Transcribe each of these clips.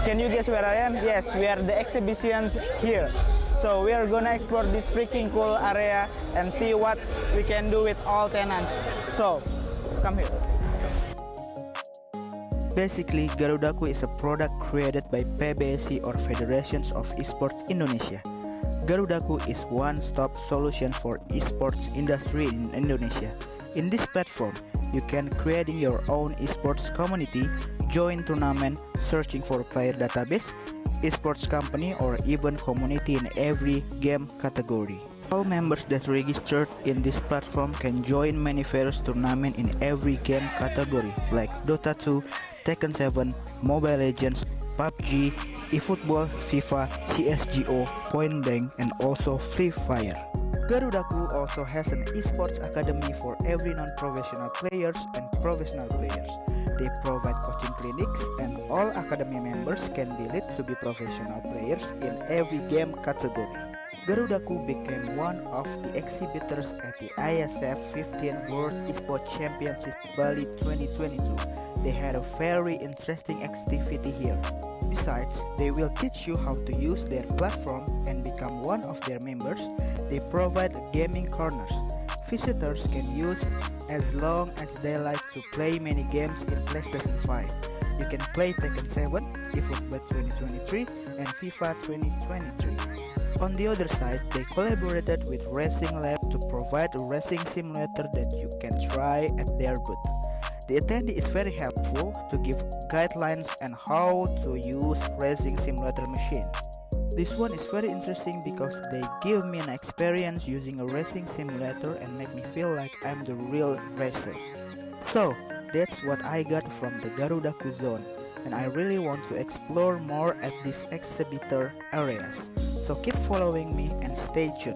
can you guess where I am? Yes, we are the exhibitions here. So we are gonna explore this freaking cool area and see what we can do with all tenants. So, come here. Basically, Garudaku is a product created by PBSI or Federations of Esports Indonesia. Garudaku is one-stop solution for esports industry in Indonesia. In this platform, you can create your own esports community, join tournament, searching for player database, esports company, or even community in every game category. All members that registered in this platform can join many various tournaments in every game category like Dota 2, Tekken 7, Mobile Legends, PUBG, eFootball, FIFA, CSGO, Point Blank, and also Free Fire. Garudaku also has an esports academy for every non-professional players and professional players. They provide coaching clinics and all academy members can be lead to be professional players in every game category. Garudaku became one of the exhibitors at the IESF 14th World Esports Championship Bali 2022. They had a very interesting activity here. Besides, they will teach you how to use their platform and become one of their members. They provide gaming corners. Visitors can use as long as they like to play many games in PlayStation 5. You can play Tekken 7, eFootball 2023, and FIFA 2023. On the other side, they collaborated with Racing Lab to provide a racing simulator that you can try at their booth. The attendee is very helpful to give guidelines on how to use racing simulator machine. This one is very interesting because they give me an experience using a racing simulator and make me feel like I'm the real racer. So, that's what I got from the Garudaku zone, and I really want to explore more at these exhibitor areas. So keep following me and stay tuned.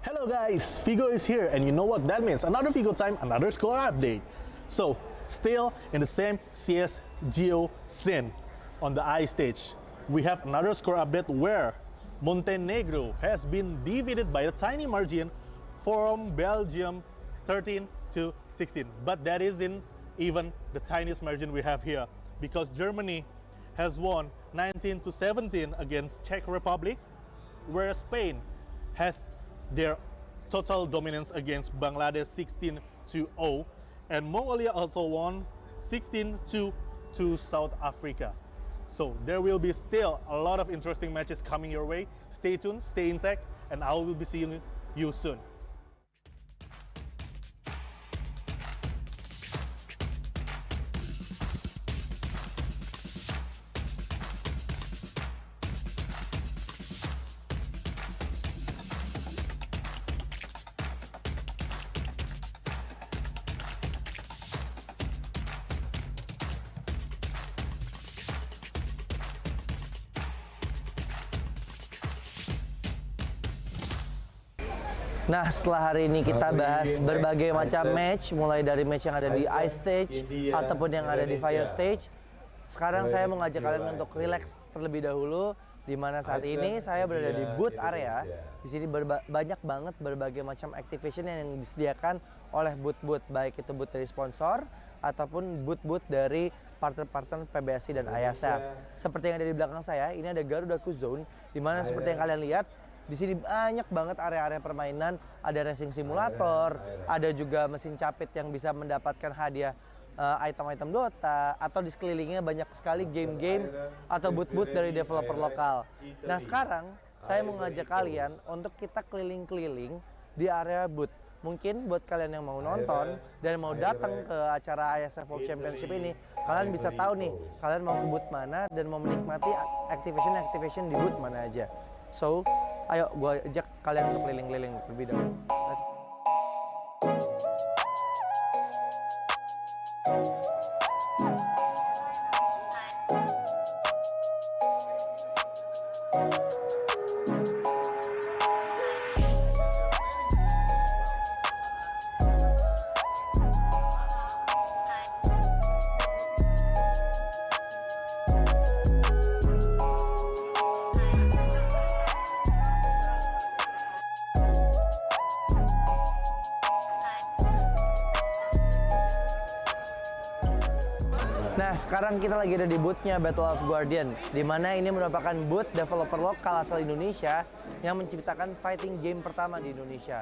Hello guys, Figo is here, and you know what that means. Another Figo time, another score update. So, still in the same CSGO scene on the I stage, we have another score update where Montenegro has been defeated by a tiny margin from Belgium 13 to 16. But that isn't even the tiniest margin we have here, because Germany has won 19 to 17 against Czech Republic, whereas Spain has their total dominance against Bangladesh 16 to 0, and Mongolia also won 16 to South Africa. So there will be still a lot of interesting matches coming your way. Stay tuned, stay intact, and I will be seeing you soon. Nah, setelah hari ini kita bahas berbagai macam match, mulai dari match yang ada di ice stage ataupun yang ada di fire stage. Sekarang saya mengajak kalian untuk relax terlebih dahulu, di mana saat ini saya berada di booth area. Di sini banyak banget berbagai macam activation yang disediakan oleh booth-booth, baik itu booth dari sponsor ataupun booth-booth dari partner-partner PBSI dan IESF. Seperti yang ada di belakang saya, ini ada Garudaku Zone, di mana seperti yang kalian lihat, di sini banyak banget area-area permainan, ada racing simulator, ada juga mesin capit yang bisa mendapatkan hadiah item-item Dota, atau di sekelilingnya banyak sekali game-game atau booth-booth dari developer lokal. Nah sekarang saya mengajak kalian untuk kita keliling-keliling di area booth. Mungkin buat kalian yang mau nonton dan mau datang ke acara IESF World Championship ini, kalian bisa tahu nih, kalian mau ke booth mana dan mau menikmati activation di booth mana aja. So, ayo gue ajak kalian untuk keliling-keliling lebih dahulu. Nah, sekarang kita lagi ada di booth-nya Battle of Guardian, di mana ini merupakan booth developer lokal asal Indonesia yang menciptakan fighting game pertama di Indonesia.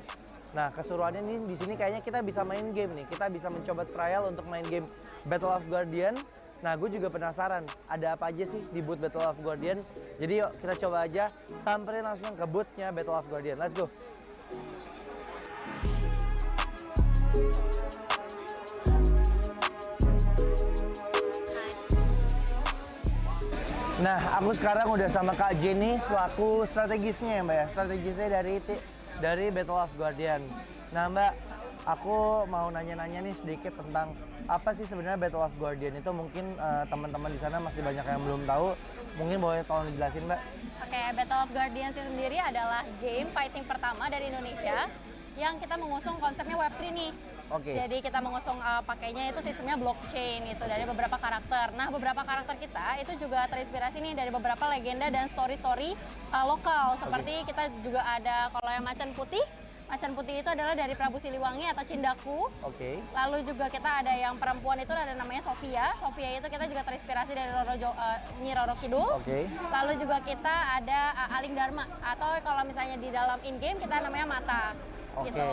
Nah, keseruannya ini di sini kayaknya kita bisa main game nih. Kita bisa mencoba trial untuk main game Battle of Guardian. Nah, gue juga penasaran ada apa aja sih di booth Battle of Guardian. Jadi yuk kita coba aja samperin langsung ke booth-nya Battle of Guardian. Let's go. Nah, aku sekarang udah sama Kak Jenny selaku strategisnya ya Mbak ya. Strategisnya dari Battle of Guardian. Nah Mbak, aku mau nanya-nanya nih sedikit tentang apa sih sebenarnya Battle of Guardian itu. Mungkin teman-teman di sana masih banyak yang belum tahu. Mungkin boleh tolong dijelasin Mbak? Oke, Battle of Guardian sendiri adalah game fighting pertama dari Indonesia yang kita mengusung konsepnya Web3 nih. Oke. Jadi kita mengusung pakainya itu sistemnya blockchain itu dari beberapa karakter. Nah, beberapa karakter kita itu juga terinspirasi nih dari beberapa legenda dan story-story lokal. Seperti kita juga ada kalau yang macan putih. Macan putih itu adalah dari Prabu Siliwangi atau Cindaku. Oke. Lalu juga kita ada yang perempuan itu ada namanya Sofia. Sofia itu kita juga terinspirasi dari Nyi Roro Kidul. Oke. Lalu juga kita ada Aling Dharma atau kalau misalnya di dalam in-game kita namanya Mata. Oke. Gitu.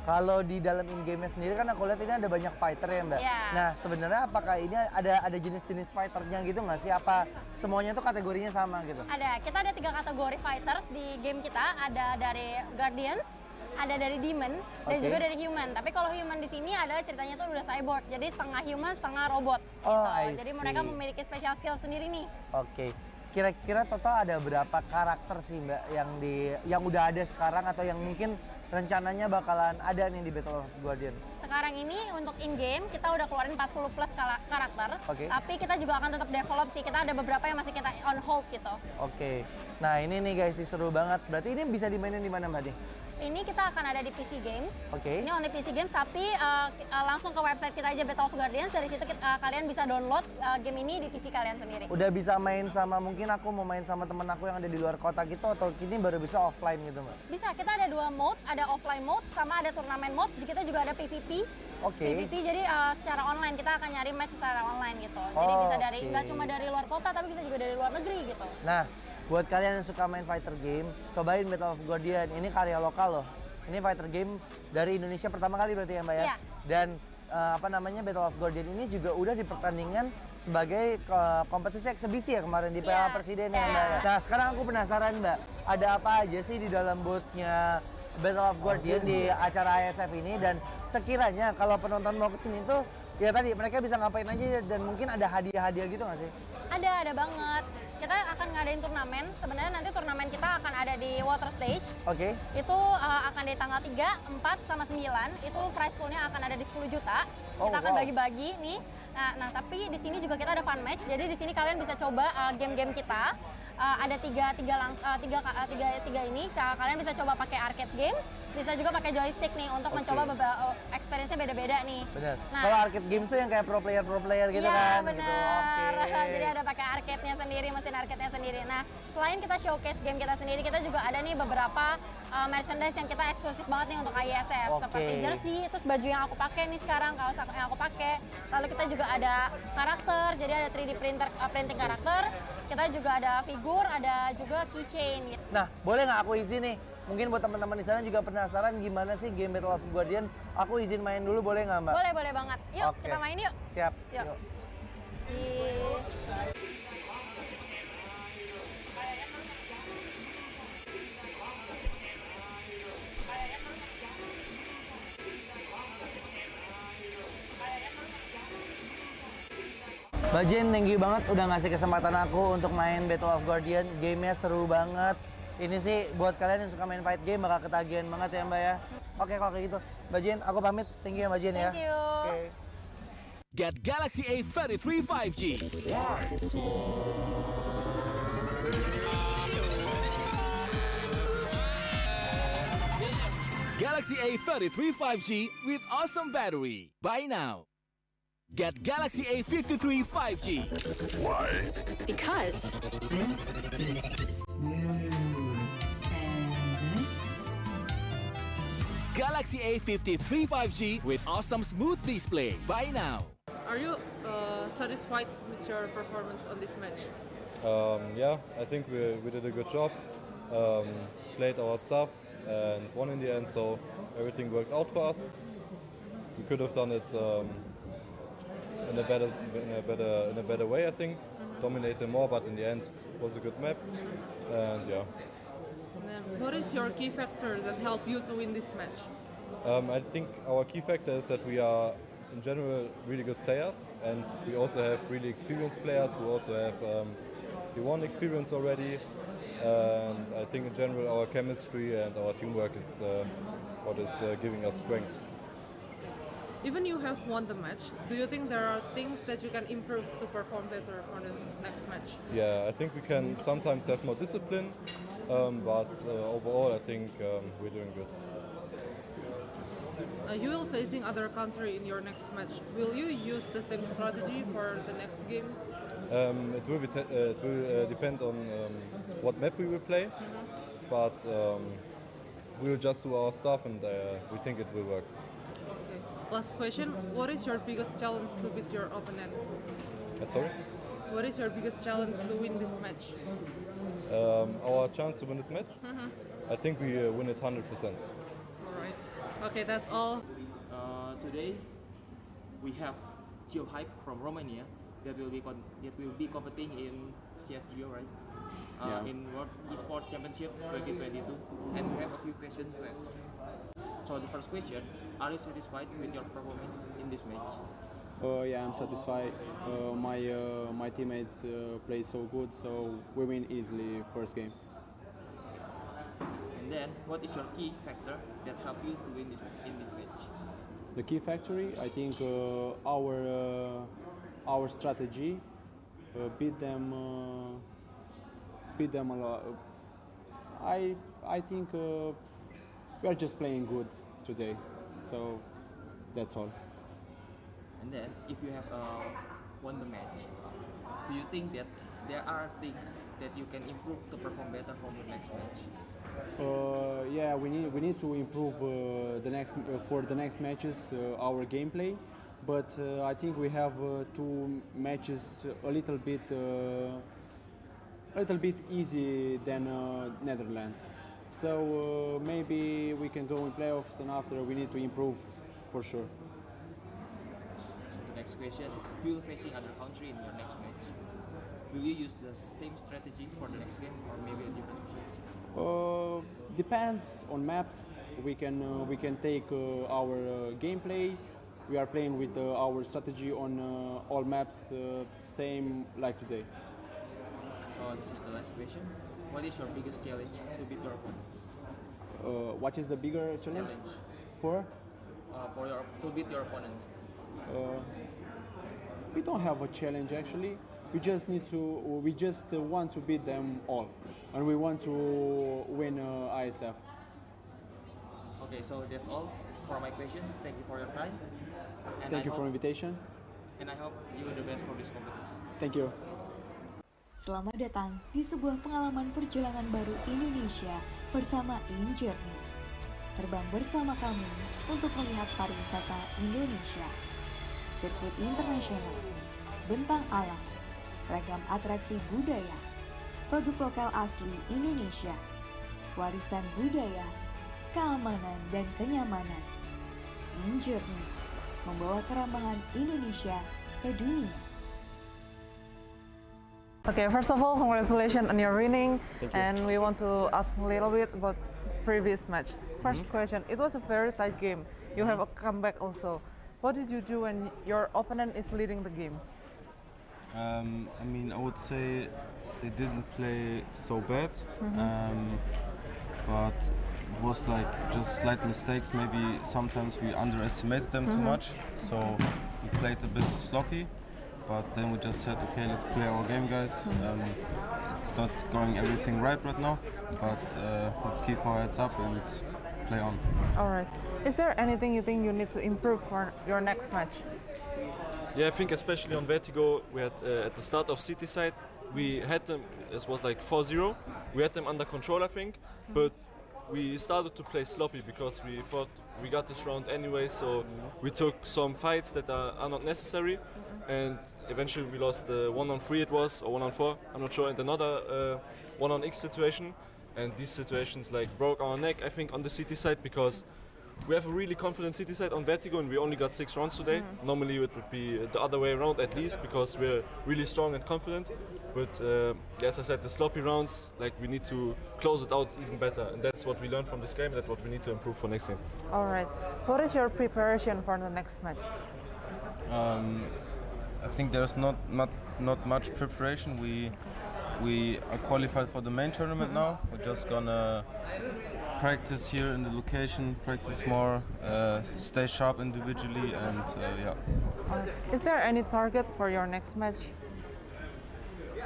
Kalau di dalam in-game sendiri kan aku lihat ini ada banyak fighter ya Mbak. Iya. Nah sebenarnya apakah ini ada jenis-jenis fighternya gitu nggak sih? Apa semuanya tuh kategorinya sama gitu? Ada, kita ada 3 kategori fighters di game kita. Ada dari Guardians, ada dari Demon, dan Oke. juga dari Human. Tapi kalau Human di sini adalah ceritanya tuh udah cyborg, jadi setengah human, setengah robot. Oh, I gitu. Jadi mereka see. memiliki special skill sendiri nih. Oke. Kira-kira total ada berapa karakter sih Mbak yang udah ada sekarang atau yang mungkin rencananya bakalan ada nih di Battle of Guardian? Sekarang ini untuk in-game kita udah keluarin 40 plus karakter. Oke. Tapi kita juga akan tetap develop sih. Kita ada beberapa yang masih kita on hold gitu. Oke. Nah ini nih guys, seru banget. Berarti ini bisa dimainin di mana Mbak nih? Ini kita akan ada di PC Games. Oke. Ini only PC Games, tapi langsung ke website kita aja Battle of Guardians. Dari situ kalian bisa download game ini di PC kalian sendiri. Udah bisa main sama, mungkin aku mau main sama temen aku yang ada di luar kota gitu, atau kini baru bisa offline gitu Mbak? Bisa, kita ada 2 mode, ada offline mode sama ada turnamen mode. Kita juga ada PvP. Oke. PvP jadi secara online, kita akan nyari match secara online gitu. Jadi Oh, bisa dari oke. nggak cuma dari luar kota, tapi bisa juga dari luar negeri gitu. Nah, buat kalian yang suka main fighter game, cobain Battle of Guardian. Ini karya lokal loh. Ini fighter game dari Indonesia pertama kali berarti ya Mbak ya? Iya. Dan Battle of Guardian ini juga udah dipertandingkan sebagai kompetisi eksibisi ya kemarin di Piala Iya. Presiden ya Iya. Mbak ya? Nah sekarang aku penasaran Mbak, ada apa aja sih di dalam booth-nya Battle of Guardian di acara IESF ini, dan sekiranya kalau penonton mau kesini tuh ya tadi mereka bisa ngapain aja, dan mungkin ada hadiah-hadiah gitu nggak sih? Ada banget. Kita akan ngadain turnamen. Sebenarnya nanti turnamen kita akan ada di water stage. Oke. Itu akan di tanggal 3, 4, sama 9. Itu prize pool-nya akan ada di 10 juta. Oh, Kita akan wow. bagi-bagi nih. Nah, tapi di sini juga kita ada fun match. Jadi di sini kalian bisa coba game-game kita. Ada tiga ini. Kalian bisa coba pakai arcade games, bisa juga pakai joystick nih untuk Oke. mencoba beberapa experience-nya beda-beda nih. Bener. Nah, Kalau arcade games tuh yang kayak pro player gitu iya, kan? Gitu. benar. Oke. Jadi ada pakai arcade-nya sendiri, mesin arcade-nya sendiri. Nah, selain kita showcase game kita sendiri, kita juga ada nih beberapa merchandise yang kita eksklusif banget nih untuk IESF. Oke. Seperti jersey, terus baju yang aku pakai nih sekarang, kaos yang aku pakai. Lalu kita juga ada karakter, jadi ada 3D printing karakter. Kita juga ada figur, ada juga keychain gitu. Nah, boleh nggak aku izin nih? Mungkin buat teman-teman di sana juga penasaran gimana sih game Battle of Guardian. Aku izin main dulu, boleh nggak Mbak? Boleh banget. Yuk, Oke. kita main yuk. Siap. Yuk. Yuk. Mbak Jen, thank you banget udah ngasih kesempatan aku untuk main Battle of Guardian. Gamenya seru banget. Ini sih buat kalian yang suka main fight game bakal ketagihan banget ya Mbak ya. Oke kalau kayak gitu. Mbak Jen, aku pamit. Thank you ya Mbak Jen ya. Thank you. Oke. Get Galaxy A33 5G. Galaxy A33 5G with awesome battery. Buy now. Get Galaxy A53 5G. Because Galaxy A53 5G with awesome smooth display. Buy now. Are you satisfied with your performance on this match? Yeah, I think we did a good job. Played our stuff and won in the end, so everything worked out for us. We could have done it in a better way, I think. Dominated more, but in the end, it was a good map. And yeah. And then what is your key factor that helped you to win this match? I think our key factor is that we are, in general, really good players, and we also have really experienced players who also have T1 experience already. And I think in general our chemistry and our teamwork is what is giving us strength. Even you have won the match, do you think there are things that you can improve to perform better for the next match? Yeah, I think we can sometimes have more discipline, but overall I think we're doing good. You will facing other country in your next match. Will you use the same strategy for the next game? It will depend on what map we will play, but we will just do our stuff, and we think it will work. Okay. Last question, what is your biggest challenge to beat your opponent? Sorry? What is your biggest challenge to win this match? Our chance to win this match? I think we win it 100%. Alright. Okay, that's all. Today we have Joe Hype from Romania that will be competing in CSGO, right? In World Esports Championship 2022, and we have a few questions to ask. So the first question: are you satisfied with your performance in this match? Yeah, I'm satisfied. My teammates play so good, so we win easily first game. And then, what is your key factor that helped you to win in this match? The key factor, I think, our strategy beat them a lot. I think we are just playing good today, so that's all. And then, if you have won the match, do you think that there are things that you can improve to perform better for the next match? Yeah, we need to improve for the next matches our gameplay, but I think we have two matches a little bit easy than Netherlands. So maybe we can go in playoffs, and after we need to improve for sure. So the next question is: you will facing other country in your next match. Will you use the same strategy for the next game, or maybe a different strategy? Depends on maps. We can take our gameplay. We are playing with our strategy on all maps, same like today. So this is the last question. What is your biggest challenge to beat your opponent? What is the bigger challenge? For To beat your opponent. We don't have a challenge actually. We just want to beat them all, and we want to win IESF. Okay, so that's all for my question. Thank you for your time. And Thank you for invitation. And I hope you are the best for this competition. Thank you. Selamat datang di sebuah pengalaman perjalanan baru Indonesia bersama InJourney. Terbang bersama kami untuk melihat pariwisata Indonesia, sirkuit internasional, bentang alam, ragam atraksi budaya, produk lokal asli Indonesia, warisan budaya, keamanan dan kenyamanan. InJourney membawa keramahan Indonesia ke dunia. Okay, first of all, congratulations on your winning. And we want to ask a little bit about previous match. First question, it was a very tight game. You have a comeback also. What did you do when your opponent is leading the game? I mean, I would say they didn't play so bad, but it was like just slight mistakes. Maybe sometimes we underestimated them too much, so we played a bit sloppy. But then we just said, okay, let's play our game, guys. It's not going everything right now, but let's keep our heads up and play on. All right. Is there anything you think you need to improve for your next match? Yeah, I think especially on Vertigo, we had at the start of City side, we had them, it was like 4-0. We had them under control, I think, but we started to play sloppy because we thought we got this round anyway, so we took some fights that are not necessary, and eventually we lost 1-on-3 it was, or 1-on-4, I'm not sure, and another 1-on-X situation, and these situations like broke our neck, I think, on the CT side, because we have a really confident CT side on Vertigo and we only got 6 rounds today. Normally it would be the other way around at least, because we're really strong and confident. But as I said, the sloppy rounds, like, we need to close it out even better, and that's what we learned from this game. That's what we need to improve for next game. All right. What is your preparation for the next match? I think there's not much preparation. We are qualified for the main tournament now. We're just gonna practice here in the location, practice more, stay sharp individually, and yeah. Is there any target for your next match?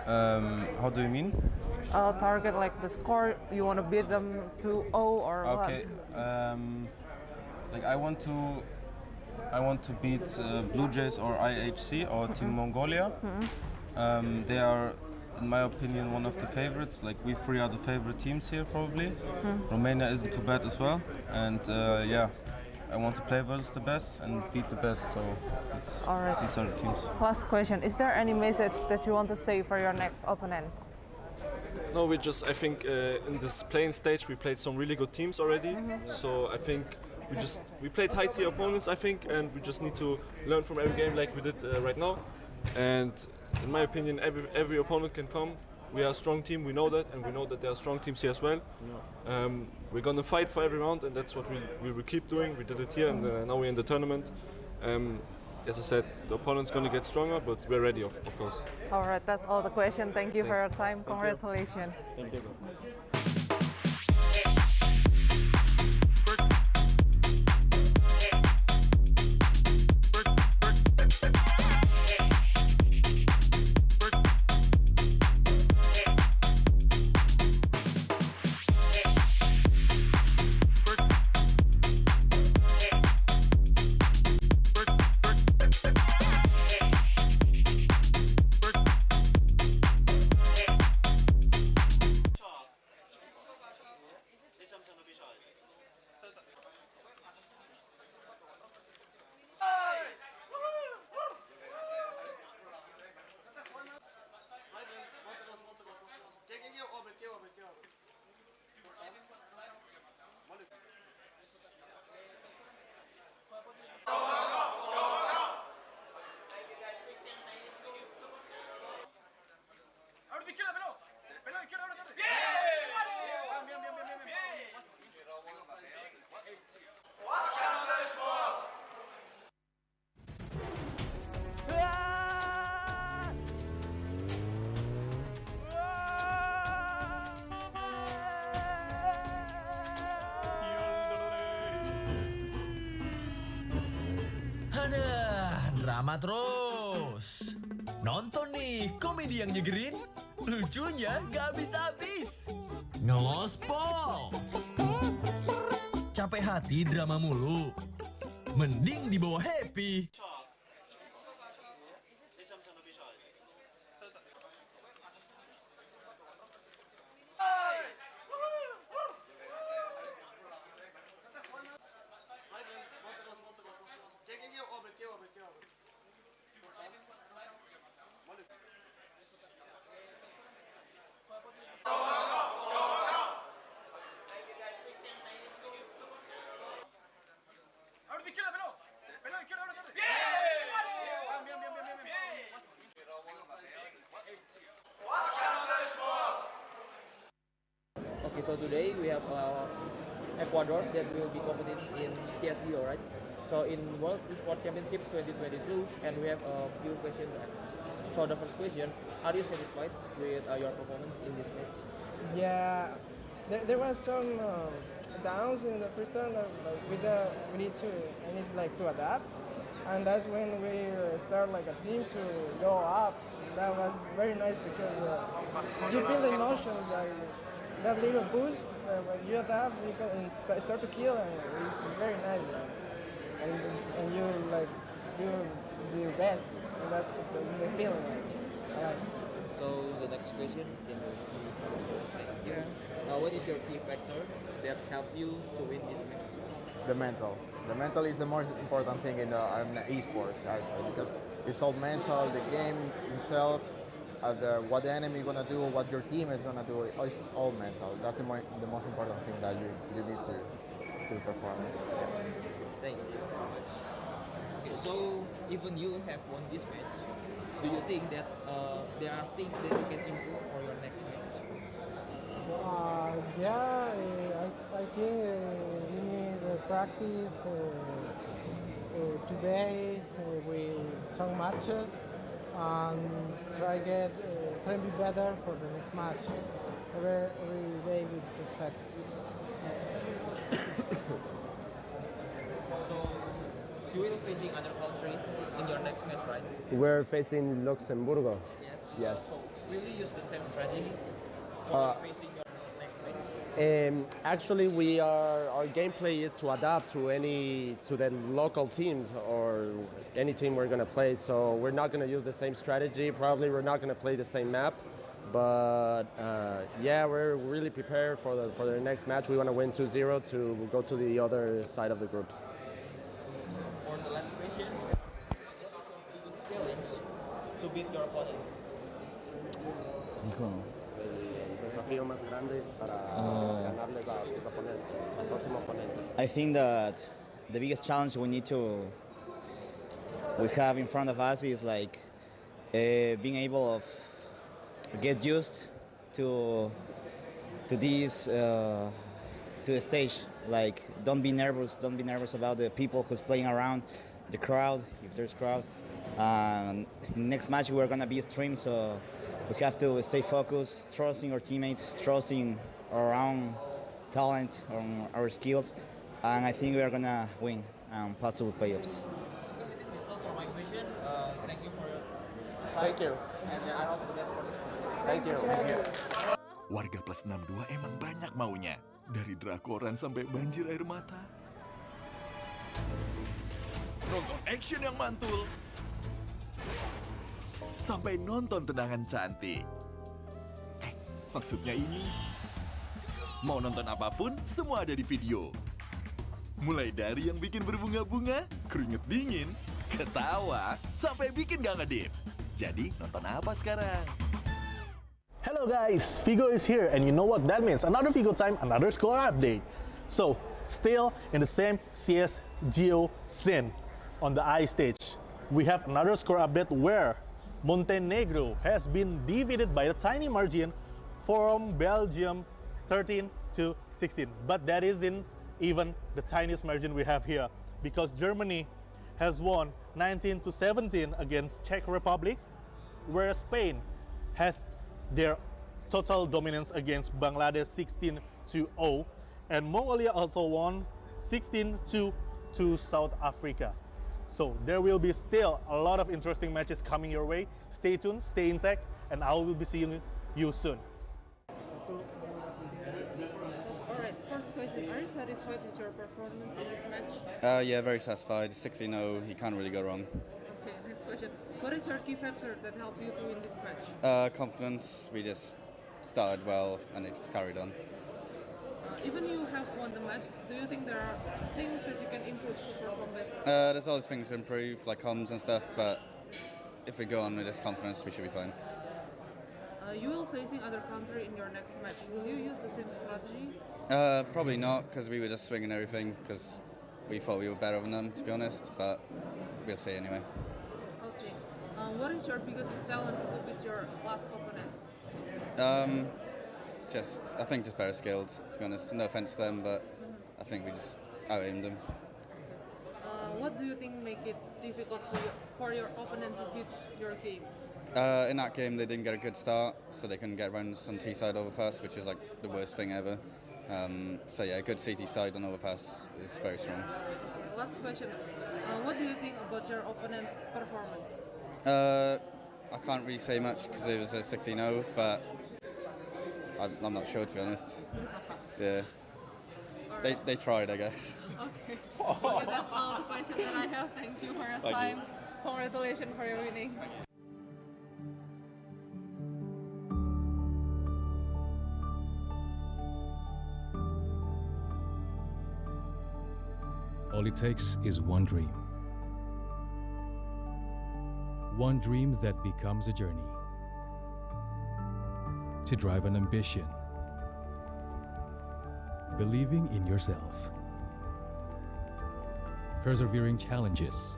How do you mean? Target like the score, you want to beat them 2-0 or okay. what? Like I want to beat Blue Jays or IHC or Team Mongolia. They are, in my opinion, one of the favorites. Like, we three are the favorite teams here probably. Romania isn't too bad as well, and yeah, I want to play versus the best and beat the best. So these are the teams. Last question: is there any message that you want to say for your next opponent? No, I think in this playing stage we played some really good teams already. So I think we played high tier opponents, I think, and we just need to learn from every game like we did right now. And in my opinion, every opponent can come. We are a strong team, we know that, and we know that there are strong teams here as well. We're gonna fight for every round, and that's what we will keep doing. We did it here, and now we're in the tournament. As I said, the opponent's gonna get stronger, but we're ready, of course. All right, that's all the question. Thank you for Thanks. your time. Congratulations. Thank you. Drama terus. Nonton nih komedi yang nyegerin, lucunya gak habis-habis. Ngelospol. Capek hati drama mulu, mending dibawa happy. Okay, so today we have Ecuador that will be competing in CSGO, right? So in World Esports Championship 2022, and we have a few questions to ask. So the first question: are you satisfied with your performance in this match? Yeah, there was some downs in the first time. Like I need to adapt, and that's when we start like a team to go up. That was very nice because you feel the emotion, like that little boost. When you adapt, you can start to kill, and it's very nice. And you like do the best, and that's the feeling. Like, I like. So the next question, can you? what is your key factor that helped you to win this match? The mental. The mental is the most important thing in the esports actually, because it's all mental. The game itself, what the enemy gonna do, what your team is gonna do, it's all mental. That's the most important thing that you need to perform. Thank you. Okay, so even you have won this match, do you think that there are things that you can improve for your next match? Yeah, I think we need practice today with some matches and try be better for the next match. Every day with respect. So you will facing other country in your next match, right? We're facing Luxembourg. Yes. Yes. So will you use the same strategy for facing your next match? Actually, our gameplay is to adapt to the local teams or any team we're going to play. So we're not going to use the same strategy. Probably we're not going to play the same map. But yeah, we're really prepared for the next match. We want to win 2-0 to go to the other side of the groups. So for the last question, biggest challenge to beat your opponent? El desafío más grande para ganarles a tus oponentes, al próximo oponente. I think that the biggest challenge we have in front of us is like being able of get used to this to the stage. Like don't be nervous about the people who's playing around, the crowd, if there's crowd. Next match we're gonna be streamed, so we have to stay focused, trusting our teammates, trusting our own talent, our skills, and I think we are gonna win possible playoffs. That's all for my question. Thank you for your time. Thank you. And I hope the best for this competition. Thank you. Thank you. Warga plus 62 emang banyak maunya. Dari drakoran sampai banjir air mata. Nonton action yang mantul. Sampai nonton tendangan cantik. Maksudnya ini. Mau nonton apapun, semua ada di video. Mulai dari yang bikin berbunga-bunga, keringet dingin, ketawa, sampai bikin gak ngedip. Jadi nonton apa sekarang? Hello guys, Figo is here, and you know what that means. Another Figo time, another score update. So, still in the same CSGO scene on the I stage, we have another score update where Montenegro has been defeated by a tiny margin from Belgium 13-16. But that isn't even the tiniest margin we have here, because Germany has won 19-17 against Czech Republic, whereas Spain has their total dominance against Bangladesh 16-0, and Mongolia also won 16-2 to South Africa. So there will be still a lot of interesting matches coming your way. Stay tuned, stay intact, and I will be seeing you soon. Alright, first question. Are you satisfied with your performance in this match? Yeah, very satisfied. 16-0, you can't really go wrong. Okay, next question. What is your key factor that helped you to win this match? Confidence, we just started well and it just carried on. Even you have won the match, do you think there are things that you can improve to perform better? There's always things to improve, like comms and stuff, but if we go on with this confidence, we should be fine. You will facing other country in your next match. Will you use the same strategy? Probably not, because we were just swinging everything, because we thought we were better than them, to be honest, but we'll see anyway. Okay. What is your biggest challenge to beat your last opponent? I think just better skilled, to be honest. No offense to them, but I think we just out-aimed them. What do you think make it difficult for your opponent to beat your game? In that game, they didn't get a good start, so they couldn't get rounds on T-side overpass, which is like the worst thing ever. So yeah, a good CT side on overpass is very strong. Last question. What do you think about your opponent's performance? I can't really say much because it was a 16-0, but I'm not sure, to be honest. Yeah. They tried, I guess. Okay. Okay, that's all the questions that I have. Thank you for your time. Congratulations for your winning. all it takes is one dream. One dream that becomes a journey. To drive an ambition. Believing in yourself. Persevering challenges.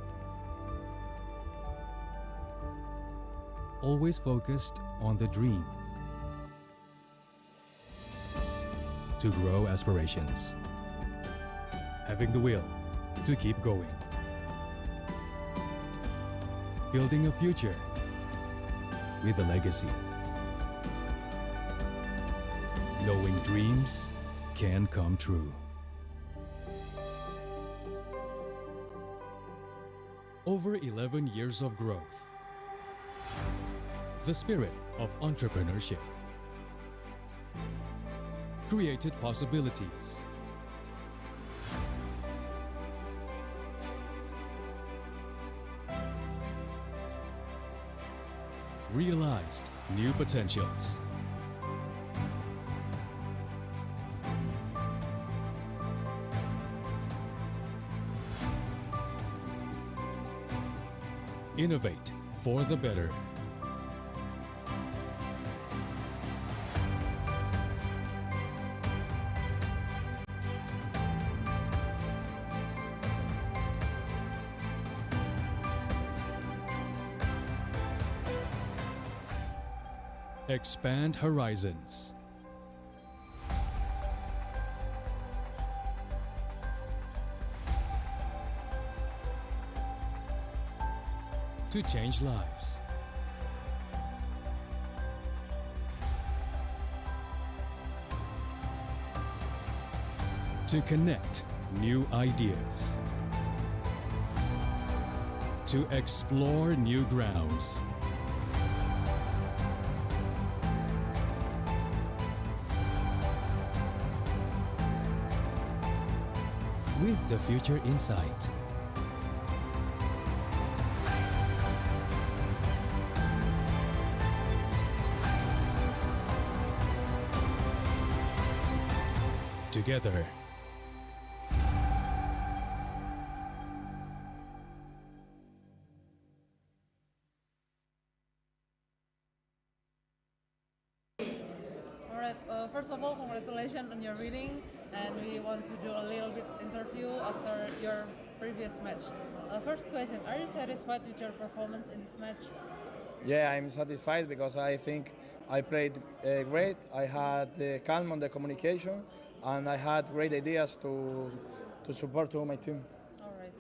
Always focused on the dream. To grow aspirations. Having the will to keep going. Building a future with a legacy. Knowing dreams can come true. Over 11 years of growth. The spirit of entrepreneurship created possibilities. Realized new potentials. Innovate for the better. Expand horizons. To change lives. To connect new ideas. To explore new grounds. With the future in sight. Together. Alright, first of all, congratulations on your winning, and we want to do a little bit interview after your previous match. First question, are you satisfied with your performance in this match? Yeah, I'm satisfied because I think I played great. I had calm on the communication, and I had great ideas to support to my team. Alright,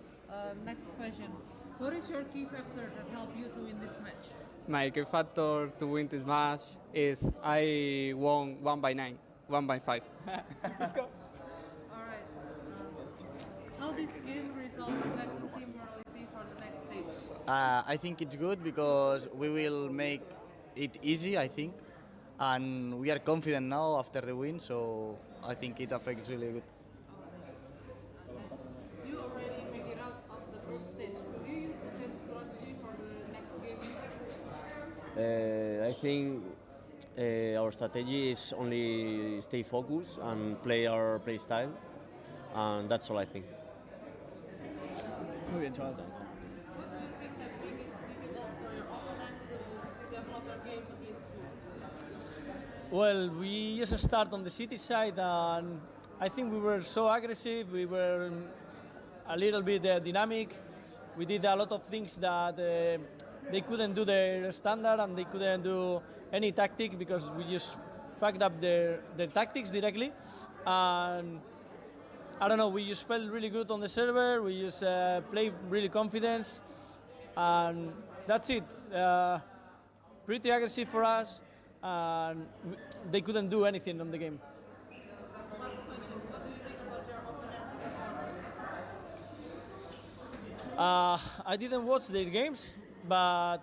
next question. What is your key factor that helped you to win this match? My key factor to win this match is I won 1-9, 1-5. Let's go. Alright, how this game result affect the team morality for the next stage? I think it's good because we will make it easy, I think, and we are confident now after the win, so I think it affects really good. You already make it out of the group stage. Will you use the same strategy for the next game? I think our strategy is only stay focused and play our play style, and that's all I think. Muy bien, chaval. What do you think that makes it difficult for your opponent to develop their game against you? Well, we just start on the city side, and I think we were so aggressive. We were a little bit dynamic. We did a lot of things that they couldn't do their standard, and they couldn't do any tactic because we just fucked up their tactics directly. And I don't know, we just felt really good on the server. We just played really confident, and that's it. Pretty aggressive for us, and they couldn't do anything on the game. Last question, what do you think about your opponent's performance? I didn't watch their games, but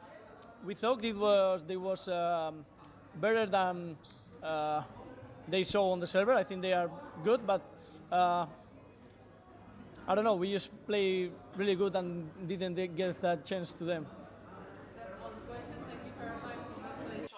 we thought they was better than they saw on the server. I think they are good, but I don't know. We just play really good and didn't get that chance to them. That's all the questions. Thank you very much. Congratulations.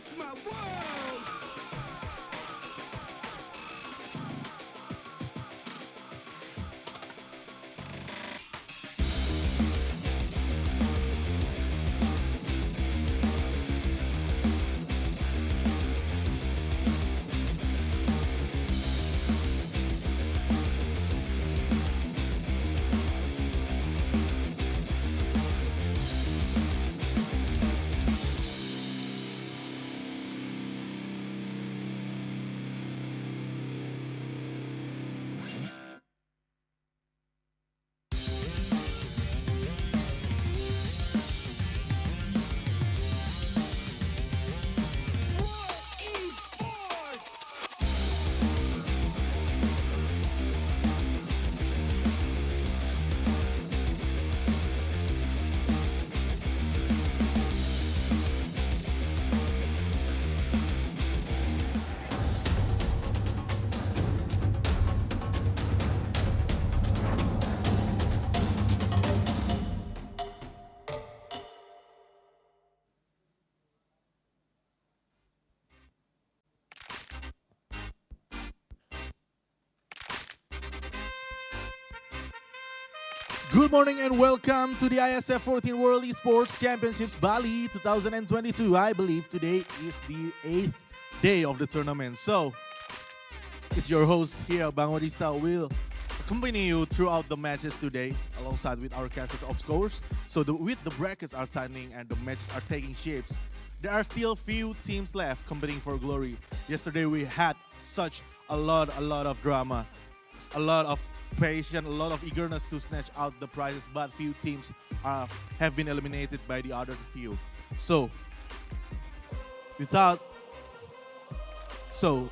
It's my world! Good morning and welcome to the IESF 14th World Esports Championships Bali 2022. I believe today is the 8th day of the tournament. So, it's your host here, Bang Wadista, will accompany you throughout the matches today alongside with our casters of scores. So, with the brackets are tightening and the matches are taking shapes, there are still few teams left competing for glory. Yesterday we had such a lot of drama, a lot of patience, a lot of eagerness to snatch out the prizes, but few teams have been eliminated by the other few. So,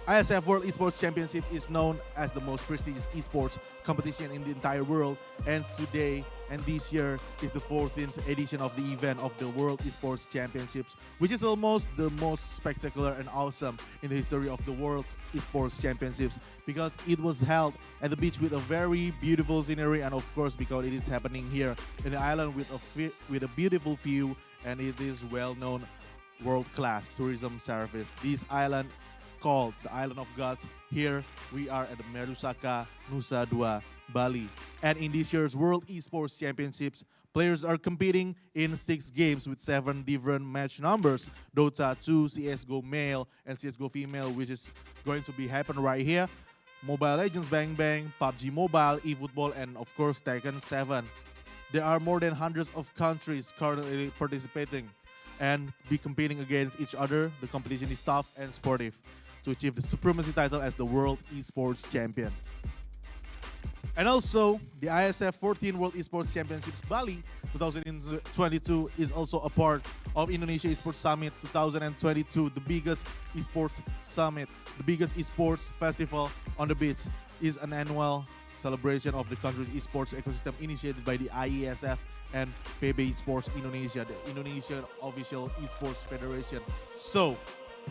IESF World Esports Championship is known as the most prestigious esports competition in the entire world, and today and this year is the 14th edition of the event of the World Esports Championships, which is almost the most spectacular and awesome in the history of the World Esports Championships, because it was held at the beach with a very beautiful scenery, and of course because it is happening here in the island with a beautiful view, and it is well-known world-class tourism service. This island called the Island of Gods. Here we are at the Merusaka, Nusa Dua, Bali. And in this year's World Esports Championships, players are competing in 6 games with 7 different match numbers. Dota 2, CSGO male, and CSGO female, which is going to be happen right here. Mobile Legends Bang Bang, PUBG Mobile, eFootball, and of course Tekken 7. There are more than hundreds of countries currently participating and be competing against each other. The competition is tough and sportive to achieve the supremacy title as the World Esports Champion. And also, the IESF 14th World Esports Championships Bali 2022 is also a part of Indonesia Esports Summit 2022, the biggest esports summit, the biggest esports festival on the beach. Is an annual celebration of the country's esports ecosystem initiated by the IESF and PB Esports Indonesia, the Indonesian official esports federation. So,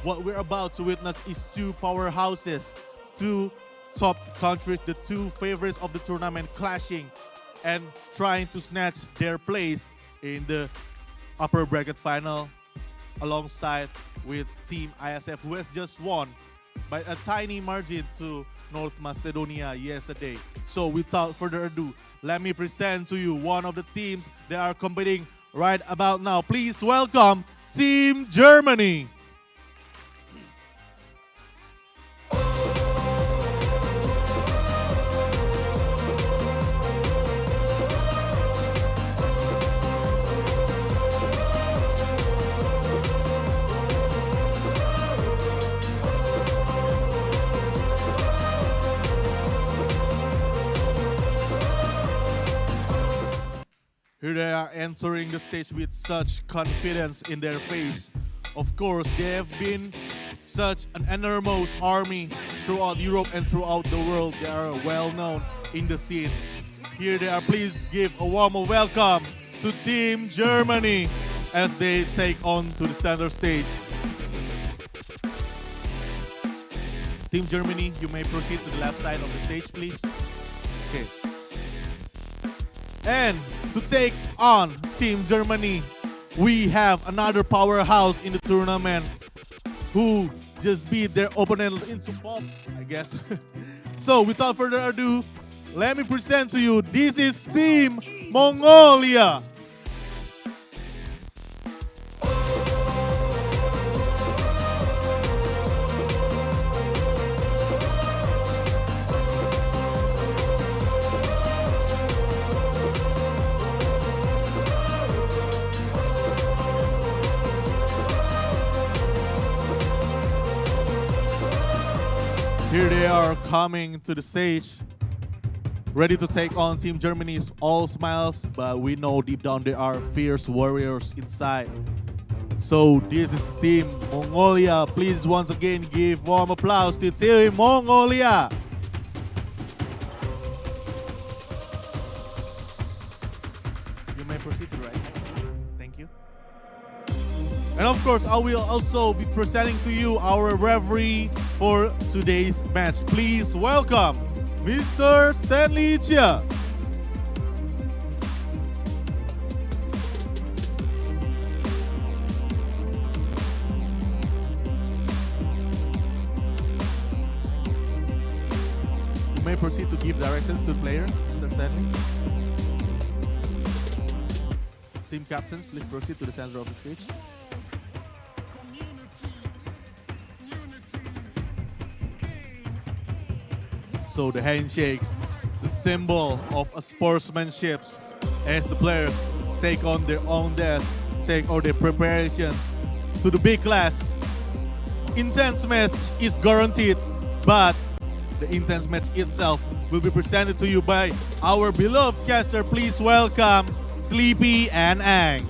what we're about to witness is 2 powerhouses, 2 top countries, the 2 favorites of the tournament clashing and trying to snatch their place in the upper bracket final alongside with Team IESF, who has just won by a tiny margin to North Macedonia yesterday. So without further ado, let me present to you one of the teams that are competing right about now. Please welcome Team Germany. Here they are entering the stage with such confidence in their face. Of course, they have been such an enormous army throughout Europe and throughout the world. They are well known in the scene. Here they are. Please give a warm welcome to Team Germany as they take on to the center stage. Team Germany, you may proceed to the left side of the stage, please. Okay. And to take on Team Germany, we have another powerhouse in the tournament. who just beat their opponent into pop, I guess. So without further ado, let me present to you, this is Team Mongolia. Here they are coming to the stage, ready to take on Team Germany's all smiles, but we know deep down there are fierce warriors inside. So this is Team Mongolia. Please once again give warm applause to Team Mongolia. You may proceed to the right. Thank you. And of course, I will also be presenting to you our referee for today's match. Please welcome Mr. Stanley Chia. You may proceed to give directions to the player, Mr. Stanley. Team captains, please proceed to the center of the pitch. So the handshakes, the symbol of a sportsmanship, as the players take on their own desk, take all their preparations to the big clash. Intense match is guaranteed, but the intense match itself will be presented to you by our beloved caster. Please welcome Sleepy and Ang.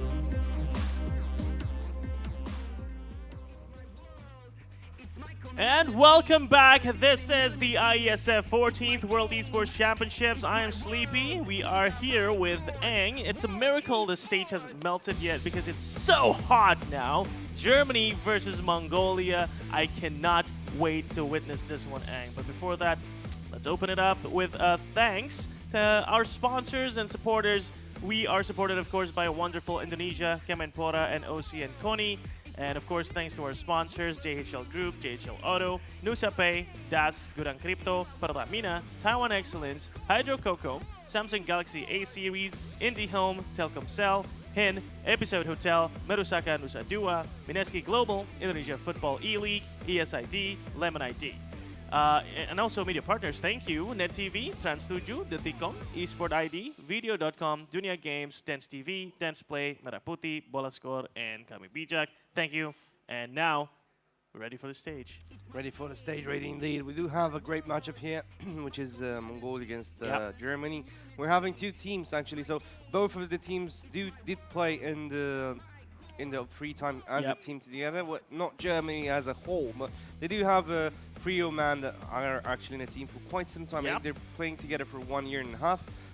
And welcome back. This is the IESF 14th World Esports Championships. I am Sleepy. We are here with Ang. It's a miracle the stage hasn't melted yet because it's so hot now. Germany versus Mongolia. I cannot wait to witness this one, Ang. But before that, let's open it up with thanks to our sponsors and supporters. We are supported, of course, by wonderful Indonesia, Kemenpora, and OC and Koni. And of course, thanks to our sponsors, JHL Group, JHL Auto, Nusa Pay, Das, Gudang Crypto, Pertamina, Taiwan Excellence, Hydro Coco, Samsung Galaxy A Series, IndiHome, Telkomsel, HIN, Episode Hotel, Merusaka Nusa Dua, Mineski Global, Indonesia Football E-League, ESID, Lemon ID. And also media partners, thank you, Net TV, Trans7, Detikcom, Esport ID, Video.com, Dunia Games, Dance TV, Dance Play, Merah Putih, Bola Score, and Kami Bijak. Thank you. And now, we're ready for the stage. Ready for the stage, ready indeed. We do have a great matchup here, which is Mongolia against Germany. We're having two teams actually, so both of the teams did play in the free time as a team together. Well, not Germany as a whole, but they do have a trio man that are actually in a team for quite some time. They're playing together for 1.5 years,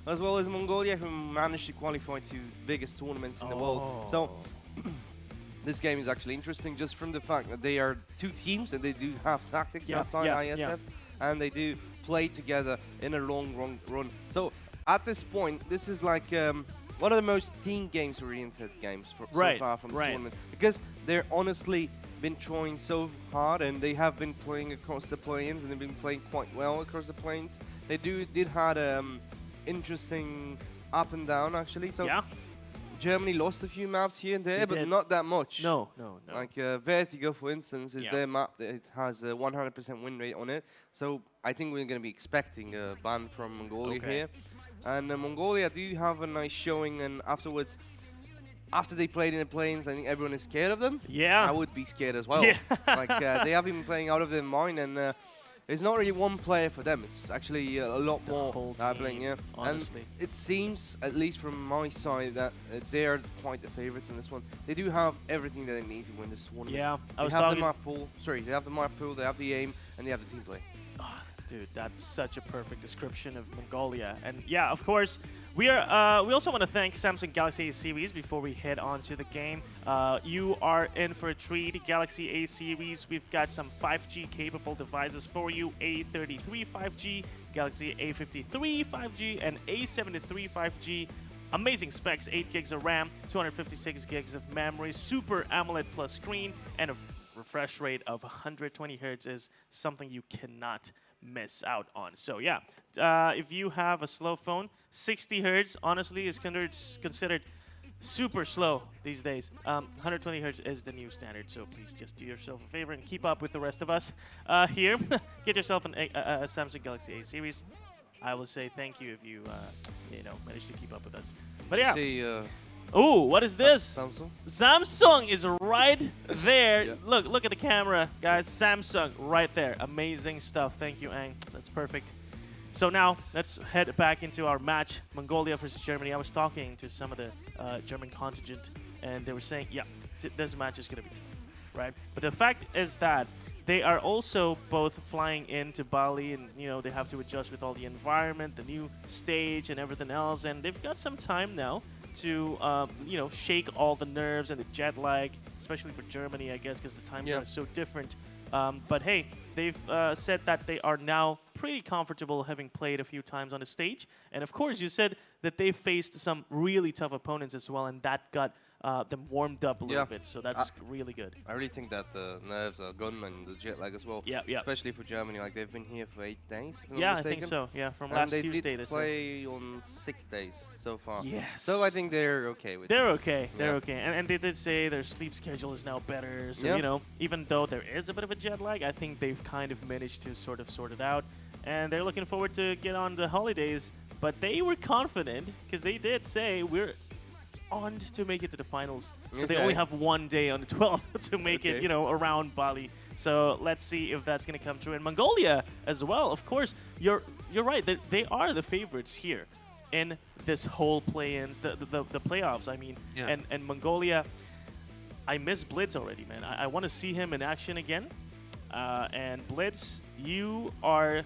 as well as Mongolia, who managed to qualify to biggest tournaments in the world. So this game is actually interesting just from the fact that they are two teams and they do have tactics outside ISF, and they do play together in a long run. So at this point, this is like one of the most team games-oriented games so far from the tournament, because they're honestly been trying so hard, and they have been playing across the planes, and they've been playing quite well across the planes. They did had interesting up and down actually. So Germany lost a few maps here and there, but not that much. No. Like Vertigo, for instance, is their map that it has a 100% win rate on it. So I think we're going to be expecting a ban from Mongolia here. And Mongolia do have a nice showing, and afterwards, after they played in the planes, I think everyone is scared of them. Yeah. I would be scared as well. Like they have been playing out of their mind, and it's not really one player for them. It's actually a lot more happening. Honestly. And it seems, at least from my side, that they are quite the favorites in this one. They do have everything that they need to win this tournament. Yeah, they have the map pool. Sorry, they have the map pool. They have the aim, and they have the team play. Dude, that's such a perfect description of Mongolia. And yeah, of course, we also want to thank Samsung Galaxy A Series before we head on to the game. You are in for a treat. Galaxy A Series, we've got some 5G capable devices for you. A33 5G, Galaxy A53 5G, and A73 5G. Amazing specs, 8 gigs of RAM, 256 gigs of memory, Super AMOLED Plus screen, and a refresh rate of 120 hertz is something you cannot miss out on. So yeah, if you have a slow phone, 60 hertz honestly is considered super slow these days. 120 hertz is the new standard, so please just do yourself a favor and keep up with the rest of us here. Get yourself a Samsung Galaxy A series. I will say thank you if you manage to keep up with us. But yeah. Oh, what is this? Samsung. Samsung is right there. Yeah. Look at the camera, guys. Samsung right there. Amazing stuff. Thank you, Ang. That's perfect. So now let's head back into our match, Mongolia versus Germany. I was talking to some of the German contingent, and they were saying, yeah, this match is going to be tough, right? But the fact is that they are also both flying into Bali, and they have to adjust with all the environment, the new stage, and everything else. And they've got some time now to shake all the nerves and the jet lag, especially for Germany, I guess, because the time zone is so different. But hey, they've said that they are now pretty comfortable having played a few times on the stage. And of course, you said that they faced some really tough opponents as well, and that got them warmed up a little bit. So that's really good. I really think that the nerves are gone and the jet lag as well. Yeah. Especially for Germany, like they've been here for 8 days. If I'm Yeah, not I think mistaken. so. Yeah, from And last they Tuesday. did play on 6 days so far. Yes. So I think they're okay with it. They're okay. They're Yeah. okay. And they did say their sleep schedule is now better. So, even though there is a bit of a jet lag, I think they've kind of managed to sort it out. And they're looking forward to get on the holidays. But they were confident because they did say we're on to make it to the finals. So they only have 1 day on the 12th to make it, around Bali. So let's see if that's going to come true. And Mongolia as well, of course. You're right. They are the favorites here in this whole play-ins, the playoffs, I mean. Yeah. And Mongolia, I miss Blitz already, man. I want to see him in action again. And Blitz, you are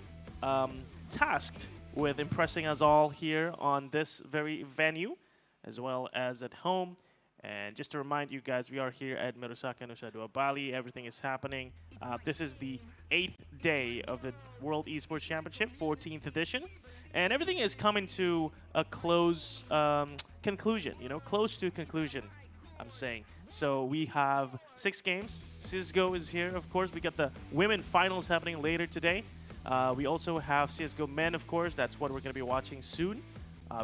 tasked with impressing us all here on this very venue, as well as at home. And just to remind you guys, we are here at Merusaka Nusa Dua, Bali. Everything is happening. This is the 8th day of the World Esports Championship, 14th edition. And everything is coming to a close conclusion, close to conclusion, I'm saying. So we have 6 games. CSGO is here, of course. We got the women finals happening later today. We also have CSGO men, of course. That's what we're going to be watching soon.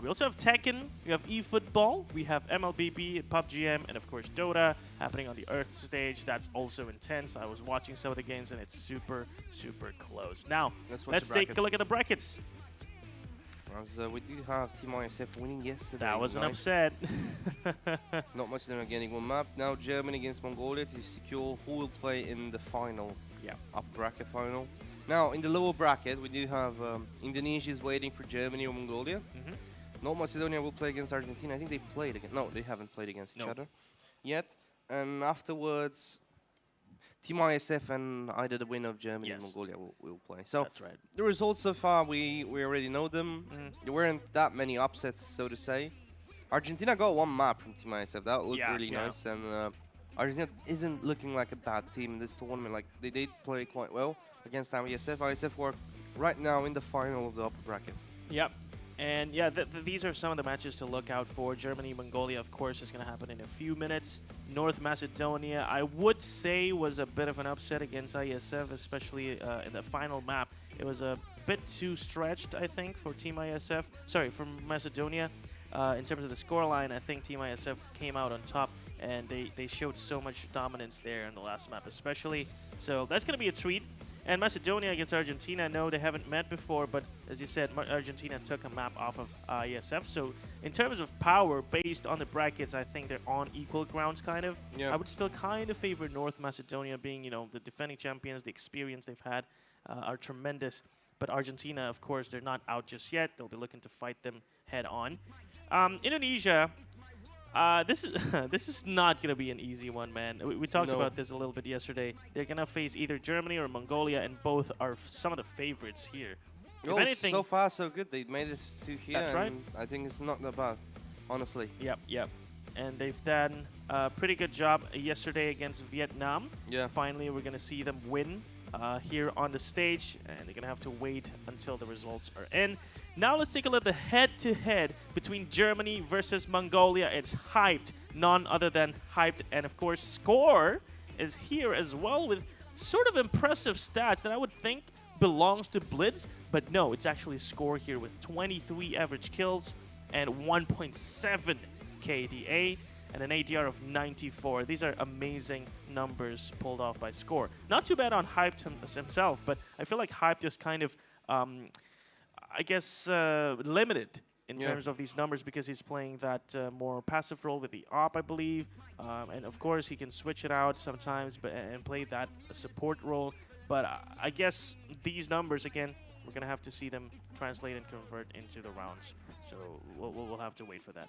We also have Tekken, we have eFootball, we have MLBB, PUBGM, and of course Dota happening on the Earth stage. That's also intense. I was watching some of the games and it's super, super close. Now, let's take a look at the brackets. We do have Team IESF winning yesterday. That was an upset. Not much them getting one map. Now Germany against Mongolia to secure who will play in the final. Yeah. Up bracket final. Now in the lower bracket we do have Indonesia is waiting for Germany or Mongolia. North Macedonia will play against Argentina. I think they played against. No, they haven't played against each other yet. And afterwards, Team ISF and either the winner of Germany and Mongolia will play. So that's right. The results so far, we already know them. There weren't that many upsets, so to say. Argentina got 1 map from Team ISF. That looked really nice. And Argentina isn't looking like a bad team in this tournament. Like they did play quite well against IESF. IESF were right now in the final of the upper bracket. Yep. And yeah, these are some of the matches to look out for. Germany, Mongolia, of course, is going to happen in a few minutes. North Macedonia, I would say, was a bit of an upset against IESF, especially in the final map. It was a bit too stretched, I think, for Team IESF. Sorry, for Macedonia. In terms of the scoreline, I think Team IESF came out on top, and they showed so much dominance there in the last map, especially. So that's going to be a treat. And Macedonia against Argentina, no, they haven't met before, but as you said, Argentina took a map off of IESF. So in terms of power, based on the brackets, I think they're on equal grounds, kind of. Yeah. I would still kind of favor North Macedonia, being, the defending champions. The experience they've had are tremendous. But Argentina, of course, they're not out just yet. They'll be looking to fight them head on. Indonesia, this is not going to be an easy one, man. We talked about this a little bit yesterday. They're going to face either Germany or Mongolia, and both are some of the favorites here. If anything, so far so good. They made it to here. That's right. I think it's not that bad, honestly. Yep. And they've done a pretty good job yesterday against Vietnam. Yeah. Finally, we're going to see them win here on the stage, and they're going to have to wait until the results are in. Now let's take a look at the head-to-head between Germany versus Mongolia. It's hyped, none other than hyped, and of course Score is here as well with sort of impressive stats that I would think belongs to Blitz, but no, it's actually Score here with 23 average kills and 1.7 KDA and an ADR of 94. These are amazing numbers pulled off by Score. Not too bad on Hyped himself, but I feel like Hyped is kind of, I guess, limited in terms of these numbers because he's playing that more passive role with the AWP, I believe. And of course, he can switch it out sometimes and play that support role. But I guess these numbers, again, we're going to have to see them translate and convert into the rounds. So we'll have to wait for that.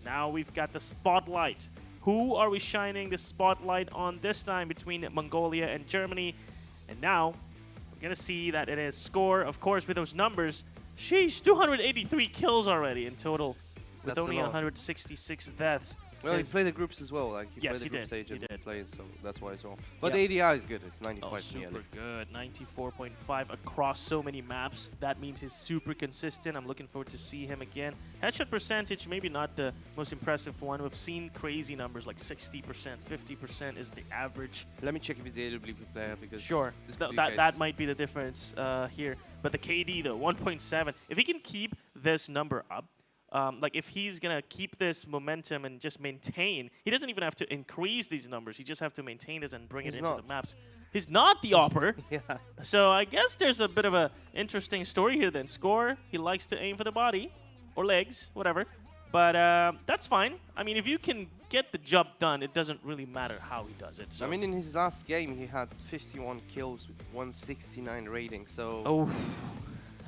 Now we've got the spotlight. Who are we shining the spotlight on this time between Mongolia and Germany? And now we're going to see that it is Score, of course, with those numbers. Sheesh, 283 kills already in total with only 166 deaths. Well, he played the groups as well. Like yes, played the group stage and played, so that's why as well. But yeah. the ADI is good. It's 95 Oh, super nearly. good. 94.5 across so many maps. That means he's super consistent. I'm looking forward to see him again. Headshot percentage, maybe not the most impressive one. We've seen crazy numbers like 60%, 50% is the average. Let me check if he's a AWP player because sure, that might be the difference here. But the KD though, 1.7. If he can keep this number up, like if he's gonna keep this momentum and just maintain, he doesn't even have to increase these numbers. He just have to maintain this and bring it into the maps. He's not the AWPer. Yeah. So I guess there's a bit of a interesting story here then. Score, he likes to aim for the body or legs, whatever. But that's fine. I mean, if you can get the job done, it doesn't really matter how he does it. So. I mean, in his last game, he had 51 kills with 169 rating. So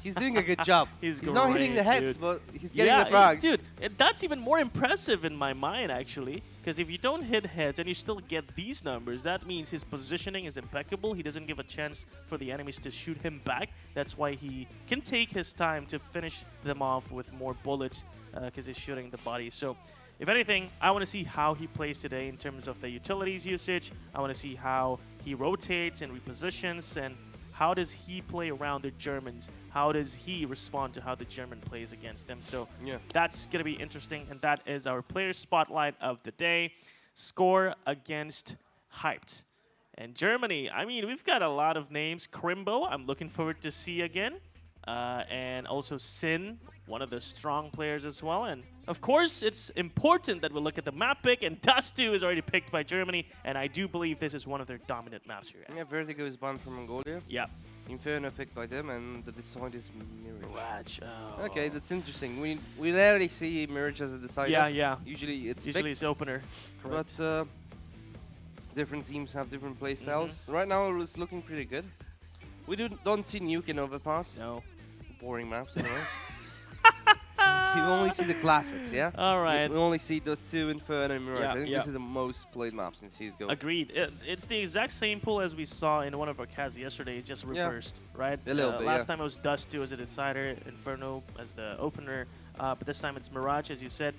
he's doing a good job. He's not hitting the heads, dude. but he's getting the frags. Dude, that's even more impressive in my mind, actually. Because if you don't hit heads and you still get these numbers, that means his positioning is impeccable. He doesn't give a chance for the enemies to shoot him back. That's why he can take his time to finish them off with more bullets because he's shooting the body. So, if anything, I want to see how he plays today in terms of the utilities usage. I want to see how he rotates and repositions and how does he play around the Germans? How does he respond to how the German plays against them? So that's going to be interesting, and that is our player spotlight of the day. Score against Hyped. And Germany, I mean, we've got a lot of names. Crimbo, I'm looking forward to see again. And also Sin, one of the strong players as well. And of course, it's important that we look at the map pick, and Dust2 is already picked by Germany, and I do believe this is one of their dominant maps here. Yeah, Vertigo is banned from Mongolia. Yeah. Inferno picked by them, and the decide is Mirage. Oh. Okay, that's interesting. We rarely see Mirage as a decider. Yeah. Usually it's opener. Correct. But different teams have different play styles. Right now it's looking pretty good. We don't see Nuke in Overpass. No. Boring maps anyway. We only see the classics, yeah? All right. We only see those two Inferno and Mirage. Yeah, I think this is the most played maps in CSGO. Agreed. It's the exact same pool as we saw in one of our casts yesterday. It's just reversed, right? A little bit, last time it was Dust2 as a decider, Inferno as the opener, but this time it's Mirage, as you said.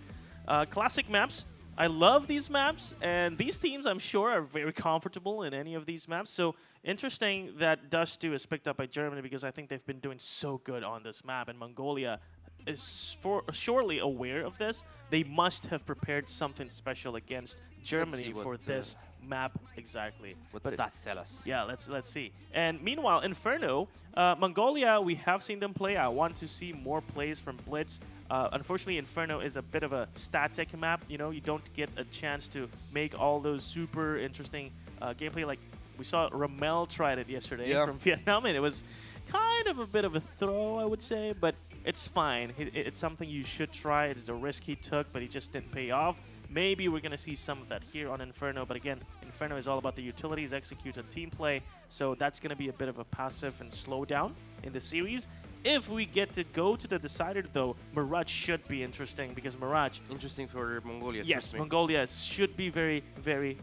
Classic maps. I love these maps, and these teams, I'm sure, are very comfortable in any of these maps. So interesting that Dust2 is picked up by Germany because I think they've been doing so good on this map, and Mongolia is surely aware of this. They must have prepared something special against Germany for this map exactly. What stats tell us? Yeah, let's see. And meanwhile, Inferno, Mongolia, we have seen them play. I want to see more plays from Blitz. Unfortunately, Inferno is a bit of a static map. You know, you don't get a chance to make all those super interesting gameplay. Like we saw Ramel tried it yesterday from Vietnam, and it was kind of a bit of a throw, I would say, but it's fine. It's something you should try. It's the risk he took, but he just didn't pay off. Maybe we're going to see some of that here on Inferno, but again, Inferno is all about the utilities, execute, and team play, so that's going to be a bit of a passive and slowdown in the series. If we get to go to the decider, though, Mirage should be interesting because Mirage... Interesting for Mongolia. Yes, Mongolia should be very, very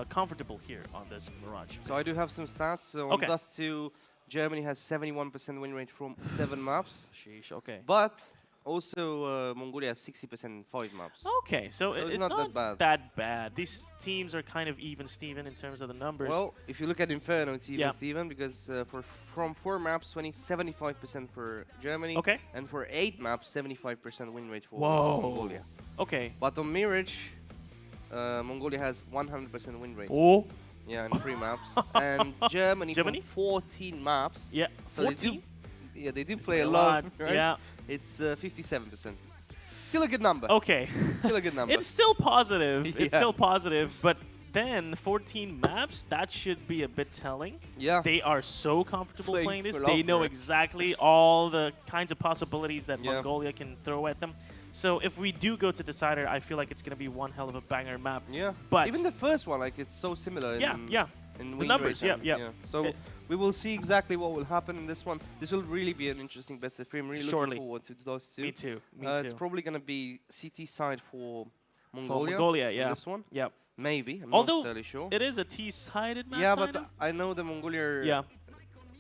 comfortable here on this Mirage. So I do have some stats. So on Dust2, Germany has 71% win rate from 7 maps. Sheesh, okay. But also Mongolia has 60% in 5 maps. Okay, so it's not that bad. These teams are kind of even-steven in terms of the numbers. Well, if you look at Inferno, it's even-steven because from 4 maps, 75% for Germany. Okay. And for 8 maps, 75% win rate for Whoa. Mongolia. Okay. But on Mirage, Mongolia has 100% win rate. Oh. Yeah, in 3 maps. And Germany from 14 maps. Yeah, So 14? they do play a lot, right? Yeah. It's 57%. Still a good number. Okay. Still a good number. It's still positive. It's Yeah. still positive, but then 14 maps, that should be a bit telling. Yeah. They are so comfortable playing this. for They know longer. exactly all the kinds of possibilities that Yeah. Mongolia can throw at them. So if we do go to Decider, I feel like it's going to be one hell of a banger map. Yeah. But even the first one, like, it's so similar. Yeah, in, yeah. In The win numbers, rate yeah, and- yeah. So we will see exactly what will happen in this one. This will really be an interesting best of 3. I'm really Surely. looking forward to those 2. Me too. Me It's too. probably going to be CT side for For Mongolia. Mongolia, in yeah. This one. Yep. Maybe. I'm Although not entirely sure. it is a T-sided map. Yeah, kind but of. I know the Mongolia are Yeah.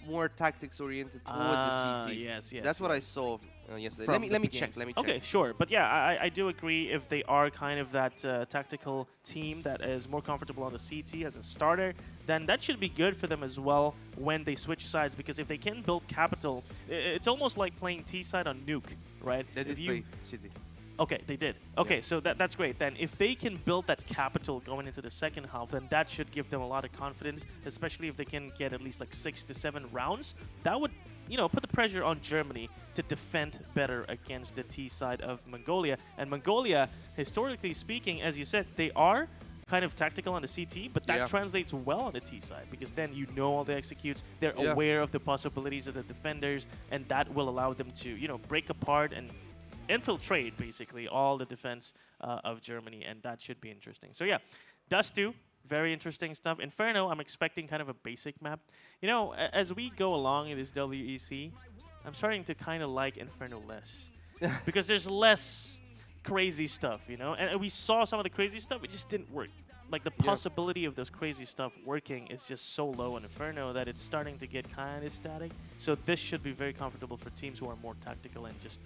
more tactics oriented towards the CT. Yes, yes. That's what I saw yesterday. from Let me the check. beginnings. Let me check. Okay, sure. But yeah, I do agree if they are kind of that tactical team that is more comfortable on the CT as a starter, then that should be good for them as well when they switch sides. Because if they can build capital, it's almost like playing T-side on Nuke, right? They did If play City. Okay, they did. Okay, so that's great. Then if they can build that capital going into the second half, then that should give them a lot of confidence, especially if they can get at least like 6 to 7 rounds. That would, put the pressure on Germany to defend better against the T side of Mongolia. And Mongolia, historically speaking, as you said, they are kind of tactical on the CT, but that translates well on the T side because then you know all the executes, they're aware of the possibilities of the defenders, and that will allow them to, break apart and infiltrate basically all the defense of Germany, and that should be interesting. So yeah, Dust 2, very interesting stuff. Inferno, I'm expecting kind of a basic map. As we go along in this WEC, I'm starting to kind of like Inferno less because there's less crazy stuff, and we saw some of the crazy stuff, it just didn't work. Like the possibility of this crazy stuff working is just so low in Inferno that it's starting to get kind of static. So this should be very comfortable for teams who are more tactical and just,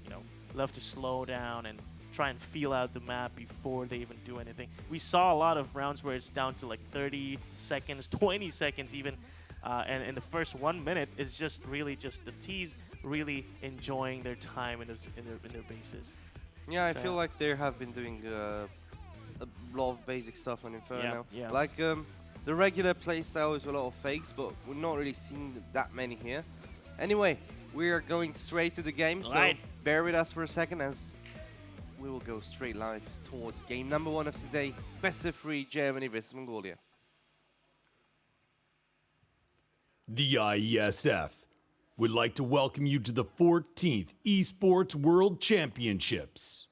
love to slow down and try and feel out the map before they even do anything. We saw a lot of rounds where it's down to like 30 seconds, 20 seconds even. And in the first 1 minute, it's just really just the T's really enjoying their time in their bases. Yeah, I So- feel like they have been doing a lot of basic stuff on Inferno. Yeah. Like the regular playstyle is a lot of fakes, but we're not really seeing that many here. Anyway, we are going straight to the game, so Right. bear with us for a second as we will go straight live towards game number 1 of today, best of 3 Germany versus Mongolia. The IESF would like to welcome you to the 14th Esports World Championships.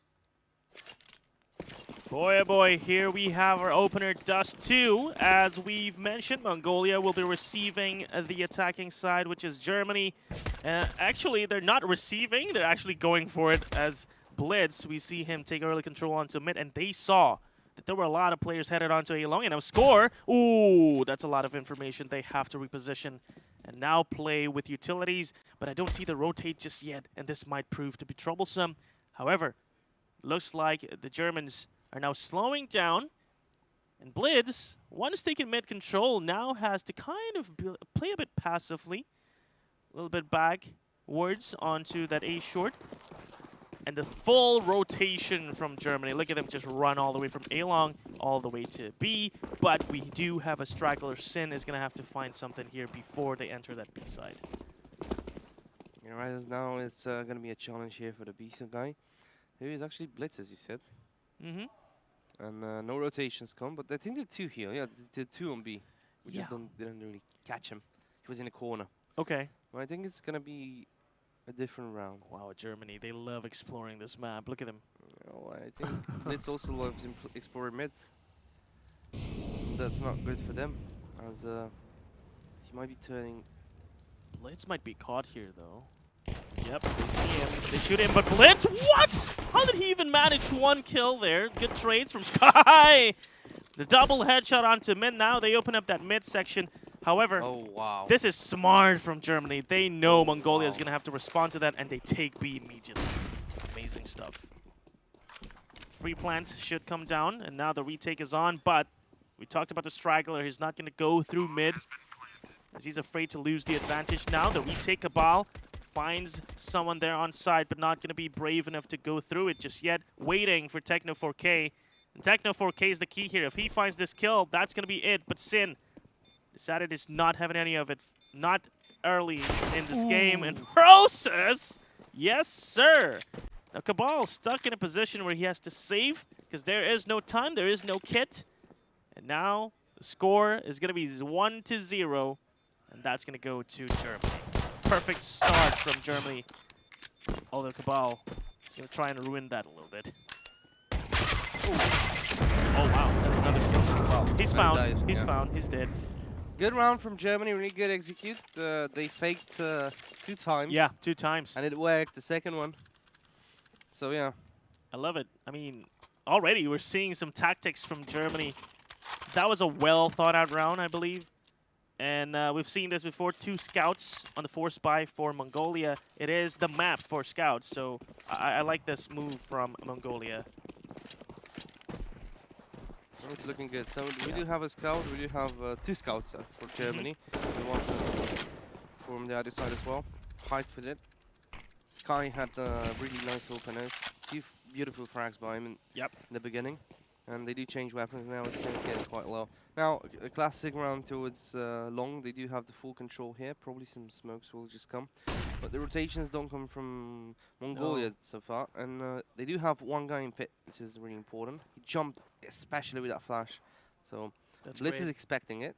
Boy, oh boy, here we have our opener, Dust 2. As we've mentioned, Mongolia will be receiving the attacking side, which is Germany. Actually, they're not receiving, they're actually going for it as Blitz. We see him take early control onto mid, and they saw that there were a lot of players headed onto A long, and now score. Ooh, that's a lot of information. They have to reposition and now play with utilities, but I don't see the rotate just yet, and this might prove to be troublesome. However, looks like the Germans are now slowing down, and Blitz, once taking mid control, now has to kind of play a bit passively, a little bit backwards onto that A short, and the full rotation from Germany. Look at them just run all the way from A long all the way to B, but we do have a straggler. Sin is going to have to find something here before they enter that B side. Yeah, right as now, it's going to be a challenge here for the B guy, who is actually Blitz, as you said. Mm-hmm. And no rotations come, but I think they're 2 here. Yeah, they're 2 on B. We just didn't really catch him. He was in a corner. Okay. Well, I think it's going to be a different round. Wow, Germany, they love exploring this map. Look at them. Oh, I think Blitz also loves exploring mid. That's not good for them, as he might be turning. Blitz might be caught here, though. Yep, they see him. They shoot him, but Blitz, what? How did he even manage 1 kill there? Good trades from Sky. The double headshot onto mid. Now they open up that mid section. However, this is smart from Germany. They know Mongolia is going to have to respond to that, and they take B immediately. Amazing stuff. Free plant should come down, and now the retake is on, but we talked about the straggler. He's not going to go through mid, as he's afraid to lose the advantage now. The retake Cabal finds someone there on side, but not going to be brave enough to go through it just yet. Waiting for Techno 4K. And Techno 4K is the key here. If he finds this kill, that's going to be it. But Sin decided he's not having any of it. Not early in this game. And Process, yes, sir. Now Cabal stuck in a position where he has to save because there is no time, there is no kit. And now the score is going to be 1-0. And that's going to go to Germany. Perfect start from Germany. Although Cabal is going to try and ruin that a little bit. Oh, wow. That's another kill from Cabal. He's found. Died, He's yeah. found. He's dead. Good round from Germany, really good execute. They faked 2 times. Yeah, 2 times. And it worked, the second one. So, yeah. I love it. I mean, already we're seeing some tactics from Germany. That was a well-thought-out round, I believe. And we've seen this before, 2 scouts on the force buy for Mongolia. It is the map for scouts, so I like this move from Mongolia. It's looking good. So we do have a scout. We do have 2 scouts for Germany. We want to from the other side as well. Fight with it. Sky had really nice openers. 2 beautiful frags by him in the beginning. And they do change weapons now. It's getting quite low. Now, a classic round towards long. They do have the full control here. Probably some smokes will just come. But the rotations don't come from Mongolia so far. And they do have 1 guy in pit, which is really important. He jumped, especially with that flash. So Blitz is expecting it.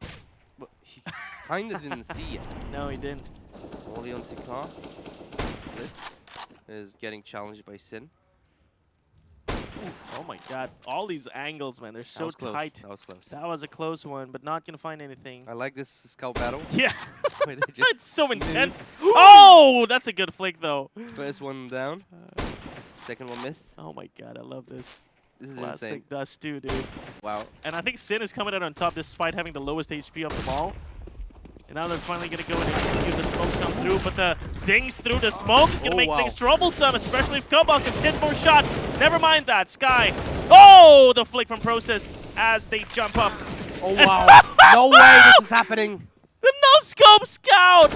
But he kind of didn't see it. No, he didn't. Only on Sikar. Blitz is getting challenged by Sin. Oh my god, all these angles, man, they're so tight. That was close. That was a close one, but not gonna find anything. I like this scout battle. Yeah, it's so intense. Oh, that's a good flick though. First one down, second one missed. Oh my god, I love this. This is classic insane. Dust too, dude. Wow. And I think Sin is coming out on top despite having the lowest HP of them all. And now they're finally going to go and execute the smokes come through, but the dings through the smoke is going to make things troublesome, especially if Cabal can hit more shots. Never mind that, Sky. Oh, the flick from Process as they jump up. Oh, wow. No way this is happening. The no-scope scout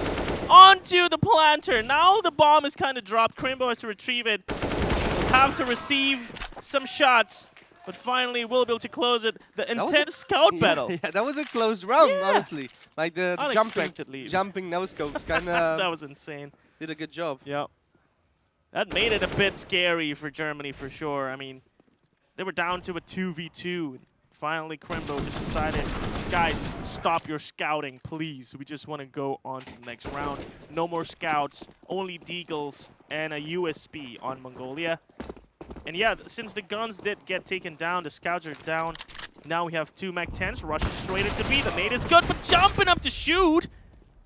onto the planter. Now the bomb is kind of dropped. Crimbo has to retrieve it. Have to receive some shots. But finally, we'll be able to close it. The intense scout battle. Yeah, that was a close round, honestly. Like the jumping no-scopes kind of... That was insane. Did a good job. Yeah. That made it a bit scary for Germany, for sure. I mean, they were down to a 2v2. Finally, Crimbo just decided, guys, stop your scouting, please. We just want to go on to the next round. No more scouts, only deagles and a USP on Mongolia. And yeah, since the guns did get taken down, the scouts are down. Now we have 2 Mach-10s rushing straight into B. The nade is good, but jumping up to shoot.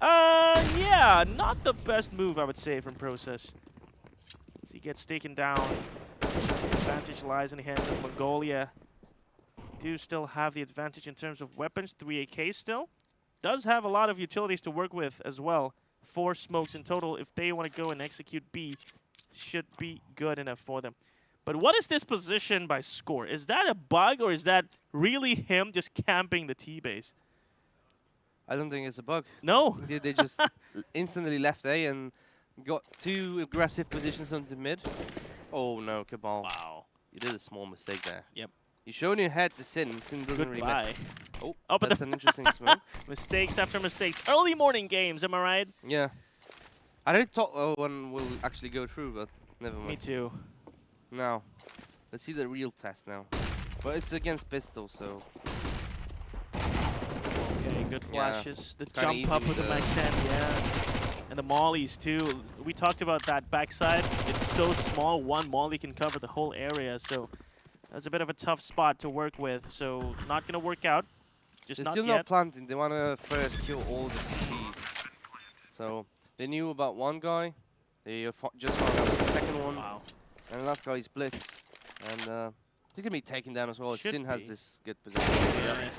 Yeah, not the best move, I would say, from Process. As he gets taken down. The advantage lies in the hands of Mongolia. Do still have the advantage in terms of weapons. 3 AKs still. Does have a lot of utilities to work with as well. 4 smokes in total. If they want to go and execute B, should be good enough for them. But what is this position by Score? Is that a bug or is that really him just camping the T-base? I don't think it's a bug. No. They just instantly left A and got 2 aggressive positions on the mid. Oh no, Cabal. Wow. You did a small mistake there. Yep. You showed your head to Sin. Sin doesn't really miss. Oh, but that's an interesting smoke. Mistakes after mistakes. Early morning games, am I right? Yeah. I really thought one will actually go through, but never mind. Me too. Now, let's see the real test now. But it's against pistol, so... Okay, good flashes. Yeah, the jump up with the Mach-10, yeah. And the mollies too. We talked about that backside. It's so small, 1 molly can cover the whole area, so that's a bit of a tough spot to work with. So not going to work out. Just They're not still yet. not planting. They want to first kill all the CTs. So they knew about 1 guy. They just found out the second one. Wow. And the last guy is Blitz. And he's going to be taken down as well. Sin has this good position. Yeah.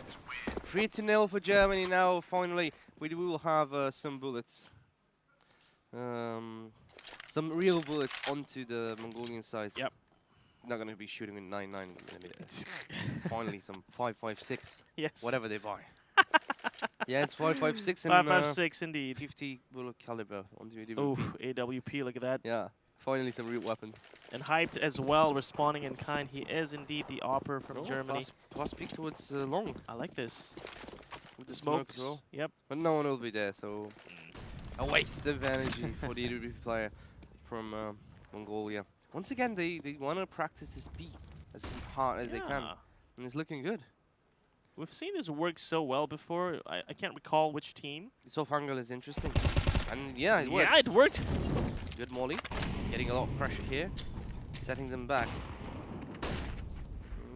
3-0 for Germany now, finally. We will have some bullets. Some real bullets onto the Mongolian side. Yep. Not going to be shooting with 9.9 in a minute. Finally, some 5.56. Yes. Whatever they buy. Yeah, it's 5.56 and 5.56 indeed. 50 bullet caliber onto the Oof, AWP, look at that. Yeah. Finally, some real weapons. And Hyped as well, responding in kind. He is indeed the Opper from Germany. Fast peek towards long. I like this. With the smoke smokes. as well. Yep. But no one will be there, so a waste of energy for the EWP player from Mongolia. Once again, they want to practice this B as hard as they can, and it's looking good. We've seen this work so well before. I can't recall which team. This off angle is interesting, and yeah, it works. Yeah, it worked. Good molly, getting a lot of pressure here, setting them back.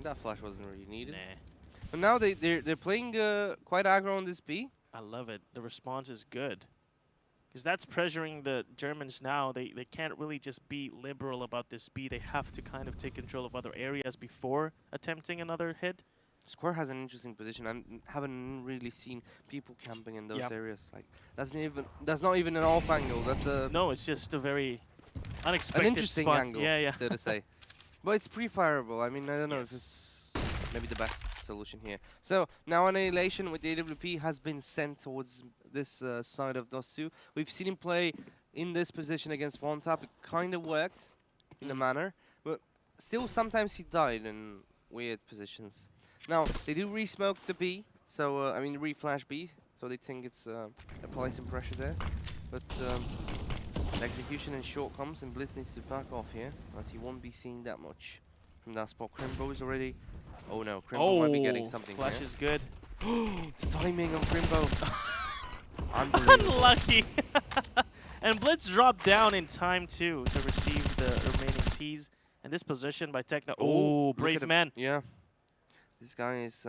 That flash wasn't really needed. Nah. But now they're playing quite aggro on this B. I love it. The response is good. Because that's pressuring the Germans now. They can't really just be liberal about this B. They have to kind of take control of other areas before attempting another hit. Square has an interesting position. I haven't really seen people camping in those areas. Like that's not even an off angle. That's a no. It's just a very unexpected an interesting spot. angle, Yeah, so to say. But it's pre-fireable. I mean, I don't know if it's maybe the best solution here. So now Annihilation with the AWP has been sent towards this side of Dosu. We've seen him play in this position against one tap. It kind of worked in a manner, but still sometimes he died in weird positions. Now they do re-smoke the B, so I mean re-flash B, so they think it's apply some pressure there, but the execution in short comes and Blitz needs to back off here, as he won't be seeing that much from that spot. Crimbo is already. Oh no, Crimbo might be getting something. Flash here. is good. The timing on Crimbo. Unlucky. And Blitz dropped down in time too to receive the remaining T's. And this position by Techno. Oh, brave man. Yeah. This guy is.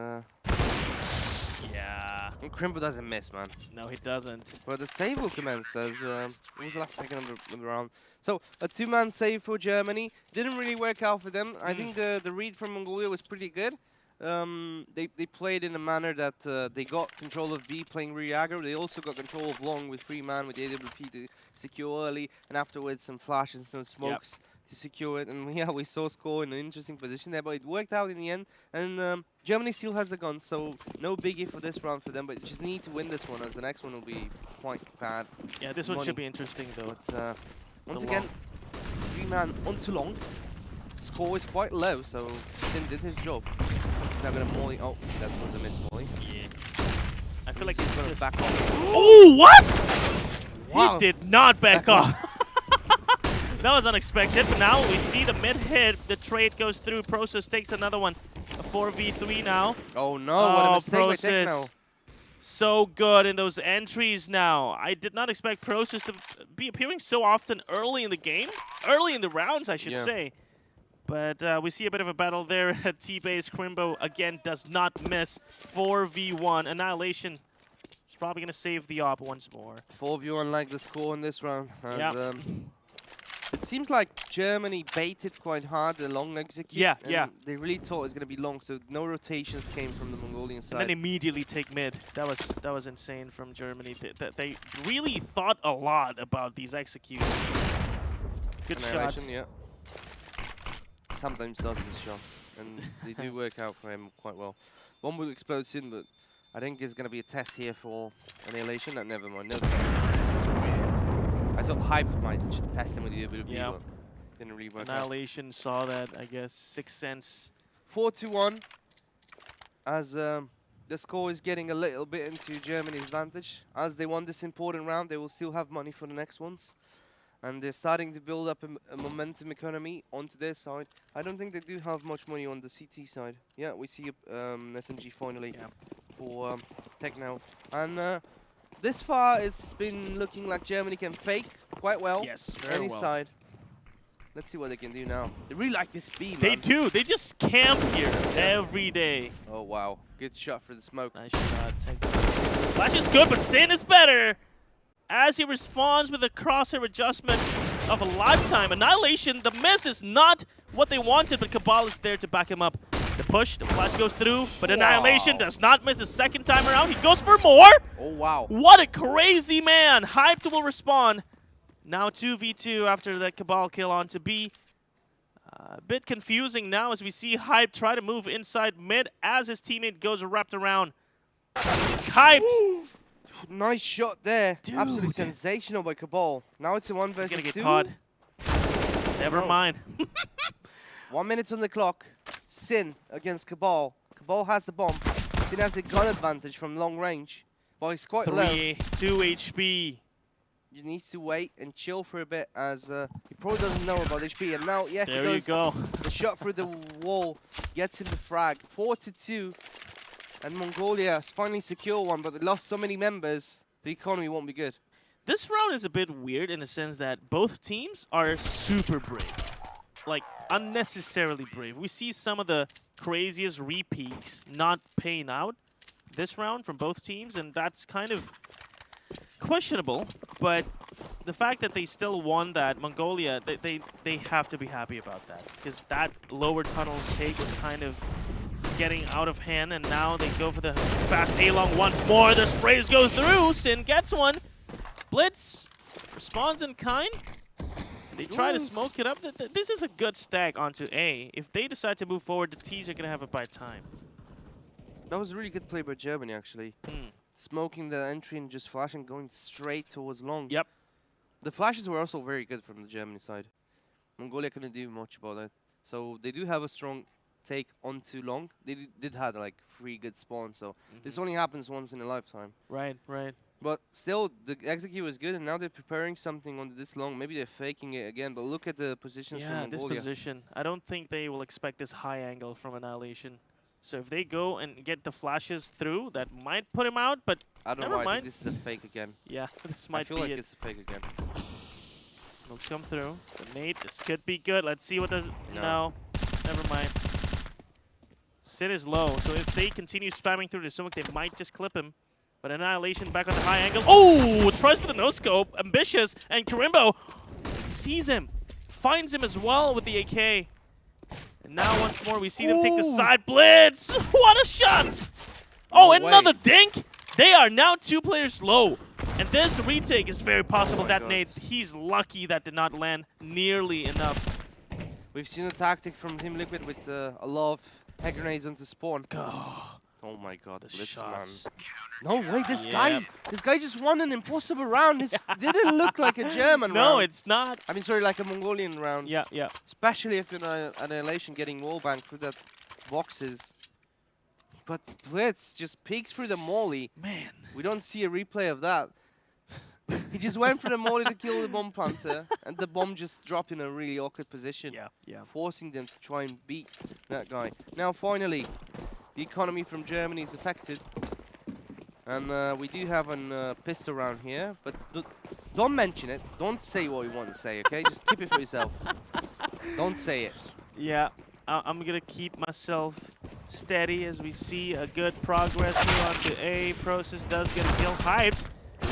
Yeah. And Crimbo doesn't miss, man. No, he doesn't. But the save will commence as it was the last second of the round. So a two-man save for Germany. Didn't really work out for them. I think the read from Mongolia was pretty good. They played in a manner that they got control of B playing re-aggro. They also got control of long with 3-man with the AWP to secure early, and afterwards some flashes, some smokes to secure it. And yeah, we saw Score in an interesting position there, but it worked out in the end. And Germany still has the gun, so no biggie for this round for them. But just need to win this one, as the next one will be quite bad. Yeah, this one should be interesting though. But once again, 3-man onto long. Score is quite low, so Sin did his job. Now gonna molly. Oh, that was a miss molly. Yeah. I feel like he's gonna just back off. Oh, what? Wow. He did not back off. That was unexpected. But now we see the mid hit. The trade goes through. Process takes another one. A 4v3 now. Oh no! What a mistake by Techno. Process. So good in those entries now. I did not expect Process to be appearing so often early in the game. Early in the rounds, I should say. But we see a bit of a battle there. T-Base Crimbo again does not miss. 4v1. Annihilation is probably going to save the op once more. 4v1 like the score in this round. It seems like Germany baited quite hard the long execute. Yeah. They really thought it was going to be long, so no rotations came from the Mongolian side. And then immediately take mid. That was insane from Germany. They really thought a lot about these executes. Good shot. Yeah. Sometimes does his shots, and they do work out for him quite well. One will explode soon, but I think it's going to be a test here for Annihilation. No, never mind, no test. I thought Hype might test him with the ability, but didn't really work out. Annihilation saw that, I guess. 6 cents. 4-1, as the score is getting a little bit into Germany's advantage. As they won this important round, they will still have money for the next ones. And they're starting to build up a momentum economy onto their side. I don't think they do have much money on the CT side. Yeah, we see an SMG finally for Techno. And this far, it's been looking like Germany can fake quite well. Yes, very any well. side. Let's see what they can do now. They really like this B, man. They do. They just camp here every day. Oh, wow. Good shot for the smoke. Nice shot. Flash is good, but Sin is better. As he responds with a crosshair adjustment of a lifetime. Annihilation, the miss is not what they wanted, but Cabal is there to back him up. The push, the flash goes through, but Annihilation does not miss the second time around. He goes for more. Oh, wow. What a crazy man. Hyped will respond. Now 2v2 after that Cabal kill onto B. A bit confusing now as we see Hype try to move inside mid as his teammate goes wrapped around. Hyped. Ooh. Nice shot there. Absolutely sensational by Cabal. Now it's a 1 versus 2. He's gonna get caught. Never mind. 1 minute on the clock. Sin against Cabal. Cabal has the bomb. Sin has the gun advantage from long range. Well, he's quite low. 2 HP. He needs to wait and chill for a bit as he probably doesn't know about HP. And now, yeah, There he you does. go. The shot through the wall gets him the frag. 4-2. And Mongolia has finally secured one, but they lost so many members, the economy won't be good. This round is a bit weird in the sense that both teams are super brave. Like, unnecessarily brave. We see some of the craziest repeats not paying out this round from both teams, and that's kind of questionable. But the fact that they still won that, Mongolia, they have to be happy about that. Because that lower tunnels take was kind of getting out of hand, and now they go for the fast A-long once more. The sprays go through. Sin gets one. Blitz responds in kind. They try to smoke it up. This is a good stack onto A. If they decide to move forward, the T's are going to have a bad time. That was a really good play by Germany, actually. Smoking the entry and just flashing, going straight towards long. Yep. The flashes were also very good from the Germany side. Mongolia couldn't do much about that. So they do have a strong take onto long. They did have like 3 good spawns, so this only happens once in a lifetime. Right, right. But still, the execute was good, and now they're preparing something on this long. Maybe they're faking it again, but look at the positions from Mongolia. This position. I don't think they will expect this high angle from Annihilation. So if they go and get the flashes through, that might put him out, but I don't never know, I mind. think this is a fake again. Yeah, this might be I feel like it. it's a fake again. Smokes come through. The nade, this could be good. Let's see what does. No. No, never mind. Sin is low, so if they continue spamming through the smoke, they might just clip him. But Annihilation back on the high angle. Oh, tries for the no-scope. Ambitious, and Karimbo sees him. Finds him as well with the AK. And now once more we see them take the side blitz. What a shot! Oh, No another way. dink! They are now 2 players low. And this retake is very possible. That God. nade, he's lucky that did not land nearly enough. We've seen a tactic from Team Liquid with a lot of hand grenades onto spawn. Oh my god, Blitz, shots. man. No way, this guy just won an impossible round. It didn't look like a German round. No, it's not. I mean, sorry, like a Mongolian round. Yeah, yeah. Especially if you're Annihilation getting wallbang through that boxes. But Blitz just peeks through the molly. Man. We don't see a replay of that. He just went for the molly to kill the bomb planter, and the bomb just dropped in a really awkward position. Yeah. Forcing them to try and beat that guy. Now, finally, the economy from Germany is affected. And we do have a pistol round here, but don't mention it. Don't say what you want to say, okay? Just keep it for yourself. Don't say it. Yeah, I'm going to keep myself steady as we see a good progress here onto A. Process does get a kill. Hyped.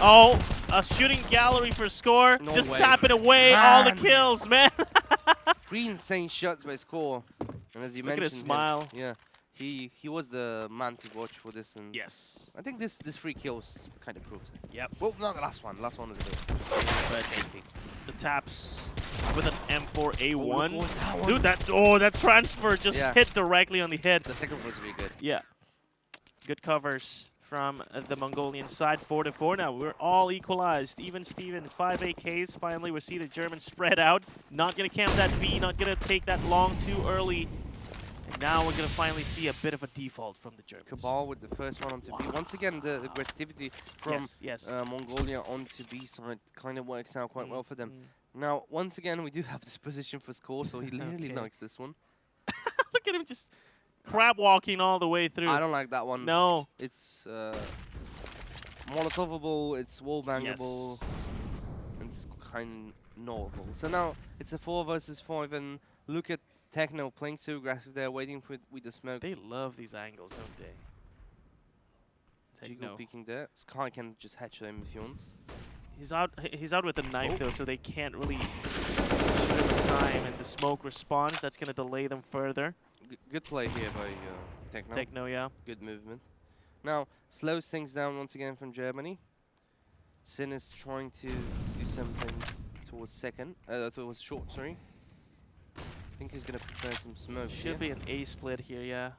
Oh, a shooting gallery for score. No Just way. tapping away all the kills, man. 3 insane shots by Score. And as you Look at mentioned, his smile. Yeah, he was the man to watch for this. And yes, I think this 3 kills kind of proves it. Yep. Well, not the last one. The last one was a bit. But the taps with an M4A1. Oh, that one. Dude, that transfer just hit directly on the head. The second one was really good. Yeah. Good covers from the Mongolian side, 4-4 now. We're all equalized. Even Steven, 5 AKs. Finally, we see the Germans spread out. Not going to camp that B, not going to take that long too early. And now we're going to finally see a bit of a default from the Germans. Cabal with the first one onto B. Once again, the aggressivity from Mongolia onto B side kind of works out quite well for them. Now, once again, we do have this position for Score, so he really likes this one. Look at him just crab walking all the way through. I don't like that one. No. It's Molotovable, it's wallbangable, it's kind of knowable. So now it's a 4 versus 5, and look at Techno playing too aggressive there, waiting for it with the smoke. They love these angles, don't they? Jigo peeking there. Sky can just headshot him if he wants. He's out with a knife though, so they can't really shoot him in time, and the smoke responds. That's going to delay them further. Good play here by Techno. Techno, yeah. Good movement. Now, slows things down once again from Germany. Sin is trying to do something towards towards short, sorry. I think he's going to prepare some smoke. Should be an A split here, yeah.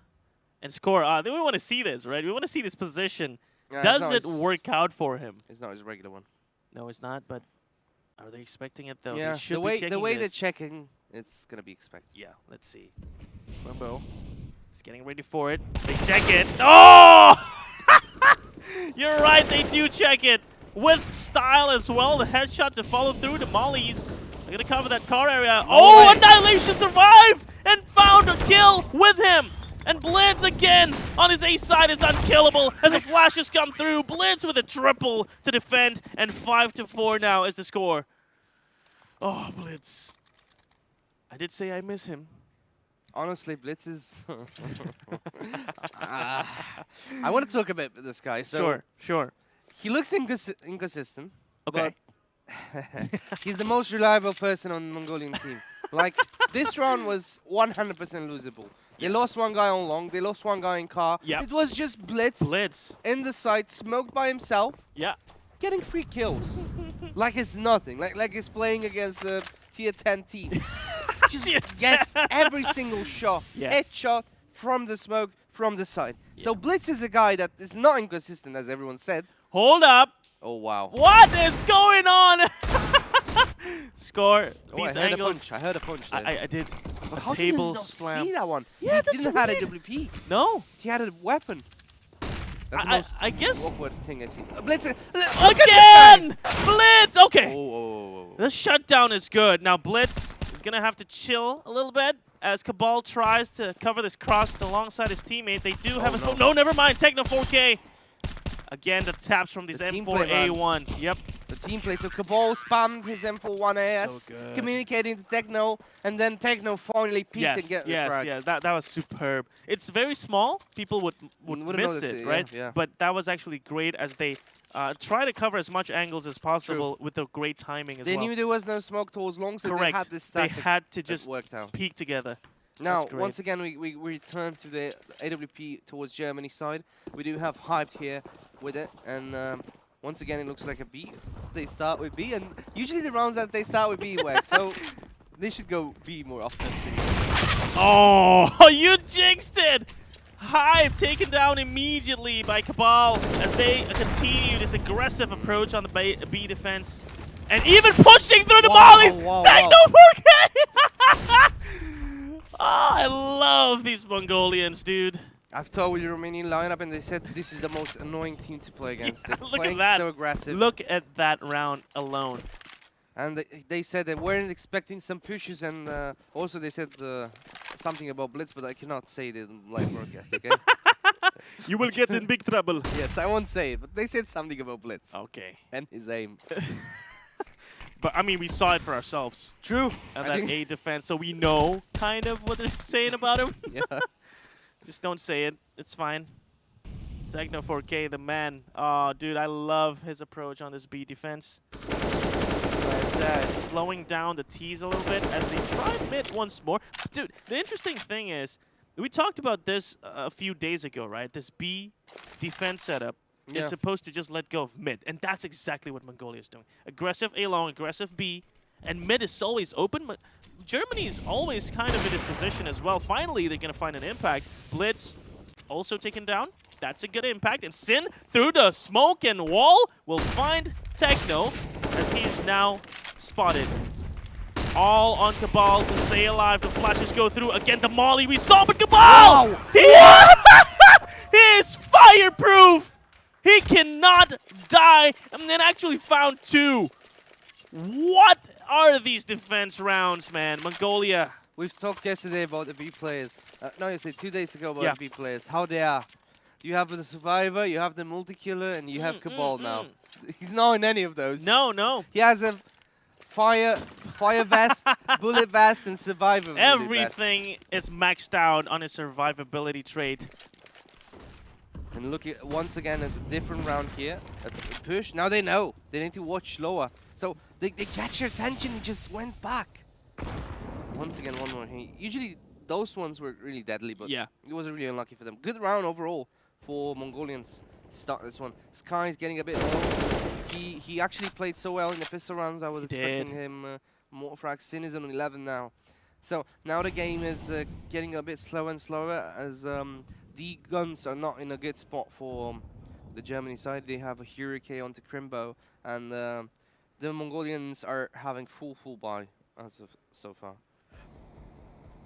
And Score, we want to see this, right? We want to see this position. Yeah, Does it work out for him? It's not his regular one. No, it's not, but are they expecting it though? Yeah, They should the be way checking they're this. checking it's gonna be expected. Yeah, let's see. Mumbo is getting ready for it. They check it. Oh! You're right, they do check it. With style as well. The headshot to follow through. The mollies are gonna cover that car area. Oh, Annihilation survived and found a kill with him. And Blitz again on his A side is unkillable as the flashes come through. Blitz with a triple to defend, and 5-4 now is the score. Oh, Blitz. I did say I miss him. Honestly, Blitz is... I want to talk about this guy. So Sure. He looks inconsistent. Okay. But he's the most reliable person on the Mongolian team. Like, this round was 100% losable. They lost one guy on long. They lost one guy in car. Yep. It was just Blitz in the site, smoked by himself. Yeah. Getting 3 kills. Like it's nothing. Like he's playing against a tier 10 team. Just gets every single shot. Yeah. Headshot from the smoke, from the side. Yeah. So Blitz is a guy that is not inconsistent, as everyone said. Hold up. Oh, wow. What is going on? Score. Oh, These I heard angles. a punch. I heard a punch there. I did. But A how table did you slam. not see that one? Yeah, he didn't have a WP. No. He had a weapon. That's the most I guess. awkward thing I see. Blitz Again! Blitz! Okay. Oh. The shutdown is good. Now Blitz is going to have to chill a little bit as Cabal tries to cover this cross alongside his teammate. They do have a smoke. No, never mind. Techno 4K. Again, the taps from these M4A1. Yep. The team play. So Cabal spammed his M41AS, So good. communicating to Techno, and then Techno finally peeked and get the frag. Yes, that was superb. It's very small. People would Wouldn't miss notice it, it, right? yeah. But that was actually great as they try to cover as much angles as possible with the great timing as They well. knew there was no smoke towards long, so Correct. they had this They tactic had to that just worked out. peek together. Now, That's great. once again, we return to the AWP towards Germany side. We do have Hyped here with it, and once again, it looks like a B. They start with B, and usually the rounds that they start with B work, so they should go B more often. Let's see. Oh, you jinxed it! Hype taken down immediately by Cabal as they continue this aggressive approach on the B defense. And even pushing through the mollies! Techno 4K! Oh, I love these Mongolians, dude. I've told with the Romanian lineup, and they said this is the most annoying team to play against. Yeah, They're look playing at that. so aggressive. Look at that round alone. And they said they weren't expecting some pushes, and also they said something about Blitz, but I cannot say the live broadcast, okay? You will get in big trouble. Yes, I won't say it, but they said something about Blitz. Okay. And his aim. But, I mean, we saw it for ourselves. True. And that A defense, so we know kind of what they're saying about him. Yeah. Just don't say it. It's fine. Techno 4K, the man. Oh, dude, I love his approach on this B defense. But slowing down the T's a little bit as they try mid once more. Dude, the interesting thing is, we talked about this a few days ago, right? This B defense setup is supposed to just let go of mid. And that's exactly what Mongolia is doing. Aggressive A long, aggressive B. And mid is always open. Germany is always kind of in this position as well. Finally, they're going to find an impact. Blitz also taken down. That's a good impact. And Sin, through the smoke and wall, will find Techno as he is now spotted. All on Cabal to stay alive. The flashes go through. Again, the molly we saw, but Cabal! Wow. He is fireproof! He cannot die. And then actually found 2. What are these defense rounds, man? Mongolia. We've talked yesterday about the B players. No, yesterday, 2 days ago about the B players. How they are. You have the Survivor, you have the Multi-Killer, and you have Cabal now. He's not in any of those. No. He has a fire vest, bullet vest, and survivor Everything is maxed out on his survivability trait. And look at, once again at the different round here. At the push. Now they know. They need to watch slower. So they catch your attention and just went back. Once again, one more. Usually those ones were really deadly, but it was really unlucky for them. Good round overall for Mongolians to start this one. Sky is getting a bit low. He actually played so well in the pistol rounds. I was expecting him more frags. Sin is on 11 now. So now the game is getting a bit slower and slower as the guns are not in a good spot for the Germany side. They have a Hurricane onto Crimbo, and the Mongolians are having full buy as of so far.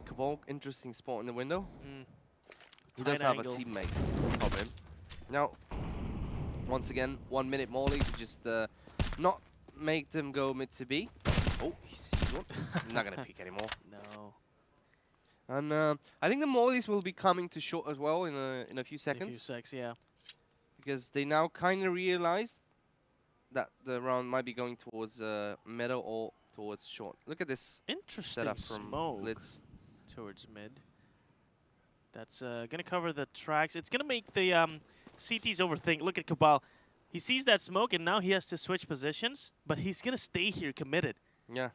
Cabal, interesting spot in the window. He Tight does have angle. a teammate of him. Now, once again, 1 minute Molly to just not make them go mid to B. Oh, he's not going to pick anymore. No. And I think the Mollies will be coming to short as well in a few seconds. In a few secs, yeah. Because they now kind of realize that the round might be going towards middle or towards short. Look at this Interesting setup from smoke Blitz. towards mid. That's going to cover the tracks. It's going to make the CTs overthink. Look at Cabal. He sees that smoke, and now he has to switch positions, but he's going to stay here committed. Yeah.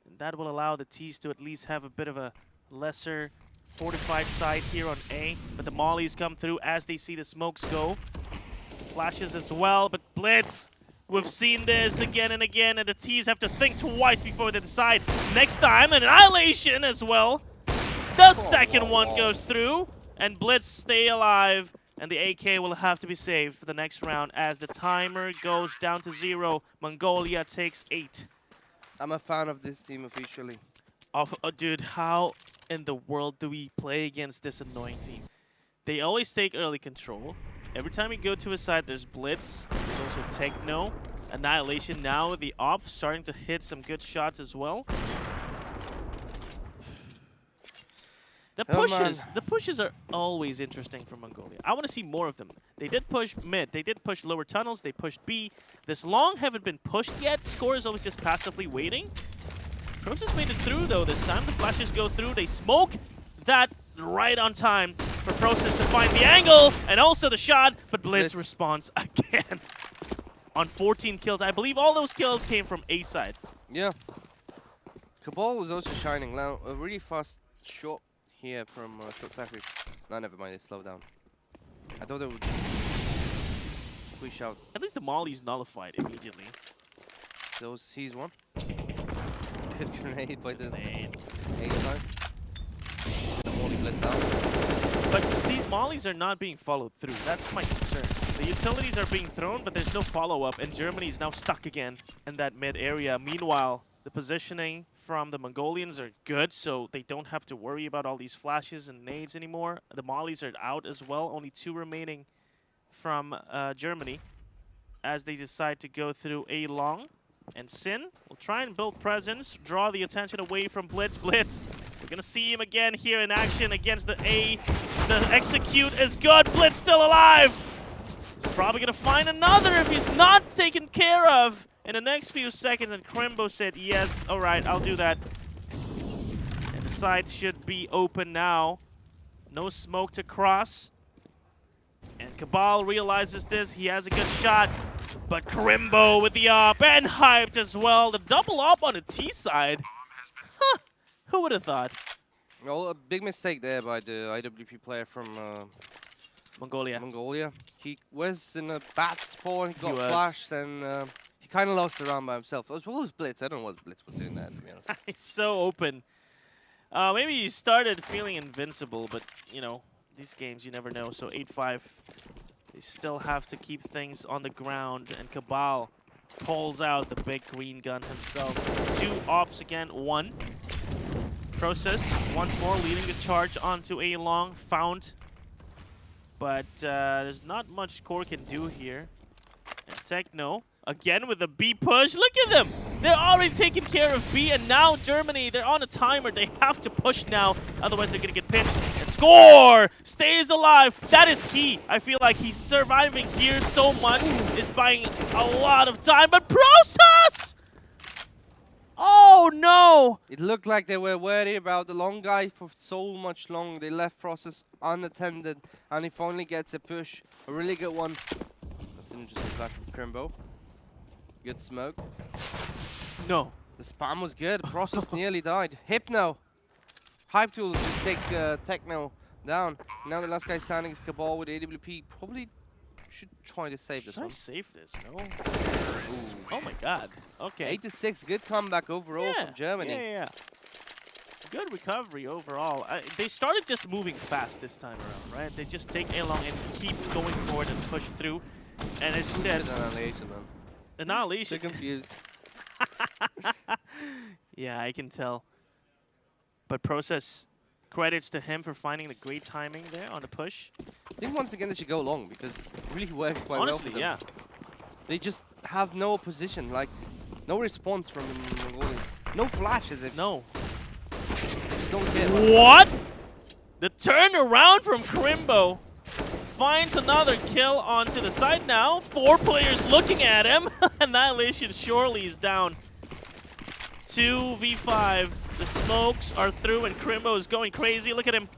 And that will allow the T's to at least have a bit of a lesser fortified side here on A. But the mollies come through as they see the smokes go. Flashes as well, but Blitz. We've seen this again and again, and the T's have to think twice before they decide. Next time, an Annihilation as well. The second one goes through, and Blitz stay alive, and the AK will have to be saved for the next round as the timer goes down to 0. Mongolia takes 8. I'm a fan of this team officially. Oh, dude, how in the world do we play against this annoying team? They always take early control. Every time we go to a side, there's Blitz. There's also Techno. Annihilation now with the op starting to hit some good shots as well. The pushes are always interesting for Mongolia. I want to see more of them. They did push mid. They did push lower tunnels. They pushed B. This long haven't been pushed yet. Score is always just passively waiting. Process made it through though this time. The flashes go through. They smoke that right on time for Process to find the angle and also the shot, but Blitz responds again on 14 kills. I believe all those kills came from A side. Yeah. Cabal was also shining now. A really fast shot here from Short Factory. No, never mind. They slowed down. I thought they would squish out. At least the molly's nullified immediately. So sees one. Good grenade by the A side. The molly blitz out. But these mollies are not being followed through. That's my concern. The utilities are being thrown, but there's no follow-up, and Germany is now stuck again in that mid area. Meanwhile, the positioning from the Mongolians are good, so they don't have to worry about all these flashes and nades anymore. The mollies are out as well. Only 2 remaining from Germany as they decide to go through A long. And Sin will try and build presence, draw the attention away from Blitz. Blitz, we're going to see him again here in action against the A. The execute is good. Blitz still alive. He's probably going to find another if he's not taken care of in the next few seconds. And Crimbo said, yes, all right, I'll do that. And the side should be open now. No smoke to cross. And Cabal realizes this. He has a good shot. But Crimbo with the op and hyped as well. The double op on the T side. Huh. Who would have thought? Well, a big mistake there by the IWP player from Mongolia. He was in a bad spot. He got flashed and he kind of lost the round by himself. What was Blitz? I don't know what Blitz was doing there, to be honest. He's so open. Maybe he started feeling invincible, but, you know, these games, you never know. So 8-5. They still have to keep things on the ground, and Cabal pulls out the big green gun himself. 2 ops again, 1. Process once more leading the charge onto A long, found. But there's not much Core can do here. And Techno, again with the B push. Look at them! They're already taking care of B, and now Germany, they're on a timer. They have to push now, otherwise they're going to get pinched. And Score stays alive. That is key. I feel like he's surviving here so much. Is buying a lot of time, but Process! Oh, no! It looked like they were worried about the long guy for so much long. They left Process unattended, and he finally gets a push. A really good one. That's an interesting flash from Crimbo. Good smoke. No. The spam was good. Process nearly died. Hypno. Hype tool just take Techno down. Now the last guy standing is Cabal with AWP. Probably should try to save this one. Should I save this? No. Oh my god. Okay. 8-6. Good comeback overall from Germany. Yeah. Good recovery overall. They started just moving fast this time around, right? They just take A long and keep going forward and push through. And as you said, Annihilation then. Annihilation. They're confused. Yeah, I can tell. But Process Credits to him for finding the great timing there on the push. I think once again they should go long because it really worked quite Honestly, well for them. yeah. They just have no opposition, like no response from the Mongolians. No flashes. No. They just don't care. What? The turnaround from Crimbo finds another kill onto the side now. 4 players looking at him. Annihilation surely is down. 2v5. The smokes are through and Crimbo is going crazy. Look at him.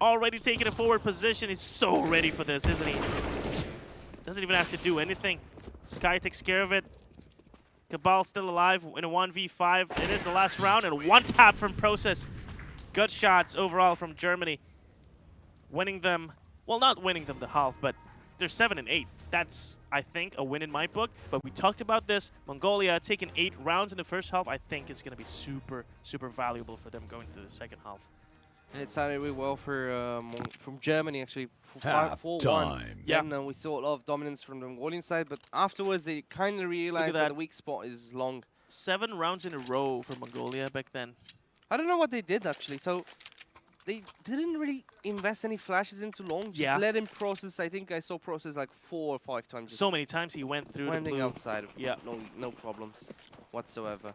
Already taking a forward position. He's so ready for this, isn't he? Doesn't even have to do anything. Sky takes care of it. Cabal still alive in a 1v5. It is the last round and 1 tap from Process. Good shots overall from Germany. Winning them, well, not winning them the half, but they're 7 and 8. That's, I think, a win in my book. But we talked about this. Mongolia taking 8 rounds in the first half, I think is going to be super, super valuable for them going to the second half. And it sounded really well for from Germany, actually. Half 4-1. time. Yeah. Then we saw a lot of dominance from the Mongolian side, but afterwards they kind of realized that the weak spot is long. 7 rounds in a row for Mongolia back then. I don't know what they did, actually. So they didn't really invest any flashes into long. Just let him process. I think I saw process like 4 or 5 times. So many times he went through the blue. Outside. Yeah. No problems whatsoever.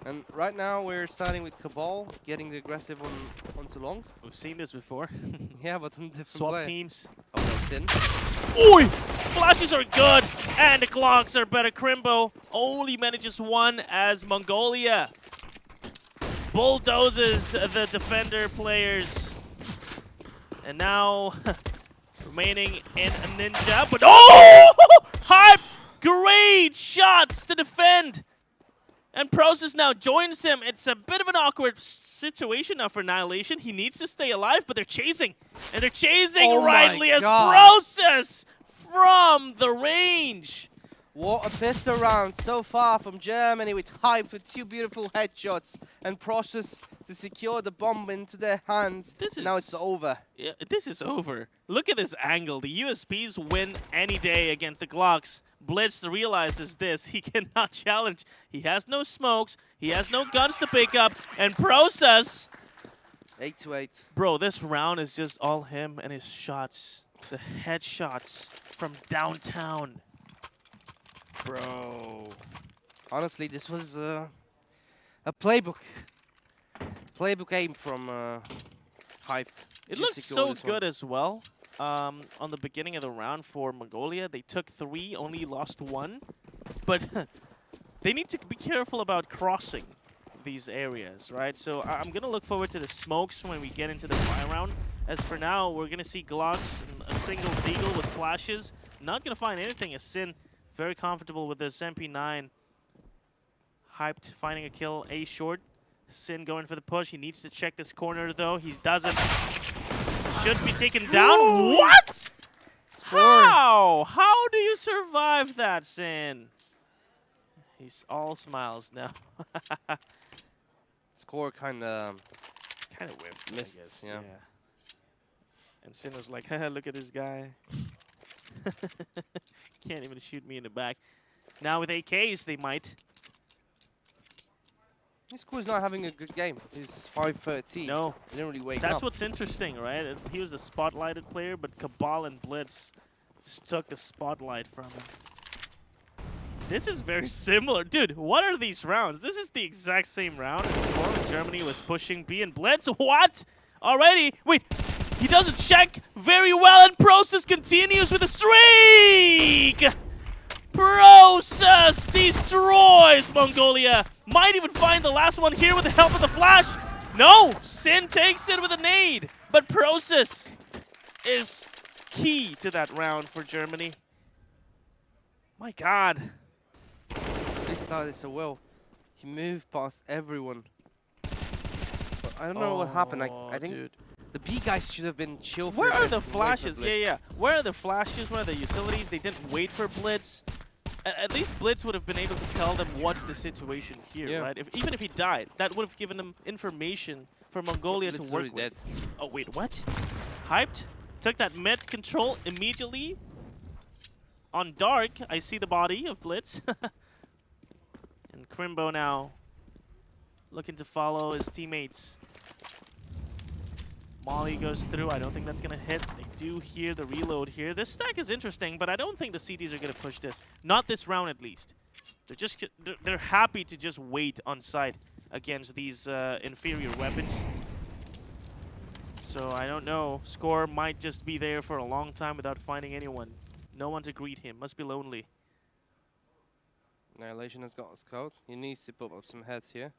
And right now we're starting with Cabal, getting the aggressive onto long. We've seen this before. Yeah, but on different Swap player. teams. Oh, no, Sin. Oi! Flashes are good, and the clocks are better. Crimbo only manages 1 as Mongolia bulldozes the defender players. And now remaining in a ninja, but oh! Hype! Great shots to defend. And Process now joins him. It's a bit of an awkward situation now for Annihilation. He needs to stay alive, but they're chasing. And they're chasing rightly as Process from the range. What a pistol round so far from Germany with Hype for 2 beautiful headshots and Process to secure the bomb into their hands. Now it's over. Yeah, this is over. Look at this angle. The USPs win any day against the Glocks. Blitz realizes this. He cannot challenge. He has no smokes. He has no guns to pick up. And Process. 8-8. Bro, this round is just all him and his shots. The headshots from downtown. Bro. Honestly, this was a playbook. Playbook aim from Hyped. It looks so good as well. On the beginning of the round for Mongolia, they took 3, only lost 1. But they need to be careful about crossing these areas, right? So I'm going to look forward to the smokes when we get into the final round. As for now, we're going to see Glocks and a single Deagle with flashes. Not going to find anything as Sin. Very comfortable with this MP9. Hyped, finding a kill, A short. Sin going for the push. He needs to check this corner, though. He doesn't. Should be taken down. What? How? How do you survive that, Sin? He's all smiles now. Score kind of whiffed, missed. I guess. Yeah. And Sin was like, look at this guy. Can't even shoot me in the back. Now with AKs, they might. This is not having a good game. He's 5-13. No. He didn't really wake That's up. what's interesting, right? He was the spotlighted player, but Cabal and Blitz just took the spotlight from him. This is very similar. Dude, what are these rounds? This is the exact same round as before when Germany was pushing B and Blitz. What? Already? Wait. He doesn't check very well, and Process continues with a streak! Process destroys Mongolia. Might even find the last one here with the help of the flash. No, Sin takes it with a nade. But Process is key to that round for Germany. My God. They saw this so well. He moved past everyone. But I don't know what happened. I think the B guys should have been chill for Where a are bit the and wait for flashes? Blitz. Yeah. Where are the flashes? Where are the utilities? They didn't wait for Blitz. At least Blitz would have been able to tell them what's the situation here, right? Even if he died, that would have given them information for Mongolia to work with. Oh, wait, what? Hyped. Took that mid control immediately. On Dark, I see the body of Blitz. And Crimbo now looking to follow his teammates. Molly goes through. I don't think that's going to hit. They do hear the reload here. This stack is interesting, but I don't think the CTs are going to push this. Not this round, at least. They're happy to just wait on site against these inferior weapons. So I don't know. Score might just be there for a long time without finding anyone. No one to greet him. Must be lonely. Annihilation has got a scout. He needs to put up some heads here.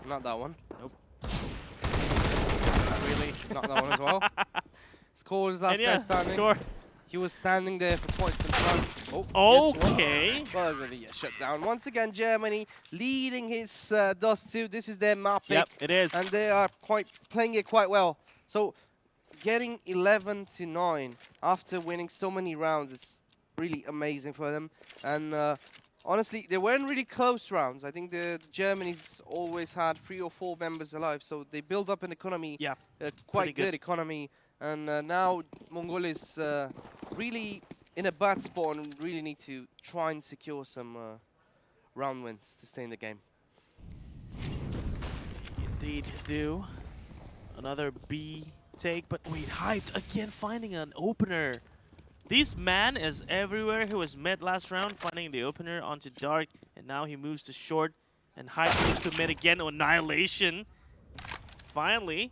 Not that one. Nope. Not really. Not that one as well. Score is last guy standing. Score. He was standing there for quite some time. Okay. Well, going to get shut down. Once again, Germany leading his Dust 2. This is their map pick. Yep, it is. And they are playing it quite well. So getting 11-9 after winning so many rounds is really amazing for them. And honestly, they weren't really close rounds. I think the Germany's always had 3 or 4 members alive. So they build up an economy, quite good economy. And now Mongolia is really in a bad spot and really need to try and secure some round wins to stay in the game. Indeed do. Another B take, but wait, Hyped again finding an opener. This man is everywhere. He was mid last round, finding the opener onto Dark, and now he moves to short, and Hyped moves to mid again. Annihilation. Finally.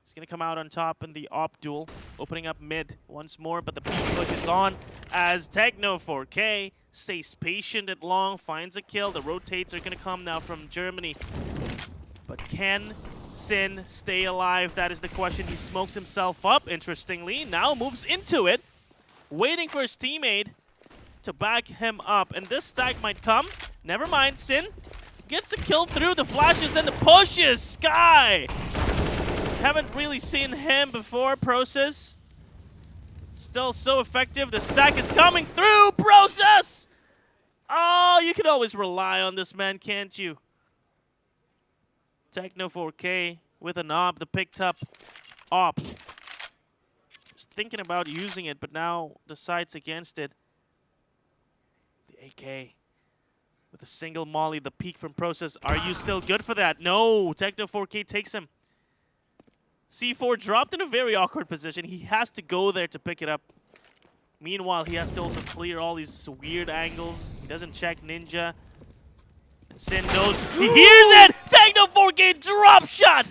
He's going to come out on top in the op duel, opening up mid once more, but the push is on as Techno 4K stays patient at long, finds a kill. The rotates are going to come now from Germany. But can Sin stay alive? That is the question. He smokes himself up, interestingly. Now moves into it, waiting for his teammate to back him up. And this stack might come. Never mind, Sin gets a kill through the flashes and the pushes. Sky! Haven't really seen him before. Process still so effective. The stack is coming through. Process! Oh, you can always rely on this man, can't you? Techno 4K with an op, the picked up op. Was thinking about using it, but now decides against it. The AK with a single molly, the peek from Process. Are you still good for that? No, Techno 4K takes him. C4 dropped in a very awkward position. He has to go there to pick it up. Meanwhile, he has to also clear all these weird angles. He doesn't check Ninja. And Sin knows. He hears it! Techno 4K drop shot!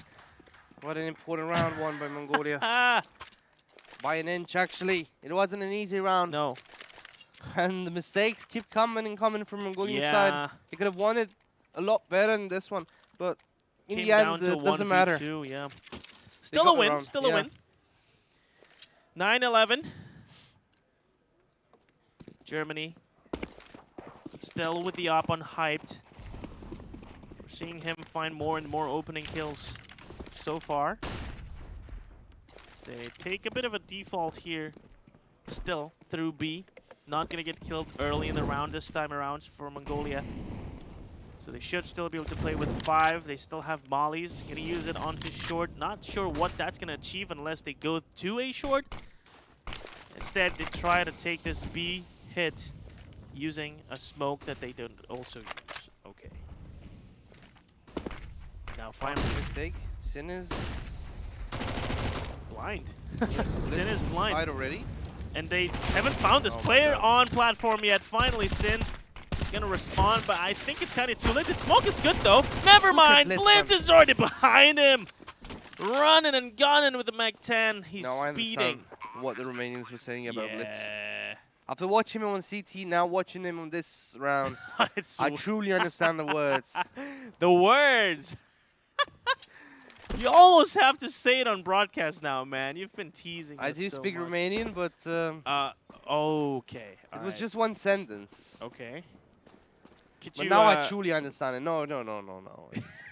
What an important round won by Mongolia. By an inch, actually. It wasn't an easy round. No. And the mistakes keep coming and coming from Mongolian side. They could have won it a lot better than this one. But in the end, it doesn't matter. Yeah. Still a win, still a win. 9-11. Germany still with the op on Hyped. We're seeing him find more and more opening kills so far. So they take a bit of a default here still through B. Not going to get killed early in the round this time around for Mongolia. So they should still be able to play with 5. They still have mollies. Going to use it onto short. Not sure what that's going to achieve unless they go to a short. Instead, they try to take this B hit using a smoke that they don't also use. Okay. Now finally. Take. Sin is blind. Sin is blind. Side already. And they haven't found this player on platform yet. Finally, Sin is going to respond, but I think it's kind of too late. The smoke is good, though. Never mind. Blitz is already behind him. Running and gunning with the Mag-10. He's speeding. What the Romanians were saying about Blitz. After watching him on CT, now watching him on this round, I truly understand the words. The words. You almost have to say it on broadcast now, man. You've been teasing I us do so speak much. Romanian, but okay. It was just one sentence. Okay. Could But you, now I truly understand it. No. It's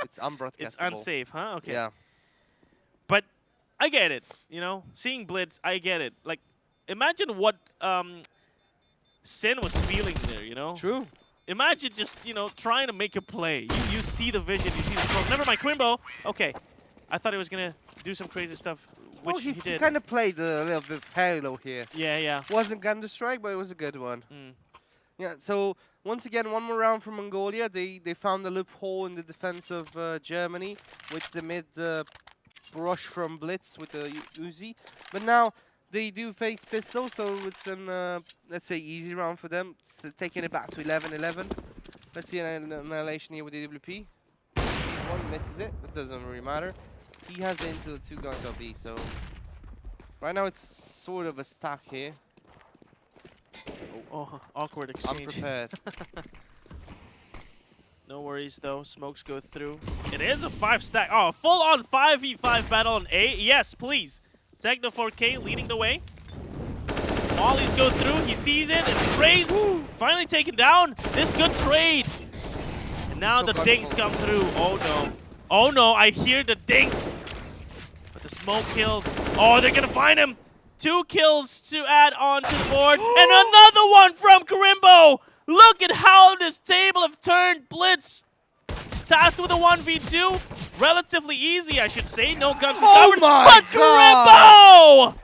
it's unbroadcastable. It's unsafe, huh? Okay. Yeah. But I get it. You know, seeing Blitz, I get it. Like, imagine what Sin was feeling there. You know. True. Imagine just, you know, trying to make a play. You see the vision, you see the smoke. Never mind, Crimbo. Okay. I thought he was going to do some crazy stuff, which he did. He kind of played a little bit of Halo here. Yeah. Wasn't Counter-Strike, but it was a good one. Yeah, so once again, one more round from Mongolia. They found a loophole in the defense of Germany with the mid brush from Blitz with the Uzi. But now they do face pistol, so it's an, let's say, easy round for them. Taking it back to 11-11. Let's see an annihilation here with the AWP. Sees one, misses it, but doesn't really matter. He has it into the 2 guys on B, so right now it's sort of a stack here. Oh, awkward exchange. Unprepared. No worries though, smokes go through. It is a 5-stack. Oh, full-on 5v5 battle on A. Yes, please. Techno 4K leading the way. Mollies go through, he sees it, and sprays. Finally taken down. This good trade. And now the dinks come through. Oh no. Oh no, I hear the dinks. But the smoke kills. Oh, they're gonna find him. 2 kills to add on to the board. And another one from Karimbo. Look at how this table have turned. Blitz tasked with a 1v2. Relatively easy, I should say. No guns recovered. But Karimbo!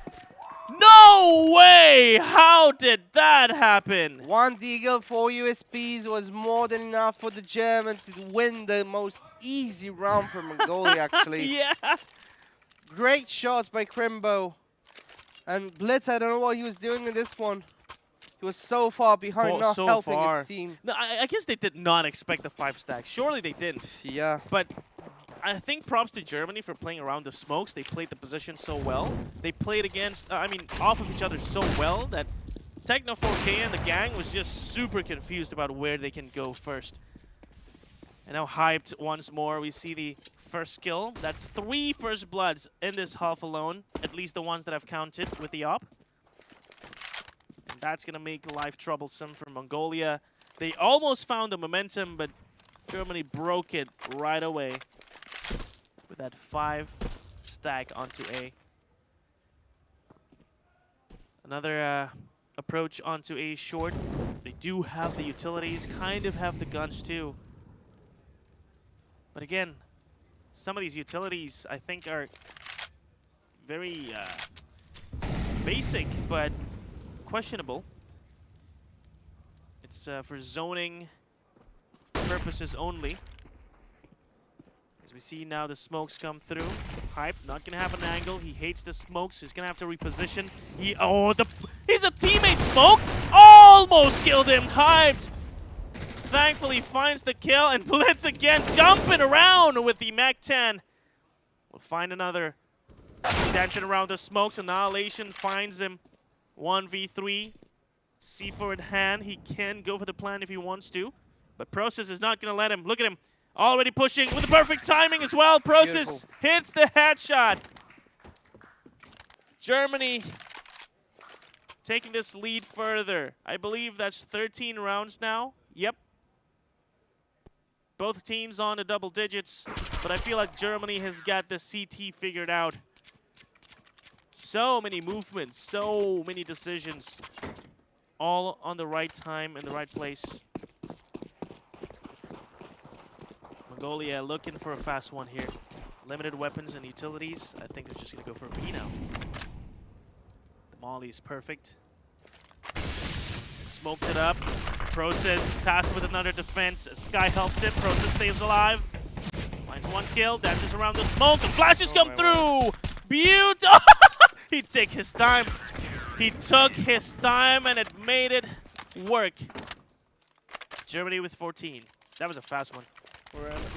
No way! How did that happen? 1 deagle, 4 USPs was more than enough for the Germans to win the most easy round for Mongolia, actually. Yeah. Great shots by Karimbo. And Blitz, I don't know what he was doing in this one. He was so far behind, not helping his team. No, I guess they did not expect the 5-stack. Surely they didn't. Yeah. But I think props to Germany for playing around the smokes. They played the position so well. They played against, off of each other so well that Techno 4K and the gang was just super confused about where they can go first. And now hyped once more. We see the first kill. That's 3 first bloods in this half alone. At least the ones that I've counted with the op. And that's going to make life troublesome for Mongolia. They almost found the momentum, but Germany broke it right away with that 5-stack onto A. Another approach onto A short. They do have the utilities, kind of have the guns too. But again, some of these utilities I think are very basic, but questionable. It's for zoning purposes only. As we see now the smokes come through. Hype, not gonna have an angle. He hates the smokes. He's gonna have to reposition. He's a teammate smoke! Almost killed him. Hyped. Thankfully finds the kill, and Blitz again jumping around with the Mech-10. We'll find another extension around the smokes. Annihilation finds him. 1v3. C4 at hand. He can go for the plan if he wants to, but Process is not gonna let him. Look at him. Already pushing with the perfect timing as well. Process hits the headshot. Germany taking this lead further. I believe that's 13 rounds now. Yep. Both teams on the double digits, but I feel like Germany has got the CT figured out. So many movements, so many decisions, all on the right time and the right place. Mongolia looking for a fast one here. Limited weapons and utilities. I think they're just going to go for a B now. The molly is perfect. Smoked it up. Process tasked with another defense. Sky helps him. Process stays alive. Finds 1 kill. Dances around the smoke. And flashes come through. Beautiful. He took his time. He took his time and it made it work. Germany with 14. That was a fast one.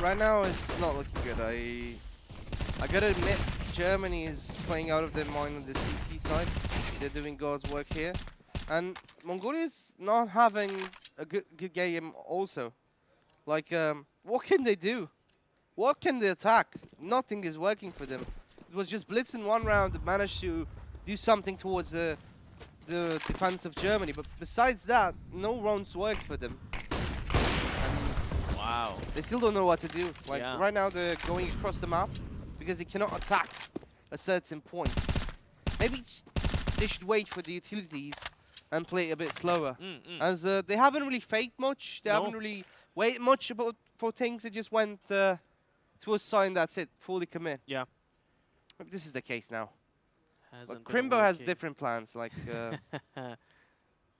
Right now, it's not looking good. I gotta admit, Germany is playing out of their mind on the CT side. They're doing God's work here. And Mongolia's not having a good game also. Like, what can they do? What can they attack? Nothing is working for them. It was just Blitz in 1 round that managed to do something towards the defense of Germany. But besides that, no rounds worked for them. And wow. They still don't know what to do. Like, right now they're going across the map because they cannot attack a certain point. Maybe they should wait for the utilities and play a bit slower. As they haven't really faked much. They haven't really waited much for things. They just went to a sign, that's it, fully commit. Yeah. Maybe this is the case now. But Karimbo has different plans. Like,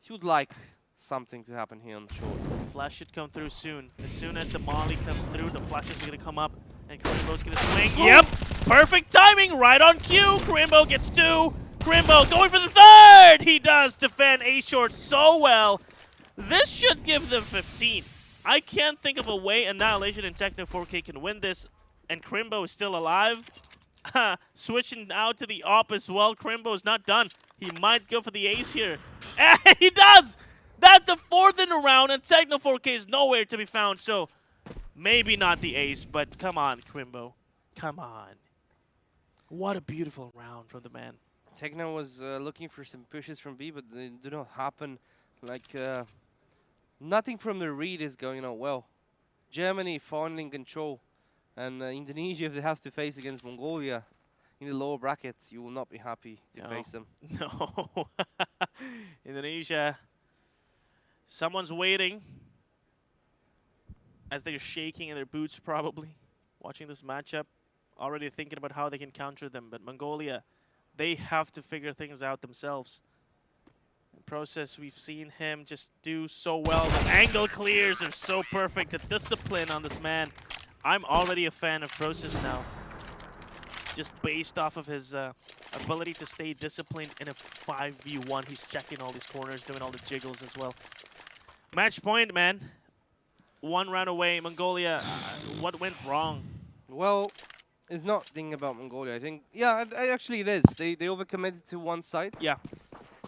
he would like something to happen here on the short. Flash should come through soon. As soon as the molly comes through, the flashes are going to come up. And Crimbo's going to swing. Yep! Perfect timing! Right on cue! Crimbo gets 2. Crimbo going for the 3rd! He does defend A-Short so well. This should give them 15. I can't think of a way Annihilation and Techno 4K can win this. And Crimbo is still alive. Switching out to the op as well. Crimbo is not done. He might go for the ace here. And he does! That's the 4th in a round, and Techno 4K is nowhere to be found, so maybe not the ace, but come on, Crimbo. Come on. What a beautiful round from the man. Techno was looking for some pushes from B, but they do not happen. Like, nothing from the read is going out well. Germany finally in control. And Indonesia, if they have to face against Mongolia in the lower brackets, you will not be happy to face them. No. Indonesia, someone's waiting as they're shaking in their boots probably, watching this matchup, already thinking about how they can counter them. But Mongolia, they have to figure things out themselves. In process, we've seen him just do so well. The angle clears are so perfect. The discipline on this man. I'm already a fan of Process now. Just based off of his ability to stay disciplined in a 5v1. He's checking all these corners, doing all the jiggles as well. Match point, man. 1 round away. Mongolia, what went wrong? Well, it's not thing about Mongolia. I think, yeah, actually it is. They overcommitted to one side. Yeah,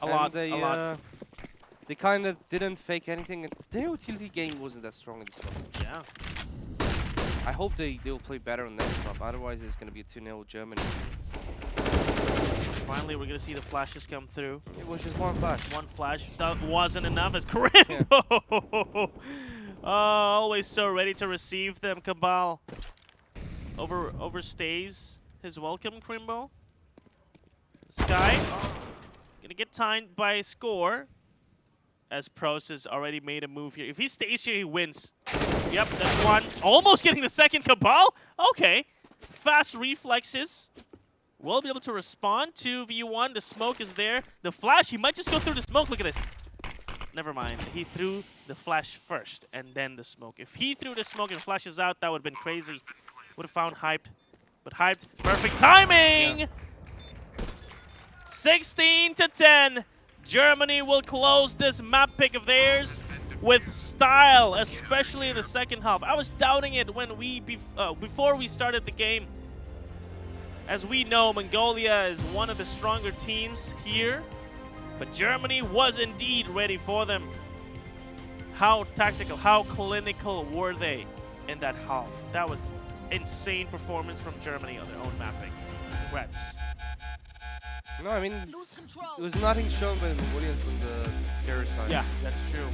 a lot. They kind of didn't fake anything. Their utility game wasn't that strong in this one. Yeah. I hope they'll play better on next map. Otherwise, it's going to be a 2-0 Germany. Finally, we're going to see the flashes come through. It was just one flash. One flash. That wasn't enough as Crimbo. Always so ready to receive them. Cabal overstays his welcome, Crimbo. Sky going to get timed by a score. As Process already made a move here. If he stays here, he wins. Yep, that's one. Almost getting the second. Cabal. Okay. Fast reflexes. Will be able to respond to V1. The smoke is there. The flash, he might just go through the smoke. Look at this. Never mind. He threw the flash first and then the smoke. If he threw the smoke and flashes out, that would have been crazy. Would have found Hype. But Hype, perfect timing! Yeah. 16-10. Germany will close this map pick of theirs with style, especially in the second half. I was doubting it when before we started the game. As we know, Mongolia is one of the stronger teams here, but Germany was indeed ready for them. How tactical, how clinical were they in that half? That was insane performance from Germany on their own mapping. Congrats. No, I mean, there was nothing shown by the Mongolians on the terror side. Yeah, that's true.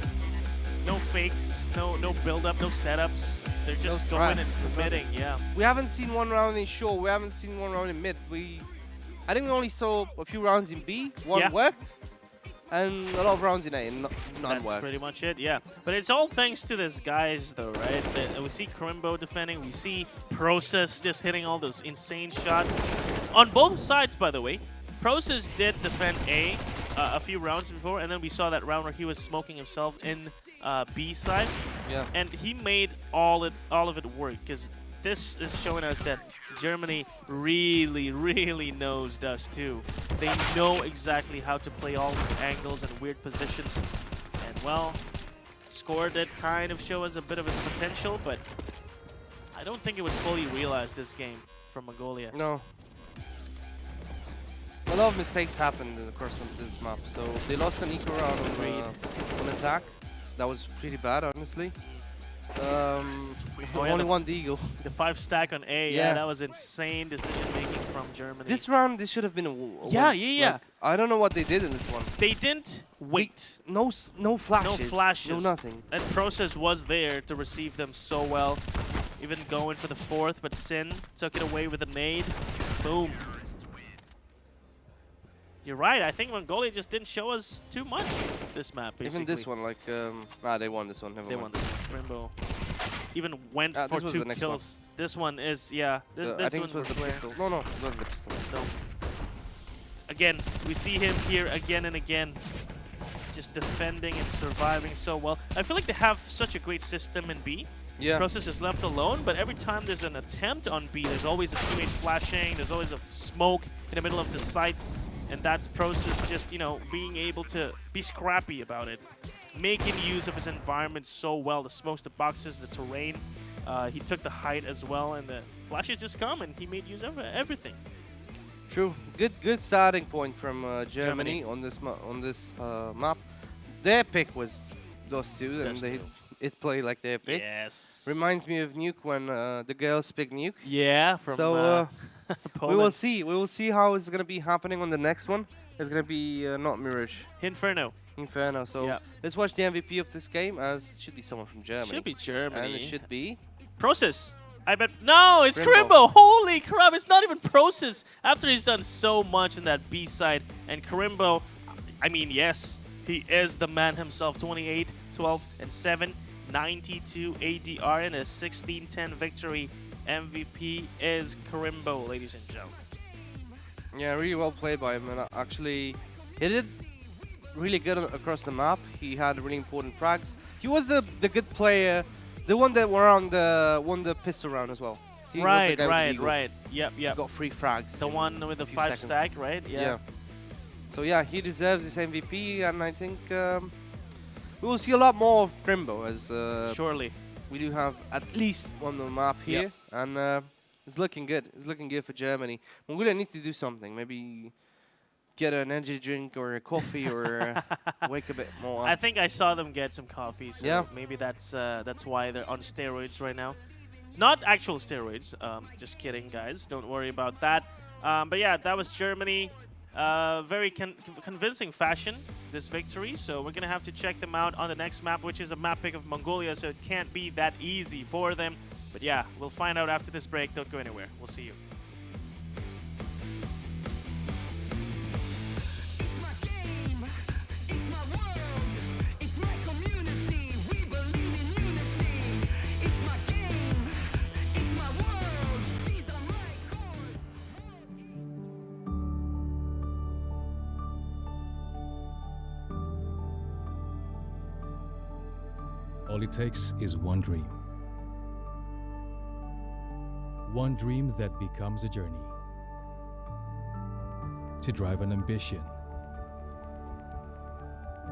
No fakes, no build-up, no setups. They're just going and committing, yeah. We haven't seen one round in short, we haven't seen one round in mid. I think we only saw a few rounds in B, one worked, and a lot of rounds in A, and none That's worked. Pretty much it, yeah. But it's all thanks to this guys, though, right? We see Crimbo defending, we see Process just hitting all those insane shots. On both sides, by the way. Process did defend A few rounds before, and then we saw that round where he was smoking himself in B side. Yeah. And he made all of it work, because this is showing us that Germany really, really knows Dust 2. They know exactly how to play all these angles and weird positions. And well, score did kind of show us a bit of its potential, but I don't think it was fully realized this game from Mongolia. No. A lot of mistakes happened in the course of this map. So they lost an eco round on attack. That was pretty bad, honestly. Only one Deagle. The 5 stack on A, yeah, that was insane decision making from Germany. This round, this should have been a yeah. Like, I don't know what they did in this one. They didn't wait. No flashes. No flashes. No nothing. And Process was there to receive them so well. Even going for the 4th, but Sin took it away with a nade. Boom. You're right. I think Mongolia just didn't show us too much this map, basically. Even this one, like, they won this one. They won this one. Rainbow even went for 2 kills. This one is, yeah. This I think it was the pistol. No, it wasn't the pistol. No. Again, we see him here again and again. just defending and surviving so well. I feel like they have such a great system in B. Yeah. Process is left alone, but every time there's an attempt on B, there's always a teammate flashing, there's always a smoke in the middle of the site, and that's Process just, you know, being able to be scrappy about it, making use of his environment so well, the smokes, the boxes, the terrain. He took the height as well, and the flashes just come, and he made use of everything. True. Good starting point from Germany on this map. Their pick was those two, and it played like their pick. Yes. Reminds me of Nuke when the girls pick Nuke. Yeah, from so Poland. we will see. We will see how it's gonna be happening on the next one. It's gonna be not Mirage. Inferno. Inferno. So let's watch the MVP of this game, as it should be someone from Germany. Should be Germany. And it should be Process. I bet. No, it's Karimbo. Holy crap, it's not even Process after he's done so much in that B side. And Karimbo, I mean, yes, he is the man himself. 28, 12, and 7, 92 ADR and a 16-10 victory. MVP is Karimbo, ladies and gentlemen. Yeah, really well played by him. And actually, he did really good across the map. He had really important frags. He was the good player. The one that won the pistol round as well. He Right. Yep. Got 3 frags. The one with the 5 stack, right? Yeah. So yeah, he deserves this MVP, and I think we will see a lot more of Karimbo, as surely we do have at least one on the map here, and it's looking good. It's looking good for Germany. Mongolia needs to do something. Maybe get an energy drink or a coffee or wake a bit more up. I think I saw them get some coffee, so yeah. maybe that's why they're on steroids right now. Not actual steroids, just kidding, guys. Don't worry about that. But yeah, that was Germany. Very convincing fashion, this victory. So we're going to have to check them out on the next map, which is a map pick of Mongolia, so it can't be that easy for them. But yeah, we'll find out after this break. Don't go anywhere. We'll see you. All it takes is one dream. One dream that becomes a journey. To drive an ambition.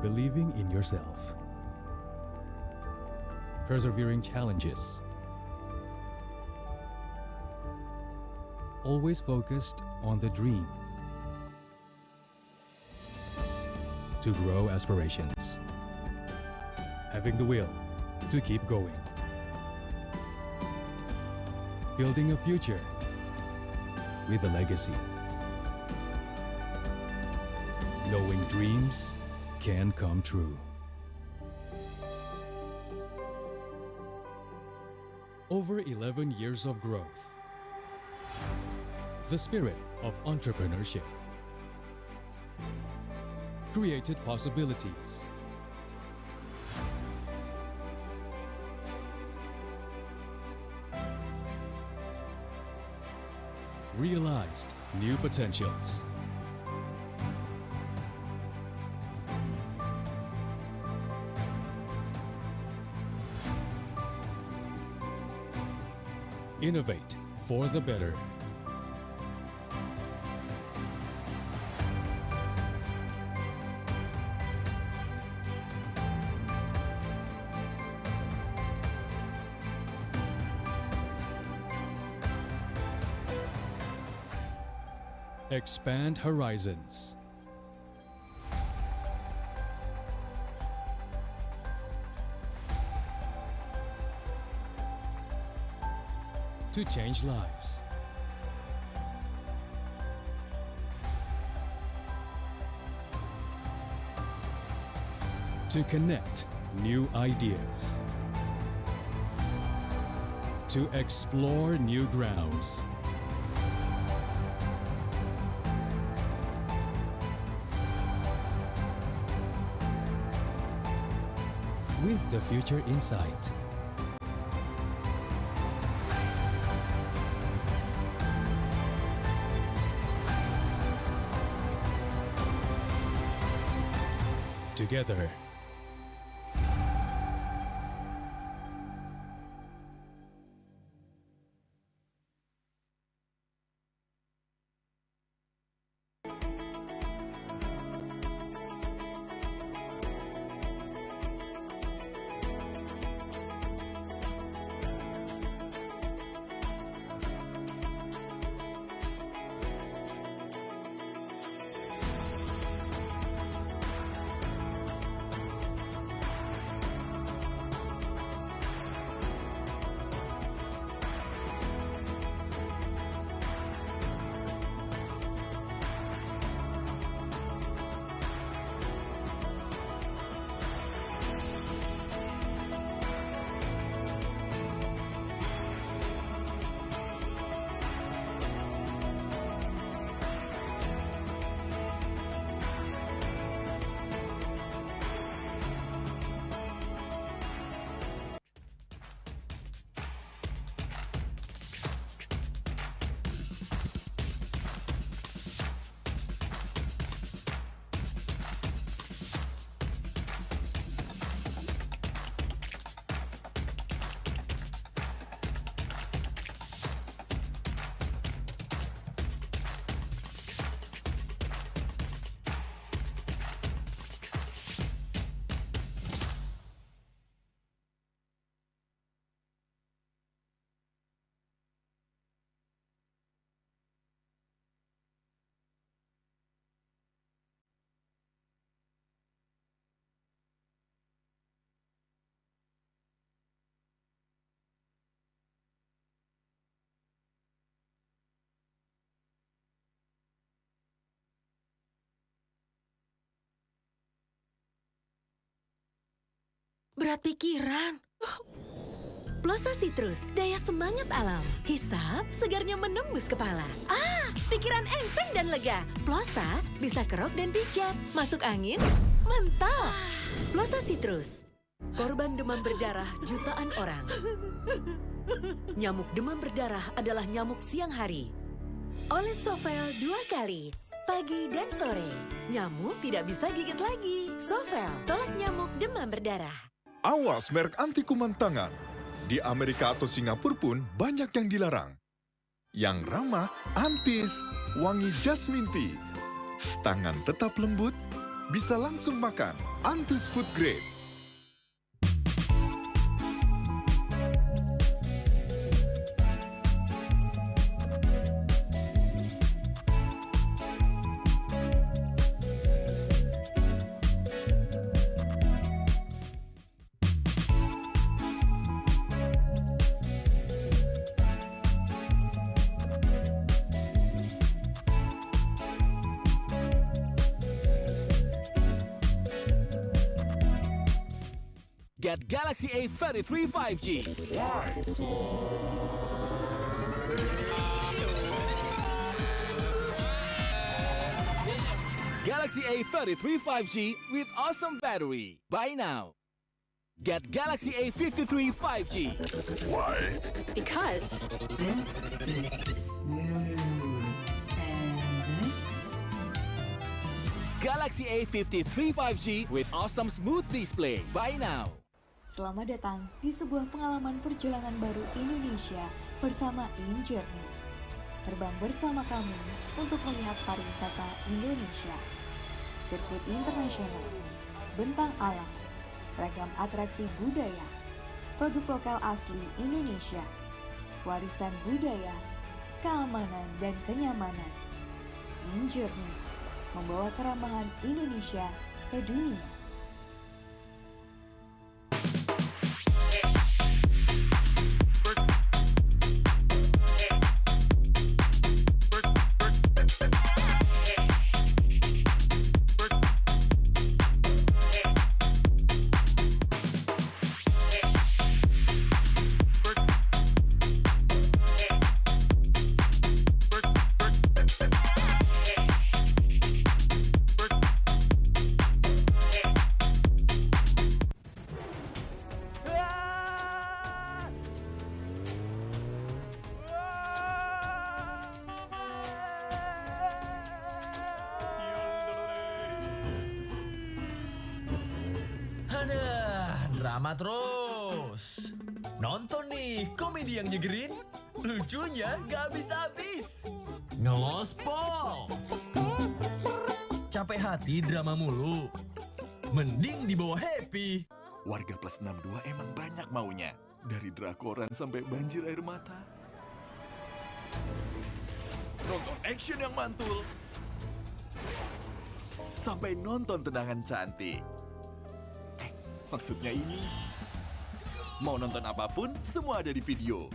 Believing in yourself. Persevering challenges. Always focused on the dream. To grow aspirations. Having the will to keep going. Building a future with a legacy. Knowing dreams can come true. Over 11 years of growth. The spirit of entrepreneurship. Created possibilities. Realized new potentials. Innovate for the better. Expand horizons. To change lives. To connect new ideas. To explore new grounds. With the future in sight. together. Berat pikiran. Plosa Citrus, daya semangat alam. Hisap, segarnya menembus kepala. Pikiran enteng dan lega. Plosa bisa kerok dan pijat. Masuk angin, mental. Plosa Citrus. Korban demam berdarah jutaan orang. Nyamuk demam berdarah adalah nyamuk siang hari. Oleh Sovel 2 kali, pagi dan sore. Nyamuk tidak bisa gigit lagi. Sovel, tolak nyamuk demam berdarah. Awas merek anti kuman tangan. Di Amerika atau Singapura pun banyak yang dilarang. Yang ramah, Antis, wangi jasmine tea. Tangan tetap lembut, bisa langsung makan. Antis Food Grade. Get Galaxy A33 5G. Galaxy A33 5G with awesome battery. Buy now. Get Galaxy A53 5G. Why? Because this is smooth. Galaxy A53 5G with awesome smooth display. Buy now. Selamat datang di sebuah pengalaman perjalanan baru Indonesia bersama InJourney. Terbang bersama kami untuk melihat pariwisata Indonesia. Sirkuit internasional, bentang alam, ragam atraksi budaya, produk lokal asli Indonesia, warisan budaya, keamanan dan kenyamanan. InJourney membawa keramahan Indonesia ke dunia. Aduh, drama terus. Nonton nih, komedi yang nyegerin, lucunya gak habis-habis. Ngelospol. Capek hati drama mulu. Mending dibawa happy. Warga plus 62 emang banyak maunya. Dari drakoran sampai banjir air mata. Nonton action yang mantul. Sampai nonton tendangan cantik. Maksudnya ini. Mau nonton apapun, semua ada di video.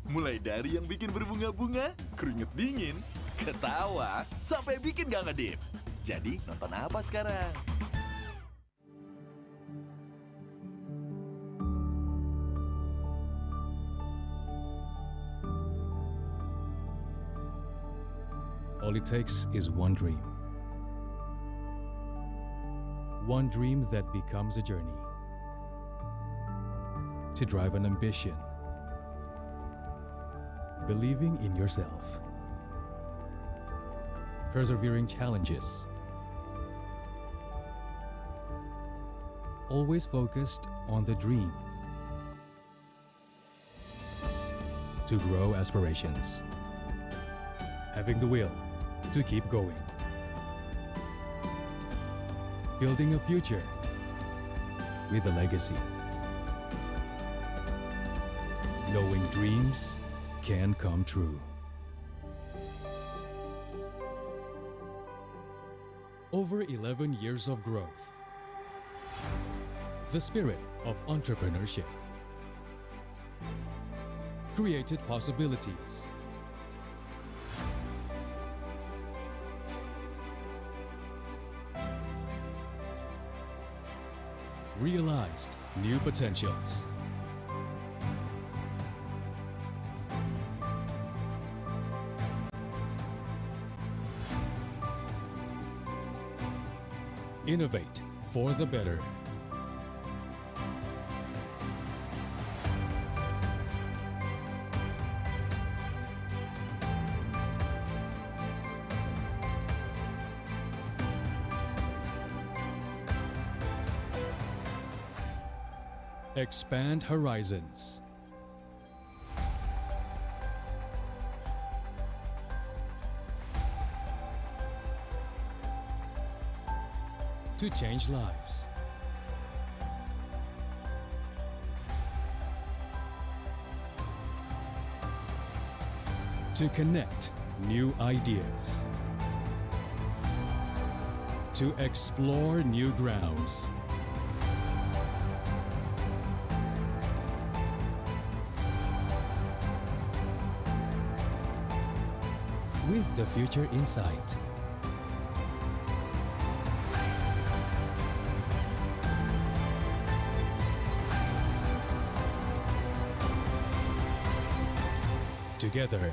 Mulai dari yang bikin berbunga-bunga, keringet dingin, ketawa, sampai bikin gak ngedip. Jadi nonton apa sekarang? All it takes is one dream. One dream that becomes a journey. To drive an ambition. Believing in yourself. Persevering challenges. Always focused on the dream. To grow aspirations. Having the will to keep going. Building a future with a legacy. Knowing dreams can come true. Over 11 years of growth. The spirit of entrepreneurship. Created possibilities. Realized new potentials. Innovate for the better. Expand horizons. To change lives. To connect new ideas. To explore new grounds. With the future in sight. Together.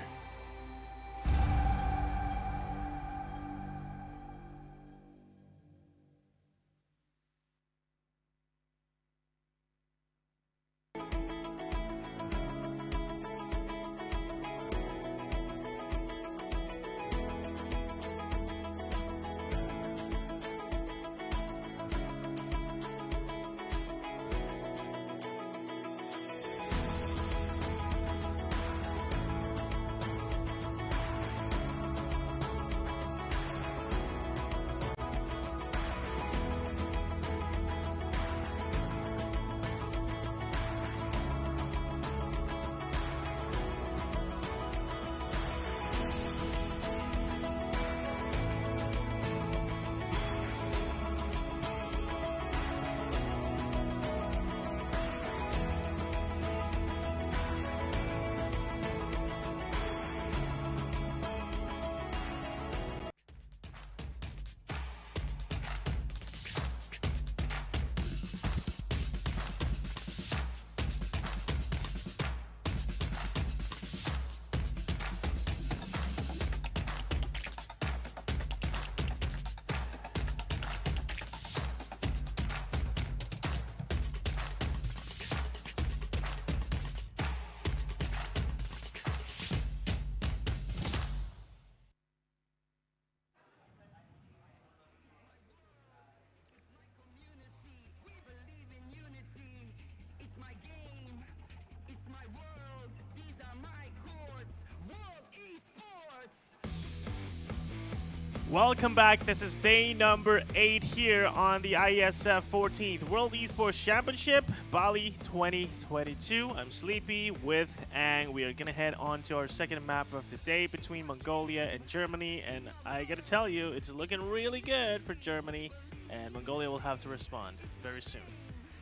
Welcome back. This is day number 8 here on the IESF 14th World Esports Championship, Bali 2022. I'm Sleepy with Ang. We are going to head on to our second map of the day between Mongolia and Germany. And I got to tell you, it's looking really good for Germany. And Mongolia will have to respond very soon.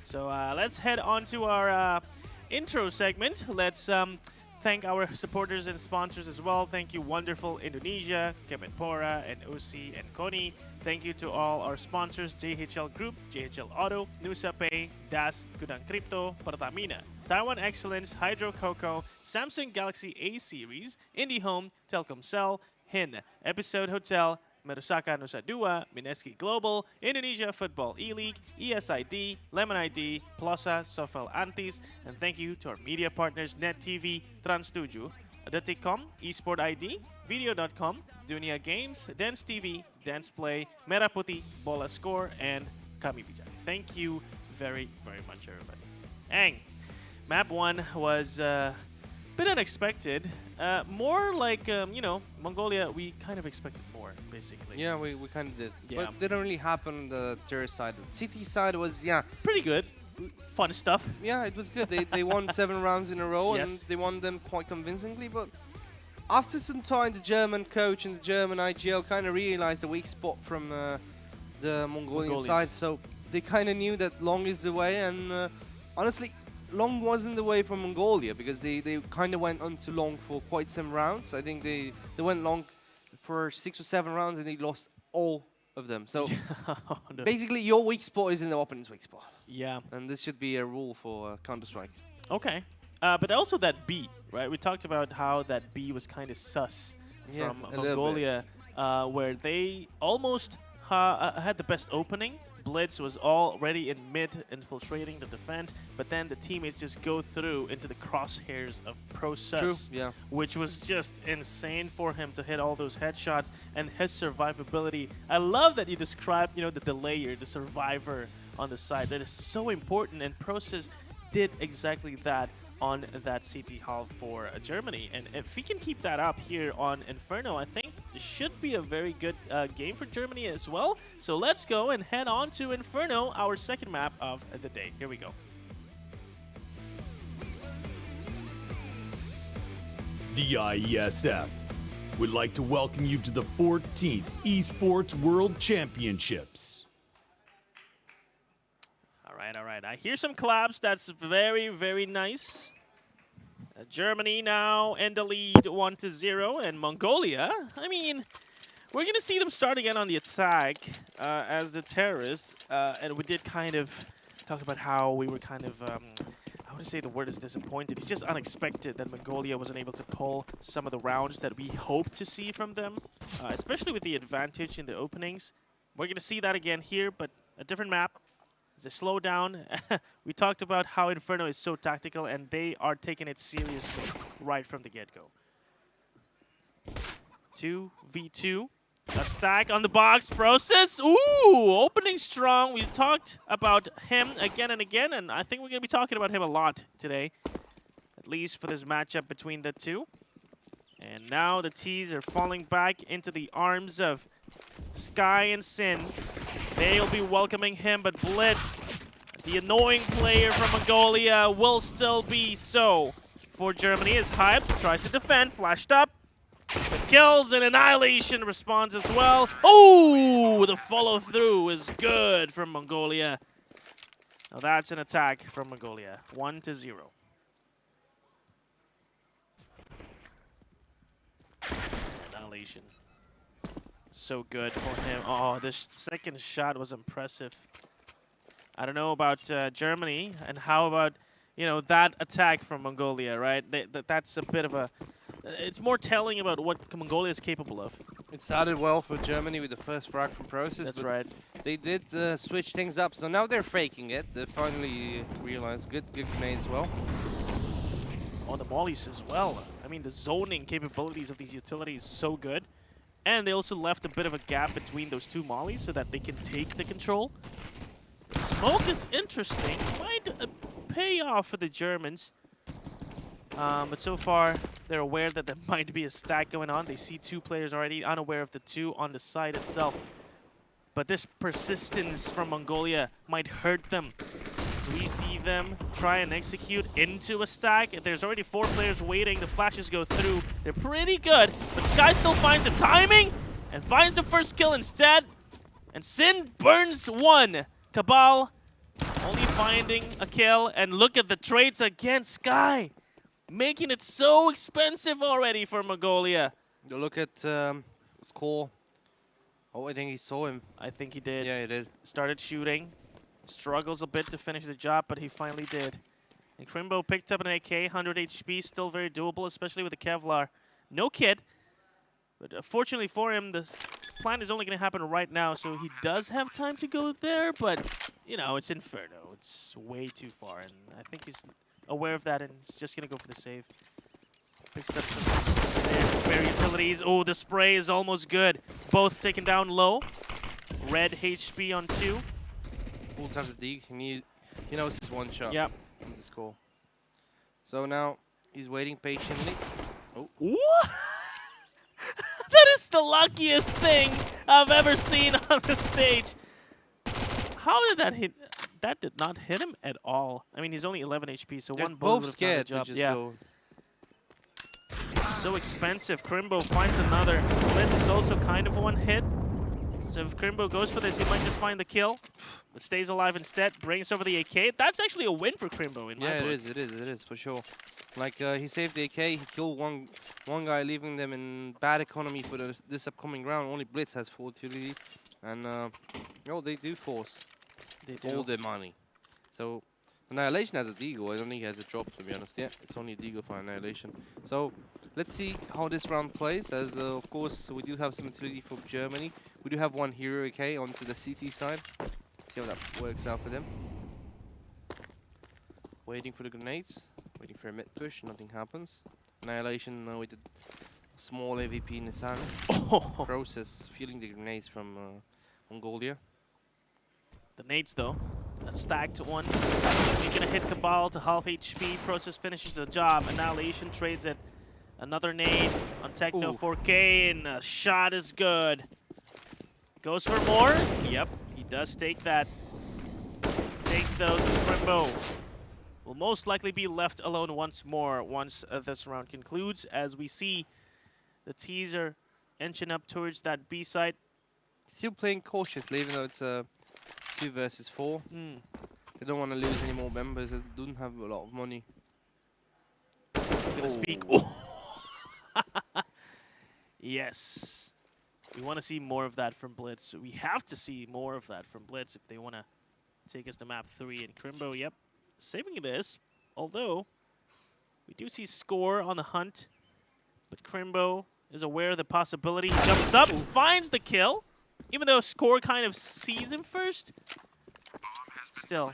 So let's head on to our intro segment. Let's thank our supporters and sponsors as well. Thank you, wonderful Indonesia, Kemenpora, and OC and Koni. Thank you to all our sponsors, JHL Group, JHL Auto, Nusa Pay, Das, Gudang Crypto, Pertamina, Taiwan Excellence, Hydro Coco, Samsung Galaxy A Series, IndiHome, Telkomsel, HIN, Episode Hotel, Merusaka Nusa Dua, Mineski Global, Indonesia Football E-League, ESID, Lemon ID, Plaza, Sofel Antis, and thank you to our media partners Net TV, Trans7, Detikcom, Esport ID, Video.com, Dunia Games, Dance TV, Dance Play, Merah Putih, Bola Score, and Kami Bijak. Thank you very, very much, everybody. Ang, map 1 was a bit unexpected. More like, you know, Mongolia, we kind of expected more, basically. Yeah, we kind of did. Yeah. But it didn't really happen on the terrorist side. The city side was, yeah. Pretty good. Fun stuff. Yeah, it was good. They won 7 rounds in a row, Yes. and they won them quite convincingly. But after some time, the German coach and the German IGL kind of realized the weak spot from the Mongolian side. So they kind of knew that long is the way. And honestly, long wasn't the way for Mongolia, because they kind of went on to long for quite some rounds. I think they went long for 6 or 7 rounds and they lost all of them. So basically your weak spot is in the opponent's weak spot. Yeah. And this should be a rule for Counter-Strike. Okay. But also that B, right? We talked about how that B was kind of sus from Mongolia, where they almost had the best opening. Blitz was already in mid, infiltrating the defense, but then the teammates just go through into the crosshairs of Process, which was just insane for him to hit all those headshots and his survivability. I love that you described, you know, the delayer, the survivor on the side. That is so important, and Process did exactly that on that CT Hall for Germany. And if we can keep that up here on Inferno, I think this should be a very good game for Germany as well. So let's go and head on to Inferno, our second map of the day. Here we go. The IESF would like to welcome you to the 14th Esports World Championships. All right. I hear some claps. That's very, very nice. Germany now in the lead 1-0, and Mongolia, I mean, we're going to see them start again on the attack as the terrorists, and we did kind of talk about how we were kind of, I would say the word is disappointed. It's just unexpected that Mongolia wasn't able to pull some of the rounds that we hoped to see from them, especially with the advantage in the openings. We're going to see that again here, but a different map. As they slow down, we talked about how Inferno is so tactical, and they are taking it seriously right from the get-go. 2v2. A stack on the box. Process. Ooh, opening strong. We talked about him again and again, and I think we're going to be talking about him a lot today, at least for this matchup between the two. And now the T's are falling back into the arms of Sky and Sin. They'll be welcoming him, but Blitz, the annoying player from Mongolia, will still be so for Germany. Is hyped, tries to defend, flashed up, but kills and Annihilation responds as well. Oh, the follow through is good from Mongolia. Now that's an attack from Mongolia, 1-0. Annihilation. So good for him. Oh, this second shot was impressive. I don't know about Germany, and how about, you know, that attack from Mongolia, right? That's a bit of a... It's more telling about what Mongolia is capable of. It started well for Germany with the first frag from Process. That's right. They did switch things up, so now they're faking it. They finally realized good grenades as well. Oh, the mollies as well. I mean, the zoning capabilities of these utilities is so good. And they also left a bit of a gap between those two mollies so that they can take the control. The smoke is interesting. Might pay off for the Germans. But so far, They're aware that there might be a stack going on. They see two players already, unaware of the two on the side itself. But this persistence from Mongolia might hurt them. As we see them try and execute into a stack. There's already 4 players waiting. The flashes go through. They're pretty good, but Sky still finds the timing and finds the first kill instead. And Sin burns 1. Cabal only finding a kill. And look at the trades against Sky, making it so expensive already for Mongolia. You look at score. Oh, I think he saw him. I think he did. Yeah, he did. Started shooting. Struggles a bit to finish the job, but he finally did. And Crimbo picked up an AK, 100 HP, still very doable, especially with the Kevlar. No kit, but fortunately for him, this plan is only going to happen right now, so he does have time to go there, but, you know, it's Inferno. It's way too far, and I think he's aware of that, and he's just going to go for the save. Picks up some spare utilities. Oh, the spray is almost good. Both taken down low. Red HP on 2. Full time to dig. He knows it's one shot. Yep. To score. So now he's waiting patiently. Oh. What? That is the luckiest thing I've ever seen on the stage. How did that hit? That did not hit him at all. I mean, he's only 11 HP, so one bullet both scared to just go. It's so expensive. Crimbo finds another. Blitz is also kind of one hit. So if Crimbo goes for this, he might just find the kill. But stays alive instead, brings over the AK. That's actually a win for Crimbo in my book. It is for sure. Like he saved the AK, he killed one guy, leaving them in bad economy for this upcoming round. Only Blitz has full utility, and they do force all their money. So Annihilation has a deagle. I don't think he has a drop, to be honest. Yeah, it's only a deagle for Annihilation. So let's see how this round plays. As of course we do have some utility from Germany. We do have one hero AK onto the CT side. See how that works out for them. Waiting for the grenades. Waiting for a mid push. Nothing happens. Annihilation with a small AVP in his hands. Process feeling the grenades from Mongolia. The nades though. A stacked one. He's gonna hit Cabal to half HP. Process finishes the job. Annihilation trades it. Another nade on Techno 4K, and a shot is good. Goes for more. Yep, he does take that. Takes those. Crimbo will most likely be left alone once more once this round concludes, as we see the teaser inching up towards that B side. Still playing cautiously, even though it's 2 versus 4. They don't want to lose any more members. They don't have a lot of money. I'm gonna speak. Yes. We want to see more of that from Blitz. We have to see more of that from Blitz if they want to take us to map 3. And Crimbo, yep, saving this. Although, we do see Score on the hunt. But Crimbo is aware of the possibility. He jumps up, finds the kill. Even though Score kind of sees him first. Still,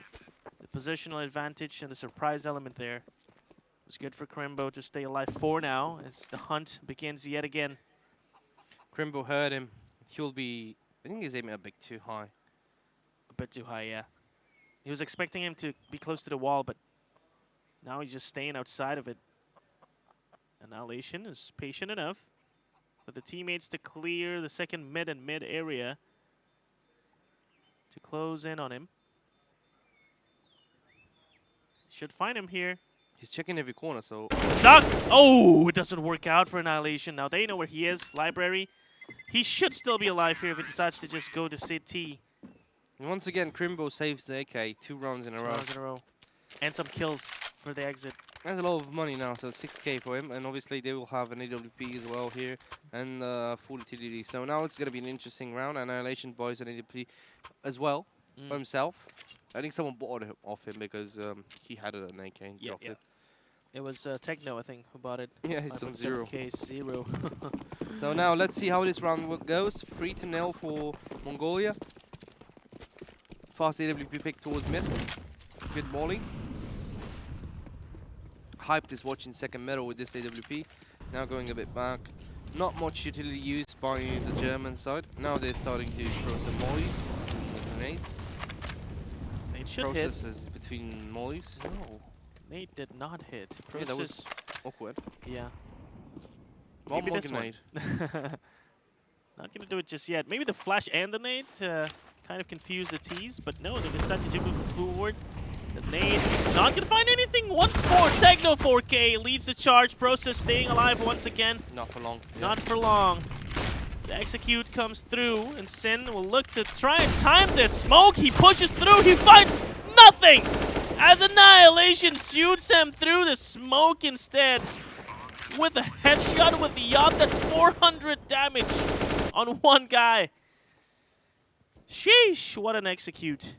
the positional advantage and the surprise element there was good for Crimbo to stay alive for now as the hunt begins yet again. Crimbo heard him. He'll be... I think he's aiming a bit too high. A bit too high, yeah. He was expecting him to be close to the wall, but now he's just staying outside of it. Annihilation is patient enough for the teammates to clear the second mid and mid area to close in on him. Should find him here. He's checking every corner, so... Stuck! Oh, it doesn't work out for Annihilation. Now they know where he is. Library. He should still be alive here if he decides to just go to CT. And once again, Crimbo saves the AK 2 rounds in a row. And some kills for the exit. That's a lot of money now, so 6k for him. And obviously they will have an AWP as well here. And full utility. So now it's going to be an interesting round. Annihilation buys an AWP as well for himself. I think someone bought it off him because he had an AK and dropped it. It was Techno, I think, who bought it. Yeah, he's on 0. Zero. So now let's see how this round goes. 3-0 for Mongolia. Fast AWP pick towards mid. Good molly. Hyped is watching second middle with this AWP. Now going a bit back. Not much utility used by the German side. Now they're starting to throw some mollies. Grenades. It should Processes hit. Between mollies. No, Nate did not hit. Yeah, that was awkward. Yeah. One Maybe more this grenade. one. Not gonna do it just yet. Maybe the flash and the nade kind of confuse the tease, but no, they decided to move forward. The nade not gonna find anything. Once more, Techno 4K leads the charge. Process staying alive once again. Not for long. Not for long. The execute comes through, and Sin will look to try and time this smoke. He pushes through. He finds nothing as Annihilation shoots him through the smoke instead. With a headshot with the yacht, that's 400 damage on one guy. Sheesh, what an execute.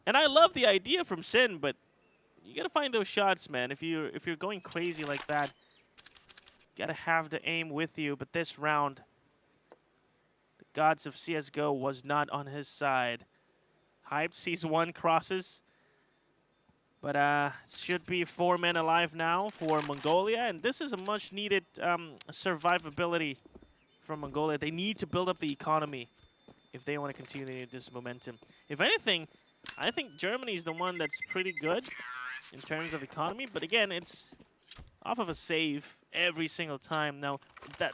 And I love the idea from Sin, but you gotta find those shots, man. If you're going crazy like that, you gotta have the aim with you. But this round, the gods of CSGO was not on his side. Hyped sees one crosses. But should be 4 men alive now for Mongolia, and this is a much needed survivability from Mongolia. They need to build up the economy if they want to continue this momentum. If anything, I think Germany is the one that's pretty good in terms of economy, but again, it's off of a save every single time. Now,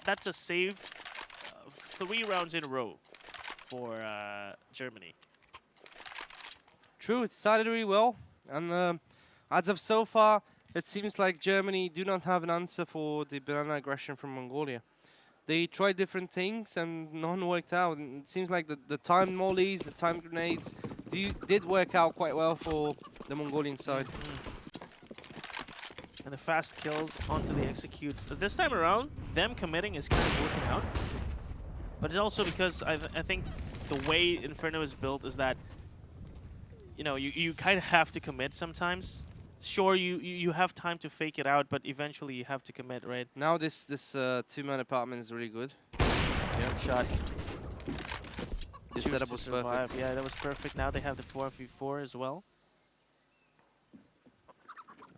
that's a save 3 rounds in a row for Germany. True, it started really well. And as of so far, it seems like Germany do not have an answer for the banana aggression from Mongolia. They tried different things and none worked out. And it seems like the timed mollies, the timed grenades did work out quite well for the Mongolian side. And the fast kills onto the executes. This time around, them committing is kind of working out. But it's also because I think the way Inferno is built is that you know, you kind of have to commit sometimes. Sure, you have time to fake it out, but eventually you have to commit, right? Now this 2-man apartment is really good. Yeah, shot. This setup was perfect. Yeah, that was perfect. Now they have the 4v4 as well.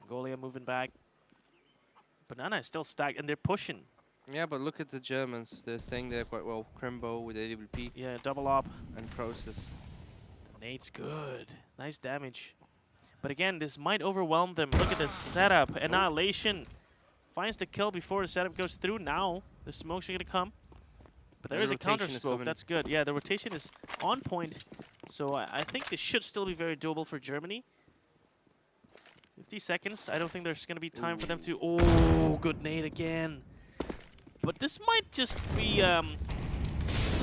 Mongolia moving back. Banana is still stacked, and they're pushing. Yeah, but look at the Germans. They're staying there quite well. Crimbo with AWP. Yeah, double up. And Process. Nade's good. Nice damage. But again, this might overwhelm them. Look at this setup. Annihilation finds the kill before the setup goes through. Now, the smokes are going to come. But there is a counter smoke. That's good. Yeah, the rotation is on point. So I think this should still be very doable for Germany. 50 seconds. I don't think there's going to be time for them to... Oh, good nade again. But this might just be...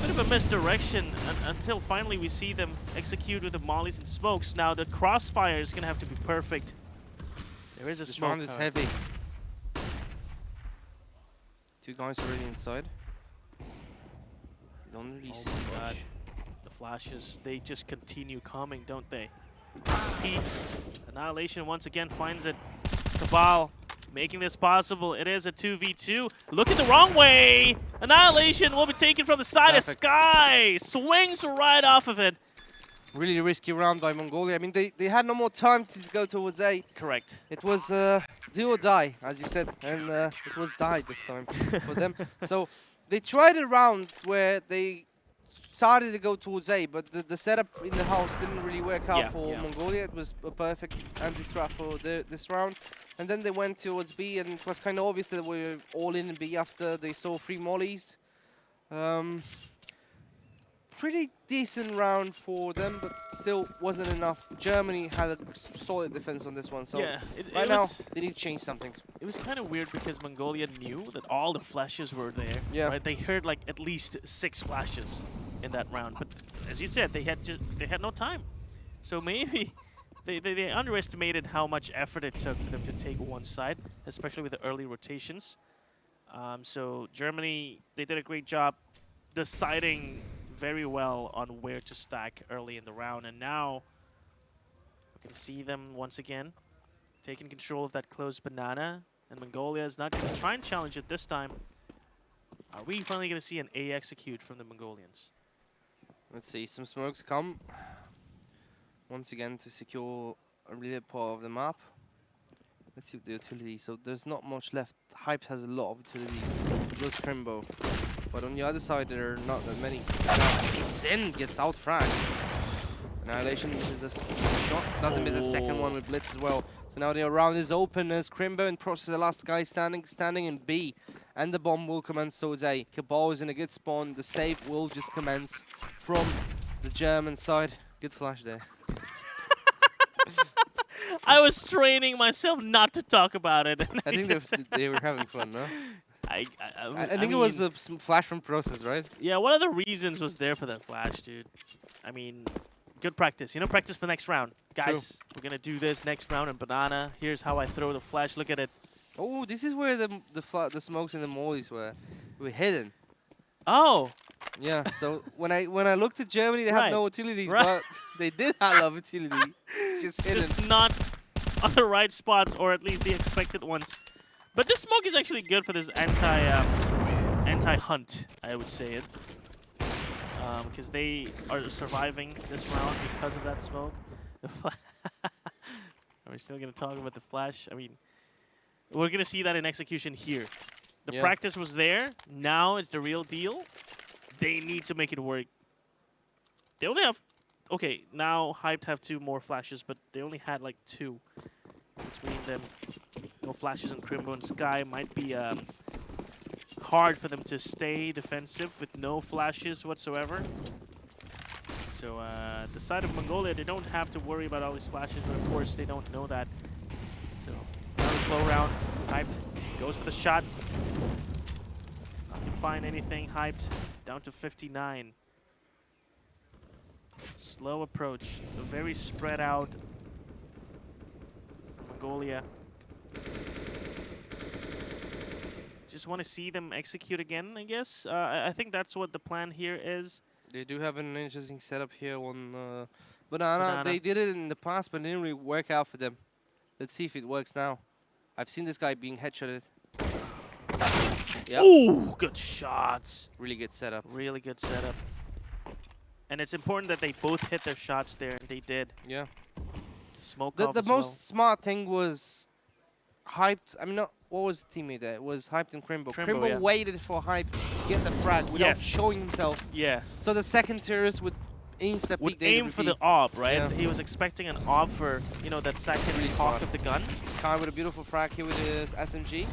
bit of a misdirection until finally we see them execute with the mollies and smokes. Now the crossfire is gonna have to be perfect. There is a smoke. This round is heavy. 2 guys already inside. Don't really see much. The flashes, they just continue coming, don't they? Annihilation once again finds it. Cabal making this possible. It is a 2v2. Looking the wrong way. Annihilation will be taken from the side of Sky. Swings right off of it. Really risky round by Mongolia. I mean, they had no more time to go towards A. Correct. It was do or die, as you said. And it was die this time for them. So they tried a round where they started to go towards A, but the setup in the house didn't really work out for Mongolia. It was a perfect anti-strat for this round. And then they went towards B, and it was kind of obvious that they were all in B after they saw 3 mollies. Pretty decent round for them, but still wasn't enough. Germany had a solid defense on this one, so right now they need to change something. It was kind of weird because Mongolia knew that all the flashes were there. Yeah. Right? They heard like at least 6 flashes in that round, but as you said, they had no time. So maybe they underestimated how much effort it took for them to take one side, especially with the early rotations. So Germany, they did a great job deciding very well on where to stack early in the round, and now we can see them once again taking control of that closed banana, and Mongolia is not going to try and challenge it this time. Are we finally going to see an A execute from the Mongolians? Let's see, some smokes come once again to secure a really part of the map. Let's see the utility. So there's not much left. Hype has a lot of utility. Plus Crimbo. But on the other side, there are not that many. Sin gets out fragged. Annihilation misses a shot. Doesn't miss a second one with Blitz as well. So now the round is open as Crimbo and Process, the last guy standing in B. and the bomb will commence towards A. Cabal is in a good spawn. The save will just commence from the German side. Good flash there. I was training myself not to talk about it. I think they were having fun, no? I think it mean, was a flash from Process, right? Yeah, what other reasons was there for that flash, dude? I mean, good practice. You know, practice for next round. Guys, we're going to do this next round in Banana. Here's how I throw the flash. Look at it. Oh, this is where the smokes and the mollies were hidden. Oh. Yeah, so when I looked at Germany, they had no utilities, but they did have a utility. Just not on the right spots, or at least the expected ones. But this smoke is actually good for this anti-hunt, I would say it. Because they are surviving this round because of that smoke. Are we still going to talk about the flash? I mean, we're going to see that in execution here. The practice was there. Now it's the real deal. They need to make it work. They only have... Okay, now Hyped have 2 more flashes, but they only had like 2 between them. No flashes on Crimbo and Sky. Might be hard for them to stay defensive with no flashes whatsoever. So the side of Mongolia, they don't have to worry about all these flashes, but of course they don't know that. So another slow round. Hyped goes for the shot. Not to find anything. Hyped down to 59. Slow approach. Very spread out. Mongolia. Just want to see them execute again, I guess. I think that's what the plan here is. They do have an interesting setup here on Banana. They did it in the past, but it didn't really work out for them. Let's see if it works now. I've seen this guy being headshotted. Yep. Ooh, good shots. Really good setup. Really good setup. And it's important that they both hit their shots there, and they did. Yeah. Smoke The most smart thing was Hyped. I mean, not what was the teammate there? It was Hyped and Crimbo. Crimbo waited for Hype to get the frag without showing himself. Yes. So the second terrorist would would aim for the AWP, right? Yeah. He was expecting an AWP for, you know, that second cock of the gun. Sky with a beautiful frag here with his SMG.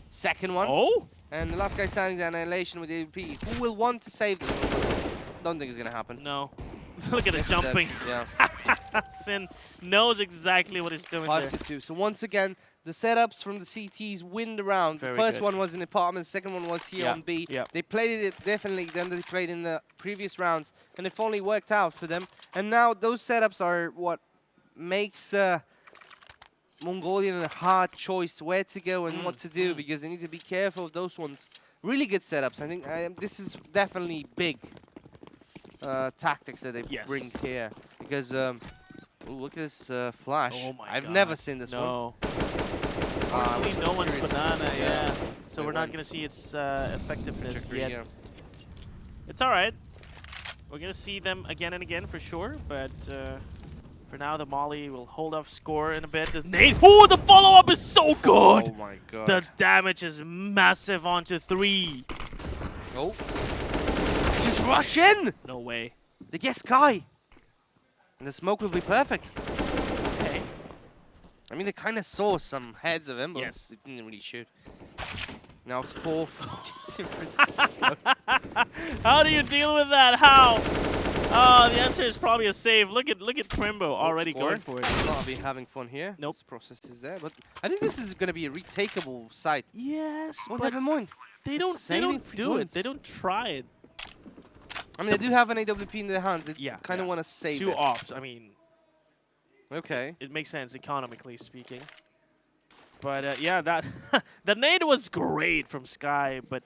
Second one. Oh! And the last guy standing there, Annihilation with the AWP. Who will want to save this one? Don't think it's going to happen. No. Look at the jumping. Yeah. Sin knows exactly what he's doing 5 there. to 2. So once again, the setups from the CTs win the round. Very the first good. one was in apartment, the second one was here on B. Yeah. They played it differently than they played in the previous rounds, and it only worked out for them. And now those setups are what makes Mongolian a hard choice where to go and what to do, because they need to be careful of those ones. Really good setups. I think this is definitely big tactics that they bring here, because look at this flash. Oh my I've God. never seen this one. Unfortunately, no one's Banana, yeah. So we're not going to see its effectiveness yet. Yeah. It's all right. We're going to see them again and again for sure, but for now, the Molly will hold off score in a bit. The nade. Oh, the follow-up is so good! Oh my God. The damage is massive onto 3. Oh. Just rush in! No way. They get Sky. And the smoke will be perfect. Okay. I mean, they kind of saw some heads of him, but yes. it didn't really shoot. Now it's 4. How do you deal with that? How? Oh, the answer is probably a save. Look at Crimbo already going for it. Not be having fun here. Nope. This process is there, but I think this is going to be a retakeable site. Yes, well, but never mind. They don't do it. They don't try it. I mean, they do have an AWP in their hands. They kind of want to save 2 it. ops. I mean, okay. It makes sense economically speaking. But yeah, that the nade was great from Sky, but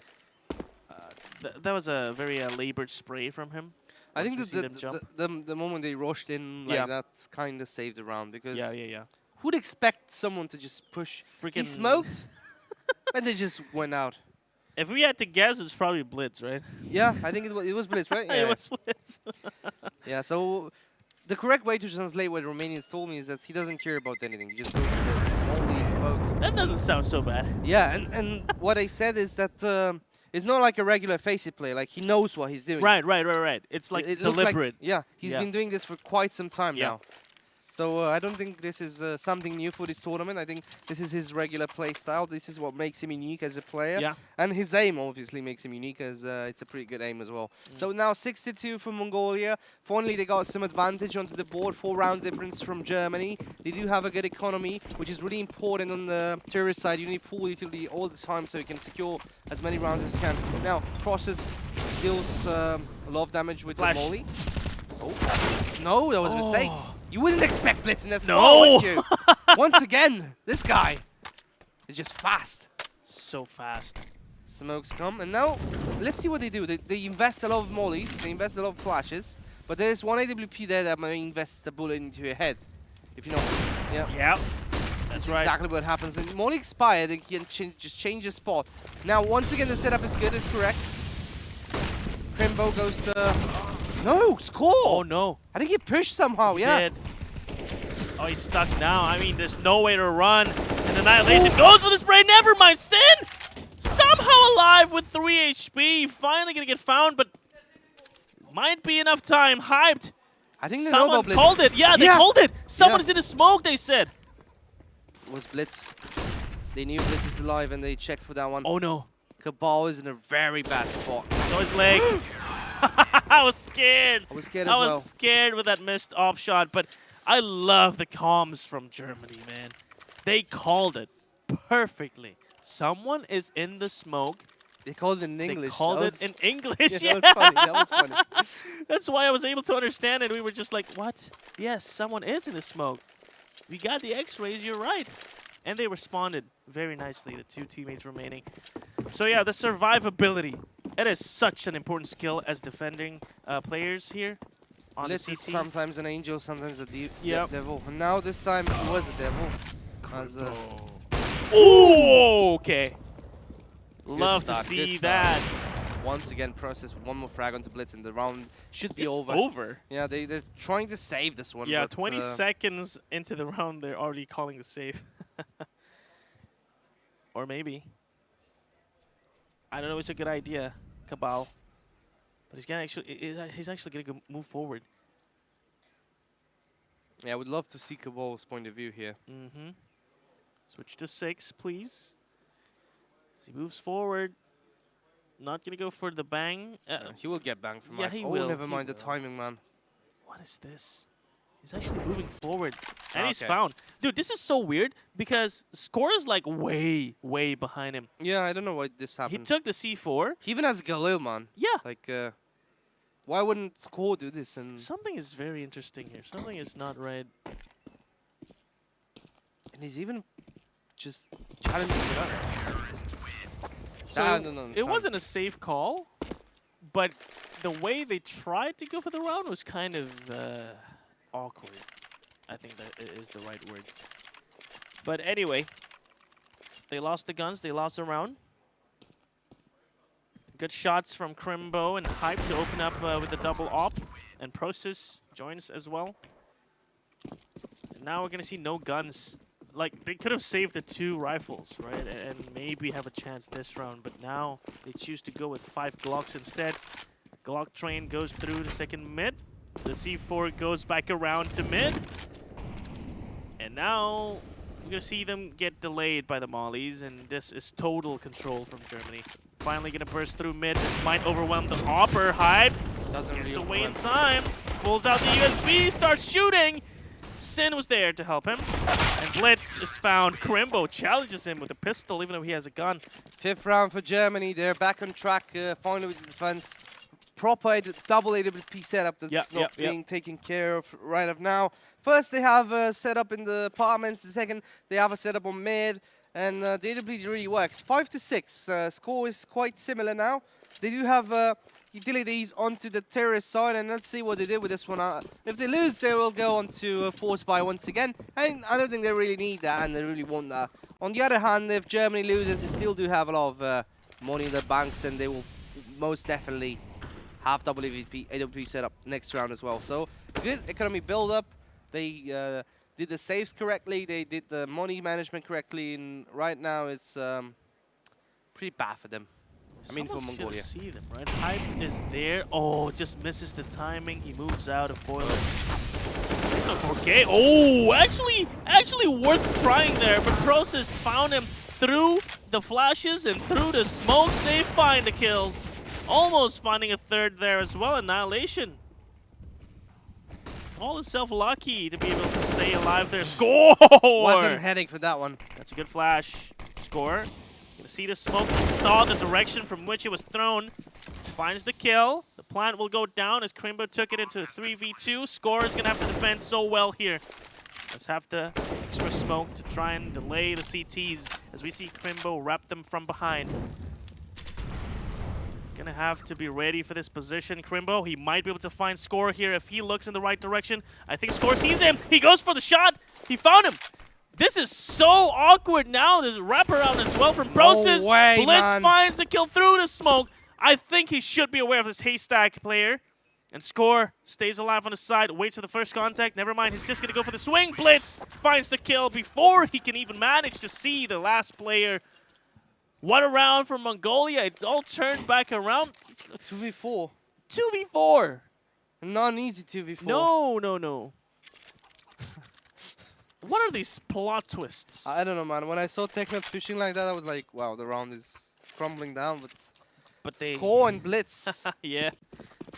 that was a very labored spray from him. I think the moment they rushed in like that kind of saved the round, because who'd expect someone to just push? He smoked, and they just went out. If we had to guess, it's probably Blitz, right? Yeah, I think it was Blitz, right? Yeah. It was Blitz. Yeah, so the correct way to translate what Romanians told me is that he doesn't care about anything. He just goes for the only smoke. That doesn't sound so bad. Yeah, and what I said is that it's not like a regular faceit play. Like, he knows what he's doing. Right. It's like it deliberate. He's been doing this for quite some time now. So I don't think this is something new for this tournament. I think this is his regular play style. This is what makes him unique as a player. Yeah. And his aim obviously makes him unique, as it's a pretty good aim as well. So now 62 for Mongolia. Finally, they got some advantage onto the board. 4 round difference from Germany. They do have a good economy, which is really important on the tourist side. You need full utility all the time so you can secure as many rounds as you can. Now, Process deals a lot of damage with the molly. Oh, no, that was a mistake. You wouldn't expect Blitz in that spot, would you? Once again, this guy is just fast. So fast. Smokes come, and now let's see what they do. They invest a lot of mollies, they invest a lot of flashes, but there's one AWP there that might invest a bullet into your head. If you know. Yeah. Yep. That's right. Exactly what happens. And molly expired, they can just change the spot. Now, once again, the setup is good, is correct. Crimbo goes. No, score! Oh no. I think he pushed somehow, He yeah. did. Oh, he's stuck now. I mean, there's no way to run. And Annihilation goes for the spray. Never mind. Sin somehow alive with 3 HP. Finally gonna get found, but might be enough time. Hyped. I think someone called it. Yeah, they called it. Someone's in the smoke, they said. It was Blitz. They knew Blitz is alive and they checked for that one. Oh no. Cabal is in a very bad spot. So his leg. I was scared. I was scared I was scared with that missed op shot, but I love the comms from Germany, man. They called it perfectly. Someone is in the smoke. They called it in English. They called it in English. Yeah, that was funny. That was funny. That's why I was able to understand it. We were just like, what? Yes, someone is in the smoke. We got the X-rays, you're right. And they responded very nicely, the 2 teammates remaining. So yeah, the survivability. It is such an important skill as defending players here on Blitz the is CT. sometimes an angel, sometimes a Yep. devil. And now this time he was a devil. As, Ooh, okay. Love to start, see good start. that. Once again, Process one more frag onto Blitz and the round should be It's over. over. Yeah, they're trying to save this one. Yeah, but, 20 seconds into the round, they're already calling the save. Or maybe. I don't know. It's a good idea, Cabal. But he's actually gonna go move forward. Yeah, I would love to see Cabal's point of view here. Mm-hmm. Switch to 6, please. As he moves forward. Not gonna go for the bang. He will get banged from yeah, Mike. he Oh, will. never mind the timing, man. What is this? He's actually moving forward. And he's Okay. found. Dude, this is so weird because Score is like way, way behind him. Yeah, I don't know why this He happened. took the C4. He even has Galil, man. Yeah. Like, why wouldn't Score do this? And Something is very interesting here. Something is not right. he's even just challenging it up. So I don't understand. it wasn't a safe call, but the way they tried to go for the round was kind of awkward. I think that is the right word. But anyway, they lost the guns. They lost the round. Good shots from Crimbo and Hype to open up with the double op. And Process joins as well. And now we're going to see no guns. Like, they could have saved the 2 rifles, right? And maybe have a chance this round. But now they choose to go with 5 Glocks instead. Glock train goes through the second mid. The C4 goes back around to mid. And now we're going to see them get delayed by the mollies. And this is total control from Germany. Finally going to burst through mid. This might overwhelm the Hopper. Hype gets away in time. Pulls out the USB. Starts shooting. Sin was there to help him. And Blitz is found. Crimbo challenges him with a pistol, even though he has a gun. 5th round for Germany. They're back on track. Finally with the defense. Proper double AWP setup that's not being taken care of right of now. First, they have a setup in the apartments. The second, they have a setup on mid. And the AWP really works. 5-6. Score is quite similar now. They do have utilities onto the terrorist side, and let's see what they did with this one. If they lose, they will go on to force buy once again. And I don't think they really need that, and they really want that. On the other hand, if Germany loses, they still do have a lot of money in their banks, and they will most definitely have double AWP setup next round as well. So good economy build up. They did the saves correctly. They did the money management correctly, and right now it's pretty bad for them. I mean, for Mongolia. See them, right? Hype is there. Oh, just misses the timing. He moves out of boiler. So 4K. Oh, actually worth trying there. But Process found him through the flashes and through the smokes. They find the kills. Almost finding a third there as well. Annihilation. Call himself lucky to be able to stay alive there. Score! Wasn't heading for that one. That's a good flash. Score. Gonna see the smoke. He saw the direction from which it was thrown. Finds the kill. The plant will go down as Crimbo took it into a 3v2. Score is gonna have to defend so well here. Let's have the extra smoke to try and delay the CTs as we see Crimbo wrap them from behind. Gonna have to be ready for this position. Crimbo, he might be able to find Score here if he looks in the right direction. I think Score sees him. He goes for the shot. He found him. This is so awkward now. There's a wraparound as well from Process. No way, Blitz man. finds the kill through the smoke. I think he should be aware of this haystack player. And Score stays alive on the side, waits for the first contact. Never mind, he's just going to go for the swing. Blitz finds the kill before he can even manage to see the last player. What a round from Mongolia. It's all turned back around. 2v4. 2v4. Not an easy 2v4. No. What are these plot twists? I don't know, man. When I saw Tekna pushing like that, I was like, wow, the round is crumbling down. But they Score and Blitz. Yeah,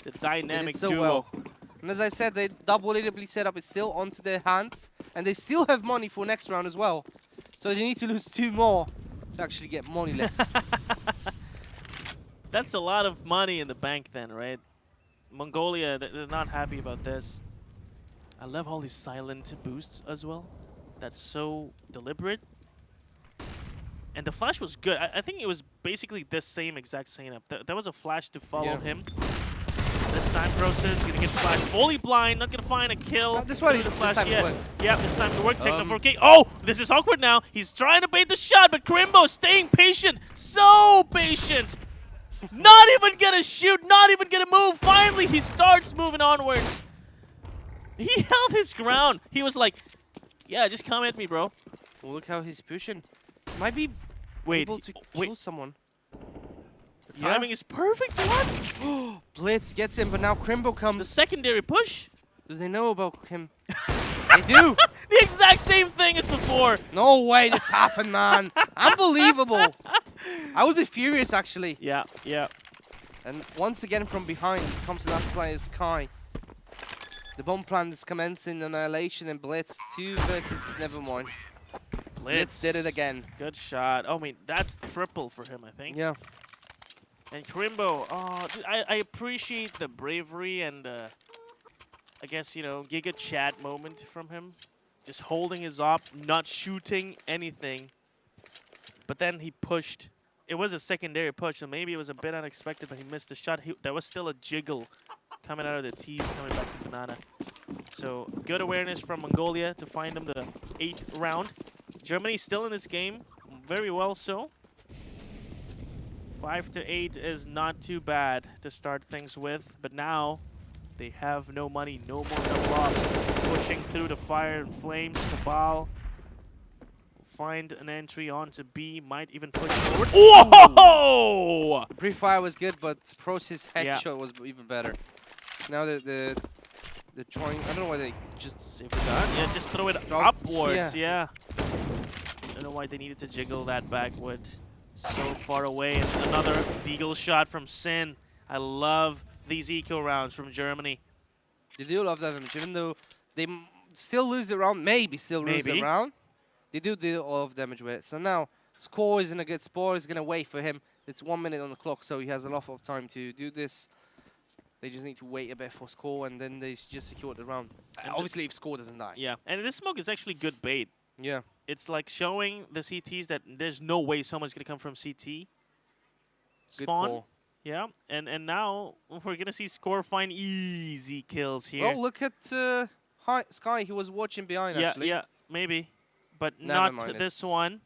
the dynamic so duo. well. And as I said, the double AW setup is still onto their hands, and they still have money for next round as well. So they need to lose 2 more to actually get moneyless. That's a lot of money in the bank then, right? Mongolia, they're not happy about this. I love all these silent boosts as well. That's so deliberate. And the flash was good. I think it was basically this same exact setup. There was a flash to follow him. This time Process gonna get flash fully blind, not gonna find a kill. This one, the flash this time yet. it Yeah, this time to work. Techno 4K. Oh, this is awkward now. He's trying to bait the shot, but Crimbo staying patient. So patient. Not even gonna shoot, not even gonna move. Finally, he starts moving onwards. He held his ground. He was like, yeah, just come at me, bro. Well, look how he's pushing. Might be able to kill someone. The timing is perfect. What? Blitz gets him, but now Crimbo comes. The secondary push? Do they know about him? They do. The exact same thing as before. No way this happened, man. Unbelievable. I would be furious, actually. Yeah. And once again from behind comes the last player, Sky. The bomb plant is commencing Annihilation and Blitz 2 versus Nevermind. Blitz did it again. Good shot. Oh, I mean, that's triple for him, I think. Yeah. And Crimbo, I appreciate the bravery and I guess, you know, Giga Chat moment from him. Just holding his op, not shooting anything. But then he pushed. It was a secondary push, so maybe it was a bit unexpected, but he missed the shot. There was still a jiggle coming out of the T's, coming back to Banana. So good awareness from Mongolia to find them the 8th round. Germany still in this game, very well so. 5-8 is not too bad to start things with, but now they have no money, no more double off. Pushing through the fire and flames, Cabal find an entry onto B, might even push forward. Whoa! The pre-fire was good, but Process headshot was even better. Now the trying, I don't know why they just forgot. Yeah, just throw it upwards. Yeah. I don't know why they needed to jiggle that backward. So far away, and another deagle shot from Sin. I love these eco rounds from Germany. They do love that damage, even though they still lose the round, maybe lose the round. They do deal a lot of damage with it. So now, Score is in a good spot. He's going to wait for him. It's 1 minute on the clock, so he has a lot of time to do this. They just need to wait a bit for Score, and then they just secure the round. Obviously, if Score doesn't die. Yeah, and this smoke is actually good bait. Yeah. It's like showing the CTs that there's no way someone's going to come from CT. Spawn. Call. Yeah, and now we're going to see Score find easy kills here. Well, look at Sky. He was watching behind, actually. Yeah, maybe. But Never not mind, this one.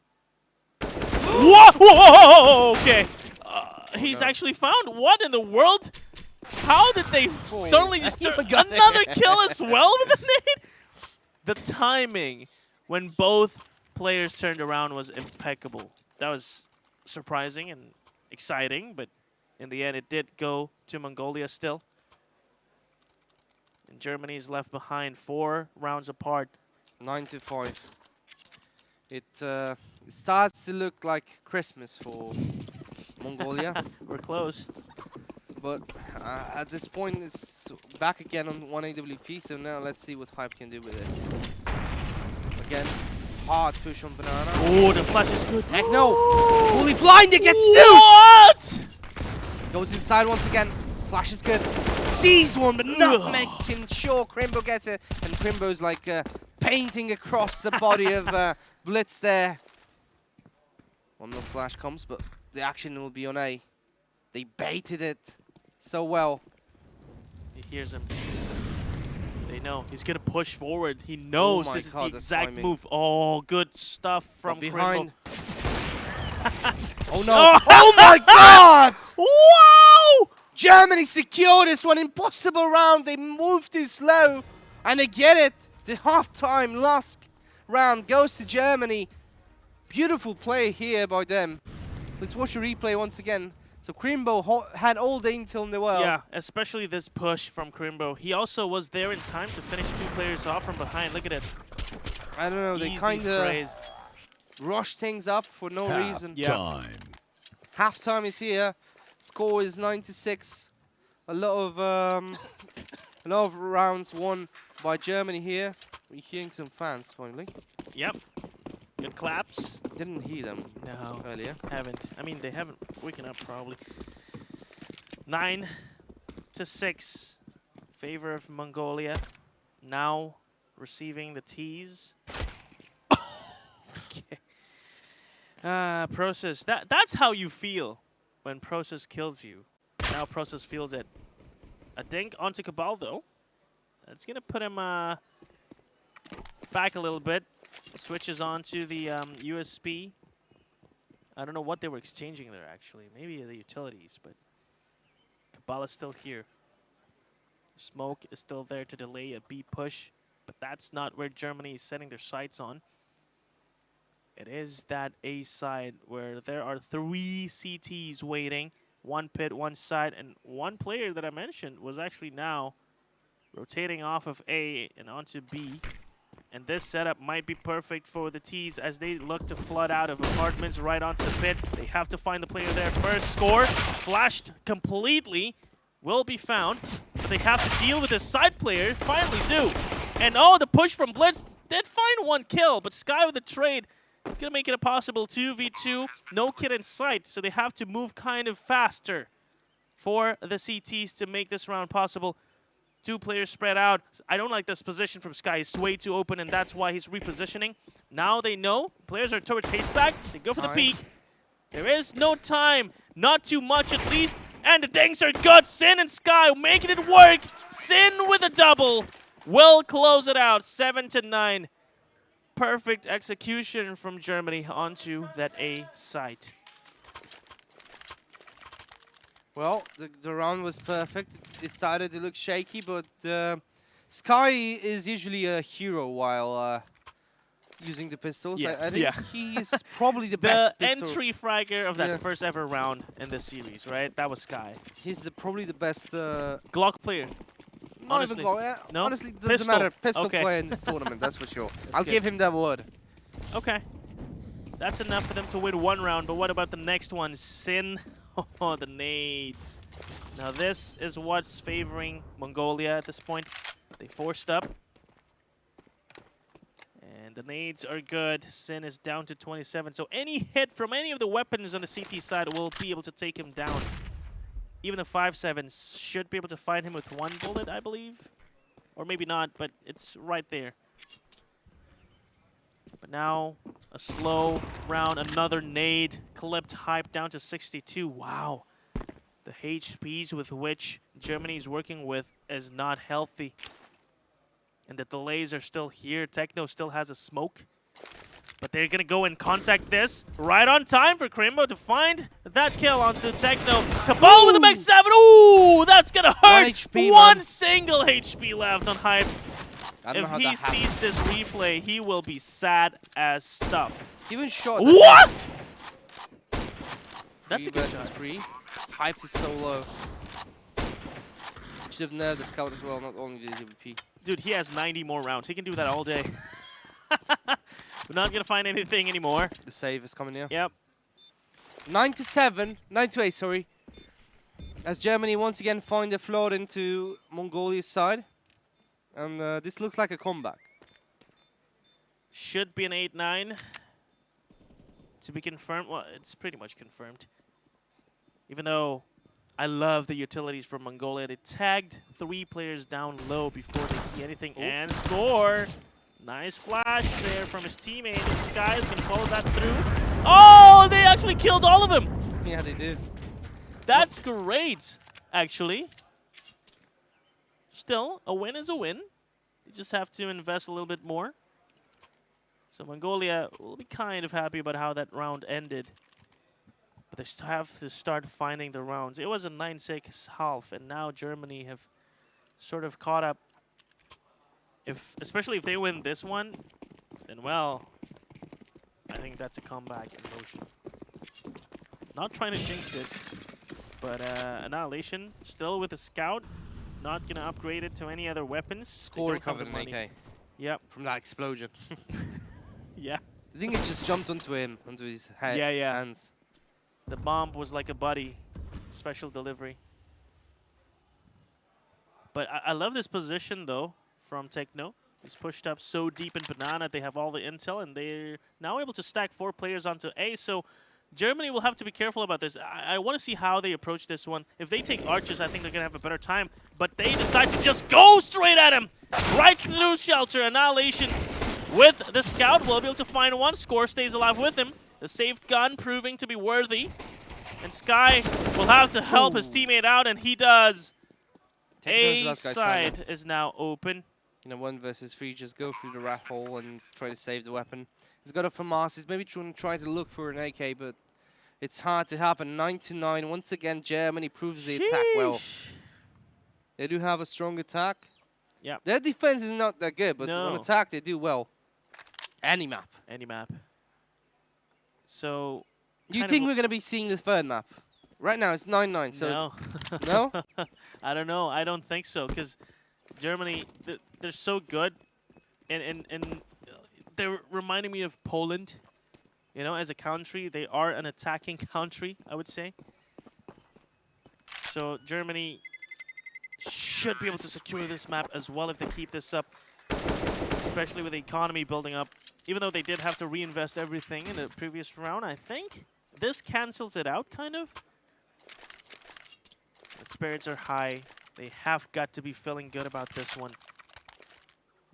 Whoa! Okay. He's actually found. What in the world? How did they suddenly just another kill as well with the nade? The timing when both players turned around was impeccable. That was surprising and exciting, but in the end it did go to Mongolia still. And Germany is left behind 4 rounds apart. 9-5. It starts to look like Christmas for Mongolia. We're close. But at this point, it's back again on 1 AWP, so now let's see what Hype can do with it. Again, hard push on Banana. Oh, the flash is good. Heck no! Fully blinded, gets still! What? Goes inside once again. Flash is good. Sees one, but not making sure Crimbo gets it. And Crimbo's like painting across the body of Blitz there. One more flash comes, but the action will be on A. They baited it so well. He hears him. They know he's gonna push forward. He knows this is the exact move. Oh, good stuff from behind. Crimbo. Oh no! Oh my God! Wow! Germany secure this one. Impossible round. They moved too slow, and they get it. The halftime last round goes to Germany. Beautiful play here by them. Let's watch the replay once again. So Crimbo had all the intel in the world. Yeah, especially this push from Crimbo. He also was there in time to finish 2 players off from behind. Look at it. I don't know, they kind of rushed things up for no reason. Time. Halftime is here. Score is 9-6. A lot of rounds won by Germany here. We're hearing some fans finally. Yep. Good claps. Didn't hear them earlier. Haven't. I mean, they haven't waken up probably. 9-6. Favor of Mongolia. Now receiving the tease. Okay. Process. That's how you feel when Process kills you. Now Process feels it. A dink onto Cabal though. That's gonna put him back a little bit. Switches on to the USP. I don't know what they were exchanging there, actually. Maybe the utilities, but Cabal is still here. Smoke is still there to delay a B push, but that's not where Germany is setting their sights on. It is that A side where there are 3 CTs waiting. 1 pit, 1 side, and 1 player that I mentioned was actually now rotating off of A and onto B. And this setup might be perfect for the T's as they look to flood out of apartments right onto the pit. They have to find the player there first. Score flashed completely. Will be found, but they have to deal with this side player. Finally do. And oh, the push from Blitz did find 1 kill, but Sky with the trade is going to make it a possible 2v2. No kid in sight, so they have to move kind of faster for the CTs to make this round possible. 2 players spread out. I don't like this position from Sky. It's way too open, and that's why he's repositioning. Now they know. Players are towards Haystack. They go for the peek. There is no time. Not too much, at least. And the dinks are good. Sin and Sky making it work. Sin with a double. Will close it out. 7-9. Perfect execution from Germany onto that A site. Well, the round was perfect. It started to look shaky, but Sky is usually a hero while using the pistols. Yeah. I think he is probably the best pistol. Entry fragger of that first ever round in this series, right? That was Sky. He's probably the best Glock player. Not Honestly. even Glock. No? Honestly, doesn't Pistol. matter. Pistol Okay. player in this tournament, that's for sure. I'll good. give him that word. Okay. That's enough for them to win 1 round, but what about the next one? Sin. Oh, the nades. Now this is what's favoring Mongolia at this point. They forced up. And the nades are good. Sin is down to 27. So any hit from any of the weapons on the CT side will be able to take him down. Even the 5.7s should be able to find him with 1 bullet, I believe. Or maybe not, but it's right there. But now, a slow round, another nade, clipped Hype down to 62. Wow. The HPs with which Germany is working with is not healthy. And the delays are still here. Techno still has a smoke. But they're going to go and contact this right on time for Crimbo to find that kill onto Techno. Cabal with the max 7. Ooh, that's going to hurt. 1 HP, One single HP left on Hype. If he that sees this replay, he will be sad as stuff. Even shot. What? That's a good shot. Free. Hype is so low. should have nerfed the scout as well, not only the AWP. Dude, he has 90 more rounds. He can do that all day. We're not going to find anything anymore. The save is coming here. Yep. 9-8, sorry. As Germany once again find the floor into Mongolia's side. And this looks like a comeback. Should be an 8-9. To be confirmed. Well, it's pretty much confirmed. Even though I love the utilities from Mongolia. They tagged 3 players down low before they see anything and score. Nice flash there from his teammate. And Sky is going to follow that through. Oh, they actually killed all of them. Yeah, they did. That's great, actually. Still, a win is a win. You just have to invest a little bit more. So Mongolia will be kind of happy about how that round ended. But they still have to start finding the rounds. It was a 9-6 half, and now Germany have sort of caught up. Especially if they win this one, then well, I think that's a comeback in motion. Not trying to jinx it, but Annihilation still with a scout. Not gonna upgrade it to any other weapons. Score recovered an AK. Yep. From that explosion. Yeah. I think it just jumped onto him, onto his head. Hands. The bomb was like a buddy. Special delivery. But I love this position, though, from Techno. He's pushed up so deep in Banana. They have all the intel, and they're now able to stack 4 players onto A. So Germany will have to be careful about this. I want to see how they approach this one. If they take archers, I think they're going to have a better time. But they decide to just go straight at him. Right through Shelter. Annihilation with the scout. Will be able to find one. Score stays alive with him. The saved gun proving to be worthy. And Sky will have to help his teammate out, and he does. A side is now open. You know, 1 versus 3, just go through the rat hole and try to save the weapon. He's got a FAMAS. He's maybe trying to look for an AK, but it's hard to happen. 9-9. Once again, Germany proves they attack well. They do have a strong attack. Yeah. Their defense is not that good, but on attack they do well. Any map. Any map. So, you think we're going to be seeing the 3rd map? Right now it's 9-9. So no. No? I don't know. I don't think so, because Germany, they're so good, and they're reminding me of Poland. You know, as a country, they are an attacking country, I would say. So Germany should be able to secure this map as well if they keep this up, especially with the economy building up. Even though they did have to reinvest everything in the previous round, I think this cancels it out, kind of. The spirits are high. They have got to be feeling good about this one.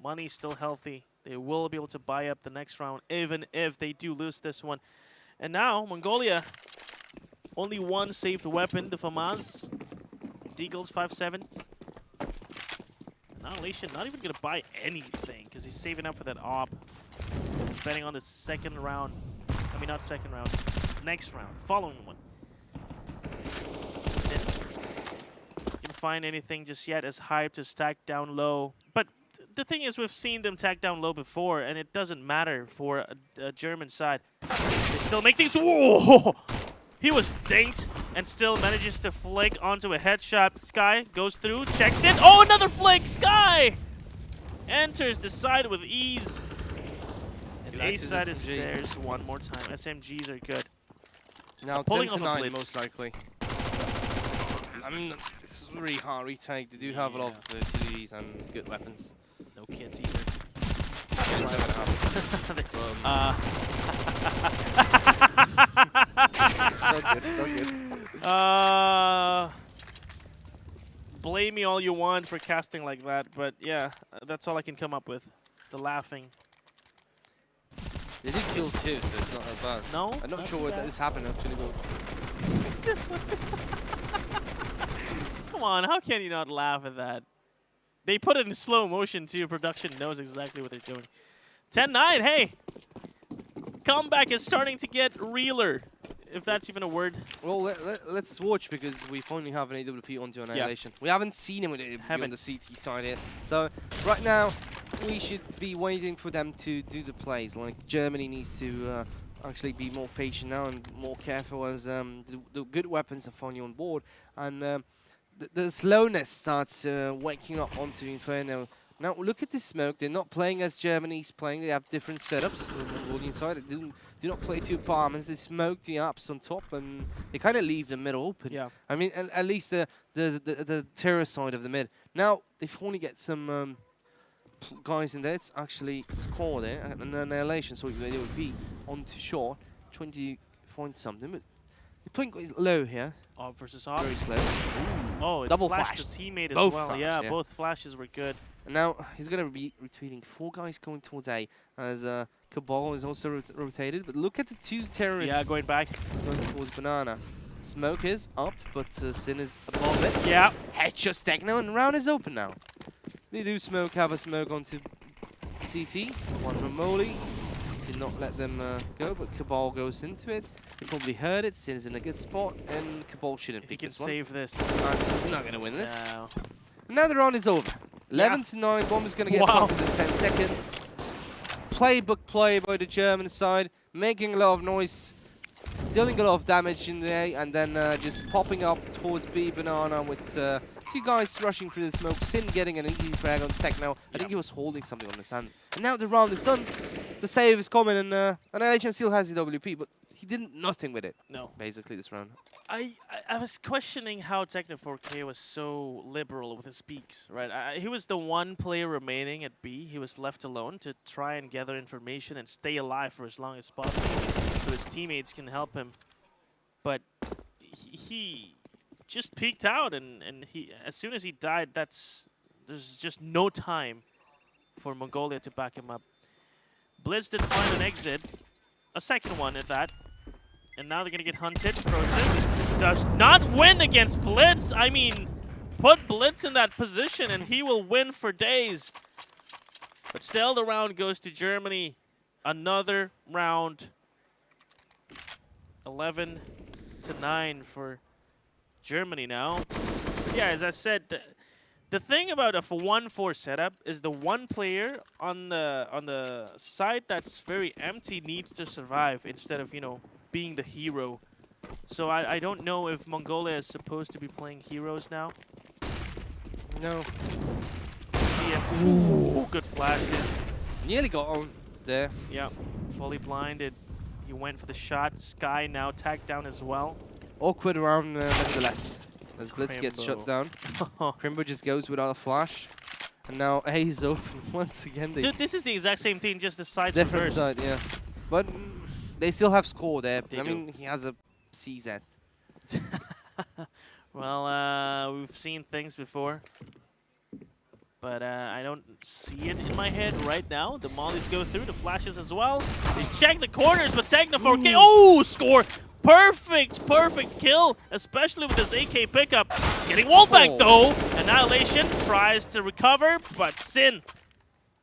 Money's still healthy. They will be able to buy up the next round, even if they do lose this one. And now, Mongolia, only 1 saved weapon, the FAMAS. Deagle's 5-7. Annihilation not even going to buy anything, because he's saving up for that AWP. He's betting on the 2nd round. I mean, not 2nd round. Next round. Following one. Can't find anything just yet as hype to stack down low. But the thing is, we've seen them tag down low before, and it doesn't matter for a German side. They still make things. Whoa! He was dinked and still manages to flick onto a headshot. Sky goes through, checks it. Oh, another flick! Sky enters the side with ease. And A side is theirs one more time. SMGs are good. Now pulling 10 to off 9 a blitz. most likely. I mean, it's really hard retake. They do have a lot of utilities and good weapons. No kits either. So good, so good. Blame me all you want for casting like that, but yeah, that's all I can come up with. The laughing. They did kill 2, so it's not that bad. No? I'm not sure what this happened actually, but This one. Come on, how can you not laugh at that? They put it in slow motion too. Production knows exactly what they're doing. 10-9, hey! Comeback is starting to get realer, if that's even a word. Well, let's watch, because we finally have an AWP onto Annihilation. We haven't seen him with AWP on the CT side yet. So right now, we should be waiting for them to do the plays. Like, Germany needs to actually be more patient now and more careful as the good weapons are finally on board. And the slowness starts waking up onto Inferno. Now look at this smoke. They're not playing as Germany's playing. They have different setups on the Mongolian side. They do not play two apartments. They smoke the ups on top, and they kind of leave the mid open. Yeah. I mean, at least the terror side of the mid. Now they've only get some guys in there. It's actually score there and an annihilation, so they would be on to short, trying to find something, but they're playing quite low here. Off versus off. Very slow. Oh, it double flashed flash. the teammate as Both well. flash, Yeah, both flashes were good. And now he's going to be retreating. 4 guys going towards A as Cabal is also rotated. But look at the 2 terrorists. Yeah, going back. Going towards Banana. Smoke is up, but Sin is above it. Yeah. Headshot stack now, and round is open now. They do have a smoke onto CT. One from Molly. Did not let them go, but Cabal goes into it. They probably heard it. Sin's in a good spot, and Cabal shouldn't pick this one. He can save this. He's not going to win it. No. And now the round is over. 11 to 9. Bomb is going to get Wow. popped in 10 seconds. Playbook play by the German side, making a lot of noise, dealing a lot of damage in the A, and then just popping up towards B Banana with 2 guys rushing through the smoke. Sin getting an easy frag on Techno. I think he was holding something on his hand. And now the round is done. The save is coming, and LHN still has the WP, but he did nothing with it. No. Basically, this round. I was questioning how Techno 4K was so liberal with his peaks, right? He was the one player remaining at B. He was left alone to try and gather information and stay alive for as long as possible so his teammates can help him. But he just peeked out, and he as soon as he died, there's just no time for Mongolia to back him up. Blitz did find an exit, a second one at that. And now they're going to get hunted. Process does not win against Blitz. I mean, put Blitz in that position and he will win for days. But still, the round goes to Germany. Another round. 11 to 9 for Germany now. Yeah, as I said, the thing about a 1-4 setup is the one player on the side that's very empty needs to survive instead of, you know, being the hero. So I don't know if Mongolia is supposed to be playing heroes now. No. Ooh, good flashes. Nearly got on there. Yeah, fully blinded. He went for the shot. Sky now tagged down as well. Awkward round nevertheless. As Blitz gets Crimbo. shut down. Crimbo just goes without a flash. And now A is open once again. Dude, this is the exact same thing, just the sides different reversed. side, yeah. But they still have score there. They I do. mean, he has a CZ. Well, we've seen things before. But I don't see it in my head right now. The mollies go through, the flashes as well. They check the corners, but Techno 4K. Oh, score! Perfect kill, especially with this AK pickup. Getting wallbang though. Annihilation tries to recover, but Sin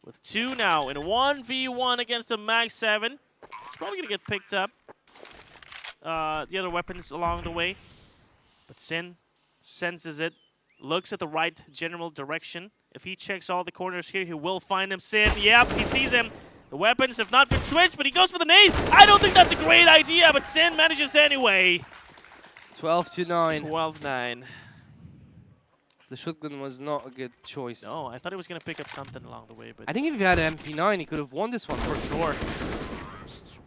with 2 now in 1v1 against a Mag 7. He's probably gonna get picked up. The other weapons along the way. But Sin senses it, looks at the right general direction. If he checks all the corners here, he will find him. Sin, yep, he sees him. The weapons have not been switched, but he goes for the nade. I don't think that's a great idea, but Sin manages anyway. 12 to 9. 12-9. The shotgun was not a good choice. No, I thought he was going to pick up something along the way, but I think if he had an MP9, he could have won this one for sure.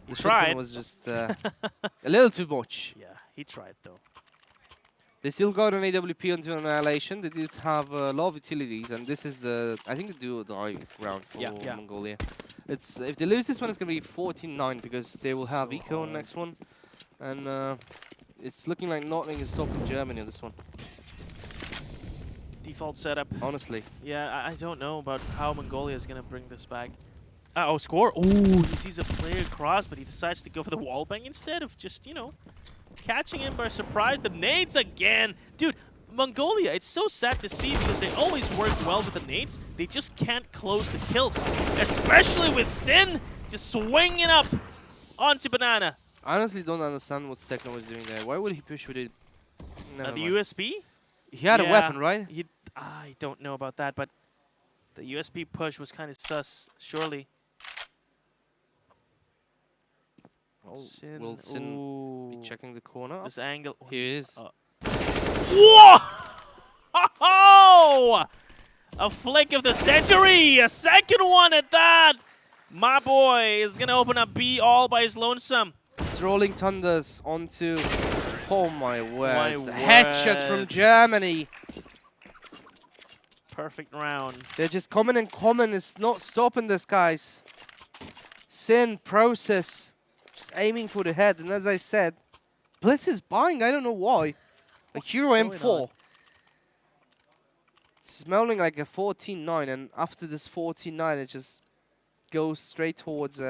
The tried. shotgun was just a little too much. Yeah, he tried though. They still got an AWP onto Annihilation. They did have a lot of utilities, and this is the, I think, the do or die round for Mongolia. It's if they lose this one, it's gonna be 14-9 because they will have Eco on next one, and it's looking like nothing is stopping Germany on this one. Default setup. Honestly. Yeah, I don't know about how Mongolia is gonna bring this back. Oh, score! Oh, he sees a player cross, but he decides to go for the wallbang instead of just, you know, catching him by surprise. The nades again! Dude, Mongolia, it's so sad to see because they always work well with the nades. They just can't close the kills. Especially with Sin just swinging up onto Banana. I honestly don't understand what Techno was doing there. Why would he push with it? The USB? He had a weapon, right? I don't know about that, but the USB push was kind of sus, surely. Sin. Will Sin be checking the corner? This angle. Here he is. Whoa! Oh! A flick of the century! A second one at that! My boy is going to open up B all by his lonesome. It's Rolling Thunders onto... Oh my word. My Headshots from word. Germany. Perfect round. They're just coming and coming. It's not stopping this, guys. Sin, Process, just aiming for the head. And as I said, Blitz is buying. I don't know why. A Hero M4. Smelling like a 14-9. And after this 14-9, it just goes straight towards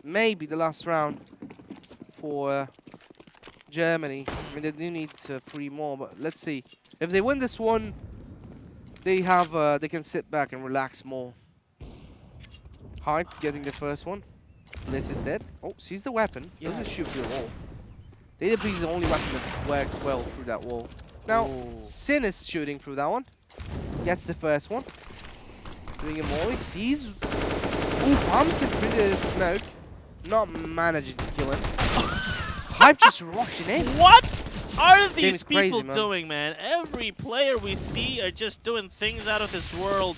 maybe the last round for Germany. I mean, they do need 3 more, but let's see. If they win this one, they have they can sit back and relax more. Hype getting the first one. Blitz is dead. Oh, sees the weapon. Doesn't shoot through the wall. DWP is the only weapon that works well through that wall. Now, Sin is shooting through that one. Gets the first one. Doing a molly. Sees. Ooh, pumps him through the smoke. Not managing to kill him. Hype just rushing in. What are these crazy, people doing, man? Every player we see are just doing things out of this world.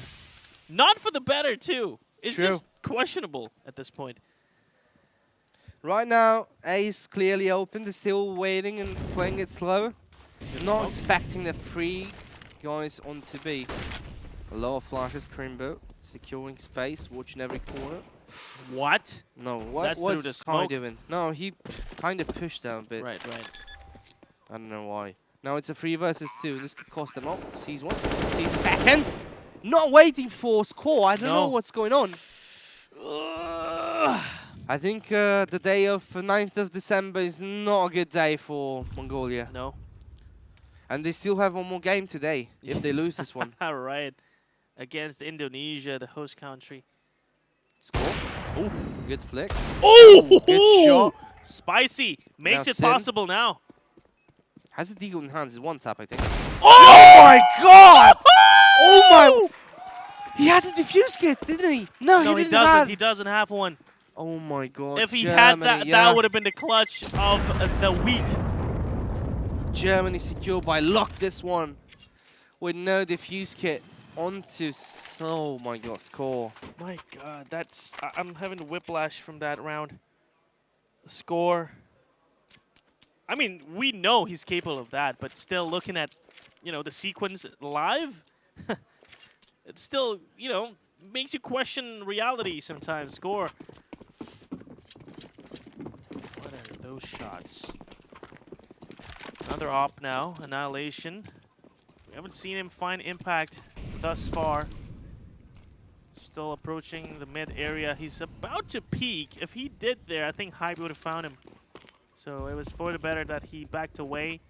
Not for the better, too. It's just questionable at this point. Right now, A is clearly open. They're still waiting and playing it slow. Not expecting the 3 guys onto B. A lot of flashes, Crimbo. Securing space, watching every corner. What? No, That's through the what's smoke. Sky doing? No, he kind of pushed down a bit. Right. I don't know why. Now it's a 3 versus 2. This could cost them all. Sees one. Sees the second. Not waiting for score. I don't know what's going on. I think the day of 9th of December is not a good day for Mongolia. No. And they still have one more game today if they lose this one. All right. Against Indonesia, the host country. Score. Oh, good flick. Oh! Good shot. Spicy. Makes Now it Sin. possible now. Has the deagle in hands. Is 1 tap, I think. Oh my god! Oh my! He had a defuse kit, didn't he? No, he didn't. doesn't. He doesn't have one. Oh my god. If he Germany, had that, yeah. that would have been the clutch of the week. Germany secured by luck this one. With no defuse kit onto. Oh my god, score. My god, that's. I'm having whiplash from that round. The score. I mean, we know he's capable of that, but still looking at, the sequence live, it still, makes you question reality sometimes. Score. What are those shots? Another op now, Annihilation. We haven't seen him find impact thus far. Still approaching the mid area. He's about to peek. If he did there, I think Hype would have found him. So it was for the better that he backed away.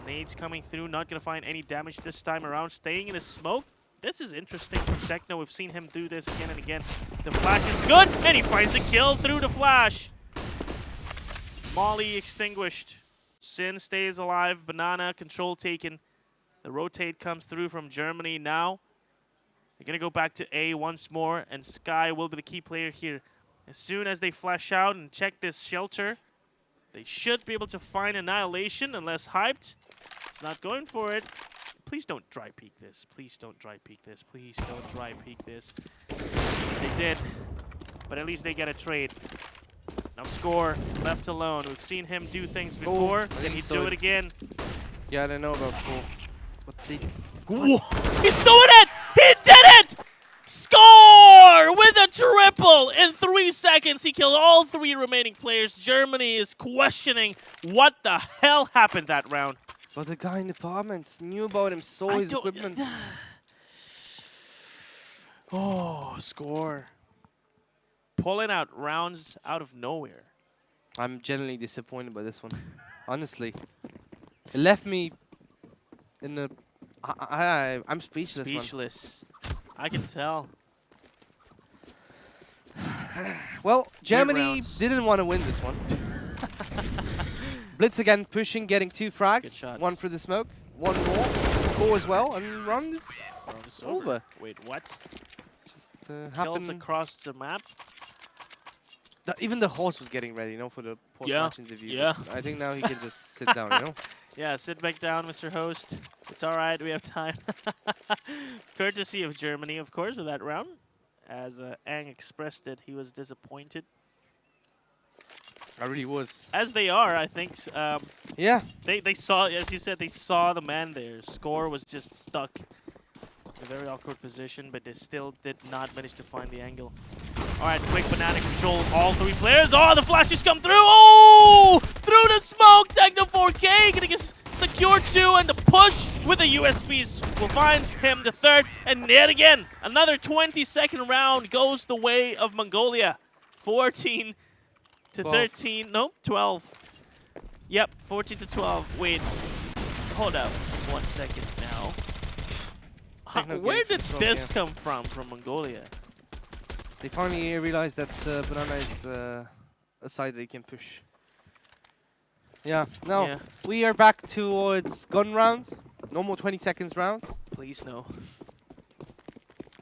Nades coming through, not going to find any damage this time around. Staying in the smoke. This is interesting from Techno. We've seen him do this again and again. The flash is good, and he finds a kill through the flash. Molly extinguished. Sin stays alive. Banana, control taken. The rotate comes through from Germany now. They're going to go back to A once more, and Sky will be the key player here. As soon as they flash out and check this shelter, they should be able to find Annihilation unless Hyped. It's not going for it. Please don't dry peek this. Please don't dry peek this. Please don't dry peek this. They did, but at least they get a trade. Now Score, left alone. We've seen him do things before. Can he do it again? Yeah, I don't know about Score. But they... He's doing it! He did it! Score! With a triple! In 3 seconds, he killed all 3 remaining players. Germany is questioning what the hell happened that round. But the guy in the apartments knew about him, saw his equipment. Oh, Score. Pulling out rounds out of nowhere. I'm genuinely disappointed by this one. Honestly. It left me in the... I'm speechless. Speechless. I can tell. Well, Germany didn't want to win this one. Blitz again pushing, getting 2 frags. 1 through the smoke. 1 more. Score as well. And round is over. Wait, what? Just Kills happened. across the map. Even the host was getting ready, for the post-match interview. Yeah. I think now he can just sit down, Yeah, sit back down, Mr. Host. It's all right. We have time. Courtesy of Germany, of course, with that round. As Ang expressed it, he was disappointed. I really was. As they are, I think. Yeah. They saw, as you said, they saw the man there. Score was just stuck in a very awkward position, but they still did not manage to find the angle. All right, quick banana control, all three players. Oh, the flashes come through. Oh, through the smoke, Techno 4K getting a secure 2, and the push with the USBs will find him the third. And yet again, another 20-second round goes the way of Mongolia. 14 to 13, no, 12. Yep, 14 to 12. Wait, hold up 1 second now. Where did this come from Mongolia? They finally realized that Banana is a side they can push. Yeah, now we are back towards gun rounds. No more 20 seconds rounds. Please no.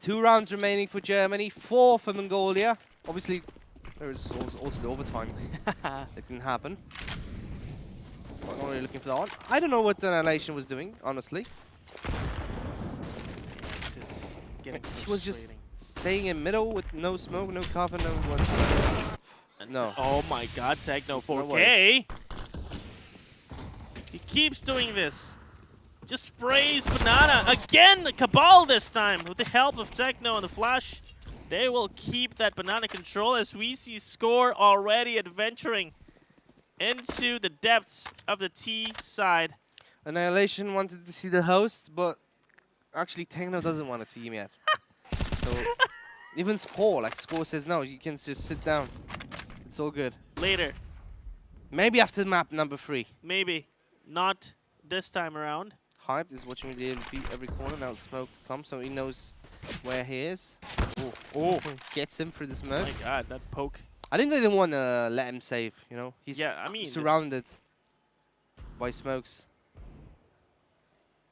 2 rounds remaining for Germany, 4 for Mongolia. Obviously, there is also the overtime. That didn't happen. I'm not really looking for that one. I don't know what the Annihilation was doing, honestly. He was just staying in middle with no smoke, no cover, no one. No. Oh my god, Techno 4K. He keeps doing this. Just sprays Banana. Again, Cabal this time. With the help of Techno and the flash, they will keep that Banana control as we see Score already adventuring into the depths of the T side. Annihilation wanted to see the host, but actually Techno doesn't want to see him yet. So even Score says no, you can just sit down. It's all good. Later. Maybe after map number 3. Maybe. Not this time around. Hyped is watching the beat every corner. Now smoke comes, so he knows where he is. Oh, gets him through the smoke. Oh my god, that poke. I think they didn't want to let him save, He's surrounded by smokes.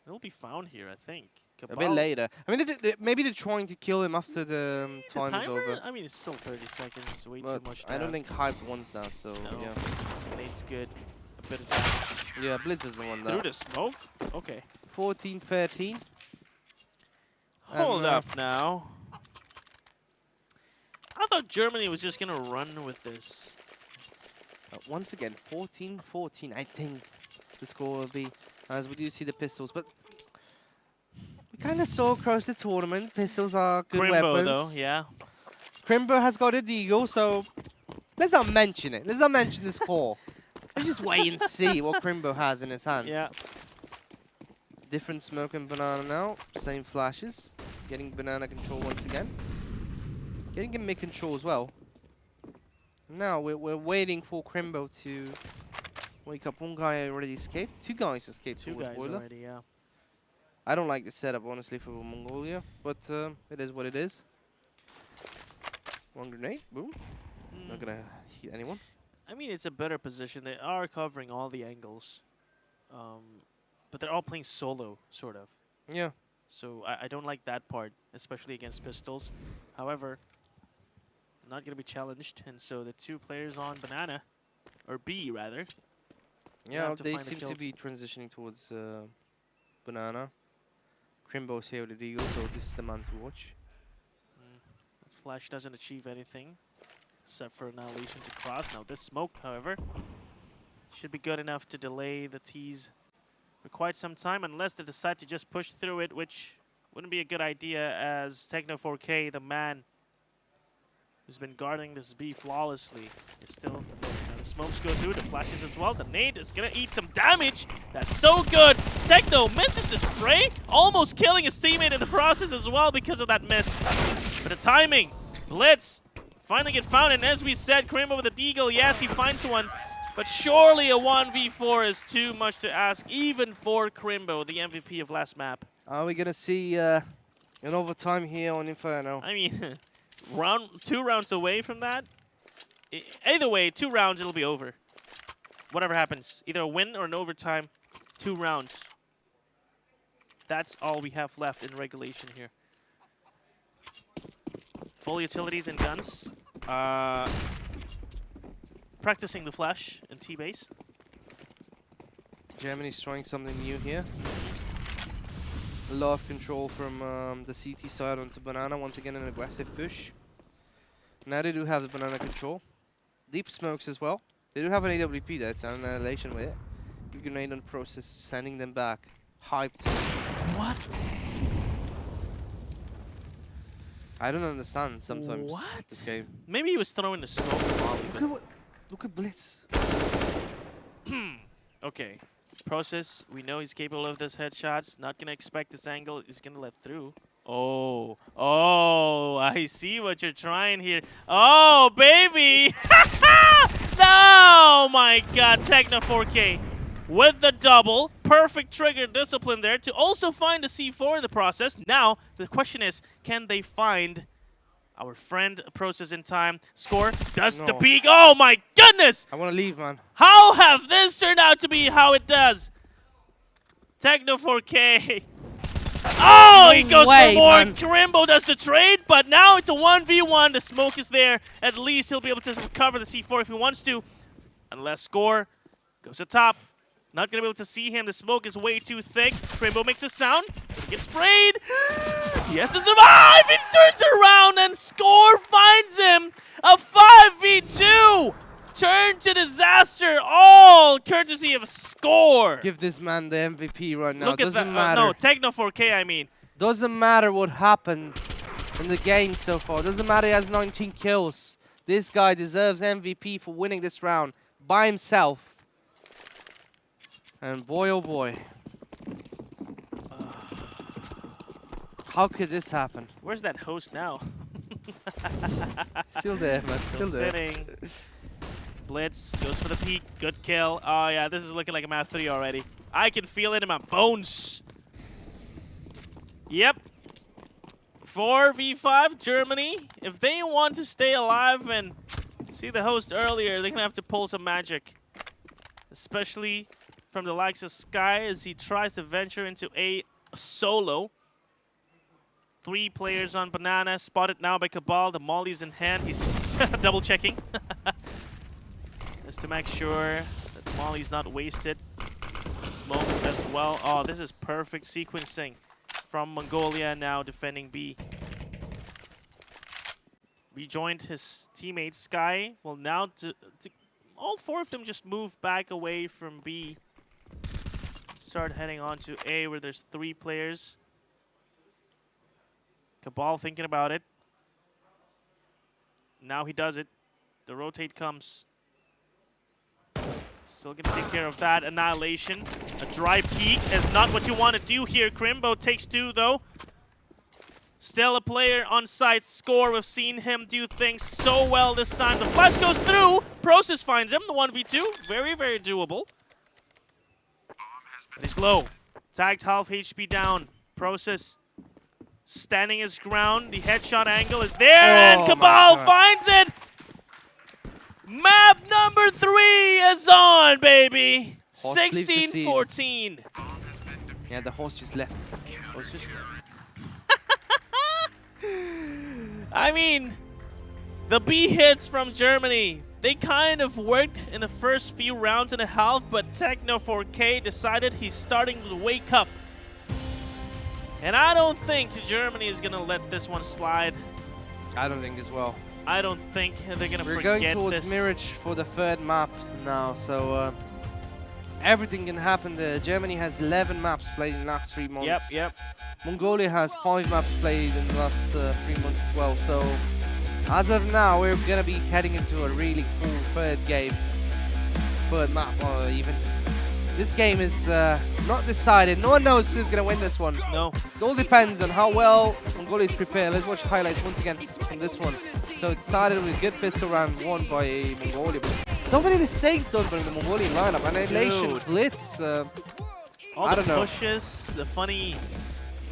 It'll be found here, I think. A bit later. I mean, maybe they're trying to kill him after the time is over. I mean, it's still 30 seconds. Way but too much. I don't think Hype wants that, so yeah. Nate's good. A bit of damage. Yeah, Blizz doesn't want that. Through the smoke? Okay. 14-13. Hold up now. I thought Germany was just going to run with this. Once again, 14-14, I think the score will be, as we do see the pistols. But we kind of saw across the tournament, pistols are good weapons. Though, yeah. Crimbo has got a deagle, so let's not mention it. Let's not mention the score. Let's just wait and see what Crimbo has in his hands. Yeah. Different smoke and Banana now. Same flashes. Getting Banana control once again. Getting him mid-control as well. Now we're waiting for Crimbo to wake up. One guy already escaped. 2 guys escaped. 2 guys already, yeah. I don't like the setup, honestly, for Mongolia. But it is what it is. One grenade. Boom. Not going to hit anyone. I mean, it's a better position. They are covering all the angles. But they're all playing solo, sort of. Yeah. So I don't like that part, especially against pistols. However, not going to be challenged. And so the 2 players on Banana, or B rather. Yeah, they seem to be transitioning towards Banana. Crimbo's here with the Deagle, so this is the man to watch. Flash doesn't achieve anything, except for Annihilation to cross. Now this smoke, however, should be good enough to delay the T's for quite some time, unless they decide to just push through it, which wouldn't be a good idea, as Techno 4K, the man who's been guarding this B flawlessly, is still there. Now the smokes go through, the flashes as well. The nade is gonna eat some damage. That's so good. Techno misses the spray, almost killing his teammate in the process as well because of that miss. But the timing, Blitz, finally get found, and as we said, Crimbo with the Deagle, yes, he finds one. But surely a 1v4 is too much to ask, even for Crimbo, the MVP of last map. Are we going to see an overtime here on Inferno? I mean, 2 rounds away from that. Either way, 2 rounds, it'll be over. Whatever happens, either a win or an overtime, 2 rounds. That's all we have left in regulation here. Full utilities and guns. practicing the flash in T-base. Germany's trying something new here. A lot of control from the CT side onto Banana. Once again, an aggressive push. Now they do have the Banana control. Deep smokes as well. They do have an AWP there. It's an annihilation with it. Give grenade on the process, sending them back. Hyped. What? I don't understand sometimes. What? This game. Maybe he was throwing the smoke. Look at Blitz. Okay. Process, we know he's capable of this headshots. Not gonna expect this angle. He's gonna let through. Oh, I see what you're trying here. Oh, baby! No, my God, Techno 4K with the double. Perfect trigger discipline there to also find the C4 in the process. Now, the question is, can they find our friend Process in time? Score does the peak. Oh, my goodness! I want to leave, man. How have this turned out to be how it does? Techno 4K. Oh, he goes for more. Man. Crimbo does the trade, but now it's a 1v1. The smoke is there. At least he'll be able to recover the C4 if he wants to. Unless Score goes to top. Not going to be able to see him. The smoke is way too thick. Crimbo makes a sound. He gets sprayed. He has to survive. He turns around and Score finds him. A 5v2. Turn to disaster, all courtesy of Score. Give this man the MVP right now. Look at Doesn't that. matter. No, Techno 4K, I mean. Doesn't matter what happened in the game so far. Doesn't matter he has 19 kills. This guy deserves MVP for winning this round by himself. And boy, oh boy. How could this happen? Where's that host now? Still there, man. Still there. Sitting. Blitz goes for the peek. Good kill. Oh, yeah, this is looking like a map 3 already. I can feel it in my bones. Yep. 4v5, Germany. If they want to stay alive and see the host earlier, they're going to have to pull some magic. Especially from the likes of Sky as he tries to venture into a solo. 3 players on Banana. Spotted now by Cabal. The molly's in hand. He's double checking. Just to make sure that molly's not wasted. Smokes as well. Oh, this is perfect sequencing from Mongolia now defending B. Rejoined his teammate Sky. Well, now all 4 of them just move back away from B. Start heading on to A where there's 3 players. Cabal thinking about it. Now he does it. The rotate comes. Still gonna take care of that. Annihilation. A dry peek is not what you want to do here. Crimbo takes 2 though. Still a player on site. Score. We've seen him do things so well this time. The flash goes through. Process finds him. The 1v2. Very, very doable. But he's low. Tagged half HP down. Process standing his ground. The headshot angle is there. And Cabal finds it. Map number 3 is on, baby. 16-14. Yeah, the horse just left. Horse just left. I mean, the B hits from Germany, they kind of worked in the first few rounds and a half, but Techno 4K decided he's starting to wake up. And I don't think Germany is going to let this one slide. I don't think as well. I don't think they're going to forget this. We're going towards Mirage for the 3rd map now, so everything can happen there. Germany has 11 maps played in the last 3 months. Yep. Mongolia has 5 maps played in the last 3 months as well, so as of now, we're going to be heading into a really cool 3rd game. 3rd map, or even. This game is not decided. No one knows who's going to win this one. No. It all depends on how well Mongolia is prepared. Let's watch highlights once again from this one. So it started with a good pistol round won by Mongolia. But so many mistakes done by the Mongolian lineup. Annihilation, Blitz. All the pushes, the funny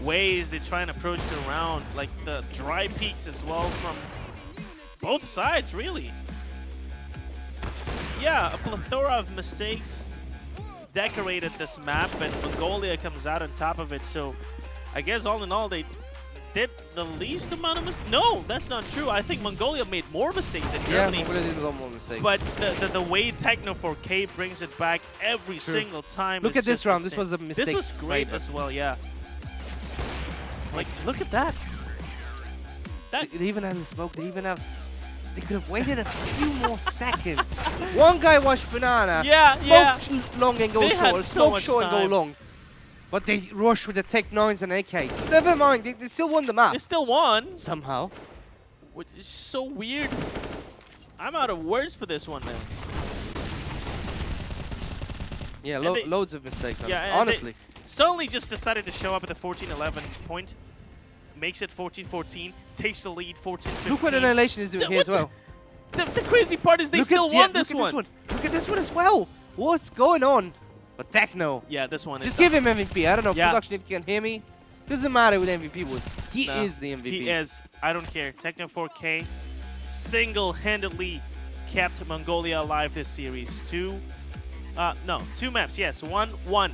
ways they try and approach the round. Like the dry peaks as well from both sides, really. Yeah, a plethora of mistakes decorated this map, and Mongolia comes out on top of it. So I guess all in all, they did the least amount of mistakes. No, that's not true. I think Mongolia made more mistakes than Yeah, Germany. Mongolia did a lot more mistakes. But the way Techno 4K brings it back every single time. Look is at this just round. insane. This was a mistake. This was great right? as well, yeah. Like, look at that. They even had the smoke. They even have. They could have waited a few more seconds. One guy watched banana. Yeah, smoke long and go They short. had so Smoke much short and go time. long. But they rushed with the Tech 9s and AK. Never mind. They still won the map. They still won. Somehow. Which is so weird. I'm out of words for this one, man. Yeah, And loads of mistakes. Yeah, and honestly. they suddenly just decided to show up at the 14-11 point. Makes it 14-14. Takes the lead 14-15. Look what Annihilation is doing here as well. The crazy part is they Look still at, won yeah, this look at one. Look at this one as well. What's going on? But Techno. Yeah, this one Just is give him MVP. I don't know, Yeah. production, if you can hear me. Doesn't matter what MVP was. He No, is the MVP. He is. I don't care. Techno 4K single-handedly kept Mongolia alive this series. Two maps. Yes, 1-1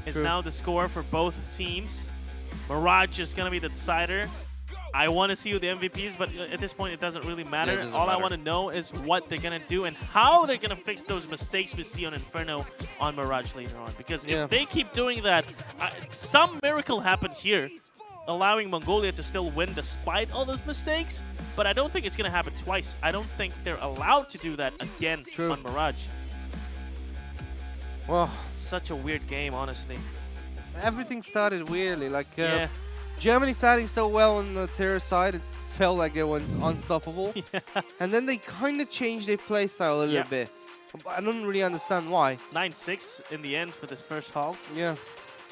is True. now the score for both teams. Mirage is going to be the decider. I want to see who the MVP is, but at this point, it doesn't really matter. Yeah, it doesn't All I matter. want to know is what they're going to do and how they're going to fix those mistakes we see on Inferno on Mirage later on. Because if they keep doing that, some miracle happened here, allowing Mongolia to still win despite all those mistakes. But I don't think it's going to happen twice. I don't think they're allowed to do that again on Mirage. Well, such a weird game, honestly. Everything started weirdly. Like, Germany starting so well on the terror side, it felt like it was unstoppable. And then they kind of changed their playstyle a little bit. I don't really understand why. 9-6 in the end for the first half. Yeah.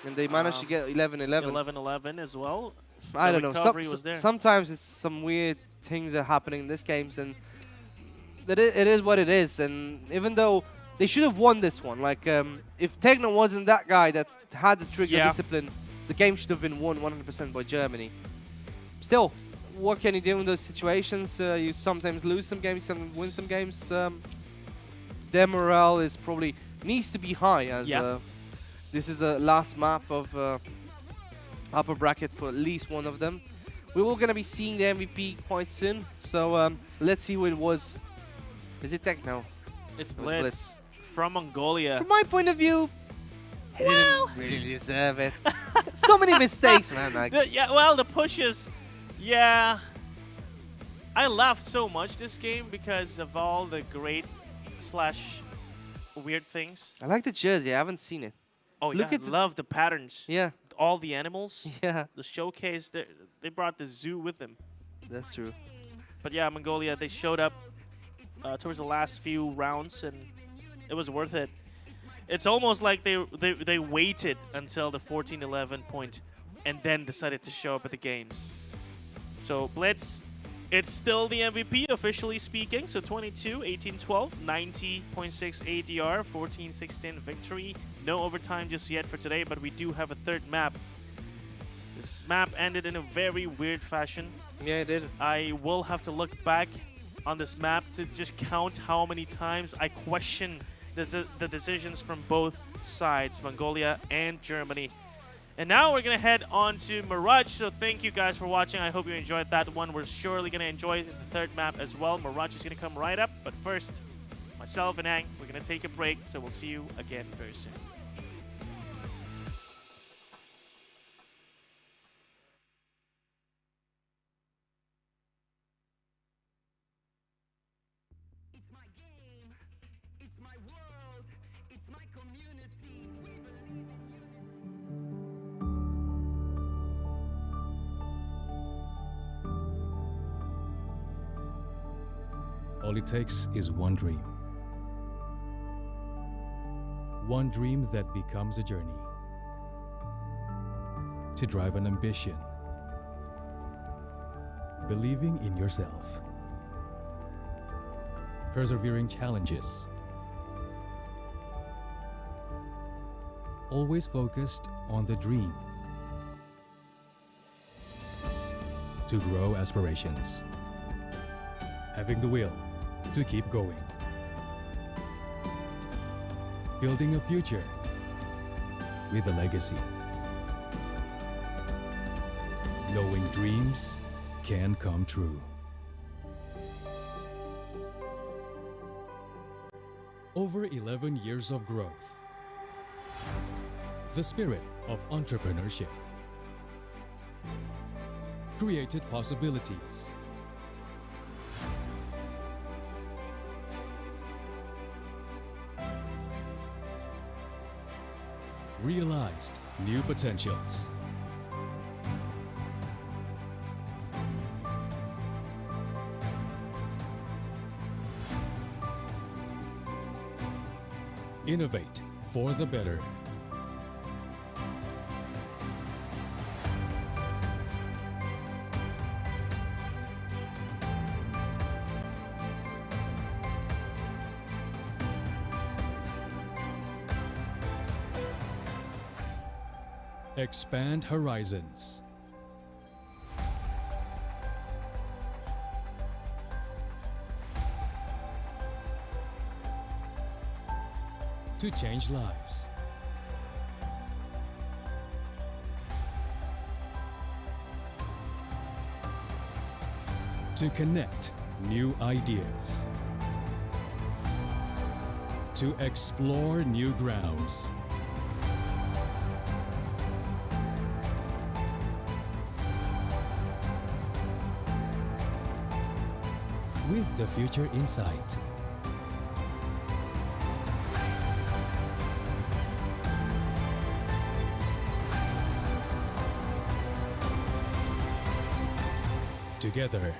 And they managed to get 11-11. 11-11 as well. I The don't know. recovery was there. Sometimes it's some weird things are happening in this games, and it is what it is. And even though they should have won this one, like if Techno wasn't that guy that had the trigger discipline, the game should have been won 100% by Germany. Still, what can you do in those situations? You sometimes lose some games, sometimes win some games. Their morale is probably needs to be high, as this is the last map of upper bracket for at least one of them. We're all gonna be seeing the MVP quite soon, so let's see who it was. Is it Techno? It's It was Blitz from Mongolia. From my point of view, he didn't really deserve it. So many mistakes, man. Like, The pushes. Yeah. I laughed so much this game because of all the great / weird things. I like the jersey. I haven't seen it. Oh, Look yeah, at I love the patterns. Yeah. All the animals. Yeah. The showcase. They brought the zoo with them. That's true. But yeah, Mongolia, they showed up towards the last few rounds, and it was worth it. It's almost like they waited until the 14-11 point and then decided to show up at the games. So Blitz, it's still the MVP officially speaking. So 22, 18-12, 90.6 ADR, 14-16 victory. No overtime just yet for today, but we do have a third map. This map ended in a very weird fashion. Yeah, it did. I will have to look back on this map to just count how many times I question the decisions from both sides, Mongolia and Germany. And now we're going to head on to Mirage, so thank you guys for watching. I hope you enjoyed that one. We're surely going to enjoy the third map as well. Mirage is going to come right up, but first, myself and Ang, we're going to take a break, so we'll see you again very soon. All it takes is one dream. One dream that becomes a journey. To drive an ambition. Believing in yourself. Persevering challenges. Always focused on the dream. To grow aspirations. Having the will to keep going. Building a future with a legacy. knowing dreams can come true. Over 11 years of growth. The spirit of entrepreneurship created possibilities. Realized new potentials. Innovate for the better. Expand horizons. To change lives. To connect new ideas. To explore new grounds. With the future in sight. Together.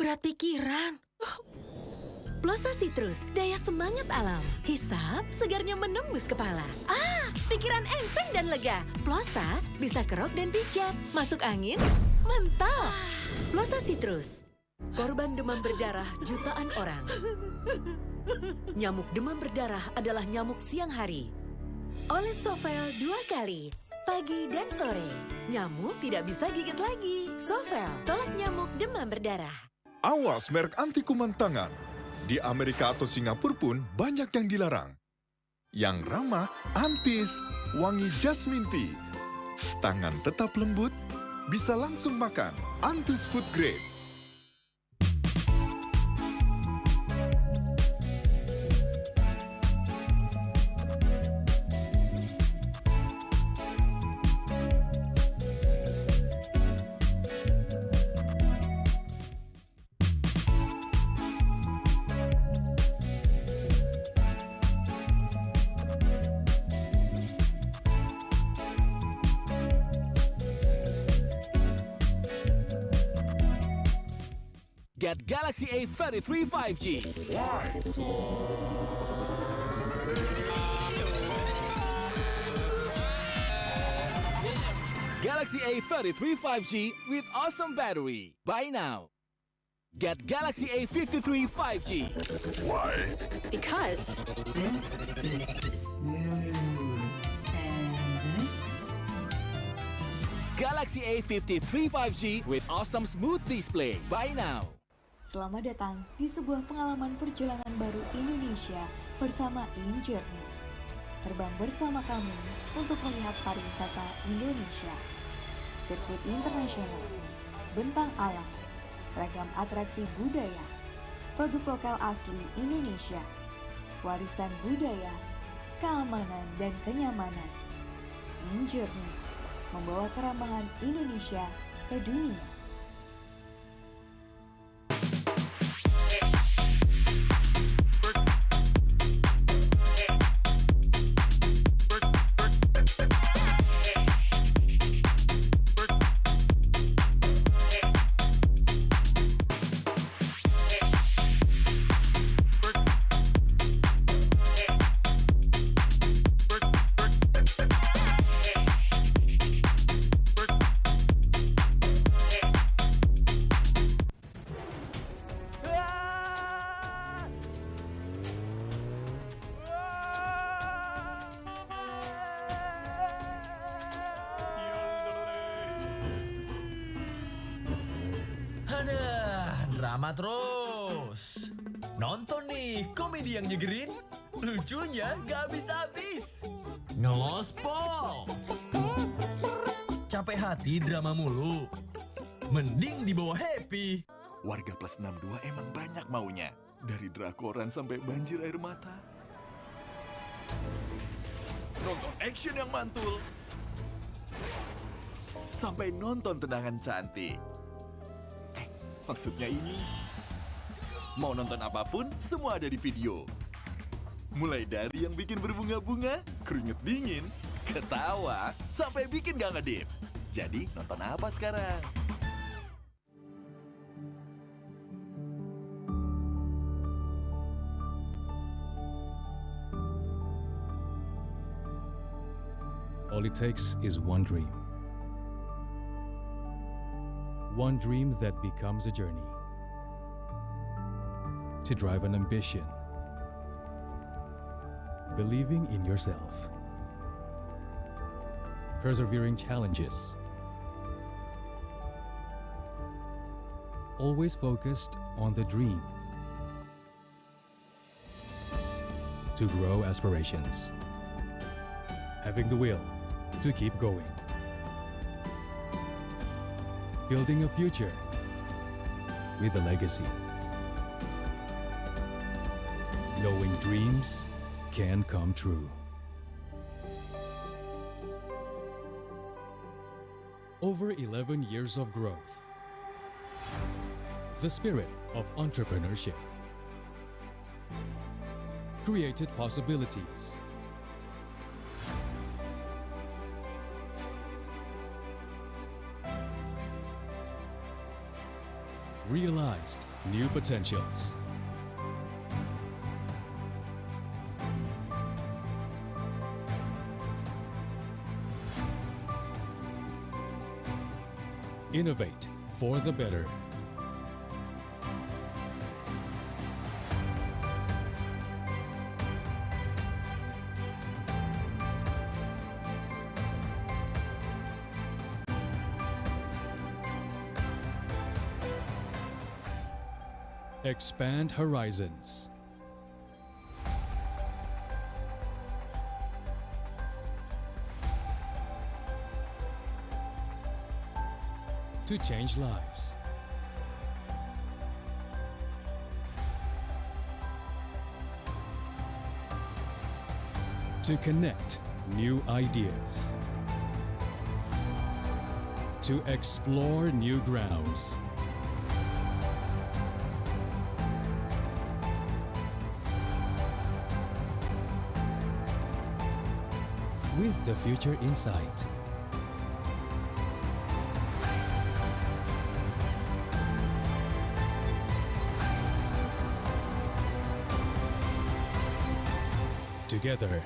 Berat pikiran. Plosa Citrus, daya semangat alam. Hisap, segarnya menembus kepala. Pikiran enteng dan lega. Plosa bisa kerok dan pijat. Masuk angin, mantap. Plosa Citrus. Korban demam berdarah jutaan orang. Nyamuk demam berdarah adalah nyamuk siang hari. Oleh Sovel 2 kali, pagi dan sore. Nyamuk tidak bisa gigit lagi. Sovel, tolak nyamuk demam berdarah. Awas merek anti kuman tangan. Di Amerika atau Singapura pun banyak yang dilarang. Yang ramah, Antis, wangi jasmine tea. Tangan tetap lembut, bisa langsung makan. Antis Food Grade. Get Galaxy A33 5G. Galaxy A33 5G with awesome battery. Buy now. Get Galaxy A53 5G. Why? Because This is smooth. And this? Galaxy A53 5G with awesome smooth display. Buy now. Selamat datang di sebuah pengalaman perjalanan baru Indonesia bersama InJourney. Terbang bersama kami untuk melihat pariwisata Indonesia. Sirkuit internasional, bentang alam, ragam atraksi budaya, produk lokal asli Indonesia, warisan budaya, keamanan dan kenyamanan. InJourney membawa keramahan Indonesia ke dunia. Drama terus. Nonton nih komedi yang nyegerin, lucunya gak habis-habis. Ngelospol. Capek hati drama mulu. Mending dibawa happy. Warga plus 62 emang banyak maunya. Dari drakoran sampai banjir air mata. Nonton action yang mantul. Sampai nonton tendangan cantik. Maksudnya ini, mau nonton apapun, semua ada di video. Mulai dari yang bikin berbunga-bunga, keringet dingin, ketawa, sampai bikin gak ngedip. Jadi nonton apa sekarang? All it takes is one dream. One dream that becomes a journey. To drive an ambition. Believing in yourself. Persevering challenges. Always focused on the dream. To grow aspirations. Having the will to keep going. Building a future with a legacy. Knowing dreams can come true. Over 11 years of growth. The spirit of entrepreneurship. Created possibilities. Realized new potentials. Innovate for the better. Expand horizons. To change lives. To connect new ideas. To explore new grounds. With the future in sight. together.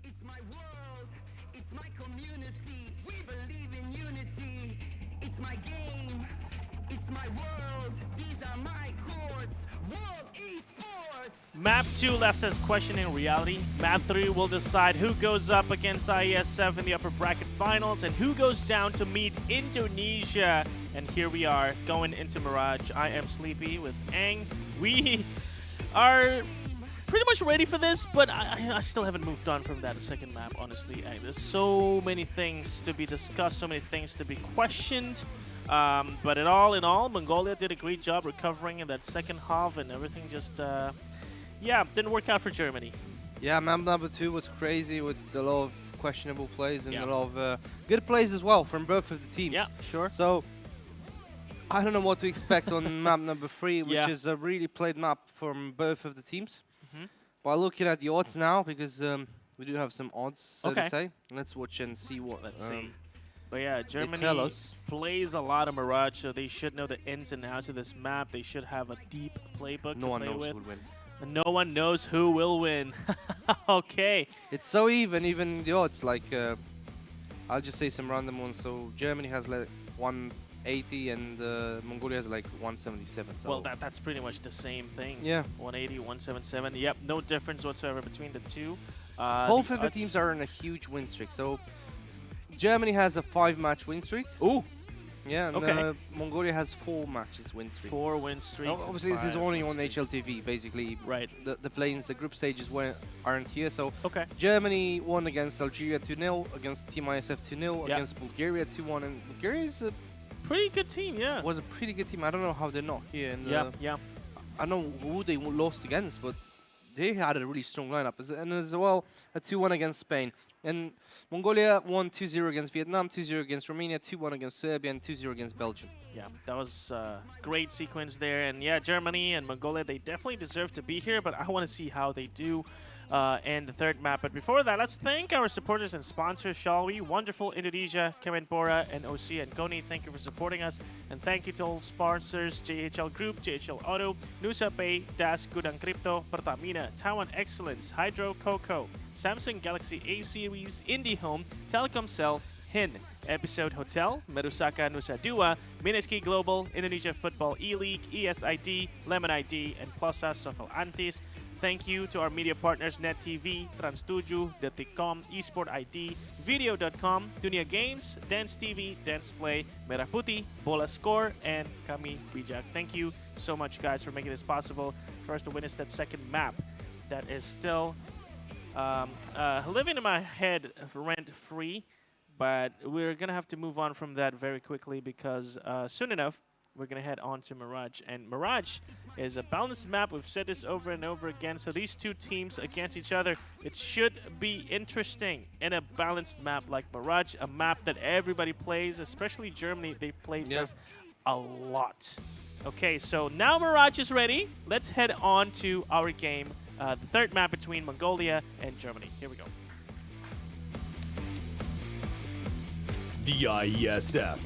It's my world, it's my community. We believe in unity. It's my game, it's my world. These are my courts. World Esports. Map 2 left us questioning reality. Map 3 will decide who goes up against IESF in the upper bracket finals and who goes down to meet Indonesia. And here we are going into Mirage. I am Sleepy with Aang. We are pretty much ready for this, but I still haven't moved on from that second map, honestly. There's so many things to be discussed, so many things to be questioned. But in all, Mongolia did a great job recovering in that second half, and everything just, yeah, didn't work out for Germany. Yeah, map number 2 was crazy with a lot of questionable plays and a lot of good plays as well from both of the teams. Yeah, sure. So I don't know what to expect on map number 3, which is a really played map from both of the teams. By looking at the odds now, because we do have some odds, so to say. Let's watch and see what. Let's see. But yeah, Germany tell us. plays a lot of Mirage, so they should know the ins and outs of this map. They should have a deep playbook to play with. Who will win. And no one knows who will win. Okay. It's so even the odds. Like, I'll just say some random ones. So Germany has like 180 and Mongolia has like 177. So well, that's pretty much the same thing. Yeah. 180, 177. Yep, no difference whatsoever between the two. Both of the teams are in a huge win streak. So Germany has a 5-match win streak. Ooh. Yeah, and Okay. Mongolia has 4 matches win streak. 4 win streaks. Obviously, this is only on HLTV, basically. Right. The play-ins, the group stages aren't here. So okay. Germany won against Algeria 2-0, against Team ISF 2-0, against Bulgaria 2-1. And Bulgaria is a pretty good team, yeah. Was a pretty good team. I don't know how they're not here. And, yeah. I don't know who they lost against, but they had a really strong lineup. And as well, a 2-1 against Spain. And Mongolia won 2-0 against Vietnam, 2-0 against Romania, 2-1 against Serbia, and 2-0 against Belgium. Yeah, that was a great sequence there. And yeah, Germany and Mongolia, they definitely deserve to be here, but I want to see how they do in the third map. But before that, let's thank our supporters and sponsors, shall we? Wonderful Indonesia, Kemenpora, and OC and Goni. Thank you for supporting us. And thank you to all sponsors, JHL Group, JHL Auto, Nusa Pay, Das, Gudang Crypto, Pertamina, Taiwan Excellence, Hydro Coco, Samsung Galaxy A Series, IndiHome, Telkomsel, HIN, Episode Hotel, Merusaka Nusa Dua, Mineski Global, Indonesia Football E-League, ESID, Lemon ID, and Plaza Sofel Antis. Thank you to our media partners Net TV, Trans7, Detikcom, Esport ID, Video.com, Dunia Games, Dance TV, Dance Play, Merah Putih, Bola Score, and Kami Bijak. Thank you so much, guys, for making this possible for us to witness that second map that is still living in my head rent-free. But we're going to have to move on from that very quickly because soon enough, we're going to head on to Mirage. And Mirage is a balanced map. We've said this over and over again. So these two teams against each other, it should be interesting in a balanced map like Mirage, a map that everybody plays, especially Germany. They've played this a lot. Okay, so now Mirage is ready. Let's head on to our game, the third map between Mongolia and Germany. Here we go. The IESF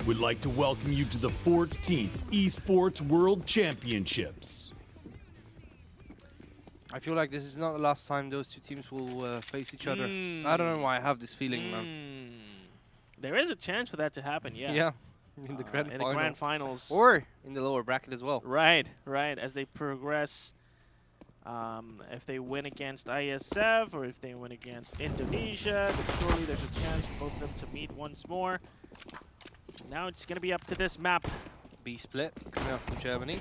would like to welcome you to the 14th Esports World Championships. I feel like this is not the last time those two teams will face each other. I don't know why I have this feeling, man. There is a chance for that to happen, yeah. Yeah, in the grand finals. Or in the lower bracket as well. Right, right. As they progress, if they win against IESF or if they win against Indonesia, then surely there's a chance for both of them to meet once more. Now it's going to be up to this map. B split coming out from Germany.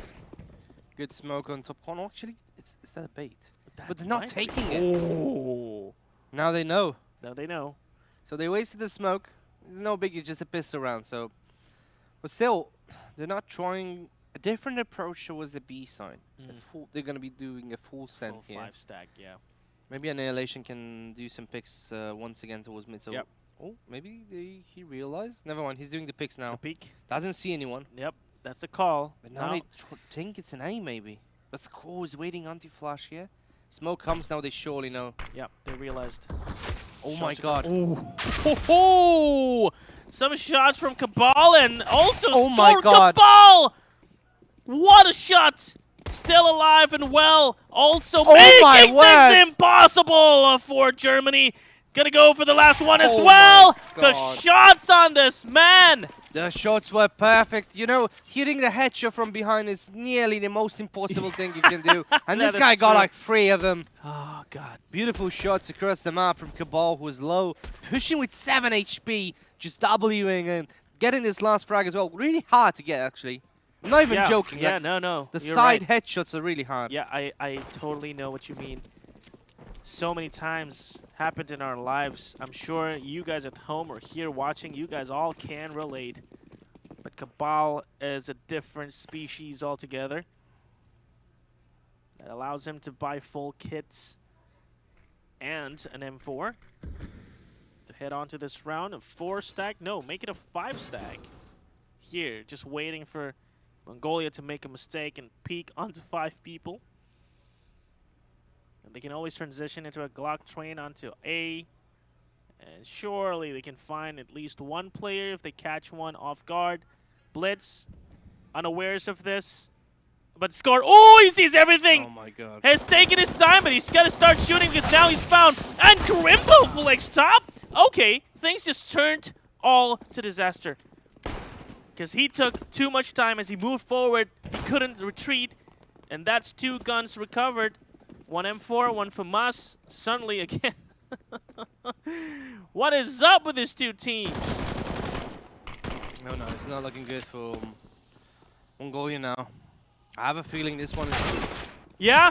Good smoke on top corner. Actually, is that a bait? But they're not taking it. Oh. Now they know. Now they know. So they wasted the smoke. It's no biggie, just a pistol round. So, but still, they're not trying a different approach towards the B side. They're going to be doing a full send here. 5 stack, yeah. Maybe Annihilation can do some picks once again towards mid. So yep. Oh, maybe he realized. Never mind. He's doing the picks now. The peek. Doesn't see anyone. Yep, that's a call. But now they think it's an A maybe. But Score is waiting anti-flash here. Smoke comes now. They surely know. Yep, they realized. Oh my God. Oh, some shots from Cabal and also my God. Cabal. What a shot. Still alive and well. Also my making things impossible for Germany. Gonna go for the last one as well. The shots on this man. The shots were perfect. You know, hitting the headshot from behind is nearly the most impossible thing you can do. And this guy got like 3 of them. Oh, God. Beautiful shots across the map from Cabal, who was low. Pushing with 7 HP, just Wing and getting this last frag as well. Really hard to get, actually. I'm not even joking. Yeah, like, no. The side headshots are really hard. Yeah, I totally know what you mean. So many times happened in our lives. I'm sure you guys at home or here watching, you guys all can relate. But Cabal is a different species altogether. That allows him to buy full kits and an M4 to head on to this round. A 4 stack? No, make it a 5 stack. Here, just waiting for Mongolia to make a mistake and peek onto 5 people. They can always transition into a Glock train onto A. And surely they can find at least one player if they catch one off guard. Blitz, unawares of this. But Score, oh, he sees everything! Oh my God. Has taken his time, but he's got to start shooting because now he's found. And Karimbo full X top! Okay, things just turned all to disaster. Because he took too much time as he moved forward. He couldn't retreat. And that's 2 guns recovered. 1 M4, 1 FAMAS, suddenly again. What is up with these 2 teams? No, it's not looking good for Mongolia now. I have a feeling this one is... Yeah,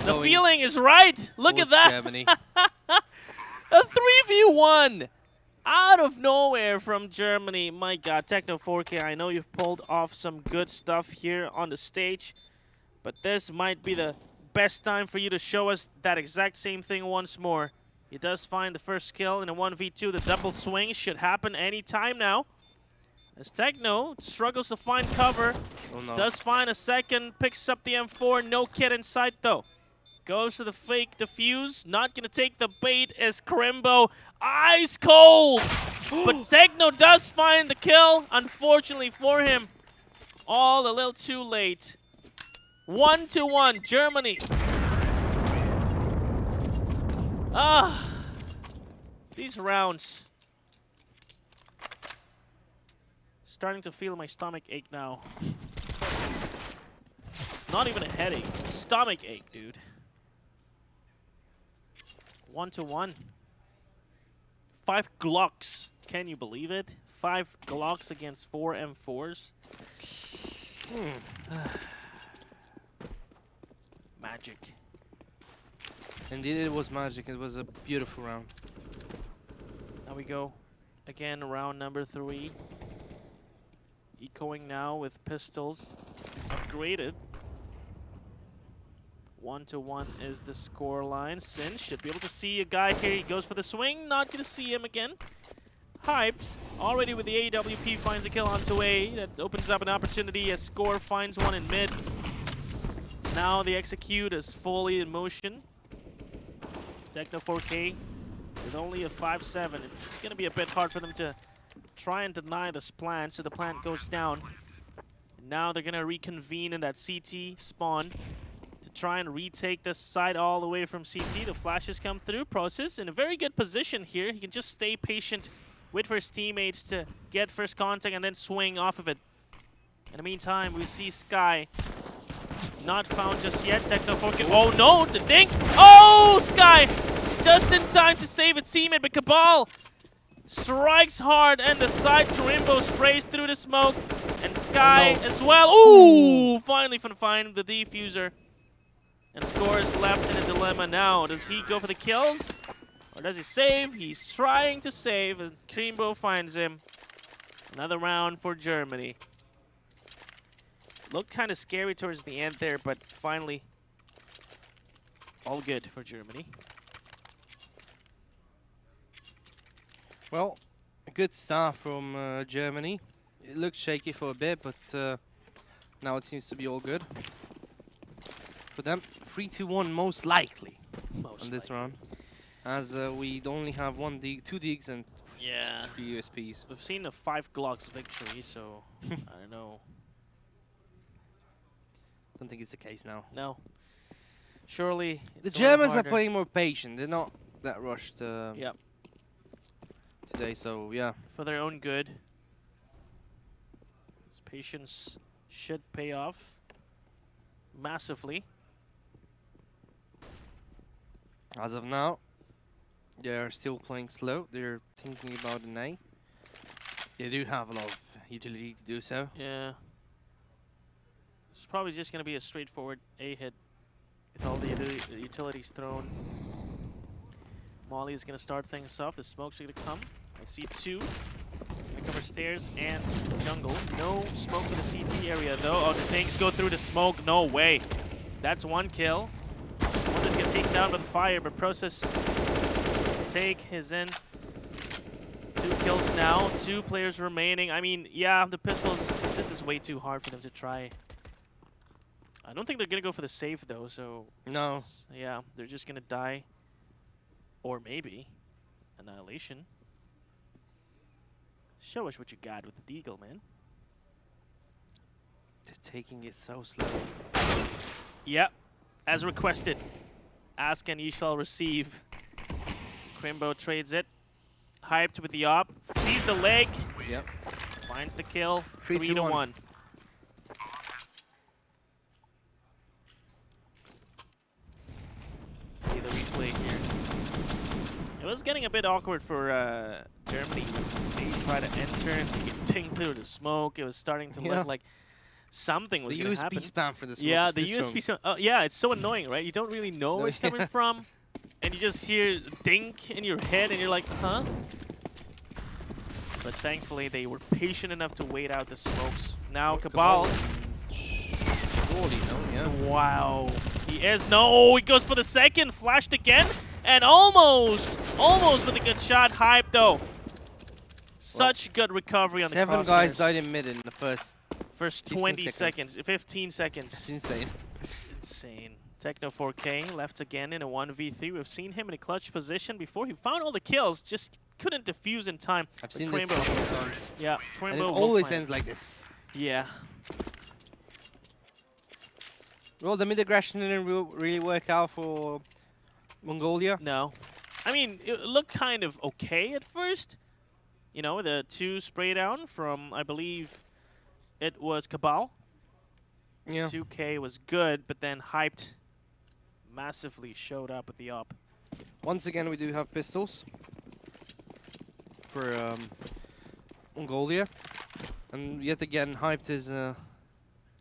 the feeling is right. Look at that. Germany. A 3v1 out of nowhere from Germany. My God, Techno 4K, I know you've pulled off some good stuff here on the stage, but this might be the best time for you to show us that exact same thing once more. He does find the first kill in a 1v2. The double swing should happen any time now. As Techno struggles to find cover. Does find a second, picks up the M4. No kit in sight though. Goes to the fake defuse. Not gonna take the bait as Karimbo. Ice cold! But Techno does find the kill. Unfortunately for him, all a little too late. 1-1, Germany. These rounds. Starting to feel my stomach ache now. Not even a headache, stomach ache, dude. 1-1. 5 Glocks. Can you believe it? 5 Glocks against 4 M4s. Magic. Indeed, it was magic. It was a beautiful round. Now we go again, round number 3. Ecoing now with pistols upgraded. 1-1 is the score line. Sin should be able to see a guy here. He goes for the swing. Not going to see him again. Hyped, already with the AWP, finds a kill onto A. That opens up an opportunity as Score finds one in mid. Now the execute is fully in motion. Techno 4K with only a 5-7. It's going to be a bit hard for them to try and deny this plant, so the plant goes down. And now they're going to reconvene in that CT spawn to try and retake this side all the way from CT. The flashes come through. Process in a very good position here. He can just stay patient, wait for his teammates to get first contact and then swing off of it. In the meantime, we see Sky not found just yet. Techno 4K. Oh no, the dink! Oh, Sky! Just in time to save its teammate, but Cabal strikes hard and the side Karimbo sprays through the smoke. And Sky as well. Ooh! Finally find the defuser. And Score is left in a dilemma now. Does he go for the kills? Or does he save? He's trying to save and Karimbo finds him. Another round for Germany. Looked kind of scary towards the end there, but finally all good for Germany. Well, a good start from Germany. It looked shaky for a bit, but now it seems to be all good for them. 3-1 most likely on this round, as we only have two digs and 3 USPs. We've seen a 5 Glocks victory, so I don't know. Don't think it's the case now. No. Surely the Germans are playing more patient. They're not that rushed today, so yeah. For their own good. This patience should pay off massively. As of now, they're still playing slow. They're thinking about an A. They do have a lot of utility to do so. Yeah. It's probably just going to be a straightforward A hit with all the utilities thrown. Molly is going to start things off. The smokes are going to come. I see 2. It's going to cover stairs and jungle. No smoke in the CT area, though. Oh, the things go through the smoke. No way. That's 1 kill. One is going to take down by the fire, but Process take his in. 2 kills now. 2 players remaining. I mean, yeah, the pistols. This is way too hard for them to try. I don't think they're going to go for the save, though, so... No. Yeah, they're just going to die. Or maybe Annihilation. Show us what you got with the Deagle, man. They're taking it so slow. Yep, as requested. Ask and ye shall receive. Crimbo trades it. Hyped with the op. Sees the leg. Yep. Finds the kill. 3-1. See the replay here. It was getting a bit awkward for Germany. They tried to enter and get dinged through the smoke. It was starting to look like something was going to happen. The USB spam for the smoke. Yeah, the USB spam. Oh, yeah, it's so annoying, right? You don't really know where it's coming from, and you just hear dink in your head, and you're like, huh? But thankfully, they were patient enough to wait out the smokes. Now, Cabal. Wow. He is. No, he goes for the second. Flashed again. And almost with a good shot. Hype, though. Such good recovery on the crosshairs. 7 guys died in mid in the first 20 seconds. 15 seconds. That's insane. Insane. Techno 4K left again in a 1v3. We've seen him in a clutch position before. He found all the kills, just couldn't defuse in time. I've seen this a couple times. Yeah, and it always ends like this. Yeah. Well, the mid aggression didn't really work out for Mongolia. No. I mean, it looked kind of okay at first. You know, the 2 spray down from, I believe, it was Cabal. Yeah. 2K was good, but then Hyped massively showed up with the op. Once again, we do have pistols for Mongolia. And yet again, Hyped is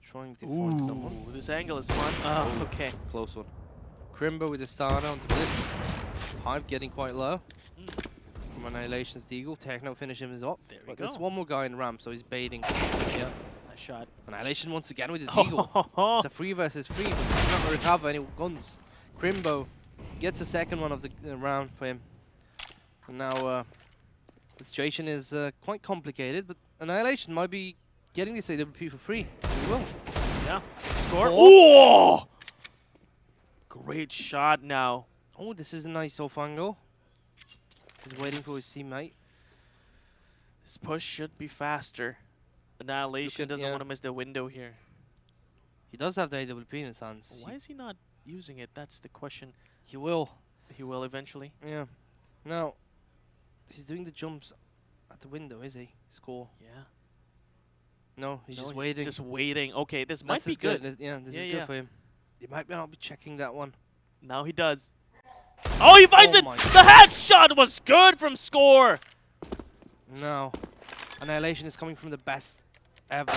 trying to find someone. This angle is fun. Oh, okay. Close one. Crimbo with the starter on the blitz. Hype getting quite low. From Annihilation's Deagle. Techno finishing him off. But there's one more guy in ramp, so he's baiting. Yeah. Nice shot. Annihilation once again with the Deagle. It's a 3 versus 3, but he's not going to recover any guns. Crimbo gets the second one of the round for him. And now The situation is quite complicated, but Annihilation might be getting this AWP for free. He will. Yeah. Score. Oh! Great shot now. Oh, this is a nice off angle. He's waiting for his teammate. This push should be faster. Annihilation doesn't want to miss the window here. He does have the AWP in his hands. Why is he not using it? That's the question. He will. He will eventually. Yeah. Now, he's doing the jumps at the window, is he? Score. Yeah. No, he's just waiting. Just waiting. Okay, this might be good. This is good for him. He might not be checking that one. Now he does. Oh, he finds it! The headshot was good from Score! No. Annihilation is coming from the best ever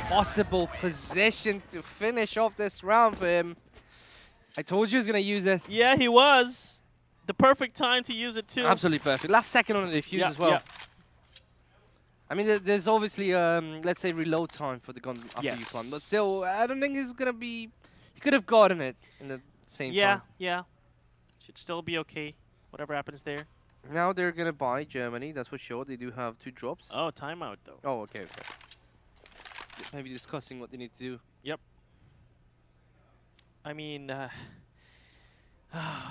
possible position to finish off this round for him. I told you he was going to use it. Yeah, he was. The perfect time to use it, too. Absolutely perfect. Last second on the defuse as well. Yeah. I mean, there's obviously, let's say, reload time for the gun after you plant. But still, I don't think he's going to be... He could have gotten it in the same time. Yeah. Should still be okay. Whatever happens there. Now they're going to buy Germany, that's for sure. They do have 2 drops. Oh, timeout, though. Oh, okay. Maybe discussing what they need to do. Yep. I mean,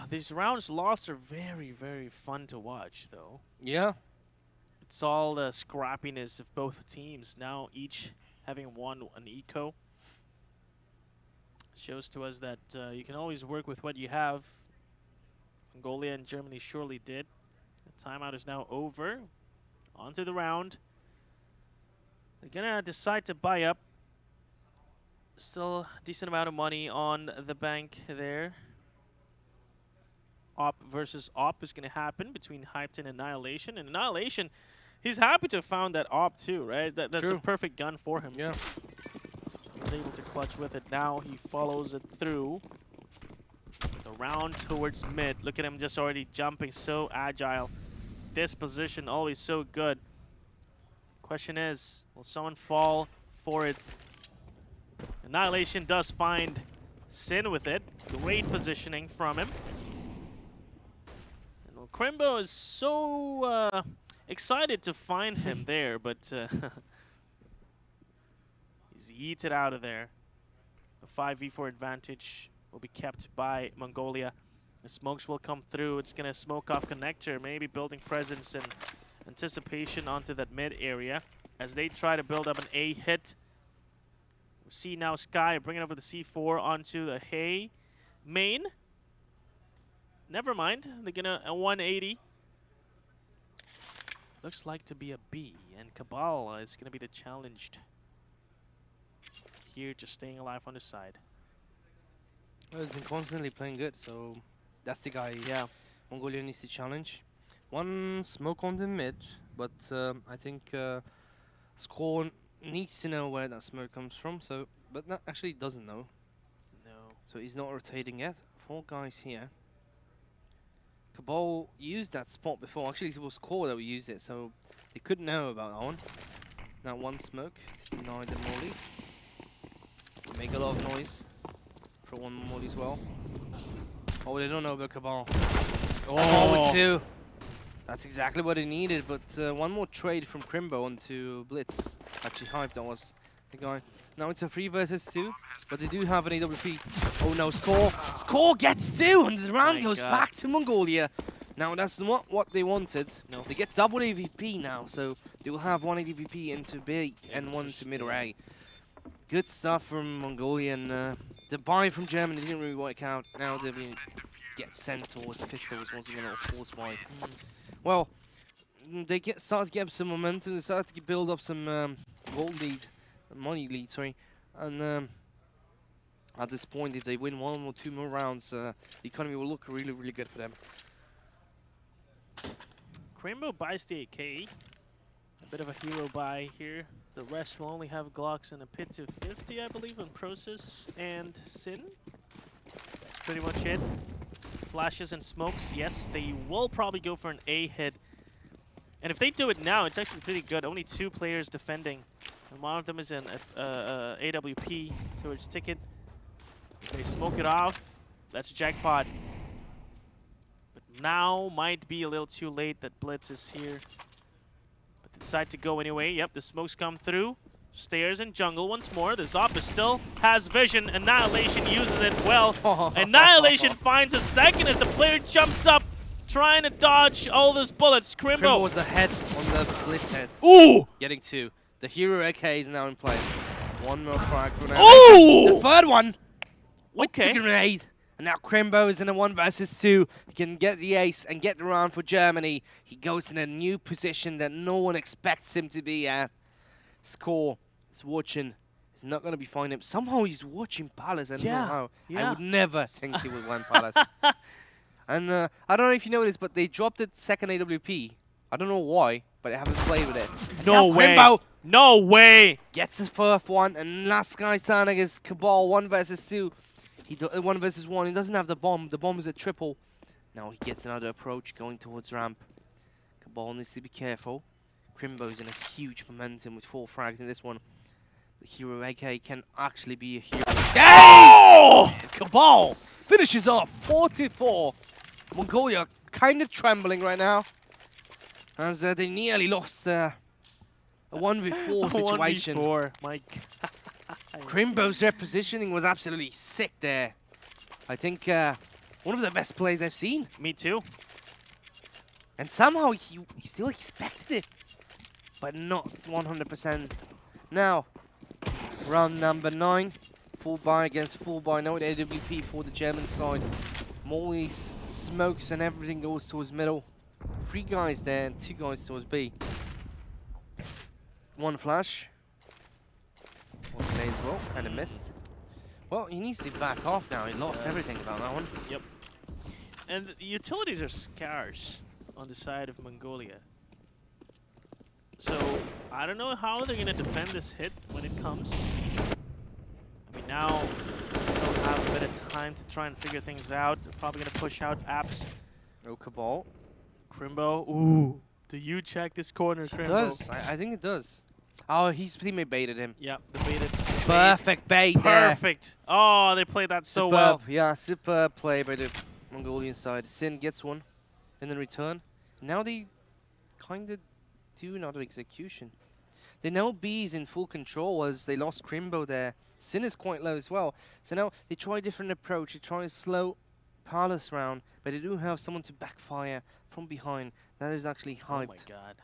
these rounds lost are very, very fun to watch, though. Yeah. It's all the scrappiness of both teams. Now each having won an eco. Shows to us that you can always work with what you have. Mongolia and Germany surely did. The timeout is now over. On to the round. They're going to decide to buy up. Still a decent amount of money on the bank there. Op versus Op is going to happen between Hyped and Annihilation. And Annihilation, he's happy to have found that Op too, right? That's a perfect gun for him. Yeah. He was able to clutch with it. Now he follows it through. The round towards mid. Look at him just already jumping, so agile. This position always so good. Question is, will someone fall for it? Annihilation does find Sin with it. Great positioning from him. And well, Crimbo is so excited to find him there, but he's yeeted out of there. A 5v4 advantage will be kept by Mongolia. The smokes will come through. It's going to smoke off connector, maybe building presence and anticipation onto that mid area as they try to build up an A hit. We see now Sky bringing over the C4 onto the Hay main. Never mind. They're going to a 180. Looks like to be a B, and Cabal is going to be the challenged. Here, just staying alive on the side. Well, he's been constantly playing good, so that's the guy Mongolia needs to challenge. One smoke on the mid, but I think Score needs to know where that smoke comes from, so but not actually doesn't know. No. So he's not rotating yet. 4 guys here. Cabal used that spot before. Actually, it was Core that we used it, so they couldn't know about that one. Now one smoke to deny the molly. Make a lot of noise for one molly as well. Oh, they don't know about Cabal. Oh, with 2. That's exactly what he needed, but one more trade from Crimbo onto Blitz. Actually, Hype, that was the guy. Now it's a 3 versus 2, but they do have an AWP. Oh no, Score! Score gets 2, and the round goes back to Mongolia. Now that's not what they wanted. No, they get double AVP now, so they will have 1 AWP into B and 1 to mid or A. Good stuff from Mongolia, and the buy from Germany didn't really work out. Now they're going to get sent towards pistols once again, or force buy. Well, they start to get some momentum. They start to build up some gold lead, money lead, sorry. And at this point, if they win 1 or 2 more rounds, the economy will look really, really good for them. Crimbo buys the AK. A bit of a hero buy here. The rest will only have Glocks and a pit to 50, I believe, on Process and Sin. That's pretty much it. Flashes and smokes, yes, they will probably go for an A hit. And if they do it now, it's actually pretty good. Only 2 players defending. And one of them is an AWP towards Ticket. If they smoke it off, that's jackpot. But now might be a little too late that Blitz is here. decide to go anyway. Yep, the smokes come through. Stairs and jungle once more. The Zoppa still has vision. Annihilation uses it well. Annihilation finds a second as the player jumps up, trying to dodge all those bullets. Crimbo was ahead on the blitz head. Ooh! Getting 2. The hero AK is now in play. One more frag for now. Ooh! The third one! With Okay. the grenade. And now Crimbo is in a 1 versus 2. He can get the ace and get the round for Germany. He goes in a new position that no one expects him to be at. Score is watching. He's not going to be finding him. Somehow he's watching Palace. I don't know how. I would never think he would win Palace. And I don't know if you know this, but they dropped the second AWP. I don't know why, but I haven't played with it. And No now way. Crimbo No way. gets his first one, and last guy standing is Cabal 1 versus 2. 1 versus 1. He doesn't have the bomb. The bomb is a triple. Now he gets another approach going towards ramp. Cabal needs to be careful. Crimbo's in a huge momentum with 4 frags in this one. The hero AK can actually be a hero. Oh! Cabal finishes off 44. Mongolia kind of trembling right now, as they nearly lost a 1v4 situation. 1v4. My God. Crimbo's repositioning was absolutely sick there. I think one of the best plays I've seen. Me too. And somehow he still expected it, but not 100%. Now, round number 9. Full buy against full buy. No AWP for the German side. Molly's smokes and everything goes towards middle. 3 guys there and 2 guys towards B. 1 flash. 1 grenade as well. Kind of missed. Well, he needs to back off now. He lost everything about that one. Yep. And the utilities are scarce on the side of Mongolia. So, I don't know how they're going to defend this hit when it comes. I mean, now they'll have a bit of time to try and figure things out. They're probably going to push out apps. No Cabal. Crimbo. Ooh. Do you check this corner, Crimbo? It does. I think it does. Oh, his teammate baited him. Yep, the baited. Perfect bait there. Perfect. Oh, they played that so superb. well. Yeah, superb play by the Mongolian side. Sin gets one in the return. Now they kind of do another execution. They know B is in full control as they lost Crimbo there. Sin is quite low as well. So now they try a different approach. They try a slow Palace round, but they do have someone to backfire from behind. That is actually hyped. Oh my God.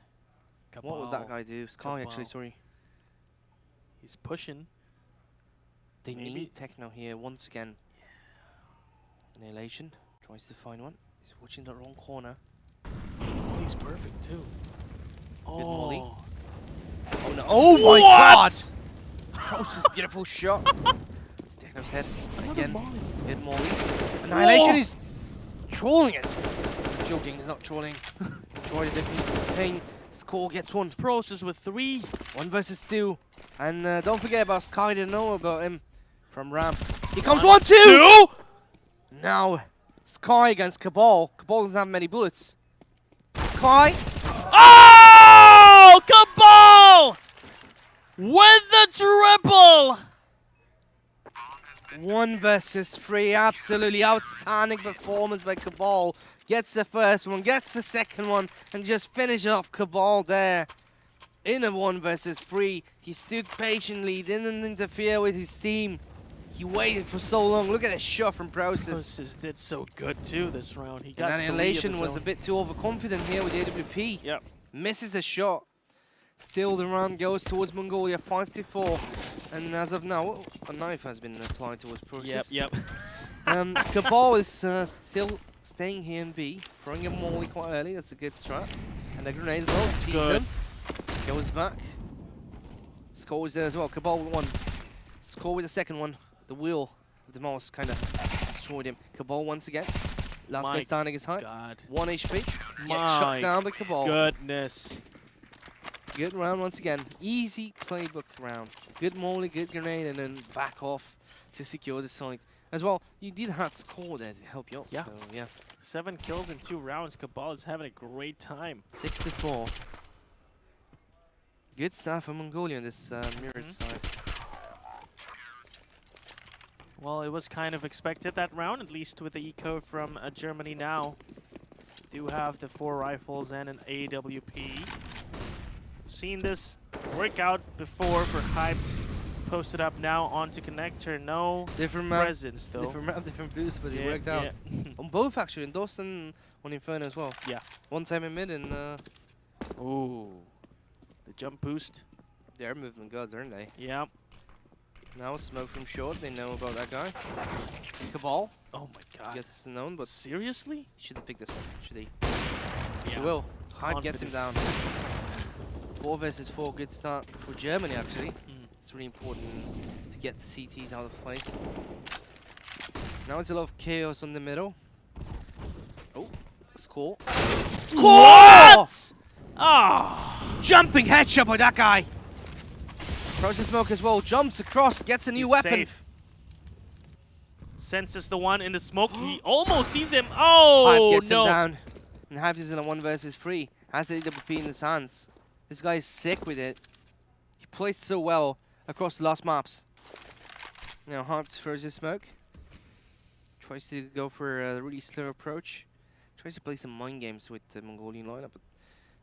What would that guy do? Sky, Cabal. actually, sorry. He's pushing. They Maybe. need Techno here once again. Annihilation tries to find one. He's watching the wrong corner. He's perfect too. Good molly. Oh. Oh no! Oh my God! Throws this beautiful shot. It's Techno's head. Again, good molly. Annihilation is trolling it. I'm joking, he's not trolling. Tried a different thing. Score gets one. Process with 3. 1 versus 2. And don't forget about Sky. Didn't know about him from ramp. Here comes 1, 2. Now Sky against Cabal. Cabal doesn't have many bullets. Sky. Oh! Cabal! With the triple! 1 versus 3. Absolutely outstanding performance by Cabal. Gets the first one, gets the second one, and just finish off Cabal there. In a 1 versus 3. He stood patiently, didn't interfere with his team. He waited for so long. Look at the shot from Process. Process did so good too this round. He got Annihilation was a bit too overconfident here with the AWP. Yep. Misses the shot. Still the round goes towards Mongolia, 5-4. And as of now, a knife has been applied towards Process. Yep. Cabal is still staying here in B, throwing a molly quite early. That's a good strat. And the grenade as well. Sees them. Goes back. Scores there as well. Cabal with 1. Score with the second one. The wheel of the mouse kind of destroyed him. Cabal once again. Last guy standing is high. 1 HP. Gets shot down by Cabal. Goodness. Good round once again. Easy playbook round. Good molly, good grenade, and then back off to secure the site. As well, you did have score there to help you out. Yeah. So, yeah. 7 kills in 2 rounds. Cabal is having a great time. 6-4. Good stuff for Mongolia on this mirrored side. Well, it was kind of expected that round, at least with the eco from Germany now. Do have the 4 rifles and an AWP. seen this work out before for Hyped. Posted up now onto Connector. No Different map, presence though. different map, different boost, but it Yeah, worked out. yeah. On both actually, in DOS and on Inferno as well. Yeah. One time in mid and ooh, the jump boost. They're movement gods, aren't they? Yeah. Now smoke from short. They know about that guy. Cabal. Oh my god. Gets known, but seriously, should have picked this one. Should he? Yeah. He will. Hype gets him down. Confidence. 4 versus 4, good start for Germany actually. It's really important to get the CTs out of place. Now it's a lot of chaos on the middle. Oh, score. What? Ah! Jumping headshot by that guy. Process smoke as well. Jumps across, gets a new He's weapon. safe. Senses the one in the smoke. He almost sees him. Oh, Hype gets no. him down. And Hype is in a 1 versus 3. Has the AWP in his hands. This guy is sick with it. He plays so well across the last maps. Now Hype throws his smoke. Tries to go for a really slow approach. Tries to play some mind games with the Mongolian lineup, but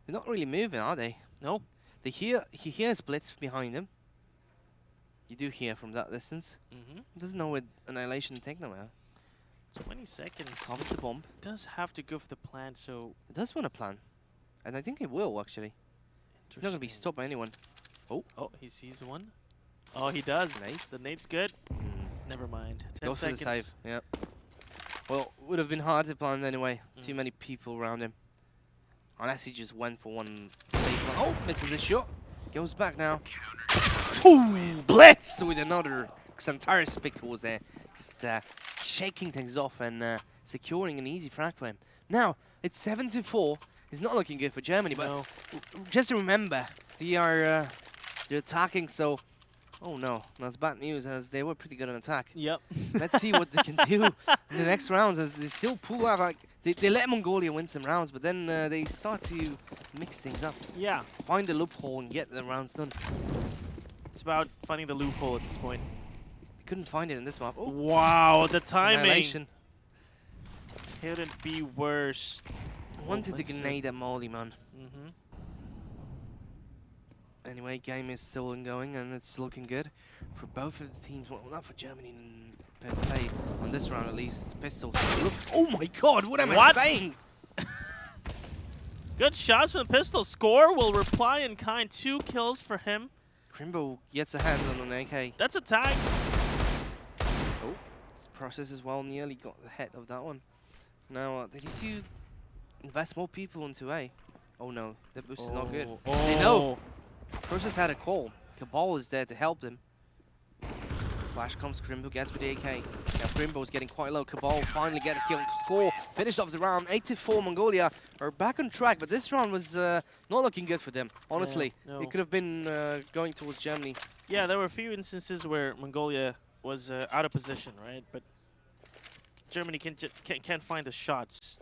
they're not really moving, are they? No. He hears Blitz behind him. You do hear from that distance. He doesn't know where Annihilation and Techno are. 20 seconds. Harvest the bomb. Does have to go for the plan, so It does want to plan. And I think it will, actually. It's not going to be stopped by anyone. Oh. Oh, he sees one. Oh, he does. Nade. The nade's good. Never mind. 10 Go for the seconds. save. Yep. Well, would have been hard to plan anyway. Too many people around him. Unless he just went for one save. Oh, misses a shot. Goes back now. Ooh, Blitz with another Xantaris pick towards there. Just shaking things off and securing an easy frag for him. Now, it's 7-4. It's not looking good for Germany, but just remember, they're attacking, so... Oh no, that's bad news as they were pretty good on attack. Yep. Let's see what they can do in the next rounds as they still pull out. Like, they let Mongolia win some rounds, but then they start to mix things up. Yeah. Find a loophole and get the rounds done. It's about finding the loophole at this point. They couldn't find it in this map. Oh. Wow, the timing. Annihilation. Couldn't be worse. Wanted to grenade at Molly, man. Mm-hmm. Anyway, game is still ongoing and it's looking good for both of the teams. Well, not for Germany per se. On this round, at least, it's pistol. Look, oh my God! What am I saying? Good shots from the pistol. Score will reply in kind. 2 kills for him. Crimbo gets a hand on an AK. That's a tag. Oh, this process as well. Nearly got the head of that one. Now they need to invest more people into A. Oh no, that boost is not good. They know. Process had a call. Cabal is there to help them. Flash comes, Crimbo gets with the AK. Now Crimbo's getting quite low. Cabal finally gets a kill. Score. Finish off the round. 8-4 Mongolia are back on track, but this round was not looking good for them, honestly. Yeah, no. It could have been going towards Germany. Yeah, there were a few instances where Mongolia was out of position, right? But Germany can't find the shots.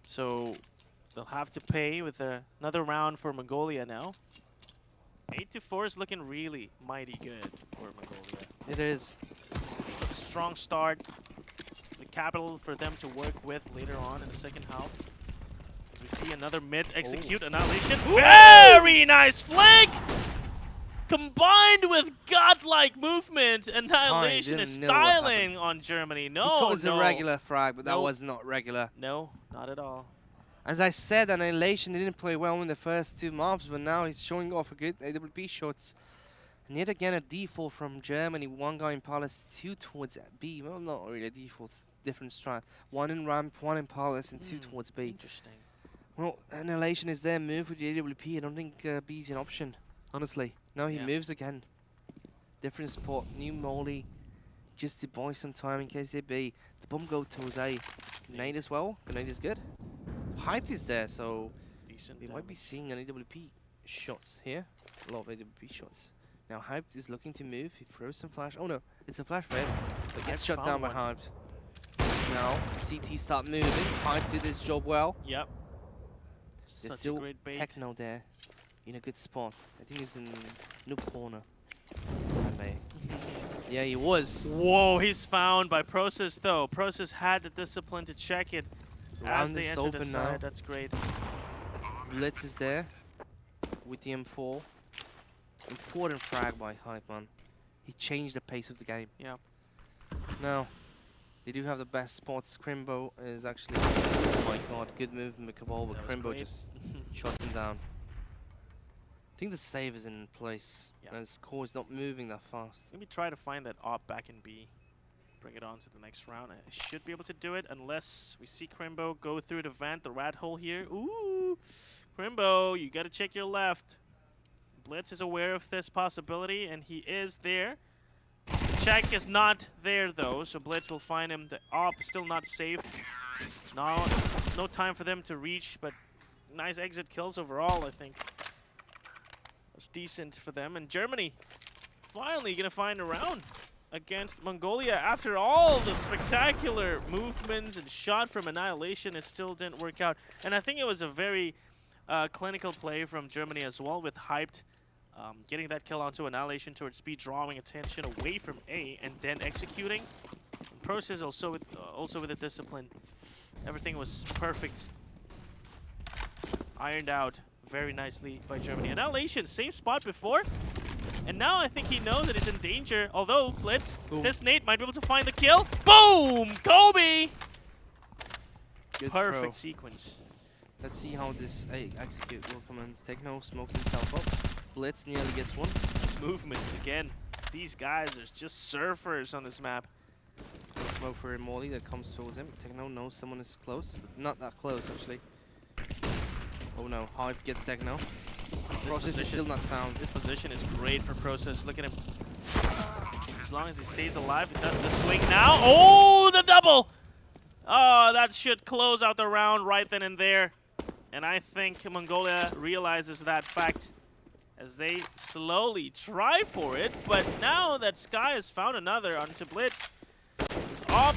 So they'll have to pay with another round for Mongolia now. 8-4 is looking really mighty good for Mongolia. It is. It's a strong start. The capital for them to work with later on in the second half. As we see another mid execute Annihilation. Very nice flank! Combined with godlike movement, Annihilation is styling on Germany. No, He thought it was no. a regular frag, but that Nope. was not regular. No, not at all. As I said, Annihilation didn't play well in the first 2 mobs, but now he's showing off a good AWP shots. And yet again a default from Germany. 1 guy in Palace, 2 towards B. Well, not really a default, it's different strat. 1 in ramp, 1 in Palace, and 2 towards B. Interesting. Well, Annihilation is their move with the AWP. I don't think B's an option, honestly. Now he moves again. Different spot, new molly, just to buy some time in case they B. The bomb go towards A. Grenade as well. Grenade is good. Hyped is there, so we might be seeing an AWP shots here. A lot of AWP shots. Now Hyped is looking to move. He throws some flash. Oh no, it's a flash for him. But gets shut down by Hyped. Now CT start moving. Hyped did his job well. Yep. There's Such still a great bait. Techno there in a good spot. I think he's in noob corner. Yeah, he was. Whoa, he's found by Process though. Process had the discipline to check it as Round they is enter the open side. now. That's great. Blitz is there. with the M4. Important frag by Hype, man. He changed the pace of the game. Yeah. Now, they do have the best spots. Crimbo is actually, oh my god, good movement with Cabal, but Crimbo just shot him down. I think the save is in place. Yeah. And his core is not moving that fast. Maybe try to find that op back in B. Bring it on to the next round. I should be able to do it unless we see Crimbo go through the vent, the rat hole here. Ooh! Crimbo, you gotta check your left. Blitz is aware of this possibility, and he is there. Check is not there, though, so Blitz will find him. The op still not saved. No time for them to reach, but nice exit kills overall, I think. It's decent for them. And Germany finally gonna find a round against Mongolia. After all the spectacular movements and shot from Annihilation, it still didn't work out. And I think it was a very clinical play from Germany as well, with Hyped getting that kill onto Annihilation towards B, drawing attention away from A, and then executing. And Process also with the discipline. Everything was perfect. Ironed out very nicely by Germany. Annihilation, same spot before. And now I think he knows that he's in danger. Although, Blitz, this nade might be able to find the kill. Boom! Kobe! Good Perfect throw. sequence. Let's see how this execute will commence. Techno smokes himself up. Blitz nearly gets one. Nice movement again. These guys are just surfers on this map. Smoke for Molly that comes towards him. Techno knows someone is close, but not that close actually. Oh no, Hype gets Techno. Process is still not found. This position is great for Process. Look at him. As long as he stays alive, he does the swing now. Oh, the double! Oh, that should close out the round right then and there. And I think Mongolia realizes that fact as they slowly try for it. But now that Sky has found another onto Blitz, his op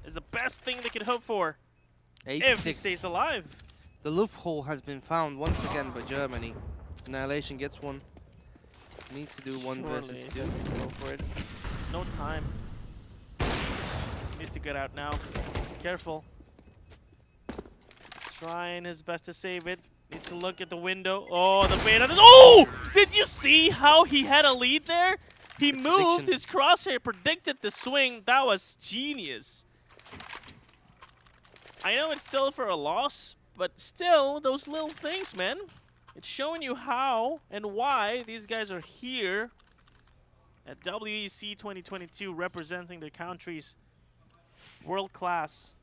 is the best thing they could hope for if he stays alive. The loophole has been found once again by Germany. Annihilation gets one. Needs to do one versus two. Go for it. No time. Needs to get out now. Careful. Trying his best to save it. Needs to look at the window. Oh, the bait on this. Oh! Did you see how he had a lead there? He moved his crosshair, predicted the swing. That was genius. I know it's still for a loss, but still, those little things, man. It's showing you how and why these guys are here at WEC 2022 representing their countries. World class.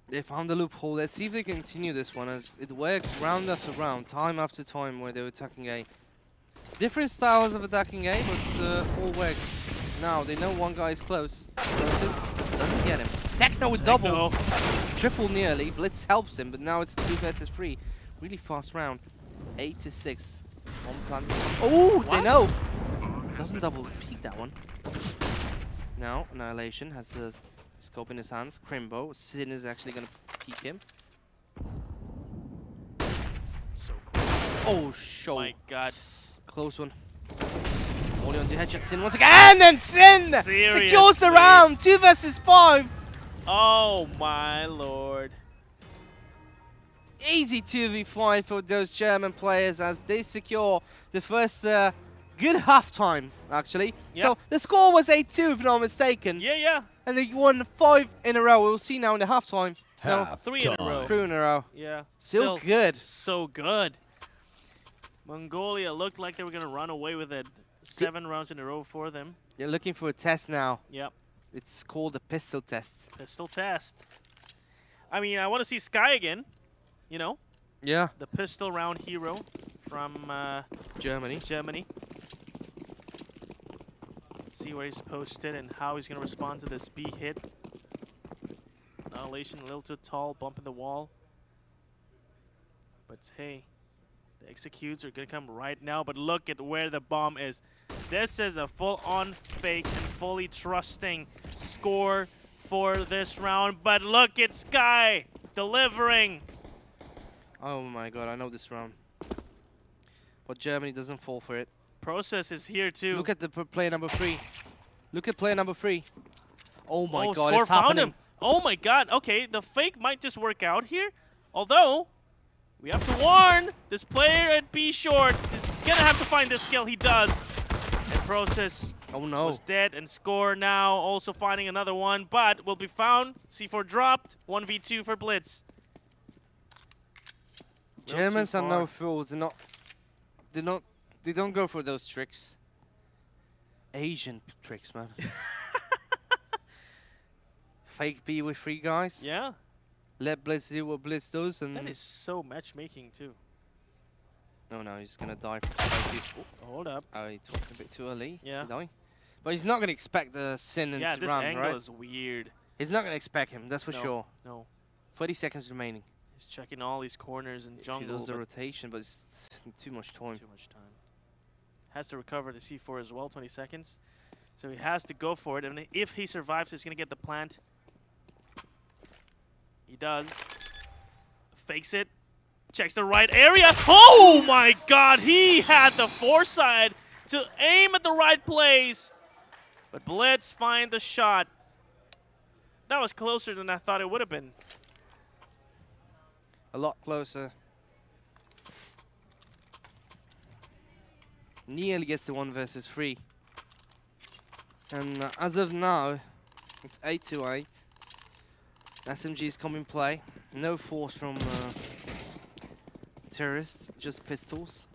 They found the loophole. Let's see if they continue this one, as it works round after round, time after time, where they're attacking A. Different styles of attacking A, but all work. Now, they know one guy is close. Process doesn't get him. Techno with double. Triple nearly. Blitz helps him, but now it's 2 versus 3. Really fast round. 8-6. One plan. Oh, they know. Doesn't double peek that one. Now, Annihilation has the scope in his hands. Crimbo. Sin is actually going to peek him. So close. Oh, show. My god. Close one. Only on the headshot. Sin once again, and Sin secures the round. 2 versus 5. Oh my lord. Easy 2v5 for those German players as they secure the first good halftime, actually. Yep. So the score was 8-2, if not mistaken. Yeah. And they won 5 in a row. We'll see now in the halftime. No, 3 in a row. 3 in a row. Yeah. Still good. So good. Mongolia looked like they were going to run away with it. 7 rounds in a row for them. They're looking for a test now. Yep. It's called a pistol test. Pistol test. I mean, I want to see Sky again. You know? Yeah. The pistol round hero from Germany. Let's see where he's posted and how he's going to respond to this B hit. Annihilation a little too tall, bumping the wall. But hey, the executes are going to come right now. But look at where the bomb is. This is a full-on fake and fully trusting score for this round. But look at Sky delivering. Oh my god, I know this round. But Germany doesn't fall for it. Process is here too. Look at the player number 3. Look at player number 3. Oh my god, Score it's found happening. him. Oh my god, okay, the fake might just work out here. Although, We have to warn this player at B short is gonna have to find this kill. He does. And Process was dead and Score now also finding another one, but will be found. C4 dropped. 1v2 for Blitz. Germans are no fools. They don't go for those tricks. Asian tricks, man. Fake B with 3 guys. Yeah. Let Blitz do what Blitz does, and That is so matchmaking too. no, he's gonna die. From Hold up. Oh, he talked a bit too early. Yeah. But he's not gonna expect the Sin and Yeah, this run, angle right? is weird. He's not gonna expect him. That's for No, sure. No. 30 seconds remaining. He's checking all these corners and jungle. He does the but rotation, but it's too much time. Too much time. Has to recover the C4 as well, 20 seconds. So he has to go for it, and if he survives, he's going to get the plant. He does. Fakes it. Checks the right area. Oh my god, he had the foresight to aim at the right place. But Blitz find the shot. That was closer than I thought it would have been. A lot closer. Nearly gets the 1 versus 3. And as of now, it's 8-8. SMG's come in play. No force from terrorists, just pistols.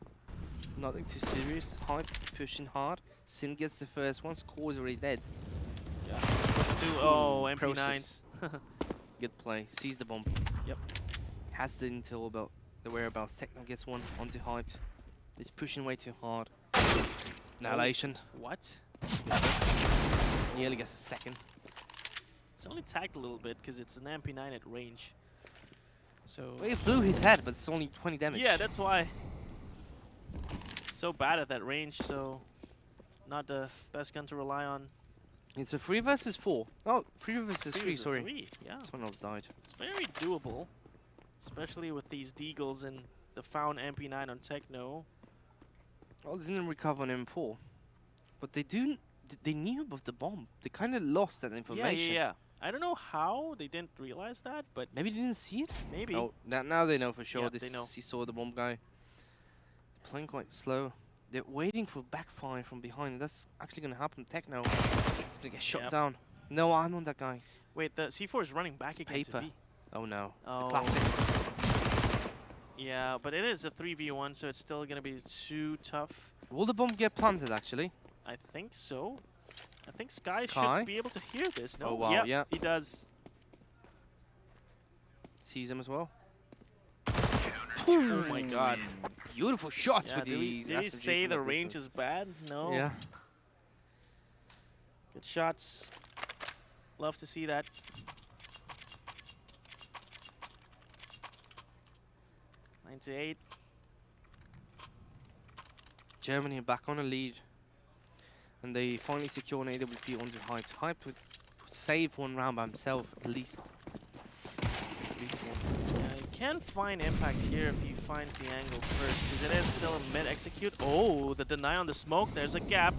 Nothing too serious. Hype pushing hard. Sin gets the first one. Score is already dead. Yeah. Oh, MP9s. Good play. Sees the bomb. Yep. Has the intel about the whereabouts. Techno gets one onto Hype. He's pushing way too hard. Annihilation. What? Nearly gets a second. It's only tagged a little bit because it's an MP9 at range. So Well, he flew his head, but it's only 20 damage. yeah, that's why. It's so bad at that range, so not the best gun to rely on. It's a 3 versus 4. Oh, 3 versus 3, sorry. 3, yeah. Someone else died. It's very doable, especially with these deagles and the found MP9 on Techno. Well, they didn't recover on M4. But they knew about the bomb. They kind of lost that information. Yeah. I don't know how they didn't realize that, but Maybe they didn't see it? maybe. Oh, now they know for sure. Yeah, They they know. saw the bomb guy. Playing quite slow. They're waiting for backfire from behind. That's actually going to happen. Techno is going to get shot Yep. down. No arm on that guy. Wait, the C4 is running back again to Paper. B. Oh no. Oh. The classic. Yeah, but it is a 3v1, so it's still going to be too tough. Will the bomb get planted actually? I think so. I think Sky Sky? should be able to hear this. No? Oh, wow, Yep, yeah. he does. Sees him as well. Oh my god. Beautiful shots Yeah, with did these. he say the range is bad? No. Yeah. Good shots. Love to see that. Nine to 8. Germany are back on a lead. And they finally secure an AWP under Hype. Hype would save one round by himself, at least. At least one. Yeah, he can find impact here if he finds the angle first, because it is still a mid-execute. Oh, the deny on the smoke. There's a gap.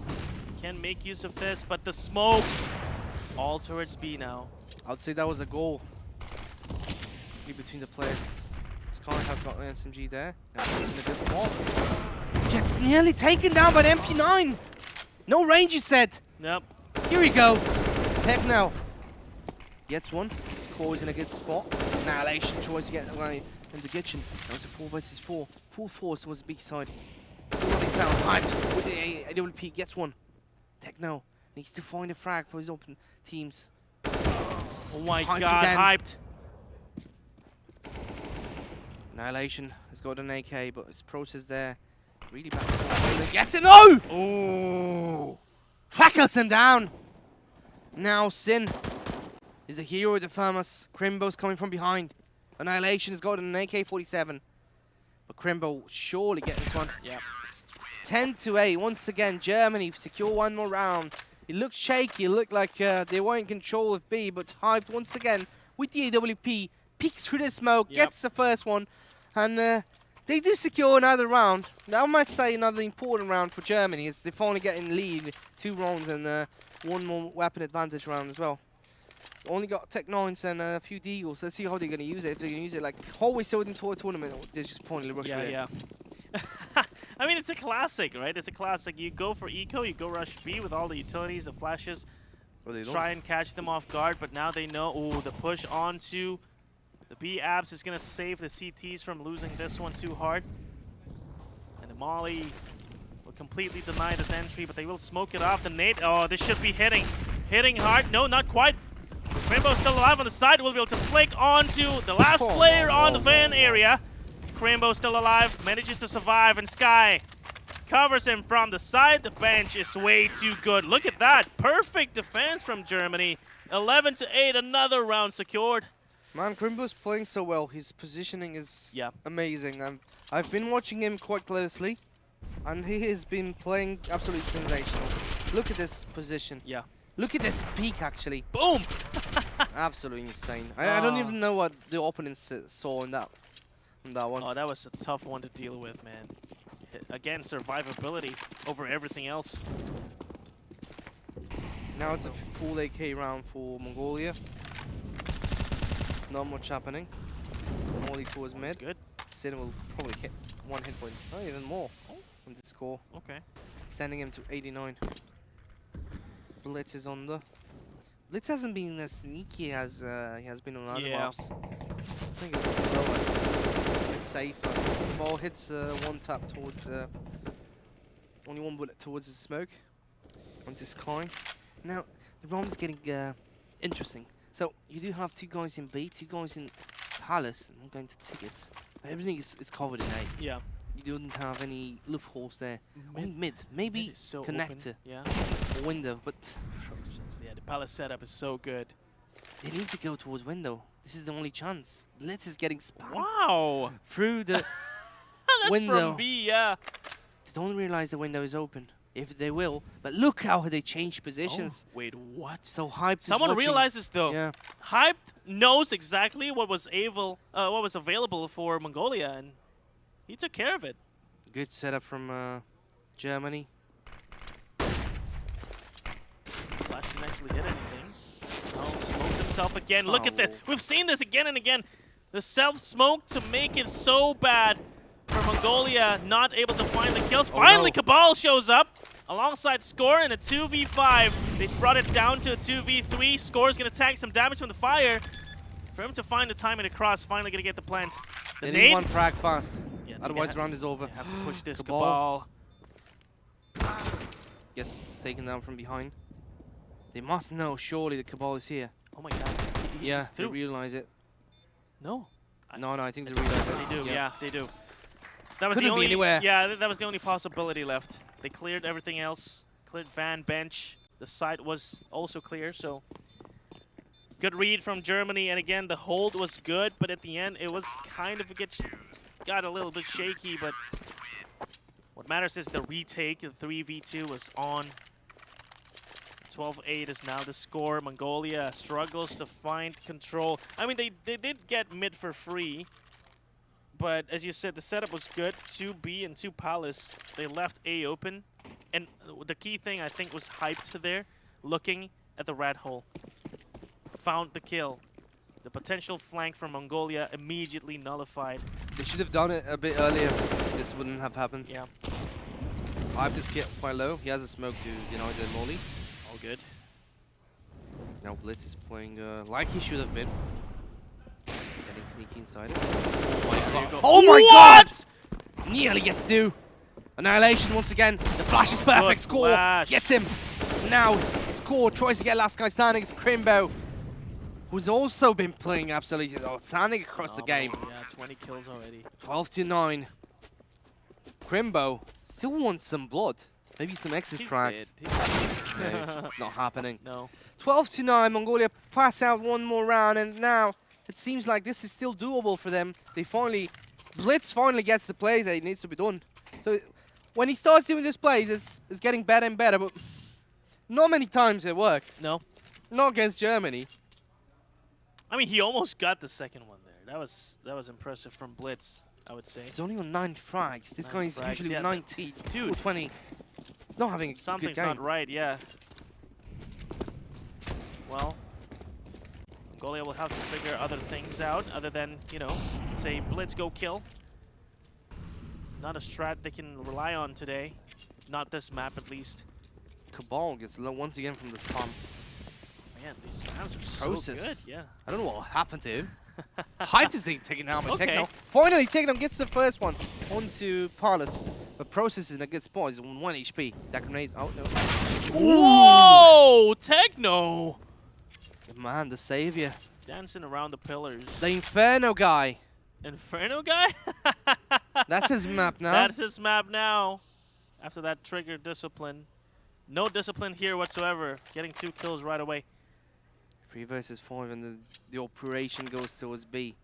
Can make use of this, but the smokes all towards B now. I'd say that was a goal. Between the players. Sky has got an SMG there. Now he's in a good spot. Jet's nearly taken down by an MP9. No range, you said. Yep. Here we go. Techno gets one. Score is in a good spot. Annihilation tries to get away in the kitchen. That was a 4 versus 4. Full force was B side. Somebody's down. Hyped with the AWP gets one. Techno needs to find a frag for his open teams. Oh my Hyped god, again. hyped. Annihilation has got an AK, but his process there. Really bad. Gets him! No! Oh! Trackers him down! Now Sin is a hero of the famous. Crimbo's coming from behind. Annihilation has got an AK-47. But Crimbo surely get this one. Yep. 10-8. Once again, Germany secure one more round. It looked shaky. It looked like they were in control of B, but Hyped once again with the AWP. Peeks through the smoke, gets the first one. And they do secure another round. Now I might say another important round for Germany as they finally get in lead. 2 rounds and 1 more weapon advantage round as well. only got Tech 9s and a few Deagles. Let's see how they're going to use it. If they're going to use it like always so into a tournament, or they're just finally rush it. Yeah. I mean, it's a classic, right? It's a classic. You go for eco, you go rush B with all the utilities, the flashes, try and catch them off guard, but now they know, ooh, the push onto the B abs is going to save the CTs from losing this one too hard. And the Molly will completely deny this entry, but they will smoke it off. The nade, oh, this should be hitting hard. No, not quite. Crimbo's still alive on the side, will be able to flick onto the last player on the van area. Crimbo still alive, manages to survive, and Sky covers him from the side. The bench is way too good. Look at that. Perfect defense from Germany. 11-8, another round secured. Man, Crimbo's playing so well. His positioning is amazing. I've been watching him quite closely, and he has been playing absolutely sensational. Look at this position. Yeah. Look at this peak, actually. Boom! Absolutely insane. I don't even know what the opponents saw in that one. Oh, that was a tough one to deal with, man. Again, survivability over everything else. Now it's a full AK round for Mongolia. Not much happening. Molly towards mid. Good. Sin will probably hit 1 hit point. Oh, even more on the score. Okay. Sending him to 89. Blitz is on the... Blitz hasn't been as sneaky as he has been on other maps. I think it's slower. It's safer. The ball hits one tap towards... only one bullet towards the smoke. Onto Sky. Now, the round is getting interesting. So, you do have 2 guys in B, 2 guys in Palace, and I'm going to tickets. But everything is covered in A. Yeah. You don't have any loopholes there. Only mid. Maybe so connector. Open. Yeah. Or window, but... Yeah, the Palace setup is so good. They need to go towards window. This is the only chance. Blitz is getting spammed. Wow! Through the That's window. From B, yeah. They don't realize the window is open. If they will. But look how they change positions. Oh, wait, what? So Hyped Someone is watching. realizes, though. Yeah. Hyped knows exactly what was available for Mongolia, and he took care of it. Good setup from Germany. Flash didn't actually hit anything. Oh, smokes himself again. Look at this. We've seen this again and again. The self-smoke to make it so bad for Mongolia, not able to find the kills. Finally, Cabal shows up alongside Score in a 2v5. They brought it down to a 2v3. Score's going to tank some damage from the fire. For him to find the timing across, finally going to get the plant. The They nade. need one frag fast. Yeah, Otherwise, round is over. They have to push this Cabal Cabal. gets taken down from behind. They must know, surely, the Cabal is here. Oh my god. Yeah, He's they through. realize it. No. No, I think they realize it. They do, yeah, they do. That was Couldn't the be only anywhere. Yeah, that was the only possibility left. They cleared everything else. Cleared van, bench. The site was also clear, so good read from Germany. And again, the hold was good, but at the end it was kind of got a little bit shaky. But what matters is the retake. The 3v2 was on. 12-8 is now the score. Mongolia struggles to find control. I mean, they did get mid for free. But as you said, the setup was good. 2B and 2 Palace. They left A open. And the key thing, I think, was Hyped there, looking at the rat hole. Found the kill. The potential flank from Mongolia immediately nullified. They should have done it a bit earlier. This wouldn't have happened. Yeah. Hype is quite low. He has a smoke to deny the molly. All good. Now Blitz is playing like he should have been. Getting sneaky inside it. Oh my god. Oh my god! Nearly gets 2. Annihilation once again. The flash is perfect. Good Score flash. gets him. Now Score tries to get last guy standing. It's Crimbo, who's also been playing absolutely outstanding across the game. Yeah, 20 kills already. 12-9. Crimbo still wants some blood. Maybe some exit tracks. No, it's not happening. No. 12-9. Mongolia pass out one more round, and now it seems like this is still doable for them. They finally, Blitz finally gets the plays that it needs to be done. So when he starts doing these plays, it's getting better and better, but not many times it worked. No. Not against Germany. I mean, he almost got the second one there. That was impressive from Blitz, I would say. He's only on 9 frags. This guy is usually yeah, 19, dude. 20. He's not having a Something's good game. not right, yeah. Well, Mongolia will have to figure other things out other than, you know, say blitz, go kill. Not a strat they can rely on today. Not this map, at least. Cabal gets low once again from the spam. Man, these spams are so Process. good. Yeah. I don't know what happened to him. Hyped is taken down by Okay. Techno. Finally, Techno gets the first one onto Parlus. But Process is in a good spot. He's on 1 HP. That grenade. Oh, no. Whoa! Techno! Man, the savior. Dancing around the pillars. The Inferno guy. Inferno guy? That's his map now. That's his map now. After that trigger discipline. No discipline here whatsoever. Getting 2 kills right away. 3 versus 5, and the operation goes towards B.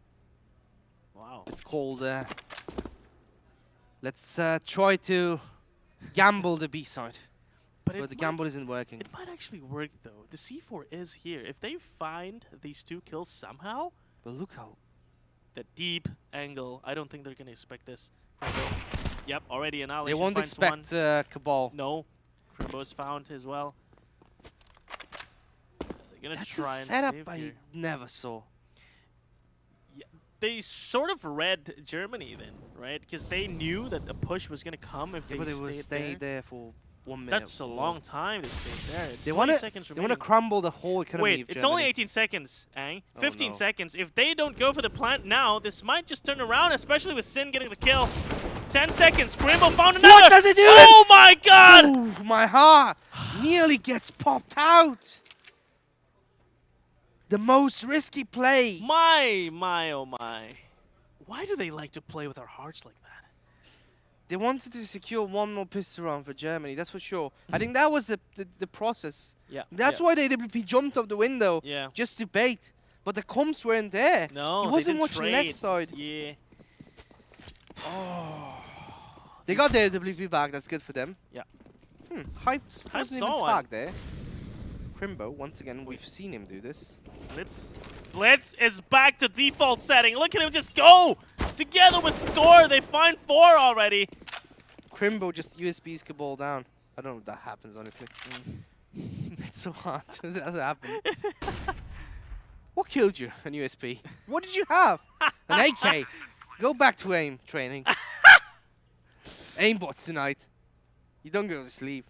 Wow. It's called, let's try to gamble the B side. But the gamble isn't working. It might actually work, though. The C4 is here. If they find these 2 kills somehow... But look how... The deep angle. I don't think they're going to expect this. Yep, already Annihilation They won't finds expect Cabal. No. Crimbo's found as well. They're going to That's try a and setup save I here. never saw. Yeah, they sort of read Germany then, right? Because they knew that a push was going to come if Yeah, but they will stayed stay there. there for 1 minute. That's a long time they stayed there. It's They 20 want seconds to remaining. crumble the whole economy Wait, of it's Germany. only 18 seconds, Ang. 15 no. seconds. If they don't go for the plant now, this might just turn around, especially with Sin getting the kill. 10 seconds. Crimbo found another. What does it do? Oh my god! Ooh, my heart nearly gets popped out. The most risky play. My, oh my. Why do they like to play with our hearts like that? They wanted to secure 1 more pistol round for Germany, that's for sure. I think that was the process. Yeah. That's why the AWP jumped off the window. Yeah. Just to bait. But the comps weren't there. No, he wasn't they didn't watching trade. left side. Yeah. They got their AWP back, that's good for them. Yeah. Hype Hype wasn't saw even one. tagged there. Crimbo, once again, we've seen him do this. Blitz is back to default setting. Look at him just go! Together with Score, they find 4 already. Crimbo just USBs Cabal down. I don't know if that happens, honestly. It's so hard. It doesn't happen. What killed you? An USB. What did you have? An AK. Go back to aim training. Aimbots tonight. You don't go to sleep.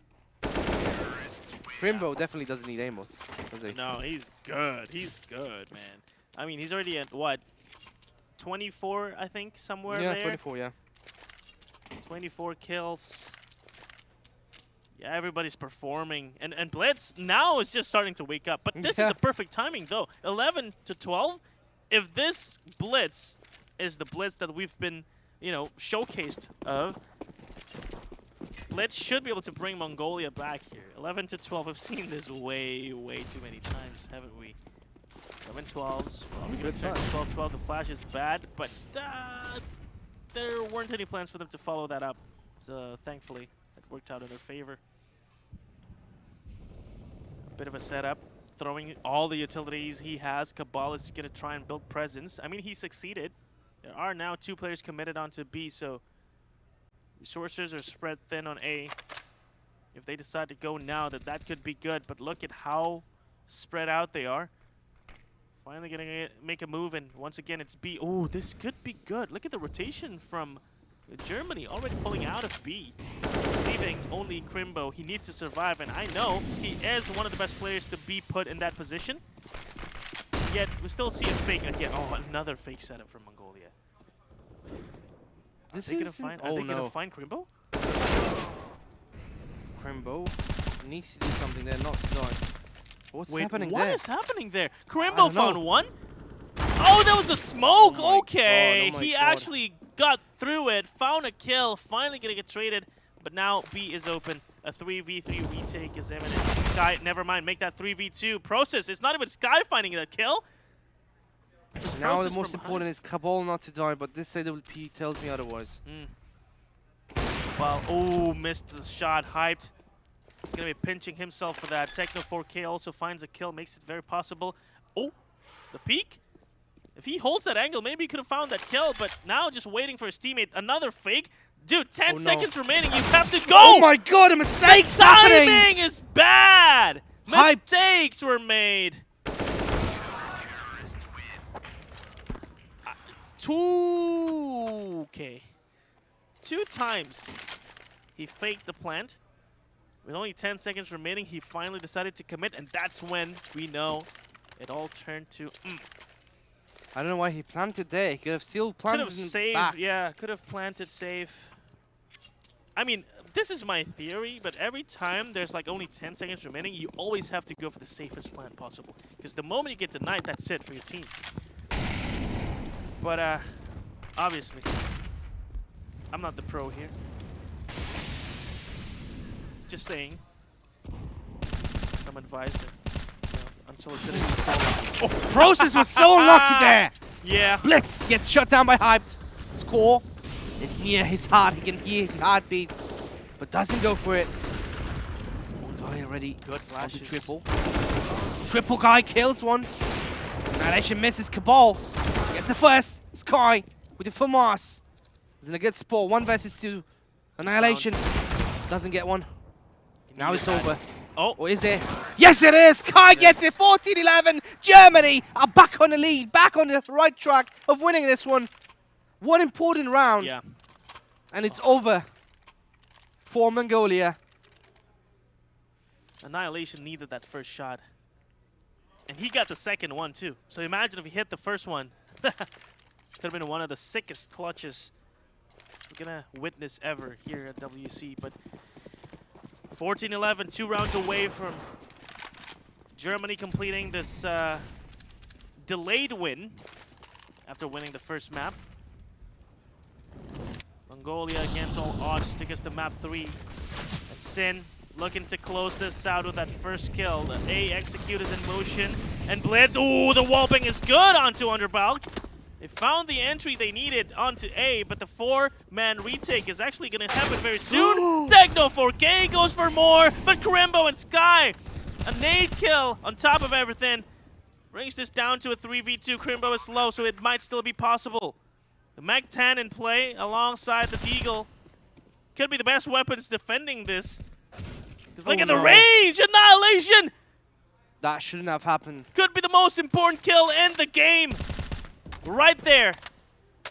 Crimbo definitely doesn't need aimbots, does he? No, he's good. He's good, man. I mean, he's already at, what, 24, I think, somewhere Yeah, there? 24, yeah. 24 kills. Yeah, everybody's performing. And Blitz now is just starting to wake up. But this is the perfect timing, though. 11 to 12. If this Blitz is the Blitz that we've been, you know, showcased of, Blitz should be able to bring Mongolia back here. 11 to 12. We've seen this way too many times, haven't we? 11 12s. Well, we can turn to 12 12. The flash is bad, but there weren't any plans for them to follow that up. So thankfully, it worked out in their favor. A bit of a setup. Throwing all the utilities he has. Cabal is going to try and build presence. I mean, he succeeded. There are now 2 players committed onto B, so resources are spread thin on A. If they decide to go now, that could be good. But look at how spread out they are. Finally going to make a move, and once again, it's B. Oh, this could be good. Look at the rotation from Germany already pulling out of B, leaving only Crimbo. He needs to survive, and I know he is one of the best players to be put in that position. Yet, we still see a fake again. Oh, another fake setup from Mongolia. Are they gonna find Crimbo? Crimbo needs to do something there, not to die. What's happening there? What is happening there? Crimbo found 1. Oh, that was a smoke. Okay, he actually got through it, found a kill, finally gonna get traded. But now B is open. A 3v3 retake is imminent. Sky, never mind, make that 3v2. Process, it's not even Sky finding that kill. Now the most important is Cabal not to die, but this AWP tells me otherwise. Well, oh, missed the shot, hyped. He's going to be pinching himself for that. Techno 4K also finds a kill, makes it very possible. Oh, the peek? If he holds that angle, maybe he could have found that kill, but now just waiting for his teammate. Another fake. Dude, 10 seconds remaining. You have to go. Oh my god, a mistake's happening. Timing is bad. Mistakes were made. Okay. 2 times he faked the plant. With only 10 seconds remaining, he finally decided to commit, and that's when we know it all turned to I don't know why he planted there. He could have still planted Could have in saved, back. yeah, could have planted safe. I mean, this is my theory, but every time there's like only 10 seconds remaining, you always have to go for the safest plant possible. Because the moment you get denied, that's it for your team. But, obviously, I'm not the pro here. Just saying. Some advice that, unsolicited. Oh, Process was so lucky there. Yeah. Blitz gets shut down by Hyped. Score is near his heart. He can hear the heartbeats, but doesn't go for it. Guy already good flashes. Triple. Triple guy kills one. Annihilation misses Cabal. Gets the first. Sky with the FAMAS. He's in a good spot. 1 versus 2. Annihilation doesn't get one. Now it's over. Oh. Or is it? Yes, it is! Kai gets it! 14-11! Germany are back on the lead, back on the right track of winning this one. One important round. Yeah. And it's over for Mongolia. Annihilation needed that first shot. And he got the second one, too. So imagine if he hit the first one. Could have been one of the sickest clutches we're going to witness ever here at WC. But 14-11, 2 rounds away from Germany completing this delayed win after winning the first map. Mongolia against all odds took us to map 3. And Sin looking to close this out with that first kill. The A execute is in motion. And Blitz, ooh, the wallbang is good onto Underbalk. They found the entry they needed onto A, but the 4-man retake is actually going to happen very soon. Techno 4K goes for more, but Karimbo and Sky, a nade kill on top of everything, brings this down to a 3v2. Karimbo is low, so it might still be possible. The Mag 10 in play alongside the Deagle could be the best weapons defending this. Because look at the range! Annihilation! That shouldn't have happened. Could be the most important kill in the game. Right there.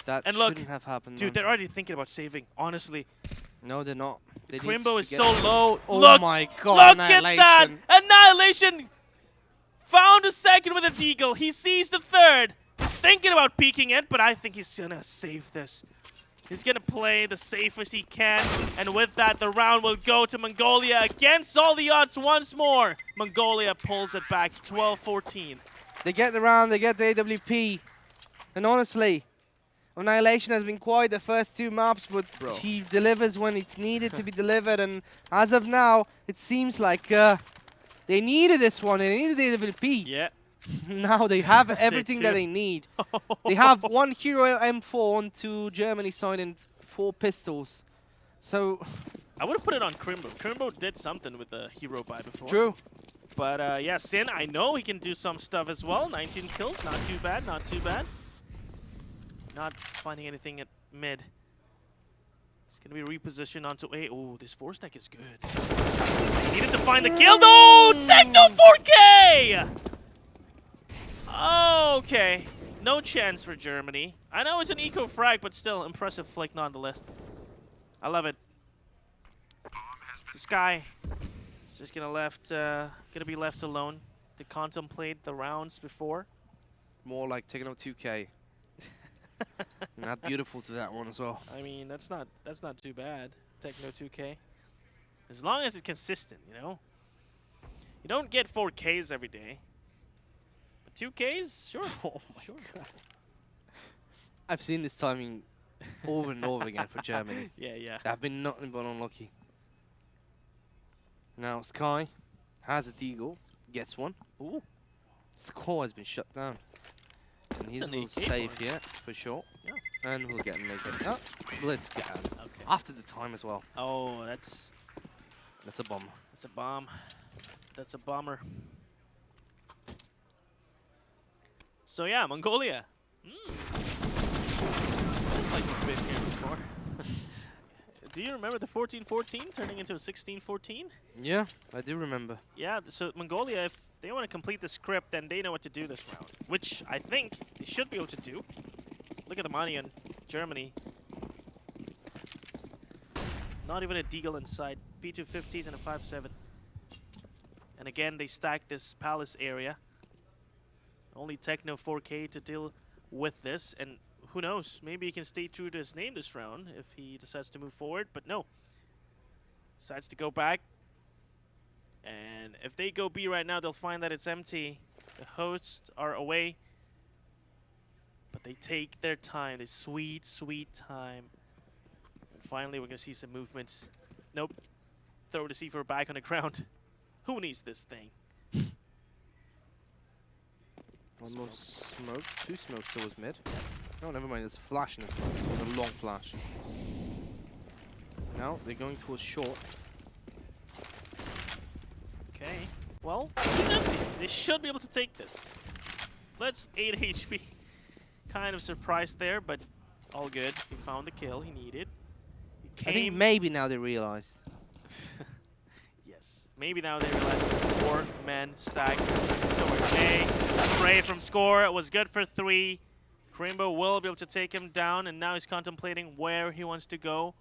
That and look, shouldn't have happened. Dude, they're already thinking about saving, honestly. No, they're not. They Karimbo is so low. Oh look, my god, look at that! Annihilation found a second with a Deagle. He sees the third. He's thinking about peeking it, but I think he's gonna save this. He's gonna play the safest he can, and with that, the round will go to Mongolia against all the odds once more. Mongolia pulls it back 12-14. They get the round, they get the AWP. And honestly, Annihilation has been quiet the first 2 maps, but he delivers when it's needed to be delivered. And as of now, it seems like they needed this one. They needed the AWP. Yeah. Now they have everything that they need. They have 1 hero M4 onto Germany side and 4 pistols. So I would have put it on Karimbo. Karimbo did something with the hero buy before. True. But yeah, Sin, I know he can do some stuff as well. 19 kills, not too bad, not too bad. Not finding anything at mid. It's going to be repositioned onto A. Oh, this 4-stack is good. Needed to find the kill. No! Techno 4K! Okay. No chance for Germany. I know it's an eco frag, but still impressive flick nonetheless. I love it. So Sky is just gonna be left alone to contemplate the rounds before. More like taking out 2K. Not beautiful to that one as well. I mean, that's not too bad. Techno 2K. As long as it's consistent, you know. You don't get 4Ks every day. But 2Ks, sure. Oh my god. I've seen this timing over and over again for Germany. Yeah. They've been nothing but unlucky. Now Sky has a Deagle, gets one. Ooh. Score has been shut down. And he's will save here for sure. Yeah. And we'll get naked. Oh, let's get out. Okay. After the time as well. Oh, that's a bomb. That's a bomb. That's a bomber. So yeah, Mongolia. Looks like we've been here before. Do you remember the 14-14 turning into a 16-14? Yeah, I do remember. Yeah, so Mongolia, if they want to complete the script, then they know what to do this round. Which I think they should be able to do. look at the money on Germany. Not even a deagle inside. P250s and a 5.7. And again, they stack this palace area. Only Techno 4K to deal with this. And who knows? Maybe he can stay true to his name this round if he decides to move forward. But no. Decides to go back. And if they go B right now, they'll find that it's empty. The hosts are away. But they take their time. This sweet, sweet time. And finally, we're going to see some movements. Nope. Throw the C4 back on the ground. Who needs this thing? Almost smoke. 2 smokes towards mid. Oh, never mind. There's a flash in this one. It's a long flash. Now they're going towards short. Okay. Well, it's empty. They should be able to take this. Let's 8 HP. Kind of surprised there, but all good. He found the kill he needed. He I think maybe now they realize. Yes. Maybe now they realize it's 4 men stacked. So we're A. Spray from score. It was good for 3. Rainbow will be able to take him down, and now he's contemplating where he wants to go.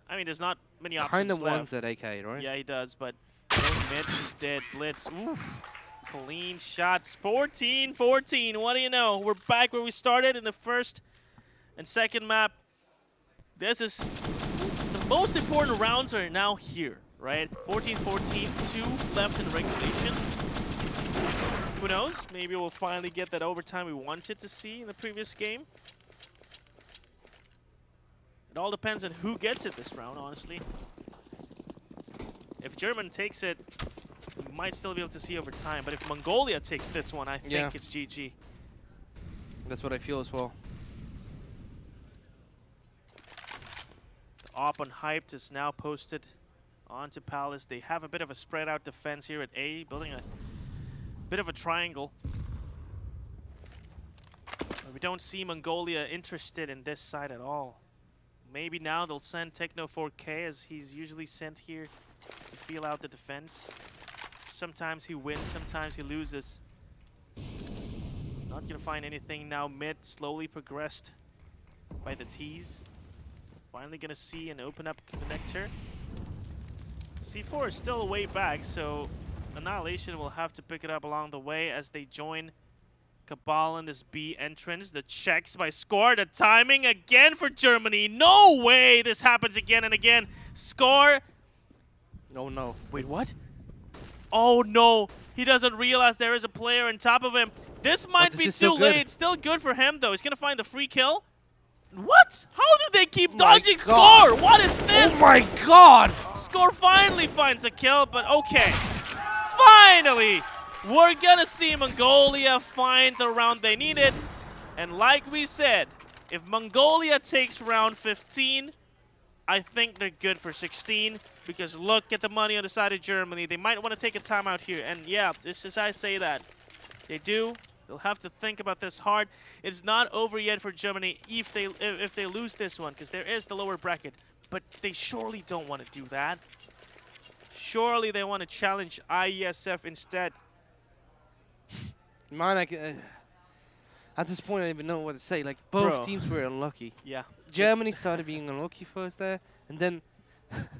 I mean, there's not many options Kind of left. wants that AK, right? Yeah, he does, but Mitch is dead. Blitz. Oof. Clean shots. 14-14. What do you know? We're back where we started in the first and second map. This is the most important rounds are now here, right? 14-14, 2 left in regulation. Who knows? Maybe we'll finally get that overtime we wanted to see in the previous game. It all depends on who gets it this round, honestly. If German takes it, we might still be able to see overtime. But if Mongolia takes this one, I think it's GG. That's what I feel as well. The op on Hyped is now posted onto Palace. They have a bit of a spread out defense here at A, building a bit of a triangle. But we don't see Mongolia interested in this side at all. Maybe now they'll send Techno 4K as he's usually sent here to feel out the defense. Sometimes he wins, sometimes he loses. Not gonna find anything now. Mid slowly progressed by the T's. Finally gonna see an open up connector. C4 is still a way back, so Annihilation will have to pick it up along the way as they join Cabal in this B entrance. The checks by Score. The timing again for Germany. No way this happens again and again. Score. Oh no. Wait, what? Oh no. He doesn't realize there is a player on top of him. This might be too late. It's still good for him though. He's going to find the free kill. What? How do they keep dodging Score? What is this? Oh my god! Score finally finds a kill, but okay. Finally! We're gonna see Mongolia find the round they needed. And like we said, if Mongolia takes round 15, I think they're good for 16. Because look at the money on the side of Germany. They might want to take a timeout here. And yeah, this is I say that. They do. They'll have to think about this hard. It's not over yet for Germany if they lose this one, because there is the lower bracket. But they surely don't want to do that. Surely they want to challenge IESF instead. Man, at this point, I don't even know what to say. Like, both teams were unlucky. Yeah. Germany started being unlucky first there, and then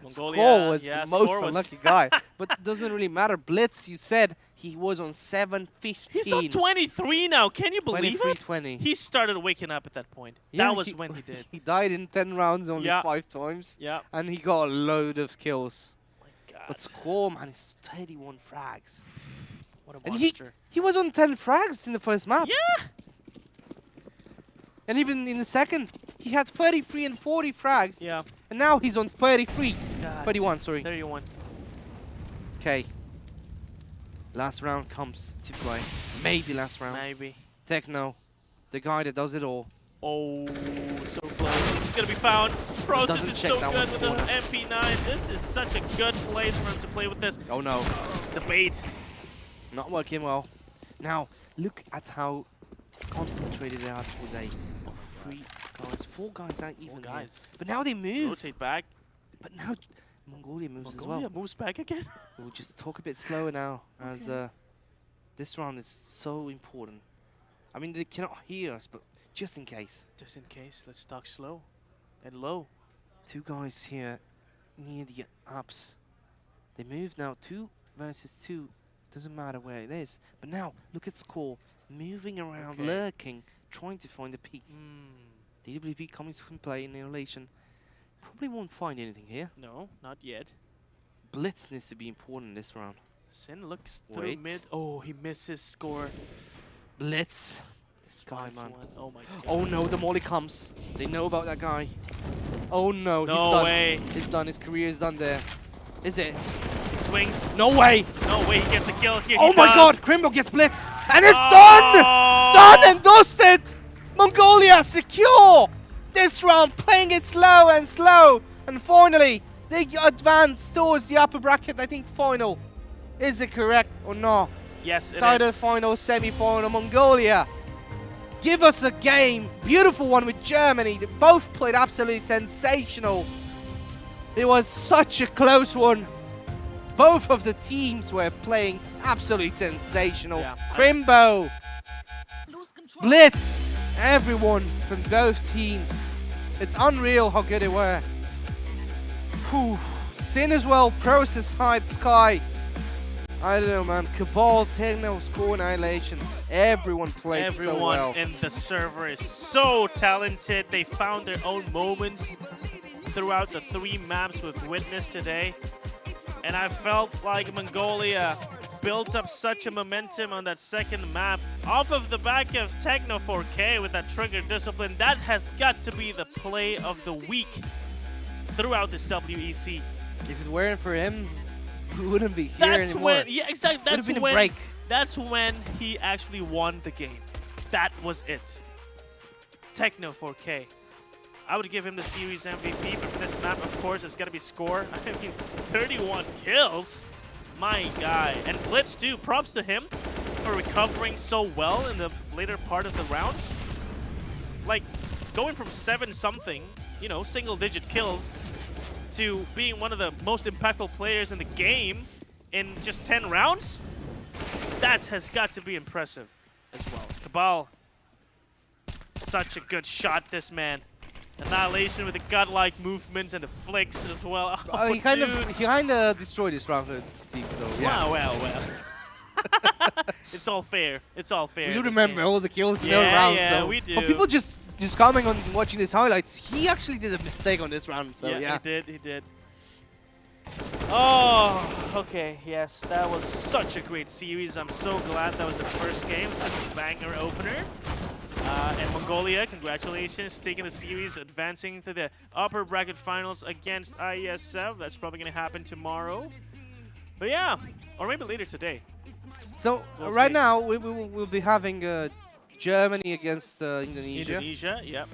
Mongolia, Score was the most unlucky guy. But it doesn't really matter. Blitz, you said he was on 7-15. He's on 23 now. Can you believe it? 20. He started waking up at that point. Yeah, that was when he did. He died in 10 rounds only 5 times. Yeah. And he got a load of kills. My God. But Score, man, is 31 frags. What a And monster. he was on 10 frags in the first map. Yeah. And even in the second, he had 33 and 40 frags. Yeah. And now he's on 33. God. 31, sorry. 31. Okay. Last round comes to play. Maybe last round. Maybe. Techno, the guy that does it all. Oh, so close. He's going to be found. Process is so good with the MP9. This is such a good place for him to play with this. Oh no. The bait. Not working well. Now, look at how concentrated they are towards A. 3 guys, 4 guys aren't even there. But now they move. Rotate back. But now Mongolia moves as well. Mongolia moves back again. We'll just talk a bit slower now, as this round is so important. I mean, they cannot hear us, but just in case. Just in case, let's talk slow and low. 2 guys here near the ups. They move now 2 versus 2. Doesn't matter where it is. But now, look at Score. Moving around, lurking, trying to find a peak. DWP coming from play in Annihilation. Probably won't find anything here. No, not yet. Blitz needs to be important in this round. Sin looks through mid. Oh, he misses Score. Blitz. This guy, man. Oh my god. Oh no, the molly comes. They know about that guy. Oh no, he's No done. way. He's done. His career is done there. Is it? He swings. No way. No way he gets a kill here. Oh He my does. god, Crimbo gets blitz. And it's done! Done and dusted! Mongolia secure! This round, playing it slow and slow. And finally, they advance towards the upper bracket, I think final. Is it correct or not? Yes, it It's either is. final, semi-final, Mongolia. Give us a game. Beautiful one with Germany. They both played absolutely sensational. It was such a close one. Both of the teams were playing absolutely sensational. Crimbo, Blitz, everyone from both teams. It's unreal how good they were. Whew. Sin as well, Process Hype, Sky. I don't know, man. Cabal, Techno, Score, Annihilation. Everyone played so well. Everyone in the server is so talented. They found their own moments throughout the 3 maps we've witnessed today. And I felt like Mongolia built up such a momentum on that second map off of the back of Techno 4K with that trigger discipline. That has got to be the play of the week throughout this WEC. If it weren't for him, we wouldn't be here That's anymore. when, yeah, exactly. That's been a when, break. that's when he actually won the game. That was it. Techno 4K. I would give him the series MVP, but for this map, of course, it's got to be Score. I mean, 31 kills. My guy. And Blitz, too. Props to him for recovering so well in the later part of the rounds. Like, going from 7-something, you know, single-digit kills, to being one of the most impactful players in the game in just 10 rounds, that has got to be impressive as well. Cabal, such a good shot, this man. Annihilation with the godlike movements and the flicks as well. Oh, he kind of destroyed this round, it seems. So yeah. Well. It's all fair. It's all fair. We do remember all the kills in the Yeah, round. yeah, so. we do. But people just comment on watching his highlights. He actually did a mistake on this round. So yeah. He did. Oh, okay, yes, that was such a great series. I'm so glad that was the first game, such a banger opener. And Mongolia, congratulations, taking the series, advancing to the upper bracket finals against IESF. That's probably going to happen tomorrow. But yeah, or maybe later today. So We'll right see. now we'll be having Germany against Indonesia. Indonesia, yep.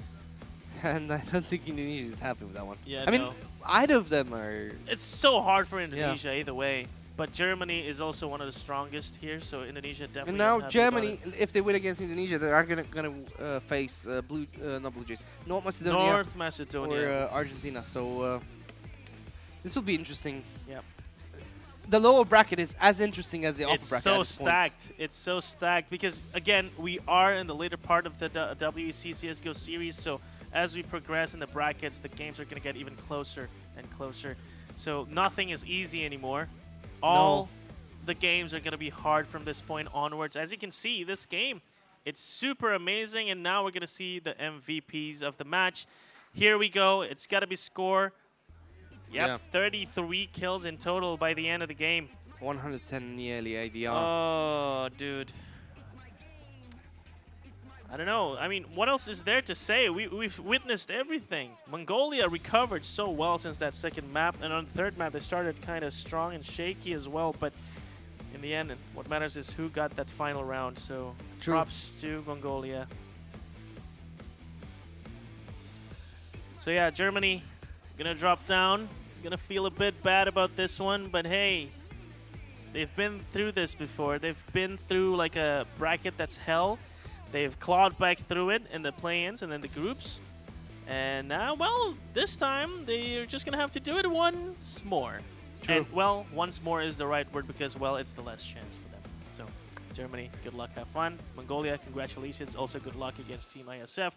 And I don't think Indonesia is happy with that one. Yeah, I mean, no. either of them are. It's so hard for Indonesia either way. But Germany is also one of the strongest here, so Indonesia definitely. And now happy Germany, about it. if they win against Indonesia, they are gonna face not Blue Jays, North Macedonia, North Macedonia. or Argentina. So this will be interesting. Yep. The lower bracket is as interesting as the upper It's bracket. so at this point. stacked. It's so stacked because again, we are in the later part of the WEC CSGO series. So as we progress in the brackets, the games are going to get even closer and closer. So nothing is easy anymore. All the games are going to be hard from this point onwards. As you can see, this game, it's super amazing. And now we're going to see the MVPs of the match. Here we go. It's got to be Score. Yep, Yeah. 33 kills in total by the end of the game. 110 nearly ADR. Oh, dude. I don't know. I mean, what else is there to say? We've witnessed everything. Mongolia recovered so well since that second map. And on the third map, they started kind of strong and shaky as well. But in the end, what matters is who got that final round. So True. props to Mongolia. So yeah, Germany gonna drop down. Gonna feel a bit bad about this one. But hey, they've been through this before. They've been through like a bracket that's hell. They've clawed back through it in the play-ins and then the groups. And now, well, this time they're just going to have to do it once more. True. And, well, once more is the right word because, well, it's the last chance for them. So Germany, good luck, have fun. Mongolia, congratulations. Also, good luck against Team ISF.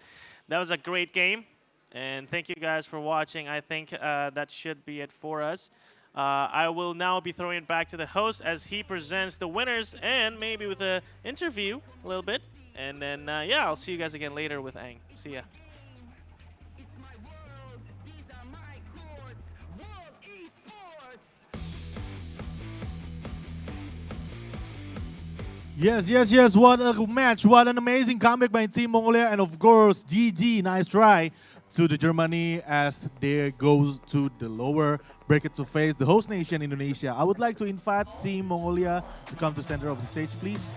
That was a great game. And thank you guys for watching. I think that should be it for us. I will now be throwing it back to the host as he presents the winners and maybe with an interview a little bit. And then, yeah, I'll see you guys again later with Ang. See ya. Yes, yes, yes. What a match. What an amazing comeback by Team Mongolia. And of course, GG, nice try to the Germany as they goes to the lower bracket to face the host nation, Indonesia. I would like to invite Team Mongolia to come to the center of the stage, please.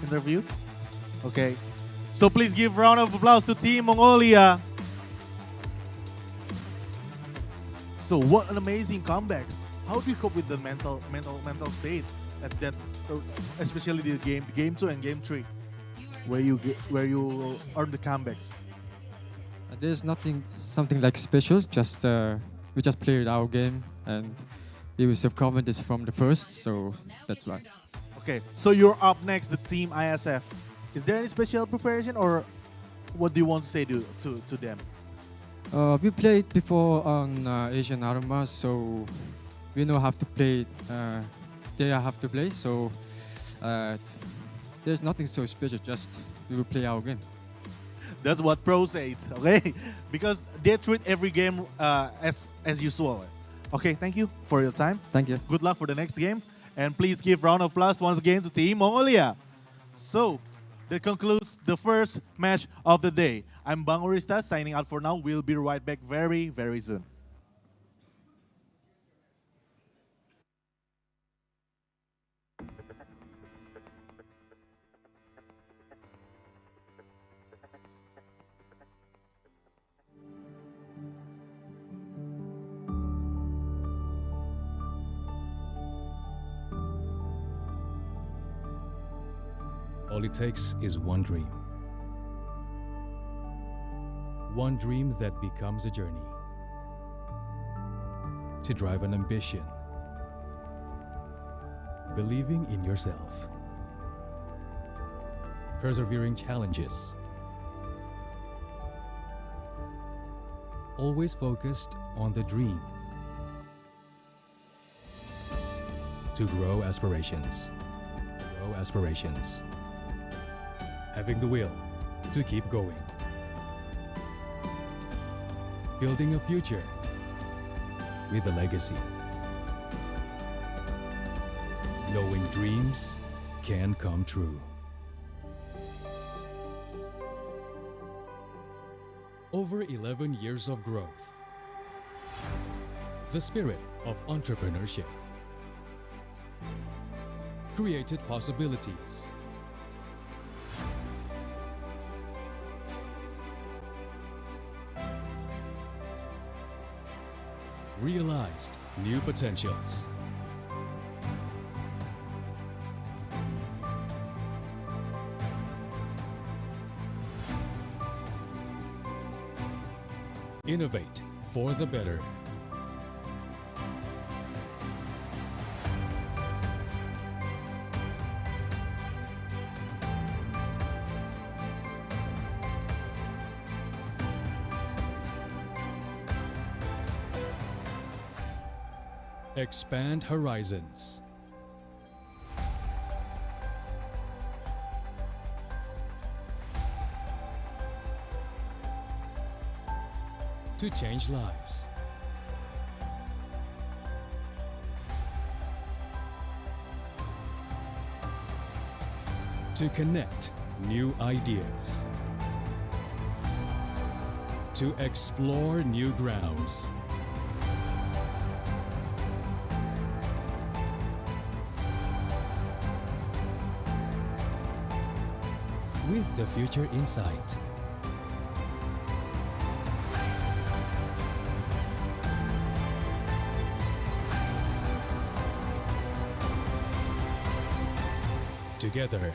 Interview? Okay. So please give round of applause to Team Mongolia. So what an amazing comebacks. How do you cope with the mental state at that, especially the game 2 and game 3, where you earn the comebacks? There's something like special. Just we just played our game and we was confidence from the first, so that's why. Okay, so you're up next, the Team ISF. Is there any special preparation, or what do you want to say to them? We played before on Asian Arma, so we know how to play. They have to play, so there's nothing so special. Just we will play our game. That's what pro says, okay? Because they treat every game as usual. Okay, thank you for your time. Thank you. Good luck for the next game, and please give round of applause once again to Team Mongolia. So that concludes the first match of the day. I'm Bang Orista signing out for now. We'll be right back very, very soon. All it takes is one dream. One dream that becomes a journey. To drive an ambition. Believing in yourself. Persevering challenges. Always focused on the dream. To grow aspirations. Grow aspirations. Having the will to keep going. Building a future with a legacy. Knowing dreams can come true. Over 11 years of growth. The spirit of entrepreneurship. Created possibilities. Realized new potentials. Innovate for the better. Expand horizons. To change lives. To connect new ideas. To explore new grounds. With the future in sight. Together,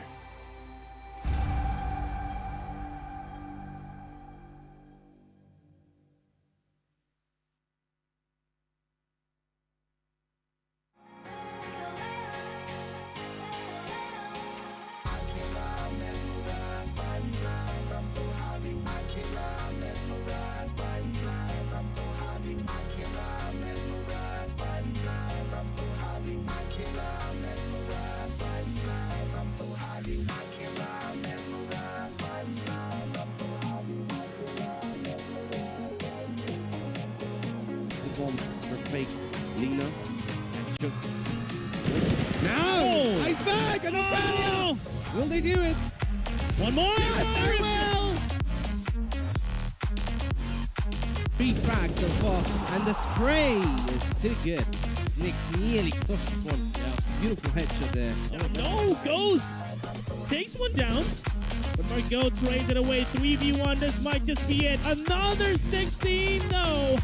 form for fake Lina. Schutz. Now! Oh! Ice back! And Oh! Will they do it? One more! Yes, Very well! 3 frags so far, and the spray is still good. Snakes nearly crushed this one. Yeah, beautiful headshot there. No, Ghost takes one down. But Margot trades it away. 3v1, this might just be it. Another 16, no!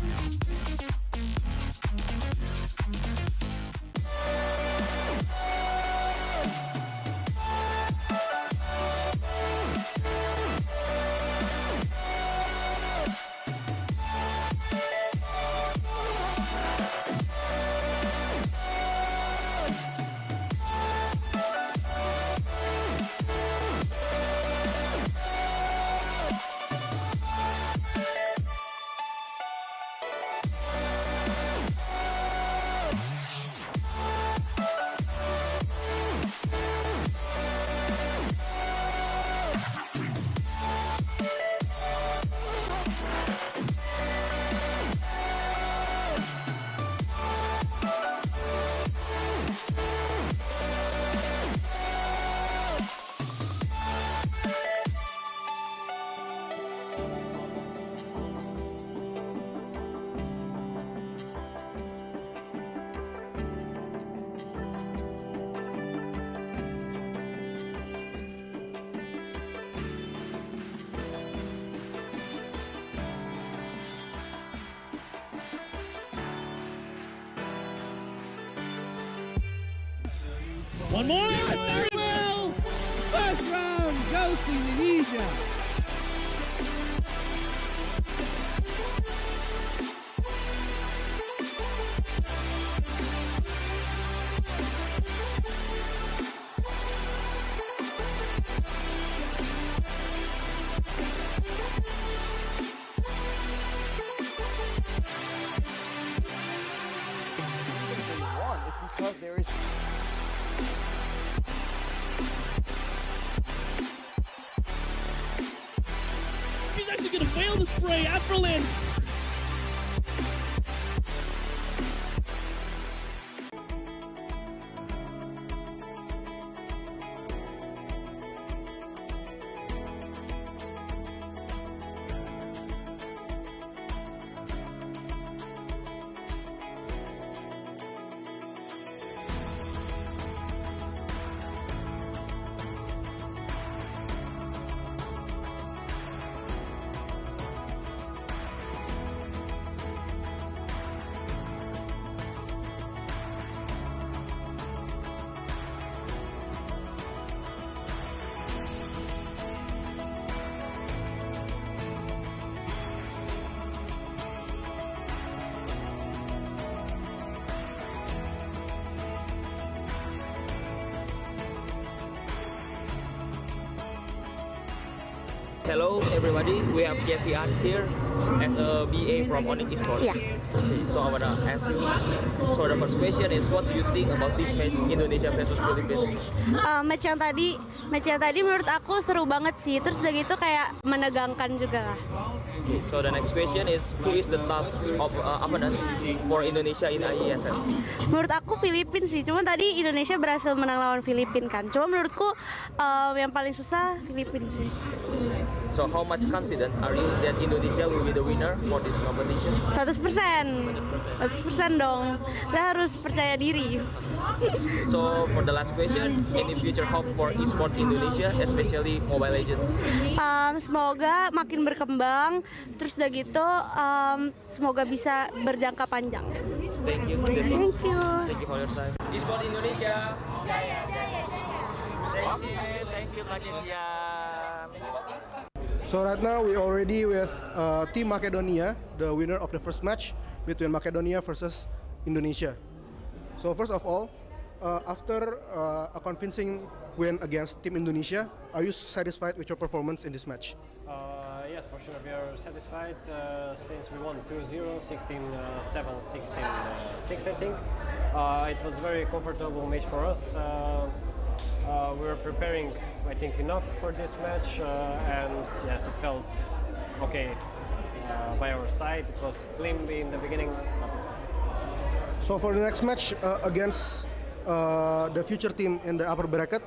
One more! Very well! First round goes to Indonesia. It's because there is He's actually going to fail the spray at Berlin. Hello everybody, we have Jesse An here as a BA from Onyx Esports. Yeah. Okay, so I wanna ask you, so the first question is what do you think about this match Indonesia versus Philippines? Match yang tadi menurut aku seru banget sih. Terus udah gitu kayak menegangkan juga lah. Okay, so the next question is who is the top of opponent for Indonesia in IESF? Menurut aku Filipina sih. Cuma tadi Indonesia berhasil menang lawan Filipina kan. Cuma menurutku yang paling susah Filipina sih. So how much confident are you that Indonesia will be the winner for this competition? 100%. 100% dong. Kita harus percaya diri. So for the last question, any future hope for esports Indonesia, especially Mobile Legends? Semoga makin berkembang. Terus udah gitu, semoga bisa berjangka panjang. Thank you. Thank you. Thank you for your time. Esports Indonesia. Thank you, Malaysia. So right now we already with Team Macedonia, the winner of the first match between Macedonia versus Indonesia. So first of all, after a convincing win against Team Indonesia, are you satisfied with your performance in this match? Yes, for sure. We are satisfied since we won 2-0, 16-7, 16-6 I think. It was a very comfortable match for us. We were preparing I think, enough for this match, and yes, it felt okay by our side. It was clean in the beginning. So for the next match against the future team in the upper bracket,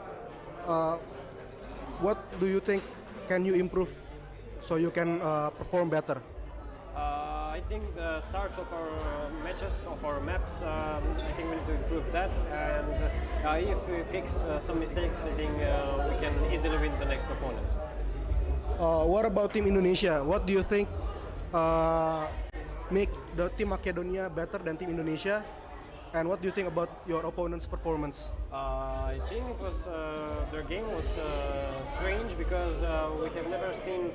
what do you think can you improve so you can perform better? I think the start of our matches, of our maps, I think we need to improve that. And if we fix some mistakes, I think we can easily win the next opponent. What about Team Indonesia? What do you think make the Team Macedonia better than Team Indonesia? And what do you think about your opponent's performance? I think it was their game was strange because we have never seen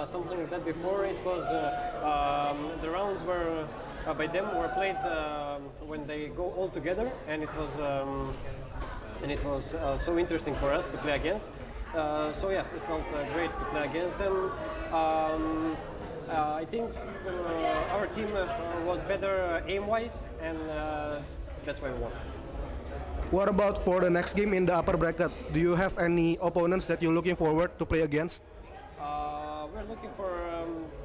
something like that before. It was the rounds were by them were played when they go all together, and it was so interesting for us to play against. So yeah, it felt great to play against them. I think our team was better aim-wise, and that's why we won. What about for the next game in the upper bracket? Do you have any opponents that you're looking forward to play against? We're looking for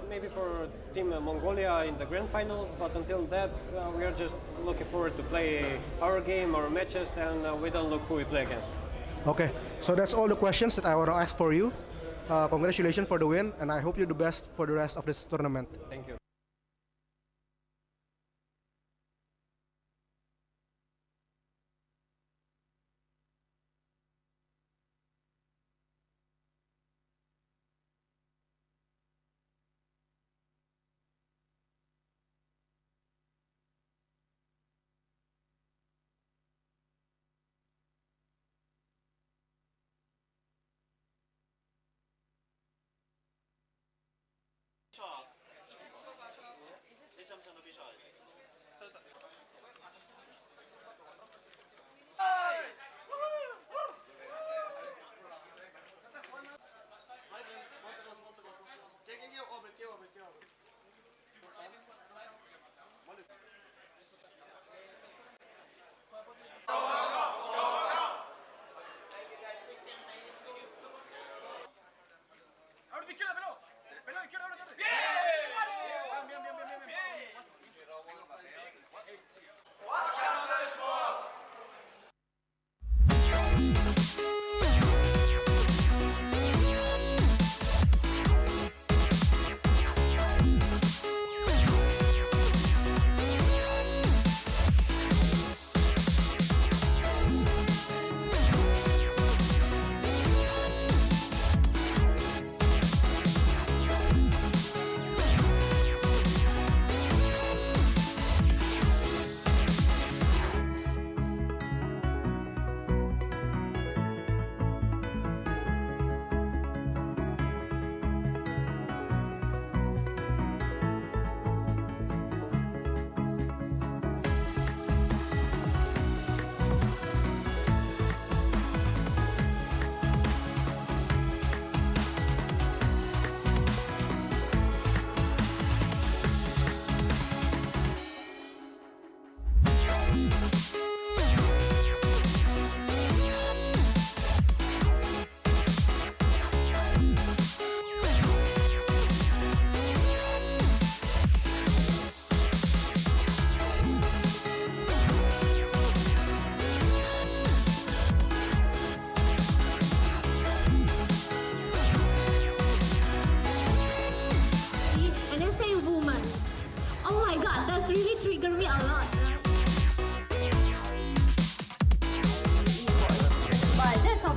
maybe for Team Mongolia in the grand finals, but until that, we are just looking forward to play our game, our matches, and we don't look who we play against. Okay, so that's all the questions that I want to ask for you. Congratulations for the win, and I hope you the best for the rest of this tournament. Thank you.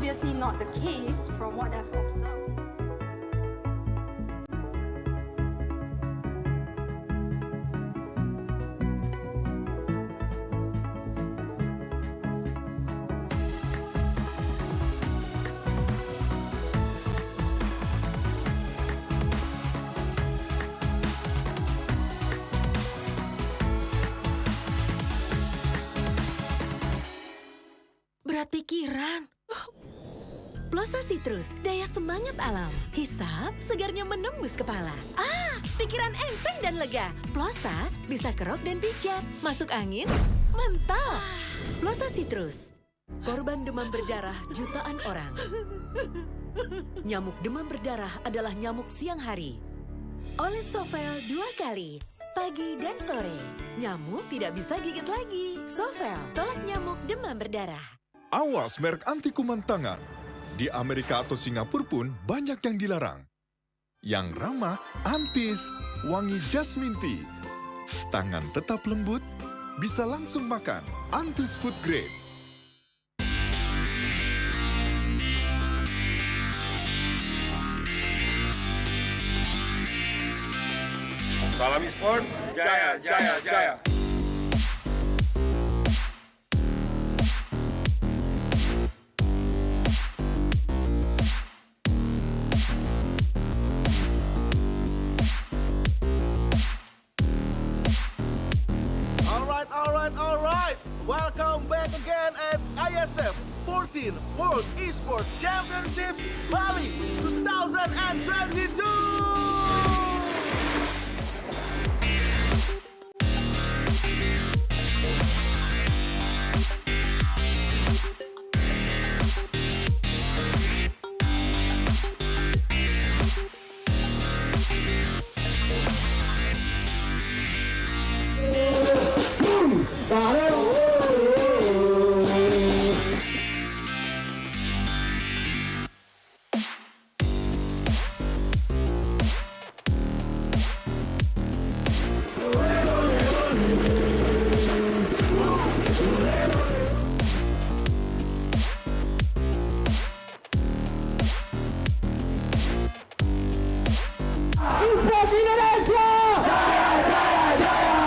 obviously not the case from what I've observed. Berat pikiran. Plosa Citrus, daya semangat alam. Hisap, segarnya menembus kepala. Pikiran enteng dan lega. Plosa bisa kerok dan pijat. Masuk angin, mantap. Plosa Citrus. Korban demam berdarah jutaan orang. Nyamuk demam berdarah adalah nyamuk siang hari. Oleh Sovel 2 kali, pagi dan sore. Nyamuk tidak bisa gigit lagi. Sovel, tolak nyamuk demam berdarah. Awas merek anti kuman tangan. Di Amerika atau Singapura pun banyak yang dilarang. Yang ramah, Antis, wangi jasmine tea. Tangan tetap lembut, bisa langsung makan. Antis Food Grade. Salam Esports, jaya, jaya, jaya. All right. Welcome back again at IESF 14th World Esports Championship Bali 2022. Esports Indonesia! Jaya, jaya, jaya!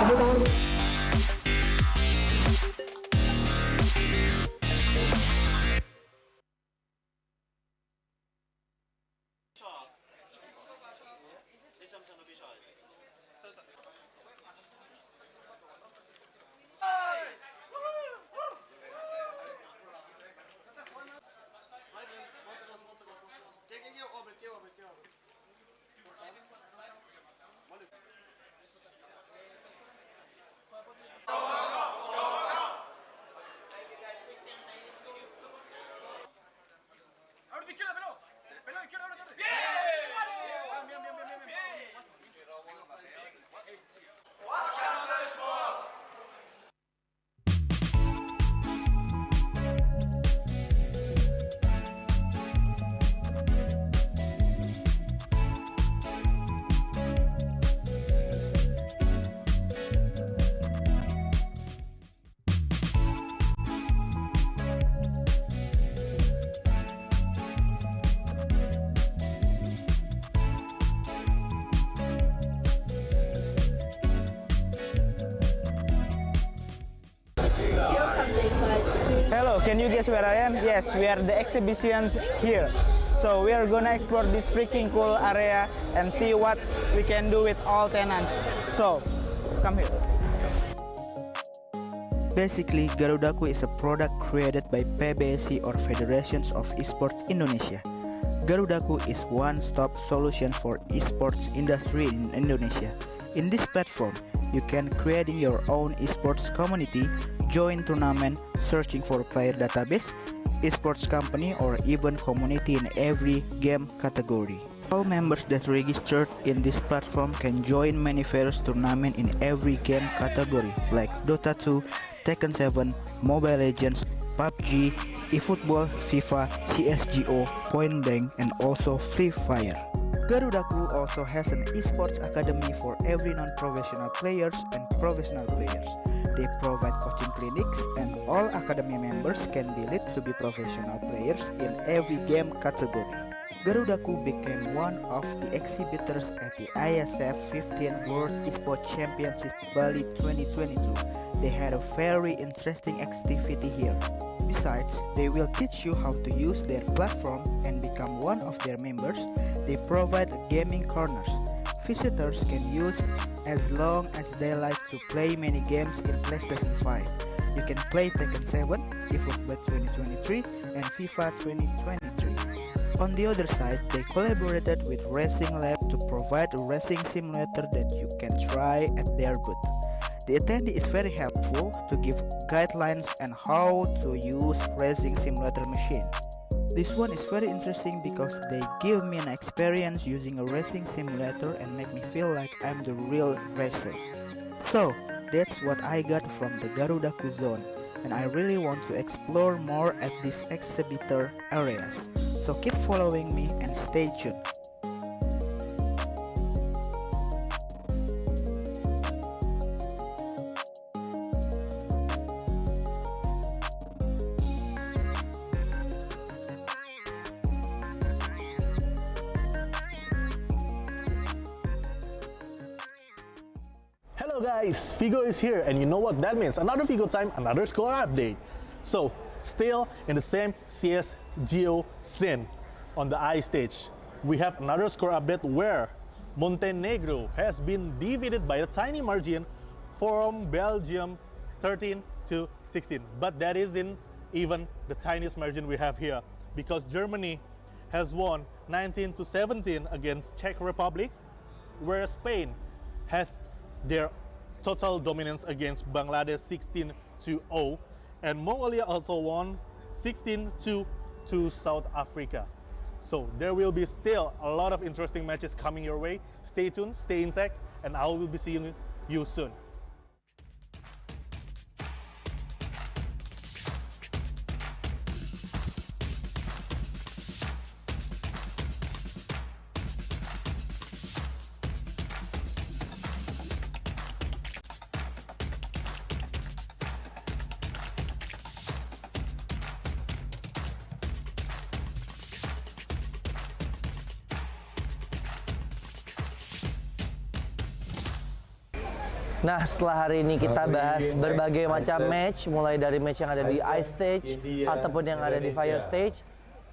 Hello, can you guess where I am? Yes, we are the exhibitions here. So we are gonna explore this freaking cool area and see what we can do with all tenants. So, come here. Basically, Garudaku is a product created by PBSI or Federations of Esports Indonesia. Garudaku is one-stop solution for esports industry in Indonesia. In this platform, you can create your own esports community, join tournament, searching for player database, esports company, or even community in every game category. All members that registered in this platform can join many various tournaments in every game category like Dota 2, Tekken 7, Mobile Legends, PUBG, eFootball, FIFA, CSGO, Point Blank, and also Free Fire. Garudaku also has an esports academy for every non-professional players and professional players. They provide coaching clinics and all academy members can be lead to be professional players in every game category. Garudaku became one of the exhibitors at the IESF 15th World Esports Championship Bali 2022. They had a very interesting activity here. Besides, they will teach you how to use their platform and become one of their members. They provide gaming corners. Visitors can use as long as they like to play many games in PlayStation 5. You can play Tekken 7, eFootball 2023, and FIFA 2023. On the other side, they collaborated with Racing Lab to provide a racing simulator that you can try at their booth. The attendee is very helpful to give guidelines on how to use racing simulator machine. This one is very interesting because they give me an experience using a racing simulator and make me feel like I'm the real racer. So, that's what I got from the Garudaku zone, and I really want to explore more at these exhibitor areas. So keep following me and stay tuned. Hello guys, Figo is here, and you know what that means. Another Figo time, another score update. So, still in the same CSGO scene on the I stage, we have another score update where Montenegro has been defeated by a tiny margin from Belgium 13 to 16. But that isn't even the tiniest margin we have here, because Germany has won 19 to 17 against Czech Republic, whereas Spain has their total dominance against Bangladesh 16 to 0, and Mongolia also won 16 to South Africa. So there will be still a lot of interesting matches coming your way. Stay tuned, stay intact, and I will be seeing you soon. Nah, setelah hari ini kita bahas berbagai macam match, mulai dari match yang ada di ice stage ataupun yang ada di fire stage.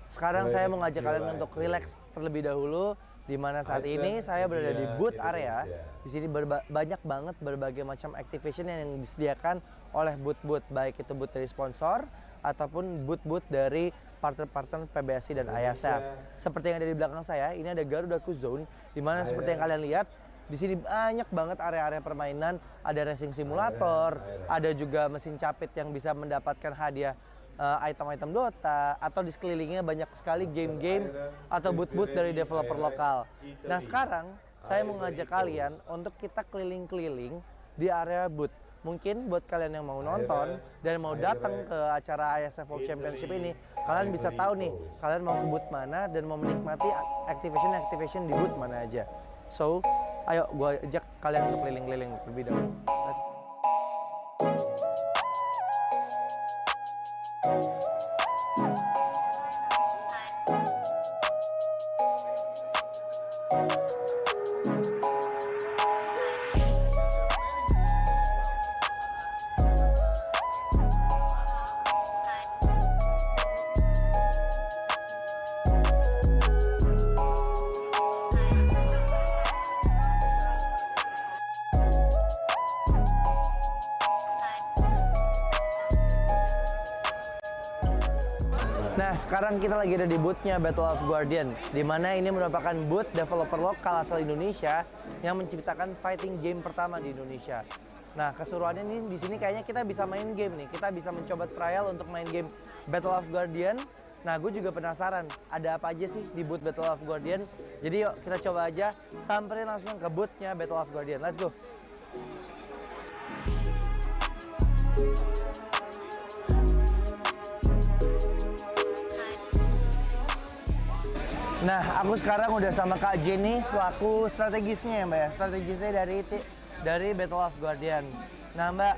Sekarang saya mau ngajak kalian untuk relax terlebih dahulu, di mana saat ini saya berada di booth area. Di sini banyak banget berbagai macam activation yang disediakan oleh booth-booth, baik itu booth dari sponsor ataupun booth-booth dari partner-partner PBSI dan IESF. Seperti yang ada di belakang saya, ini ada Garudaku Zone, di mana seperti yang kalian lihat, di sini banyak banget area-area permainan, ada racing simulator, ada juga mesin capit yang bisa mendapatkan hadiah item-item Dota, atau di sekelilingnya banyak sekali game-game atau booth-booth dari developer lokal. Nah sekarang saya mau ngajak kalian untuk kita keliling-keliling di area booth. Mungkin buat kalian yang mau nonton dan mau datang ke acara IESF World Championship ini, kalian bisa tahu nih, kalian mau ke booth mana dan mau menikmati activation di booth mana aja. So, ayo gue ajak kalian untuk keliling-keliling lebih dahulu. Nah, sekarang kita lagi ada di booth-nya Battle of Guardian, di mana ini merupakan booth developer lokal asal Indonesia yang menciptakan fighting game pertama di Indonesia. Nah, keseruannya nih di sini kayaknya kita bisa main game nih. Kita bisa mencoba trial untuk main game Battle of Guardian. Nah, gue juga penasaran ada apa aja sih di booth Battle of Guardian. Jadi yuk kita coba aja samperin langsung ke booth-nya Battle of Guardian. Let's go. Nah, aku sekarang udah sama Kak Jenny selaku strategisnya ya Mbak ya. Strategisnya dari Battle of Guardian. Nah Mbak,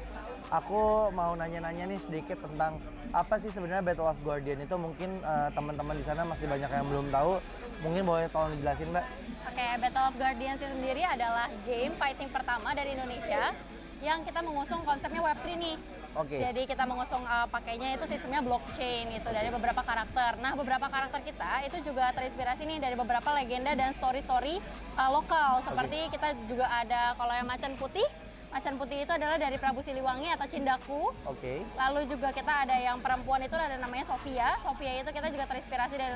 aku mau nanya-nanya nih sedikit tentang apa sih sebenarnya Battle of Guardian itu. Mungkin teman-teman di sana masih banyak yang belum tahu. Mungkin boleh tolong dijelasin Mbak? Oke, Battle of Guardian sendiri adalah game fighting pertama dari Indonesia yang kita mengusung konsepnya Web3 nih. Oke. Jadi kita mengusung pakainya itu sistemnya blockchain itu dari beberapa karakter. Nah, beberapa karakter kita itu juga terinspirasi nih dari beberapa legenda dan story-story lokal. Seperti kita juga ada kalau yang macan putih. Macan putih itu adalah dari Prabu Siliwangi atau Cindaku. Oke. Lalu juga kita ada yang perempuan itu ada namanya Sofia. Sofia itu kita juga terinspirasi dari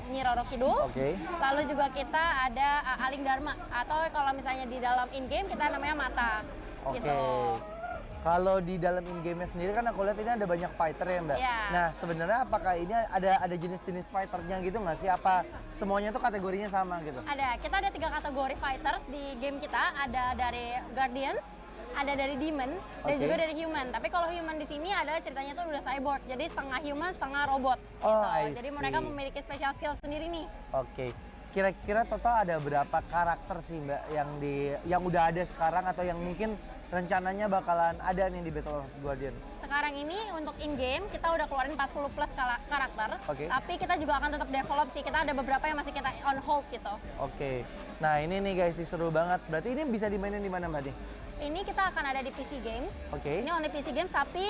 Nyi Roro Kidul. Oke. Lalu juga kita ada Aling Dharma atau kalau misalnya di dalam in game kita namanya Mata. Oke. gitu. Kalau di dalam in-game-nya sendiri kan aku lihat ini ada banyak fighter ya Mbak. Iya. Nah sebenarnya apakah ini ada jenis-jenis fighternya gitu nggak sih? Apa semuanya tuh kategorinya sama gitu? Ada, kita ada 3 kategori fighters di game kita. Ada dari Guardians, ada dari Demon, dan Oke. juga dari Human. Tapi kalau Human di sini adalah ceritanya tuh udah cyborg, jadi setengah human, setengah robot. Oh, gitu. I Jadi see. mereka memiliki special skill sendiri nih. Oke. Kira-kira total ada berapa karakter sih Mbak yang udah ada sekarang atau yang mungkin rencananya bakalan ada nih di Battle of Guardian? Sekarang ini untuk in-game kita udah keluarin 40 plus karakter. Oke. Tapi kita juga akan tetap develop sih. Kita ada beberapa yang masih kita on hold gitu. Oke. Nah ini nih guys, seru banget. Berarti ini bisa dimainin di mana Mbak nih? Ini kita akan ada di PC Games. Oke. Ini only PC Games, tapi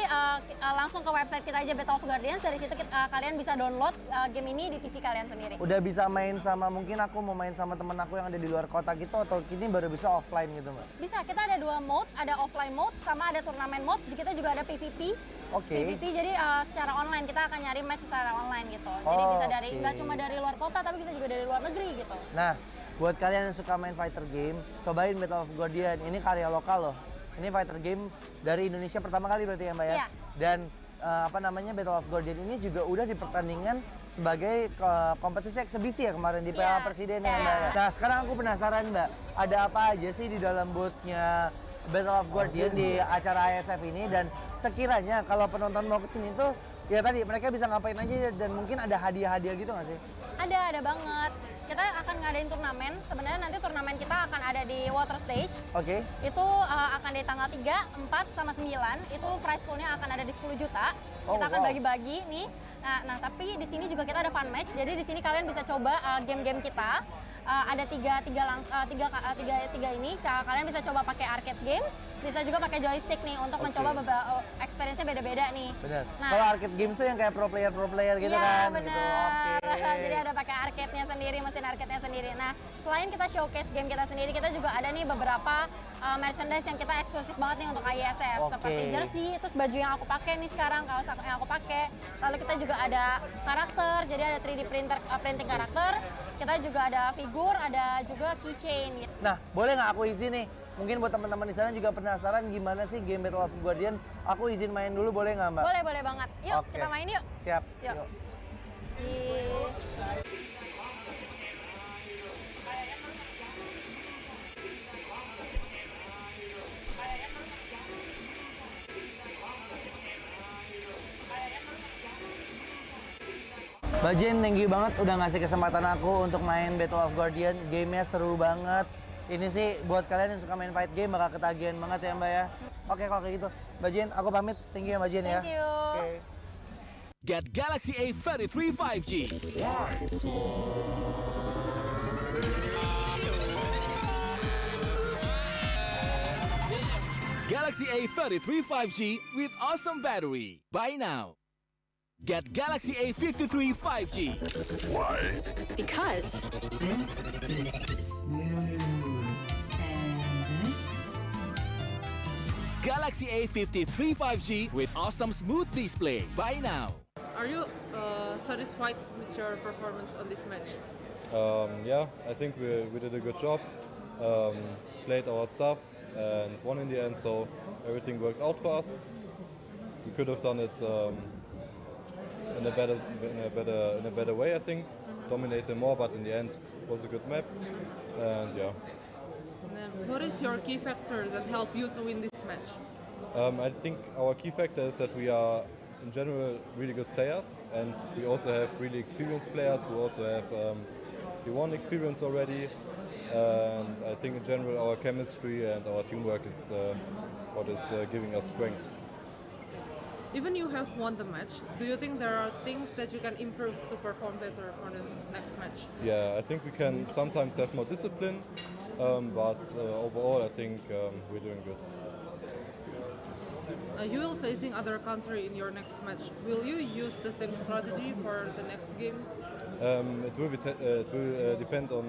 langsung ke website kita aja Battle of Guardians. Dari situ kalian bisa download game ini di PC kalian sendiri. Udah bisa main sama, mungkin aku mau main sama temen aku yang ada di luar kota gitu, atau ini baru bisa offline gitu Mbak? Bisa, kita ada 2 mode, ada offline mode sama ada turnamen mode. Kita juga ada PvP. Oke. PvP jadi secara online, kita akan nyari match secara online gitu. Jadi bisa dari nggak cuma dari luar kota, tapi bisa juga dari luar negeri gitu. Nah, buat kalian yang suka main fighter game, cobain Battle of Guardian. Ini karya lokal loh. Ini fighter game dari Indonesia pertama kali berarti ya Mbak ya? Iya. Dan Battle of Guardian ini juga udah dipertandingkan sebagai kompetisi eksebisi ya kemarin di Piala Presiden ya Mbak ya? Nah sekarang aku penasaran Mbak, ada apa aja sih di dalam booth-nya Battle of Guardian di acara IESF ini, dan sekiranya kalau penonton mau kesini tuh ya tadi mereka bisa ngapain aja dan mungkin ada hadiah-hadiah gitu nggak sih? Ada banget. Kita akan ngadain turnamen. Sebenarnya nanti turnamen kita akan ada di water stage. Oke. Itu akan di tanggal 3, 4, sama 9. Itu prize pool-nya akan ada di 10 juta. Oh, Kita akan wow. bagi-bagi nih. Nah, tapi di sini juga kita ada fun match. Jadi di sini kalian bisa coba game-game kita. Ada tiga ini. Kalian bisa coba pakai arcade games, bisa juga pakai joystick nih untuk mencoba beberapa experience-nya beda-beda nih. Benar. Nah, Kalau arcade games tuh yang kayak pro player gitu iya, kan? benar. Gitu. Oke. Jadi ada pakai arcade-nya sendiri, mesin arcade-nya sendiri. Nah, selain kita showcase game kita sendiri, kita juga ada nih beberapa merchandise yang kita eksklusif banget nih untuk IESF. Oke. Seperti jersey, terus baju yang aku pakai nih sekarang, kaos yang aku pakai. Lalu kita juga ada karakter, jadi ada 3D printing karakter. Kita juga ada figur, ada juga keychain gitu. Nah, boleh nggak aku izin nih? Mungkin buat teman-teman di sana juga penasaran gimana sih game Battle of Guardian. Aku izin main dulu, boleh nggak Mbak? Boleh banget. Yuk, Oke. kita main yuk. Siap. Yuk. Mbak Jen, thank you banget udah ngasih kesempatan aku untuk main Battle of Guardian. Gamenya seru banget. Ini sih buat kalian yang suka main fight game bakal ketagihan banget ya Mbak ya. Oke kalau kayak gitu. Mbak Jen, aku pamit. Thank you ya Mbak Jen ya. Thank you. Oke. Get Galaxy A33 5G. Galaxy A33 5G with awesome battery. Buy now. Get Galaxy A53 5G. Why? Because this is smooth. And this? Galaxy A53 5G with awesome smooth display. Buy now. Are you satisfied with your performance on this match? Yeah, I think we did a good job. Played our stuff and won in the end, so everything worked out for us. We could have done it in a better way, I think. Dominate them more, but in the end, it was a good map. And yeah. And then what is your key factor that helped you to win this match? I think our key factor is that we are, in general, really good players, and we also have really experienced players who also have T1 experience already. And I think in general our chemistry and our teamwork is what is giving us strength. Even you have won the match, do you think there are things that you can improve to perform better for the next match? Yeah, I think we can sometimes have more discipline, but overall I think we're doing good. You will facing other country in your next match. Will you use the same strategy for the next game? It will depend on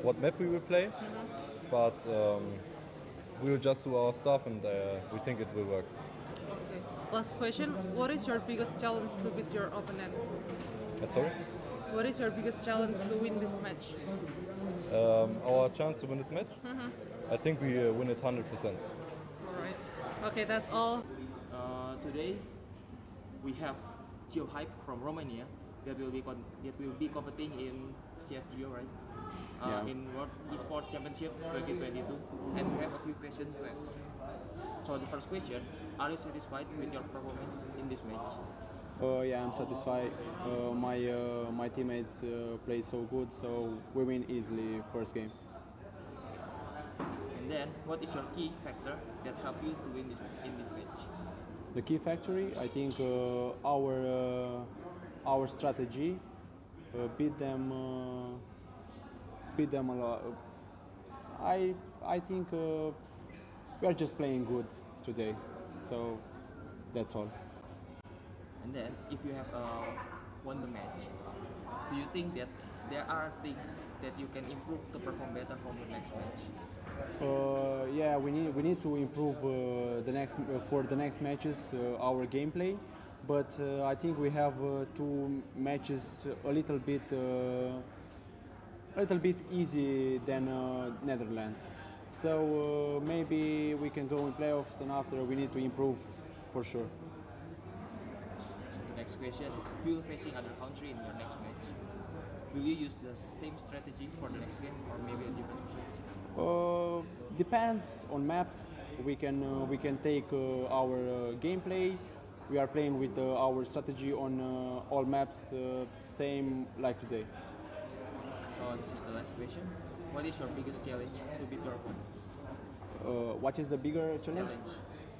what map we will play, but we will just do our stuff, and we think it will work. Okay. Last question: what is your biggest challenge to beat your opponent? Sorry? What is your biggest challenge to win this match? Our chance to win this match? I think we win it 100%. Okay, that's all. Today we have GeoHype from Romania that will be competing in CSGO, right? In World Esports Championship 2022, and we have a few questions to ask. So the first question: are you satisfied with your performance in this match? Yeah, I'm satisfied. My teammates play so good, so we win easily first game. And then, what is your key factor that helped you to win in this match? The key factor, I think, our strategy beat them a lot. I think we are just playing good today, so that's all. And then, if you have won the match, do you think that there are things that you can improve to perform better from the next match? Yeah, we need to improve for the next matches our gameplay, but I think we have two matches a little bit easy than Netherlands. So maybe we can go in playoffs, and after we need to improve for sure. So the next question is: you will facing other country in your next match. Will you use the same strategy for the next game, or maybe a different strategy? Depends on maps. We can take our gameplay. We are playing with our strategy on all maps, same like today. So this is the last question. What is your biggest challenge to beat your opponent? What is the bigger challenge?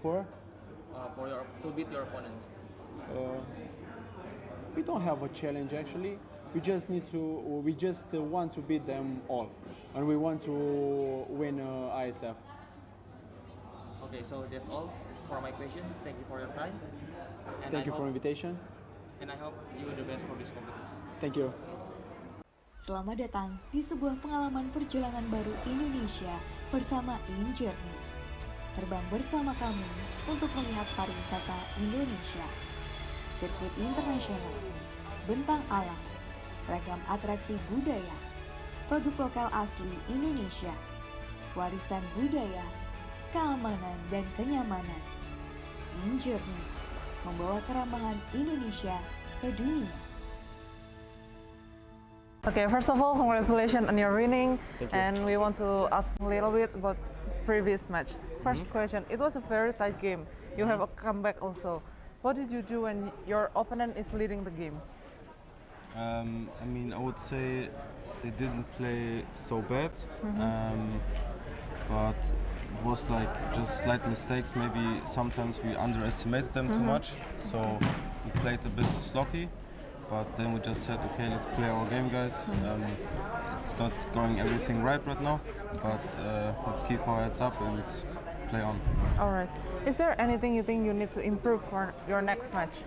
For to beat your opponent. We don't have a challenge actually. We just want to beat them all, and we want to win IESF. Okay, so that's all for my question. Thank you for your time. And Thank you for invitation. And I hope you are the best for this competition. Thank you. Selamat datang di sebuah pengalaman perjalanan baru Indonesia bersama InJourney. Terbang bersama kami untuk melihat pariwisata Indonesia, sirkuit internasional, bentang alam, ragam atraksi budaya, produk lokal asli Indonesia, warisan budaya, keamanan dan kenyamanan. InJourney membawa keramahan Indonesia ke dunia. Okay, first of all, congratulations on your winning. And we want to ask a little bit about previous match. First question, it was a very tight game. You have a comeback also. What did you do when your opponent is leading the game? I mean, I would say they didn't play so bad, but it was like just slight mistakes. Maybe sometimes we underestimated them too much, so we played a bit sloppy. But then we just said, okay, let's play our game, guys. It's not going everything right now, but let's keep our heads up and play on. All right. Is there anything you think you need to improve for your next match?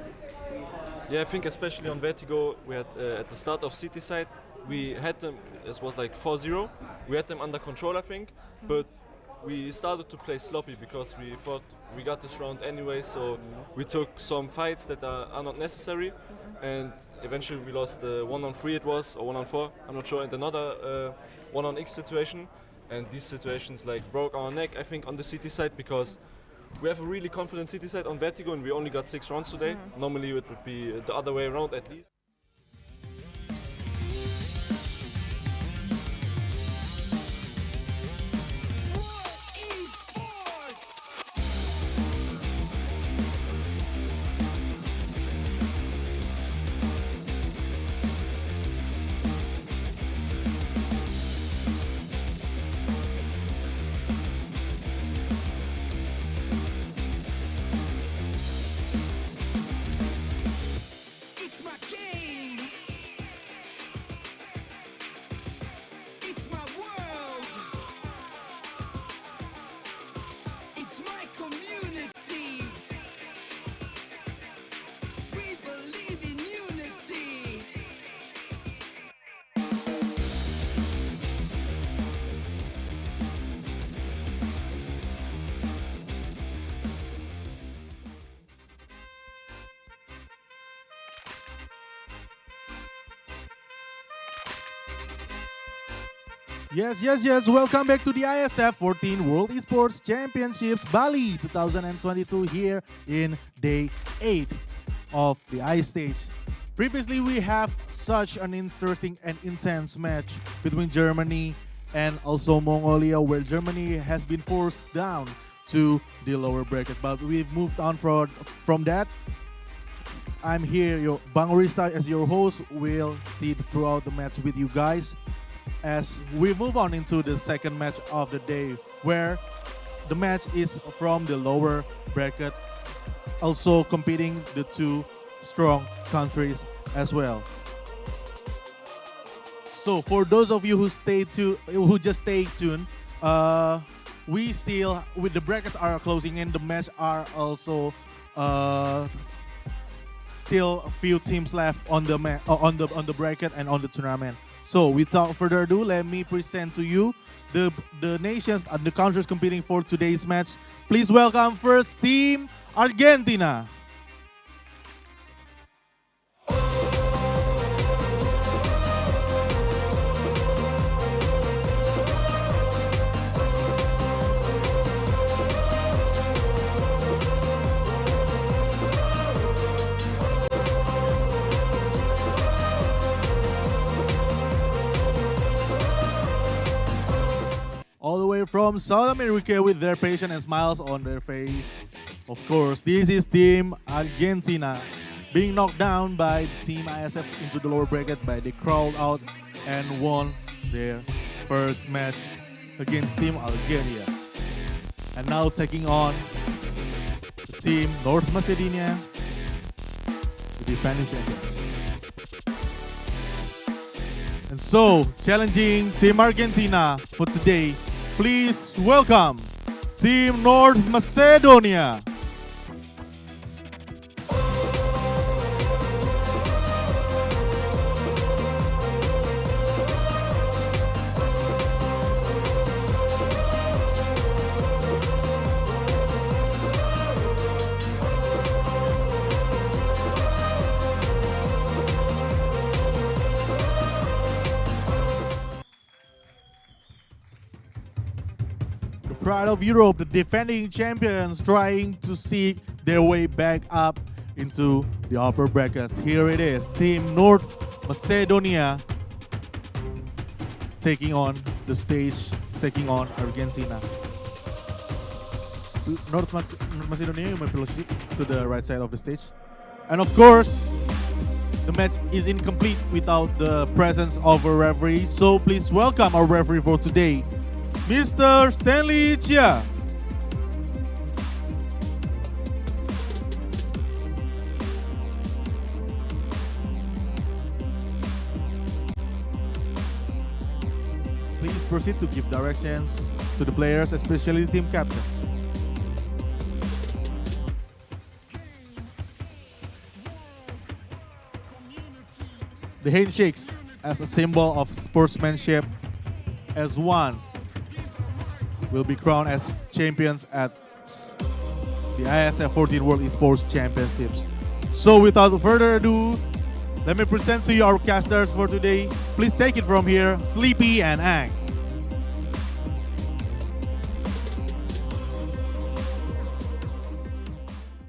Yeah, I think especially on Vertigo, we had at the start of City side, we had them, it was like 4-0. We had them under control, I think, but we started to play sloppy because we thought we got this round anyway, so we took some fights that are not necessary, and eventually we lost 1-on-3 it was, or 1-on-4, I'm not sure, and another 1-on-X situation, and these situations like broke our neck, I think, on the City side, because we have a really confident City side on Vertigo and we only got 6 rounds today. Normally it would be the other way around at least. It's my game. Yes. Welcome back to the IESF 14th World Esports Championships Bali 2022 here in day 8 of the ice stage. Previously, we have such an interesting and intense match between Germany and also Mongolia, where Germany has been forced down to the lower bracket. But we've moved on from that. I'm here, Bang Rista, as your host. We'll see throughout the match with you guys as we move on into the second match of the day, where the match is from the lower bracket, also competing the two strong countries as well. So for those of you who just stay tuned, we still, with the brackets are closing in, the match are also still a few teams left on the bracket and on the tournament. So without further ado, let me present to you the nations and the countries competing for today's match. Please welcome first Team Argentina. All the way from South America with their patience and smiles on their face. Of course, this is Team Argentina, being knocked down by Team ISF into the lower bracket, but they crawled out and won their first match against Team Algeria. And now taking on Team North Macedonia, the defending champions. And so, challenging Team Argentina for today, please welcome Team North Macedonia. Pride of Europe, the defending champions, trying to seek their way back up into the upper brackets. Here it is, Team North Macedonia taking on the stage, taking on Argentina. North Macedonia, you may proceed to the right side of the stage. And of course, the match is incomplete without the presence of a referee. So please welcome our referee for today, Mr. Stanley Chia. Please proceed to give directions to the players, especially the team captains. The handshakes as a symbol of sportsmanship, as one will be crowned as champions at the IESF 14th World Esports Championships. So without further ado, let me present to you our casters for today. Please take it from here, Sleepy and Ang.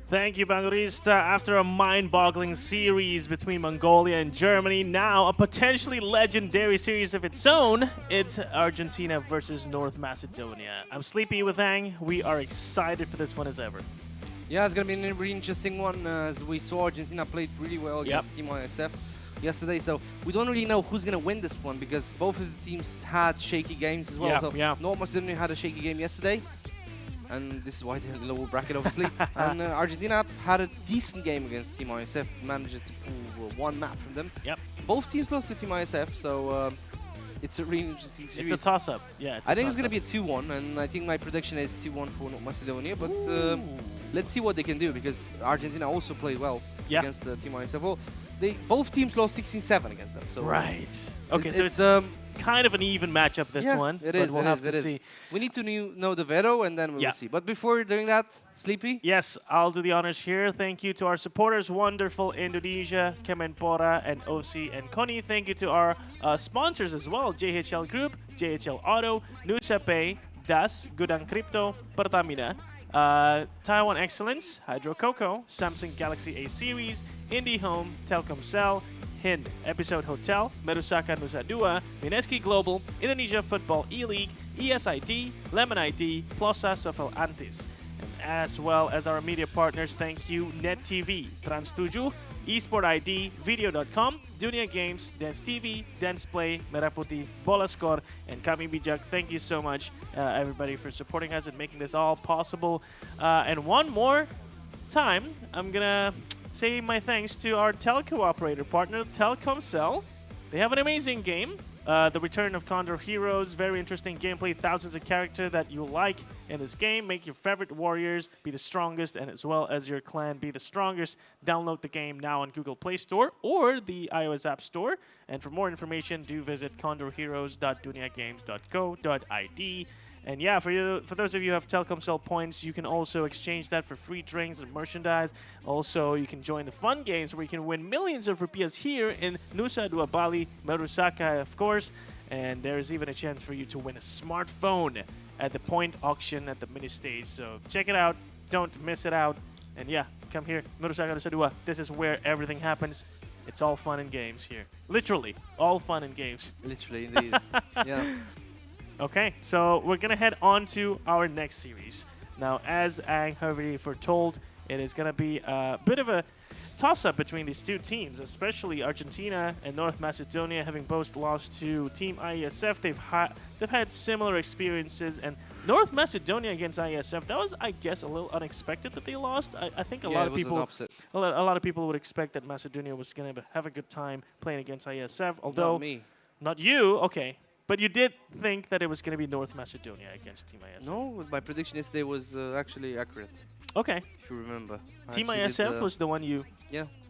Thank you, Bangurista. After a mind-boggling series between Mongolia and Germany, now a potentially legendary series of its own, it's Argentina versus North Macedonia. I'm Sleepy with Ang. We are excited for this one as ever. Yeah, it's going to be a really interesting one. As we saw, Argentina played really well against Team ISF yesterday, so we don't really know who's going to win this one because both of the teams had shaky games as well. North Macedonia had a shaky game yesterday, and this is why they have the lower bracket, obviously. And Argentina had a decent game against Team ISF, manages to pull one map from them. Both teams lost to Team ISF, so it's a really interesting series. It's a toss-up. Yeah, I think it's going to be a 2-1, and I think my prediction is 2-1 for North Macedonia, but let's see what they can do, because Argentina also played well against the Team ISF. Well, both teams lost 16-7 against them. So right. Okay, so it's kind of an even matchup, this one. It is. We'll have to see. We need to know the veto, and then we will see. But before doing that, Sleepy? Yes, I'll do the honors here. Thank you to our supporters, Wonderful Indonesia, Kemenpora, and OC and Koni. Thank you to our sponsors as well, JHL Group, JHL Auto, Nusa Pay, Das, Gudang Crypto, Pertamina, Taiwan Excellence, Hydro Coco, Samsung Galaxy A Series, IndiHome, Telkomsel, Hind, Episode Hotel, Merusaka Nusa Dua, Mineski Global, Indonesia Football E-League, ESID, Lemon ID, Plosa Sofel Antis. And as well as our media partners, thank you Net TV, Trans7, Esport ID, Video.com, Dunia Games, Dance TV, Dance Play, Merah Putih, Bola Score, and Kami Bijak. Thank you so much, everybody, for supporting us and making this all possible. And one more time, I'm gonna say my thanks to our telco operator partner, Telkomsel. They have an amazing game. The Return of Condor Heroes, very interesting gameplay, thousands of characters that you like in this game. Make your favorite warriors be the strongest, and as well as your clan be the strongest. Download the game now on Google Play Store or the iOS App Store. And for more information, do visit condorheroes.duniagames.co.id. And yeah, for those of you who have Telkomsel points, you can also exchange that for free drinks and merchandise. Also, you can join the fun games where you can win millions of rupiahs here in Nusa Dua, Bali, Merusaka, of course. And there's even a chance for you to win a smartphone at the point auction at the mini stage. So check it out. Don't miss it out. And yeah, come here, Merusaka, Nusa Dua. This is where everything happens. It's all fun and games here. Literally, all fun and games. Literally, indeed. Yeah. Okay, so we're going to head on to our next series. Now, as Ang already foretold, it is going to be a bit of a toss-up between these two teams, especially Argentina and North Macedonia, having both lost to Team IESF. They've had similar experiences, and North Macedonia against IESF, that was, I guess, a little unexpected that they lost. I think a lot of people would expect that Macedonia was going to have a good time playing against IESF, although Not me. Not you, okay. But you did think that it was going to be North Macedonia against Team ISF. No, my prediction yesterday was actually accurate. Okay. If you remember. Team ISF was the one you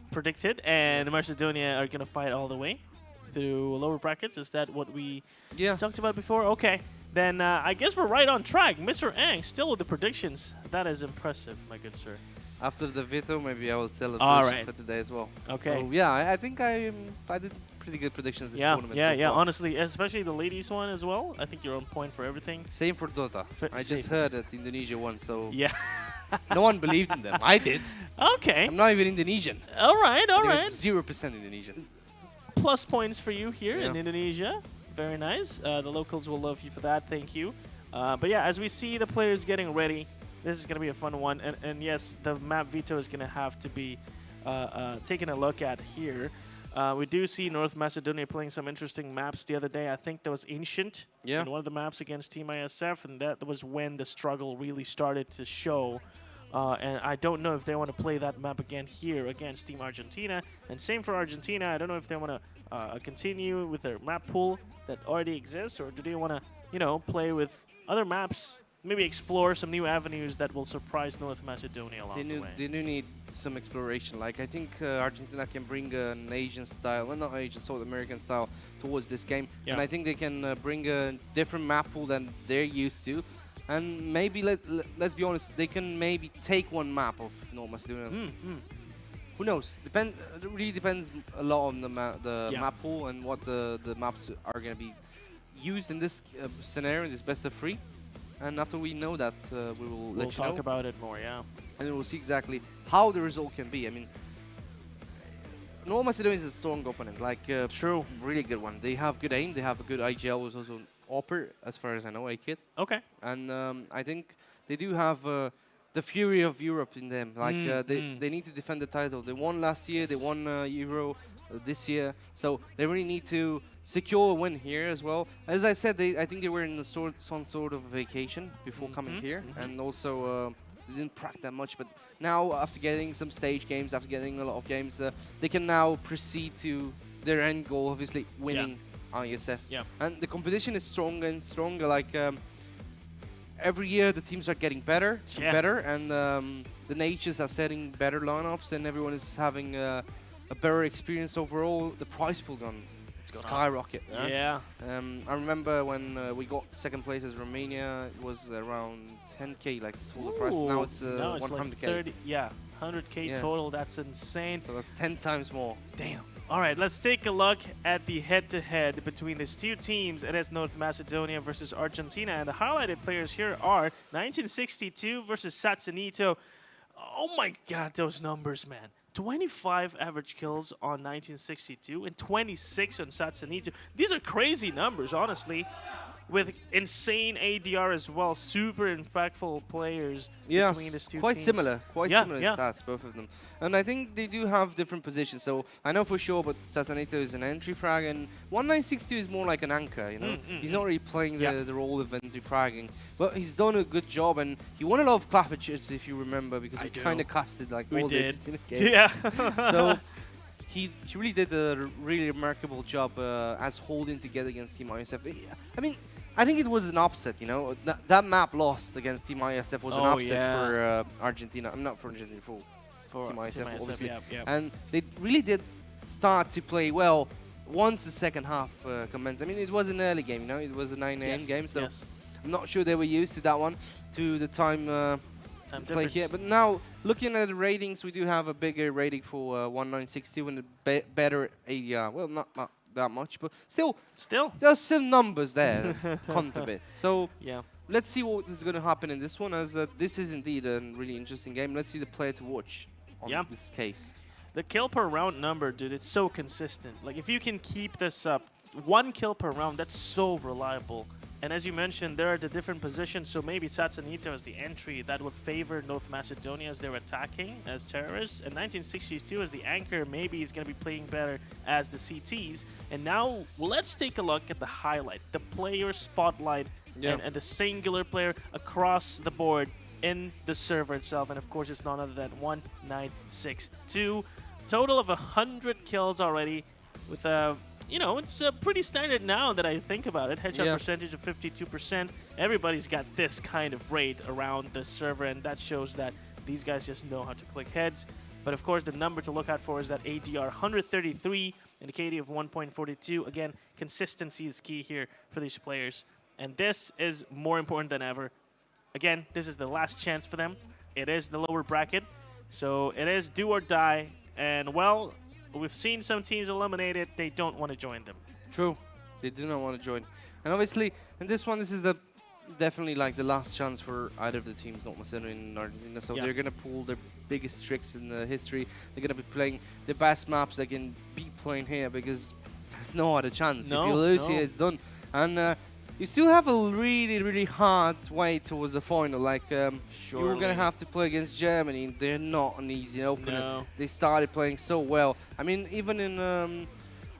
predicted, and Macedonia are going to fight all the way through lower brackets. Is that what we talked about before? Okay. Then I guess we're right on track. Mr. Ang, still with the predictions. That is impressive, my good sir. After the veto, maybe I will tell a All prediction for today as well. Okay. So, yeah, I think I did pretty good predictions this tournament. Yeah. Honestly, especially the ladies one as well. I think you're on point for everything. Same for Dota. I just heard that Indonesia won, so yeah, no one believed in them. I did. Okay. I'm not even Indonesian. All right. 0% Indonesian. Plus points for you here in Indonesia. Very nice. The locals will love you for that. Thank you. But yeah, as we see the players getting ready, this is going to be a fun one. And yes, the map veto is going to have to be taken a look at here. We do see North Macedonia playing some interesting maps the other day. I think there was Ancient in one of the maps against Team ISF, and that was when the struggle really started to show. And I don't know if they want to play that map again here against Team Argentina. And same for Argentina. I don't know if they want to continue with their map pool that already exists, or do they want to, play with other maps, maybe explore some new avenues that will surprise North Macedonia along the way. They do need some exploration. Like, I think Argentina can bring an Asian style, well, not Asian, South American style towards this game. Yeah. And I think they can bring a different map pool than they're used to. And maybe, let's be honest, they can maybe take one map of North Macedonia. Who knows? It really depends a lot on the map pool and what the maps are going to be used in this scenario, this best of 3. And after we know that, we'll let you know. We'll talk about it more, yeah. And then we'll see exactly how the result can be. I mean, North Macedonia is a strong opponent, like true, really good one. They have good aim. They have a good IGL, who's also an Opper, as far as I know, A-Kid. Okay. And I think they do have the fury of Europe in them. Like they need to defend the title. They won last year. They won Euro this year. So they really need to secure a win here as well. As I said, I think they were in some sort of vacation before coming here, and also they didn't practice that much. But now, after getting some stage games, after getting a lot of games, they can now proceed to their end goal, obviously winning IESF. Yeah. And the competition is stronger and stronger. Like every year, the teams are getting better and better, and the natures are setting better lineups, and everyone is having a better experience overall, the prize pool gone skyrocket. Yeah. I remember when we got second place as Romania, it was around 10k like total prize. Now it's now it's 100k. like 30, yeah, 100k total. That's insane. So that's 10 times more. Damn. All right, let's take a look at the head-to-head between these two teams. It is North Macedonia versus Argentina, and the highlighted players here are 1962 versus Satsanito. Oh my God, those numbers, man. 25 average kills on 1962 and 26 on Satsanito. These are crazy numbers, honestly, with insane ADR as well. Super impactful players between these two quite teams. similar. Quite similar yeah. stats, both of them. And I think they do have different positions. So I know for sure, but Satsanito is an entry frag, and 1962 is more like an anchor, you know? He's not really playing the role of entry fragging. But he's done a good job, and he won a lot of clappers, if you remember, because we kind of casted like all the games. Yeah. So he really did a really remarkable job as holding together against Team IESF. I mean, I think it was an upset, you know? That map lost against Team IESF was an upset for Argentina. I'm not for Argentina, for Team IESF, obviously. And they really did start to play well once the second half commenced. I mean, it was an early game, you know? It was a 9 a.m. game, so I'm not sure they were used to that one, to the time play here. But now, looking at the ratings, we do have a bigger rating for 1962 and a better ADR. Well, not that much, but still, there's some numbers there that count a bit. So let's see what is going to happen in this one, as this is indeed a really interesting game. Let's see the player to watch on this case. The kill per round number, dude, it's so consistent. Like, if you can keep this up, 1 kill per round, that's so reliable. And as you mentioned, there are the different positions, so maybe Satsanito as the entry, that would favor North Macedonia as they're attacking as terrorists. And 1962 as the anchor, maybe he's going to be playing better as the CTs. And now, let's take a look at the highlight, the player spotlight, and the singular player across the board in the server itself. And of course, it's none other than 1962. Total of 100 kills already with a... You know, it's pretty standard now that I think about it. Headshot percentage of 52%. Everybody's got this kind of rate around the server, and that shows that these guys just know how to click heads. But of course, the number to look out for is that ADR 133 and a KD of 1.42. Again, consistency is key here for these players. And this is more important than ever. Again, this is the last chance for them. It is the lower bracket, so it is do or die. And, well... we've seen some teams eliminated. They don't want to join them. True. They do not want to join. And obviously, in this one, this is definitely like the last chance for either of the teams, North Macedonia and Argentina. So they're going to pull their biggest tricks in the history. They're going to be playing the best maps they can be playing here, because there's no other chance. If you lose here, it's done. And you still have a really, really hard way towards the final. Like, you're going to have to play against Germany. They're not an easy opener. They started playing so well. I mean, even in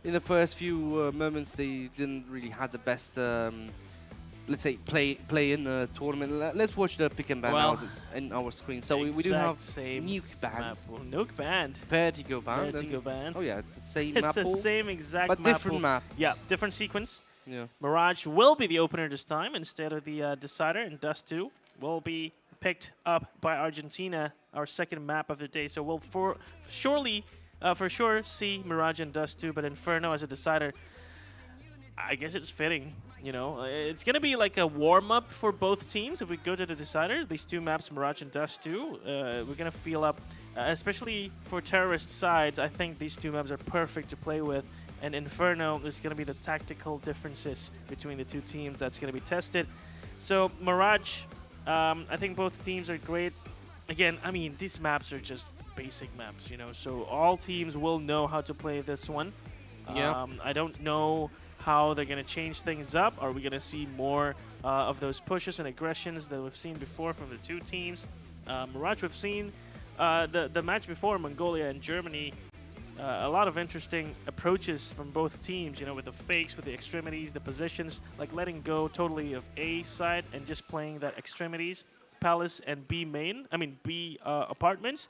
the first few moments, they didn't really have the best, let's say, play in the tournament. Let's watch the pick and ban now, as it's in our screen. So we do have Nuke Band. Nuke Band. Vertigo Band. Vertigo Band. Oh yeah, it's the same map. It's the same exact but map. Different map. Yeah, different sequence. Yeah. Mirage will be the opener this time instead of the Decider, and Dust 2 will be picked up by Argentina, our second map of the day. So we'll for sure see Mirage and Dust 2, but Inferno as a Decider, I guess it's fitting. You know, it's going to be like a warm-up for both teams if we go to the Decider. These two maps, Mirage and Dust 2, we're going to feel up, especially for terrorist sides. I think these two maps are perfect to play with. And Inferno is going to be the tactical differences between the two teams that's going to be tested. So Mirage, I think both teams are great. Again, I mean, these maps are just basic maps, you know, so all teams will know how to play this one. I don't know how they're going to change things up. Are we going to see more of those pushes and aggressions that we've seen before from the two teams? Mirage, we've seen the match before, Mongolia and Germany. A lot of interesting approaches from both teams, you know, with the fakes, with the extremities, the positions, like letting go totally of A side and just playing that extremities, Palace and B apartments.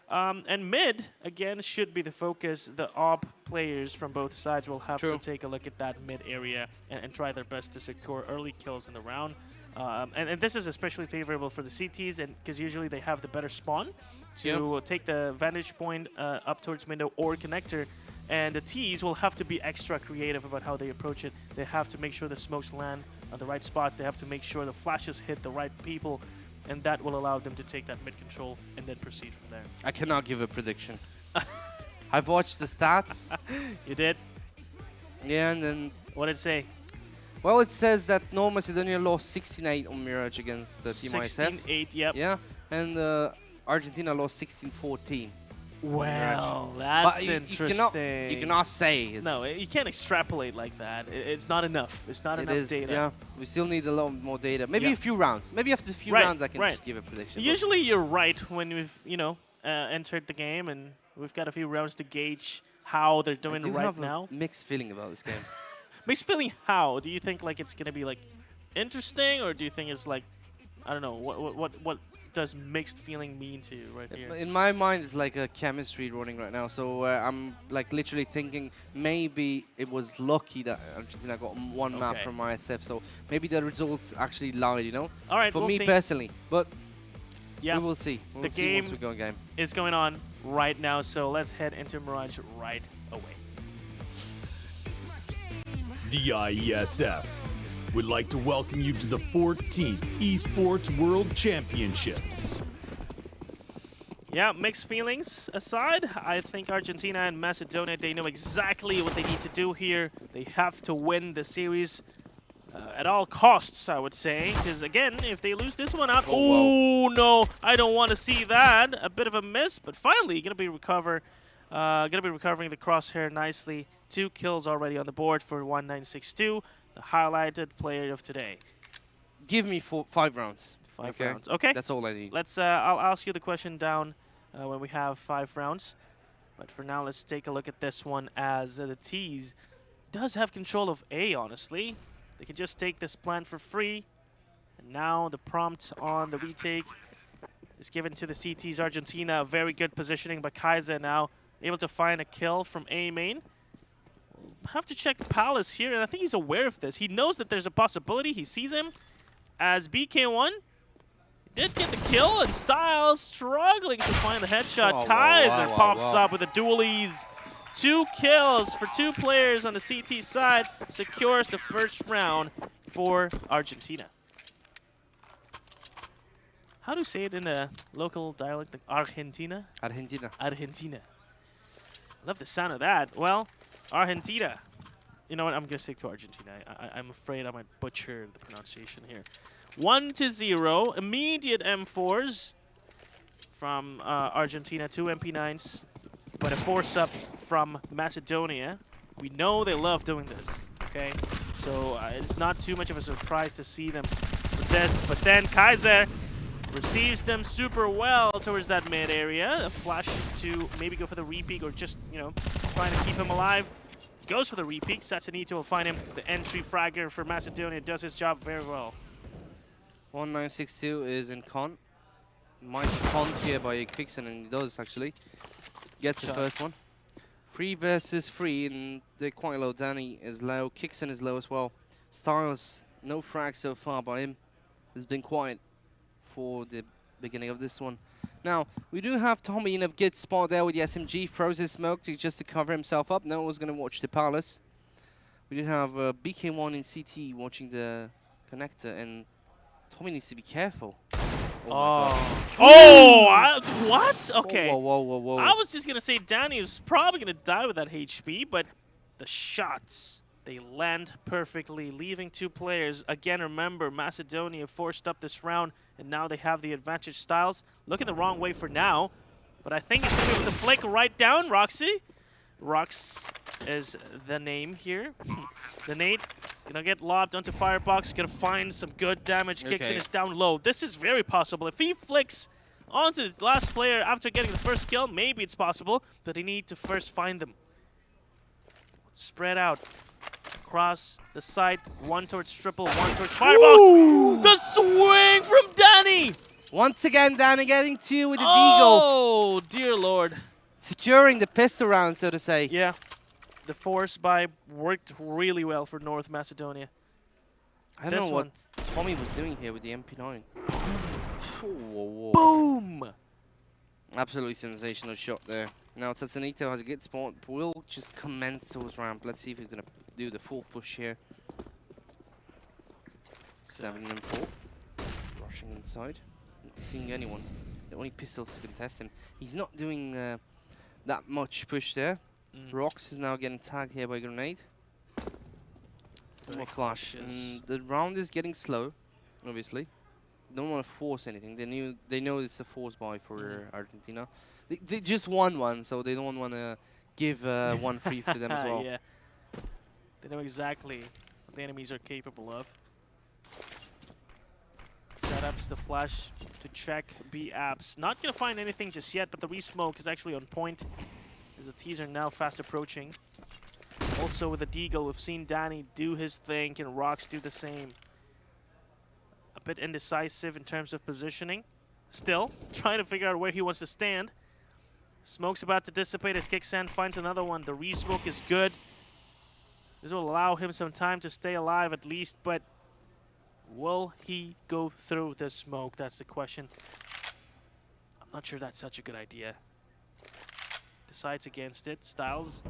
And mid, again, should be the focus. The op players from both sides will have to take a look at that mid area and try their best to secure early kills in the round. And this is especially favorable for the CTs, and because usually they have the better spawn to take the vantage point up towards window or connector. And the Ts will have to be extra creative about how they approach it. They have to make sure the smokes land on the right spots. They have to make sure the flashes hit the right people, and that will allow them to take that mid control and then proceed from there. I cannot give a prediction. I've watched the stats. You did? Yeah, and then... What did it say? Well, it says that North Macedonia lost 16-8 on Mirage against Team IESF. 16-8, yep. Yeah, and Argentina lost 16-14. Well, that's but interesting. You cannot say it's... No, you can't extrapolate like that. It's not enough. It's not enough data. Yeah, we still need a lot more data. Maybe a few rounds. Maybe after a few rounds I can just give a prediction. Usually you're right when we've, entered the game, and we've got a few rounds to gauge how they're doing right now. A mixed feeling about this game. Mixed feeling how? Do you think like it's going to be like interesting, or do you think it's like, I don't know, what does mixed feeling mean to you right here? In my mind, it's like a chemistry running right now. So I'm like literally thinking maybe it was lucky that Argentina got one map from ISF. So maybe the results actually lied, you know? All right, for we'll me see. personally. But yeah, we will see. We'll the see game once we go in game is going on right now. So let's head into Mirage right away. The IESF would like to welcome you to the 14th Esports World Championships. Yeah, mixed feelings aside, I think Argentina and Macedonia, they know exactly what they need to do here. They have to win the series at all costs, I would say. Because again, if they lose this one out, oh no, I don't want to see that. A bit of a miss, but finally gonna be recovering the crosshair nicely. 2 kills already on the board for 1962, the highlighted player of today. Give me 5 rounds. 5 rounds. Okay. That's all I need. Let's. I'll ask you the question down when we have 5 rounds. But for now, let's take a look at this one, as the T's does have control of A, honestly. They can just take this plant for free. And now the prompt on the retake is given to the CTs. Argentina, very good positioning by Kaiser now, able to find a kill from A main. Have to check Palace here, and I think he's aware of this. He knows that there's a possibility. He sees him as BK1 did get the kill, and Styles struggling to find the headshot. Kaiser pops up with the dualies. 2 kills for 2 players on the CT side, secures the first round for Argentina. How do you say it in a local dialect? Like Argentina? Argentina. Argentina. Love the sound of that. Well, Argentina. You know what? I'm going to stick to Argentina. I'm afraid I might butcher the pronunciation here. 1-0. Immediate M4s from Argentina. 2 MP9s. But a force up from Macedonia. We know they love doing this. Okay? So it's not too much of a surprise to see them with this. But then Kaiser receives them super well towards that mid area. A flash to maybe go for the repeat, or just, trying to keep him alive. Goes for the repeat. Satsanito will find him. The entry fragger for Macedonia does his job very well. 1962 is in con. Might be con here by Quickson, and he does actually. Gets the first one. 3 versus 3, and they're quite low. Danny is low. Kickson is low as well. Styles, no frag so far by him. Has been quiet for the beginning of this one. Now, we do have Tommy in a good spot there with the SMG. Throws his smoke just to cover himself up. No one's going to watch the Palace. We do have BK1 in CT watching the connector, and Tommy needs to be careful. What? Okay. Whoa. I was just going to say Danny was probably going to die with that HP, but the shots, they land perfectly, leaving 2 players. Again, remember, Macedonia forced up this round, and now they have the advantage. Styles looking the wrong way for now, but I think he's going to be able to flick right down Roxy. Rox is the name here. The nade gonna get lobbed onto Firebox, gonna find some good damage. Gixon is down low. This is very possible. If he flicks onto the last player after getting the first kill, maybe it's possible, but they need to first find them. Spread out across the site. 1 towards triple, 1 towards Firebox. The swing from Danny! Once again, Danny getting 2 with the Deagle. Oh, dear Lord. Securing the pistol round, so to say. Yeah. The force buy worked really well for North Macedonia. I don't know what Tommy was doing here with the MP9. Whoa. Boom! Absolutely sensational shot there. Now Tatsanito has a good spot. Will just commence towards ramp. Let's see if he's going to do the full push here. 7 and 4. Rushing inside. Not seeing anyone. The only pistols to contest him. He's not doing that much push there. Rox is now getting tagged here by Grenade. One more flash. And the round is getting slow, obviously. Don't want to force anything. They know it's a force buy for Argentina. They just won one, so they don't want to give one free to them as well. Yeah. They know exactly what the enemies are capable of. Setups the flash to check B apps. Not gonna find anything just yet, but the re-smoke is actually on point. As the teaser now fast approaching. Also with the Deagle, we've seen Danny do his thing. Can Rox do the same? A bit indecisive in terms of positioning. Still, trying to figure out where he wants to stand. Smoke's about to dissipate as Kicksand finds another one. The re-smoke is good. This will allow him some time to stay alive at least, but will he go through the smoke? That's the question. I'm not sure that's such a good idea. Decides against it. Styles.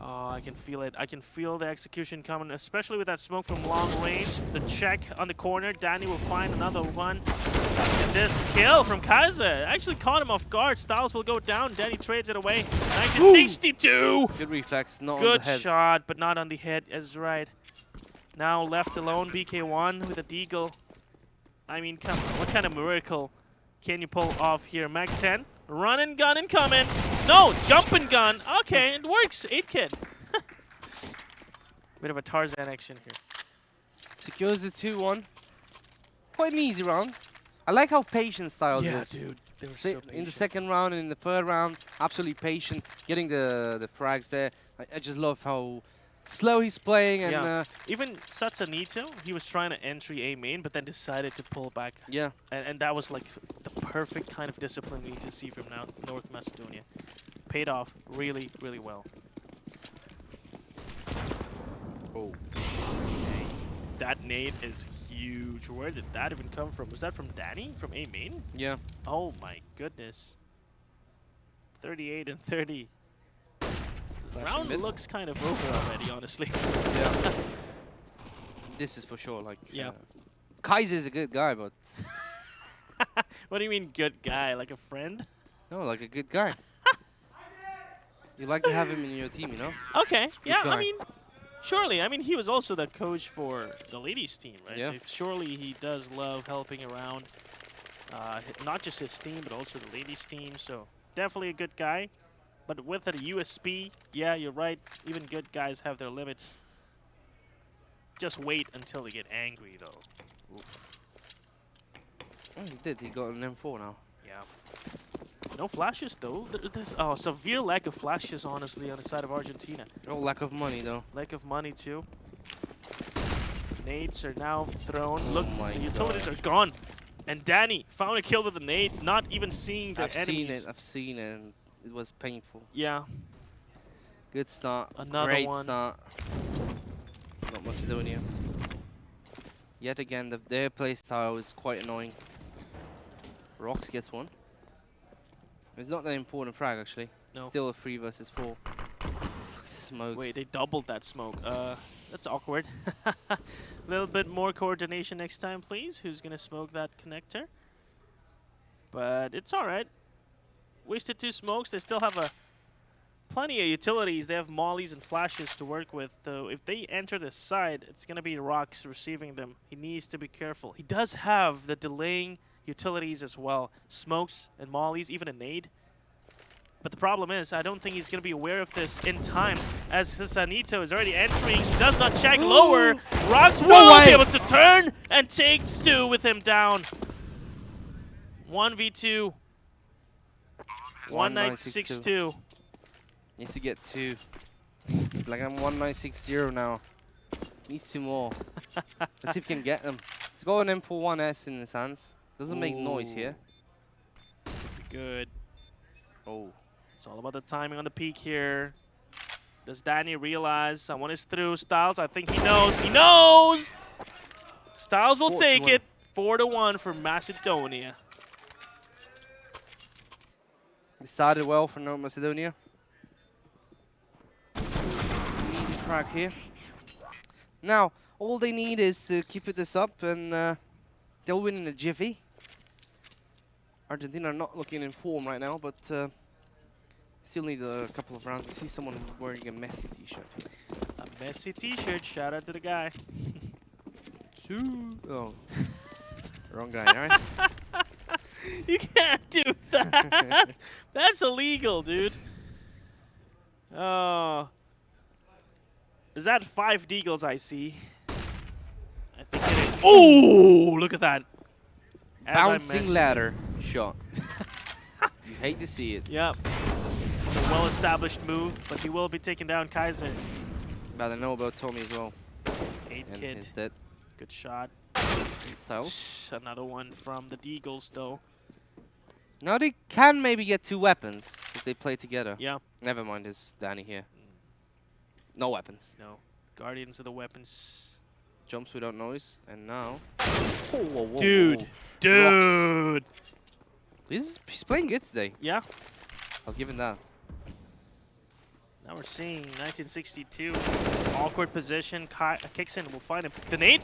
Oh, I can feel it. I can feel the execution coming, especially with that smoke from long range. The check on the corner. Danny will find another one. And this kill from Kaiser actually caught him off guard. Styles will go down. Danny trades it away. 1962! Good reflex, not Good on the head. shot, but not on the head, is right. Now left alone, BK1 with a Deagle. I mean, come on, what kind of miracle can you pull off here? Mag 10, run and gun incoming. No, jump and gun. Okay, it works. 8-kid. Bit of a Tarzan action here. Secures the 2-1. Quite an easy round. I like how patient Styles Yeah, is. dude. They were so In the patient. second round and in the third round, absolutely patient, getting the frags there. I just love how slow he's playing. And even Satsanito, he was trying to entry A main, but then decided to pull back. Yeah. And that was like the perfect kind of discipline we need to see from now North Macedonia. Paid off really, really well. Oh. Okay. That nade is huge. Where did that even come from? Was that from Danny? From A main? Yeah. Oh my goodness. 38 and 30. Round looks kind of over already, honestly. Yeah. This is for sure. Like, Yeah. Kaiser's a good guy, but What do you mean good guy? Like a friend? no, like a good guy. You like to have him in your team, you know? Okay, yeah, guy. I mean, surely. I mean, he was also the coach for the ladies team, right? Yeah. So surely he does love helping around, not just his team, but also the ladies team. So definitely a good guy. But with a USP, yeah, you're right. Even good guys have their limits. Just wait until they get angry, though. Oof. Oh, he did. He got an M4 now. Yeah. No flashes, though. There's severe lack of flashes, honestly, on the side of Argentina. Oh, lack of money, though. Lack of money, too. Nades are now thrown. Look, the utilities are gone. And Danny found a kill with a nade, not even seeing the enemies. I've seen it, and it was painful. Yeah. Good start. Another Great one. start. Not Macedonia. Yet again, their play style is quite annoying. Rox gets one. It's not that important frag, actually. No. Still a 3 versus 4. Look at the smokes. Wait, they doubled that smoke. That's awkward. A little bit more coordination next time, please. Who's going to smoke that connector? But it's all right. Wasted 2 smokes. They still have plenty of utilities. They have mollies and flashes to work with. So if they enter this side, it's going to be Rox receiving them. He needs to be careful. He does have the delaying utilities as well. Smokes and mollies, even a nade. But the problem is, I don't think he's going to be aware of this in time, as Sanito is already entering. He does not check lower. Rox will be able to turn and takes 2 with him down. 1v2. 1962. Needs to get 2. It's like I'm 1960 now. Needs 2 more. Let's see if we can get them. He's got an M41S in his hands. Doesn't make noise here. Good. Oh. It's all about the timing on the peak here. Does Danny realize someone is through? Styles, I think he knows. He knows! Styles will take 4-1. it. 4-1 for Macedonia. It started well for North Macedonia. Easy track here. Now, all they need is to keep this up and they'll win in a jiffy. Argentina are not looking in form right now, but still need a couple of rounds. I see someone wearing a Messi t-shirt. A Messi t-shirt. Shout out to the guy. Oh. Wrong guy, right? You can't do that. That's illegal, dude. Oh. Is that 5 deagles I see? I think it is. Oh, look at that. As I Bouncing mentioned. ladder shot. You hate to see it. Yep. It's a well-established move, but he will be taking down Kaiser. But I know about Tommy as well. 8 And kid. he's dead. Good shot. Styles. Another one from the deagles, though. Now they can maybe get 2 weapons if they play together. Yeah. Never mind, there's Danny here. No weapons. No. Guardians of the weapons. Jumps without noise, and now... Whoa, whoa, whoa, Dude. whoa. Dude. He's playing good today. Yeah. I'll give him that. Now we're seeing 1962. Awkward position. Kicks in. We'll find him. The nade?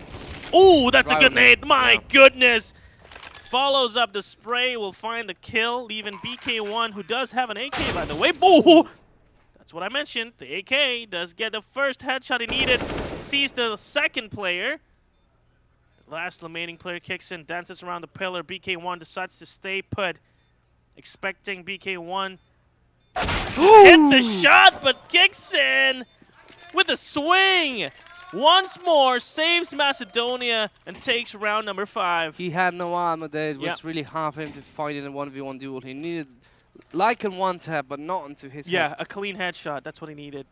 Ooh, that's a good nade. My goodness. Follows up the spray. Will find the kill. Leaving BK1, who does have an AK, by the way. Ooh. That's what I mentioned. The AK does get the first headshot he needed. Sees the second player. The last remaining player kicks in, dances around the pillar. BK1 decides to stay put. Expecting BK1 to hit the shot, but kicks in with a swing. Once more, saves Macedonia and takes round number 5. He had no armor there. It was really hard for him to fight in a 1v1 duel. He needed like a one tap, but not into his head. A clean headshot. That's what he needed.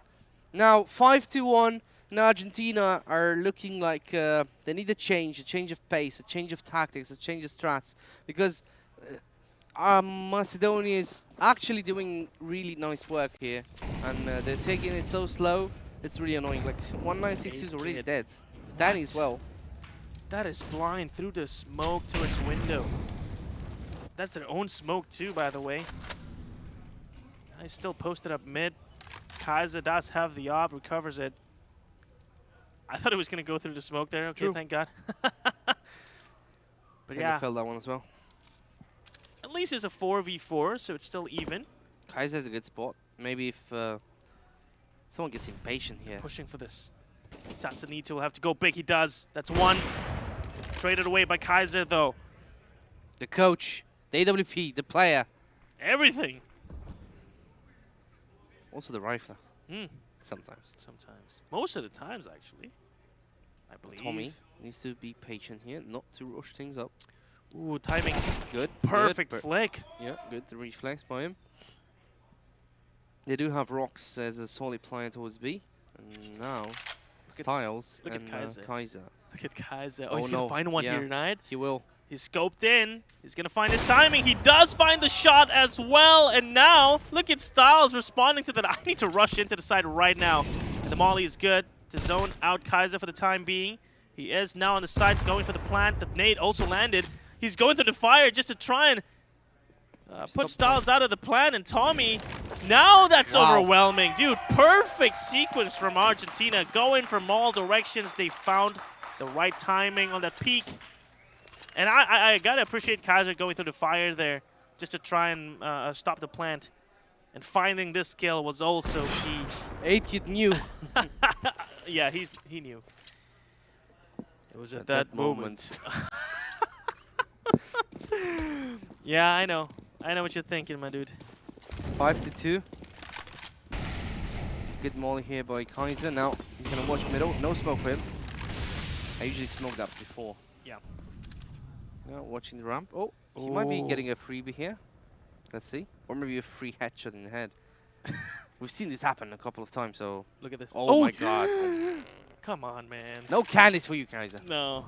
Now, 5-1, and Argentina are looking like they need a change of pace, a change of tactics, a change of strats, because Macedonia is actually doing really nice work here, and they're taking it so slow, it's really annoying. Like, 1962 is already dead. Danny as well. That is blind through the smoke towards window. That's their own smoke too, by the way. I still posted up mid. Kaiser does have the op, recovers it. I thought it was going to go through the smoke there. Okay, thank God. But yeah. I fell that one as well. At least it's a 4v4, so it's still even. Kaiser has a good spot. Maybe if someone gets impatient here. Pushing for this. Satsanito will have to go big. He does. That's one. Traded away by Kaiser, though. The coach, the AWP, the player. Everything. Also the rifler. Sometimes. Sometimes. Most of the times, actually. I believe. Tommy needs to be patient here, not to rush things up. Ooh, timing. Good. Perfect flick. Yeah, good reflex by him. They do have rocks as a solid player towards B. And now, Styles look and at Kaiser. Look at Kaiser. Oh, he's going to find one here tonight. He will. He's scoped in. He's going to find the timing. He does find the shot as well. And now, look at Styles responding to that. I need to rush into the side right now. And the molly is good to zone out Kaiser for the time being. He is now on the side going for the plant. The nade also landed. He's going through the fire just to try and put Styles out of the plant. And Tommy, now that's overwhelming. Dude, perfect sequence from Argentina. Going from all directions. They found the right timing on that peak. And I got to appreciate Kaiser going through the fire there just to try and stop the plant. And finding this kill was also key. 8-Kid knew. Yeah, he knew. It was at that moment. Yeah, I know. I know what you're thinking, my dude. 5-2. Good molly here by Kaiser. Now he's going to watch middle. No smoke for him. I usually smoke that before. Yeah. Now watching the ramp. Oh, he might be getting a freebie here. Let's see. Or maybe a free headshot in the head. We've seen this happen a couple of times, so... Look at this. Oh my God. Come on, man. No candies for you, Kaiser. No.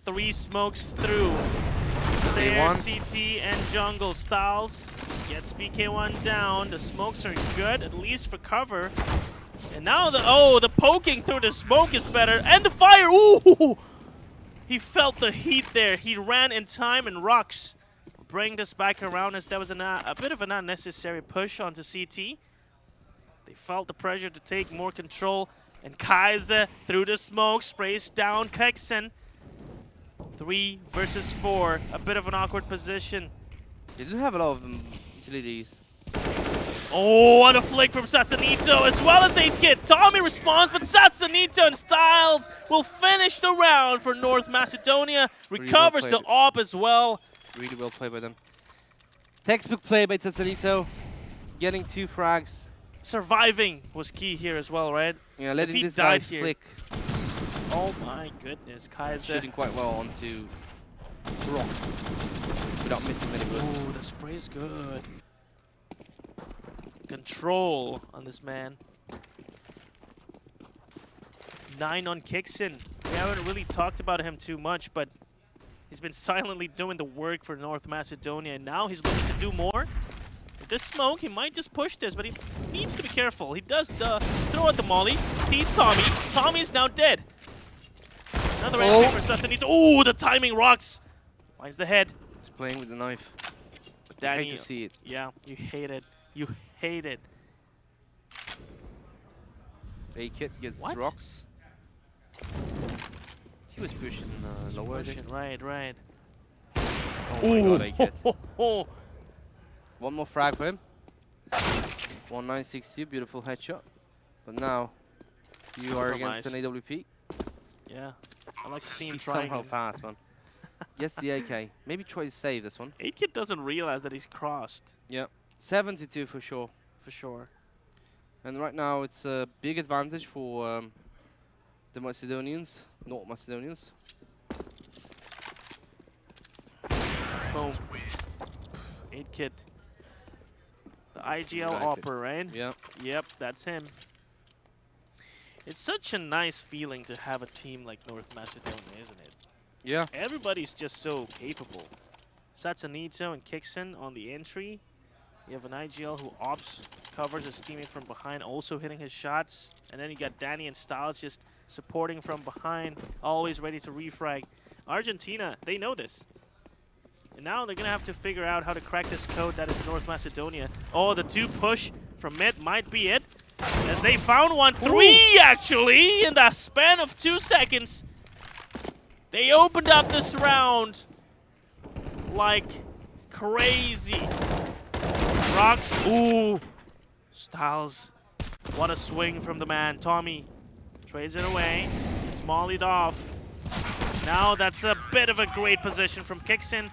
3 smokes through. Stairs, CT, and jungle. Styles gets BK1 down. The smokes are good, at least for cover. And now the poking through the smoke is better. And the fire. Ooh! He felt the heat there. He ran in time, and Rocks bring this back around as there was a bit of an unnecessary push onto CT. They felt the pressure to take more control, and Kaiser through the smoke sprays down Keksen. 3 versus 4, a bit of an awkward position. They do have a lot of utilities. Oh, what a flick from Satsanito as well as 8kit. Tommy responds, but Satsanito and Styles will finish the round for North Macedonia. Recovers the AWP as well. Really well played by them. Textbook play by Satsanito. Getting 2 frags. Surviving was key here as well, right? Yeah, letting this guy flick. Oh my goodness, Kaiser. Shooting quite well onto Rocks without missing many bullets. Oh, the spray's good. Control on this man. 9 on Kixin. We haven't really talked about him too much, but he's been silently doing the work for North Macedonia, and now he's looking to do more. With this smoke, he might just push this, but he needs to be careful. He does throw at the molly, sees Tommy. Tommy's now dead. Another entry for Satsanito. Oh, the timing Rocks. Finds the head. He's playing with the knife. But Danny, hate to see it. Yeah, you hate it. You hate it. A-Kit gets Rocks. He was pushing lower. Right. Oh my god, A-Kit. One more frag for him. 1962, beautiful headshot. But now, you are against an AWP. Yeah, I like to see him He trying. somehow passed, man. Gets the AK. Maybe try to save this one. 8kit doesn't realize that he's crossed. Yeah, 72 for sure. For sure. And right now, it's a big advantage for the Macedonians, North Macedonians. Oh, 8kit. The IGL Opera, right? Yeah. Yep, that's him. It's such a nice feeling to have a team like North Macedonia, isn't it? Yeah. Everybody's just so capable. Satsanito and Kixon on the entry. You have an IGL who ops, covers his teammate from behind, also hitting his shots. And then you got Danny and Styles just supporting from behind, always ready to refrag. Argentina, they know this. And now they're going to have to figure out how to crack this code that is North Macedonia. Oh, the 2 push from mid might be it. As they found one. 3 actually in the span of 2 seconds. They opened up this round like crazy. Rocks. Ooh. Styles. What a swing from the man. Tommy trades it away. It's mollied off. Now that's a bit of a great position from Kixin.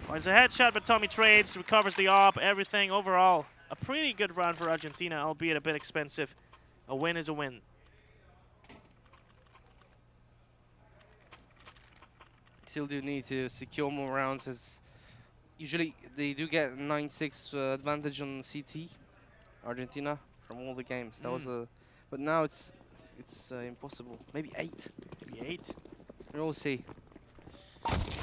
Finds a headshot, but Tommy trades, recovers the AWP, everything. Overall, a pretty good round for Argentina, albeit a bit expensive. A win is a win. Still do need to secure more rounds, as usually they do get 9-6 advantage on CT, Argentina, from all the games. That was a, but now it's impossible. Maybe 8. Maybe 8. We'll see.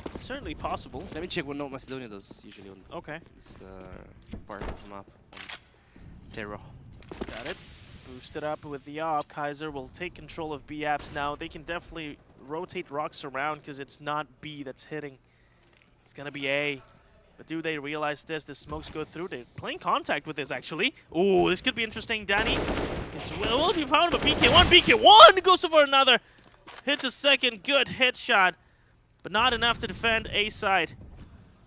It's certainly possible. Let me check what North Macedonia does usually on this part of the map on Terra. Got it. Boosted up with the AWP. Kaiser will take control of B apps now. They can definitely rotate Rocks around because it's not B that's hitting. It's going to be A. But do they realize this? The smokes go through. They're playing contact with this, actually. Ooh, this could be interesting. Danny will be found, but BK1 goes for another. Hits a second good headshot, but not enough to defend A side.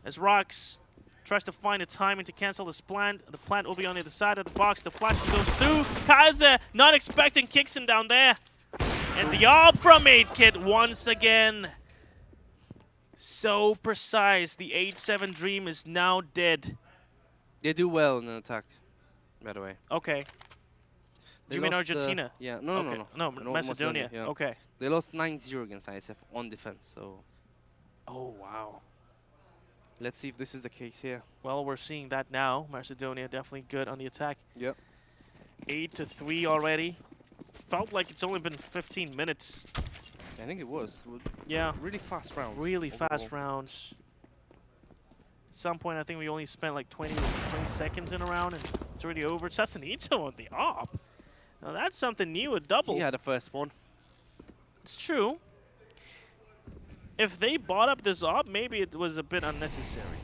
As Rocks tries to find a timing to cancel this plant. The plant will be on the other side of the box. The flash goes through. Kaiser not expecting Kixon down there. And the AWP from 8kit once again. So precise. The 8-7 dream is now dead. They do well in the attack, by the way. Okay. Do you mean Argentina? Yeah, no. No, Macedonia. Yeah. Okay. They lost 9-0 against IESF on defense, so. Oh, wow. Let's see if this is the case here. Well, we're seeing that now. Macedonia definitely good on the attack. Yep. 8-3 already. Felt like it's only been 15 minutes. I think it was. Yeah. Really fast rounds. Really fast rounds. At some point, I think we only spent like 20 seconds in a round, and it's already over. Satsanito on the AWP. Now that's something new, a double. He had a first one. It's true. if they bought up this op, maybe it was a bit unnecessary.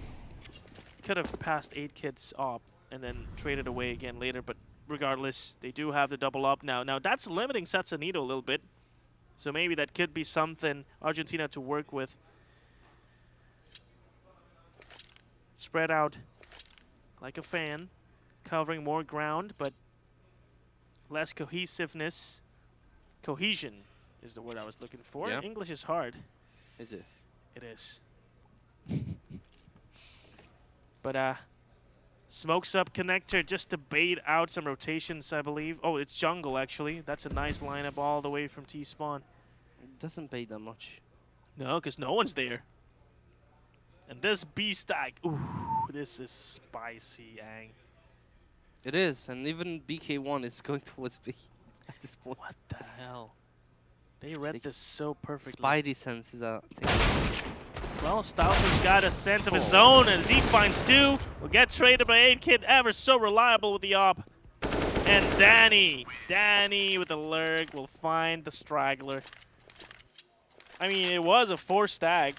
Could have passed 8 kids op and then traded away again later, but regardless, they do have the double up now. Now that's limiting Satsanito a little bit, so maybe that could be something Argentina to work with. Spread out like a fan, covering more ground, but less cohesiveness. Cohesion is the word I was looking for. Yeah. English is hard. Is it? It is. But smokes up connector just to bait out some rotations, I believe. Oh, it's jungle actually. That's a nice lineup all the way from T-spawn. It doesn't bait that much. No, because no one's there. And this B stack, ooh, this is spicy, Ang. It is, and even BK1 is going towards B at this point. What the hell? They read this so perfectly. Spidey senses are Well, Styles has got a sense of his own, and Z finds 2. Will get traded by 8kid, ever so reliable with the op. And Danny with the lurk will find the straggler. I mean, it was a 4 stack,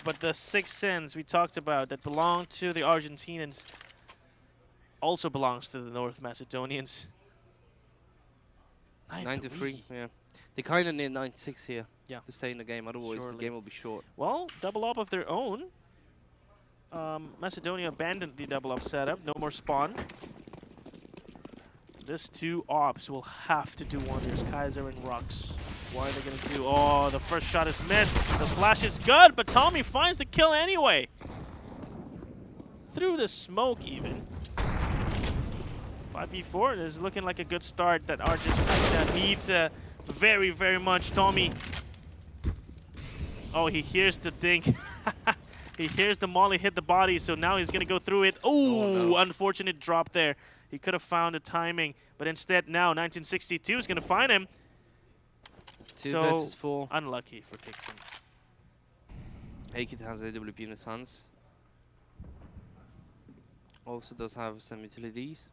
but the 6 sins we talked about that belong to the Argentinians also belongs to the North Macedonians. 9-3, yeah. They kind of need 9-6 here to stay in the game, otherwise the game will be short. Well, double up of their own. Macedonia abandoned the double up setup. No more spawn. This 2 ops will have to do wonders. Kaiser and Rux. What are they going to do? Oh, the first shot is missed. The flash is good, but Tommy finds the kill anyway. Through the smoke even. 5v4 is looking like a good start that Argentina needs very, very much. Tommy. Oh, he hears the dink. He hears the molly hit the body, so now he's going to go through it. Ooh, no. Unfortunate drop there. He could have found the timing, but instead now 1962 is going to find him. 2 versus 4. Unlucky for Kixon. Akid has AWP in his hands. Also does have some utilities.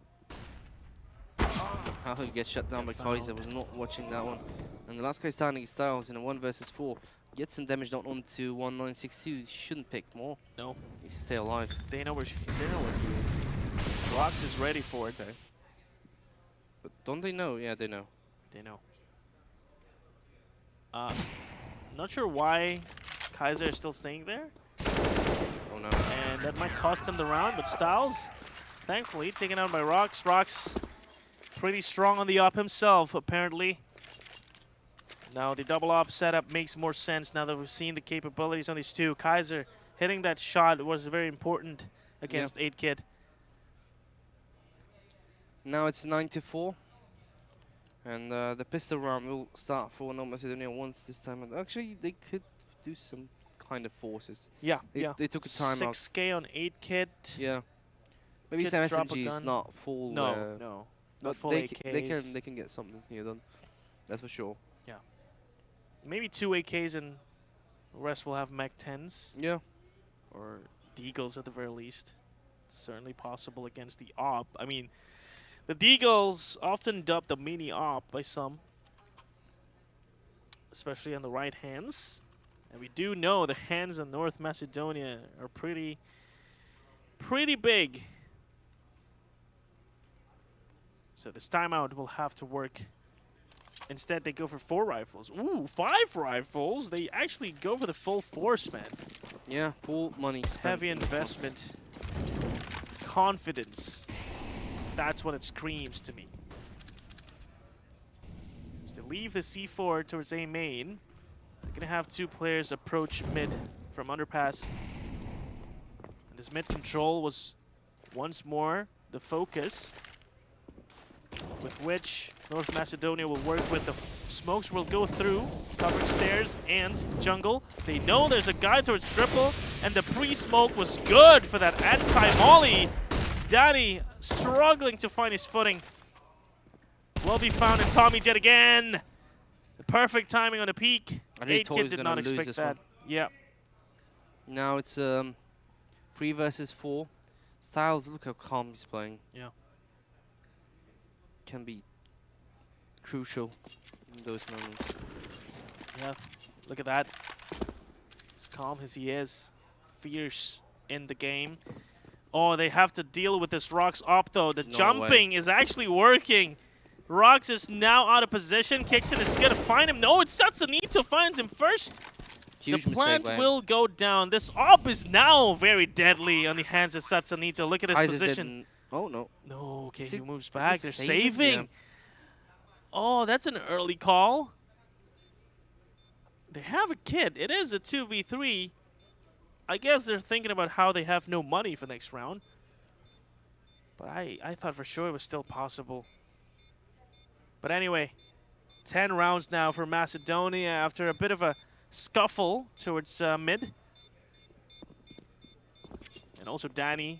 How he gets shut down by Kaiser, was not watching that one. And the last guy standing is Styles in a 1 versus 4. Gets some damage down onto 1962. Shouldn't pick more. No. Needs to stay alive. They know where he is. Rox is ready for it. Okay. But don't they know? Yeah, they know. They know. Not sure why Kaiser is still staying there. Oh no. And that might cost them the round, but Styles, thankfully, taken out by Rox. Rox pretty strong on the op himself, apparently. Now the double op setup makes more sense now that we've seen the capabilities on these 2. Kaiser hitting that shot was very important against 8kid. Now it's 9-4. And the pistol round will start for North Macedonia once this time. And actually, they could do some kind of forces. Yeah, they took a time out. 6K on 8kid. Yeah. Maybe some SMG is not full. No, no. But full they AKs. they can get something here done. That's for sure. Yeah. Maybe 2 AKs and the rest will have Mech 10s. Yeah. Or Deagles at the very least. It's certainly possible against the op. I mean, the Deagles often dubbed the mini op by some, especially on the right hands. And we do know the hands in North Macedonia are pretty big. So this timeout will have to work. Instead, they go for 4 rifles. Ooh, 5 rifles? They actually go for the full force, man. Yeah, full money spent. Heavy investment. Confidence. That's what it screams to me. So they leave the C4 towards A main. They're going to have 2 players approach mid from underpass. And this mid control was once more the focus, with which North Macedonia will work with. The smokes will go through, covering stairs and jungle. They know there's a guy towards triple, and the pre-smoke was good for that anti-molly. Danny struggling to find his footing. Will be found in Tommy Jet again. The perfect timing on the peak. 8kid did not expect that. Yeah. Now it's 3 versus 4. Styles, look how calm he's playing. Yeah. Can be crucial in those moments. Yeah, look at that. calm as he is, fierce in the game. Oh, they have to deal with this Rox op though. The jumping is actually working. Rox is now out of position. Kixon is going to find him. No, it's Satsanito finds him first. Huge the plant mistake, will go down. This op is now very deadly on the hands of Satsanito. Look at his position. Oh, no. No, okay, he moves back. They're saving. Yeah. Oh, that's an early call. They have a kid. It is a 2v3. I guess they're thinking about how they have no money for next round. But I thought for sure it was still possible. But anyway, 10 rounds now for Macedonia after a bit of a scuffle towards mid. And also Danny,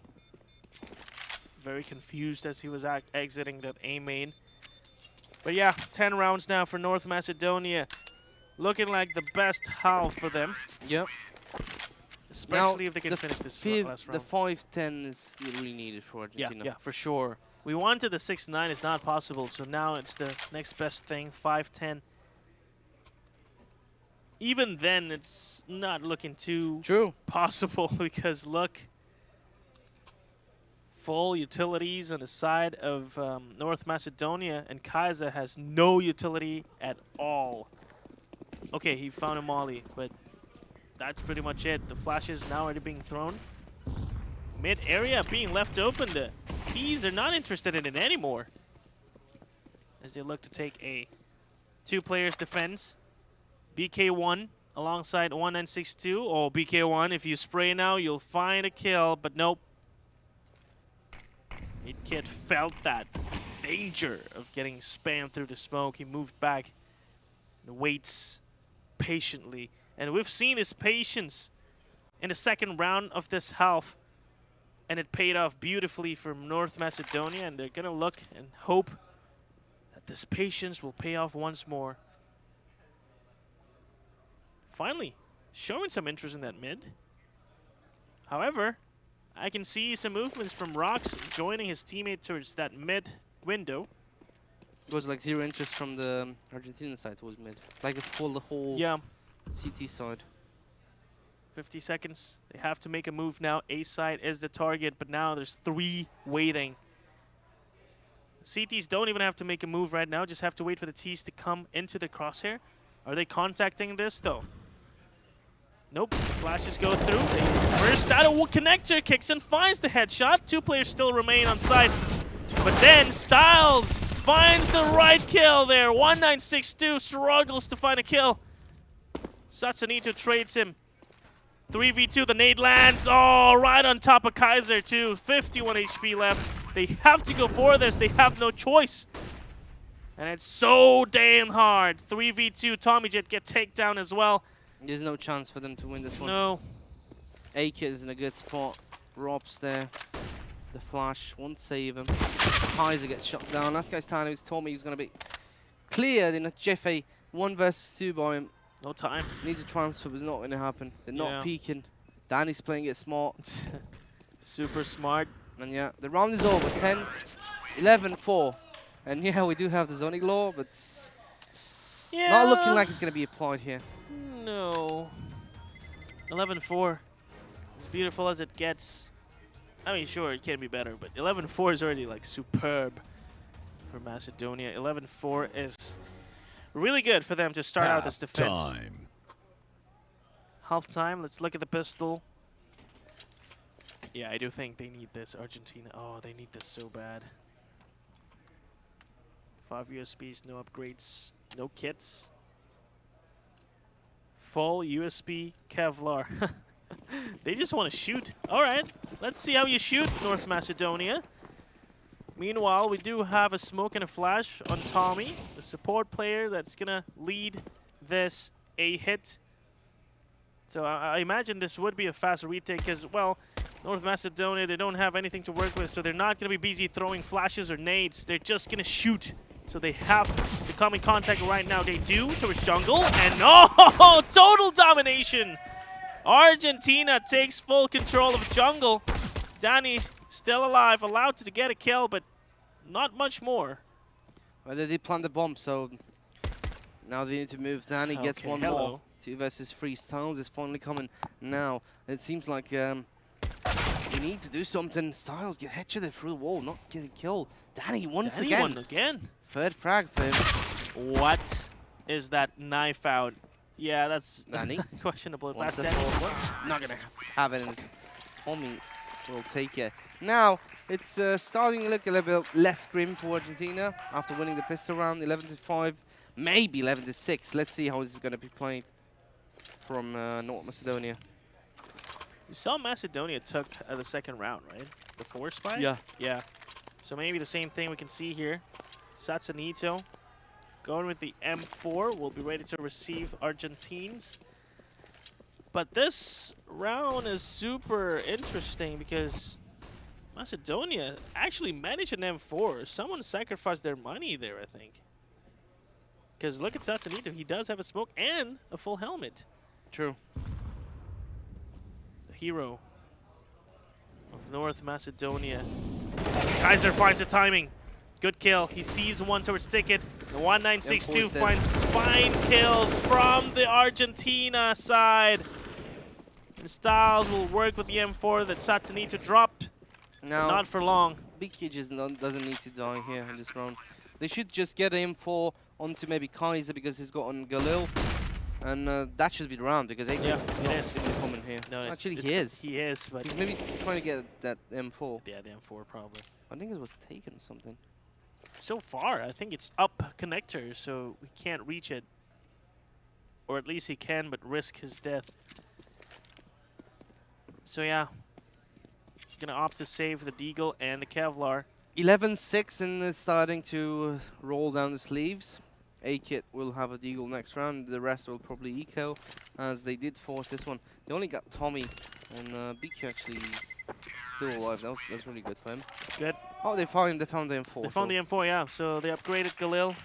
very confused as he was exiting that A main. But yeah, 10 rounds now for North Macedonia. Looking like the best half for them. Yep. Especially if they can finish this last round. The 5-10 is really needed for Argentina. Yeah, for sure. We wanted the 6-9, it's not possible, so now it's the next best thing, 5-10. Even then, it's not looking too possible because look, full utilities on the side of North Macedonia, and Kaiser has no utility at all. Okay, he found a molly, but that's pretty much it. The flashes now already being thrown. Mid area being left open. The T's are not interested in it anymore as they look to take a 2 players defense. BK1 alongside 1962. Oh, BK1, if you spray now, you'll find a kill, but nope. Kid felt that danger of getting spammed through the smoke. He moved back and waits patiently. And we've seen his patience in the second round of this half. And it paid off beautifully for North Macedonia. And they're going to look and hope that this patience will pay off once more. Finally, showing some interest in that mid. However, I can see some movements from Rox joining his teammate towards that mid window. It was like 0 interest from the Argentinian side towards mid. Like the whole CT side. 50 seconds. They have to make a move now. A side is the target, but now there's 3 waiting. CTs don't even have to make a move right now. Just have to wait for the T's to come into the crosshair. Are they contacting this, though? Nope. The flashes go through. They burst out a connector. Kixon finds the headshot. 2 players still remain on site. But then Styles finds the right kill there. 1962 struggles to find a kill. Satsanito trades him. 3v2, the nade lands. Oh, right on top of Kaiser, too. 51 HP left. They have to go for this. They have no choice. And it's so damn hard. 3v2, Tommy Jet get takedown as well. There's no chance for them to win this one. No. A-Kid is in a good spot. Rob's there. The flash won't save him. Kaiser gets shot down. Last guy's time who's told me he's going to be cleared in a Jeffy 1 versus 2 by him. No time. Needs a transfer, but it's not going to happen. They're not peeking. Danny's playing it smart. Super smart. And yeah, the round is over. 10, 11, 4. And yeah, we do have the zoning law, but not looking like it's going to be applied here. No. 11-4. As beautiful as it gets. I mean, sure, it can be better, but 11-4 is already like superb for Macedonia. 11-4 is really good for them to start out this defense. Half-time. Let's look at the pistol. Yeah, I do think they need this. Argentina. Oh, they need this so bad. 5 USBs, no upgrades, no kits. Full USB Kevlar. They just want to shoot. All right, let's see how you shoot, North Macedonia. Meanwhile, we do have a smoke and a flash on Tommy, the support player that's going to lead this A hit. So I imagine this would be a fast retake because, well, North Macedonia, they don't have anything to work with, so they're not going to be busy throwing flashes or nades. They're just going to shoot. So they have to come in contact right now. They do towards jungle, and oh, total domination. Argentina takes full control of jungle. Danny still alive, allowed to get a kill, but not much more. Well, they did plant the bomb, so now they need to move. Danny gets one more. 2 versus 3 Styles is finally coming now. It seems like we need to do something. Styles get headshotted through the wall, not getting killed. Danny once again. Third frag for him. What is that knife out? Yeah, that's Danny. questionable. Wants Pass the Danny. ball. Not gonna have it. His homie will take it. Now it's starting to look a little bit less grim for Argentina after winning the pistol round, 11-5, maybe 11-6. Let's see how this is gonna be played from North Macedonia. You saw Macedonia took the second round, right? The 4 spy? Yeah. Yeah. So maybe the same thing we can see here. Satsanito going with the M4 will be ready to receive Argentines. But this round is super interesting because Macedonia actually managed an M4. Someone sacrificed their money there, I think. Because look at Satsanito. He does have a smoke and a full helmet. True. The hero of North Macedonia. Kaiser finds the timing. Good kill. He sees one towards Ticket. The 1962 finds spine kills from the Argentina side. And Styles will work with the M4 that Satsanito dropped. Now, not for long. Big Kid just doesn't need to die here in this round. They should just get him for onto maybe Kaiser because he's got on Galil. And that should be the round because Yeah, not in the common here. No, actually, he is. He is, but he's maybe trying to get that M4. Yeah, the M4 probably. I think it was taken or something. So far, I think it's up connector, so we can't reach it. Or at least he can, but risk his death. So yeah, gonna opt to save the Deagle and the Kevlar. 11-6 and it's starting to roll down the sleeves. A-Kit will have a Deagle next round. The rest will probably eco, as they did force this one. They only got Tommy, and BQ actually is still alive. That's really good for him. Good. Oh, they found the M4. They found the M4, yeah. So they upgraded Galil.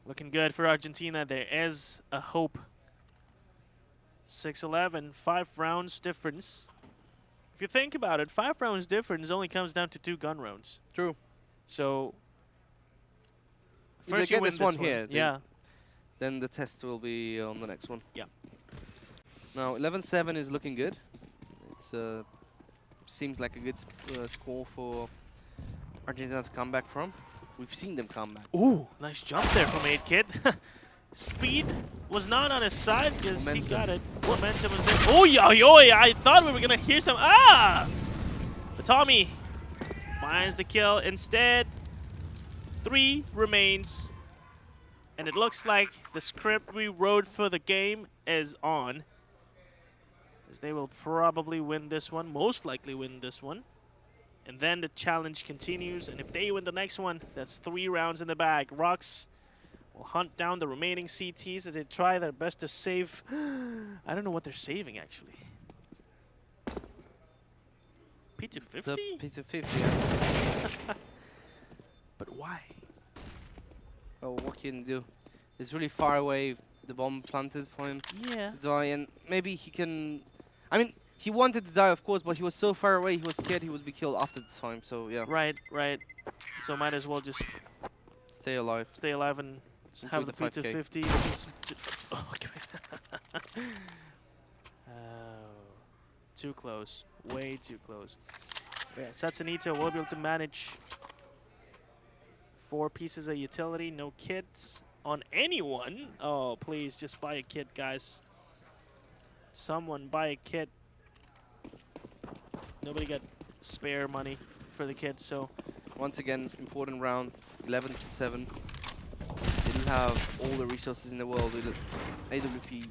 Looking good for Argentina. There is a hope. 6-11, 5 rounds difference. If you think about it, 5 rounds difference only comes down to 2 gun rounds. True. So if they first you get win this one here, yeah. Then the test will be on the next one. Yeah. Now 11-7 is looking good. It's seems like a good score for Argentina to come back from. We've seen them come back. Ooh, nice jump there from 8-Kit. Speed was not on his side because he got it. Momentum was there. Oh, yo, I thought we were going to hear some. But Tommy finds the kill. Instead, 3 remains. And it looks like the script we wrote for the game is on. As they will probably win this one, most likely win this one. And then the challenge continues. And if they win the next one, that's 3 rounds in the bag. Rocks will hunt down the remaining CTs as they try their best to save. I don't know what they're saving, actually. P250? The P250, yeah. But why? Oh, what can you do? It's really far away. The bomb planted for him to die, and maybe he can. I mean, he wanted to die, of course, but he was so far away. He was scared he would be killed after the time. So yeah. Right. So might as well just stay alive. Stay alive and have the P250. Too close. Way too close. Yeah, Satsanito will be able to manage 4 pieces of utility. No kits on anyone. Oh, please, just buy a kit, guys. Someone buy a kit. Nobody got spare money for the kit, so. Once again, important round, 11-7. Didn't have all the resources in the world. AWP,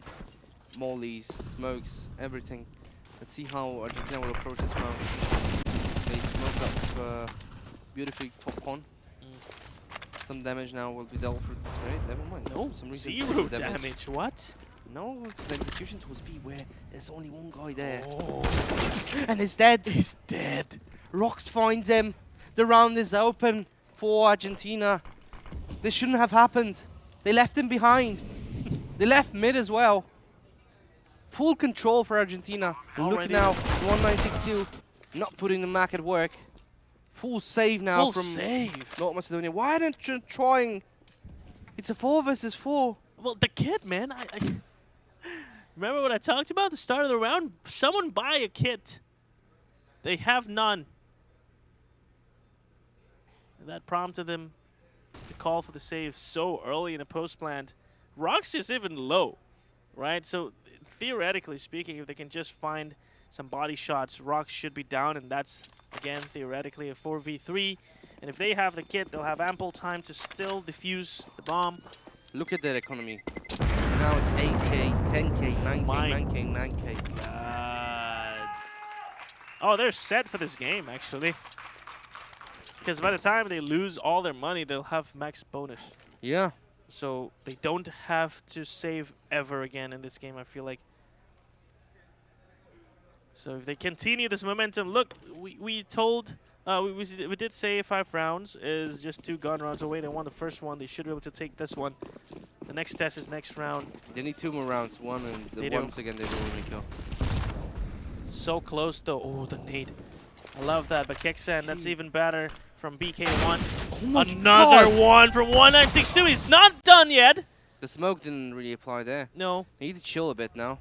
mollies, smokes, everything. Let's see how Argentina will approach this round. They smoked up beautifully top con. Some damage now will be dealt for this grade. Never mind. No, some reason 0 damage. What? No, it's the execution tools B where there's only one guy there. Oh. And he's dead. He's dead. Rox finds him. The round is open for Argentina. This shouldn't have happened. They left him behind. They left mid as well. Full control for Argentina. And look now, 1962 not putting the Mac at work. Full save now from North Macedonia. Why aren't you trying? It's a 4 versus 4. Well, the kit, man. I remember what I talked about at the start of the round? Someone buy a kit. They have none. And that prompted them to call for the save so early in a post plant. Rox is even low, right? So theoretically speaking, if they can just find some body shots, Rox should be down, and that's, again, theoretically a 4v3. And if they have the kit, they'll have ample time to still defuse the bomb. Look at their economy. Now it's 8k, 10k, 9k, 9k, 9k. God. Oh, they're set for this game, actually. Because by the time they lose all their money, they'll have max bonus. Yeah. So they don't have to save ever again in this game, I feel like. So if they continue this momentum, look, we told, we did say 5 rounds is just 2 gun rounds away. They won the first one. They should be able to take this one. The next test is next round. They need 2 more rounds. One, and once again they will win kill. So close though. Oh, the nade. I love that. But Keksan, that's even better from BK1. Oh Another one from 1962. He's not done yet. The smoke didn't really apply there. No. They need to chill a bit now.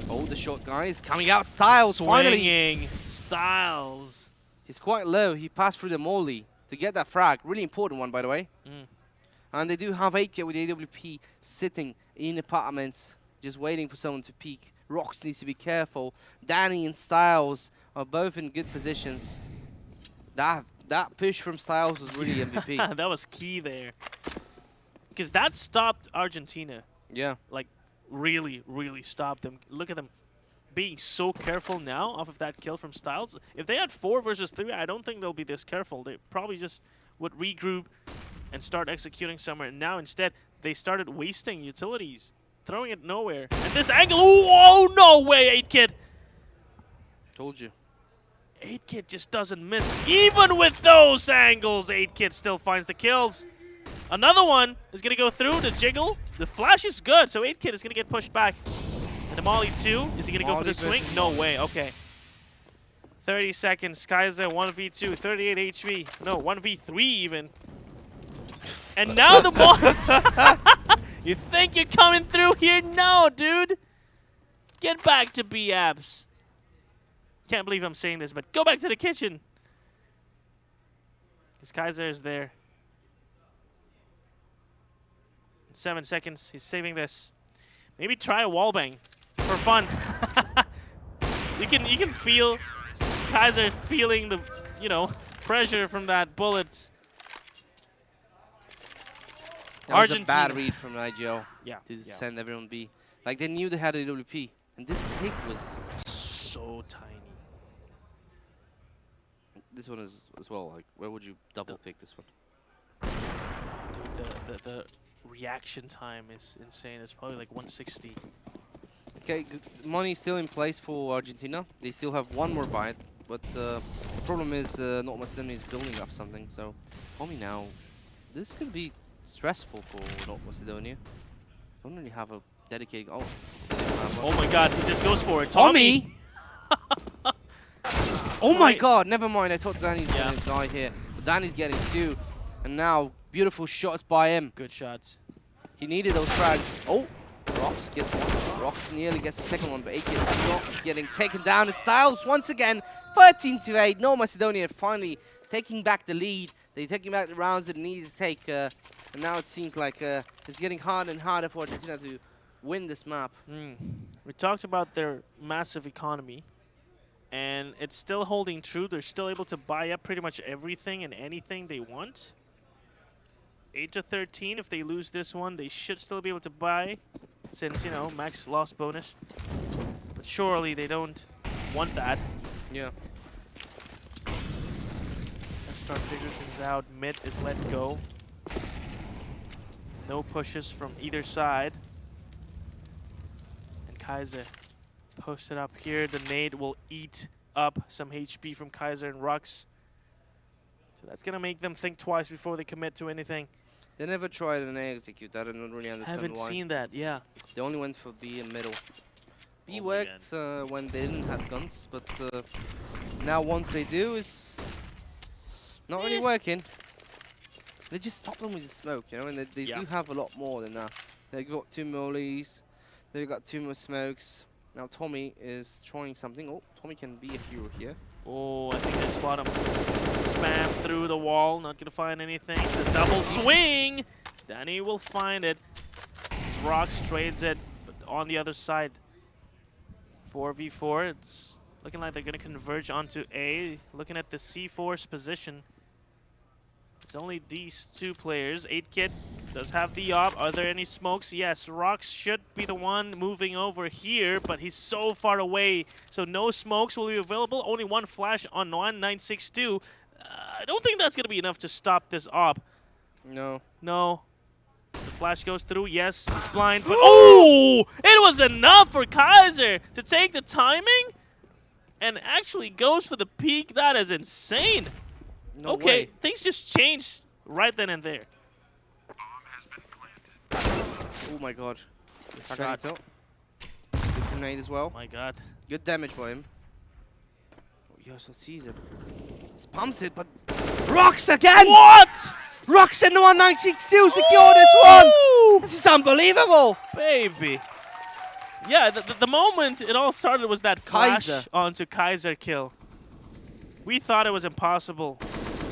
Oh, the short guy is coming out. Styles, finally. Swinging. Styles. He's quite low. He passed through the molly to get that frag. Really important one, by the way. And they do have 8k with AWP sitting in apartments, just waiting for someone to peek. Rox needs to be careful. Danny and Styles are both in good positions. That push from Styles was really MVP. That was key there. Because that stopped Argentina. Yeah. Like, really, really stopped them. Look at them being so careful now off of that kill from Styles. If they had 4 versus 3, I don't think they'll be this careful. They probably just would regroup and start executing somewhere. And now instead, they started wasting utilities, throwing it nowhere. And this angle, oh, no way, 8kid. Told you. 8kid just doesn't miss. Even with those angles, 8kid still finds the kills. Another one is going to go through the jiggle. The flash is good, so 8kid is going to get pushed back. And the Molly 2, is he going to go for the swing? No way, okay. 30 seconds, Kaiser 1v2, 38 HP. No, 1v3 even. And now the ball. You think you're coming through here? No, dude. Get back to B-Abs. Can't believe I'm saying this, but go back to the kitchen. Because Kaiser is there. 7 seconds. He's saving this. Maybe try a wallbang for fun. You can feel Kaiser feeling the, pressure from that bullet. That was a bad read from IGL. Yeah. To send everyone B. Like, they knew they had a AWP. And this pick was so tiny. This one is as well. Like, where would you double pick this one? Dude, the reaction time is insane. It's probably like 160. Okay, money still in place for Argentina. They still have 1 more bite. But the problem is North Macedonia is building up something. So, Tommy now, this could be stressful for North Macedonia. Don't really have a dedicated. Oh my God! He just goes for it. Tommy. Oh my God! Never mind. I thought Danny's gonna die here, but Danny's getting 2, and now beautiful shots by him. Good shots. He needed those frags. Oh, Rox gets 1. Rox nearly gets the second one, but 8 is not getting taken down. And Styles once again, 13-8. North Macedonia finally taking back the lead. They're taking back the rounds that they needed to take. And now it seems like it's getting harder and harder for Argentina to win this map. We talked about their massive economy, and it's still holding true. They're still able to buy up pretty much everything and anything they want. 8-13. If they lose this one, they should still be able to buy, since, max loss bonus. But surely they don't want that. Yeah. Let's start figuring things out. Mid is let go. No pushes from either side. And Kaiser posted up here. The nade will eat up some HP from Kaiser and Rux. So that's going to make them think twice before they commit to anything. They never tried an A execute. I don't really understand Haven't why. seen that, yeah. They only went for B in middle. B worked when they didn't have guns, but now once they do, it's not really working. They just stop them with the smoke, and they do have a lot more than that. They've got 2 mollies. They've got 2 more smokes. Now Tommy is trying something. Oh, Tommy can be a hero here. Oh, I think they spot him. Spam through the wall. Not going to find anything. The double swing. Danny will find it. Rocks trades it, but on the other side. 4v4. It's looking like they're going to converge onto A. Looking at the C4's position. It's only these 2 players. 8kid does have the op. Are there any smokes? Yes, Rocks should be the one moving over here, but he's so far away. So no smokes will be available. Only 1 flash on 1962. I don't think that's going to be enough to stop this op. No. No. The flash goes through. Yes, he's blind. But oh! It was enough for Kaiser to take the timing and actually goes for the peak. That is insane. No okay, way. things just changed right then and there. Oh my god. Good shot. Good grenade as well. My god. Good damage by him. Oh, he also sees it. Spams it, but Rocks again! What? Rocks and 1962 secure this one! This is unbelievable! Baby. Yeah, the moment it all started was that flash Kaiser. onto Kaiser kill. We thought it was impossible.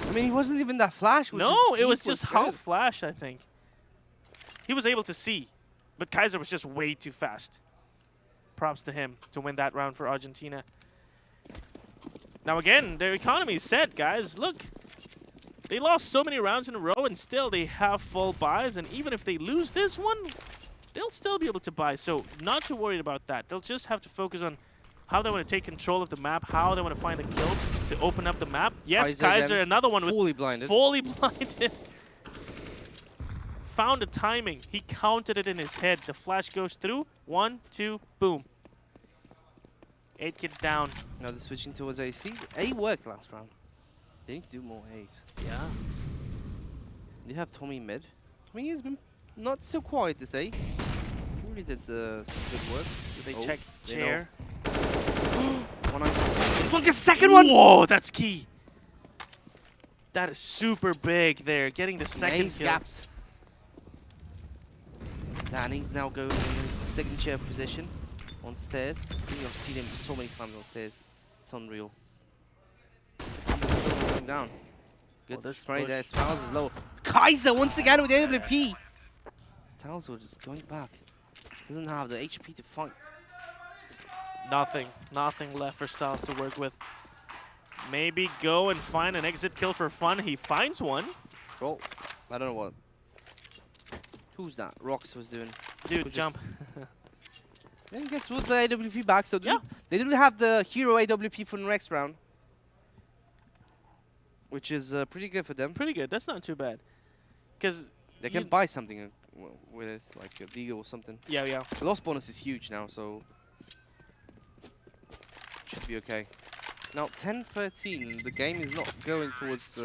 I mean, he wasn't even that flash. No, it was just half flash, I think. He was able to see, but Kaiser was just way too fast. Props to him to win that round for Argentina. Now again, their economy is set, guys. Look, they lost so many rounds in a row, and still they have full buys. And even if they lose this one, they'll still be able to buy. So not too worried about that. They'll just have to focus on how they want to take control of the map, how they want to find the kills to open up the map. Yes, Kaiser another one fully with blinded. Fully blinded. Found the timing. He counted it in his head. The flash goes through. 1, 2, boom. 8kid's down. Now they're switching towards AC. A worked last round. They need to do more A's. Yeah. They have Tommy mid. Tommy has been not so quiet this day. He really did some good work. Did they check chair? This one gets second one! Whoa, that's key. That is super big there. Getting the second A's kill. gapped. Danny's now going in his signature position on stairs. I think I've seen him so many times on stairs. It's unreal. Going down. Good spray there. Styles is low. Kaiser once again with the AWP. Styles are just going back. Doesn't have the HP to fight. Nothing left for Styles to work with. Maybe go and find an exit kill for fun. He finds one. Oh, I don't know what. Who's that? Rox was doing. Dude, jump. Then he gets with the AWP back, so they didn't have the hero AWP for the next round. Which is pretty good for them. Pretty good. That's not too bad. Because they can buy something with it, like a deal or something. Yeah, yeah. The loss bonus is huge now, so should be okay. Now 10-13, the game is not going towards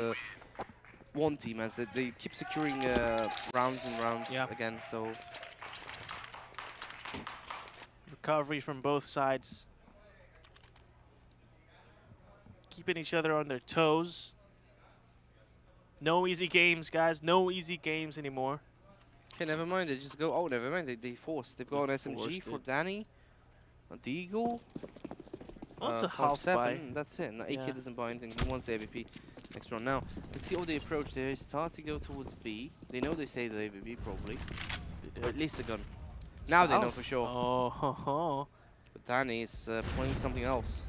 one team as they keep securing rounds and rounds again. So recovery from both sides, keeping each other on their toes. No easy games, guys. No easy games anymore. Okay, never mind. They just go. Oh, never mind. They forced. They've got an SMG for Danny, a Deagle. Well, it's a half buy. That's it. Now AK doesn't buy anything. He wants the AVP next round. Now, let's see how they approach. They start to go towards B. They know they saved the AVP probably. Or at least a gun. Now they know for sure. Oh, ho, ho. But Danny is playing something else.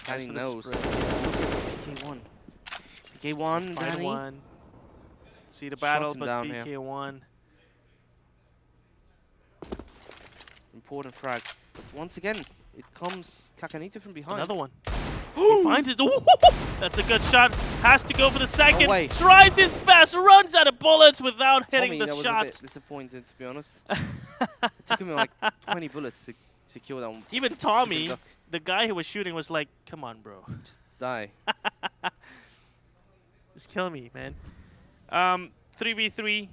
Danny knows. PK1. PK1, Danny. One. See the battle, Shots him but down PK1. Important frag. But once again, it comes Kakanito from behind. Another one. He finds his. That's a good shot. Has to go for the second. No way. Tries his best. Runs out of bullets without hitting the that shots. Was a bit disappointed, to be honest. It took him like 20 bullets to secure that one. Even Tommy, the guy who was shooting, was like, "Come on, bro. Just die. Just kill me, man." 3v3.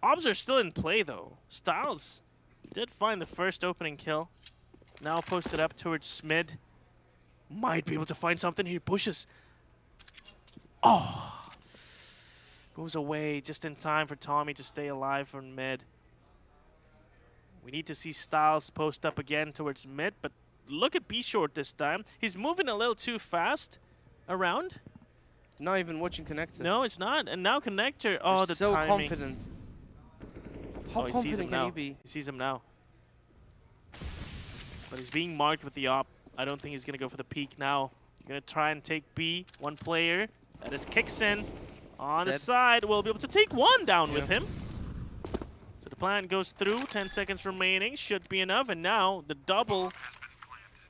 Obs are still in play though. Styles did find the first opening kill. Now posted up towards mid. Might be able to find something. He pushes. Oh. Moves away just in time for Tommy to stay alive from mid. We need to see Styles post up again towards mid, but look at B Short this time. He's moving a little too fast around. Not even watching Connector. No, it's not. And now Connector, oh, They're the so timing. confident. How he sees confident him can now. he be? He sees him now. But he's being marked with the op. I don't think he's going to go for the peek now. He's going to try and take B. One player. That is Kixin. On the side, we'll be able to take one down with him. So the plan goes through. 10 seconds remaining. Should be enough. And now the double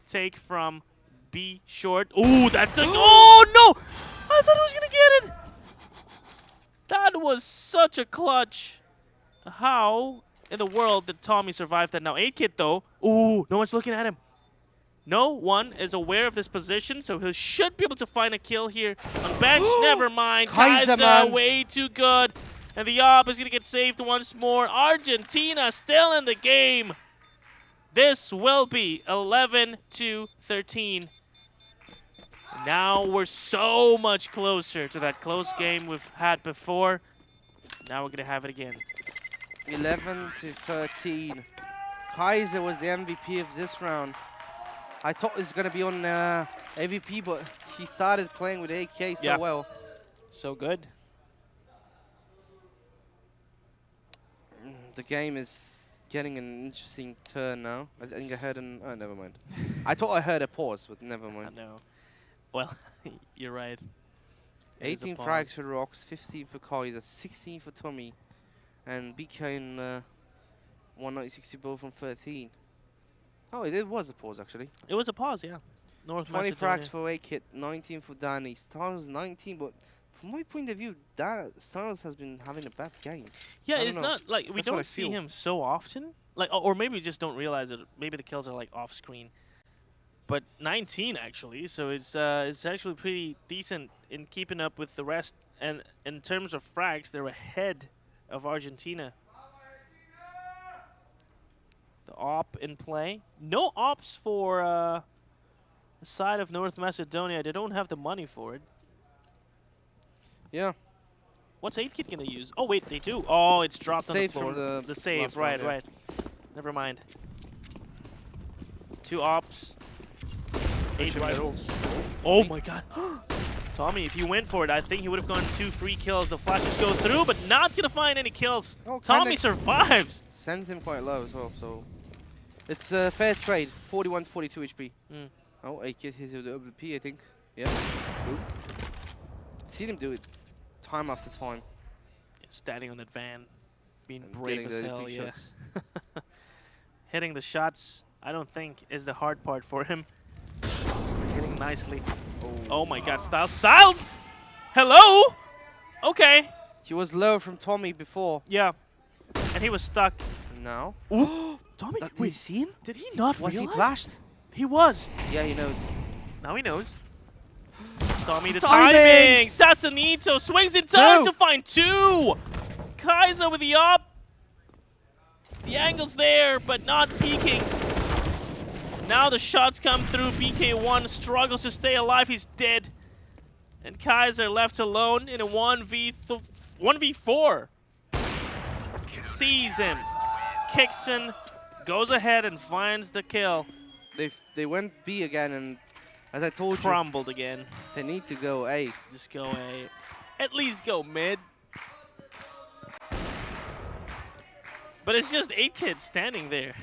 take from B Short. Ooh, that's a... Oh, no! I thought he was going to get it. That was such a clutch. How in the world did Tommy survive that? Now 8-Kit, though. Ooh, no one's looking at him. No one is aware of this position, so he should be able to find a kill here on bench. Never mind. Kaiser, way too good. And the op is going to get saved once more. Argentina still in the game. This will be 11-13. Now we're so much closer to that close game we've had before. Now we're going to have it again. 11-13. Kaiser was the MVP of this round. I thought it was going to be on AVP, but he started playing with AK so well. So good. The game is getting an interesting turn now. I think I heard an... Oh, never mind. I thought I heard a pause, but never mind. No. Well, you're right. 18 frags for Rocks, 15 for Kaiser, 16 for Tommy, and BK and 190-60 both from 13. Oh, it was a pause, actually. It was a pause, yeah. North 20 Macedonia. frags for A-Kit, 19 for Danny. Styles 19, but from my point of view, Styles has been having a bad game. Yeah, it's not like we don't see him so often. Like, or maybe we just don't realize it. Maybe the kills are like off screen. But 19 actually, so it's actually pretty decent in keeping up with the rest. And in terms of frags, they're ahead of Argentina. The op in play. No ops for the side of North Macedonia. They don't have the money for it. Yeah. What's 8-Kit gonna use? Oh wait, they do. Oh, it's dropped on the Save floor. from The save, right, right. Never mind. 2 ops. 8 rifles. Oh my god. Tommy, if you went for it, I think he would have gotten 2 free kills. The flashes go through, but not gonna find any kills. Oh, Tommy survives. Sends him quite low as well, so it's a fair trade. 41-42 HP. Oh, A-Kit hits with the WP, I think. Yeah. Oop. Seen him do it time after time. Standing on that van, being brave as hell, yeah. shots. Hitting the shots, I don't think, is the hard part for him. Hitting nicely. Oh my god, Styles! Hello? Okay. He was low from Tommy before. Yeah. And he was stuck. Now? Ooh. Tommy, Did he see him? Did he not Was realize? he flashed? He was. Yeah, he knows. Now he knows. Tommy, the Timing! timing! Sassanito swings in time to find 2! Kaiser with the up. The angle's there, but not peeking. Now the shots come through. BK1 struggles to stay alive. He's dead. And Kaiser left alone in a 1v4. Sees him. Kixin goes ahead and finds the kill. They went B again, and as I told you, crumbled again. They need to go A. Just go A. At least go mid. But it's just 8-Kit standing there.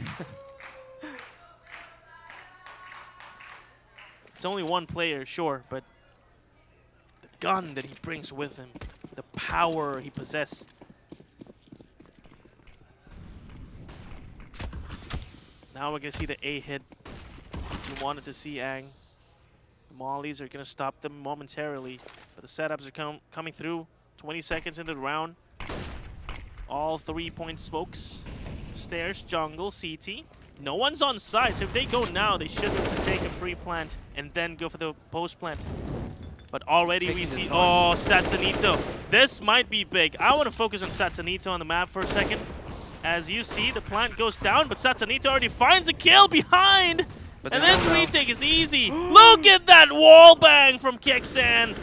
It's only one player, sure, but the gun that he brings with him, the power he possesses. Now we're going to see the A hit. You wanted to see Ang. The mollies are going to stop them momentarily, but the setups are coming through. 20 seconds into the round. All 3-point smokes. Stairs, jungle, CT. No one's on site, so if they go now, they should be able to take a free plant and then go for the post plant. But already we see, oh, Satsanito. This might be big. I want to focus on Satsanito on the map for a second. As you see, the plant goes down, but Satsanito already finds a kill behind. And this retake is easy. Look at that wall bang from Kexan.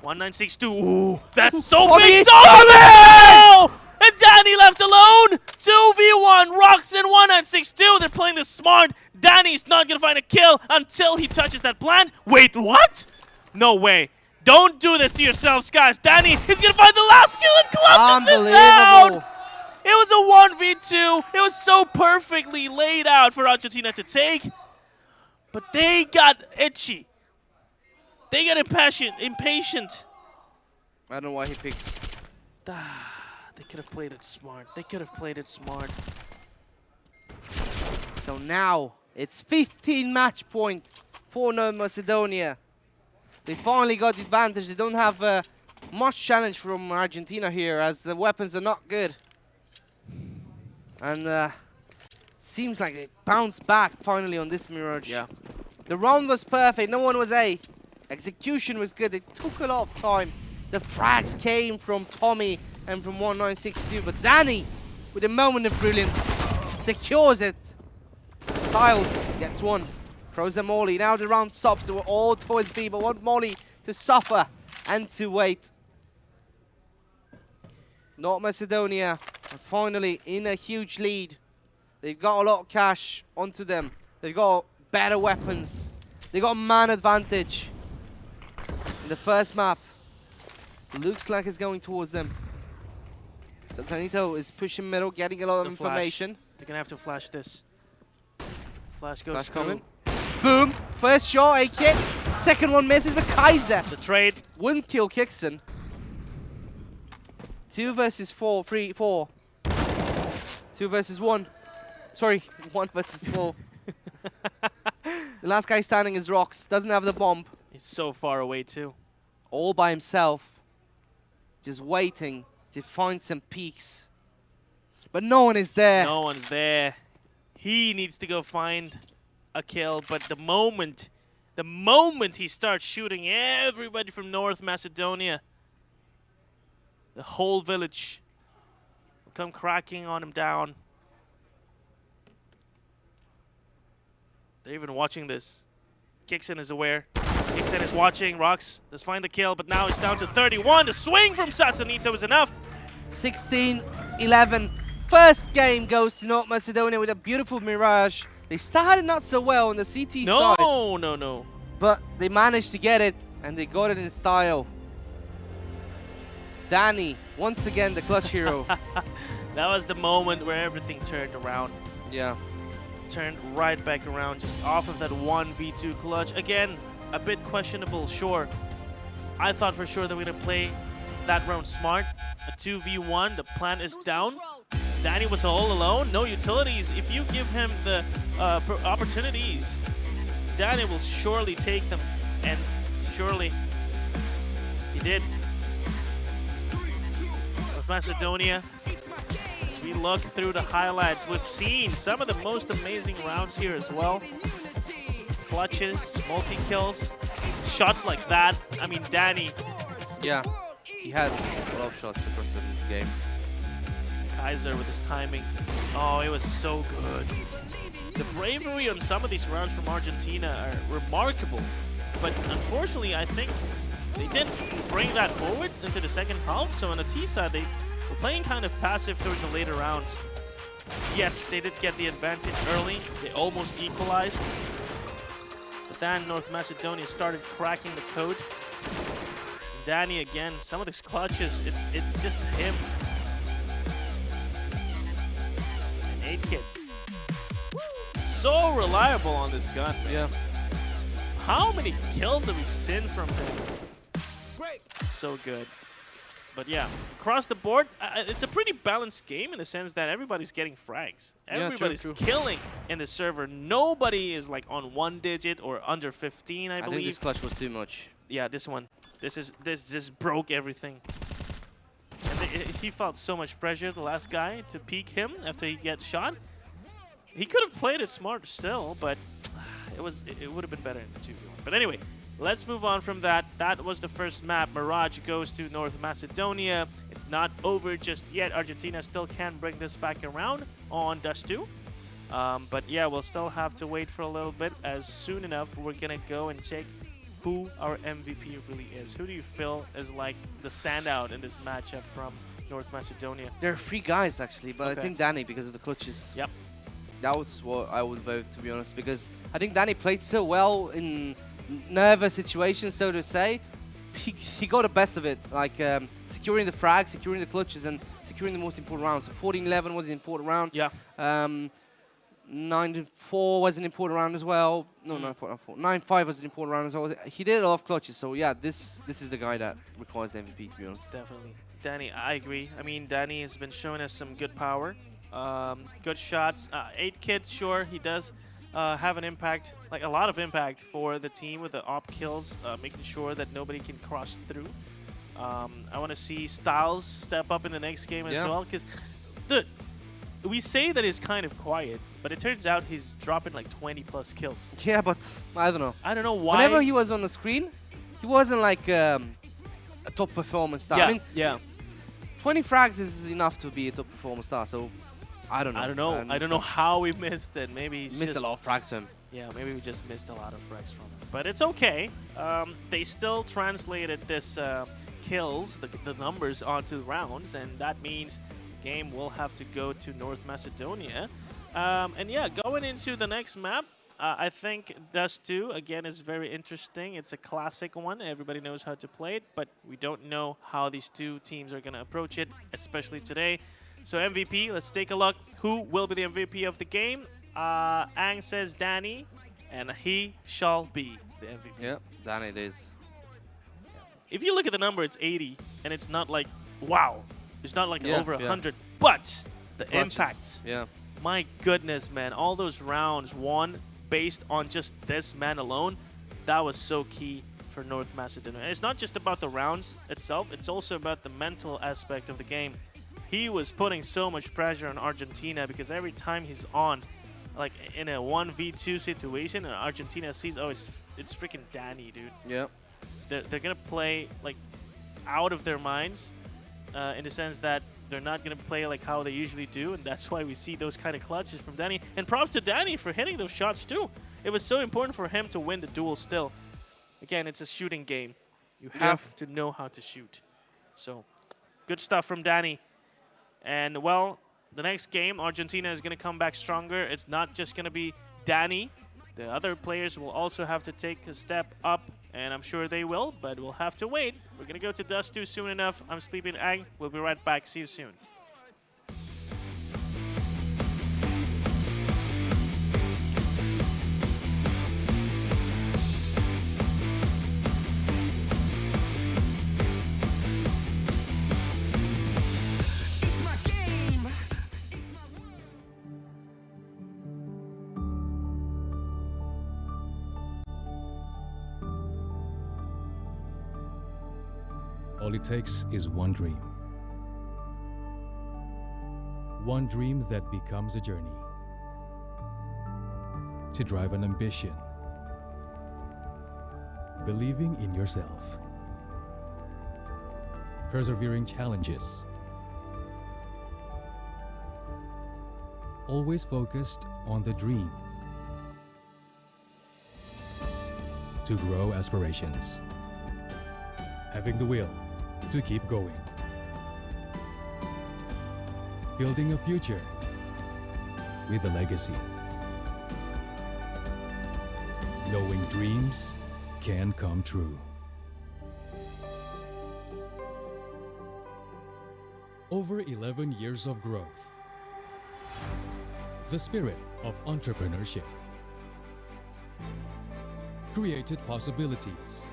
1962. Ooh, that's so Tommy! big. Tommy! And Danny left alone. 2v1. Roxon 1962. They're playing this smart. Danny's not going to find a kill until he touches that plant. Wait, what? No way. Don't do this to yourselves, guys. Danny is going to find the last kill and clutches this out. It was a 1v2. It was so perfectly laid out for Argentina to take. But they got itchy. They got impatient. I don't know why he picked. They could have played it smart. They could have played it smart. So now it's 15 match point for North Macedonia. They finally got the advantage. They don't have much challenge from Argentina here, as the weapons are not good. And it seems like they bounced back finally on this Mirage. Yeah. The round was perfect. No one was A. Execution was good. It took a lot of time. The frags came from Tommy and from 1962, but Danny, with a moment of brilliance, secures it. Styles gets one. Throws a molly. Now the round stops. They were all towards B, but want molly to suffer and to wait. North Macedonia are finally in a huge lead. They've got a lot of cash onto them. They've got better weapons. They got man advantage. In the first map, looks like it's going towards them. So Tanito is pushing middle, getting a lot of information. They're gonna have to flash this. Flash goes Flash through. coming. Boom! First shot, a kick. Second one misses, but Kaiser. The trade. One kill Kixon. 2 versus 4, 3, 4. 2 versus 1. Sorry, 1 versus 4. The last guy standing is Rox. Doesn't have the bomb. He's so far away too. All by himself. Just waiting to find some peaks. But no one is there. No one's there. He needs to go find a kill, but the moment he starts shooting everybody from North Macedonia, the whole village will come cracking on him down. They're even watching this. Kixon is aware. Kixon is watching. Rox, let's find the kill, but now it's down to 31. The swing from Satsanito is enough. 16-11. First game goes to North Macedonia with a beautiful Mirage. They started not so well on the CT side. No. But they managed to get it, and they got it in style. Danny, once again, the clutch hero. That was the moment where everything turned around. Yeah. Turned right back around, just off of that 1v2 clutch. Again, a bit questionable, sure. I thought for sure that we're going to play that round smart. A 2v1, the plan is down. Danny was all alone, no utilities. If you give him the opportunities, Danny will surely take them. And surely he did. North Macedonia, as we look through the highlights, we've seen some of the most amazing rounds here as well. Clutches, multi-kills, shots like that. I mean, Danny. Yeah, he had a lot of shots across the game. Kaiser with his timing. Oh, it was so good. The bravery on some of these rounds from Argentina are remarkable. But unfortunately, I think they didn't bring that forward into the second half. So on the T side, they were playing kind of passive towards the later rounds. Yes, they did get the advantage early. They almost equalized. But then North Macedonia started cracking the code. Danny again, some of these clutches, it's just him. 8-kit. So reliable on this gun. Yeah. How many kills have we seen from him? So good. But yeah, across the board, it's a pretty balanced game in the sense that everybody's getting frags. Everybody's killing in the server. Nobody is like on 1 digit or under 15, I believe. I think this clutch was too much. Yeah, this one. This just broke everything. And he felt so much pressure, the last guy, to peek him after he gets shot. He could have played it smart still, but it would have been better in the 2v1. But anyway, let's move on from that. That was the first map. Mirage goes to North Macedonia. It's not over just yet. Argentina still can bring this back around on Dust 2. But yeah, we'll still have to wait for a little bit, as soon enough we're going to go and check who our MVP really is. Who do you feel is like the standout in this matchup from North Macedonia? There are 3 guys actually, but Okay. I think Danny because of the clutches. Yep. That was what I would vote, to be honest, because I think Danny played so well in nervous situations, so to say. He got the best of it, like securing the frag, securing the clutches, and securing the most important rounds. So 14-11 was an important round. Yeah. 9-4 was an important round as well. No, 9-4. 9-5 was an important round as well. He did a lot of clutches, so yeah, this is the guy that requires the MVP, to be honest. Definitely. Danny, I agree. I mean, Danny has been showing us some good power, good shots. 8 kids, sure, he does have an impact, like a lot of impact for the team with the op kills, making sure that nobody can cross through. I want to see Styles step up in the next game as well, because we say that he's kind of quiet, but it turns out he's dropping like 20 plus kills. Yeah, but I don't know. I don't know why. Whenever he was on the screen, he wasn't like a top performance star. Yeah, I mean, yeah. 20 frags is enough to be a top performance star, so I don't know. I don't know how we missed it. Maybe he's missed just a lot of frags from him. Yeah, maybe we just missed a lot of frags from him. But it's okay. They still translated this kills, the numbers, onto rounds, and that means the game will have to go to North Macedonia. And yeah, going into the next map, I think Dust 2, again, is very interesting. It's a classic one. Everybody knows how to play it, but we don't know how these two teams are going to approach it, especially today. So MVP, let's take a look. Who will be the MVP of the game? Ang says Danny, and he shall be the MVP. Yeah, Danny it is. If you look at the number, it's 80, and it's not like, wow. It's not like over 100, but the Clutches. impacts. Yeah. My goodness, man. All those rounds won based on just this man alone. That was so key for North Macedonia. And it's not just about the rounds itself. It's also about the mental aspect of the game. He was putting so much pressure on Argentina because every time he's on, like in a 1v2 situation, and Argentina sees, oh, it's freaking Danny, dude. Yeah. They're going to play like out of their minds in the sense that they're not going to play like how they usually do, and that's why we see those kind of clutches from Danny. And props to Danny for hitting those shots too. It was so important for him to win the duel still. Again, it's a shooting game. You have to know how to shoot. So, good stuff from Danny. And, well, the next game, Argentina is going to come back stronger. It's not just going to be Danny. The other players will also have to take a step up, and I'm sure they will, but we'll have to wait. We're going to go to Dust 2 soon enough. I'm Sleeping Ang. We'll be right back. See you soon. All it takes is one dream. One dream that becomes a journey. To drive an ambition. Believing in yourself. Persevering challenges. Always focused on the dream. To grow aspirations. Having the will to keep going. Building a future with a legacy. Knowing dreams can come true. Over 11 years of growth. The spirit of entrepreneurship. Created possibilities.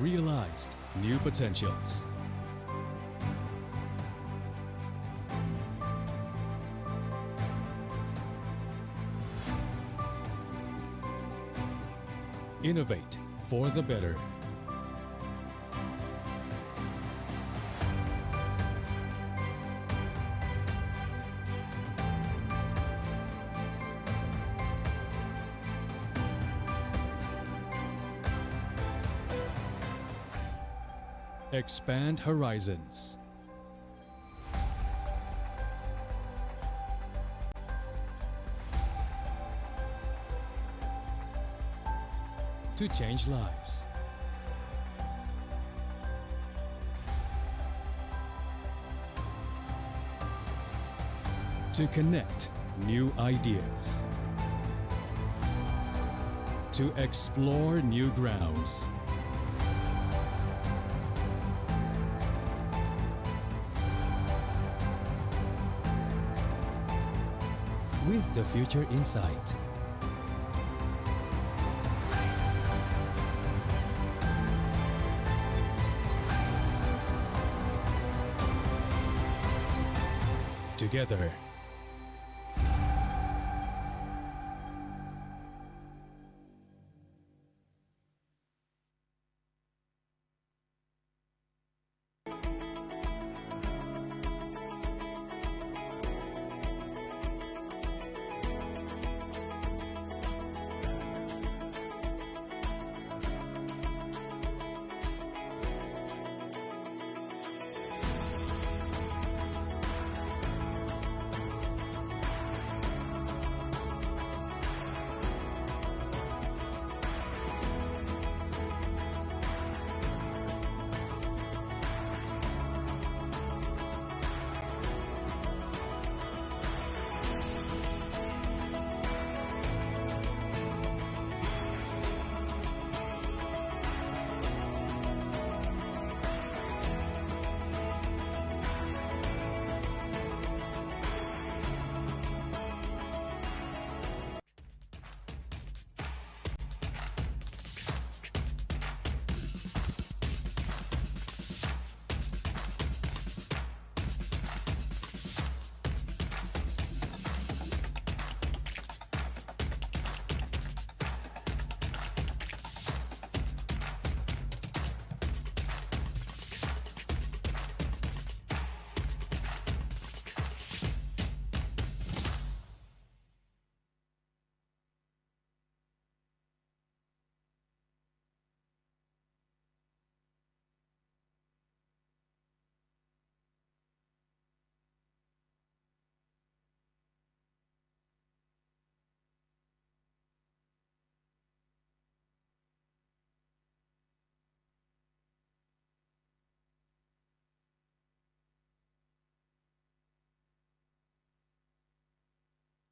Realized new potentials. Innovate for the better. Expand horizons. to change lives. To connect new ideas. To explore new grounds. With the future in sight. Together.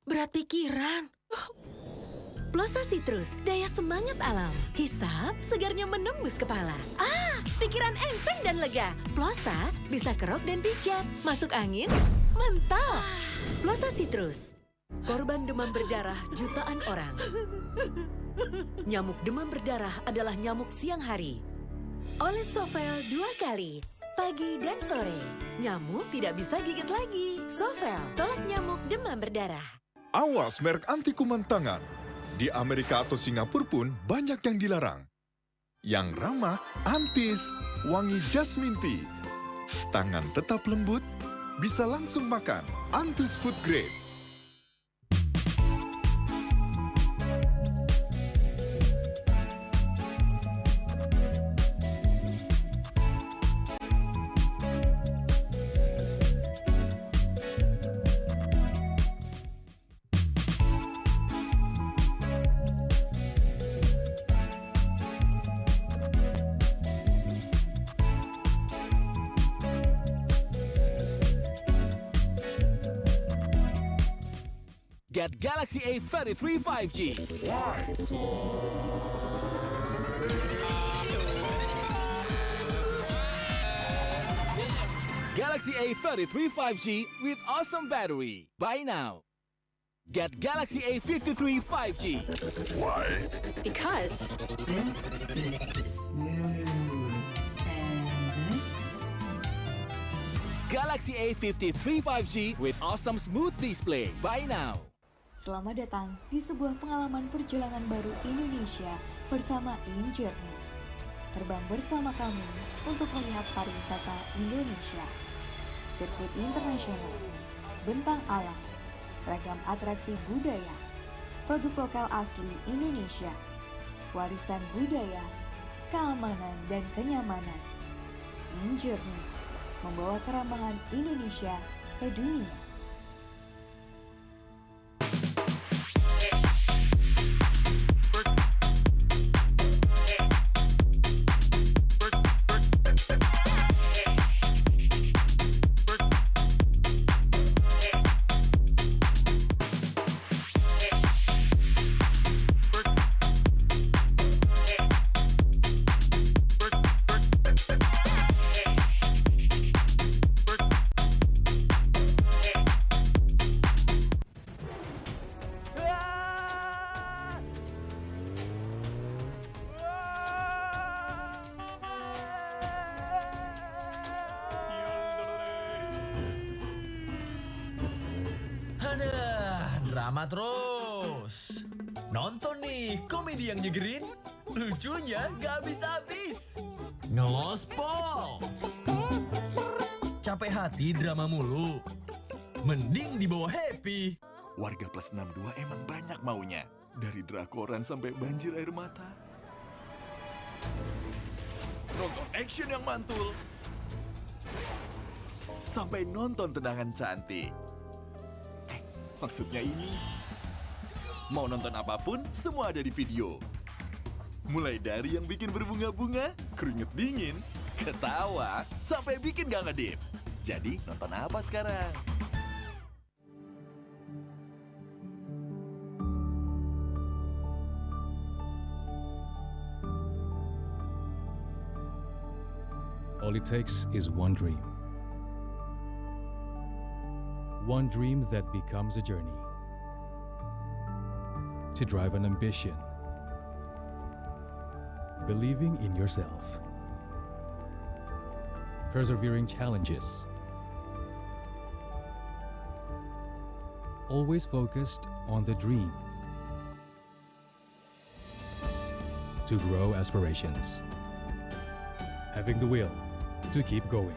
Berat pikiran. Plosa Citrus, daya semangat alam. Hisap, segarnya menembus kepala. Pikiran enteng dan lega. Plosa bisa kerok dan pijat. Masuk angin, mantap. Plosa Citrus. Korban demam berdarah jutaan orang. Nyamuk demam berdarah adalah nyamuk siang hari. Oleh Sovel 2 kali, pagi dan sore. Nyamuk tidak bisa gigit lagi. Sovel, tolak nyamuk demam berdarah. Awas merek anti kuman tangan. Di Amerika atau Singapura pun banyak yang dilarang. Yang ramah, Antis, wangi jasmine tea. Tangan tetap lembut, bisa langsung makan. Antis Food Grade. Get Galaxy A33 5G. Galaxy A33 5G with awesome battery. Buy now. Get Galaxy A53 5G. Why? Because this is smooth. And this? Galaxy A53 5G with awesome smooth display. Buy now. Selamat datang di sebuah pengalaman perjalanan baru Indonesia bersama InJourney. Terbang bersama kami untuk melihat pariwisata Indonesia. Sirkuit internasional, bentang alam, ragam atraksi budaya, produk lokal asli Indonesia, warisan budaya, keamanan dan kenyamanan. InJourney membawa kerambahan Indonesia ke dunia. Sama terus. Nonton nih, komedi yang nyegerin, lucunya gak habis-habis. Ngelospol. Capek hati drama mulu, mending dibawa happy. Warga plus 62 emang banyak maunya. Dari drakoran sampai banjir air mata. Nonton action yang mantul. Sampai nonton tendangan cantik. Maksudnya ini. Mau nonton apapun, semua ada di video. Mulai dari yang bikin berbunga-bunga, keringet dingin, ketawa, sampai bikin gak ngedip. Jadi nonton apa sekarang? All it takes is one dream. One dream that becomes a journey. To drive an ambition. Believing in yourself. Persevering challenges. Always focused on the dream. To grow aspirations. Having the will to keep going.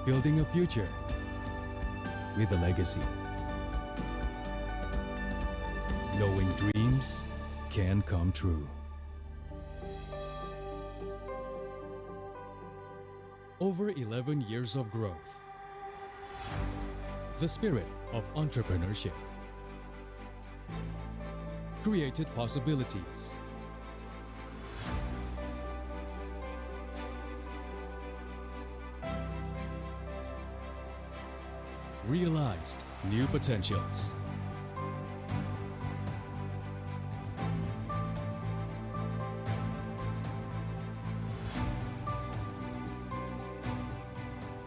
Building a future with a legacy. Knowing dreams can come true. Over 11 years of growth. The spirit of entrepreneurship. Created possibilities. Realized new potentials.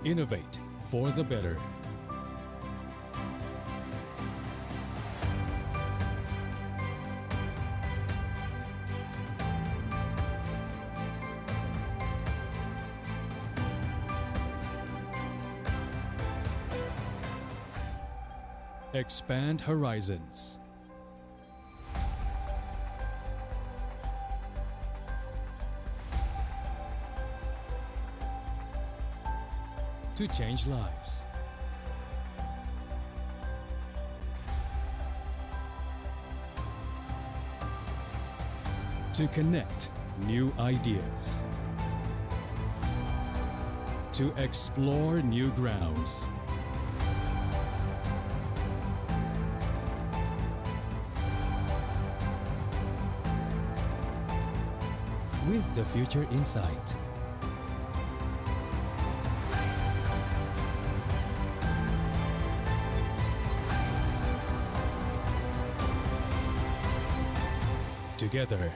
Innovate for the better. Expand horizons. To change lives. To connect new ideas. To explore new grounds. With the future in sight. Together.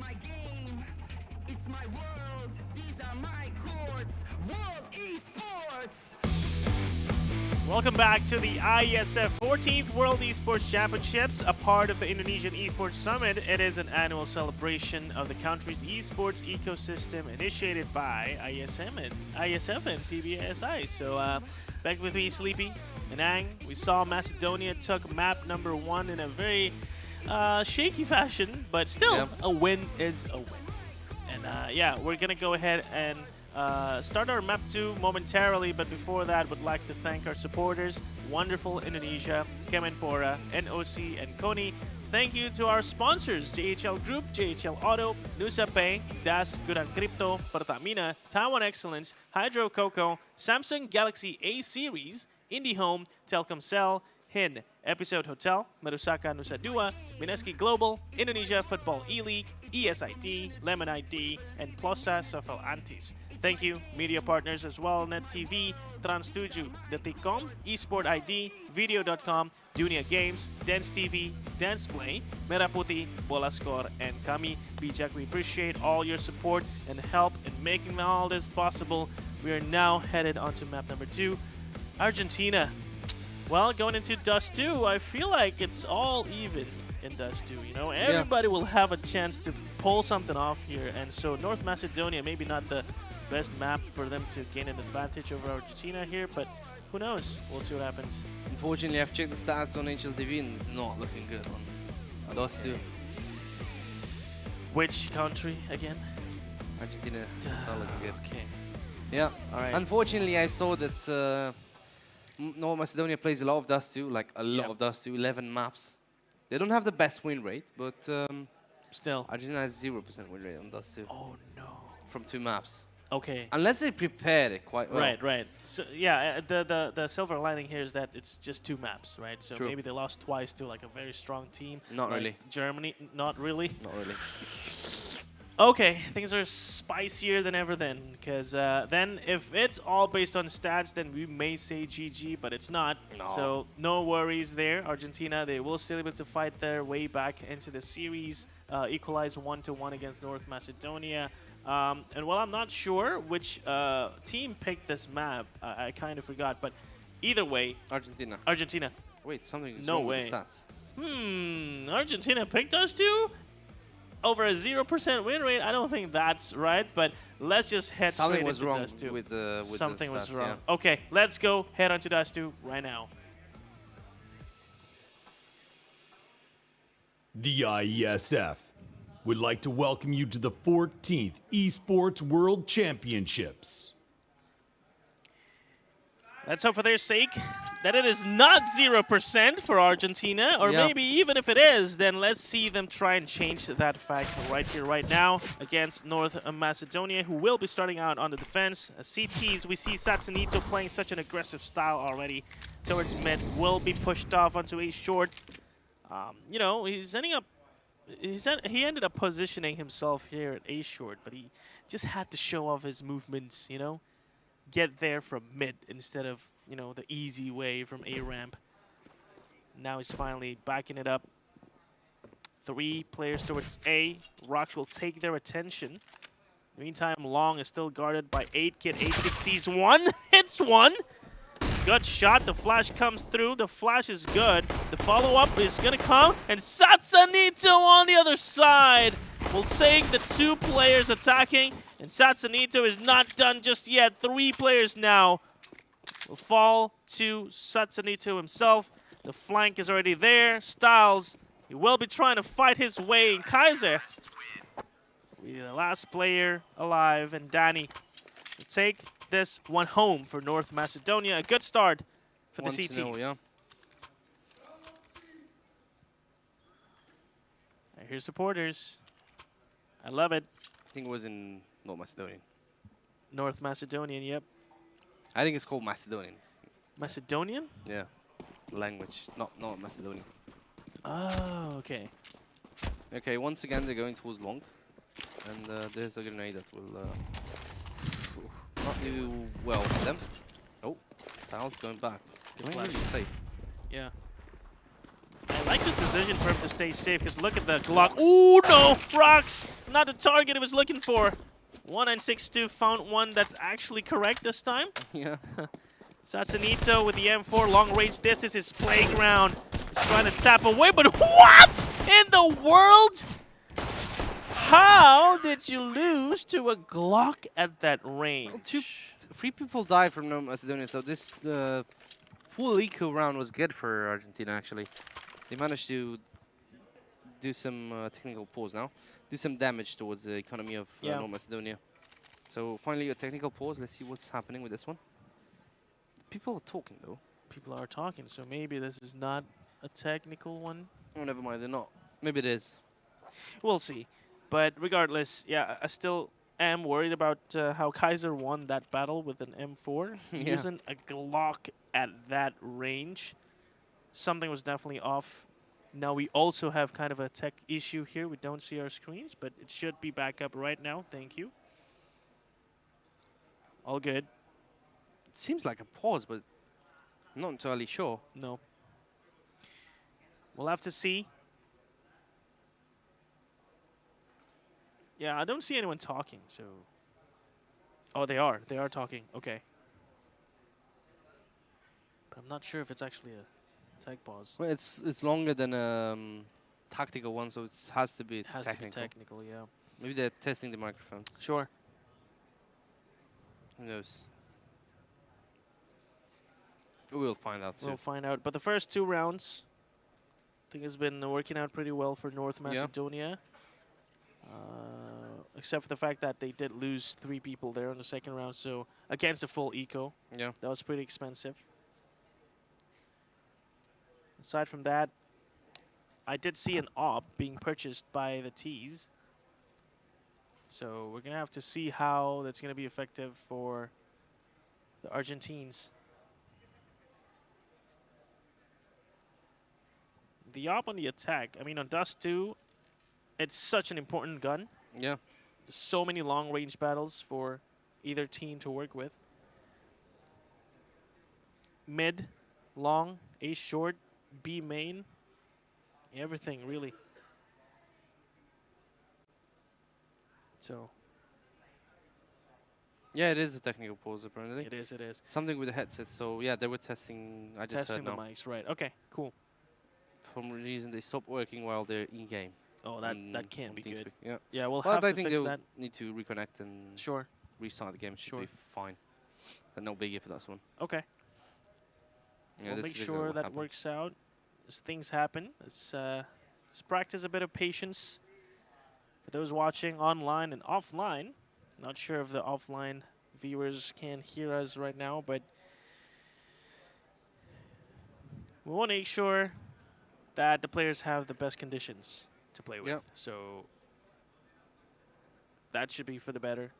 my game, it's my world, these are my courts. World Esports! Welcome back to the IESF 14th World Esports Championships, a part of the Indonesian Esports Summit. It is an annual celebration of the country's esports ecosystem initiated by IESF and PBSI. So back with me, Sleepy and Ang. We saw Macedonia took map number 1 in a very shaky fashion, but still, a win is a win. And yeah, we're going to go ahead and start our map 2 momentarily, but before that, would like to thank our supporters, Wonderful Indonesia, Kemenpora, NOC, and Kony. Thank you to our sponsors, JHL Group, JHL Auto, Nusa Pay, Das, Gudang Crypto, Pertamina, Taiwan Excellence, Hydro Coco, Samsung Galaxy A Series, IndiHome, Telkomsel, HIN, Episode Hotel, Merusaka Nusa Dua, Mineski Global, Indonesia Football E-League, ESID, Lemon ID, and Plosa Sofel Antis. Thank you, media partners as well, Net TV, Trans7, Detikcom, Esport ID, Video.com, Dunia Games, Dance TV, Dance Play, Merah Putih, Bola Score, and kami, Bijak. We appreciate all your support and help in making all this possible. We are now headed onto map number 2, Argentina. Well, going into Dust 2, I feel like it's all even in Dust 2, you know? Everybody will have a chance to pull something off here, and so North Macedonia, maybe not the best map for them to gain an advantage over Argentina here, but who knows? We'll see what happens. Unfortunately, I've checked the stats on HLTV and it's not looking good on Dust 2. Which country again? Argentina. It's not looking good. Okay. Yeah. All right. Unfortunately, I saw that North Macedonia plays a lot of Dust 2, like a lot of Dust 2, 11 maps. They don't have the best win rate, but still, Argentina has 0% win rate on Dust 2. Oh no! From 2 maps. Okay. Unless they prepared it quite well. Right. So yeah, the silver lining here is that it's just 2 maps, right? So True. maybe they lost twice to like a very strong team. Not like really. Germany, not really. Not really. Okay, things are spicier than ever then, because then if it's all based on stats, then we may say GG, but it's not. No. So no worries there. Argentina, they will still be able to fight their way back into the series, equalize 1-1 against North Macedonia. And while I'm not sure which team picked this map, I kind of forgot, but either way, Argentina. Wait, something is no wrong way. with the stats. Argentina picked us too? Over a 0% win rate? I don't think that's right, but let's just head straight into Dust 2. With the Something was stats, wrong. yeah. Okay, let's go head onto Dust 2 right now. The IESF would like to welcome you to the 14th Esports World Championships. Let's hope for their sake that it is not 0% for Argentina, or maybe even if it is, then let's see them try and change that fact right here, right now, against North Macedonia, who will be starting out on the defense. CTs, we see Satsanito playing such an aggressive style already towards mid, will be pushed off onto A short. You know, he's ending up, he ended up positioning himself here at A short, but he just had to show off his movements, you know? Get there from mid instead of, you know, the easy way from A ramp. Now he's finally backing it up. 3 players towards A. Rocks will take their attention. Meantime, Long is still guarded by 8kid. 8kid sees one, hits one. Good shot. The flash comes through. The flash is good. The follow-up is going to come. And Satsanito on the other side will take the 2 players attacking. And Satsanito is not done just yet. 3 players now will fall to Satsanito himself. The flank is already there. Styles, he will be trying to fight his way. And Kaiser, the last player alive. And Danny will take this one home for North Macedonia. A good start for the CTs. Yeah. I hear supporters. I love it. I think it was in North Macedonian. North Macedonian, yep. I think it's called Macedonian. Macedonian? Yeah. Language, not Macedonian. Oh, okay. Okay, once again they're going towards long. And there's a grenade that will not do well for them. Oh, Styles going back. Playing really safe. Yeah. I like this decision for him to stay safe, because look at the Glock. Ooh, no! Rocks! Not the target he was looking for. 1962 found one that's actually correct this time. Yeah. Sassanito with the M4 long range. This is his playground. He's trying to tap away, but what in the world? How did you lose to a Glock at that range? Well, 3 people died from North Macedonia, so this full eco round was good for Argentina, actually. They managed to do some technical pause now, do some damage towards the economy of North Macedonia. So finally a technical pause. Let's see what's happening with this one. People are talking, though. People are talking, so maybe this is not a technical one. Oh, never mind, they're not. Maybe it is. We'll see. But regardless, yeah, I still am worried about how Kaiser won that battle with an M4. Yeah. Using a Glock at that range. Something was definitely off. Now we also have kind of a tech issue here. We don't see our screens, but it should be back up right now. Thank you. All good. It seems like a pause, but I'm not entirely sure. No. We'll have to see. Yeah, I don't see anyone talking, so... Oh, they are. They are talking. Okay. But I'm not sure if it's actually a tech pause. Well, it's longer than a tactical one, so it has to be It has technical. to be technical, yeah. Maybe they're testing the microphones. Sure. Who knows? We'll find out soon. We'll find out. But the first 2 rounds, I think, has been working out pretty well for North Macedonia. Except for the fact that they did lose 3 people there in the second round, so against a full eco. Yeah. That was pretty expensive. Aside from that, I did see an AWP being purchased by the T's. So we're going to have to see how that's going to be effective for the Argentines. The AWP on the attack, I mean, on Dust 2, it's such an important gun. Yeah. There's so many long-range battles for either team to work with. Mid, long, A short, B main, everything, really. So. Yeah, it is a technical pause, apparently. It is, it is. Something with the headset, so yeah, they were testing, I just Testing heard the now. mics, right. Okay, cool. For some reason, they stopped working while they're in-game. Oh, that can't be good. Yeah, Yeah, we'll but have I to think fix they'll that. need to reconnect and Sure. restart the game. Should Sure. be fine. But no biggie for that one. Okay. Yeah, We'll this make is exactly sure what that happened. works out. As things happen, let's practice a bit of patience. For those watching online and offline, not sure if the offline viewers can hear us right now, but we want to make sure that the players have the best conditions to play with. Yep. So that should be for the better.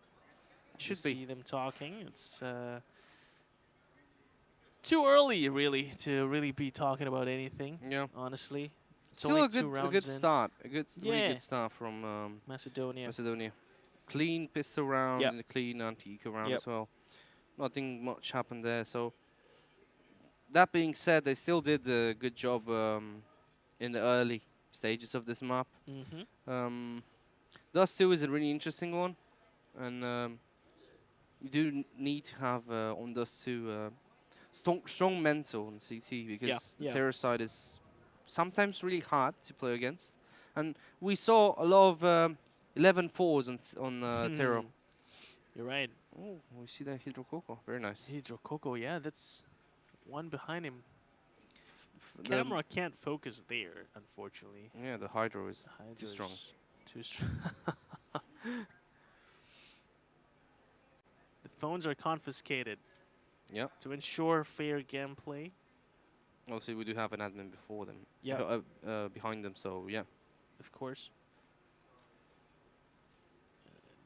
Should We be. see them talking. It's too early, really, to really be talking about anything. Yeah. Honestly, it's Still only a two good, rounds in. start. A good, really Yeah. good start from Macedonia. Macedonia. Clean pistol round Yep. and a clean anti-eco round Yep. as well. Nothing much happened there. So that being said, they still did a good job in the early stages of this map. Mhm. Dust 2 is a really interesting one, and you do need to have on Dust 2 strong mental on CT, because the yeah. terror side is sometimes really hard to play against. And we saw a lot of 11-4s on terror. You're right. Oh, we see that Hydro Coco. Very nice. Hydro Coco, yeah, that's one behind him. The Camera can't focus there, unfortunately. Yeah, the Hydro is Hydro too strong. is Too strong. The phones are confiscated. Yeah. To ensure fair gameplay. Obviously, we do have an admin before them. Yeah. Behind them, so yeah. Of course.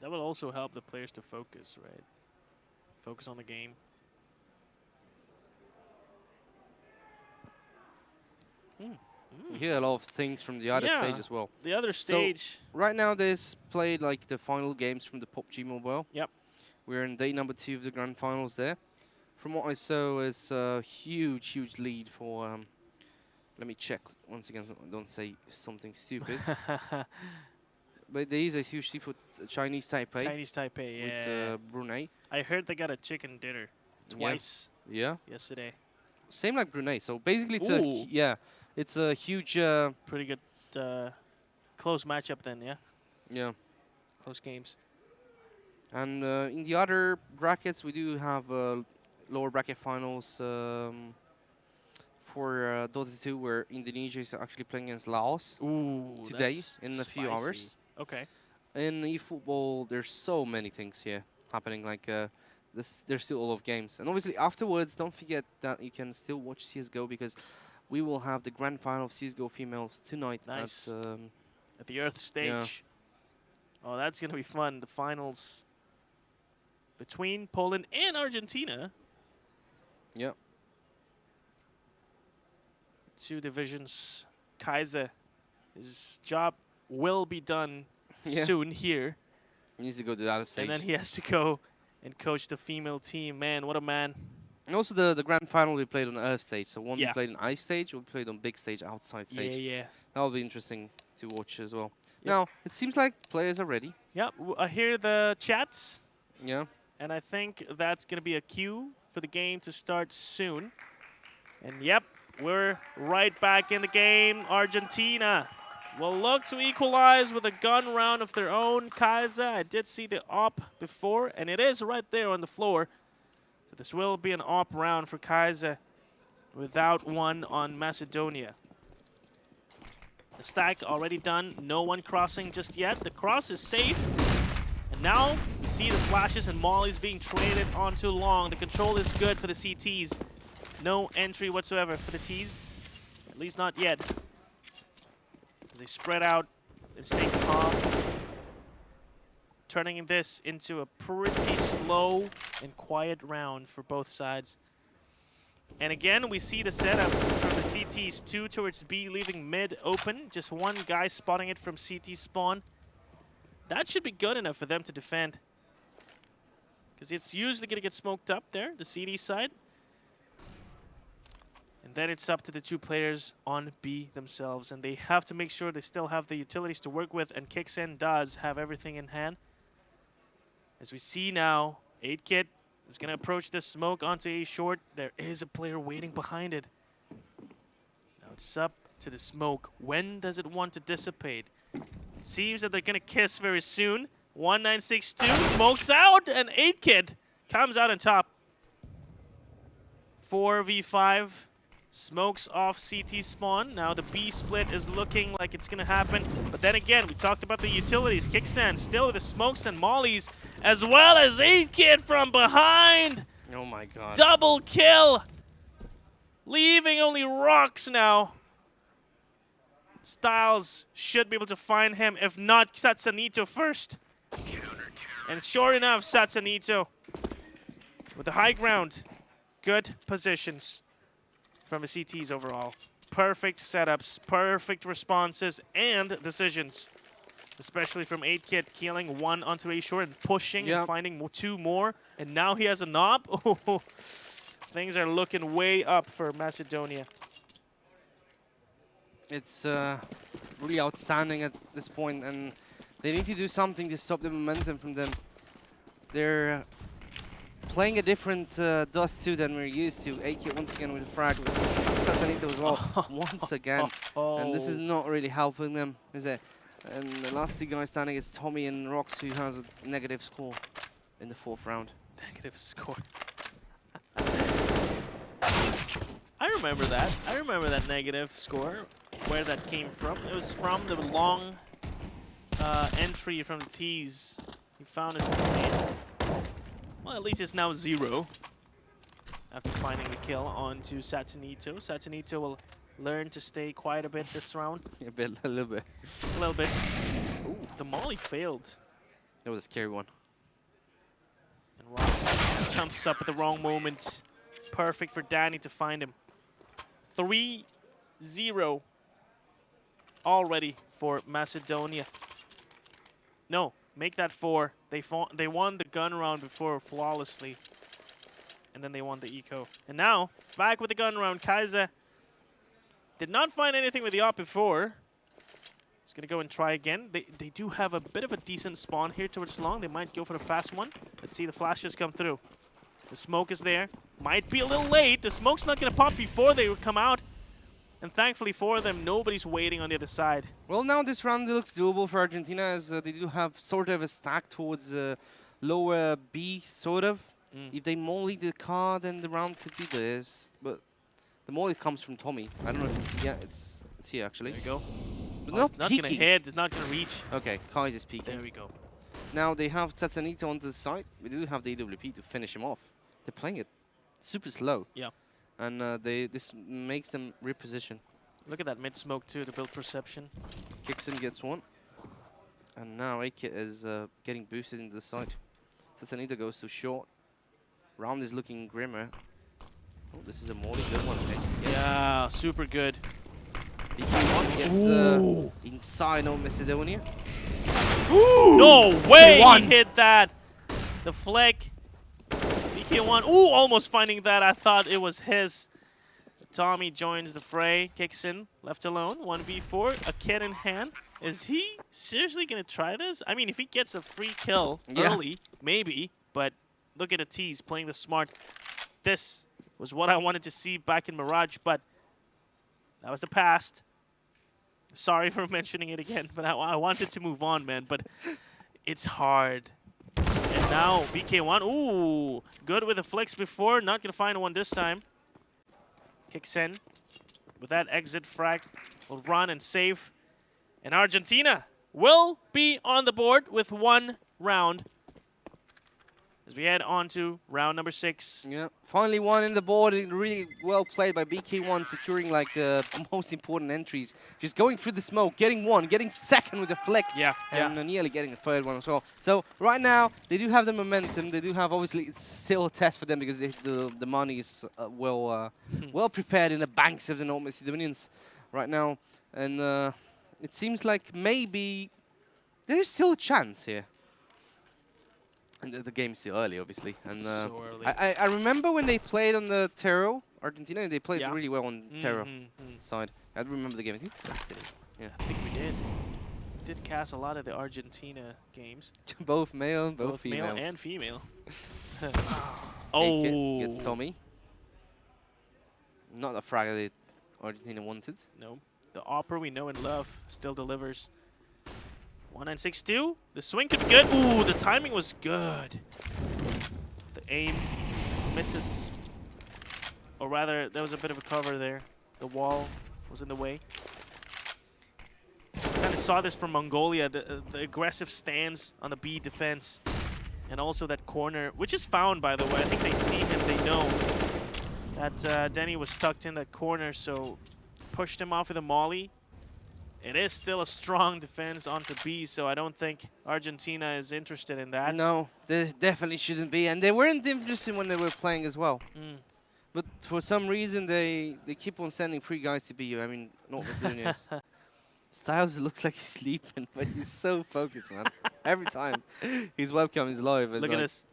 That will also help the players to focus, right? Focus on the game. We hear a lot of things from the other Yeah, stage as well. the other So stage. right now, there's played like the final games from the PUBG Mobile. Yep. We're in day number 2 of the grand finals there. From what I saw, it's a huge lead for Let me check once again. Don't say something stupid. But there is a huge team for Chinese Taipei. Chinese Taipei, yeah. With Brunei. I heard they got a chicken dinner twice. Yeah. Yesterday. Same like Brunei. So basically, it's it's a huge. Pretty good, close matchup then. Yeah. Yeah. Close games. And in the other brackets, we do have lower bracket finals for Dota 2, where Indonesia is actually playing against Laos today in a few hours. Okay. In eFootball, there's so many things here happening. Like there's still a lot of games, and obviously afterwards, don't forget that you can still watch CSGO because we will have the grand final of CSGO females tonight. Nice. At the Earth stage. Yeah. Oh, that's gonna be fun. The finals between Poland and Argentina. Yeah. 2 divisions. Kaiser, his job will be done soon here. He needs to go to the other stage. And then he has to go and coach the female team. Man, what a man. And also the grand final we played on Earth stage. So one we played on Ice stage, we played on Big stage, outside stage. Yeah. That will be interesting to watch as well. Now, it seems like players are ready. Yep, I hear the chats. Yeah. And I think that's going to be a cue for the game to start soon. And yep, we're right back in the game. Argentina will look to equalize with a gun round of their own. Kaiser, I did see the op before, and it is right there on the floor. So this will be an op round for Kaiser without one on Macedonia. The stack already done. No one crossing just yet. The cross is safe. And now we see the flashes and mollies being traded onto long. The control is good for the CTs. No entry whatsoever for the Ts. At least not yet. As they spread out and stay calm. Turning this into a pretty slow and quiet round for both sides. And again, we see the setup from the CTs, 2 towards B, leaving mid open. Just one guy spotting it from CT spawn. That should be good enough for them to defend. Because it's usually going to get smoked up there, the CD side. And then it's up to the 2 players on B themselves. And they have to make sure they still have the utilities to work with. And Kixen does have everything in hand. As we see now, 8kit is going to approach the smoke onto A short. There is a player waiting behind it. Now it's up to the smoke. When does it want to dissipate? It seems that they're going to kiss very soon. 1962 smokes out, and 8kit comes out on top. 4v5. Smokes off CT spawn. Now the B split is looking like it's going to happen. But then again, we talked about the utilities. Kixen still with the smokes and mollies, as well as 8kit from behind. Oh my god. Double kill. Leaving only rocks now. Styles should be able to find him. If not, Satsanito first. And sure enough, Satsanito with the high ground. Good positions from the CTs overall. Perfect setups, perfect responses, and decisions. Especially from 8kit, killing 1 onto A short and pushing and finding 2 more. And now he has a knob. Things are looking way up for Macedonia. It's really outstanding at this point, and they need to do something to stop the momentum from them. They're playing a different Dust 2 than we're used to. 8kit once again with a frag with Satsanito as well, once again. And this is not really helping them, is it? And the last 2 guys standing is Tommy and Rox, who has a negative score in the 4th round. Negative score. I remember that. I remember that negative score, where that came from. It was from the long entry from the T's. He found his teammate. Well, at least it's now 0 after finding the kill onto Satsanito. Satsanito will learn to stay quiet a bit this round. A little bit. A little bit. Ooh, the molly failed. That was a scary one. And Rox jumps up at the wrong moment. Perfect for Danny to find him. 3-0 already for Macedonia. No, make that 4. They won the gun round before flawlessly. And then they won the eco. And now, back with the gun round. Kaiser Did not find anything with the op before. He's going to go and try again. They do have a bit of a decent spawn here towards long. They might go for the fast one. Let's see the flashes come through. The smoke is there. Might be a little late. The smoke's not going to pop before they would come out. And thankfully for them, nobody's waiting on the other side. Well, now this round looks doable for Argentina, as they do have sort of a stack towards lower B, sort of. If they molly the car, then the round could be theirs. But the molly comes from Tommy. I don't know if it's... Yeah, it's here, actually. There you go. But Oh, it's not going to hit. It's not going to reach. Okay, Kai is just peeking. There we go. Now they have Tatsanito on the side. We do have the AWP to finish him off. They're playing it super slow. Yeah. And this makes them reposition. Look at that mid-smoke too, to build perception. Kixon gets one. And now AK is getting boosted into the side. Tatsanito goes too short. Round is looking grimmer. Oh, this is a more good one. Yeah, super good. BK1 gets inside on Macedonia. Ooh. No way he hit that. The flick. BK1, ooh, almost finding that. I thought it was his. Tommy joins the fray, kicks in, left alone, 1v4, a kid in hand. Is he seriously going to try this? I mean, if he gets a free kill early, maybe, but look at the tease, playing the smart. This was what I wanted to see back in Mirage, but that was the past. Sorry for mentioning it again, but I wanted to move on, man, but it's hard. And now BK1, ooh, good with the flicks before, not going to find one this time. Kicks in with that exit frag, will run and save. And Argentina will be on the board with 1 round as we head on to round number 6. Yeah, finally one in the board. Really well played by BK1, securing like the most important entries. Just going through the smoke, getting one, getting second with the flick. Yeah, and nearly getting the third one as well. So right now, they do have the momentum. They do have, obviously, it's still a test for them because the money is well prepared in the banks of the North Macedonians right now. And it seems like maybe there's still a chance here. And the game's still early, obviously. And so early. I remember when they played on the Tero, Argentina, they played really well on Tero side. I remember the game. I think yesterday. Yeah, I think we did. We did cast a lot of the Argentina games. Both male, both females. females. Male and female. Oh, gets Tommy. Not the frag that Argentina wanted. No, the opera we know and love still delivers. 1962. The swing could be good. Ooh, the timing was good. The aim misses. Or rather, there was a bit of a cover there. The wall was in the way. Kind of saw this from Mongolia, the aggressive stance on the B defense. And also that corner, which is found, by the way. I think they see him, they know that Denny was tucked in that corner, so pushed him off with a molly. It is still a strong defense onto B, so I don't think Argentina is interested in that. No, they definitely shouldn't be. And they weren't interested when they were playing as well. But for some reason, they keep on sending 3 guys to BU. I mean, not Macedonians. Styles looks like he's sleeping, but he's so focused, man. Every time his webcam is live. Look at this.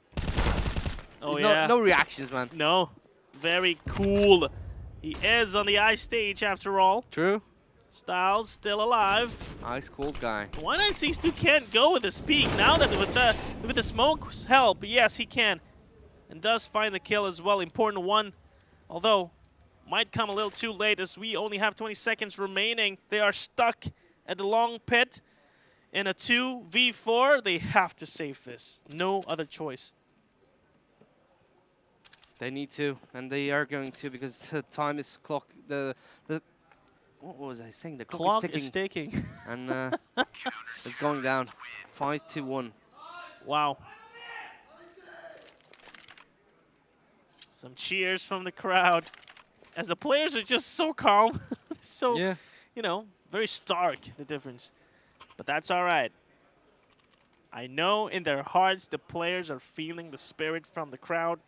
Oh, yeah. No reactions, man. No. Very cool. He is on the ice stage, after all. True. Styles still alive. Ice cold guy. 1962 can't go with the speed. Now that with the smoke's help, yes, he can. And does find the kill as well. Important one. Although, might come a little too late as we only have 20 seconds remaining. They are stuck at the long pit in a 2v4. They have to save this. No other choice. They need to, and they are going to, because the time is clock. What was I saying? The clock is ticking. And it's going down. 5-1. Wow. Some cheers from the crowd. As the players are just so calm. So, you know, very stark, the difference. But that's all right. I know in their hearts the players are feeling the spirit from the crowd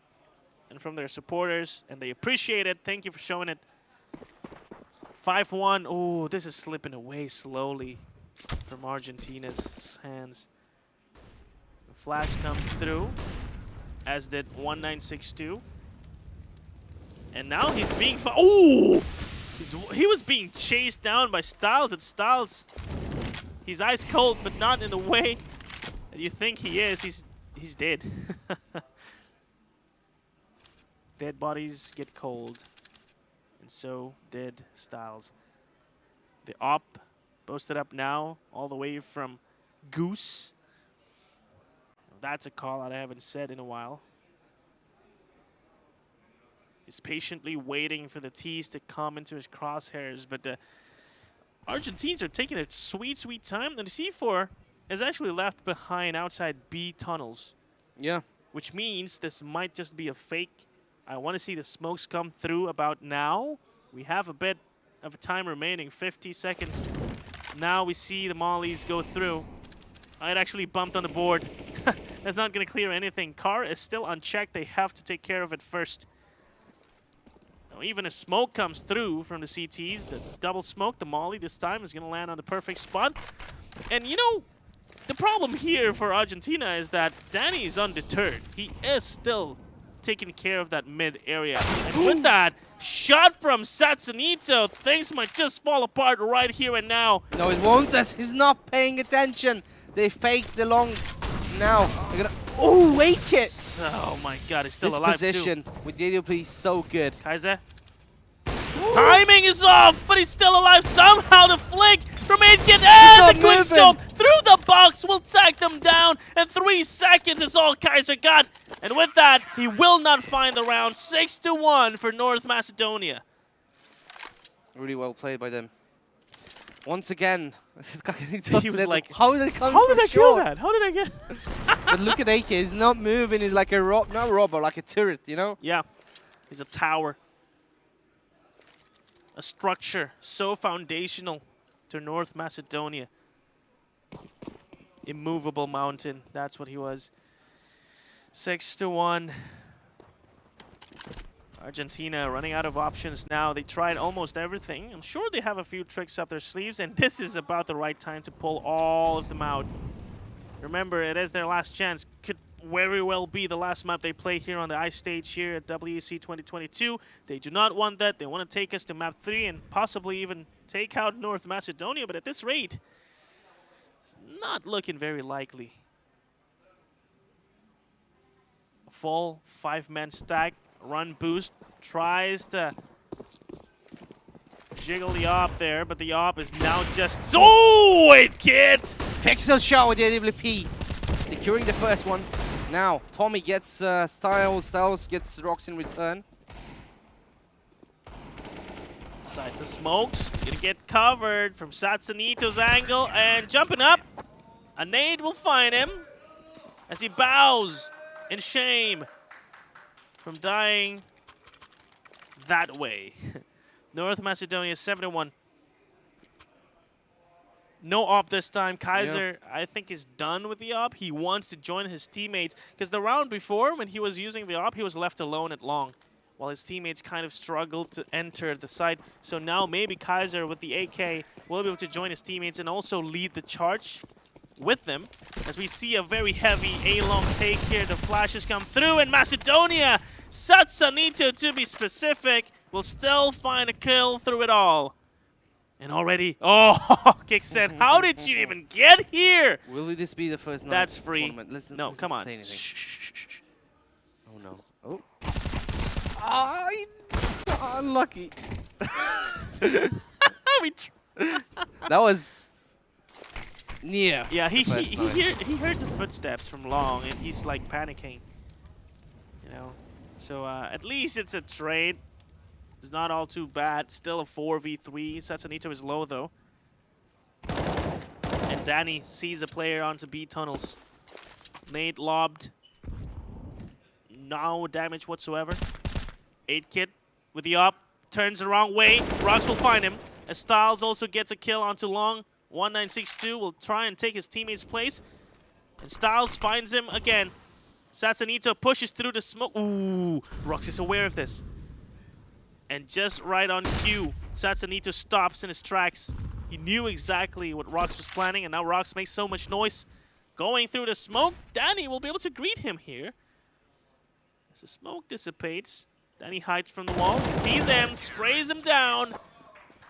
and from their supporters, and they appreciate it. Thank you for showing it. 5-1. Oh, this is slipping away slowly from Argentina's hands. The flash comes through, as did 1962. And now he's being... Oh! He was being chased down by Styles, but Styles, he's ice cold, but not in the way that you think he is. He's dead. Dead bodies get cold, and so did Styles. The op posted up now, all the way from Goose. That's a call out I haven't said in a while. He's patiently waiting for the tees to come into his crosshairs, but the Argentines are taking a sweet, sweet time. And the C4 is actually left behind outside B tunnels. Yeah. Which means this might just be a fake. I want to see the smokes come through about now. We have a bit of time remaining, 50 seconds. Now we see the mollies go through. It actually bumped on the board. That's not going to clear anything. Car is still unchecked. They have to take care of it first. Now, even if smoke comes through from the CTs, the double smoke, the molly this time is going to land on the perfect spot. And you know, the problem here for Argentina is that Danny is undeterred. He is still taking care of that mid area. And with that shot from Satsunito, things might just fall apart right here and now. No, it won't, as he's not paying attention. They faked the long. Now they're gonna. Oh, wake it! Oh my God, he's still this alive position too. with the AWP is so good. Kaiser. Timing is off, but he's still alive. Somehow the flick from 8kit and the quick scope through the box will tag them down. And 3 seconds is all Kaiser got. And with that, he will not find the round. 6-1 for North Macedonia. Really well played by them. Once again, he was like, how did it come How did from I kill that? How did I get? But look at AK, he's not moving. He's like a not a robber, like a turret, you know? Yeah, he's a tower. A structure so foundational to North Macedonia. Immovable mountain, that's what he was. 6-1. Argentina running out of options now. They tried almost everything. I'm sure they have a few tricks up their sleeves, and this is about the right time to pull all of them out. Remember, it is their last chance. Could very well be the last map they play here on the ice stage here at WEC 2022. They do not want that. They want to take us to map 3 and possibly even take out North Macedonia, but at this rate, it's not looking very likely. A full 5-man stack. Run boost, tries to jiggle the op there, but the op is now just so it kid. Pixel shot with the AWP, securing the first one. Now Tommy gets Styles gets rocks in return. Inside the smokes, gonna get covered from Satsunito's angle and jumping up. A nade will find him as he bows in shame from dying that way. North Macedonia 7-1. No op this time. Kaiser, I think, is done with the op. He wants to join his teammates. Because the round before, when he was using the op, he was left alone at long, while his teammates kind of struggled to enter the site. So now maybe Kaiser with the AK will be able to join his teammates and also lead the charge with them, as we see a very heavy A-long take here. The flashes come through, and Macedonia, Satsunito to be specific, will still find a kill through it all. And already, kicks in. How did you even get here? Will this be the first night? That's free. Listen, no, come on. Say anything. Shh. Oh no. Oh. Unlucky. That was near. Yeah, he heard the footsteps from long, and he's like panicking. You know, so at least it's a trade. It's not all too bad. Still a 4v3. Satsunito is low though, and Danny sees a player onto B tunnels. Nade lobbed. No damage whatsoever. 8kit with the up. Turns the wrong way. Rocks will find him. As Styles also gets a kill onto long. 1962 will try and take his teammate's place. And Styles finds him again. Satsunito pushes through the smoke. Ooh, Rox is aware of this. And just right on cue, Satsunito stops in his tracks. He knew exactly what Rox was planning, and now Rox makes so much noise. Going through the smoke, Danny will be able to greet him here. As the smoke dissipates, Danny hides from the wall. He sees him, sprays him down.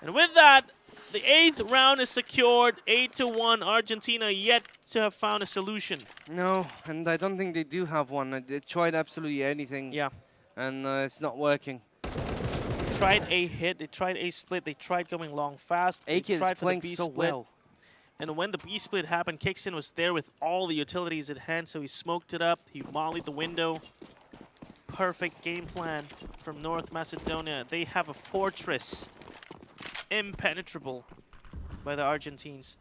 And with that, the 8th round is secured. 8-1. Argentina yet to have found a solution. No, and I don't think they do have one. They tried absolutely anything. Yeah. And it's not working. They tried a hit, they tried a split, they tried going long fast. They A-Kid is tried for the playing B so split. well. And when the B split happened, Kixon was there with all the utilities at hand, so he smoked it up, he mollied the window. Perfect game plan from North Macedonia. They have a fortress, impenetrable by the Argentines.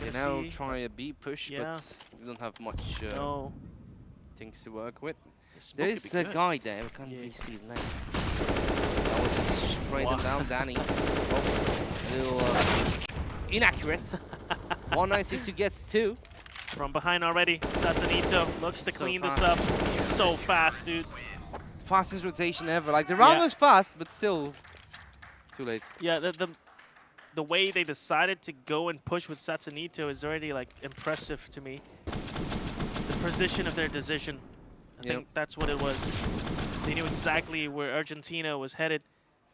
They now try a B push, but they don't have much things to work with. There's a guy there, I can't really see his name. I will just spray them down, Danny. Oh, a little inaccurate. 1962 gets 2. From behind already, Satsanito looks to clean this up. He's so fast, dude. Fastest rotation ever. Like, the round was fast, but still too late. Yeah, the way they decided to go and push with Satsanito is already, like, impressive to me. The precision of their decision. I think that's what it was. They knew exactly where Argentina was headed.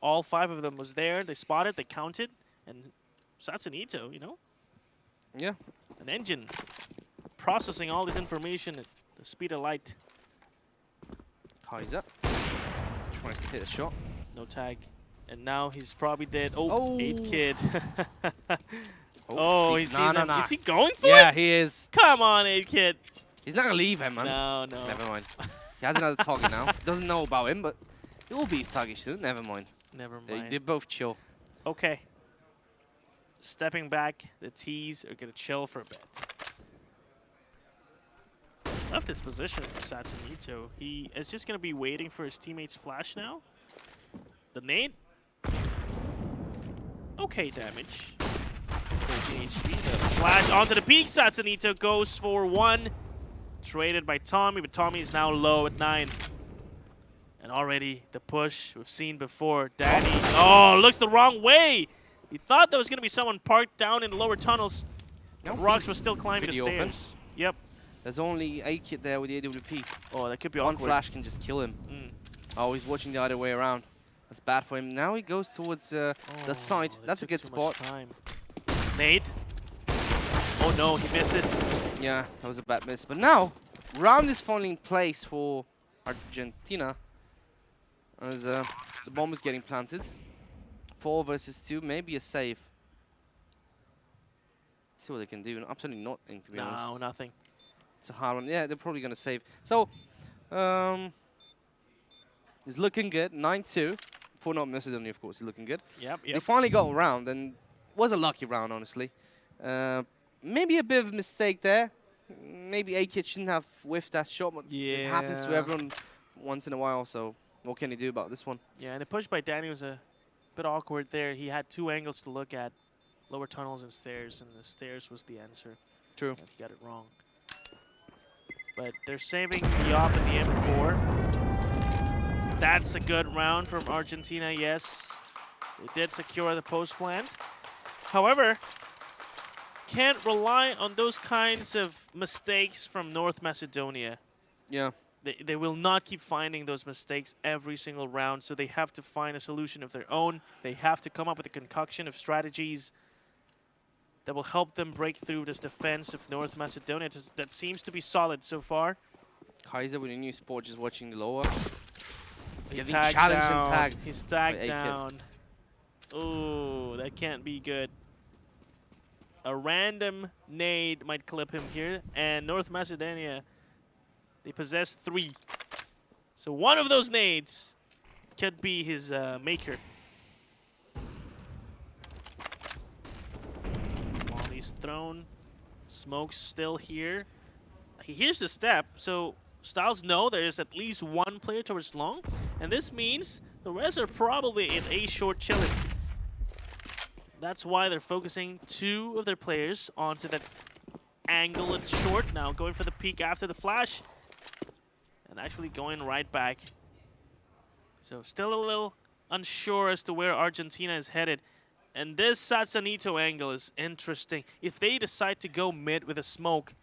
All 5 of them was there. They spotted, they counted, and Satsanito, you know? Yeah. An engine processing all this information at the speed of light. Kaiser tries to hit a shot. No tag. And now he's probably dead. Oh, 8-Kid. He sees him. Is he going for it? Yeah, he is. Come on, 8-Kid. He's not going to leave him, man. No. Never mind. He has another target now. Doesn't know about him, but it will be his target soon. Never mind. Never mind. They both chill. Okay. Stepping back, the T's are going to chill for a bit. Left this position for Satsanito. He is just going to be waiting for his teammate's flash now. The nade. Okay, damage. 13 HP. The flash onto the peak. Satsanito goes for 1. Traded by Tommy, but Tommy is now low at 9. And already the push we've seen before. Danny, looks the wrong way. He thought there was going to be someone parked down in the lower tunnels. No, Rocks was still climbing the pretty stairs. open. Yep. There's only a kid there with the AWP. Oh, that could be One awkward. flash can just kill him. Oh, he's watching the other way around. That's bad for him. Now he goes towards the side. That's a good spot. Nade. Oh no, he misses. Yeah, that was a bad miss. But now, round is falling in place for Argentina. As the bomb is getting planted. 4 versus 2, maybe a save. See what they can do. Absolutely nothing, to be honest. No, nothing. It's a hard one. Yeah, they're probably going to save. So, it's looking good. 9-2. For not Macedonia, of course, it's looking good. Yep. They finally got a round, and it was a lucky round, honestly. Maybe a bit of a mistake there. Maybe A-Kid shouldn't have whiffed that shot, but it happens to everyone once in a while, so what can you do about this one? Yeah, and the push by Danny was a bit awkward there. He had 2 angles to look at, lower tunnels and stairs, and the stairs was the answer. True. He got it wrong. But they're saving the AWP and the M4. That's a good round from Argentina, yes. They did secure the post plant. However, can't rely on those kinds of mistakes from North Macedonia. Yeah. They will not keep finding those mistakes every single round, so they have to find a solution of their own. They have to come up with a concoction of strategies that will help them break through this defense of North Macedonia that seems to be solid so far. Kaiser with a new sport, just watching the lower. He's Getting challenged and tagged. He's tagged down. Oh, that can't be good. A random nade might clip him here, and North Macedonia, they possess 3. So one of those nades could be his maker. Molly's thrown. Smoke's still here. He hears the step, so Styles know there is at least 1 player towards long, and this means the rest are probably in A short chilling. That's why they're focusing 2 of their players onto that angle at short. Now going for the peek after the flash. And actually going right back. So still a little unsure as to where Argentina is headed. And this Satsanito angle is interesting. If they decide to go mid with a smoke,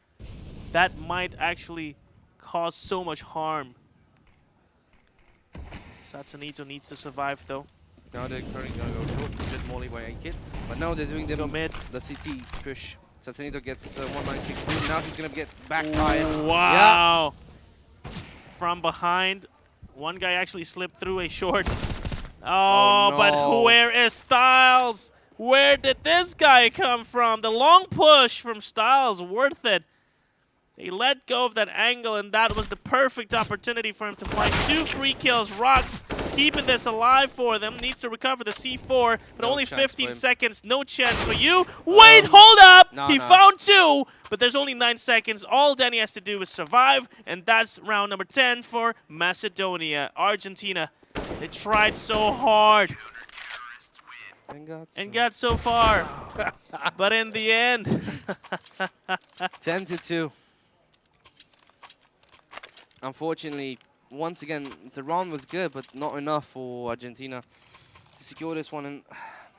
that might actually cause so much harm. Satsanito needs to survive though. Now they're currently gonna go short, a bit molly by A-Kid. But now they're doing the CT push. Satsanito gets 1962. Now he's gonna get backfired. Wow! Yeah. From behind, one guy actually slipped through a short. Oh, no. But where is Styles? Where did this guy come from? The long push from Styles, worth it. He let go of that angle, and that was the perfect opportunity for him to find 2 free kills. Rocks keeping this alive for them. Needs to recover the C4, but only 15 seconds. No chance for you. Wait, hold up! He found 2, but there's only 9 seconds. All Danny has to do is survive, and that's round number 10 for Macedonia. Argentina, they tried so hard and got so far, but in the end, 10-2. Unfortunately, once again, the round was good, but not enough for Argentina to secure this one. And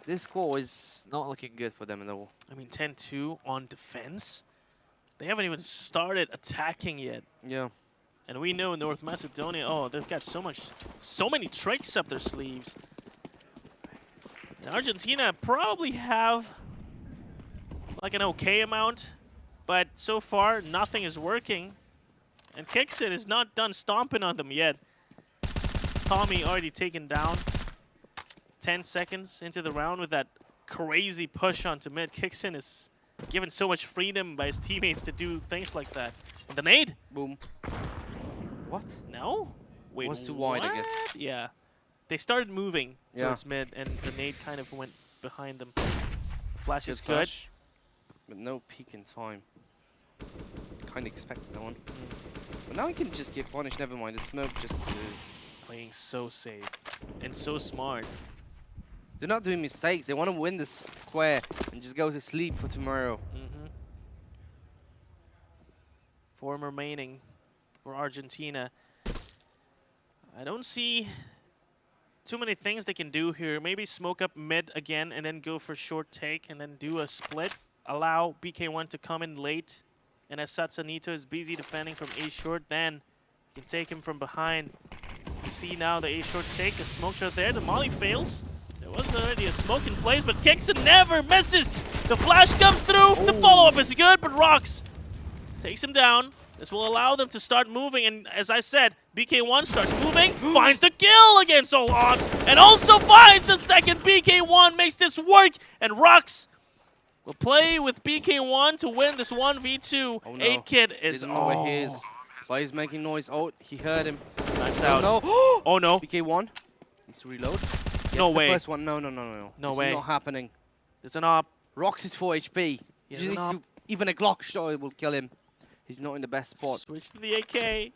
this score is not looking good for them at all. I mean, 10-2 on defense. They haven't even started attacking yet. Yeah. And we know North Macedonia, oh, they've got so many tricks up their sleeves. And Argentina probably have like an okay amount, but so far nothing is working. And Kixin is not done stomping on them yet. Tommy already taken down. 10 seconds into the round with that crazy push onto mid. Kixin is given so much freedom by his teammates to do things like that. And the nade. Boom. What? No? Wait, was too wide, I guess. Yeah. They started moving towards mid, and the nade kind of went behind them. Flash is good. Flash, but no peek in time. Kind of expected that one. But now he can just get punished. Never mind. The smoke just playing so safe and so smart. They're not doing mistakes. They want to win this square and just go to sleep for tomorrow. 4 remaining for Argentina. I don't see too many things they can do here. Maybe smoke up mid again and then go for short take and then do a split. Allow BK1 to come in late. And as Satsanito is busy defending from A short, then you can take him from behind. You see now the A short take, the smoke shot there, the molly fails. There was already a smoke in place, but Kixon never misses. The flash comes through, the follow-up is good, but Rocks takes him down. This will allow them to start moving, and as I said, BK1 starts moving, finds the kill against all odds, and also finds the second. BK1 makes this work, and Rocks will play with BK1 to win this 1v2. Oh, no. 8-Kid is... Didn't know where he is. But he's making noise. Oh, he heard him. Time's Oh, out. no. Oh, no. BK1 needs to reload. No Gets way. The first one. No. No This way. is not happening. There's an op. Rocks is 4 HP. He There's an needs op. to, even a Glock shot will kill him. He's not in the best spot. Switch to the AK.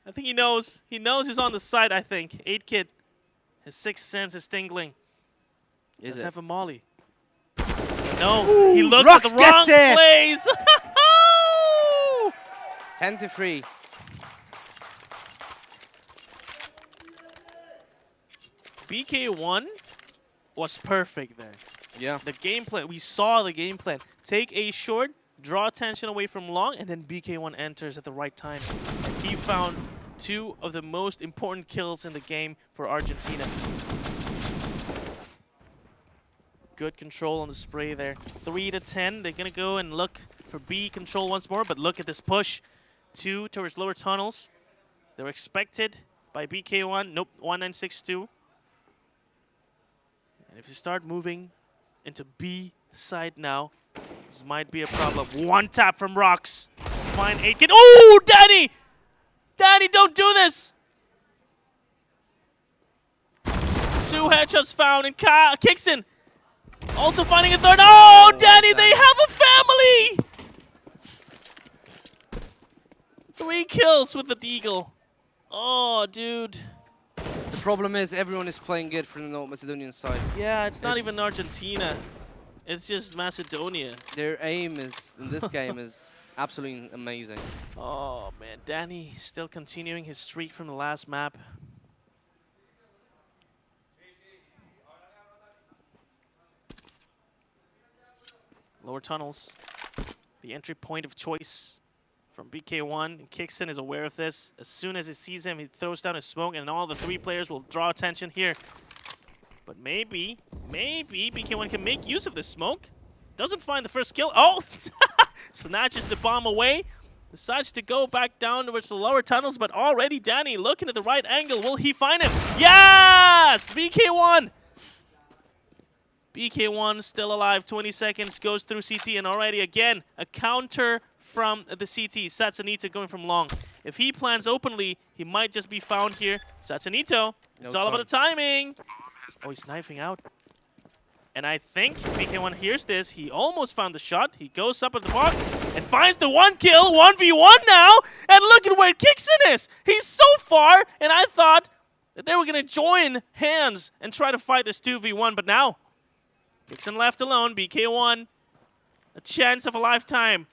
I think he knows. He knows he's on the side, I think. 8-Kid. His sixth sense is tingling. Is Does it? have a molly. No, he looks Rocks at the wrong gets it! place. 10-3. BK1 was perfect there. Yeah. The game plan, we saw the game plan. Take A short, draw attention away from long, and then BK1 enters at the right time. He found 2 of the most important kills in the game for Argentina. Good control on the spray there. 3-10. They're going to go and look for B control once more, but look at this push. 2 towards lower tunnels. They're expected by BK1. Nope, 1962. And if you start moving into B side now, this might be a problem. One tap from Rocks. Fine 8-Kid. Oh, Danny! Danny, don't do this! 2 headshots found, and Kixon also finding a third. Oh, Danny, they have a family! 3 kills with the Deagle. Oh, dude. The problem is everyone is playing good from the North Macedonian side. Yeah, it's not even Argentina. It's just Macedonia. Their aim is in this game is absolutely amazing. Oh, man. Danny still continuing his streak from the last map. Lower tunnels. The entry point of choice from BK1. Kixon is aware of this. As soon as he sees him, he throws down his smoke, and all the 3 players will draw attention here. But maybe BK1 can make use of this smoke. Doesn't find the first kill. Oh! Snatches the bomb away. Decides to go back down towards the lower tunnels, but already Danny looking at the right angle. Will he find him? Yes! BK1! BK1 still alive. 20 seconds, goes through CT, and already again, a counter from the CT. Satsanito going from long. If he plans openly, he might just be found here. Satsanito, it's all about the timing. Oh, he's knifing out. And I think BK1 hears this. He almost found the shot. He goes up at the box and finds the 1 kill. 1v1 now. And look at where Kixon is. He's so far. And I thought that they were going to join hands and try to fight this 2v1. But now, Kixon left alone. BK1, a chance of a lifetime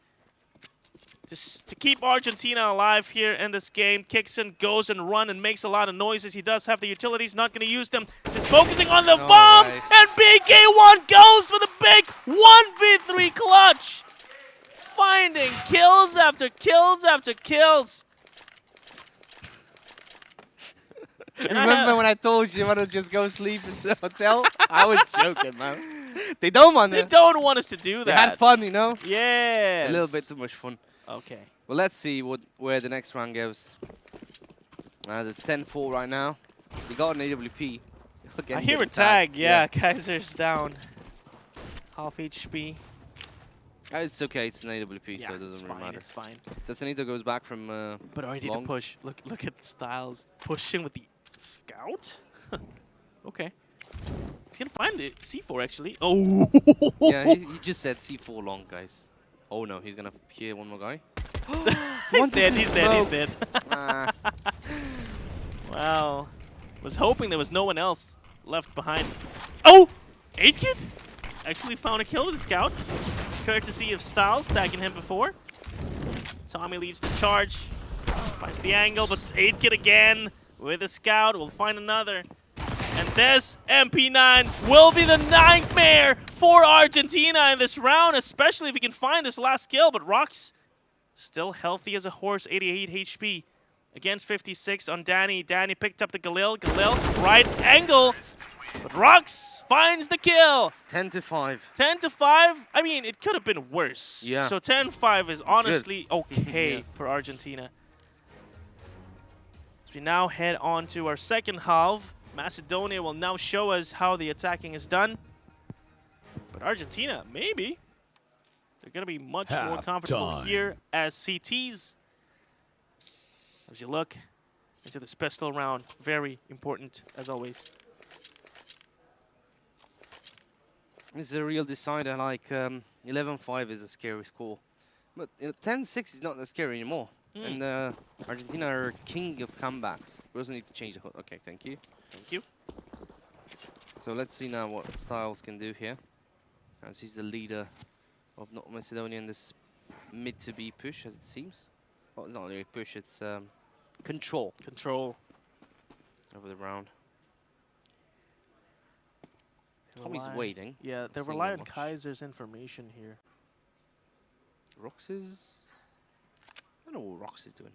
to keep Argentina alive here in this game. Kixon goes and runs and makes a lot of noises. He does have the utilities, not going to use them. Just focusing on the bomb, and BK1 goes for the big 1v3 clutch. Finding kills after kills after kills. Remember when I told you I want to just go sleep in the hotel? I was joking, man. They don't want They don't want us to do that. They had fun, you know? Yes. A little bit too much fun. Okay. Well, let's see where the next round goes. It's 10-4 right now. They got an AWP. I hear a tag. Yeah, Kaiser's down. Half HP. It's okay. It's an AWP, so it doesn't really matter. It's fine. Satsanito goes back from But already to push. Look at Styles pushing with the scout. Okay. He's gonna find it. C4 actually. Oh. Yeah, he just said C4 long, guys. Oh no, he's gonna hear one more guy. He's dead. He's dead. Wow. Was hoping there was no one else left behind. Oh! 8kid actually found a kill with the scout. Courtesy of Styles tagging him before. Tommy leads the charge. Finds the angle, but 8kid again with the scout. We'll find another. And this MP9 will be the nightmare for Argentina in this round, especially if he can find this last kill. But Rox, still healthy as a horse, 88 HP against 56 on Danny. Danny picked up the Galil. Galil, right angle. But Rox finds the kill. 10-5. 10-5. I mean, it could have been worse. Yeah. So 10-5 is honestly okay Yeah. for Argentina. As we now head on to our second half. Macedonia will now show us how the attacking is done. But Argentina, maybe. They're going to be much more comfortable here as CTs. As you look into this pistol round, very important as always. This is a real decider. Like 11-5 is a scary score. But 10-6 is not that scary anymore. And Argentina are king of comebacks. We also need to change the hood. Okay, thank you. Thank you. So let's see now what Styles can do here. As he's the leader of North Macedonia in this mid-to-B push, as it seems. Well, it's not really push, it's control. Control. Over the round. Tommy's waiting. Yeah, they rely on Kaiser's information here. Rox is... I don't know what Rox is doing.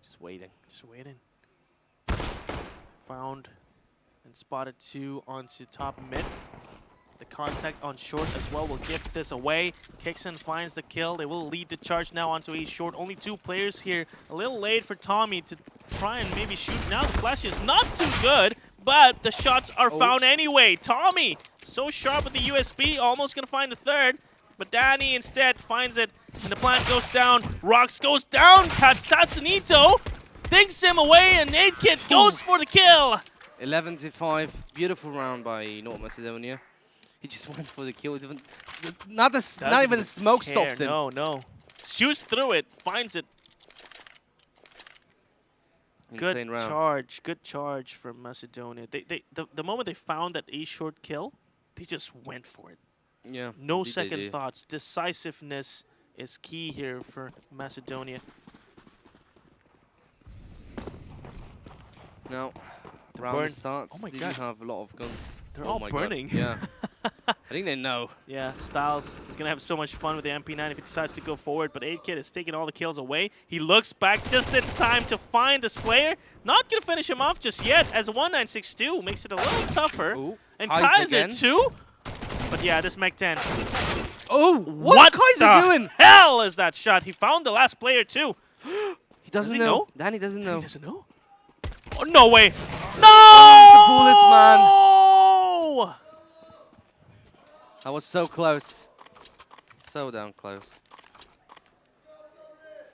Just waiting. Just waiting. Found and spotted 2 onto top mid. The contact on short as well will give this away. Kixon finds the kill. They will lead the charge now onto A short. Only 2 players here. A little late for Tommy to try and maybe shoot. Now the flash is not too good, but the shots are found anyway. Tommy, so sharp with the USB, almost going to find the third. But Danny instead finds it, and the plant goes down. Rox goes down. Satsanito digs him away, and 8kid goes for the kill. 11-5. Beautiful round by North Macedonia. He just went for the kill. Not even the smoke stops him. No. Shoots through it, finds it. Insane round. Good charge from Macedonia. The moment they found that A short kill, they just went for it. Yeah. No second thoughts. Decisiveness is key here for Macedonia. Now, round starts. Oh my Did God. you have a lot of guns? They're all burning. Yeah. I think they know. Yeah, Styles is going to have so much fun with the MP9 if he decides to go forward, but 8Kid is taking all the kills away. He looks back just in time to find this player. Not going to finish him off just yet, as 1962 makes it a little tougher. Ooh, and Kaiser Kaiser too? But yeah, this Mech 10. Oh, what Kaiser doing? hell is that shot? He found the last player too. He doesn't Does he know. Danny doesn't know. He doesn't know? Oh, no way. No! The bullets, man. Oh! That was so close. So damn close.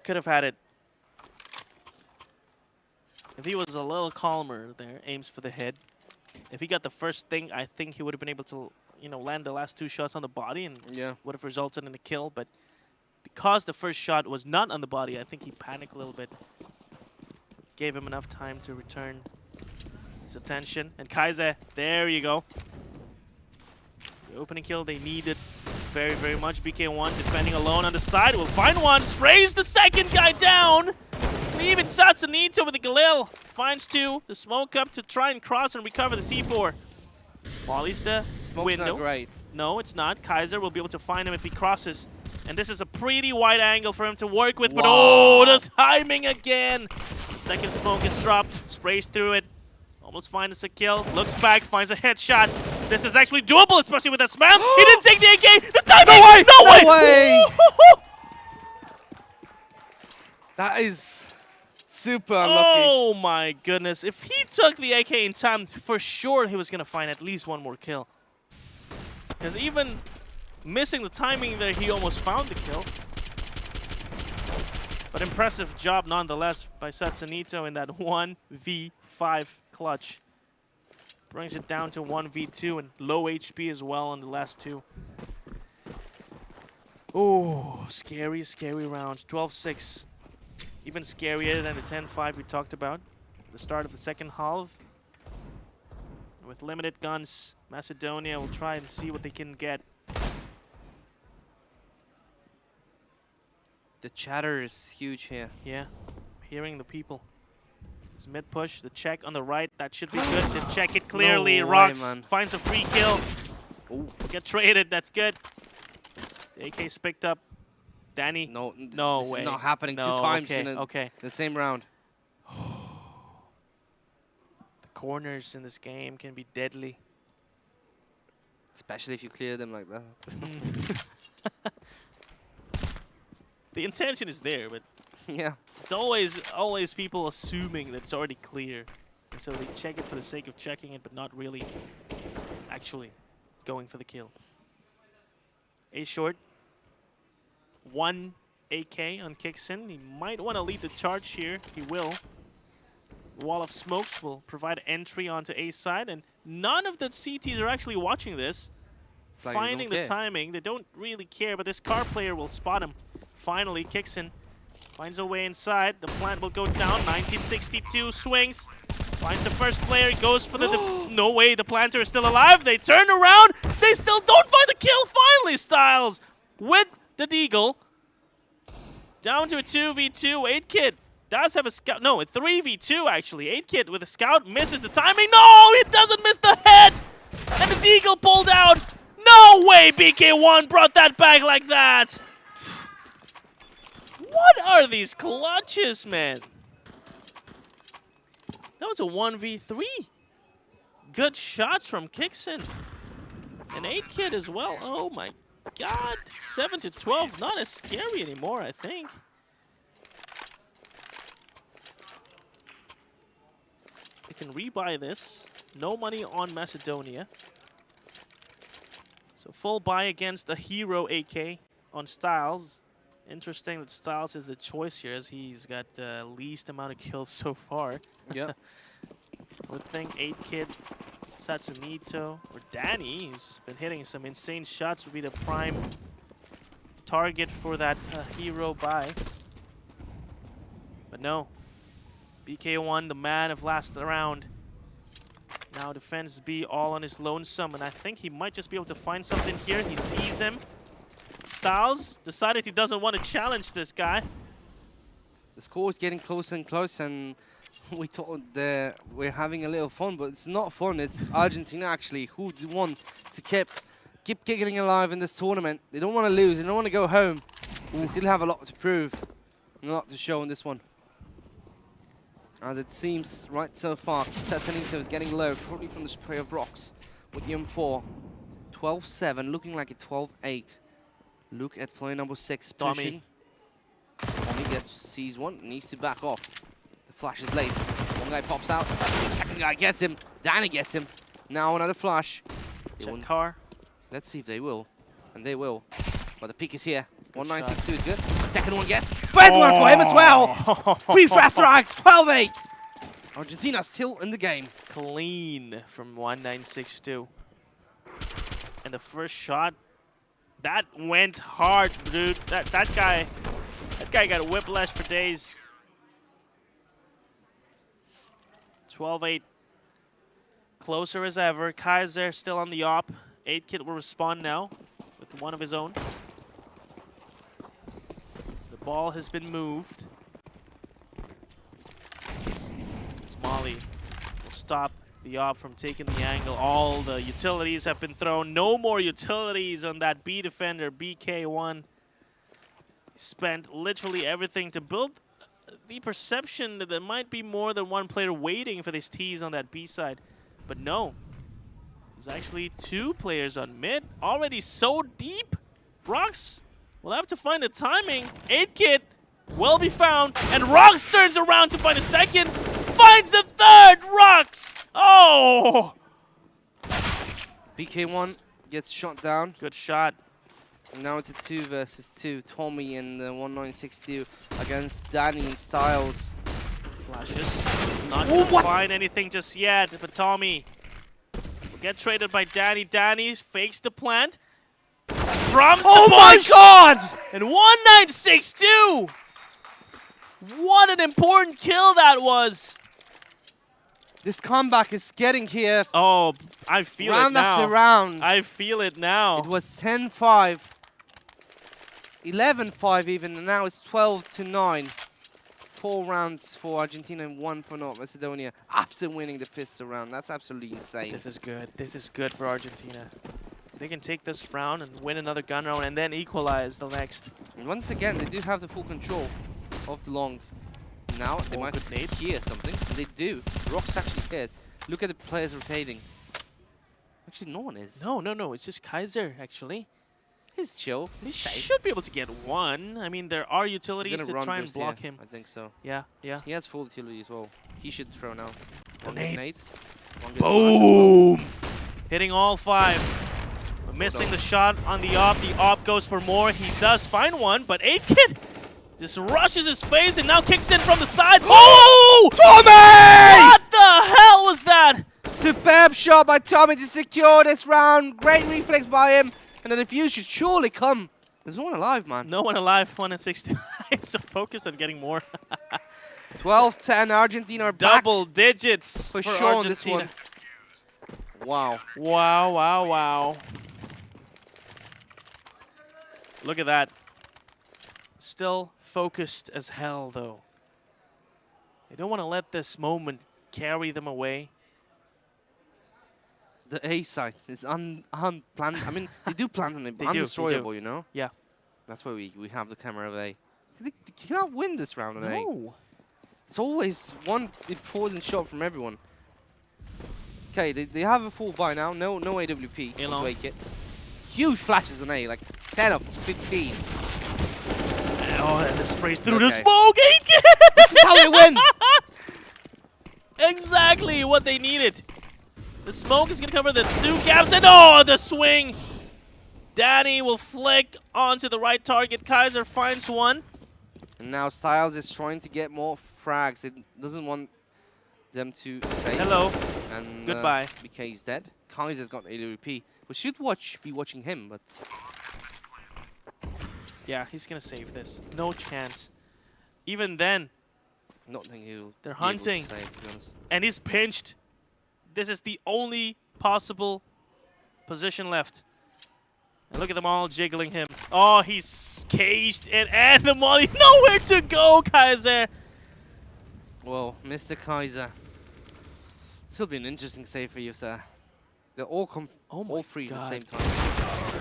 Could have had it. If he was a little calmer there, aims for the head. If he got the first thing, I think he would have been able to, land the last 2 shots on the body and would have resulted in a kill. But because the first shot was not on the body, I think he panicked a little bit. Gave him enough time to return his attention. And Kaiser, there you go. The opening kill they needed very, very much. BK1 defending alone on the side. Will find one. Sprays the second guy down. Leaving Satsunito with the Galil. Finds 2. The smoke up to try and cross and recover the C4. Wally's the Smoke's window. not great. No, it's not. Kaiser will be able to find him if he crosses. And this is a pretty wide angle for him to work with. But oh, the timing again. The second smoke is dropped. Sprays through it. Almost finds a kill. Looks back. Finds a headshot. This is actually doable, especially with that spam. He didn't take the AK. The timing. No way. That is super unlucky. Oh my goodness. If he took the AK in time, for sure he was going to find at least one more kill. Because even missing the timing there, he almost found the kill. But impressive job nonetheless by Satsunito in that 1v5 clutch. Brings it down to 1v2 and low HP as well on the last 2. Oh, scary, scary rounds. 12-6. Even scarier than the 10-5 we talked about. The start of the second half. With limited guns, Macedonia will try and see what they can get. The chatter is huge here. Yeah, hearing the people. It's mid push, the check on the right, that should be good. They check it clearly. No way, Rocks man. finds a free kill. Get traded, that's good. The AK's picked up. Danny. No way. It's not happening no, 2 times okay, in the same round. The corners in this game can be deadly. Especially if you clear them like that. The intention is there, but yeah, it's always people assuming that it's already clear. And so they check it for the sake of checking it, but not really actually going for the kill. A short. 1 AK on Kixin. He might want to lead the charge here. He will. Wall of smokes will provide entry onto A side, and none of the CTs are actually watching this. Like Finding the timing. They don't really care, but this car player will spot him. Finally, Kixin finds a way inside. The plant will go down. 1962 swings. Finds the first player. Goes for the... no way, the planter is still alive. They turn around. They still don't find the kill. Finally, Styles with the Deagle. Down to a 2v2. 8Kid does have a scout. No, a 3v2 actually. 8Kid with a scout misses the timing. No, he doesn't miss the head. And the Deagle pulled out. No way BK1 brought that back like that. What are these clutches, man? That was a 1v3. Good shots from Kixin. And 8Kid as well. Oh my God. 7-12. Not as scary anymore, I think. They can rebuy this. No money on Macedonia. So full buy against a hero AK on Styles. Interesting that Styles is the choice here, as he's got least amount of kills so far. Yeah. I would think 8Kid, Satsunito, or Danny, who's been hitting some insane shots, would be the prime target for that hero buy. But no. BK1, the man of last round, now defends B all on his lonesome, and I think he might just be able to find something here. He sees him. Styles decided he doesn't want to challenge this guy. The score is getting closer and closer, and we thought that we're having a little fun, but it's not fun. It's Argentina actually who want to keep keep getting alive in this tournament. They don't want to lose. They don't want to go home. They still have a lot to prove. And a lot to show in this one. As it seems right so far, Tetanito is getting low, probably from the spray of rocks with the M4. 12-7, looking like a 12-8. Look at player number 6 pushing. Tommy sees one, needs to back off. The flash is late. One guy pops out, the second guy gets him. Danny gets him. Now another flash. Check car. Let's see if they will. And they will. But the peak is here. 1962 is good. Second one gets. Third one for him as well. 3 fast strikes. 12-8. Argentina still in the game. Clean from 1962. And the first shot, that went hard, dude. That guy got whiplash for days. 12-8. Closer as ever. Kaiser still on the op. 8-Kit will respond now with one of his own. The ball has been moved. Smalley will stop the op from taking the angle. All the utilities have been thrown. No more utilities on that B defender, BK1. Spent literally everything to build the perception that there might be more than one player waiting for this tease on that B side. But no, there's actually 2 players on mid, already so deep. Rox will have to find the timing. 8-Kit will be found, and Rox turns around to find a second, finds the third. Rox! Oh! BK1 gets shot down. Good shot. And now it's a 2 versus 2. Tommy and 1962 against Danny and Styles. Flashes. Not gonna find anything just yet, but Tommy will get traded by Danny. Danny fakes the plant. Drums the push. My God! And 1962! What an important kill that was. This comeback is getting here. Oh, I feel it now. Round after round. I feel it now. It was 10-5. 11-5 even, and now it's 12-9. 4 rounds for Argentina and 1 for North Macedonia after winning the 5th round. That's absolutely insane. This is good. This is good for Argentina. They can take this round and win another gun round and then equalize the next. And once again, they do have the full control of the long. Now they might hear something. And they do. Rock's actually hit. Look at the players rotating. Actually, no one is. No. It's just Kaiser, actually. He's chill. He should be able to get one. I mean, there are utilities to try and this, block yeah, him. I think so. Yeah. He has full utility as well. He should throw now. Grenade. Boom! Hitting all 5. But missing the shot on the op. The op goes for more. He does find one, but 8-Kit just rushes his face and now kicks in from the side. Oh! Tommy! What the hell was that? Superb shot by Tommy to secure this round. Great reflex by him. And the defuse should surely come. There's no one alive, man. No one alive. 1-6. He's so focused on getting more. 12-10. Argentina are back. Double digits for for sure Argentina. on this one. Wow. Wow. Look at that. Still focused as hell, though. They don't want to let this moment carry them away. The A side is unplanned. I mean, they do plan on it, but undestroyable, you know? Yeah. That's why we have the camera of A. They cannot win this round on A. No. It's always one important shot from everyone. Okay, they have a full buy now. No AWP. To make it. Huge flashes on A, like 10 up to 15. Oh, and it sprays through the smoke. This is how they win. Exactly what they needed. The smoke is going to cover the 2 gaps, and oh, the swing. Danny will flick onto the right target. Kaiser finds one. And now Styles is trying to get more frags. It doesn't want them to say hello. And goodbye. BK is dead. Kaiser's got AWP. We should be watching him, but yeah, he's going to save this. No chance. Even then, not think he'll they're hunting. Save, to be honest. And he's pinched. This is the only possible position left. And look at them all jiggling him. Oh, he's caged and the molly. Nowhere to go, Kaiser. Well, Mr. Kaiser. This will be an interesting save for you, sir. They're all all free at the same time.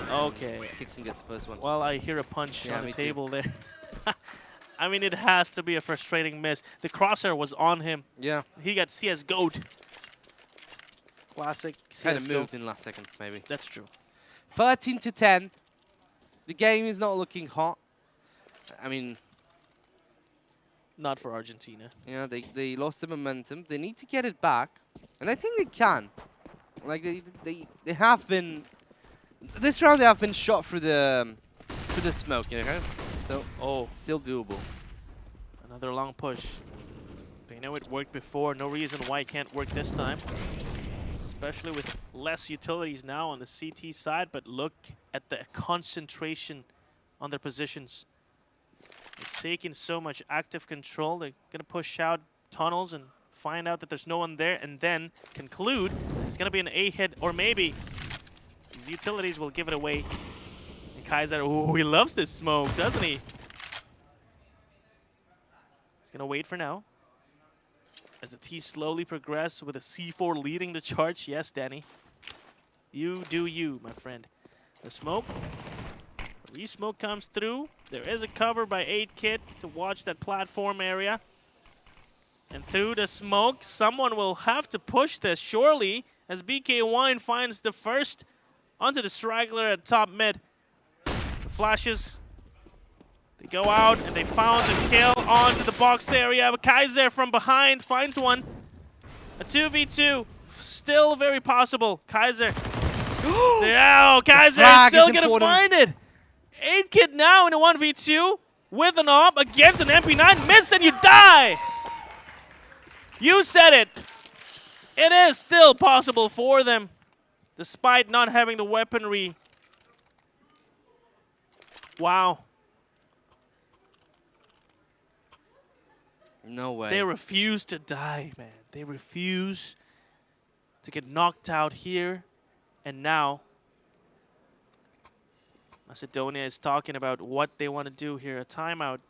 Okay. Kixon gets the first one. Well, I hear a punch on the me table there. I mean, it has to be a frustrating miss. The crosshair was on him. Yeah. He got CSGO'd. Classic CSGO. Kind of moved in last second, maybe. That's true. 13 to 10. The game is not looking hot. I mean, not for Argentina. Yeah, they lost the momentum. They need to get it back, and I think they can. Like they have been. This round they have been shot through the smoke, you know. So still doable. Another long push. They know it worked before. No reason why it can't work this time. Especially with less utilities now on the CT side, but look at the concentration on their positions. They're taking so much active control. They're going to push out tunnels and find out that there's no one there, and then conclude it's going to be an A hit, or maybe these utilities will give it away. And Kaiser, ooh, he loves this smoke, doesn't he? He's going to wait for now. As the T slowly progress with a C4 leading the charge. Yes, Danny. You do you, my friend. The smoke. The re-smoke comes through. There is a cover by 8kit to watch that platform area. And through the smoke, someone will have to push this, surely, as BK1 finds the first onto the straggler at top mid. The flashes. They go out and they found the kill onto the box area. But Kaiser from behind finds one. A 2v2. Still very possible. Kaiser. Yeah, Kaiser is still going to find it. 8kit now in a 1v2 with an AWP against an MP9. Miss and you die. You said it. It is still possible for them, despite not having the weaponry. Wow. No way. They refuse to die, man. They refuse to get knocked out here. And now, Macedonia is talking about what they want to do here. A timeout.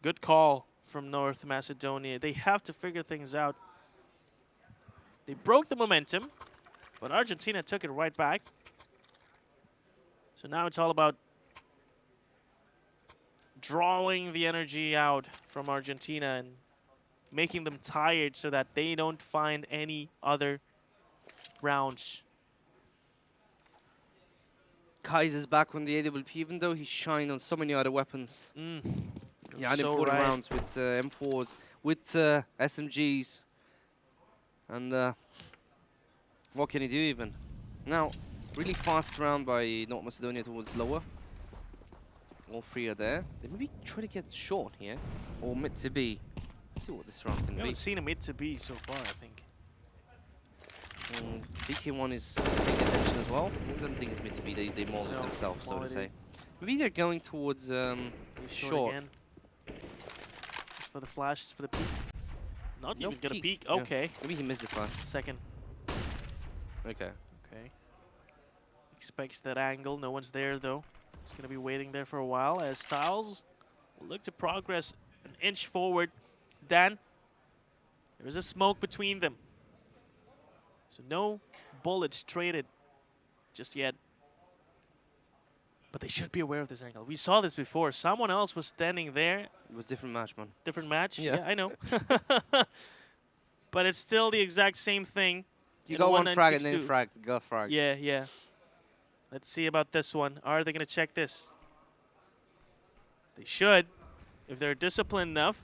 Good call from North Macedonia. They have to figure things out. They broke the momentum, but Argentina took it right back. So now it's all about drawing the energy out from Argentina and making them tired so that they don't find any other rounds. Kaiser's back on the AWP, even though he's shined on so many other weapons. Yeah, and important rounds with M4s, with SMGs. And what can he do even? Now, really fast round by North Macedonia towards lower. All three are there. They maybe try to get short here, or mid to B. Let's see what this round can We be. haven't seen a mid to B so far, I think. BK1 is paying attention as well. I don't think it's mid to B. They molded themselves, so to say. Maybe they're going towards short. Again. Just for the flash, for the peek. Not No even gonna peek. peek. Yeah. Okay. Maybe he missed the flash. Second. Okay. Okay. Expects that angle. No one's there though. He's gonna be waiting there for a while as Styles will look to progress an inch forward. Dan, there is a smoke between them. So no bullets traded just yet. But they should be aware of this angle. We saw this before. Someone else was standing there. It was a different match, man. Different match? Yeah. Yeah, I know. But it's still the exact same thing. You in got one frag and 1962. then frag. Got frag. Yeah, yeah. Let's see about this one. Are they going to check this? They should, if they're disciplined enough.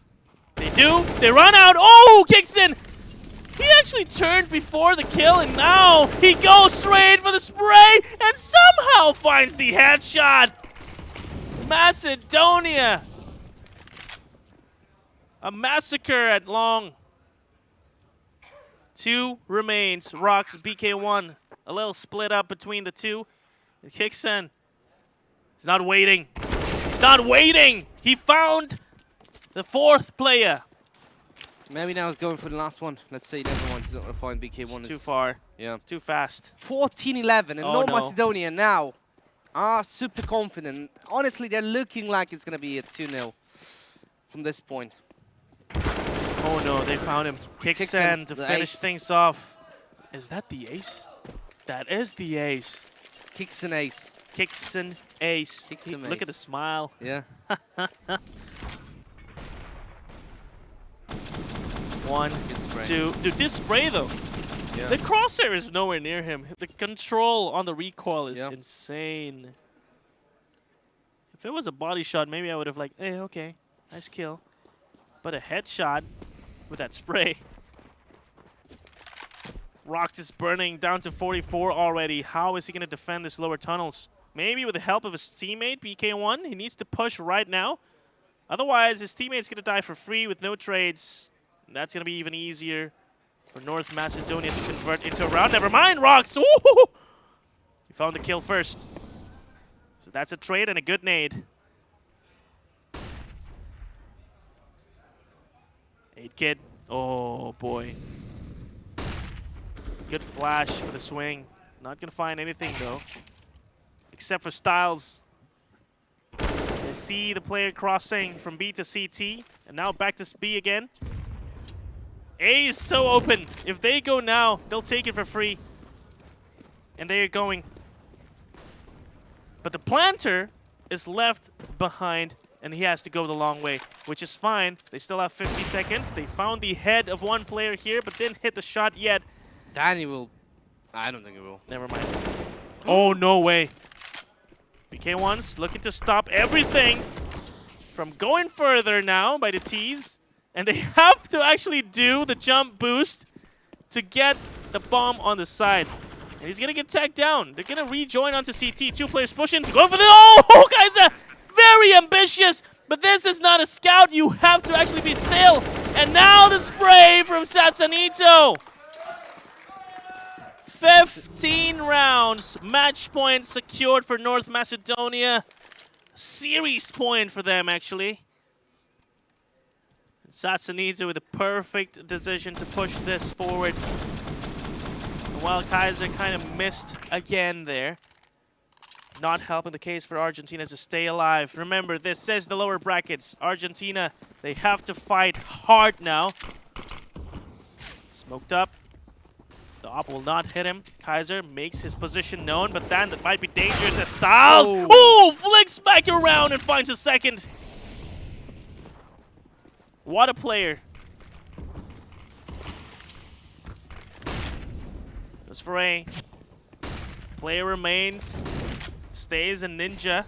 They do. They run out. Oh, kicks in. He actually turned before the kill, and now he goes straight for the spray and somehow finds the headshot. Macedonia. A massacre at long. 2 remains. Rocks, BK1. A little split up between the two. It kicks in. He's not waiting. He's not waiting. He found the 4th player. Maybe now he's going for the last one. Let's say never mind. He's not going to find BK1. It's too far. Yeah. It's too fast. 14-11 and Oh, North no. Macedonia now are super confident. Honestly, they're looking like it's going to be a 2-0 from this point. Oh no, they found him. Kicks Kicks in, in to the finish ace. things off. Is that the ace? That is the ace. Kicks an ace. Kicks an ace. Look at the smile. Yeah. 1, 2. Dude, this spray though. Yeah. The crosshair is nowhere near him. The control on the recoil is insane. If it was a body shot, maybe I would have like, hey, okay, nice kill. But a headshot with that spray. Rox is burning down to 44 already. How is he going to defend this lower tunnels? Maybe with the help of his teammate, BK1. He needs to push right now. Otherwise, his teammate's going to die for free with no trades. And that's going to be even easier for North Macedonia to convert into a round. Never mind, Rox! Ooh! He found the kill first. So that's a trade and a good nade. 8-Kid. Oh, boy. Good flash for the swing. Not going to find anything, though. Except for Styles. They see the player crossing from B to CT. And now back to B again. A is so open. If they go now, they'll take it for free. And they are going. But the planter is left behind. And he has to go the long way, which is fine. They still have 50 seconds. They found the head of one player here, but didn't hit the shot yet. Danny will. I don't think he will. Never mind. Oh, no way. BK1's looking to stop everything from going further now by the T's. And they have to actually do the jump boost to get the bomb on the side. And he's going to get tagged down. They're going to rejoin onto CT. 2 players pushing. Go for the... Oh, guys, very ambitious. But this is not a scout. You have to actually be still. And now the spray from Sassanito. 15 rounds. Match point secured for North Macedonia. Series point for them, actually. Sassanito with a perfect decision to push this forward. While Kaiser kind of missed again there. Not helping the case for Argentina to stay alive. Remember, this says the lower brackets. Argentina, they have to fight hard now. Smoked up. The op will not hit him. Kaiser makes his position known, but then that might be dangerous as Styles. Oh, flicks back around and finds a second. What a player. As for A, player remains, stays a ninja.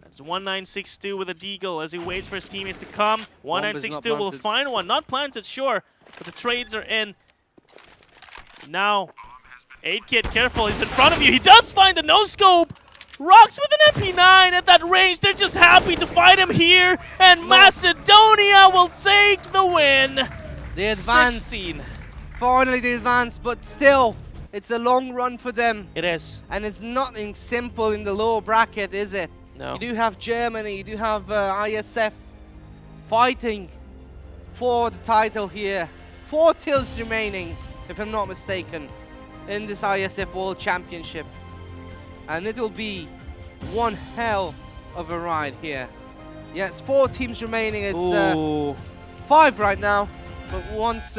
That's 1962 with a deagle as he waits for his teammates to come. 1962 will find one. Not planted, sure, but the trades are in. Now, 8-Kid, careful, he's in front of you. He does find the no-scope. Rox with an MP9 at that range. They're just happy to fight him here. And Macedonia will take the win. They advance. 16. Finally they advance, but still, it's a long run for them. It is. And it's nothing simple in the lower bracket, is it? No. You do have Germany, you do have IESF fighting for the title here. 4 tills remaining, if I'm not mistaken, in this IESF World Championship. And it will be one hell of a ride here. Yeah, it's 4 teams remaining. It's 5 right now. But once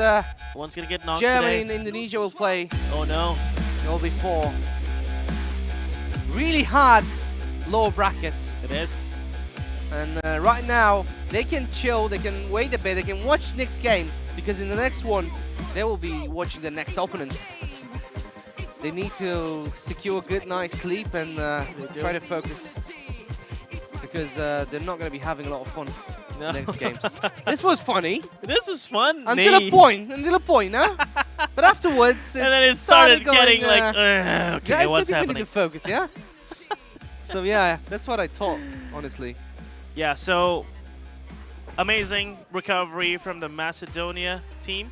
one's gonna get knocked Germany today. and Indonesia will play. Oh no. It'll be 4. Really hard lower bracket. It is. And right now, they can chill, they can wait a bit, they can watch next game. Because in the next one, they will be watching the next opponents. They need to secure a good night's sleep and try to focus. Because they're not going to be having a lot of fun next games. This was funny. This is fun. Until a point, no? But afterwards, and then it started getting going, like, okay, guys, what's I think we happening? need to focus, yeah? So yeah, that's what I thought, honestly. Yeah, so amazing recovery from the Macedonia team.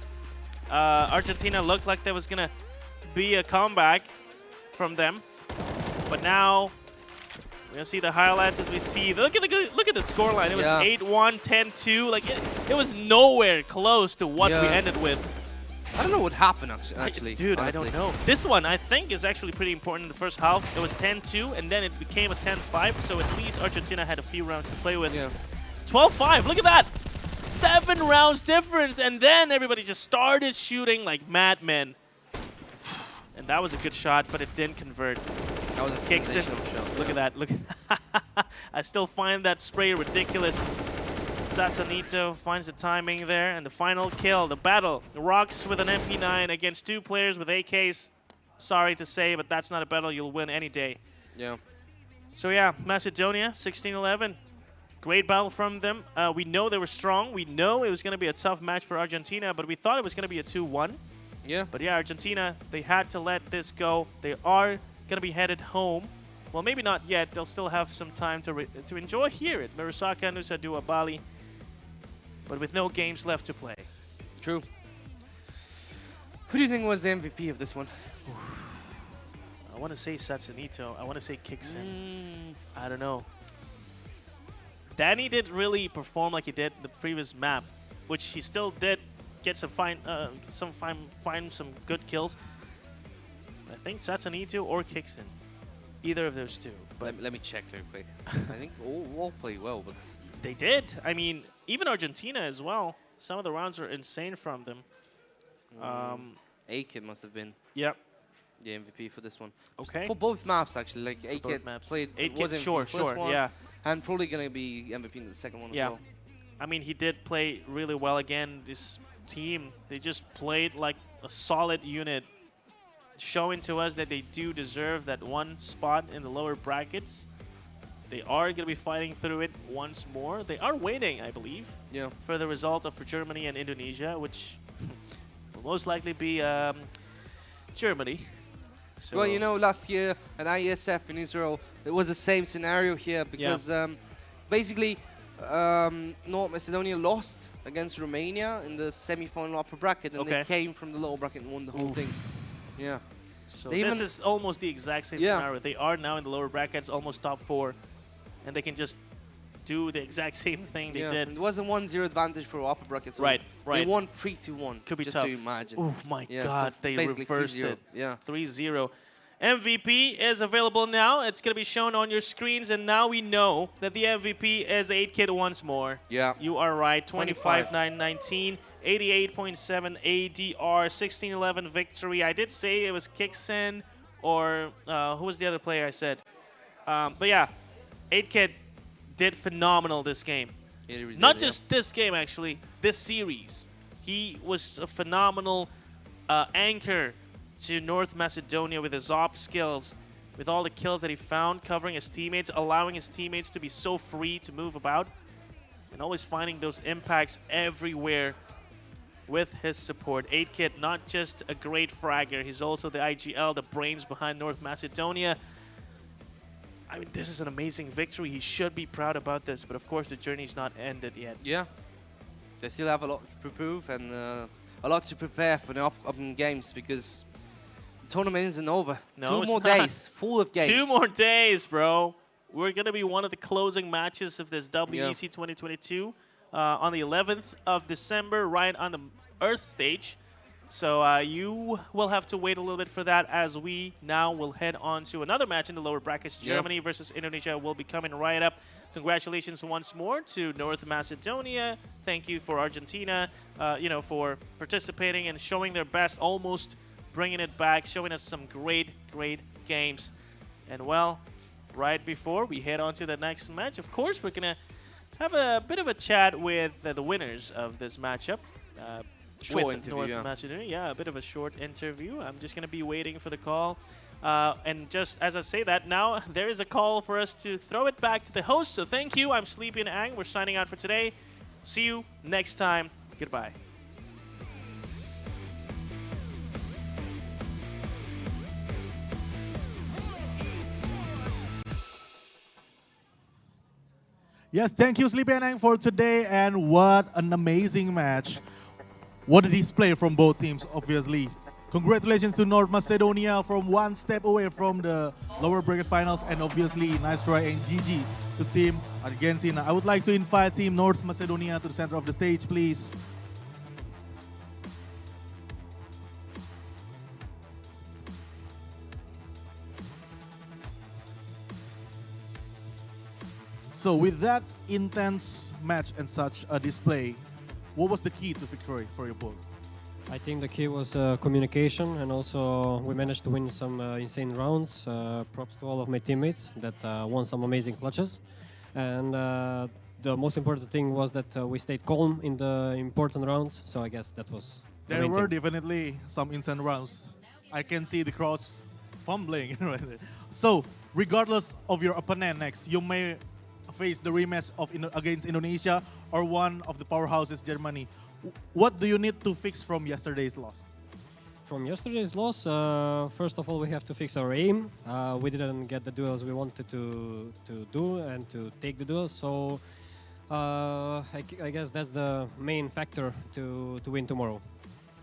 Argentina looked like there was going to be a comeback from them. But now we're going to see the highlights as we see. Look at the scoreline. It was 8-1, 10-2. Like it was nowhere close to what we ended with. I don't know what happened actually. Dude, honestly. I don't know. This one I think is actually pretty important in the first half. It was 10-2 and then it became a 10-5. So at least Argentina had a few rounds to play with. 12-5. Look at that. 7 rounds difference. And then everybody just started shooting like madmen. And that was a good shot, but it didn't convert. That was a sensational shot. Look at that. Look. I still find that spray ridiculous. Satsanito finds the timing there, and the final kill, the battle. Rocks with an MP9 against 2 players with AKs. Sorry to say, but that's not a battle you'll win any day. Yeah. So yeah, Macedonia, 16-11. Great battle from them. We know they were strong. We know it was going to be a tough match for Argentina, but we thought it was going to be a 2-1. Yeah. But yeah, Argentina, they had to let this go. They are going to be headed home. Well, maybe not yet. They'll still have some time to enjoy here at Mirasaka Nusa Dua Bali, but with no games left to play. True. Who do you think was the MVP of this one? I want to say Satsanito. I want to say Kixin. I don't know. Danny didn't really perform like he did the previous map, which he still did get some some good kills. I think Satsanito or Kixin, either of those two. But let me check real quick. I think all played well, but they did. I mean, even Argentina as well. Some of the rounds were insane from them. A-Kid must have been. Yep. The MVP for this one. Okay. For both maps, actually. Like, A-Kid played... 8-Kid, sure, one, yeah. And probably going to be MVP in the second one as well. I mean, he did play really well again. This team, they just played like a solid unit, showing to us that they do deserve that one spot in the lower brackets. They are going to be fighting through it once more. They are waiting, I believe, for the result of Germany and Indonesia, which will most likely be Germany. So well, you know, last year at IESF in Israel, it was the same scenario here because basically North Macedonia lost against Romania in the semi-final upper bracket, and they came from the lower bracket and won the whole thing. Yeah. So this is almost the exact same scenario. They are now in the lower brackets, almost top 4, and they can just do the exact same thing they did. It was a 1-0 advantage for upper brackets. So right. They won 3-1. Could be just tough. to imagine. Oh my God, so they reversed it. Yeah. 3-0. MVP is available now. It's going to be shown on your screens, and now we know that the MVP is 8-Kid once more. Yeah. You are right. 25-9-19, 88.7 ADR, 16-11 victory. I did say it was Kixin or who was the other player I said? But yeah, 8-Kid did phenomenal this game. Not just this game, actually. This series. He was a phenomenal anchor to North Macedonia with his op skills, with all the kills that he found, covering his teammates, allowing his teammates to be so free to move about, and always finding those impacts everywhere with his support. 8-Kid, not just a great fragger, he's also the IGL, the brains behind North Macedonia. I mean, this is an amazing victory. He should be proud about this, but of course the journey's not ended yet. Yeah. They still have a lot to prove and a lot to prepare for the upcoming games because the tournament isn't over. No, 2 more days, full of games. 2 more days, bro. We're going to be one of the closing matches of this WEC 2022 on the 11th of December, right on the Earth stage. So you will have to wait a little bit for that, as we now will head on to another match in the lower brackets. Germany versus Indonesia will be coming right up. Congratulations once more to North Macedonia. Thank you for Argentina, for participating and showing their best, almost bringing it back, showing us some great, great games. And well, right before we head on to the next match, of course, we're going to have a bit of a chat with the winners of this matchup. Short with interview, North Macedonia. Yeah, a bit of a short interview. I'm just going to be waiting for the call. And just as I say that, now there is a call for us to throw it back to the host. So thank you. I'm Sleepy and Ang. We're signing out for today. See you next time. Goodbye. Yes, thank you, Sleepy and Ang, for today. And what an amazing match. What a display from both teams, obviously. Congratulations to North Macedonia from one step away from the lower bracket finals. And obviously, nice try and GG to Team Argentina. I would like to invite Team North Macedonia to the center of the stage, please. So with that intense match and such a display, what was the key to victory for you both? I think the key was communication, and also we managed to win some insane rounds. Props to all of my teammates that won some amazing clutches. And the most important thing was that we stayed calm in the important rounds. So I guess that was the There main were thing. definitely some insane rounds. I can see the crowds fumbling. So, regardless of your opponent next, you may face the rematch of against Indonesia or one of the powerhouses, Germany. What do you need to fix from yesterday's loss? From yesterday's loss, first of all, we have to fix our aim. We didn't get the duels we wanted to do and to take the duels. So I guess that's the main factor to win tomorrow.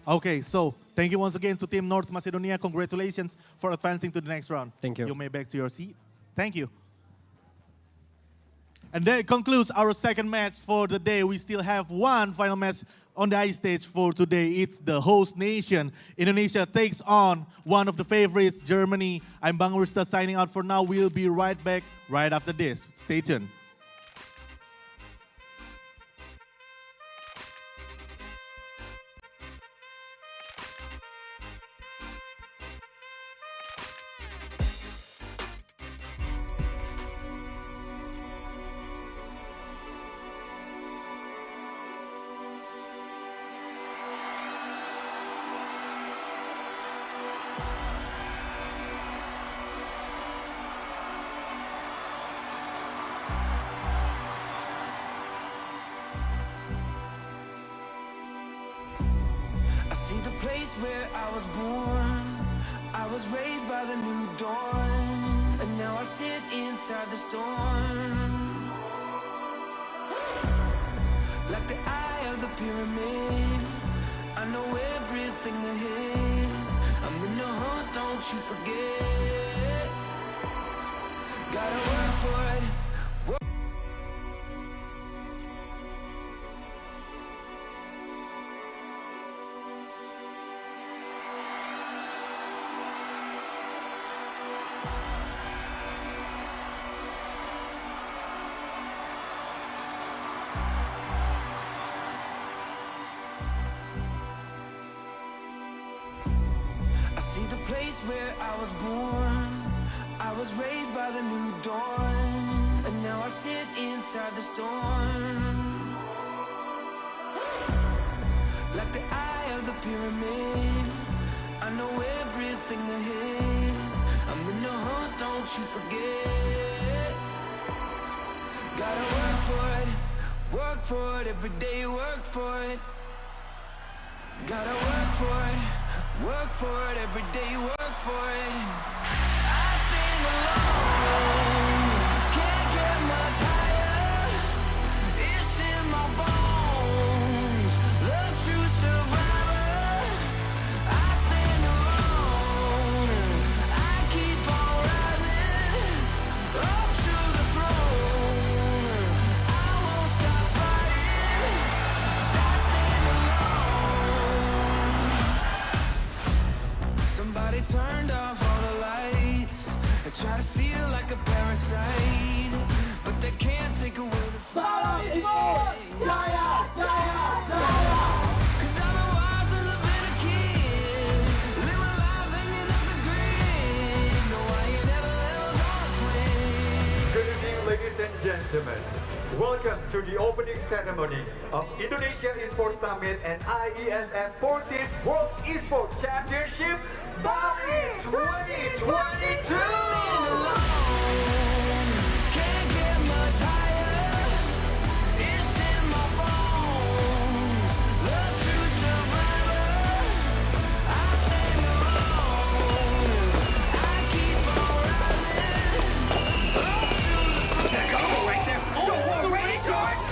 Okay, so thank you once again to Team North Macedonia. Congratulations for advancing to the next round. Thank you. You may back to your seat. Thank you. And that concludes our second match for the day. We still have one final match on the ice stage for today. It's the host nation. Indonesia takes on one of the favorites, Germany. I'm Bang Rusta signing out for now. We'll be right back right after this. Stay tuned. I see the place where I was born. I was raised by the new dawn, and now I sit inside the storm. Like the eye of the pyramid, I know everything ahead. I'm in the hunt, don't you forget. Gotta work for it. I see the place where I was born. I was raised by the new dawn, and now I sit inside the storm. Like the eye of the pyramid, I know everything ahead. I'm in the hunt, don't you forget. Gotta work for it every day, work for it. Gotta work for it every day, work for it. I sing alone, can't get much higher. It's in my bones, love to survivor. I stand alone, I keep on rising up to the throne. I won't stop fighting, 'cause I stand alone. Somebody turned off all the lights and try to steal like a parasite, but they can't take away the fight. Jaya, Jaya, Jaya. 'Cause I've been wise as I've been a kid, live my life hanging up the grid. No, I ain't never ever gonna quit. Good evening, ladies and gentlemen. Welcome to the opening ceremony of Indonesia Esports Summit and IESF 14th World Esports Championship Bali 2022. Can't get much higher. It's in my bones. Love to survivor. I stand alone. I keep on rising up to the throne. Come on, right there. Don't worry, George.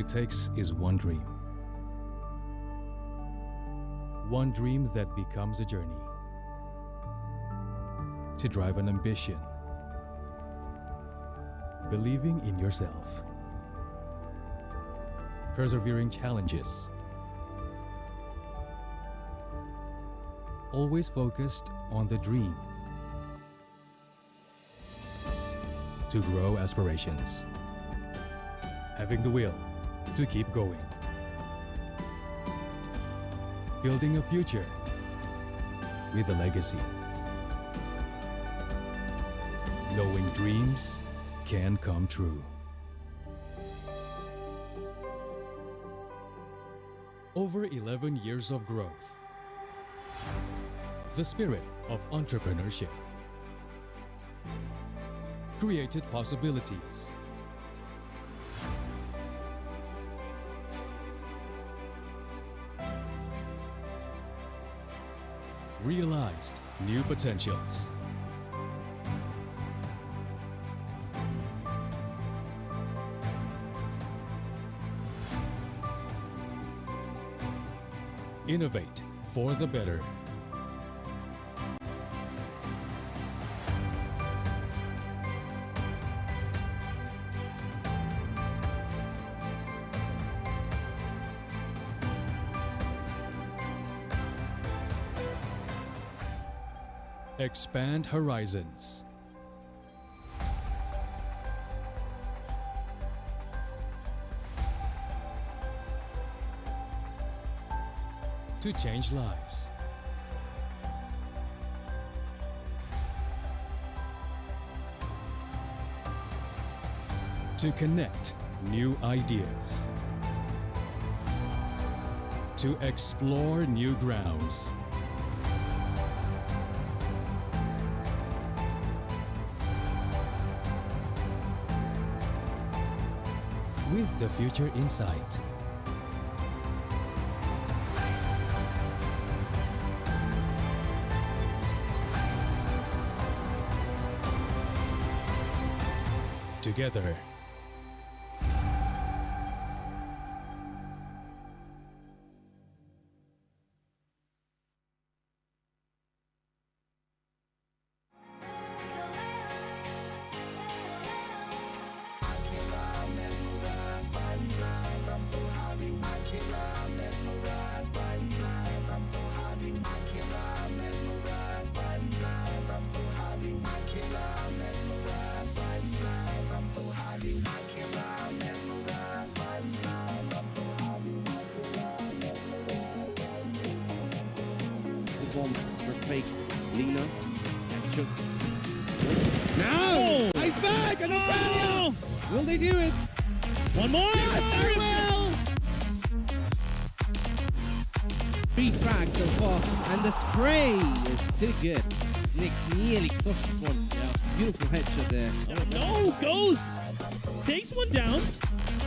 it takes is one dream. One dream that becomes a journey. To drive an ambition. Believing in yourself. Persevering challenges. Always focused on the dream. To grow aspirations. Having the will to keep going. Building a future with a legacy. Knowing dreams can come true. Over 11 years of growth. The spirit of entrepreneurship. Created possibilities. Realized new potentials. Innovate for the better. Expand horizons. To change lives. To connect new ideas. To explore new grounds. With the future in sight. Together. Fake Lina and shoots. No! Ice back! And Daniel! Will they do it? One more! Very well! 3 frags so far, and the spray is still good. Snicks nearly crushed this one. Yeah, beautiful headshot there. No, Ghost takes one down.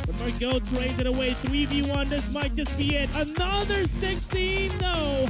But Margot trades it away. 3v1, this might just be it. Another 16, no!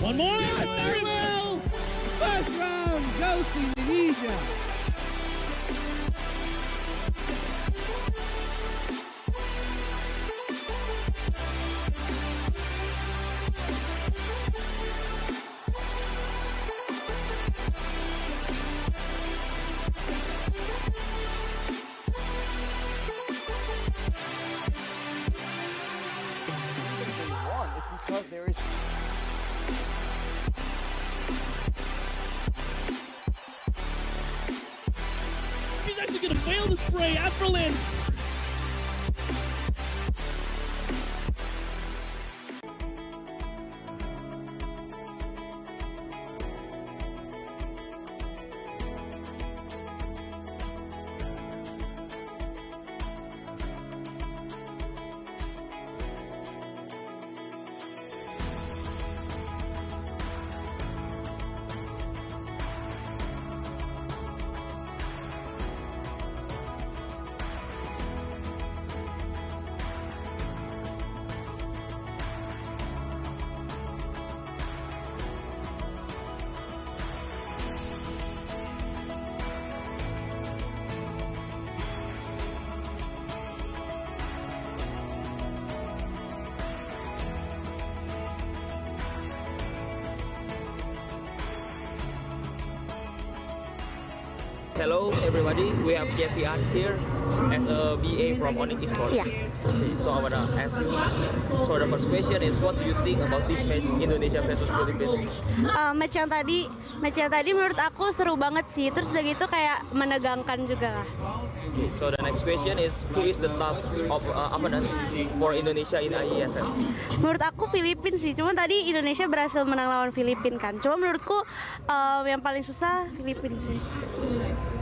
One more! Very well! First round goes to Indonesia. because there is He's actually gonna fail the spray at Berlin. Hello everybody, we have Jesse An here as a BA from Onyx Esports. Yeah. Okay, so I wanna ask you, so the first question is what do you think about this match Indonesia versus Philippines? Match yang tadi menurut aku seru banget sih, terus udah gitu kayak menegangkan juga lah. Okay, so the next question is who is the top of opponent for Indonesia in IESF? Menurut aku Filipina sih, cuma tadi Indonesia berhasil menang lawan Filipina kan. Cuma menurutku yang paling susah Filipina sih.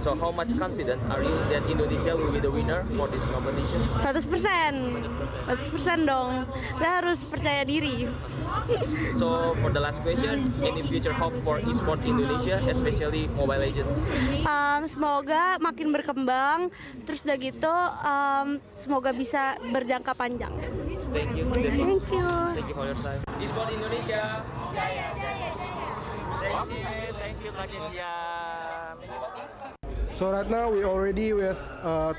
So how much confident are you that Indonesia will be the winner for this competition? 100% dong. Kita harus percaya diri. So for the last question, any future hope for esports Indonesia, especially Mobile Legends? Semoga makin berkembang, terus udah gitu semoga bisa berjangka panjang. Thank you. Thank you. Thank you for your time. Esports Indonesia. Thank you, Kak Jessia. So right now we already with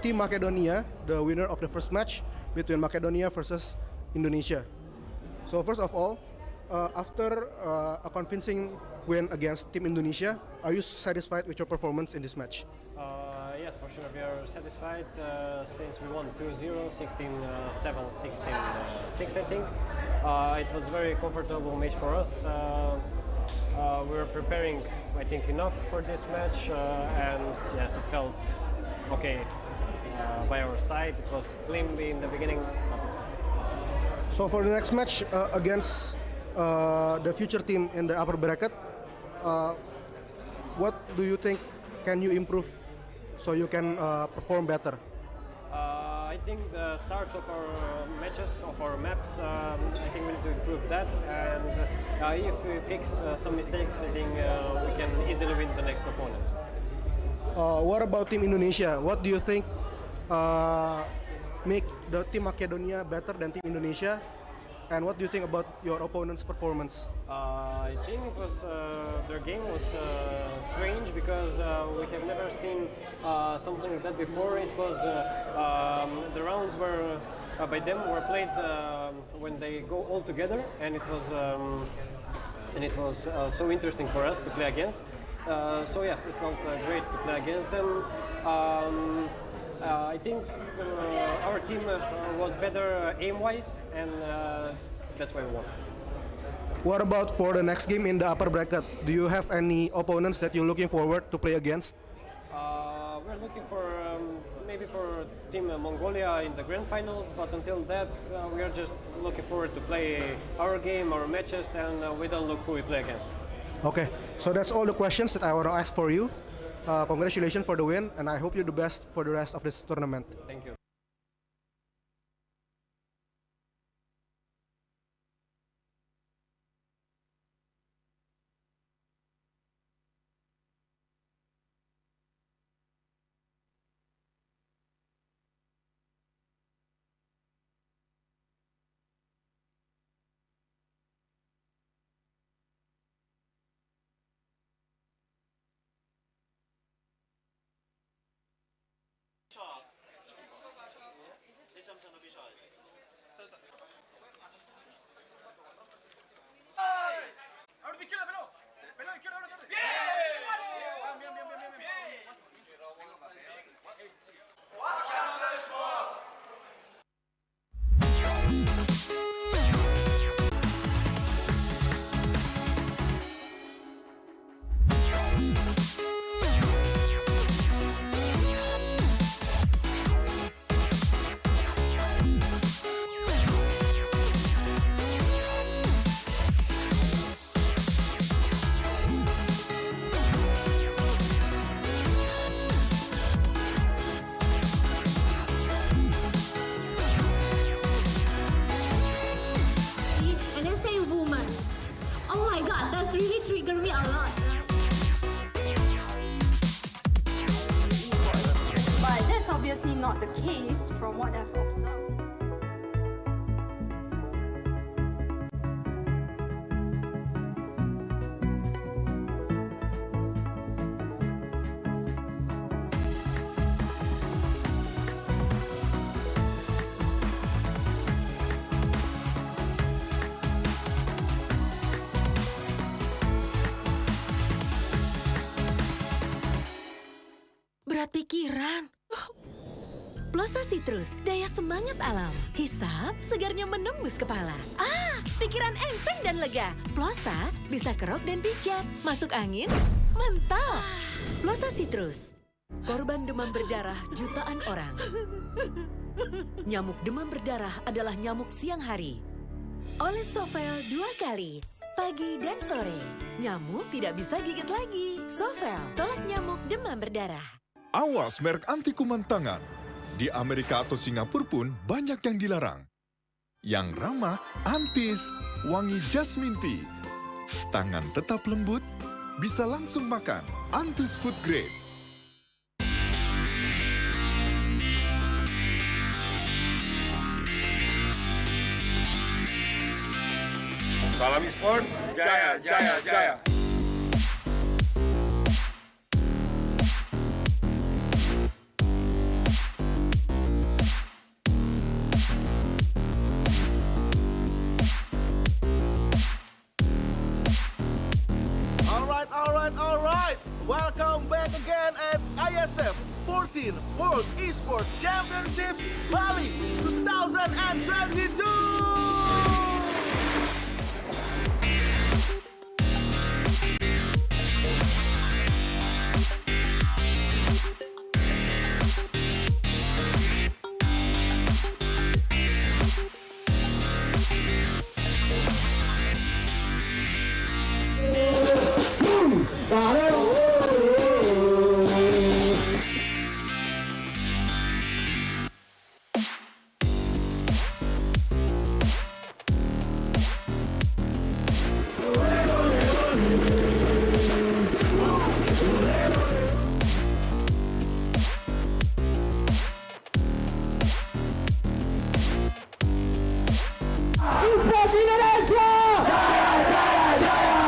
Team Macedonia, the winner of the first match between Macedonia versus Indonesia. So first of all, after a convincing win against Team Indonesia, are you satisfied with your performance in this match? Yes, for sure. We are satisfied since we won 2-0, 16-7, 16-6 I think. It was a very comfortable match for us. We were preparing, I think, enough for this match, and yes, it felt okay by our side. It was clean in the beginning. So for the next match against the future team in the upper bracket, what do you think can you improve so you can perform better? I think the start of our matches, of our maps, I think we need to improve that, and if we fix some mistakes, I think we can easily win the next opponent. What about Team Indonesia? What do you think make the Team Macedonia better than Team Indonesia? And what do you think about your opponent's performance? I think it was their game was strange because we have never seen something like that before. It was the rounds were by them were played when they go all together, and it was so interesting for us to play against. So yeah, it felt great to play against them. I think our team was better aim-wise, and that's why we won. What about for the next game in the upper bracket? Do you have any opponents that you're looking forward to play against? We're looking for maybe for Team Mongolia in the grand finals, but until that, we are just looking forward to play our game, our matches, and we don't look who we play against. Okay, so that's all the questions that I want to ask for you. Congratulations for the win, and I hope you're the best for the rest of this tournament. Thank you. istirahat pikiran. Plosa Citrus, daya semangat alam. Hisap, segarnya menembus kepala. Pikiran enteng dan lega. Plosa bisa kerok dan pijat. Masuk angin, mantap. Plosa Citrus, korban demam berdarah jutaan orang. Nyamuk demam berdarah adalah nyamuk siang hari. Oleh Sovel 2 kali, pagi dan sore. Nyamuk tidak bisa gigit lagi. Sovel, tolak nyamuk demam berdarah. Awas merek anti kuman tangan. Di Amerika atau Singapura pun banyak yang dilarang. Yang ramah, Antis, wangi jasmine tea. Tangan tetap lembut, bisa langsung makan. Antis Food Grade. Salam Esports, jaya, jaya, jaya. Alright. Welcome back again at IESF 14th World Esports Championship Bali 2022. Esports Indonesia! Jaya, jaya, jaya!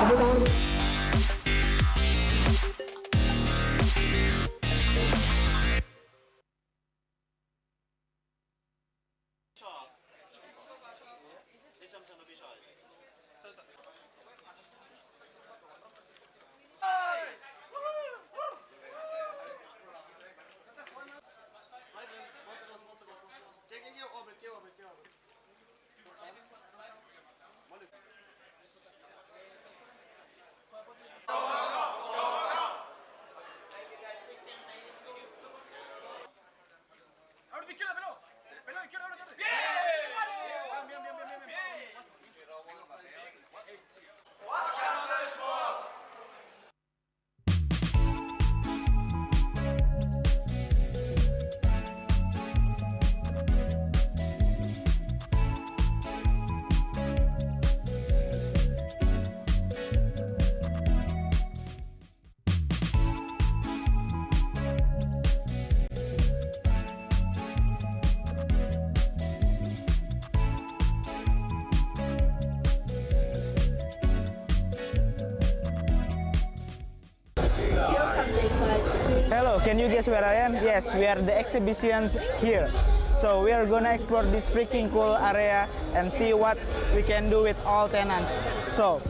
Hello, can you guess where I am? Yes, we are the exhibitions here. So we are gonna explore this freaking cool area and see what we can do with all tenants. So,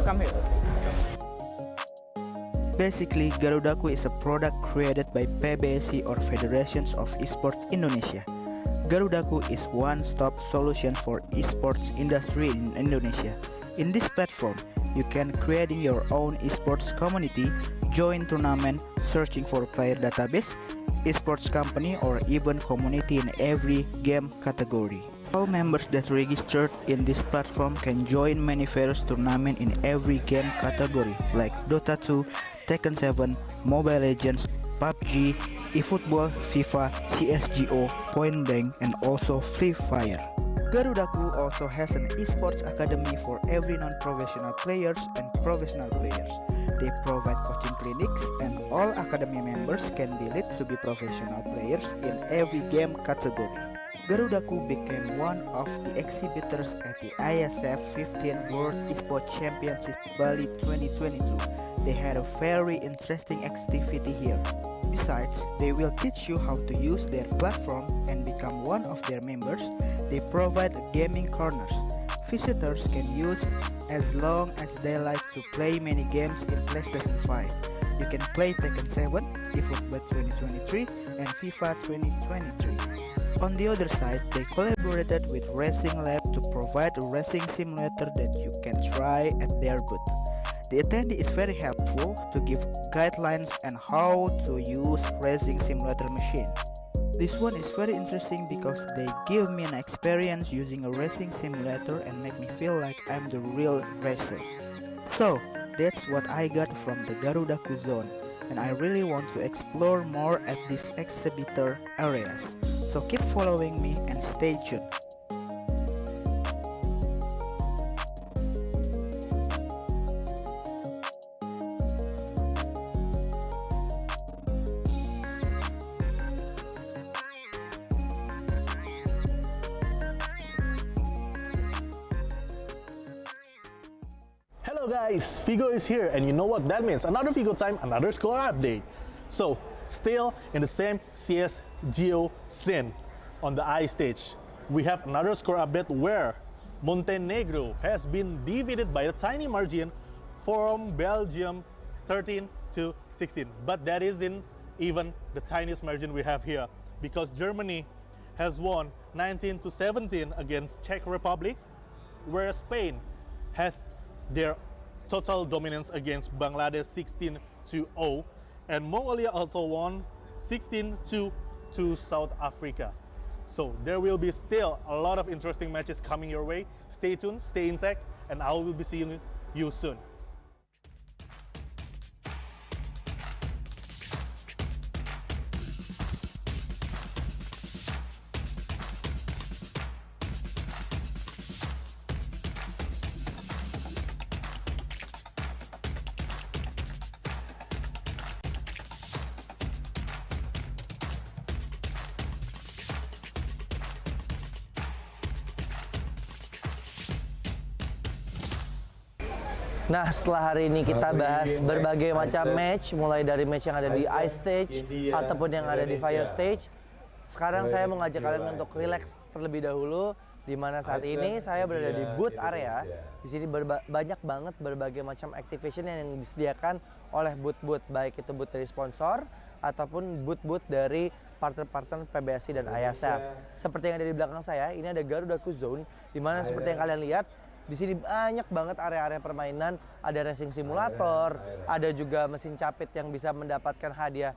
come here. Basically, Garudaku is a product created by PBSI or Federations of Esports Indonesia. Garudaku is one-stop solution for esports industry in Indonesia. In this platform, you can create your own esports community, join tournament, searching for player database, esports company, or even community in every game category. All members that registered in this platform can join many various tournaments in every game category like Dota 2, Tekken 7, Mobile Legends, PUBG, eFootball, FIFA, CSGO, Point Blank, and also Free Fire. Garudaku also has an esports academy for every non-professional players and professional players. They provide coaching clinics and all academy members can be led to be professional players in every game category. Garudaku became one of the exhibitors at the IESF 15th World Esports Championship Bali 2022. They had a very interesting activity here. Besides, they will teach you how to use their platform and become one of their members. They provide gaming corners. Visitors can use as long as they like to play many games in PlayStation 5. You can play Tekken 7, eFootball 2023, and FIFA 2023. On the other side, they collaborated with Racing Lab to provide a racing simulator that you can try at their booth. The attendee is very helpful to give guidelines on how to use racing simulator machine. This one is very interesting because they give me an experience using a racing simulator and make me feel like I'm the real racer. So, that's what I got from the Garudaku zone, and I really want to explore more at these exhibitor areas. So keep following me and stay tuned. Hello guys, Figo is here, and you know what that means. Another Figo time, another score update. So, still in the same CSGO scene on the I stage, we have another score update where Montenegro has been defeated by a tiny margin from Belgium 13 to 16. But that isn't even the tiniest margin we have here, because Germany has won 19 to 17 against Czech Republic, whereas Spain has their total dominance against Bangladesh 16 to 0, and Mongolia also won 16 to South Africa. So there will be still a lot of interesting matches coming your way. Stay tuned, stay intact, and I will be seeing you soon. Nah, setelah hari ini kita bahas berbagai macam match, mulai dari match yang ada di Ice Stage ataupun yang ada di Fire Stage. Sekarang saya mengajak kalian untuk relax terlebih dahulu, di mana saat ini saya berada di booth area. Di sini banyak banget berbagai macam activation yang disediakan oleh booth-booth, baik itu booth dari sponsor ataupun booth-booth dari partner-partner PBSI dan IESF. Seperti yang ada di belakang saya, ini ada Garudaku Zone, di mana seperti yang kalian lihat, di sini banyak banget area-area permainan, ada racing simulator, ada juga mesin capit yang bisa mendapatkan hadiah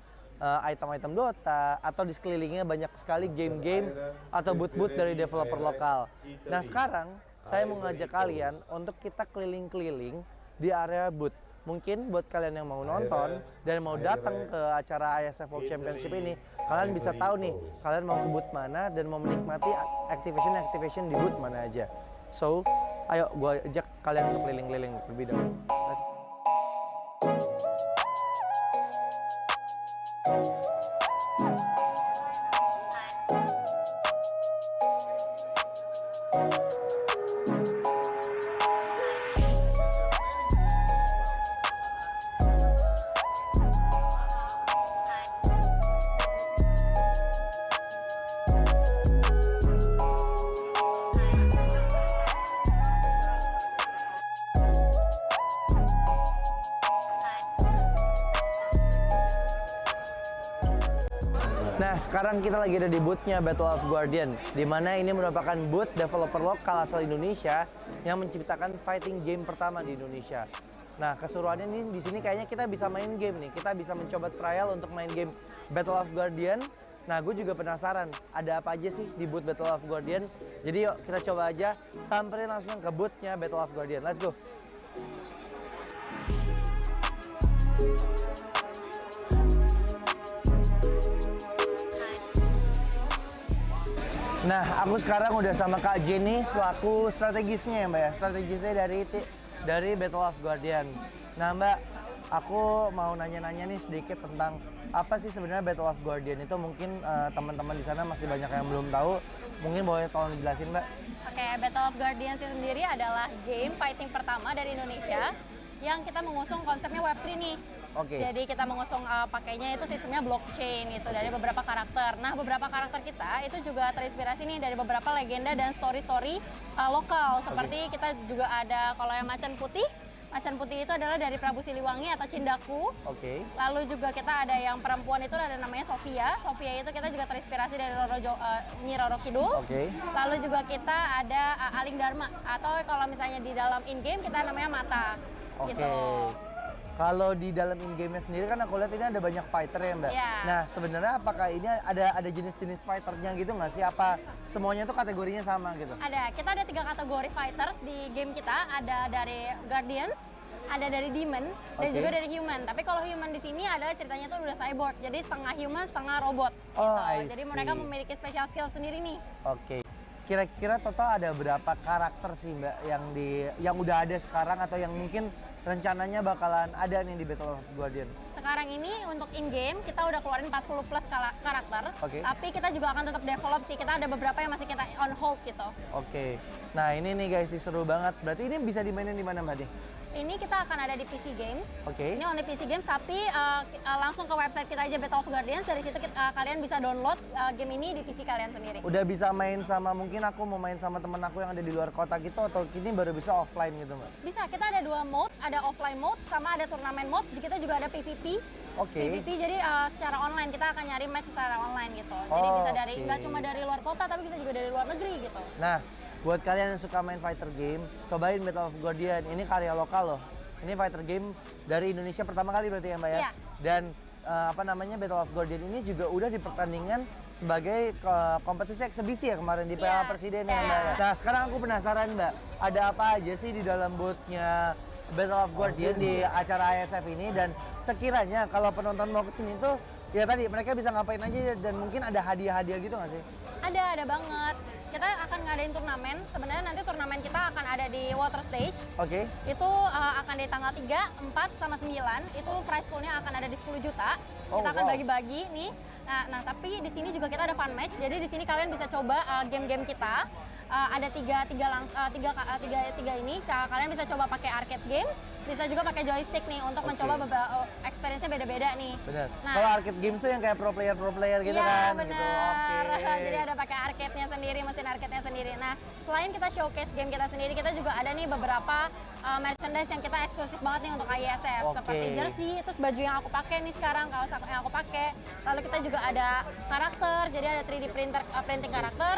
item-item Dota, atau di sekelilingnya banyak sekali game-game atau booth-booth dari developer lokal. Nah sekarang saya mengajak kalian untuk kita keliling-keliling di area booth. Mungkin buat kalian yang mau nonton dan mau datang ke acara IESF World Championship ini, kalian bisa tahu nih, kalian mau ke booth mana dan mau menikmati activation di booth mana aja. So, ayo gue ajak kalian untuk keliling-keliling lebih dahulu. Nah, sekarang kita lagi ada di booth-nya Battle of Guardian, di mana ini merupakan booth developer lokal asal Indonesia yang menciptakan fighting game pertama di Indonesia. Nah, keseruannya nih di sini kayaknya kita bisa main game nih. Kita bisa mencoba trial untuk main game Battle of Guardian. Nah, gue juga penasaran ada apa aja sih di booth Battle of Guardian. Jadi yuk kita coba aja samperin langsung ke booth-nya Battle of Guardian. Let's go. Nah, aku sekarang udah sama Kak Jenny selaku strategisnya ya Mbak ya. Strategisnya dari Battle of Guardian. Nah Mbak, aku mau nanya-nanya nih sedikit tentang apa sih sebenarnya Battle of Guardian itu. Mungkin teman-teman di sana masih banyak yang belum tahu. Mungkin boleh tolong dijelasin Mbak. Oke, Battle of Guardian sendiri adalah game fighting pertama dari Indonesia yang kita mengusung konsepnya Web3 nih. Oke. Jadi kita mengusung pakainya itu sistemnya blockchain gitu dari beberapa karakter. Nah, beberapa karakter kita itu juga terinspirasi nih dari beberapa legenda dan story-story lokal. Seperti kita juga ada kalau yang macan putih Macan putih itu adalah dari Prabu Siliwangi atau Cindaku. Oke. Lalu juga kita ada yang perempuan itu ada namanya Sofia. Sofia itu kita juga terinspirasi dari Nyi Roro Kidul. Oke. Lalu juga kita ada Aling Dharma atau kalau misalnya di dalam in game kita namanya Mata. Oke. Gitu. Kalau di dalam in game-nya sendiri kan aku lihat ini ada banyak fighter ya Mbak. Iya. Nah sebenarnya apakah ini ada jenis-jenis fighternya gitu nggak sih? Apa semuanya tuh kategorinya sama gitu? Ada, kita ada 3 kategori fighters di game kita. Ada dari Guardians, ada dari Demon, dan Oke. juga dari Human. Tapi kalau Human di sini adalah ceritanya tuh udah cyborg, jadi setengah human, setengah robot. Oh, gitu. I Jadi see. mereka memiliki special skill sendiri nih. Oke. Kira-kira total ada berapa karakter sih Mbak yang udah ada sekarang atau yang mungkin rencananya bakalan ada nih di Battle of Guardian? Sekarang ini untuk in-game kita udah keluarin 40 plus karakter, Oke. tapi kita juga akan tetap develop sih. Kita ada beberapa yang masih kita on hold gitu. Oke. Nah ini nih guys, seru banget. Berarti ini bisa dimainin di mana Mbak nih? Ini kita akan ada di PC Games. Oke. Ini only PC Games, tapi langsung ke website kita aja Battle of Guardians. Dari situ kalian bisa download game ini di PC kalian sendiri. Udah bisa main sama, mungkin aku mau main sama temen aku yang ada di luar kota gitu, atau ini baru bisa offline gitu Mbak? Bisa, kita ada 2 mode, ada offline mode sama ada turnamen mode. Kita juga ada PVP. Oke. PVP jadi secara online, kita akan nyari match secara online gitu. Jadi Oh, bisa dari, oke. nggak cuma dari luar kota, tapi bisa juga dari luar negeri gitu. Nah, buat kalian yang suka main fighter game, cobain Battle of Guardian. Ini karya lokal loh. Ini fighter game dari Indonesia pertama kali berarti ya Mbak ya? Iya. Dan Battle of Guardian ini juga udah dipertandingkan sebagai kompetisi eksibisi ya kemarin di Piala Presiden ya Mbak ya? Nah sekarang aku penasaran Mbak, ada apa aja sih di dalam booth-nya Battle of Guardian di acara IESF ini, dan sekiranya kalau penonton mau kesini tuh ya tadi mereka bisa ngapain aja dan mungkin ada hadiah-hadiah gitu nggak sih? Ada banget. Kita akan ngadain turnamen. Sebenarnya nanti turnamen kita akan ada di water stage. Oke. Itu akan di tanggal 3, 4, sama 9. Itu prize pool-nya akan ada di 10 juta. Oh, Kita akan wow. bagi-bagi nih. Nah, tapi di sini juga kita ada fun match. Jadi di sini kalian bisa coba game-game kita. Ada tiga ini. Kalian bisa coba pakai arcade games. Bisa juga pakai joystick nih untuk mencoba beberapa experience-nya beda-beda nih. Bener. Nah, Kalau arcade games tuh yang kayak pro player gitu iya, kan? bener. Gitu. Oke. Jadi ada pakai arcade-nya sendiri, mesin arcade-nya sendiri. Nah, selain kita showcase game kita sendiri, kita juga ada nih beberapa merchandise yang kita eksklusif banget nih untuk IESF. Oke. Seperti jersey, terus baju yang aku pakai nih sekarang, kaos yang aku pakai. Lalu kita juga ada karakter, jadi ada 3D printing karakter.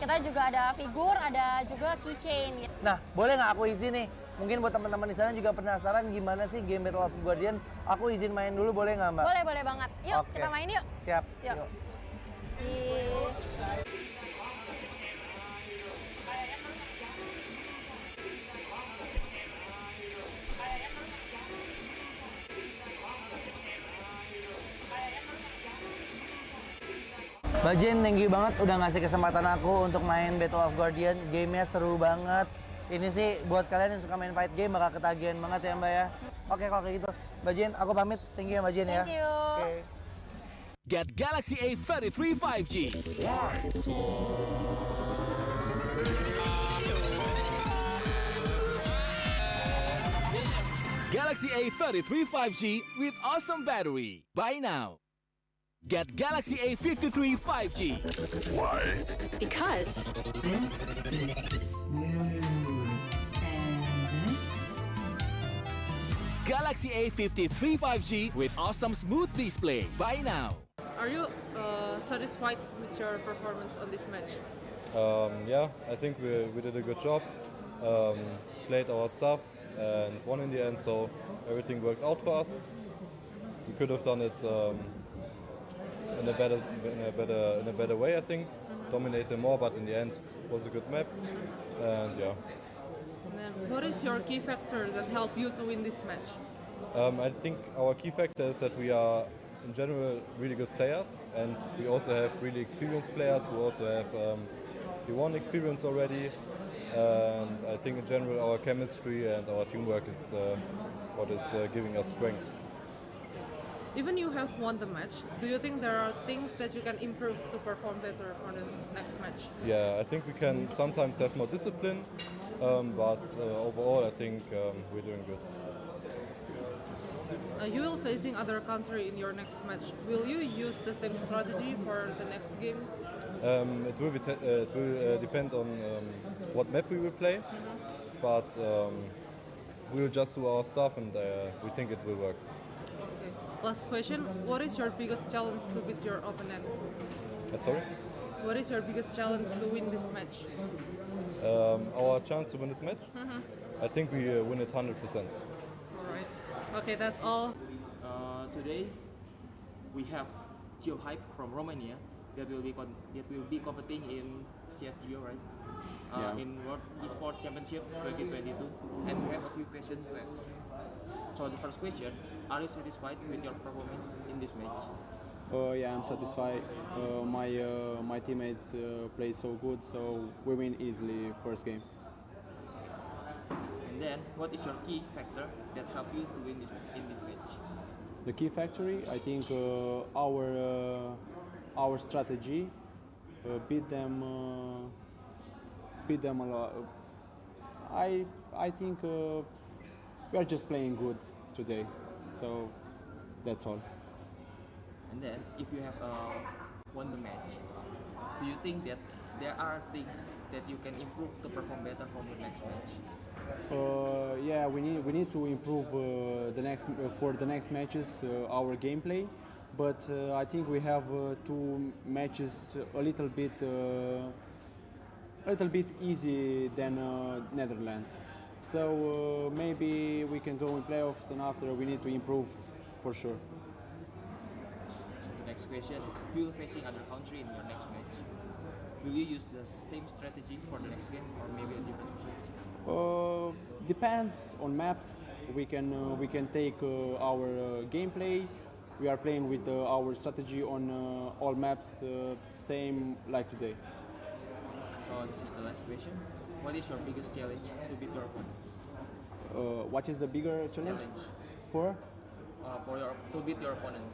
Kita juga ada figur, ada juga keychain. Gitu. Nah, boleh nggak aku izin nih? Mungkin buat teman-teman di sana juga penasaran gimana sih game Battle of Guardian. Aku izin main dulu, boleh nggak Mbak? Boleh banget. Yuk, Oke. kita main yuk. Siap. Yuk. Mbak Jen, thank you banget udah ngasih kesempatan aku untuk main Battle of Guardian. Gamenya seru banget. Ini sih buat kalian yang suka main fight game bakal ketagihan banget ya Mbak ya. Oke kalau kayak gitu. Mbak Jen, aku pamit. Thank you ya Mbak Jen ya. Thank you. Oke. Get Galaxy A33 5G. Galaxy A33 5G with awesome battery. Buy now. Get Galaxy A53 5G. Why? Because this is smooth. Galaxy A53 5G with awesome smooth display. Buy now. Are you satisfied with your performance on this match? Yeah, I think we did a good job. Played our stuff and won in the end, so everything worked out for us. We could have done it in a better way, I think. Dominated more, but in the end, it was a good map. And yeah. And then what is your key factor that helped you to win this match? I think our key factor is that we are, in general, really good players, and we also have really experienced players who also have P1 experience already. And I think in general our chemistry and our teamwork is what is giving us strength. Even you have won the match, do you think there are things that you can improve to perform better for the next match? Yeah, I think we can sometimes have more discipline, but overall I think we're doing good. You will facing other country in your next match. Will you use the same strategy for the next game? It will depend on what map we will play, but we'll just do our stuff, and we think it will work. Okay. Last question. What is your biggest challenge to beat your opponent? Sorry? What is your biggest challenge to win this match? Our chance to win this match? Mhm. I think we win it 100%. All right. Okay, that's all. Today we have Geo Hype from Romania that will be competing in CSGO, right? Yeah. In World Esports Championship 2022, and we have a few questions to ask. So the first question: are you satisfied with your performance in this match? Yeah, I'm satisfied. My teammates play so good, so we win easily first game. And then, what is your key factor that helped you to win in this match? The key factory, I think, our strategy beat them a lot. I think we are just playing good today, so that's all. And then, if you have won the match, do you think that there are things that you can improve to perform better for the next match? Yeah, we need to improve for the next matches our gameplay, but I think we have two matches a little bit easy than Netherlands. So maybe we can go in playoffs, and after we need to improve for sure. So the next question is: you will facing other country in your next match. Will you use the same strategy for the next game, or maybe a different strategy? Depends on maps. We can take our gameplay. We are playing with our strategy on all maps, same like today. So this is the last question. What is your biggest challenge to beat your opponent? What is the bigger challenge? For to beat your opponent.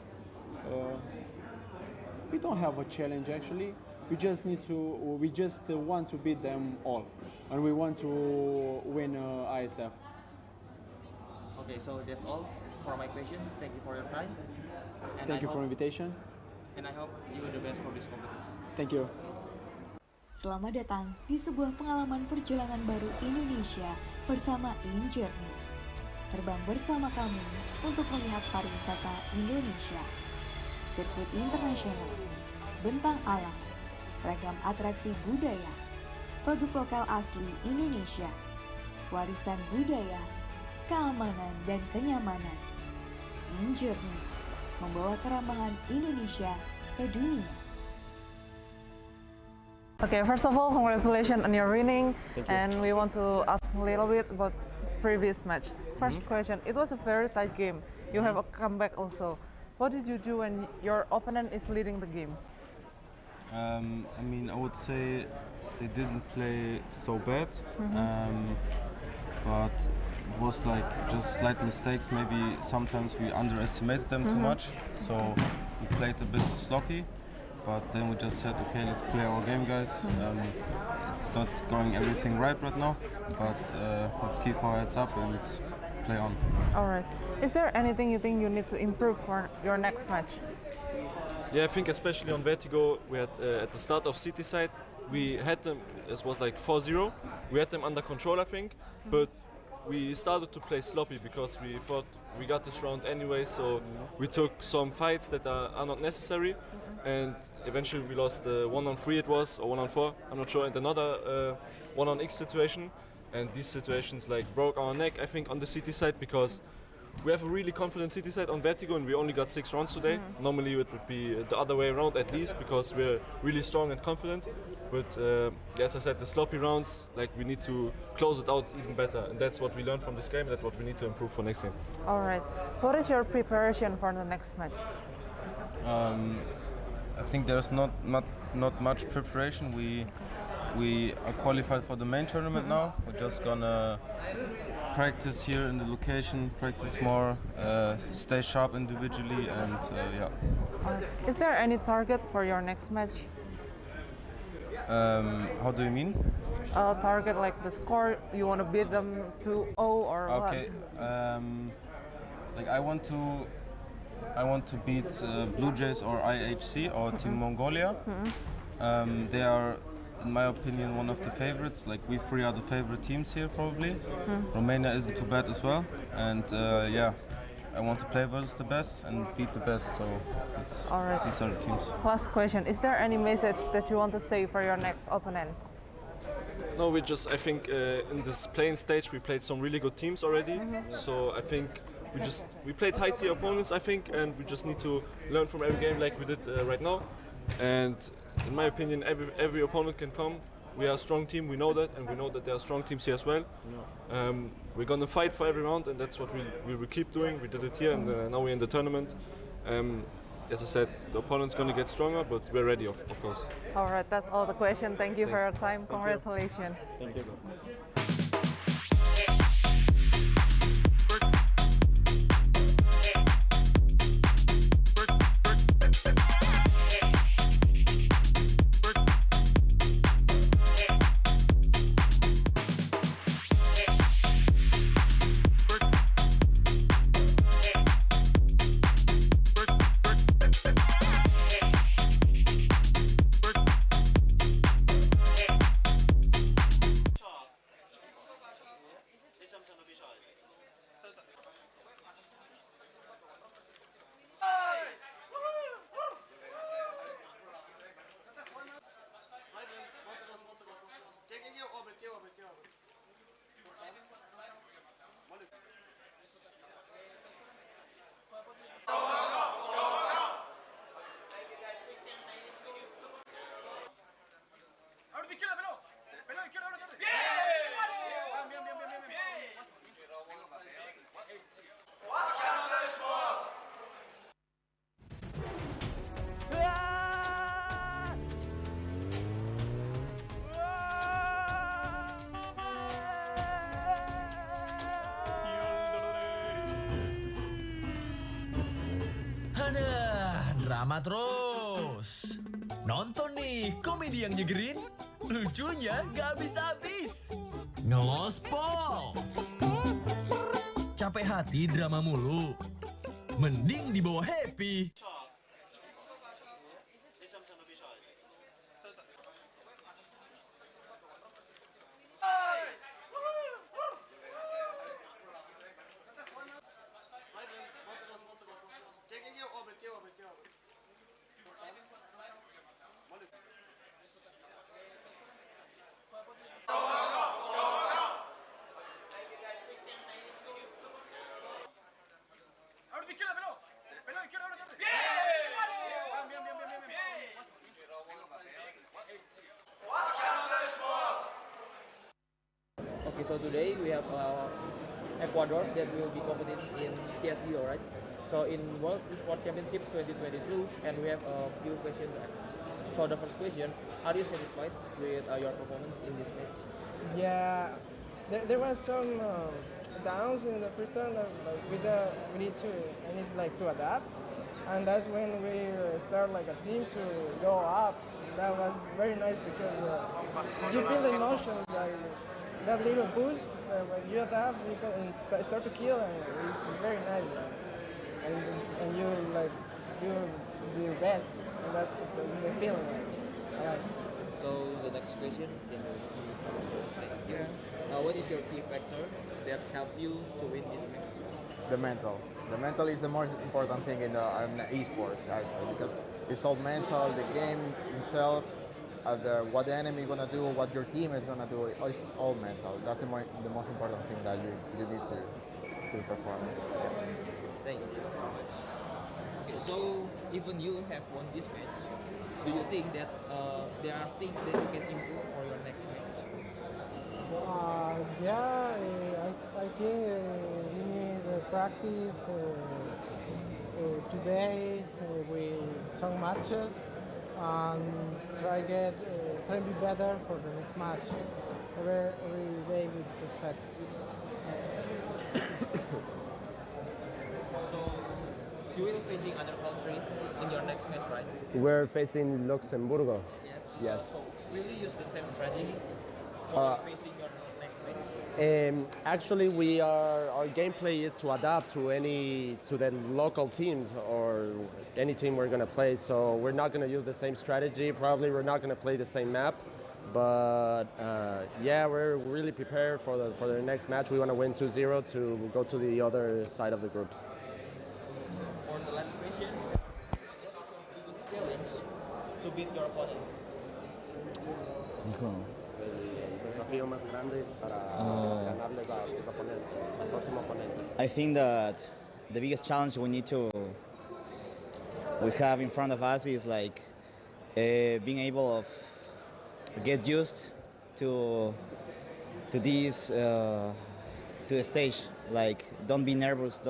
We don't have a challenge actually. We just want to beat them all, and we want to win IESF. Okay, so that's all for my question. Thank you for your time. And Thank you for invitation. And I hope you are the best for this competition. Thank you. Selamat datang di sebuah pengalaman perjalanan baru Indonesia bersama InJourney. Terbang bersama kami untuk melihat pariwisata Indonesia. Sirkuit internasional, bentang alam, ragam atraksi budaya, produk lokal asli Indonesia, warisan budaya, keamanan dan kenyamanan. InJourney membawa kerambahan Indonesia ke dunia. Okay, first of all, congratulations on your winning. Thank you. And we want to ask a little bit about previous match. First question, it was a very tight game. You have a comeback also. What did you do when your opponent is leading the game? I mean, I would say they didn't play so bad, but it was like just slight mistakes. Maybe sometimes we underestimated them too much, so we played a bit sloppy. But then we just said, okay, let's play our game, guys. It's not going everything right now, but let's keep our heads up and play on. All right. Is there anything you think you need to improve for your next match? Yeah, I think especially on Vertigo, we had at the start of City side, we had them, it was like 4-0. We had them under control, I think, but we started to play sloppy because we thought we got this round anyway, so we took some fights that are not necessary, and eventually we lost 1-on-3 it was, or 1-on-4, I'm not sure, and another 1-on-X situation, and these situations like broke our neck, I think, on the City side, because we have a really confident City side on Vertigo and we only got 6 rounds today. Normally it would be the other way around at least, because we're really strong and confident. But as I said, the sloppy rounds, like, we need to close it out even better, and that's what we learned from this game, and that's what we need to improve for next game. All right. What is your preparation for the next match? I think there's not much preparation. We are qualified for the main tournament now. We're just gonna practice here in the location, practice more, stay sharp individually, and yeah. Is there any target for your next match? How do you mean? Target like the score, you want to beat them 2-0 or what? Okay. Like I want to beat Blue Jays or IHC or Team Mongolia. They are in my opinion, one of the favorites. Like we three are the favorite teams here, probably. Romania isn't too bad as well, and yeah, I want to play versus the best and beat the best. So All right. these are the teams. Last question. Is there any message that you want to say for your next opponent? No, I think in this playing stage we played some really good teams already. So I think we played high tier opponents, I think, and we just need to learn from every game like we did right now. And in my opinion, every opponent can come. We are a strong team, we know that, and we know that there are strong teams here as well. We're gonna fight for every round, and that's what we will keep doing. We did it here, and now we're in the tournament. As I said, the opponent's gonna get stronger, but we're ready, of course. All right, that's all the question. Thank you for your Thanks. time. Congratulations. Thank you. Drama terus. Nonton nih komedi yang nyegerin, lucunya gak habis-habis. Ngelospol. Capek hati drama mulu, mending dibawa happy. Okay, so today we have Ecuador that will be competing in CSGO, right? So in World Esports Championship 2022, and we have a few questions to ask. So the first question, are you satisfied with your performance in this match? Yeah, there was some downs in the first time. Like I need to adapt, and that's when we start like a team to go up. That was very nice because you feel the emotion, like that little boost. When you adapt, you can start to kill, and it's very nice. And you like do the best, and that's the feeling. I like. So the next question, can you thank you. What is your key factor that helped you to win this match? The mental. The mental is the most important thing in the esports actually, because it's all mental. The game itself, what the enemy gonna do, what your team is gonna do, it's all mental. That's the most important thing that you need to perform. Thank you. Okay, so even you have won this match, do you think that there are things that you can improve for your next match? Yeah, I think we need practice today with some matches and try be better for the next match. Every day with respect. So you will be facing other country in your next match, right? We're facing Luxembourg. Yes. So will you use the same strategy for facing your next match? Actually, our gameplay is to adapt to the local teams or any team we're going to play. So we're not going to use the same strategy. Probably we're not going to play the same map, But yeah, we're really prepared for the next match. We want to win 2-0 to go to the other side of the groups. So for the last question, biggest challenge to beat your opponent? El desafío más grande para ganarles a tus oponentes, al próximo oponente. I think that the biggest challenge we have in front of us is like being able of get used to this to the stage. Like don't be nervous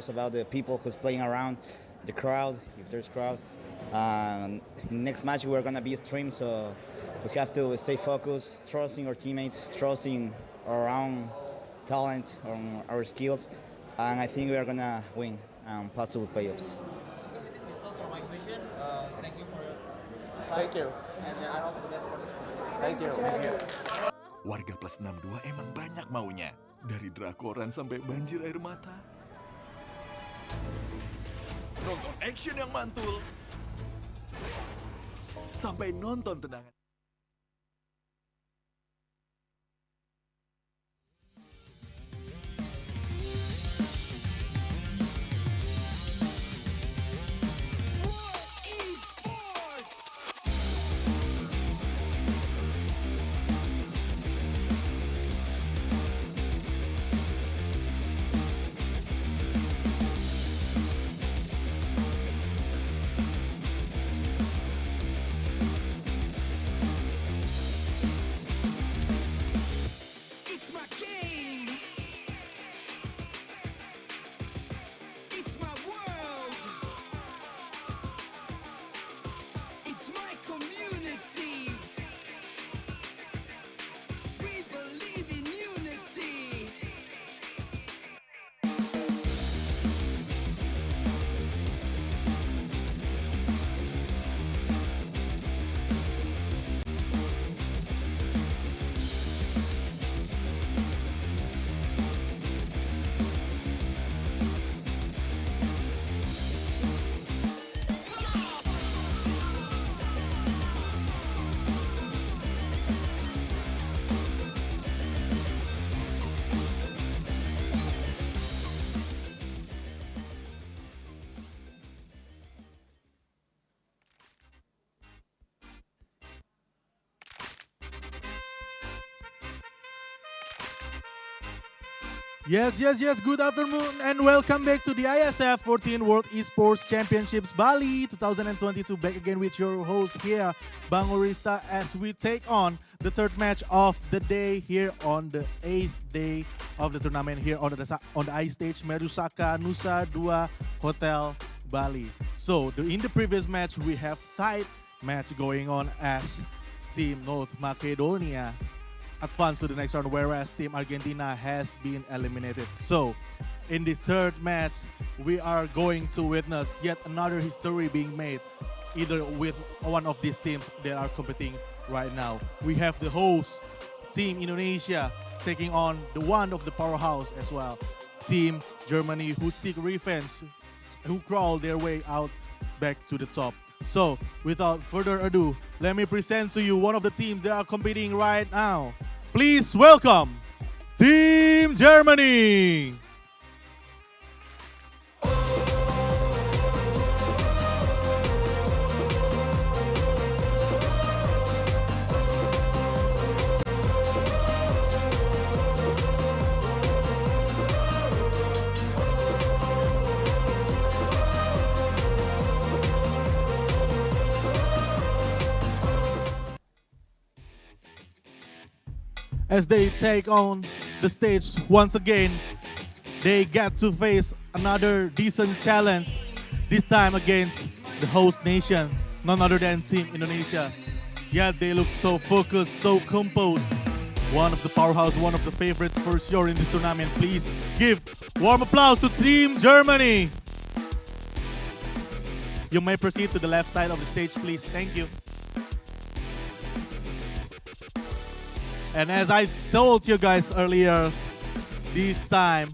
about the people who's playing around, the crowd, if there's crowd. Next match we're gonna be streamed, so we have to stay focused, trusting our teammates, trusting our own talent, on our skills, and I think we are gonna win and possible playoffs. That's all for my question. Thank you for your time. Thank you. And I hope the best for this competition. Thank you. Thank you. Warga plus 62 emang banyak maunya. Dari drakoran sampai banjir air mata. Nonton action yang mantul. Sampai nonton tendangan. It's my game. It's my world. It's my community. We believe in unity. Yes. Good afternoon and welcome back to the IESF 14th World Esports Championships Bali 2022. Back again with your host here, Bang Orista, as we take on the third match of the day here on the 8th day of the tournament here on the ice stage Merusaka Nusa Dua Hotel Bali. So in the previous match we have tight match going on as Team North Macedonia advance to the next round, whereas Team Argentina has been eliminated. So, in this third match, we are going to witness yet another history being made, either with one of these teams that are competing right now. We have the host, Team Indonesia, taking on the one of the powerhouse as well, Team Germany, who seek revenge, who crawl their way out back to the top. So, without further ado, let me present to you one of the teams that are competing right now. Please welcome Team Germany! As they take on the stage once again, they get to face another decent challenge, this time against the host nation, none other than Team Indonesia. Yet they look so focused, so composed. One of the powerhouse, one of the favorites for sure in this tournament. Please give warm applause to Team Germany. You may proceed to the left side of the stage, please. Thank you. And as I told you guys earlier, this time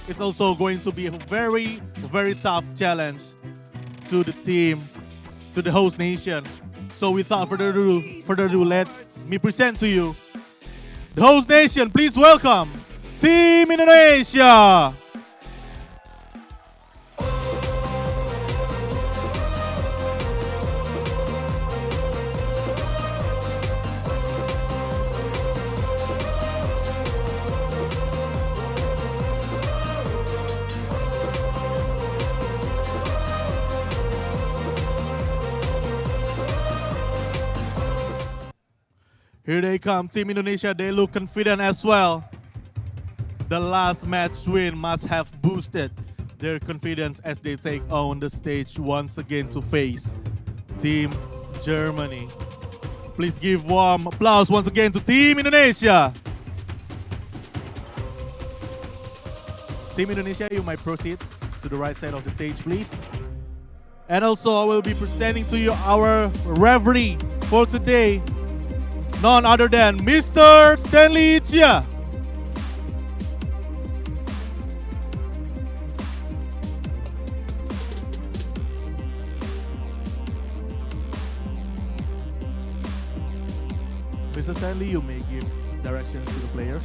it's also going to be a very, very tough challenge to the team, to the host nation. So without further ado, let me present to you the host nation. Please welcome Team Indonesia. Here they come, Team Indonesia. They look confident as well. The last match win must have boosted their confidence as they take on the stage once again to face Team Germany. Please give warm applause once again to Team Indonesia. Team Indonesia, you might proceed to the right side of the stage, please. And also, I will be presenting to you our referee for today, none other than Mr. Stanley Chia. Mr. Stanley, you may give directions to the players.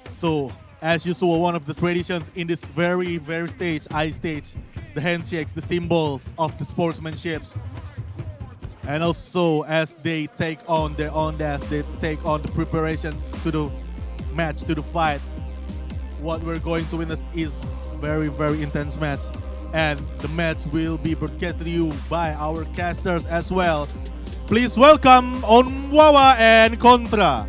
So, as usual, one of the traditions in this very stage, ice stage, the handshakes, the symbols of the sportsmanships. And also, as they take on their own desk, they take on the preparations to the match, to the fight. What we're going to witness is very intense match. And the match will be broadcasted to you by our casters as well. Please welcome Onwawa and Contra.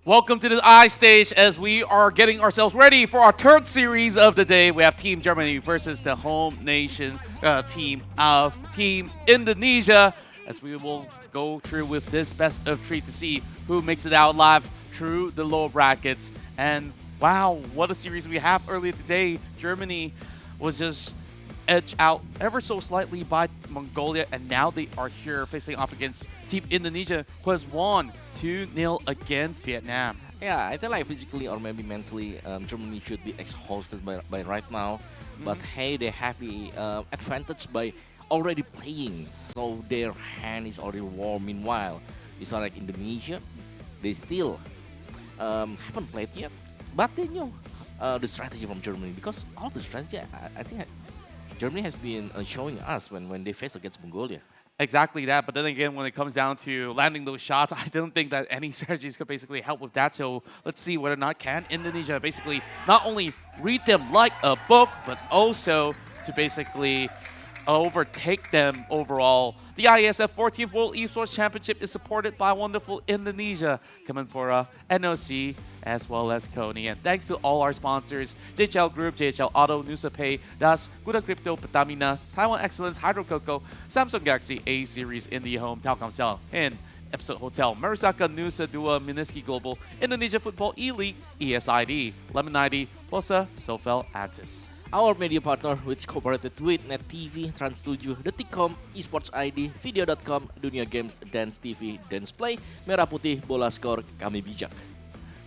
Welcome to the I stage as we are getting ourselves ready for our third series of the day. We have Team Germany versus the home nation team of Team Indonesia, as we will go through with this best of 3 to see who makes it out live through the lower brackets. And wow, what a series we have earlier today. Germany was just edged out ever so slightly by Mongolia, and now they are here facing off against Team Indonesia, who has won 2-0 against Vietnam. Yeah, I feel like physically or maybe mentally, Germany should be exhausted by right now. But hey, they have the advantage by already playing, so their hand is already warm. Meanwhile, it's not like Indonesia, they still haven't played yet, but they know the strategy from Germany, because all the strategy I think Germany has been showing us when they face against Mongolia. Exactly that, but then again, when it comes down to landing those shots, I don't think that any strategies could basically help with that. So let's see whether or not can Indonesia basically not only read them like a book, but also to basically overtake them overall. The IESF 14th World Esports Championship is supported by wonderful Indonesia, Kemenpora, NOC, as well as Kony. And thanks to all our sponsors, JHL Group, JHL Auto, Nusa Pay, Das, Kuda Crypto, Petamina, Taiwan Excellence, Hydro Coco, Samsung Galaxy A Series, IndiHome, Telkomsel, and Episode Hotel, Merzaka, Nusa Dua, Miniski Global, Indonesia Football E-League, ESID, Lemon ID, Plosa, Sofel, Atis. Our media partner, which cooperated with Net TV, Trans7, Detikcom, Esports ID, Video.com, Dunia Games, Dance TV, Dance Play, Merah Putih, Bola Skor, Kami Bijak.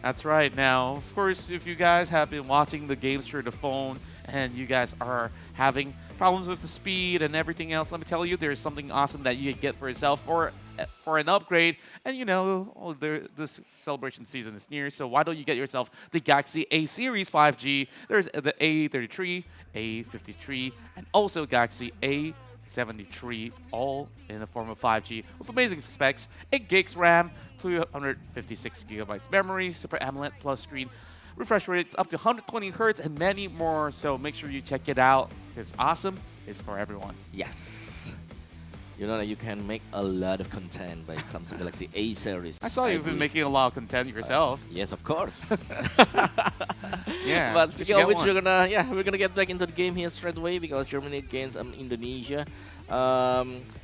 That's right. Now, of course, if you guys have been watching the games through the phone and you guys are having problems with the speed and everything else, let me tell you, there's something awesome that you can get for yourself for an upgrade. And you know, this celebration season is near, so why don't you get yourself the Galaxy A Series 5G? There's the A33, A53, and also Galaxy A73, all in the form of 5G with amazing specs, 8 gigs RAM, 256 gigabytes memory, Super AMOLED plus screen, refresh rates up to 120 Hz, and many more. So make sure you check it out. It's awesome. It's for everyone. Yes. You know that you can make a lot of content by Samsung Galaxy A series. I saw you've been making a lot of content yourself. Yes, of course. Yeah. But speaking of which, we're gonna get back into the game here straight away, because Germany against Indonesia.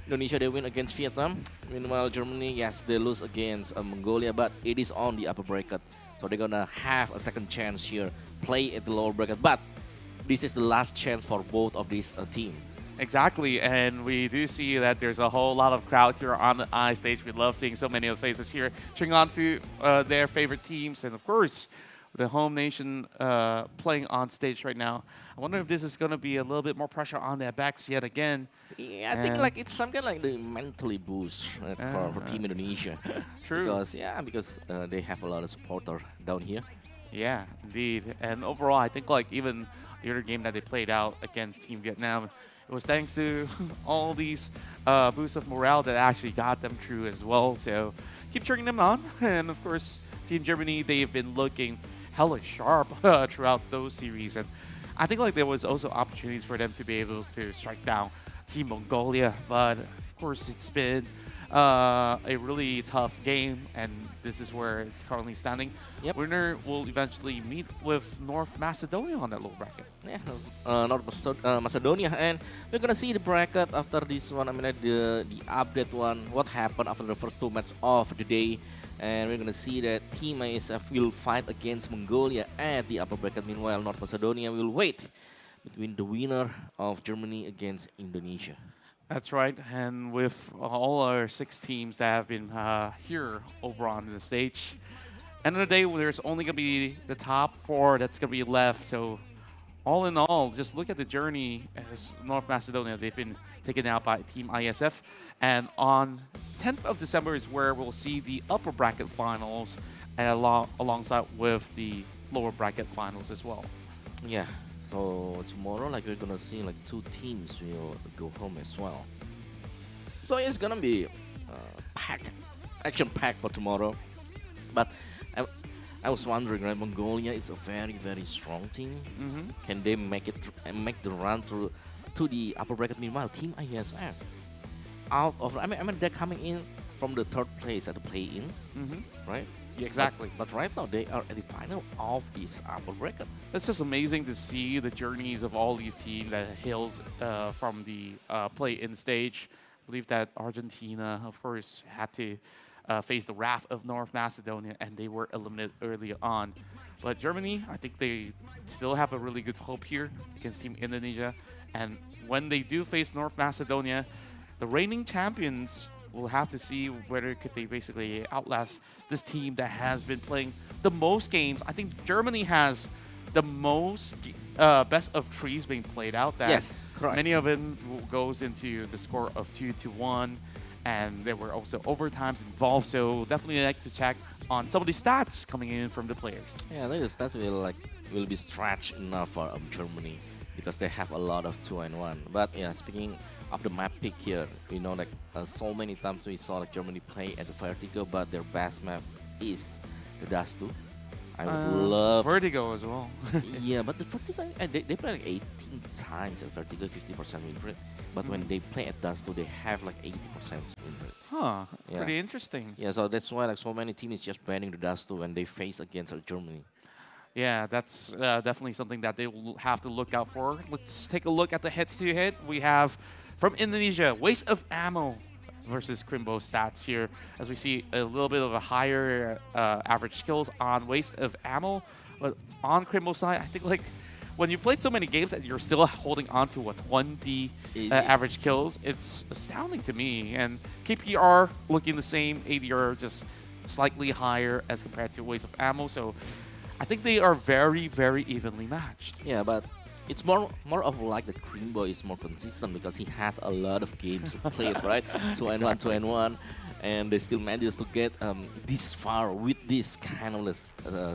Indonesia, they win against Vietnam. Meanwhile, Germany, yes, they lose against Mongolia, but it is on the upper bracket, so they're gonna have a second chance here, play at the lower bracket. But this is the last chance for both of these teams Exactly, and we do see that there's a whole lot of crowd here on the I stage. We love seeing so many of the faces here cheering on to their favorite teams, and of course, the home nation playing on stage right now. I wonder if this is going to be a little bit more pressure on their backs yet again. Yeah, I think like it's some kind of like the mentally boost for Team Indonesia. True. Because they have a lot of supporter down here. Yeah, indeed. And overall, I think like even the other game that they played out against Team Vietnam, it was thanks to all these boosts of morale that actually got them through as well. So keep cheering them on. And of course, Team Germany, they've been looking hella sharp throughout those series. And I think like there was also opportunities for them to be able to strike down Team Mongolia. But of course, it's been a really tough game, and this is where it's currently standing. Winner will eventually meet with North Macedonia on that little bracket. Yeah, North Macedonia, and we're gonna see the bracket after this one. I mean, the update one. What happened after the first two matches of the day, and we're gonna see that Team IESF will fight against Mongolia at the upper bracket. Meanwhile, North Macedonia will wait between the winner of Germany against Indonesia. That's right, and with all our 6 teams that have been here over on the stage, end of the day, there's only going to be the top 4 that's going to be left. So all in all, just look at the journey as North Macedonia. They've been taken out by Team ISF, and on 10th of December is where we'll see the upper bracket finals and alongside with the lower bracket finals as well. Yeah. So tomorrow, like we're gonna see like 2 teams will go home as well. So it's gonna be packed, action-packed for tomorrow. But I was wondering, right? Mongolia is a very strong team. Can they make it make the run to the upper bracket? Meanwhile, Team IESF out of I mean they're coming in from the 3rd place at the play-ins, right? Yeah, exactly. But right now they are at the final of this upper bracket. It's just amazing to see the journeys of all these teams that hails from the play-in stage. I believe that Argentina, of course, had to face the wrath of North Macedonia, and they were eliminated early on. But Germany, I think they still have a really good hope here against Team Indonesia. And when they do face North Macedonia, the reigning champions will have to see whether could they basically outlast this team that has been playing the most games. I think Germany has the most best of 3s being played out. That yes, correct. Many of them goes into the score of 2-1, and there were also overtimes involved. So definitely like to check on some of the stats coming in from the players. Yeah, the stats will be stretched enough for Germany because they have a lot of 2-1. But yeah, speaking of the map pick here, we know like so many times we saw like Germany play at the Vertigo, but their best map is the Dust 2. I would love Vertigo as well. Yeah, but the Vertigo they play like 18 times at Vertigo, 50% win rate. But when they play at Dust 2, they have like 80% win rate. Huh, pretty interesting. Yeah, so that's why like so many teams just banning the Dust 2 when they face against Germany. Yeah, that's definitely something that they will have to look out for. Let's take a look at the head-to-head. We have from Indonesia, waste of ammo versus Crimbo stats here, as we see a little bit of a higher average kills on waste of ammo. But on Crimbo side, I think like when you played so many games that you're still holding on to a 20 average kills, it's astounding to me. And KPR looking the same, ADR just slightly higher as compared to waste of ammo. So I think they are very evenly matched. Yeah, but it's more of like the Crimbo is more consistent because he has a lot of games played, right? 2-1, 2-1, and they still manage to get this far with this kind of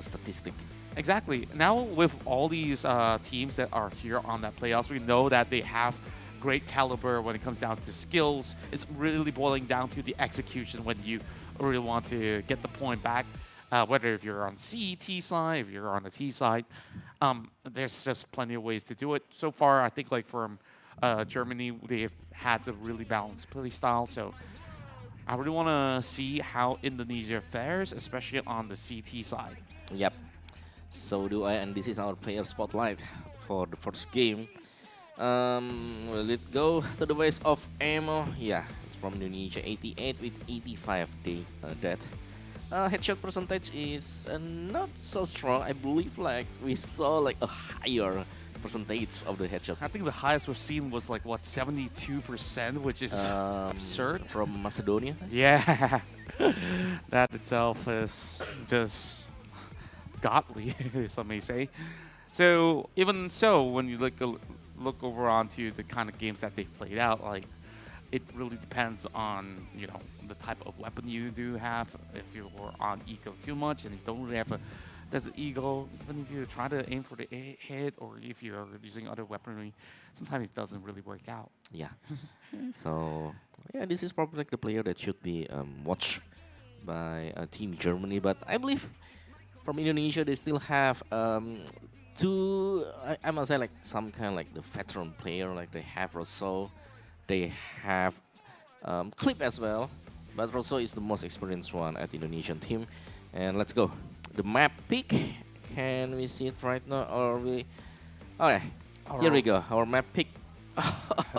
statistic. Exactly. Now with all these teams that are here on that playoffs, we know that they have great caliber when it comes down to skills. It's really boiling down to the execution when you really want to get the point back. Whether if you're on CT side, if you're on the T side, there's just plenty of ways to do it. So far, I think like from Germany, they've had the really balanced play style. So I really want to see how Indonesia fares, especially on the CT side. Yep. So do I, and this is our player spotlight for the first game. Will it go to the waste of ammo? Yeah, it's from Indonesia, 88 with 85 death. Headshot percentage is not so strong. I believe like we saw like a higher percentage of the headshot. I think the highest we've seen was like what 72%, which is absurd. From Macedonia. Yeah, that itself is just godly, some may say. So even so, when you look over onto the kind of games that they've played out, like it really depends on the type of weapon you do have. If you were on eco too much and you don't really have a desert eagle, even if you try to aim for the head or if you're using other weaponry, sometimes it doesn't really work out. Yeah. So yeah, this is probably like the player that should be watched by Team Germany. But I believe from Indonesia they still have two. I must say like some kind of like the veteran player, like they have Rosso, they have Clip as well. But Rosso is the most experienced one at the Indonesian team. And let's go. The map pick. Can we see it right now? Or we? Okay, here we go. Our map pick.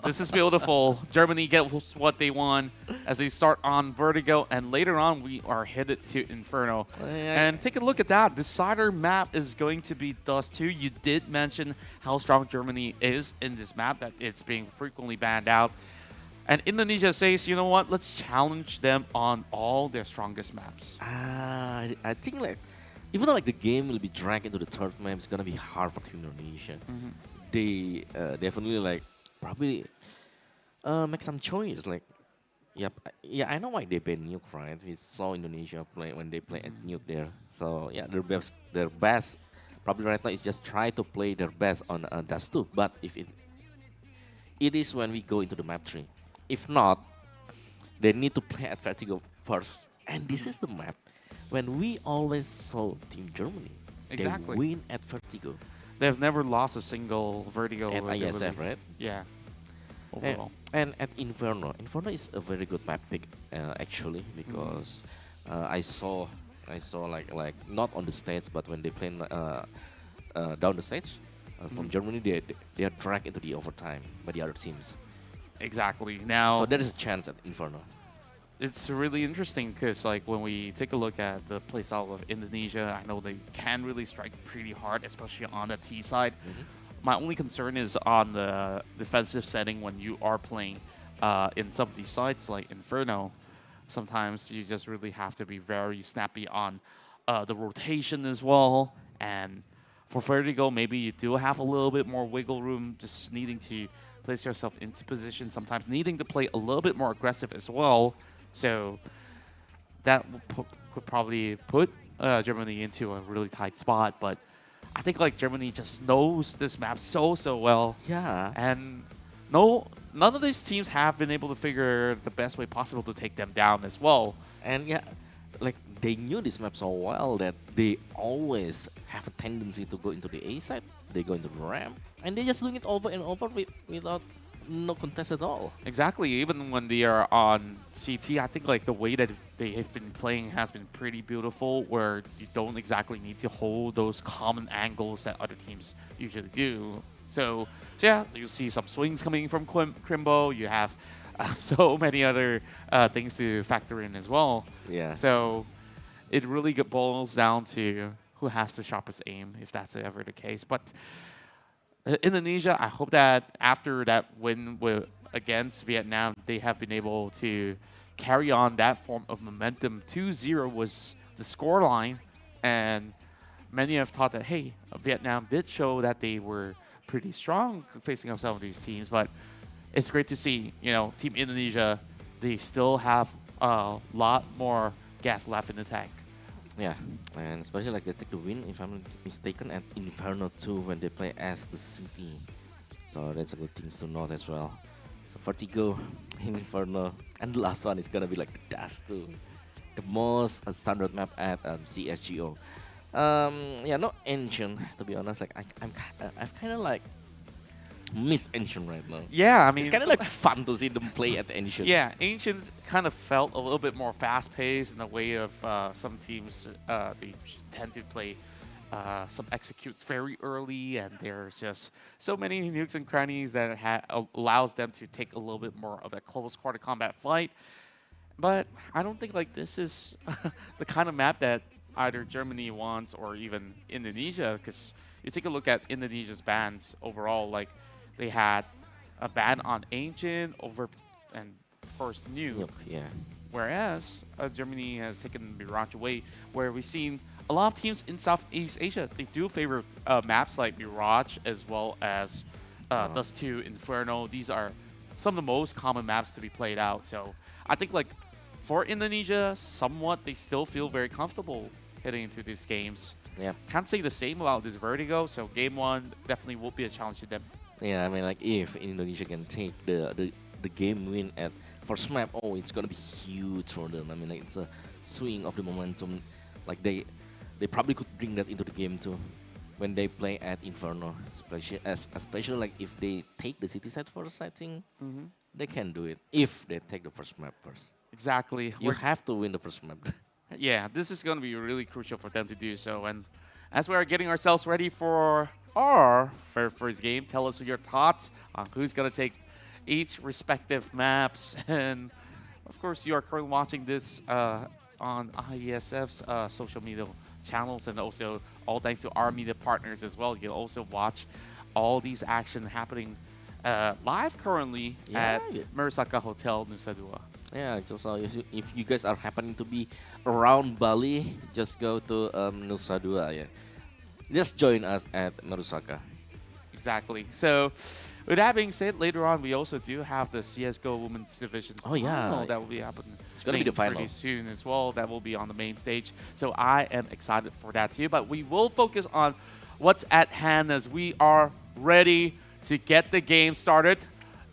This is beautiful. Germany gets what they want as they start on Vertigo, and later on we are headed to Inferno. And take a look at that. The Decider map is going to be Dust 2. You did mention how strong Germany is in this map, that it's being frequently banned out. And Indonesia says, you know what, let's challenge them on all their strongest maps. I think like, even though like the game will be dragged into the third map, it's gonna be hard for Team Indonesia. They definitely like probably make some choice. Like, yeah, I know why they ban Nuke, right? We saw Indonesia play when they play at Nuke there. So yeah, their best probably right now is just try to play their best on Dust 2. But if it is when we go into the map 3. If not, they need to play at Vertigo first. And this is the map when we always saw Team Germany. Exactly. They win at Vertigo. They've never lost a single Vertigo. At IESF, right? Yeah. Overall. And at Inferno. Inferno is a very good map pick, actually, because I saw like not on the stage, but when they play down the stage from Germany, they are dragged into the overtime by the other teams. Exactly. Now, so there is a chance at Inferno. It's really interesting because, like, when we take a look at the playstyle of Indonesia, I know they can really strike pretty hard, especially on the T side. My only concern is on the defensive setting when you are playing in some of these sites like Inferno. Sometimes you just really have to be very snappy on the rotation as well. And for Vertigo, maybe you do have a little bit more wiggle room, just needing to place yourself into position, sometimes needing to play a little bit more aggressive as well. So that could probably put Germany into a really tight spot. But I think like Germany just knows this map so well. Yeah. And none of these teams have been able to figure the best way possible to take them down as well. And yeah, like they knew this map so well that they always have a tendency to go into the A side. They go into the ramp, and they're just doing it over and over without no contest at all. Exactly. Even when they are on CT, I think like the way that they have been playing has been pretty beautiful, where you don't exactly need to hold those common angles that other teams usually do. So yeah, you see some swings coming from Crimbo. You have so many other things to factor in as well. Yeah. So it really boils down to who has the sharpest aim, if that's ever the case. But Indonesia, I hope that after that win against Vietnam, they have been able to carry on that form of momentum. 2-0 was the scoreline, and many have thought that, hey, Vietnam did show that they were pretty strong facing up some of these teams, but it's great to see, Team Indonesia, they still have a lot more gas left in the tank. Yeah, and especially like they take the win, if I'm not mistaken, at Inferno 2 when they play as the city. So that's a good thing to note as well. So Vertigo, Inferno, and the last one is gonna be like the Dust 2, the most standard map at CSGO. Yeah, not Ancient, to be honest. Like I've kind of like miss Ancient right now. Yeah, I mean, it's kind of like fun to see them play at the Ancient. Yeah, Ancient kind of felt a little bit more fast-paced in the way of some teams. They tend to play some executes very early, and there's just so many nooks and crannies that allows them to take a little bit more of a close quarter combat fight. But I don't think like this is the kind of map that either Germany wants or even Indonesia, because you take a look at Indonesia's bans overall, like they had a ban on Ancient over and first Nuke. Yeah. Whereas Germany has taken Mirage away, where we've seen a lot of teams in Southeast Asia, they do favor maps like Mirage as well as Dust 2, Inferno. These are some of the most common maps to be played out. So I think like for Indonesia, somewhat they still feel very comfortable heading into these games. Yeah. Can't say the same about this Vertigo, so game one definitely will be a challenge to them. Yeah, I mean, like if Indonesia can take the game win at first map, oh, it's gonna be huge for them. I mean, like it's a swing of the momentum. Like they probably could bring that into the game too when they play at Inferno, especially like if they take the city side first. I think they can do it if they take the first map first. Exactly. You have to win the first map. Yeah, this is going to be really crucial for them to do so. And as we are getting ourselves ready for our very first game, tell us your thoughts on who's going to take each respective maps. And of course, you are currently watching this on IESF's social media channels, and also all thanks to our media partners as well. You'll also watch all these action happening live currently at Murasaka Hotel Nusa Dua. Yeah, so if you guys are happening to be around Bali, just go to Nusa Dua. Yeah, just join us at Murasaka. Exactly. So, with that being said, later on we also do have the CSGO Women's Division final that will be happening. It's gonna be the final pretty soon as well. That will be on the main stage. So I am excited for that too. But we will focus on what's at hand as we are ready to get the game started.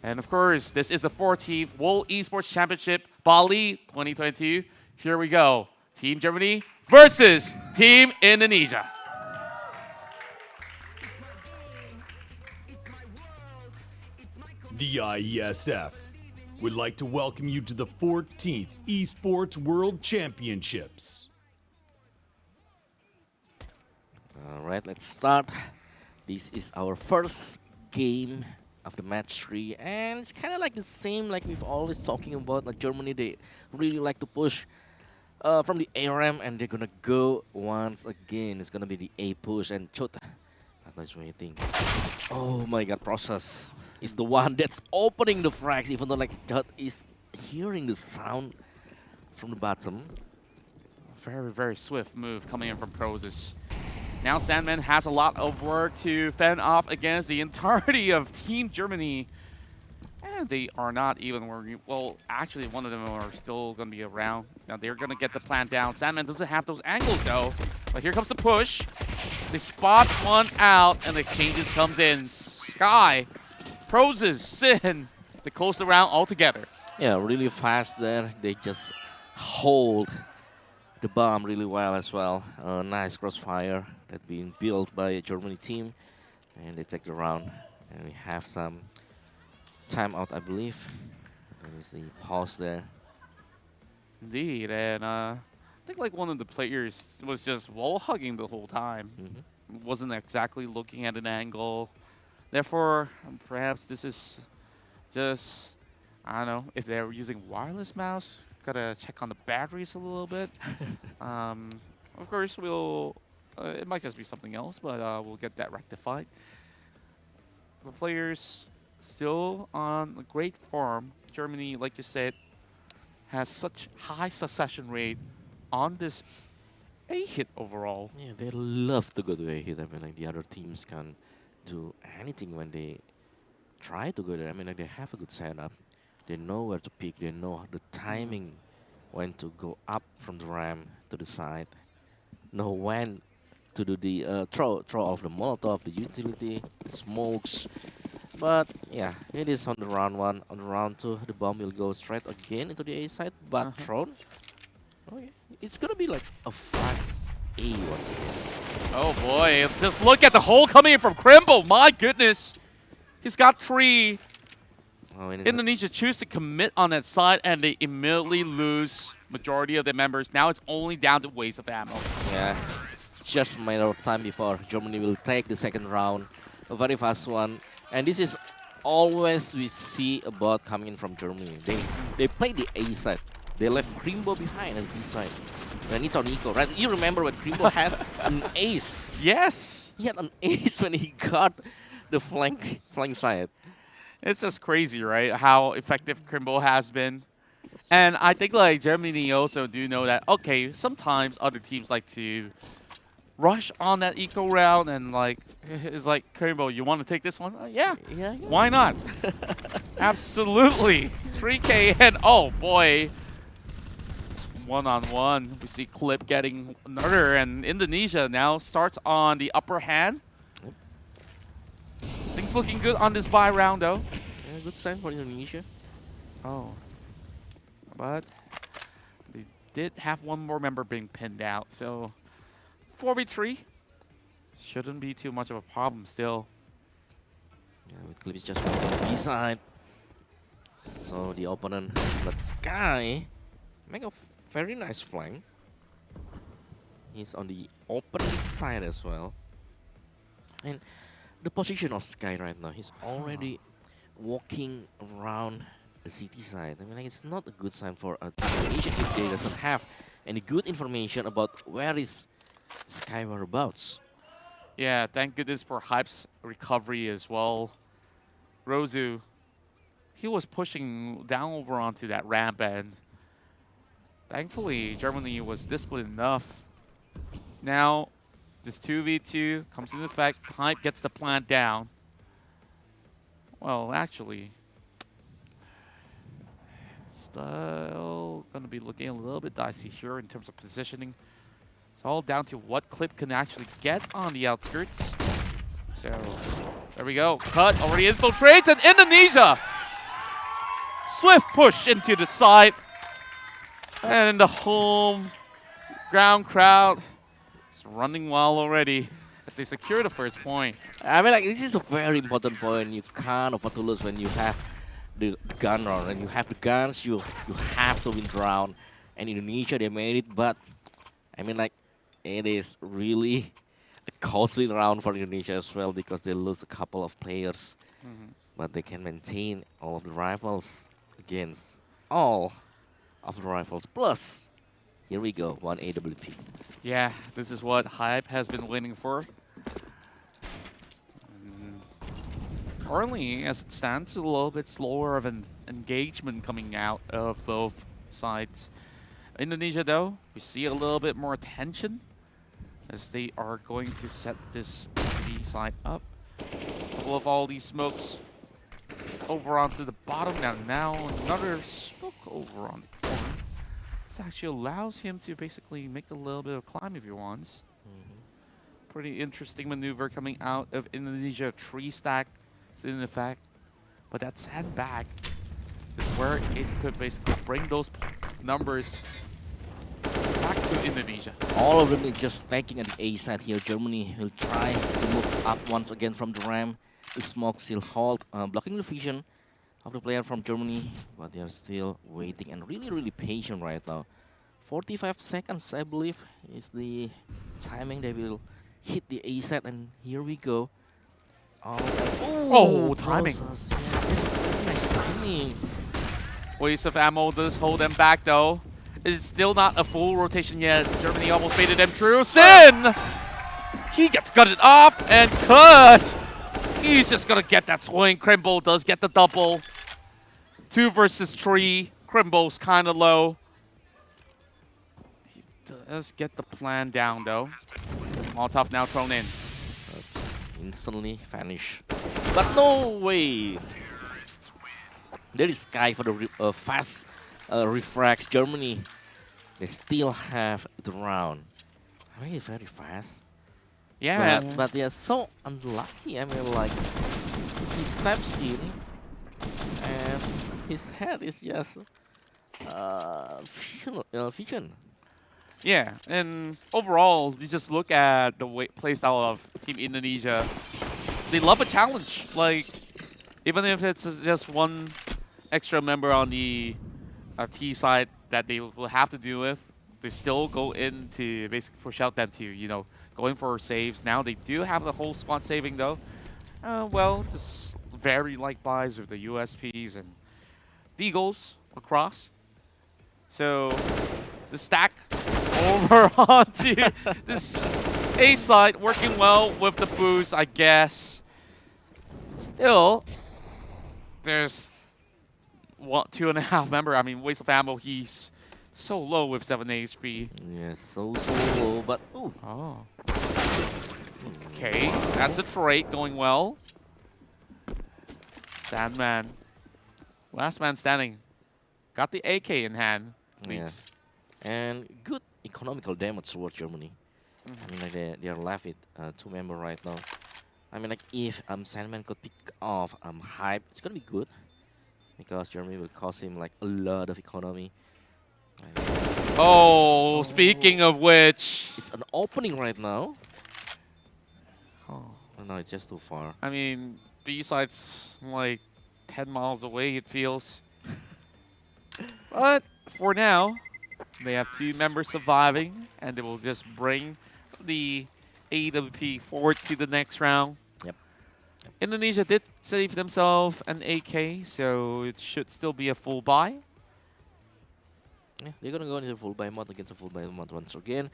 And of course, this is the 14th World Esports Championship, Bali 2022. Here we go. Team Germany versus Team Indonesia. The IESF would like to welcome you to the 14th Esports World Championships. All right, let's start. This is our first game of the match 3, and it's kind of like the same like we've always talking about. Like Germany, they really like to push from the ARM, and they're gonna go once again. It's gonna be the A push, and Chota, that's what you think. Oh my God, Process is the one that's opening the frags, even though like Jot is hearing the sound from the bottom. Very, very swift move coming in from Prozis. Now Sandman has a lot of work to fend off against the entirety of Team Germany. And they are not even working. Well, actually, one of them are still going to be around. Now they're going to get the plan down. Sandman doesn't have those angles, though. But here comes the push. They spot one out, and the changes comes in. Sky, Prozis, Sin, they close the round altogether. Yeah, really fast there. They just hold the bomb really well as well. Nice crossfire that's being built by a Germany team. And they take the round. And we have some timeout, I believe. There is the pause there. Indeed, and I think like one of the players was just wall hugging the whole time. Wasn't exactly looking at an angle. Therefore, perhaps this is just, I don't know, if they're using wireless mouse, gotta check on the batteries a little bit. Of course, it might just be something else, but we'll get that rectified. The players still on a great form. Germany, like you said, has such high succession rate on this A-hit overall. Yeah, they love to go to A-hit. I mean, like the other teams can't do anything when they try to go there. I mean, like they have a good setup. They know where to pick. They know the timing when to go up from the ramp to the side. Know when to do the throw off the Molotov, the utility, the smokes. But yeah, it is on the round 1. On the round 2, the bomb will go straight again into the A side, but thrown. Oh yeah, it's gonna be like a fast A once again. Oh boy, just look at the hole coming in from Crimble. My goodness. He's got 3. Oh, Indonesia choose to commit on that side, and they immediately lose majority of their members. Now it's only down to waste of ammo. Yeah, it's just a matter of time before Germany will take the second round. A very fast one. And this is always we see about coming in from Germany. They play the A side They left Crimbo behind on B side. And it's on Eco, right? You remember when Crimbo had an ace? Yes! He had an ace when he got the flank side. It's just crazy, right? How effective Crimbo has been. And I think like Germany also do know that, okay, sometimes other teams like to rush on that eco round and like, it's like, Crimbo, you want to take this one? Yeah. Why not? Absolutely. 3K and oh boy. One-on-one. We see Clip getting another, and Indonesia now starts on the upper hand. Things looking good on this bye round though. Yeah, good sign for Indonesia. Oh. But they did have one more member being pinned out, so 4v3 shouldn't be too much of a problem still. Yeah, with Clip is just on the B side. So the opponent, but Sky, make a very nice flank. He's on the opponent side as well. And the position of Sky right now, he's already walking around the city side. I mean, like, it's not a good sign for a Indonesia if they doesn't have any good information about where is Sky whereabouts. Yeah, thank goodness for Hype's recovery as well. Rozu, he was pushing down over onto that ramp, and thankfully Germany was disciplined enough. Now, this 2v2 comes into effect. Hype gets the plant down. Well, actually, still going to be looking a little bit dicey here in terms of positioning. It's all down to what Clip can actually get on the outskirts. So, there we go. Cut already infiltrates, and Indonesia! Swift push into the side. And the home ground crowd is running wild already as they secure the first point. I mean, like, this is a very important point. You can't afford to lose when you have the gun round, and you have the guns, you have to win the round. And Indonesia, they made it, but I mean, like, it is really a costly round for Indonesia as well because they lose a couple of players. But they can maintain all of the rivals against all of the rivals. Plus, here we go, 1 AWP. Yeah, this is what Hype has been waiting for. Currently, as it stands, a little bit slower of an engagement coming out of both sides. Indonesia, though, we see a little bit more tension as they are going to set this B side up. Couple of all these smokes over onto the bottom. Now another smoke over on the corner. This actually allows him to basically make a little bit of climb if he wants. Pretty interesting maneuver coming out of Indonesia. Tree stack is in effect, but that sandbag is where it could basically bring those numbers back to Indonesia. All of them is just stacking at the A side here. Germany will try to move up once again from the ramp. The smoke still hold, blocking the vision of the player from Germany, but they are still waiting and really patient right now. 45 seconds, I believe, is the timing they will hit the A set, and here we go. Oh, timing. Yes, it's very nice timing. Waste of ammo does hold them back, though. It's still not a full rotation yet. Germany almost baited them through. Sin! He gets gutted off and cut. He's just gonna get that swing. Crimbo does get the double. 2 versus 3. Crimbo's kind of low. He does get the plan down, though. Molotov now thrown in. Instantly vanish. But no way! There is Sky for the fast refracts. Germany, they still have the round. Really very fast. Yeah. But they are so unlucky. I mean, like, he steps in and his head is just vision. Yeah, and overall, you just look at the playstyle of Team Indonesia. They love a challenge. Like, even if it's just one extra member on the T side that they will have to deal with, they still go in to basically push out them to, you know, going for saves. Now they do have the whole squad saving, though. Well, just very like buys with the USPs and Deagles across. So the stack over onto this A side, working well with the boost, I guess. Still, there's 2.5 member. I mean, waste of ammo. He's so low with 7 HP. Yes, so low, but ooh. Oh. Okay, that's a trade going well. Sandman, last man standing, got the AK in hand. Yes, and good economical damage towards Germany. I mean, like they are left with 2 member right now. I mean, like if Sandman could pick off Hype, it's gonna be good because Germany will cost him like a lot of economy. Oh, speaking of which, it's an opening right now. Oh no, it's just too far. I mean, B-side's like 10 miles away, it feels. But for now, they have 2 members surviving, and they will just bring the AWP forward to the next round. Yep. Indonesia did save themselves an AK, so it should still be a full buy. Yeah, they're gonna go into the full buy mode against the full buy mode once again.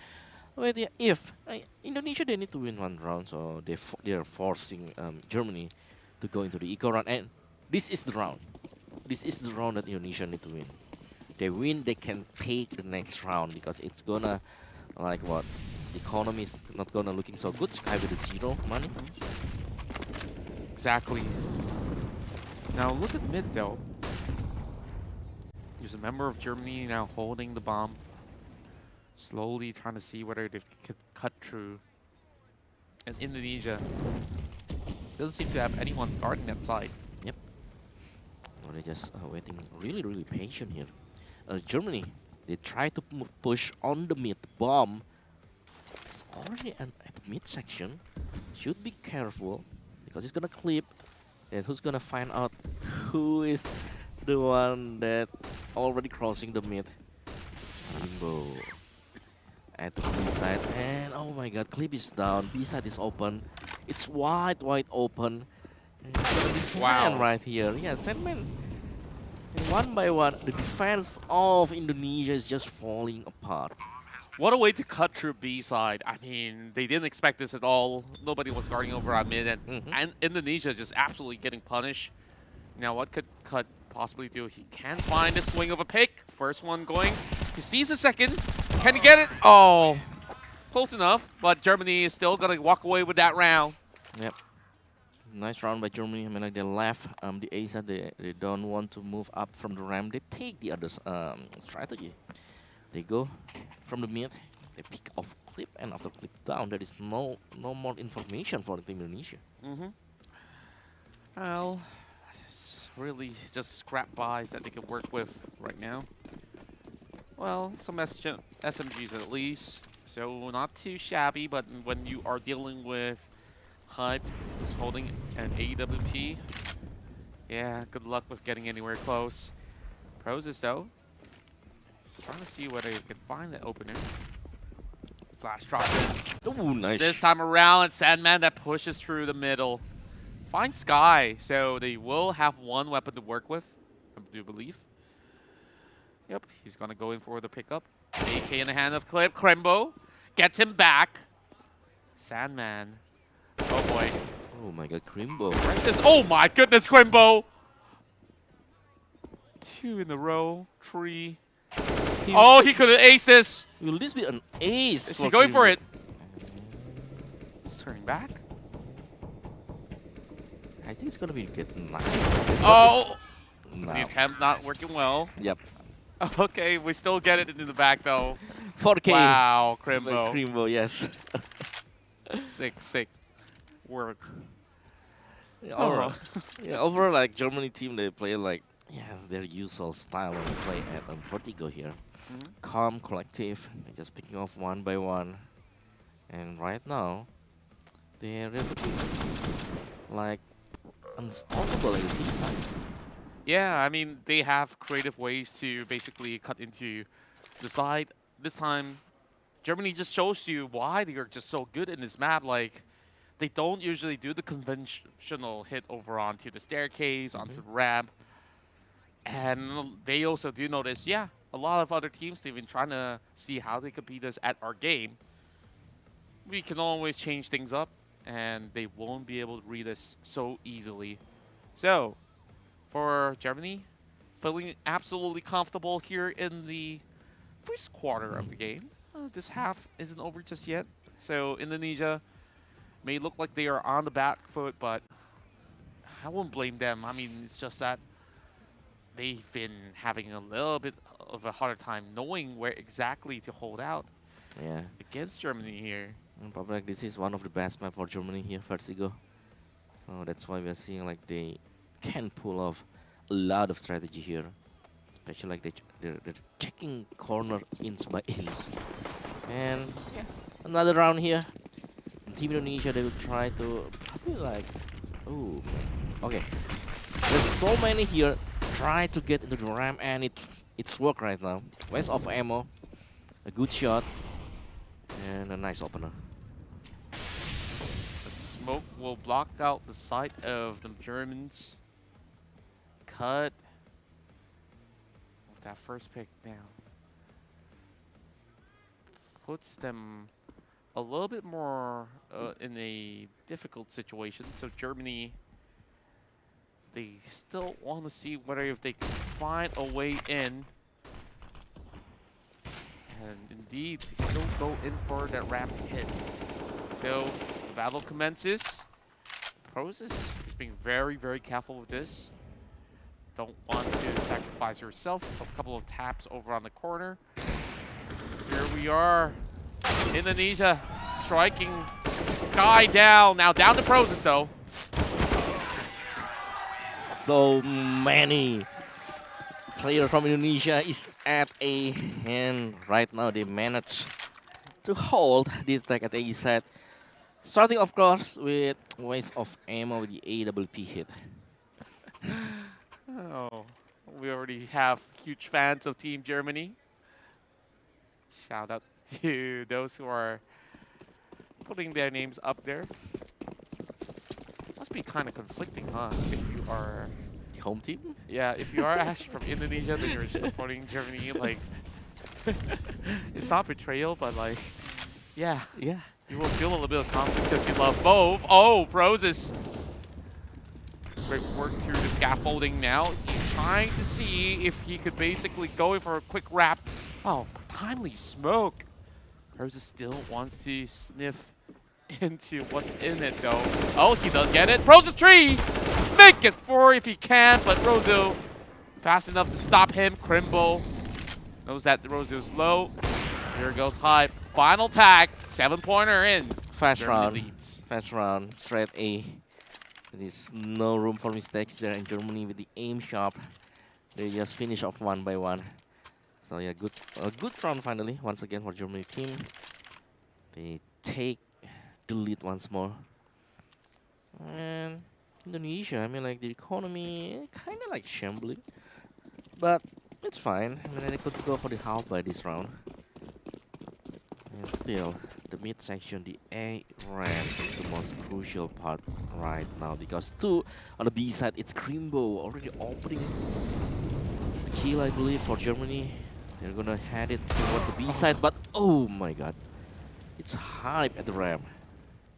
But yeah, if Indonesia, they need to win 1 round, so they are forcing Germany to go into the eco round, and this is the round. This is the round that Indonesia need to win. They win, they can take the next round because it's gonna like what? The economy is not gonna looking so good. Sky with the 0 money. Exactly. Now look at mid though. There's a member of Germany now holding the bomb. Slowly trying to see whether they could cut through. And Indonesia doesn't seem to have anyone guarding that side. Yep. Well, they're just waiting really, really patient here. Germany, they try to push on the mid bomb. It's already at the mid section. Should be careful because it's gonna clip. And who's gonna find out who is the one that already crossing the mid? Rainbow at the B side, and oh my god, clip is down. B side is open. It's wide open. Wow! Right here, yeah, Sandman. And 1 by 1, the defense of Indonesia is just falling apart. What a way to cut through B side. I mean, they didn't expect this at all. Nobody was guarding over at mid, and Indonesia just absolutely getting punished. Now, what could Cut possibly do? He can find a swing of a pick. First one going. He sees the second. Can he get it? Oh, close enough. But Germany is still going to walk away with that round. Yep. Nice round by Germany. I mean, like they left the A side. They don't want to move up from the ramp. They take the other strategy. They go from the mid. They pick off clip, and after clip down, there is no more information for Team Indonesia. Well, it's really just scrap buys that they can work with right now. Well, some SMGs at least, so not too shabby, but when you are dealing with Hype, who's holding an AWP, yeah, good luck with getting anywhere close. Prozis, though, trying to see whether he can find the opener. Flash drop in. Ooh, nice. This time around, it's Sandman that pushes through the middle. Finds Sky, so they will have one weapon to work with, I do believe. Yep, he's going to go in for the pickup. AK in the hand of Clip. Krembo gets him back. Sandman. Oh, boy. Oh, my God, Krembo. Oh, my goodness, Krembo. 2 in a row. 3. Oh, he could have aced this. Will this be an ace? Is he going for it? He's turning back. I think it's going to be getting nice. Oh! No. The attempt not working well. Yep. Okay, we still get it into the back, though. 4K. Wow, Krembo. Krembo, yes. Sick work. Yeah, overall, overall, like Germany team, they play like their usual style when they play at Vertigo here. Calm, collective, they're just picking off one by one. And right now, they're really like unstoppable in the T side. Yeah, I mean, they have creative ways to basically cut into the side. This time, Germany just shows you why they are just so good in this map. Like, they don't usually do the conventional hit over onto the staircase, onto the ramp. And they also do notice, yeah, a lot of other teams even trying to see how they could beat us at our game. We can always change things up, and they won't be able to read us so easily. So, for Germany, feeling absolutely comfortable here in the first quarter of the game. This half isn't over just yet. So Indonesia may look like they are on the back foot, but I won't blame them. I mean, it's just that they've been having a little bit of a harder time knowing where exactly to hold out against Germany here. And probably like this is one of the best map for Germany here, Vertigo. So that's why we're seeing like they can pull off a lot of strategy here. Especially like they're checking corner inch by inch. And yeah, another round here. Team Indonesia, they will try to probably like, oh man, okay. There's so many here. Try to get into the ramp and it's work right now. Waste of ammo, a good shot, and a nice opener. But smoke will block out the sight of the Germans. Cut with that first pick now. Puts them a little bit more in a difficult situation. So Germany, they still want to see whether if they can find a way in. And indeed, they still go in for that rapid hit. So the battle commences. Proses is being very, very careful with this. Don't want to sacrifice yourself. A couple of taps over on the corner. Here we are. Indonesia striking Sky down. Now down to Proses though. So many players from Indonesia is at A, and right now they manage to hold the attack at A side. Starting of course with waste of ammo with the AWP hit. Oh, we already have huge fans of Team Germany. Shout out to those who are putting their names up there. Must be kind of conflicting, huh? If you are the home team? Yeah, if you are actually from Indonesia, then you're supporting Germany. Like, it's not betrayal, but like, yeah, you will feel a little bit of conflict because you love both. Oh, Proses. Great work through the scaffolding now. He's trying to see if he could basically go in for a quick wrap. Oh, timely smoke. Proses still wants to sniff into what's in it though. Oh, he does get it. Proses 3! Make it 4 if he can, but Rozo fast enough to stop him. Crimbo knows that Rozo's low. Here goes Hype. Final tag. 7-pointer in. Fast Germany round. leads. Fast round. Straight A. There is no room for mistakes there in Germany with the aim sharp. They just finish off one by one. So yeah, a good round finally, once again for Germany team. They take the lead once more. And Indonesia, I mean like the economy kind of like shambling. But it's fine. I mean they could go for the half by this round. And still, the mid section, the A ramp is the most crucial part right now because 2 on the B side, it's Crimbo already opening the kill, I believe, for Germany. They're gonna head it toward the B side, but oh my god, it's Hype at the ramp.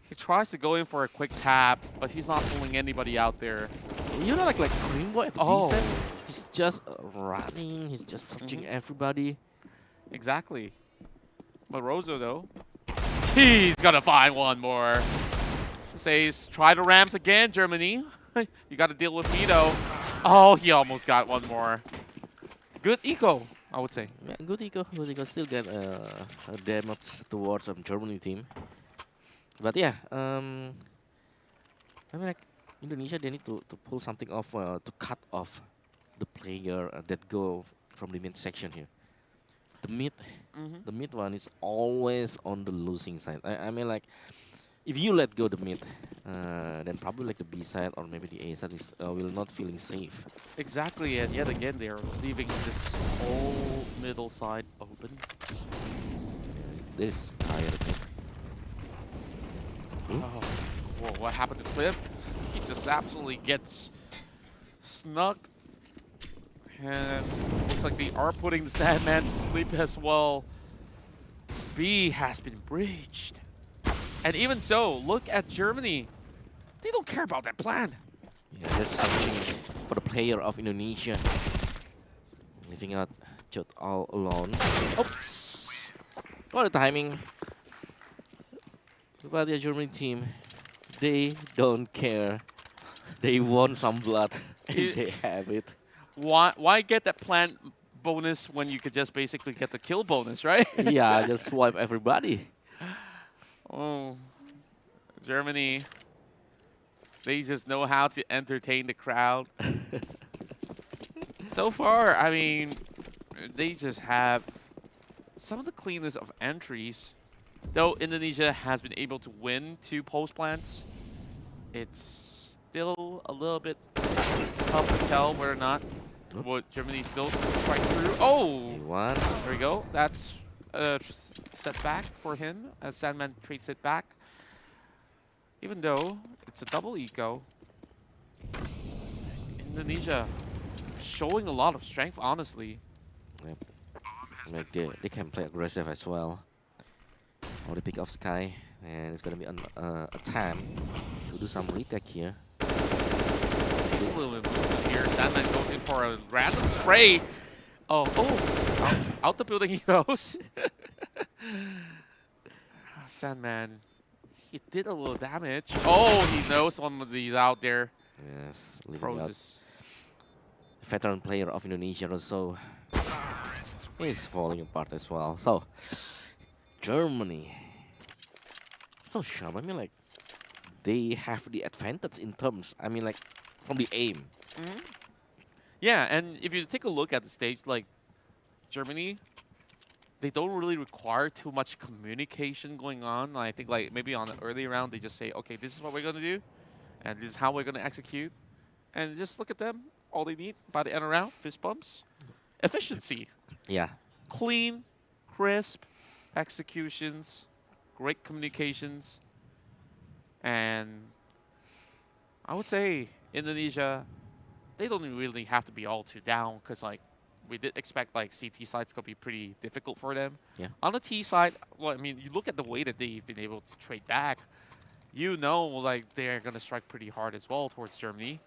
He tries to go in for a quick tap, but he's not pulling anybody out there. You know, like Crimbo at the B side, he's just running, he's just searching everybody. Exactly. But Rozo though, he's gonna find one more. Says, try the ramps again, Germany. You gotta deal with me though. Oh, he almost got one more. Good eco, I would say. Yeah, good eco. Still get a damage towards Germany team. But yeah, I mean like Indonesia, they need to pull something off to cut off the player that go from the mid section here. The mid one is always on the losing side. I mean like, if you let go the mid, then probably like the B side or maybe the A side is will not feeling safe. Exactly, and yet again they're leaving this whole middle side open. This tired again. Oh, whoa, what happened to Cliff? He just absolutely gets snugged. And looks like they are putting the Sandman to sleep as well. B has been breached. And even so, look at Germany. They don't care about that plan. Yeah, just searching for the player of Indonesia. Leaving out Jot all alone. Oops. What a timing. But the German team, they don't care. They want some blood. And they have it. Why get that plan bonus when you could just basically get the kill bonus, right? Yeah, just swipe everybody. Oh, Germany. They just know how to entertain the crowd. So far, I mean, they just have some of the cleanest of entries. Though Indonesia has been able to win 2 post plants, it's still a little bit tough to tell whether or not what Germany still fight through. Oh, there we go. That's a setback for him as Sandman trades it back. Even though it's a double eco, Indonesia showing a lot of strength, honestly. Yep. Like they can play aggressive as well. Or they pick off Sky, and it's gonna be a time to do some retake here. Sees a little bit movement here. Sandman goes in for a random spray. Oh, out the building he goes. Sandman, he did a little damage. Oh, he knows one of these out there. Yes, Roses. Veteran player of Indonesia also is falling apart as well. So Germany, so sharp. I mean, like they have the advantage in terms. I mean, like from the aim. Yeah, and if you take a look at the stage, like Germany, they don't really require too much communication going on. I think like maybe on the early round they just say, okay, this is what we're gonna do, and this is how we're gonna execute, and just look at them. All they need by the end of round, fist bumps, efficiency. Yeah. Clean, crisp executions, great communications, and I would say Indonesia, they don't really have to be all too down because like we did expect like CT side's gonna be pretty difficult for them. Yeah. On the T side, well, I mean, you look at the way that they've been able to trade back, you know, like they're gonna strike pretty hard as well towards Germany.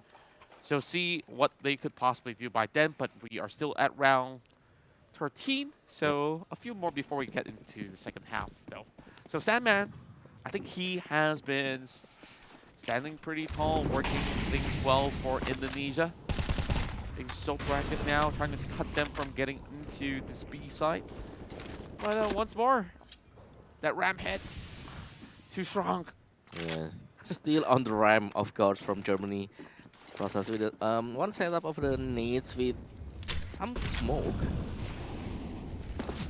So see what they could possibly do by then, but we are still at round 13, so a few more before we get into the second half, though. So Sandman, I think he has been standing pretty tall, working things well for Indonesia. Being so proactive now, trying to cut them from getting into this B side. But once more, that ram head, too strong. Yeah, still on the ram, of course, from Germany. Process with one setup of the nades with some smoke.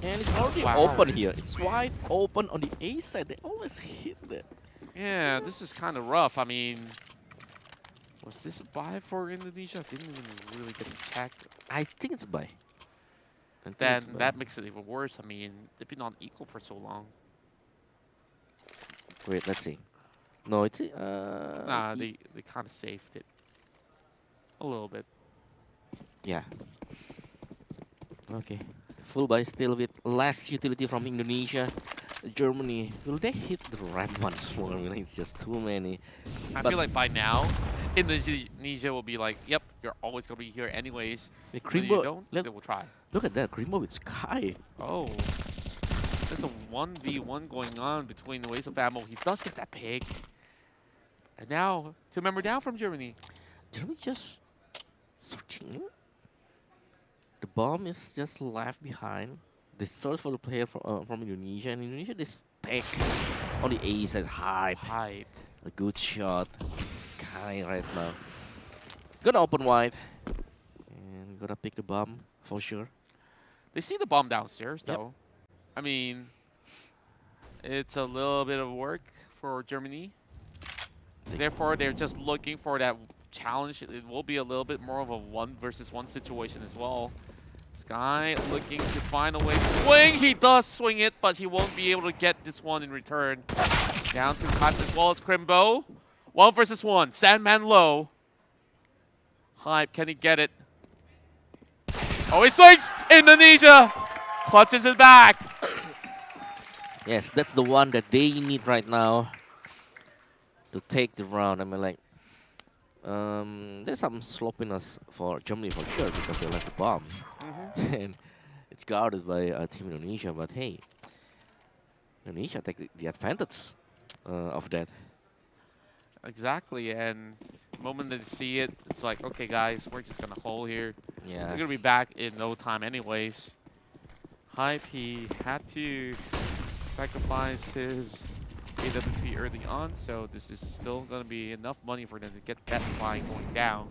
And it's already open here. It's wide open on the A side. They always hit it. Yeah, this is kind of rough. I mean, was this a buy for Indonesia? I didn't even really get checked. I think it's a buy. And then that makes it even worse. I mean, they've been on equal for so long. Wait, let's see. No, it's nah, they kind of saved it a little bit. Yeah. Okay. Full buy still with less utility from Indonesia. Germany, will they hit the ramp once more? I mean, it's just too many. I feel like by now, Indonesia will be like, yep, you're always going to be here anyways. The When you don't, they will try. Look at that, Grimbo with Sky. Oh. There's a 1v1 going on between the Ways of Ammo. He does get that pick. And now, 2 member down from Germany. Germany just searching. The bomb is just left behind. They search for the player from Indonesia, and Indonesia they stack on the A side. Hype. A good shot. Sky right now. Gonna open wide. And gonna pick the bomb for sure. They see the bomb downstairs, though. I mean, it's a little bit of work for Germany. Therefore, they're just looking for that challenge. It will be a little bit more of a 1-versus-1 situation as well. Sky looking to find a way to swing. He does swing it, but he won't be able to get this one in return. Down to Hype as well as Crimbo. 1-versus-1. Sandman low. Hype, can he get it? Oh, he swings! Indonesia clutches it back. Yes, that's the one that they need right now to take the round. I mean, like, there's some sloppiness for Germany for sure because they left the bomb. And it's guarded by Team Indonesia, but hey, Indonesia take the advantage of that. Exactly, and the moment they see it, it's like, okay, guys, we're just gonna hold here. Yeah, We're gonna be back in no time, anyways. Hype, he had to sacrifice his AWP early on, so this is still gonna be enough money for them to get that line going down.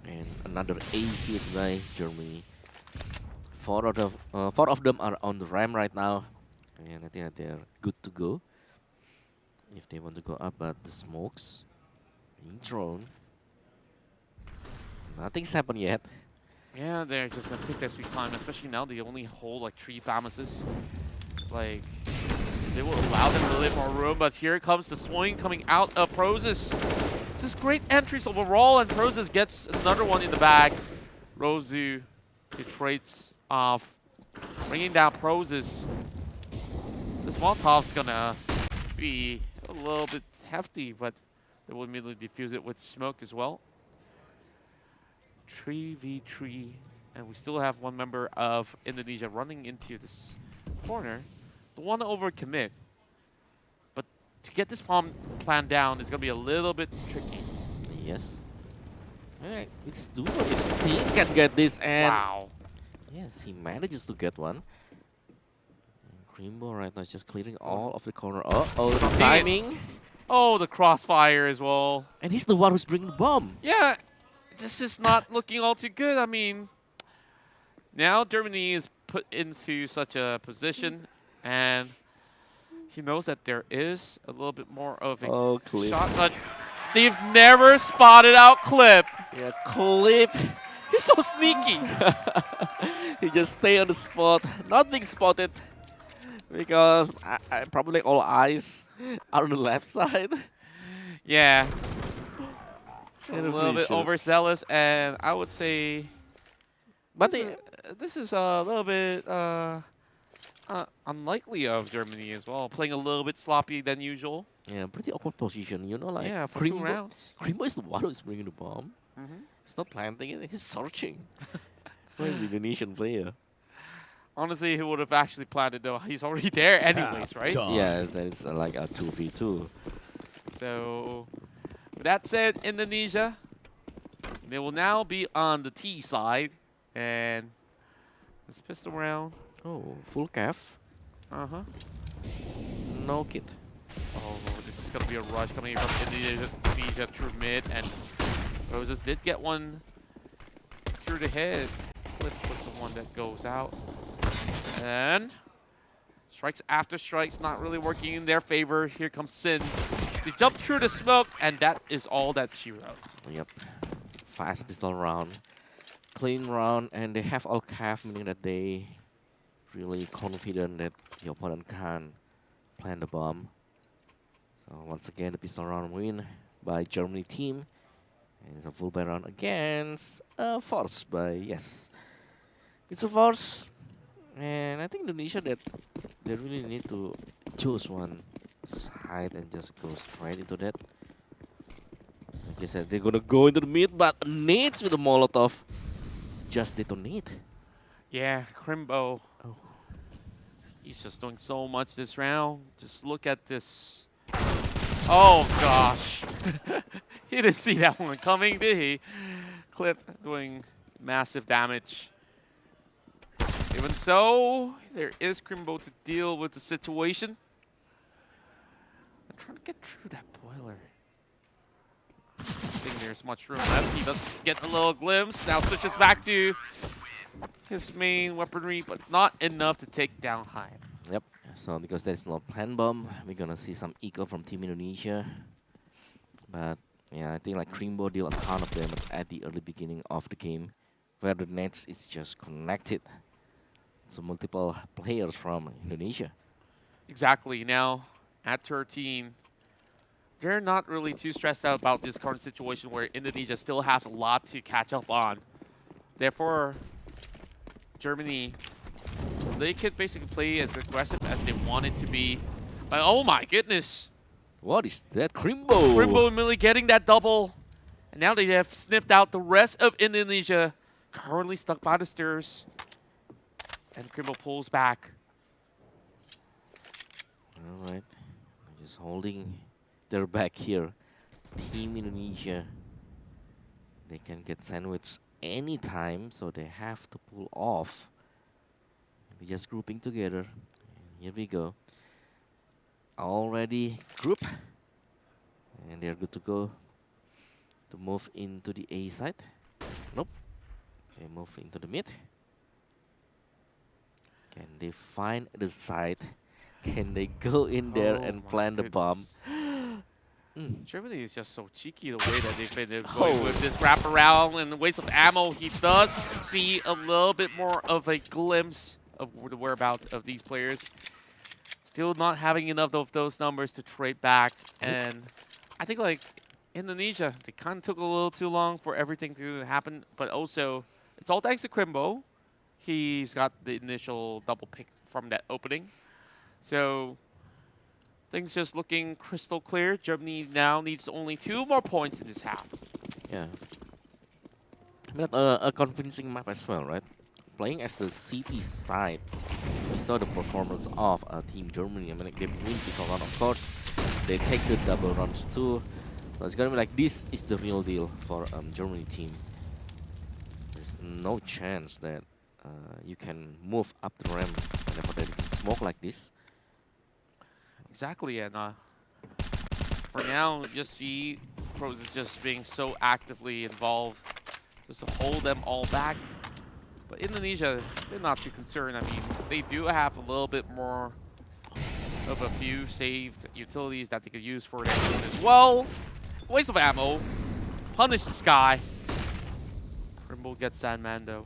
And another A hit by Germany. Four of them are on the ramp right now, and I think that they're good to go if they want to go up. But the smokes being thrown, nothing's happened yet. Yeah, they're just gonna take their sweet time, especially now they only hold like 3 Famuses. Like, they will allow them a little bit more room, but here comes the swing coming out of Prozis. Just great entries overall, and Prozis gets another one in the bag. Rozu, he trades off, bringing down Prozis. This Molotov's gonna be a little bit hefty, but they will immediately defuse it with smoke as well. 3v3, and we still have one member of Indonesia running into this corner. Don't want to overcommit, but to get this plan down is going to be a little bit tricky. Yes. Alright, it's doable if Sin can get this, and wow. Yes, he manages to get one. Crimbo right now is just clearing all of the corner. Oh, the timing. Oh, the crossfire as well. And he's the one who's bringing the bomb. Yeah, this is not looking all too good. I mean, now Germany is put into such a position, and he knows that there is a little bit more of a shot, but they've never spotted out Clip. Yeah, Clip. He's so sneaky. He just stay on the spot, not being spotted, because I probably all eyes are on the left side. Yeah. A little bit overzealous, and I would say, but this is a little bit unlikely of Germany as well, playing a little bit sloppy than usual. Yeah, pretty awkward position, you know, like yeah, for 2 rounds. Crimbo is the one who's bringing the bomb. He's not planting it, he's searching. Where's the Indonesian player? Honestly, he would have actually planted though. He's already there anyways, right? Yes, and it's like a 2v2. So, with that said, Indonesia, they will now be on the T side, and this pistol round. Oh, full calf. No kit. Oh, this is gonna be a rush coming in from Indonesia through mid, and Roses did get one through the head. Clip was the one that goes out, and strikes after strikes not really working in their favor. Here comes Sin. They jump through the smoke, and that is all that she wrote. Yep. Fast pistol round. Clean round, and they have all calf, meaning that they really confident that the opponent can plant the bomb. So once again, the pistol round win by Germany team. And it's a full buy round against a force by, yes. It's a force. And I think Indonesia, that they really need to choose one side and just go straight into that. Like I said, they're gonna go into the mid, but Nades with the Molotov just detonate. Yeah, Crimbo. Oh. He's just doing so much this round. Just look at this. Oh gosh. He didn't see that one coming, did he? Clip doing massive damage. Even so, there is Crimbo to deal with the situation. I'm trying to get through that boiler. I think there's much room left. He does get a little glimpse. Now switches back to his main weaponry, but not enough to take down Hype. Yep. So because there's no plan bomb, we're gonna see some eco from Team Indonesia. But yeah, I think like Crimbo deal a ton of damage at the early beginning of the game, where the nets is just connected. So multiple players from Indonesia. Exactly. Now at 13, they're not really too stressed out about this current situation where Indonesia still has a lot to catch up on. Therefore, Germany, they could basically play as aggressive as they wanted to be. But oh my goodness. What is that? Crimbo! Crimbo immediately getting that double. And now they have sniffed out the rest of Indonesia. Currently stuck by the stairs. And Crimbo pulls back. Alright. Just holding their back here. Team Indonesia. They can get sandwiched anytime, so they have to pull off. We're just grouping together. And here we go. Already group. And they're good to go to move into the A side. Nope. They move into the mid. Can they find the side? Can they go in there and plant the bomb? Germany is just so cheeky the way that they've been going with this wraparound and the waste of ammo. He does see a little bit more of a glimpse of the whereabouts of these players. Still not having enough of those numbers to trade back. And I think like Indonesia, they kind of took a little too long for everything to happen. But also, it's all thanks to Crimbo. He's got the initial double pick from that opening. So things just looking crystal clear. Germany now needs only 2 more points in this half. Yeah. I mean, a convincing map as well, right? Playing as the city side, we saw the performance of Team Germany. I mean, like, they win this run, of course. They take the double runs too. So it's gonna be like, this is the real deal for Germany team. There's no chance that you can move up the ramp whenever there is smoke like this. Exactly, and for now, just see Pros is just being so actively involved just to hold them all back. But Indonesia, they're not too concerned. I mean, they do have a little bit more of a few saved utilities that they could use for their own as well. Waste of ammo. Punish Sky. Crimbo gets Sandman though.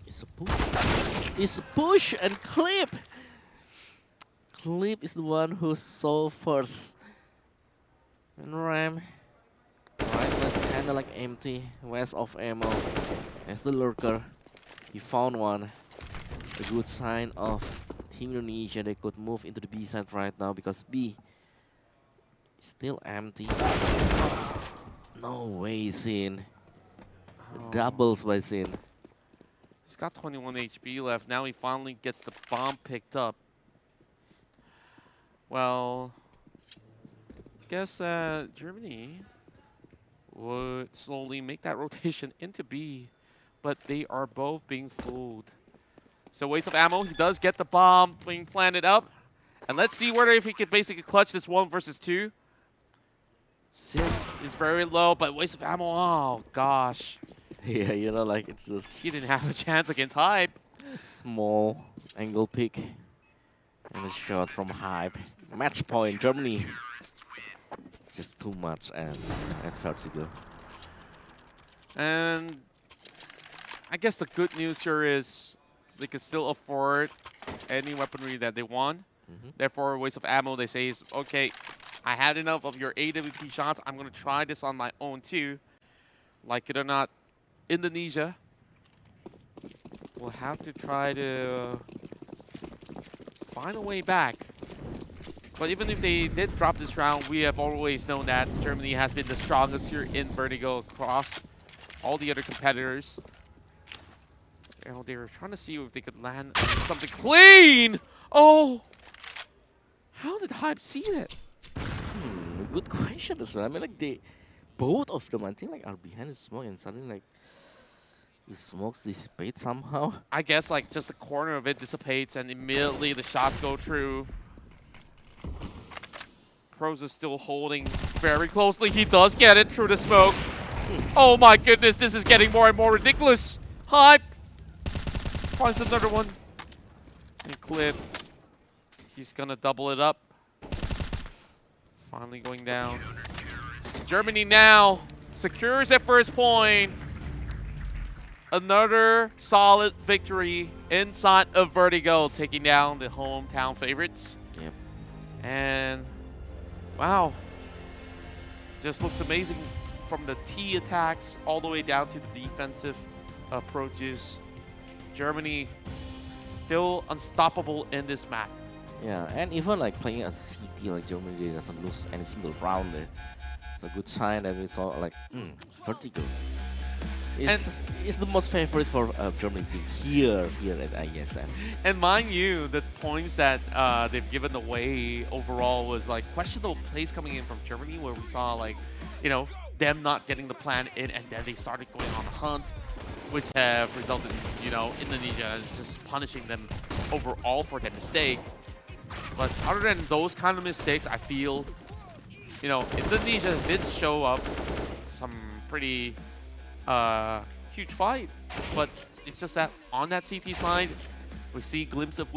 It's a push. It's a push and Clip. Clip is the one who saw first. And Ram. Right, was kinda like empty. Waste of ammo. As the lurker. He found one. A good sign of Team Indonesia. They could move into the B side right now because B is still empty. No way, Sin. Doubles by Sin. He's got 21 HP left. Now he finally gets the bomb picked up. Well, I guess Germany would slowly make that rotation into B, but they are both being fooled. So waste of ammo. He does get the bomb being planted up. And let's see whether if he could basically clutch this 1 versus 2. Sid is very low, but waste of ammo. Oh, gosh. Yeah, you know, like it's just... He didn't have a chance against Hype. Small angle pick. And a shot from Hype. Match point, Germany. It's just too much, and it felt to go. And I guess the good news here is they can still afford any weaponry that they want. Therefore, waste of ammo, they say, is okay, I had enough of your AWP shots. I'm going to try this on my own too. Like it or not, Indonesia will have to try to find a way back. But even if they did drop this round, we have always known that Germany has been the strongest here in Vertigo across all the other competitors. You know, they were trying to see if they could land something clean. Oh, how did Hype see that? Good question as well. I mean, like both of them, I think, like are behind the smoke, and suddenly like the smokes dissipate somehow. I guess like just the corner of it dissipates, and immediately the shots go through. Pros is still holding very closely. He does get it through the smoke. Oh my goodness, this is getting more and more ridiculous. Hype finds another one. And Clip, he's gonna double it up. Finally going down. Germany now secures their first point. Another solid victory inside of Vertigo, taking down the hometown favorites. Yep. And wow, just looks amazing from the T attacks all the way down to the defensive approaches. Germany still unstoppable in this map. Yeah, and even like playing as a CT, like Germany they doesn't lose any single round there. It's a good sign that we saw like vertical. It's the most favorite for Germany team here at IESF. And mind you, the points that they've given away overall was like questionable plays coming in from Germany, where we saw like, you know, them not getting the plan in, and then they started going on a hunt, which have resulted in, you know, Indonesia just punishing them overall for their mistake. But other than those kind of mistakes, I feel, you know, Indonesia did show up some pretty huge fight. But it's just that on that CT side, we see glimpse of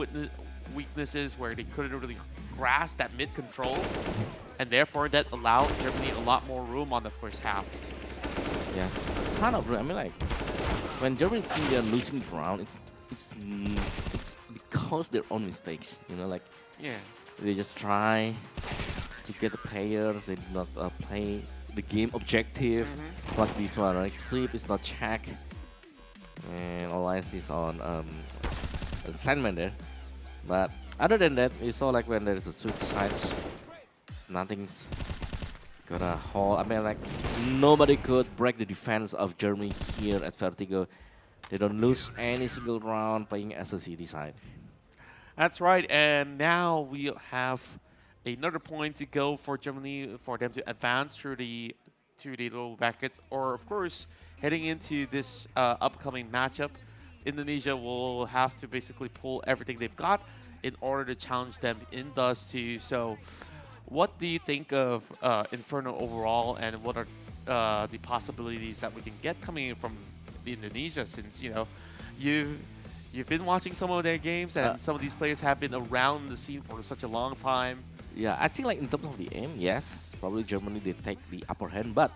weaknesses where they couldn't really grasp that mid control. And therefore, that allowed Germany a lot more room on the first half. Yeah, a ton of room. I mean, like, when Germany think they're losing the round, it's because their own mistakes, you know, like, yeah, they just try to get the players, they do not play the game objective, like this one, right? Clip is not checked, and all eyes is on Sandman there. But other than that, we saw like when there is a switch side, nothing's gonna hold. I mean, like, nobody could break the defense of Germany here at Vertigo. They don't lose any single round playing as a CT side. That's right, and now we have another point to go for Germany for them to advance through the little bracket, or of course heading into this upcoming matchup. Indonesia will have to basically pull everything they've got in order to challenge them in Dust 2. So what do you think of Inferno overall, and what are the possibilities that we can get coming in from Indonesia, since, you know, you've been watching some of their games, and some of these players have been around the scene for such a long time. Yeah, I think like in terms of the aim, yes, probably Germany they take the upper hand, but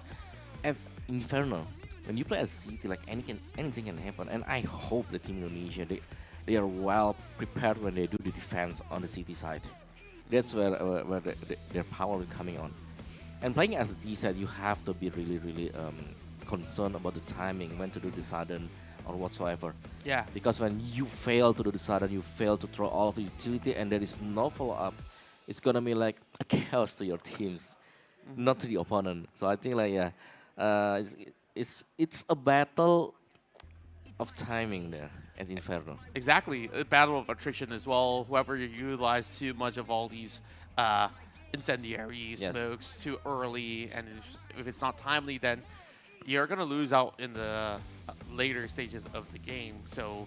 at Inferno, when you play as CT, like anything can happen, and I hope the team Indonesia they are well prepared when they do the defense on the CT side. That's where their power is coming on. And playing as a D side, you have to be really concerned about the timing, when to do the sudden or whatsoever. Yeah. Because when you fail to do the sudden, you fail to throw all of the utility, and there is no follow-up, it's gonna be like a chaos to your teams, not to the opponent. So I think like, yeah, it's a battle of timing there at Inferno. Exactly, a battle of attrition as well. Whoever utilize too much of all these incendiary smokes too early, and if it's not timely, then you're gonna lose out in the later stages of the game. So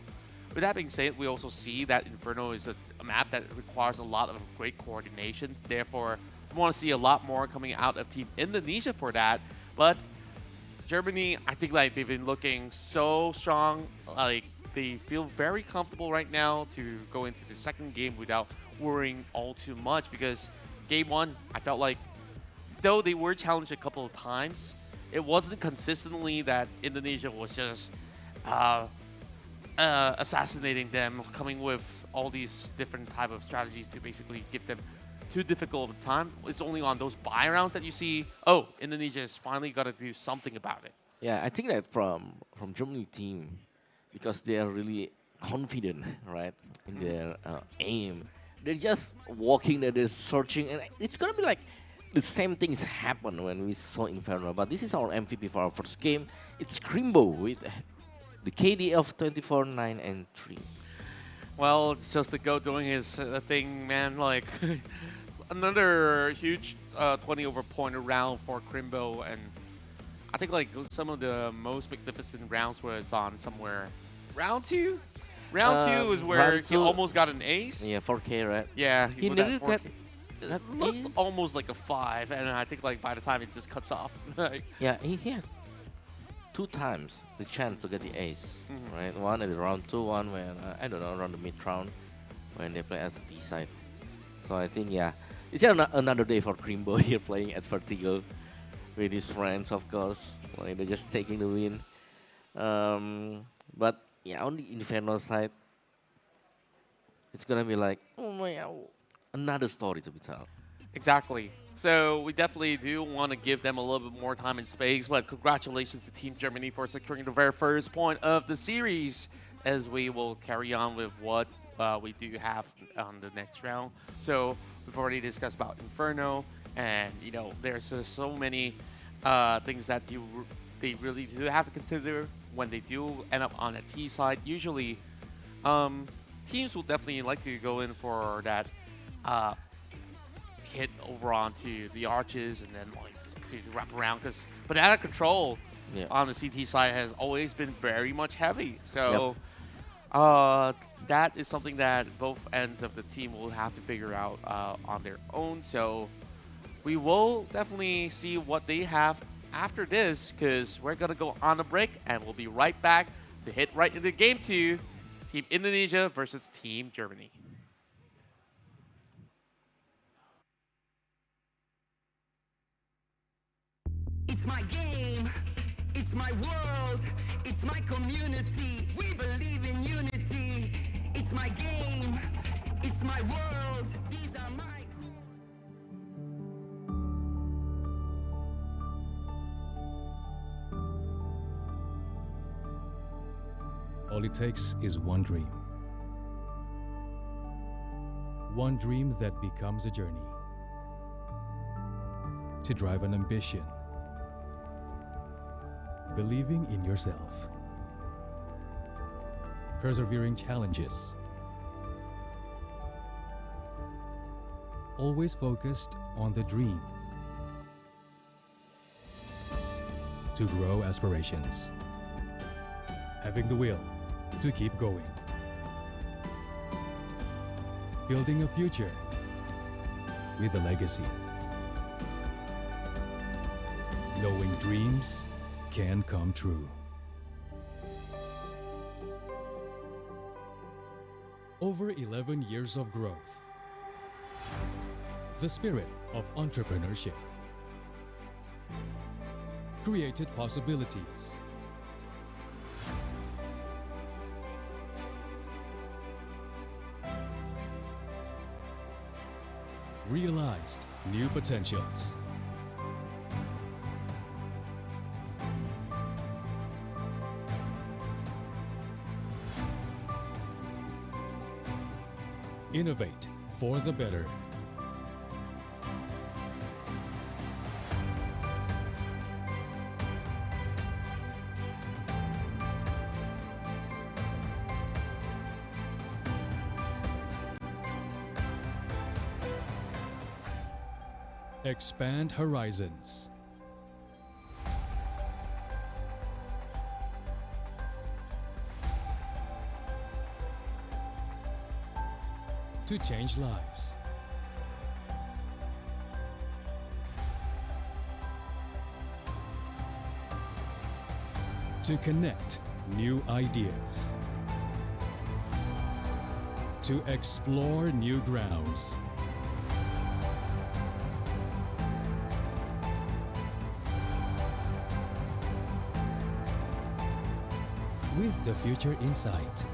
with that being said, we also see that Inferno is a map that requires a lot of great coordination. Therefore, we want to see a lot more coming out of Team Indonesia for that. But Germany, I think like they've been looking so strong. Like, they feel very comfortable right now to go into the second game without worrying all too much, because game one, I felt like, though they were challenged a couple of times, it wasn't consistently that Indonesia was just assassinating them, coming with all these different type of strategies to basically give them too difficult of a time. It's only on those buy rounds that you see, oh, Indonesia has finally got to do something about it. Yeah, I think that from Germany team, because they are really confident, right, in their aim. They're just walking there, they're searching, and it's gonna be like the same things happen when we saw Inferno. But this is our MVP for our first game. It's Crimbo with the KD of 24, 9, and 3. Well, it's just the GOAT doing his thing, man. Like, another huge 20 over point round for Crimbo, and I think like some of the most magnificent rounds was on somewhere round 2. Round 2 is where he almost got an ace. Yeah, 4K, right? Yeah, he needed that looked almost like a 5, and I think like by the time it just cuts off. Like, yeah, he has 2 times the chance to get the ace, right? One in the round 2, one when I don't know, around the mid round when they play as a D side. So I think, yeah, it's another day for Crimbo here playing at Vertigo with his friends, of course. Like, they're just taking the win. But yeah, on the Inferno side, it's gonna be like, oh my God, another story to be told. Exactly. So we definitely do want to give them a little bit more time and space, but congratulations to Team Germany for securing the very first point of the series. as we will carry on with what we do have on the next round. So we've already discussed about Inferno, and you know there's just so many things that they really do have to consider when they do end up on a T side. Usually, teams will definitely like to go in for that hit over onto the arches and then like to wrap around, because banana control on the CT side has always been very much heavy. So that is something that both ends of the team will have to figure out on their own. So we will definitely see what they have after this, because we're going to go on a break and we'll be right back to hit right into Game 2, Team Indonesia versus Team Germany. It's my game, it's my world, it's my community. We believe in unity. It's my game, it's my world. These are my All it takes is one dream. One dream that becomes a journey. To drive an ambition. Believing in yourself. Persevering challenges. Always focused on the dream. To grow aspirations. Having the will to keep going. Building a future with a legacy. Knowing dreams can come true. Over 11 years of growth. The spirit of entrepreneurship. Created possibilities. Realized new potentials. Innovate for the better. Expand horizons. To change lives. To connect new ideas. To explore new grounds. With the future in sight.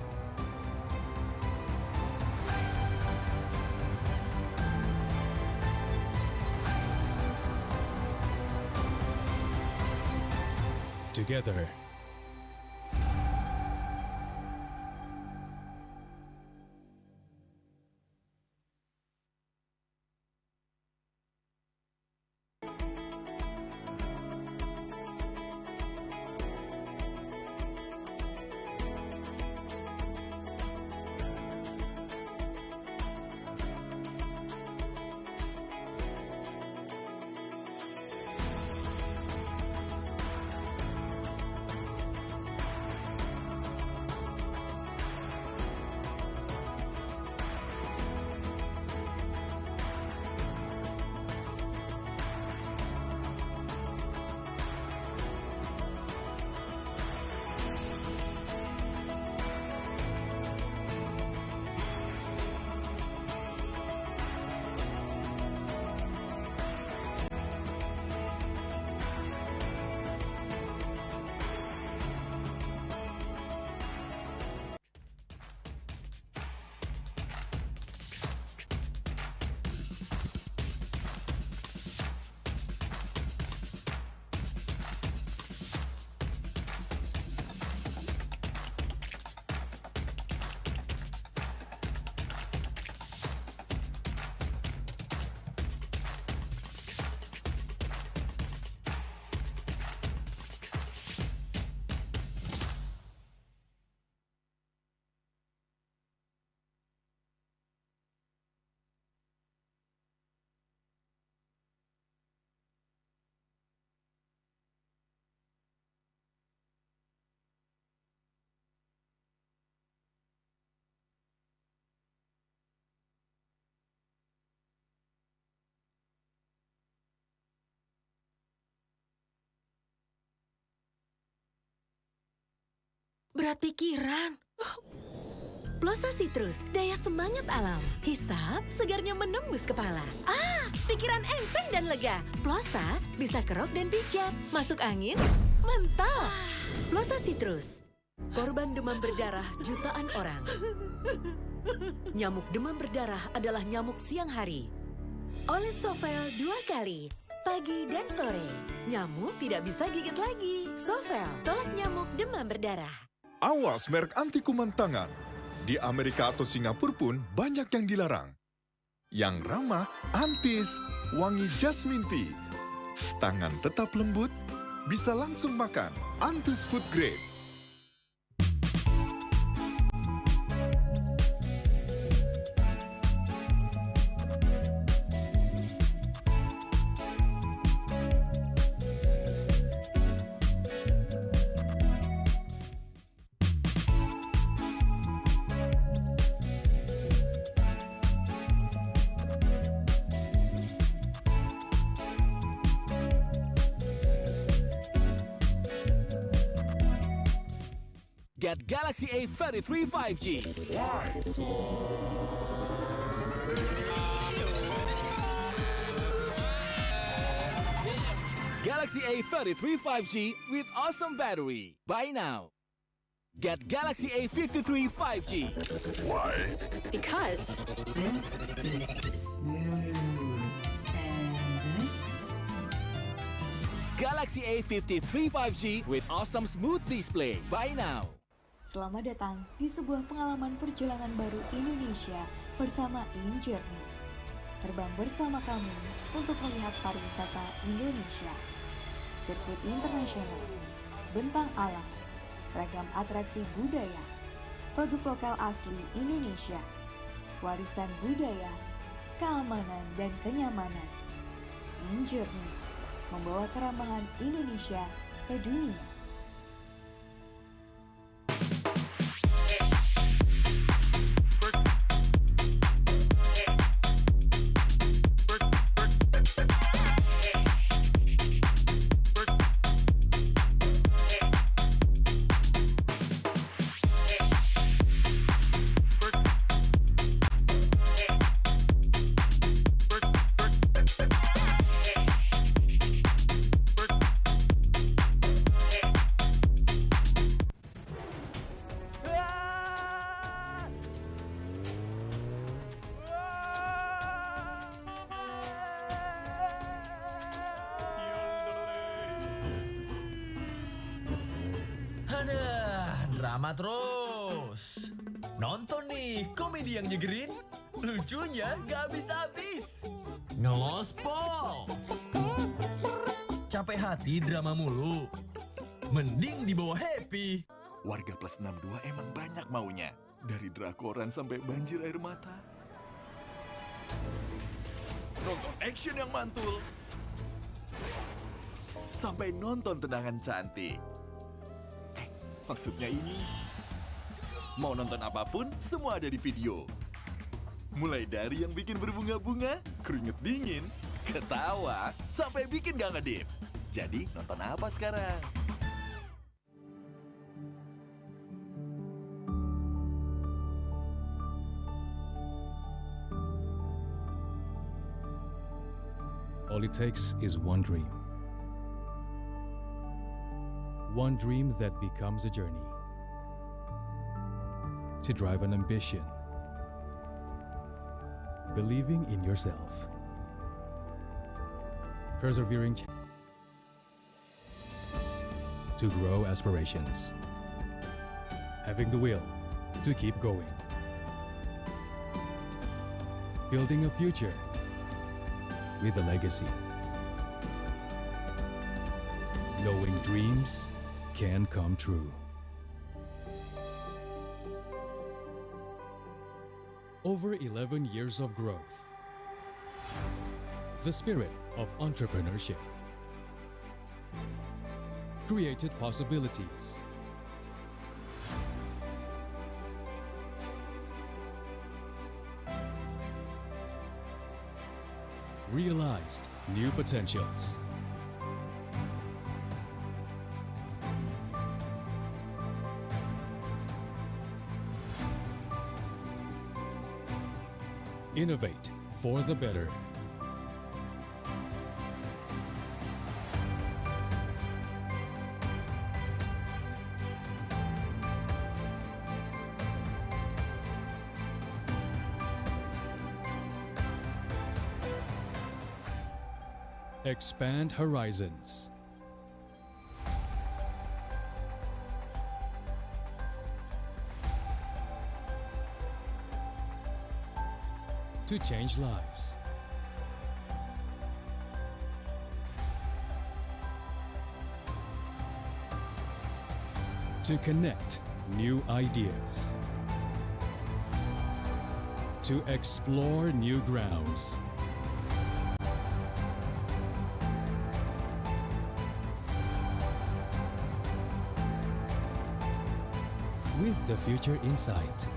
Together. berat pikiran. Plosa Citrus, daya semangat alam. Hisap, segarnya menembus kepala. Pikiran enteng dan lega. Plosa bisa kerok dan pijat. Masuk angin, mental. Plosa Citrus. Korban demam berdarah jutaan orang. Nyamuk demam berdarah adalah nyamuk siang hari. Oleh Sovel 2 kali, pagi dan sore. Nyamuk tidak bisa gigit lagi. Sovel, tolak nyamuk demam berdarah. Awas merek anti kuman tangan. Di Amerika atau Singapura pun banyak yang dilarang. Yang ramah, Antis, wangi jasmine tea. Tangan tetap lembut, bisa langsung makan. Antis Food Grade. Get Galaxy A33 5G. Galaxy A33 5G with awesome battery. Buy now. Get Galaxy A53 5G. Why? Because this is smooth Galaxy A53 5G with awesome smooth display. Buy now. Selamat datang di sebuah pengalaman perjalanan baru Indonesia bersama InJourney. Terbang bersama kami untuk melihat pariwisata Indonesia. Sirkuit internasional, bentang alam, ragam atraksi budaya, produk lokal asli Indonesia, warisan budaya, keamanan dan kenyamanan. InJourney membawa keramahan Indonesia ke dunia. Drama terus. Nonton nih komedi yang nyegerin, lucunya gak habis-habis. Ngelospol. Capek hati drama mulu, mending dibawa happy. Warga plus 62 emang banyak maunya. Dari drakoran sampai banjir air mata. Nonton action yang mantul. Sampai nonton tendangan cantik. Maksudnya ini, mau nonton apapun, semua ada di video. Mulai dari yang bikin berbunga-bunga, keringet dingin, ketawa, sampai bikin gak ngedip. Jadi nonton apa sekarang? All it takes is one dream. One dream that becomes a journey. To drive an ambition. Believing in yourself. Persevering to grow aspirations. Having the will to keep going. Building a future with a legacy. Knowing dreams can come true. Over 11 years of growth. The spirit of entrepreneurship. Created possibilities. Realized new potentials. Innovate for the better. Expand horizons. To change lives. To connect new ideas. To explore new grounds. With the future in sight.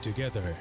Together.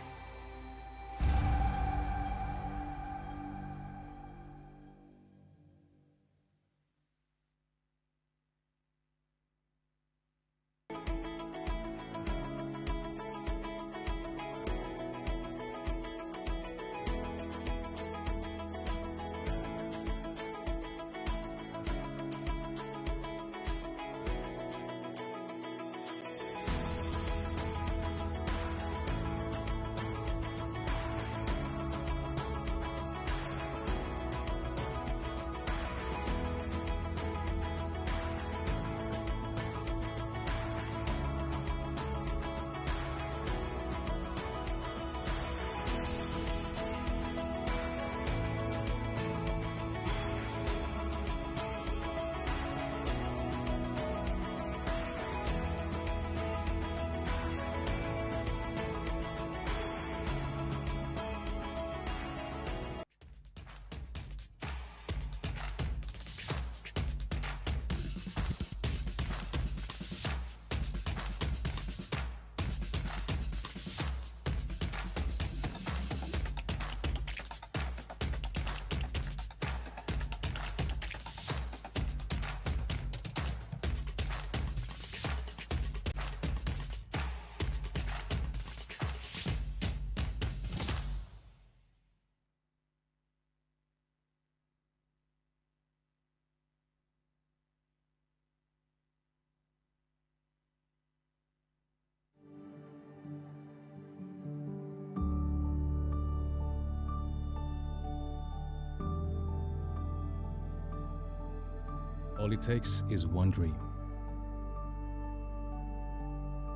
All it takes is one dream.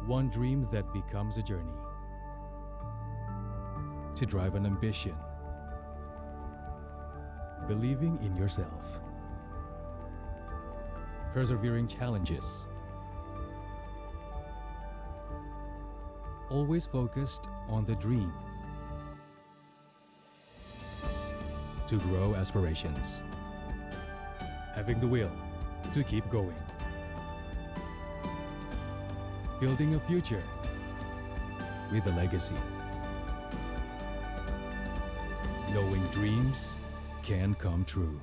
One dream that becomes a journey. To drive an ambition. Believing in yourself. Persevering challenges. Always focused on the dream. To grow aspirations. Having the will to keep going. Building a future with a legacy. Knowing dreams can come true.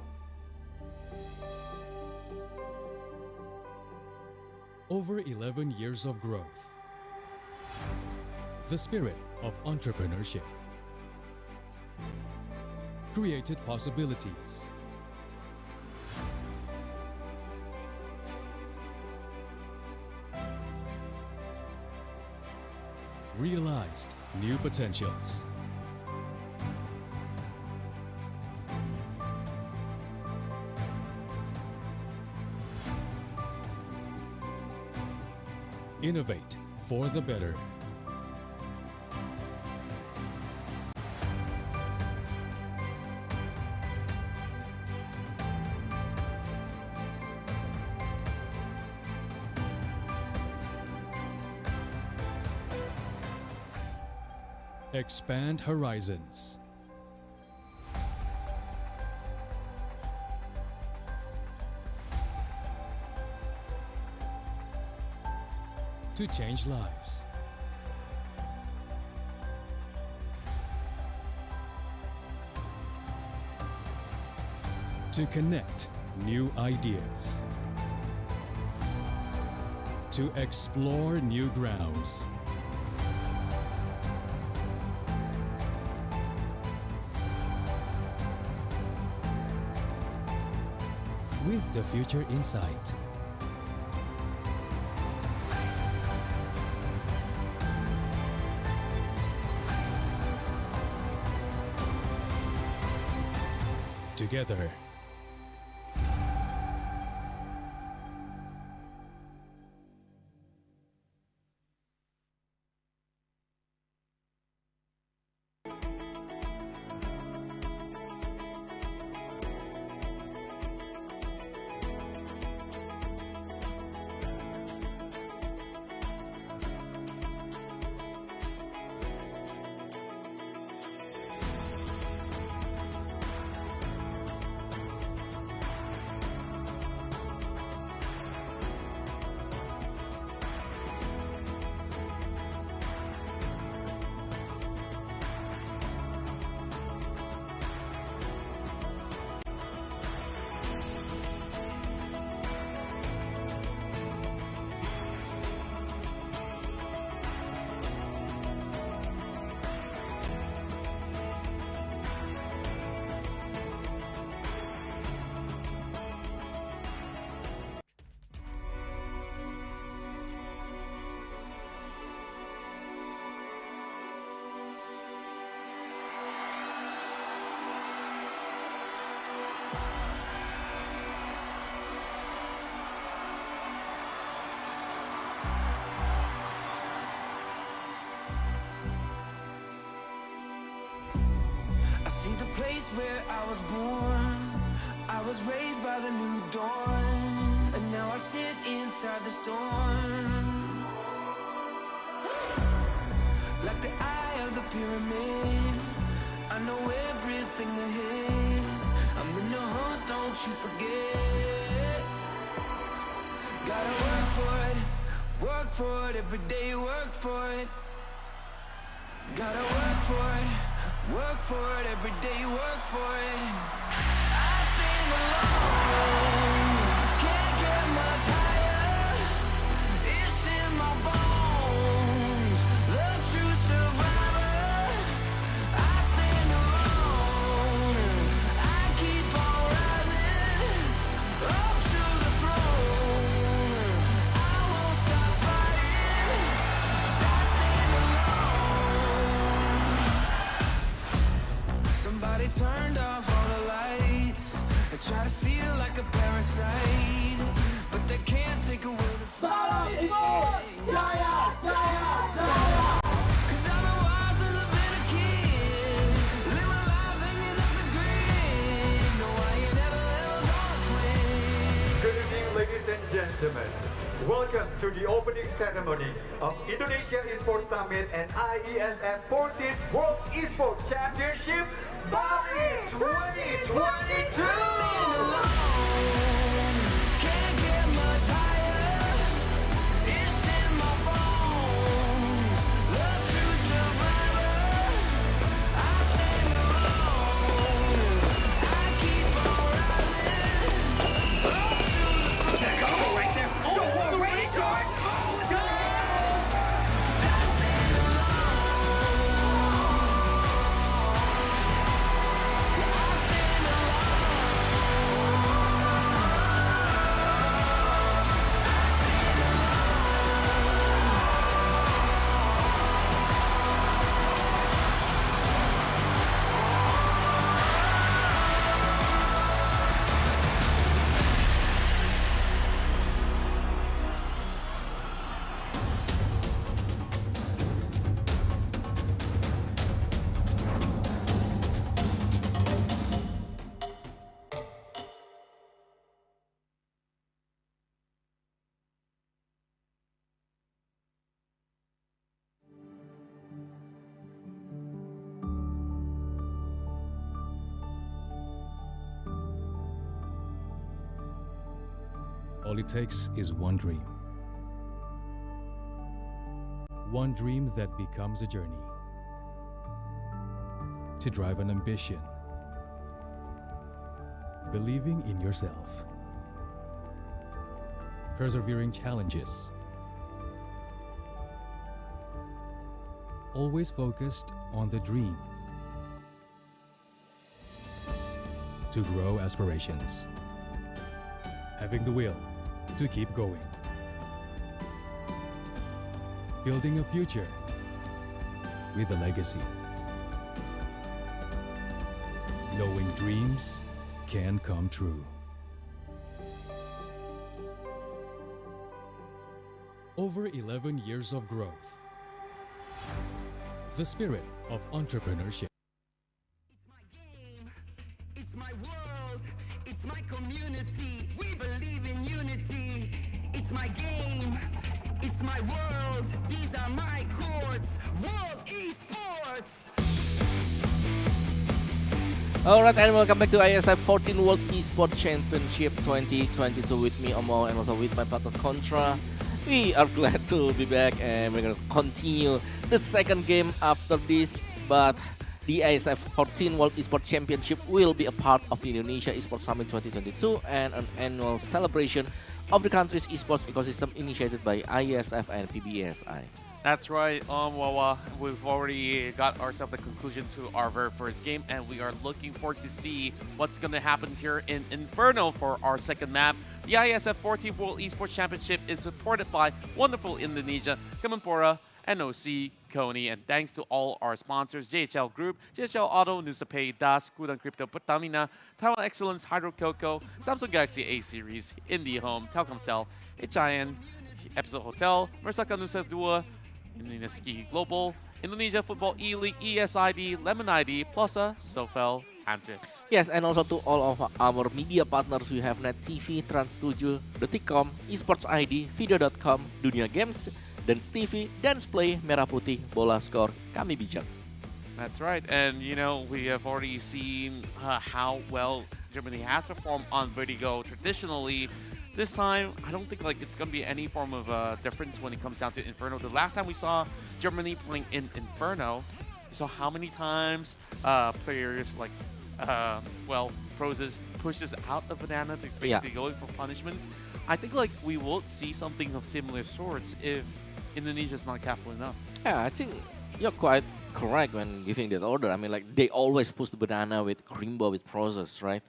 Over 11 years of growth. The spirit of entrepreneurship. Created possibilities. Realized new potentials. Innovate for the better. Expand horizons. To change lives. To connect new ideas, to explore new grounds. With the future in sight. Together. I see the place where I was born. I was raised by the new dawn, and now I sit inside the storm. Like the eye of the pyramid, I know everything ahead. I'm in the hunt, don't you forget. Gotta work for it, every day work for it. Gotta work for it, every day work for it. I sing alone, can't get much higher. It's in my bones, love's true survivor. I stand alone, I keep on rising up to the throne. I won't stop fighting, 'cause I stand alone. Somebody turned off all the lights. They try to steal like a parasite, but they can't take away the fight. 'Cause I've been wild since I've been a kid. Live my life hanging up the grid. No, I ain't never ever gonna quit. Good evening, ladies and gentlemen. Welcome to the opening ceremony of Indonesia Esports Summit and IESF 14th World Esports Championship Bali 2022. Can't get much higher. It's in my bones. Love's true survivor. I stand alone. I keep on rising up to the that combo right there. Go for it, ready, George. Go! 'Cause I stand All it takes is one dream. One dream that becomes a journey. To drive an ambition. believing in yourself, persevering challenges, always focused on the dream, to grow aspirations, having the will to keep going, building a future with a legacy, knowing dreams can come true. Over 11 years of growth, the spirit of entrepreneurship. It's my world, it's my community. We believe in unity. It's my game, it's my world. These are my courts. World Esports. Alright, and welcome back to IESF 14th World Esports Championship 2022 with me, Omo, and also with my partner Contra. We are glad to be back, and we're going to continue the second game after this. But the IESF 14th World Esports Championship will be a part of the Indonesia Esports Summit 2022 and an annual celebration of the country's esports ecosystem initiated by IESF and PBSI. That's right, Wawa. We've already got ourselves the conclusion to our very first game, and we are looking forward to see what's going to happen here in Inferno for our second map. The IESF 14th World Esports Championship is supported by wonderful Indonesia, Kemenpora, NOC, Kony, and thanks to all our sponsors, JHL Group, JHL Auto, Nusapay, Das, Gudang Crypto, Pertamina, Taiwan Excellence, Hydro Coco, Samsung Galaxy A Series, IndiHome, Telkomsel, HIN, Episode Hotel, Mersaka Nusa Dua, Indonesia Ski Global, Indonesia Football E-League, ESID, Lemon ID, Plusa, Sofel, Antis. Yes, and also to all of our media partners, we have Net TV, Trans7, Detikcom, Esports ID, Video.com, Dunia Games, Dance TV, Dance Play, Merah Putih, Bola Skor, Kami Bijak. That's right, and you know, we have already seen how well Germany has performed on Vertigo traditionally. This time, I don't think like it's going to be any form of difference when it comes down to Inferno. The last time we saw Germany playing in Inferno, we saw how many times players like, Proses pushes out the banana to basically go in for punishment. I think like we will see something of similar sorts if Indonesia's not careful enough. Yeah, I think you're quite correct when giving that order. I mean, like they always push the banana with Krimbo, with Proses, right?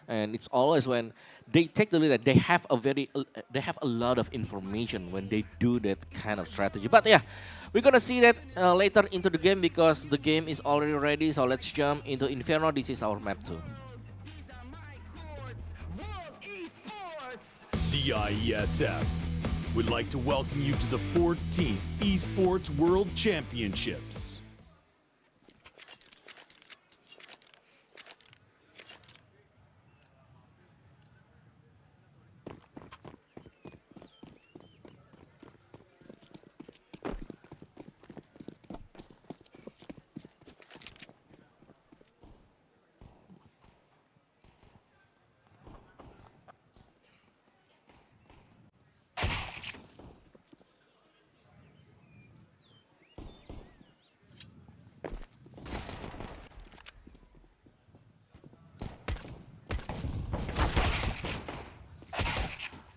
And it's always when they take the lead that they have a lot of information when they do that kind of strategy. But yeah, we're gonna see that later into the game because the game is already ready. So let's jump into Inferno. This is our map 2. The IESF would like to welcome you to the 14th Esports World Championships.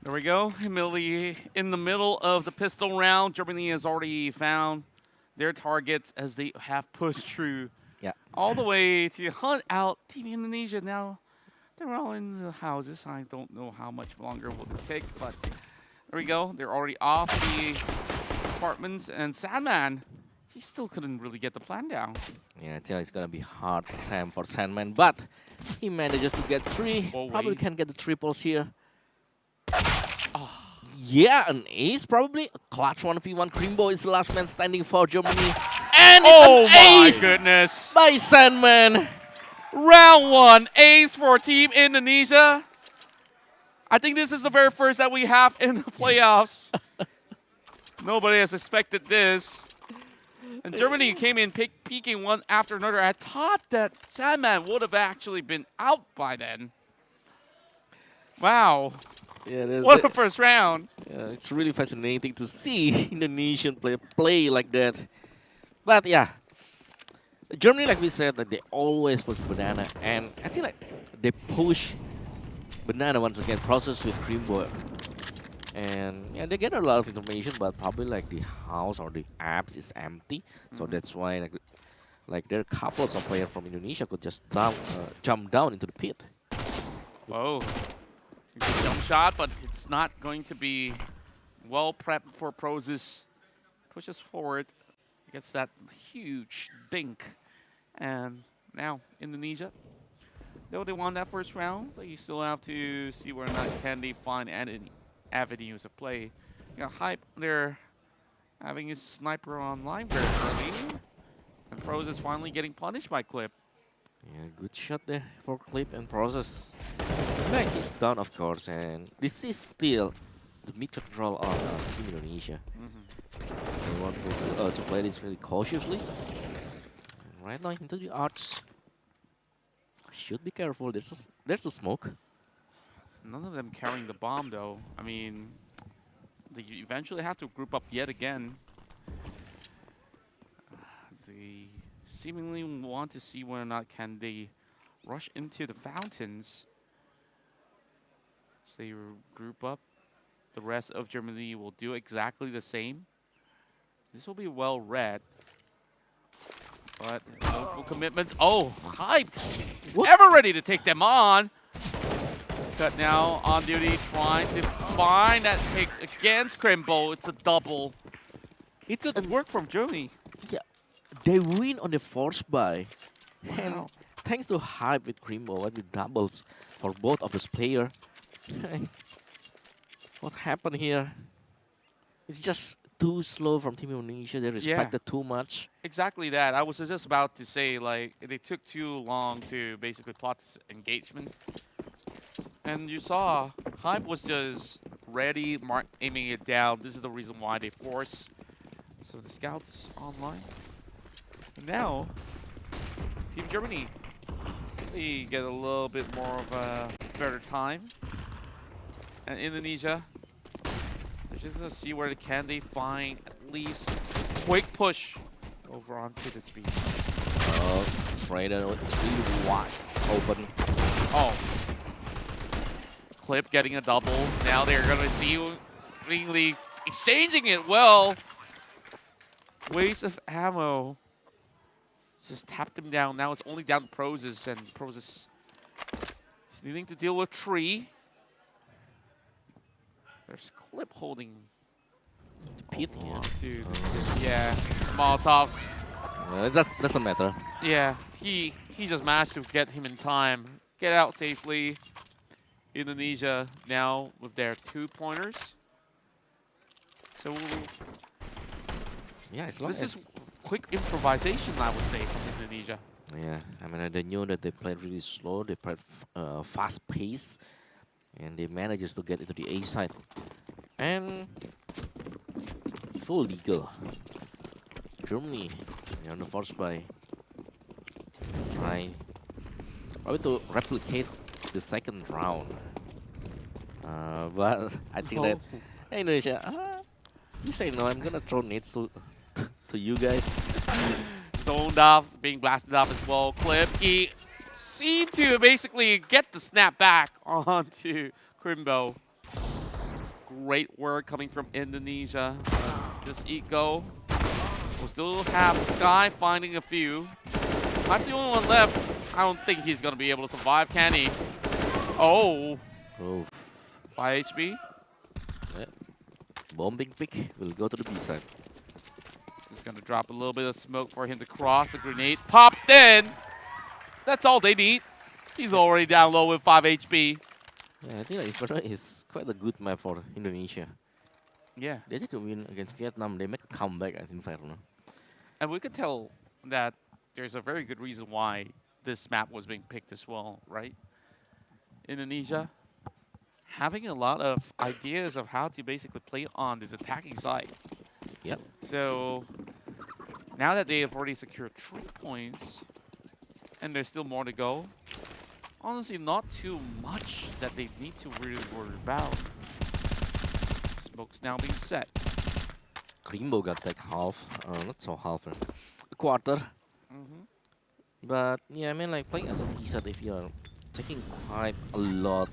There we go. Immediately in the middle of the pistol round, Germany has already found their targets as they have pushed through all the way to hunt out Team Indonesia. Now, they're all in the houses. I don't know how much longer will it take, but there we go. They're already off the apartments, and Sandman, he still couldn't really get the plan down. Yeah, I tell you, it's gonna be hard time for Sandman, but he manages to get 3. Probably can get the triples here. Yeah, an ace probably. A clutch 1v1. Krimbo is the last man standing for Germany. And it's an ace Goodness. by Sandman. Round 1, ace for Team Indonesia. I think this is the very first that we have in the playoffs. Nobody has expected this. And Germany came in peeking one after another. I thought that Sandman would have actually been out by then. Wow. Yeah, what a first round. Yeah, it's really fascinating to see Indonesian play like that. But yeah, Germany, like we said, like they always push banana, and I think like they push Banana once again processed with Creamboy. And yeah, they get a lot of information, but probably like the house or the apps is empty. So that's why like there are couples of players from Indonesia could just jump down into the pit. Whoa. Good jump shot, but it's not going to be well prepped for Prozis. Pushes forward, gets that huge dink. And now Indonesia, though they won that first round, but you still have to see where or not can they find any avenues of play. You got Hype there having his sniper online very early. And Prozis finally getting punished by Clip. Yeah, good shot there for Clip and Process. Back is done, of course, and this is still the mid control on Team Indonesia. They want to play this really cautiously. And right now into the arch. Should be careful. There's a smoke. None of them carrying the bomb, though. I mean, they eventually have to group up yet again. They seemingly want to see whether or not can they rush into the fountains. So they group up. The rest of Germany will do exactly the same. This will be well read. But no full commitments. Oh, Hype is ever ready to take them on. Cut now on duty, trying to find that pick against Crimbo. It's a double. It's good work from Germany. Yeah, they win on the force buy. And thanks to Hype with Crimbo and with doubles for both of those players. What happened here? It's just too slow from Team Indonesia. They respected too much. Exactly that. I was just about to say, like, they took too long to basically plot this engagement. And you saw, Hype was just ready, aiming it down. This is the reason why they force. So the scouts online. And now, Team Germany, they get a little bit more of a better time. And Indonesia, they're just gonna see where can they find at least this quick push over onto this beach. Oh, Freda, it's really wide open. Oh. Clip getting a double. Now they're gonna see really exchanging it well. Waste of ammo. Just tapped him down. Now it's only down to Prozis, and Prozis is needing to deal with Tree. There's Clip holding Pit here. Yeah, Molotovs. That doesn't matter. Yeah, he just managed to get him in time. Get out safely. Indonesia now with their 2-pointers. So yeah, as long this as is quick improvisation, I would say, from Indonesia. Yeah, I mean, they knew that they played really slow. They played fast pace, and they managed to get into the A side. And full legal. Germany on the force by try probably to replicate the second round. But I think that hey, Indonesia, you say no, I'm gonna throw nades to you guys. Zoned off, being blasted off as well. Clip, he seemed to basically get the snap back onto Crimbo. Great work coming from Indonesia. This Eco will still have Sky finding a few. Hype's the only one left. I don't think he's going to be able to survive, can he? Oh. Oof. 5 HP. Yeah. Bombing pick will go to the B side. Just going to drop a little bit of smoke for him to cross. The grenade popped in. That's all they need. He's already down low with 5 HP. Yeah, I think that Inferno is quite a good map for Indonesia. Yeah. They did win against Vietnam. They make a comeback at Inferno. And we could tell that there's a very good reason why this map was being picked as well, right? Indonesia having a lot of ideas of how to basically play on this attacking side. Yep. So now that they have already secured 3 points and there's still more to go, honestly, not too much that they need to really worry about. Smoke's now being set. Crimbo got like half, not so half, a quarter. But yeah, I mean, like playing as a T-set, if you're taking quite a lot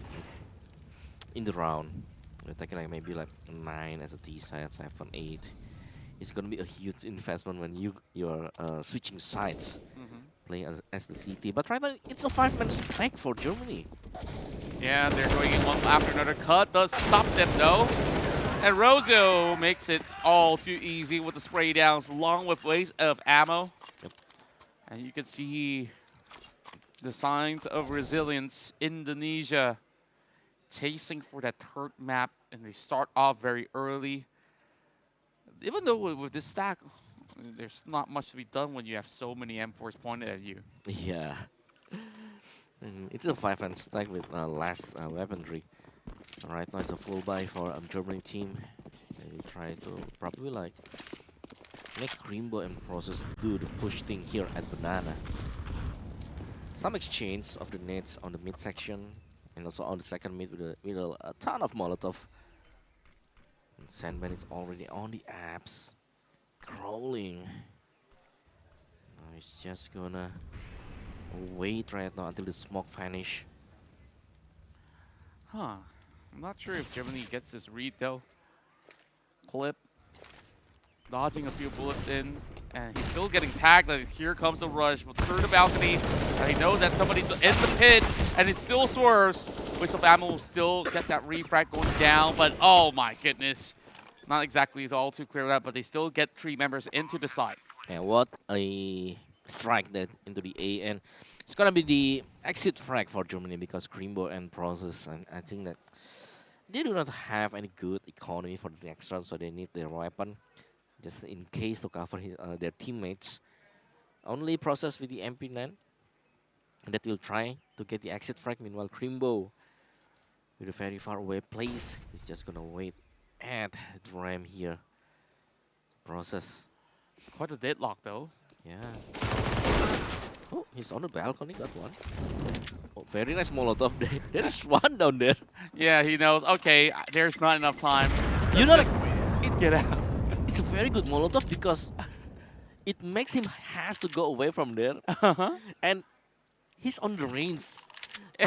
in the round. We're taking like maybe like 9 as a T side, 7, 8. It's gonna be a huge investment when you're switching sides, playing as the CT. But right now it's a 5-man stack for Germany. Yeah, they're going in one after another. Cut does stop them though. And Rozo makes it all too easy with the spray downs, along with waste of ammo. And you can see the signs of resilience. Indonesia chasing for that third map, and they start off very early. Even though with this stack, there's not much to be done when you have so many M4s pointed at you. Yeah. It's a 5-man stack with less weaponry. Right now it's a full buy for Germany team. They will try to probably like make Crimbo and Process do the push thing here at Banana. Some exchange of the nades on the mid section and also on the second mid with a ton of Molotov. And Sandman is already on the apps, crawling. Now he's just gonna wait right now until the smoke vanish. Huh. I'm not sure if Germany gets this read though. Clip. Dodging a few bullets in. And he's still getting tagged. Like, here comes the rush. But through the balcony. And they know that somebody's in the pit. And it still swerves. Waste of ammo will still get that refract going down. But oh my goodness. Not exactly all too clear that, but they still get 3 members into the side. And what a strike that into the A. And it's gonna be the exit frag for Germany because Crimbo and Process, and I think that they do not have any good economy for the next round, so they need their weapon just in case to cover their teammates. Only Process with the MP9 that will try to get the exit frag. Meanwhile, Crimbo with a very far away place, he's just gonna wait at the ram here. Process. It's quite a deadlock though. Yeah. Oh, he's on the balcony, got one. Oh, very nice Molotov. There's one down there. Yeah, he knows. Okay, there's not enough time. You know, Get out. It's a very good Molotov because it makes him has to go away from there. And he's on the range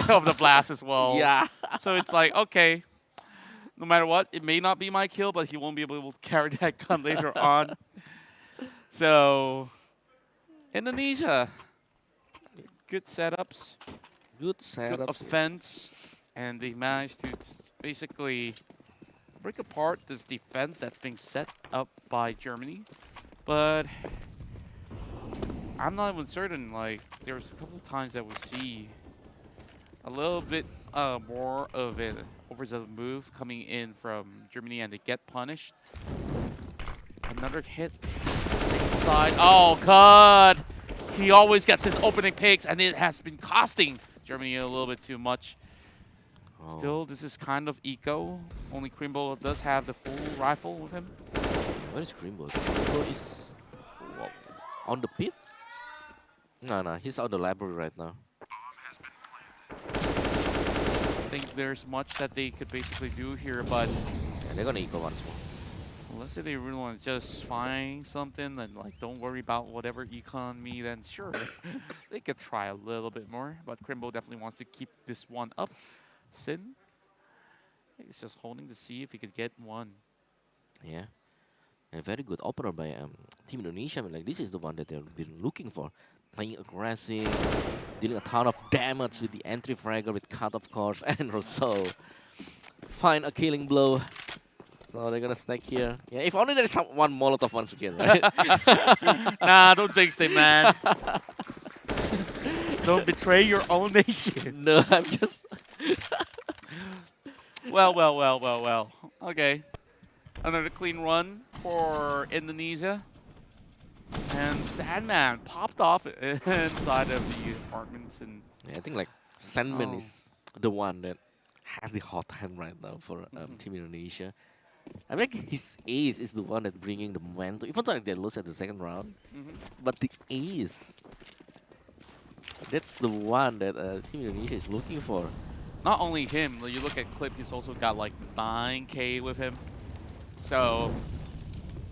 of the blast as well. Yeah. So it's like, okay, no matter what, it may not be my kill, but he won't be able to carry that gun later on. So, Indonesia, good setups, good offense, and they managed to basically break apart this defense that's being set up by Germany. But I'm not even certain. Like, there's a couple of times that we see a little bit more of an overzealous move coming in from Germany, and they get punished. Another hit. Same side. Oh, God. He always gets his opening picks, and it has been costing Germany a little bit too much. Oh. Still, this is kind of eco. Only Crimbo does have the full rifle with him. Where is Crimbo? Crimbo is on the pit? No, he's on the library right now. I think there's much that they could basically do here, but and they're gonna eco once more. Let's say they really want to just find something and like don't worry about whatever economy, then sure, they could try a little bit more. But Crimbo definitely wants to keep this one up. Sin, he's just holding to see if he could get one. Yeah, and very good opener by Team Indonesia. I mean, like, this is the one that they've been looking for. Playing aggressive, dealing a ton of damage with the entry fragger with cut, of course, and Rousseau find a killing blow. So they're gonna stack here. Yeah, if only there is one Molotov once again, right? Nah, don't jinx it, man. Don't betray your own nation. No, I'm just... Well. Okay. Another clean run for Indonesia. And Sandman popped off inside of the apartments. And yeah, I think like Sandman is the one that has the hot hand right now for Team Indonesia. I mean, like, his ace is the one that's bringing the momentum. Even though like, they lose at the second round, but the ace, that's the one that Team Indonesia is looking for. Not only him, you look at Clip, he's also got like 9K with him. So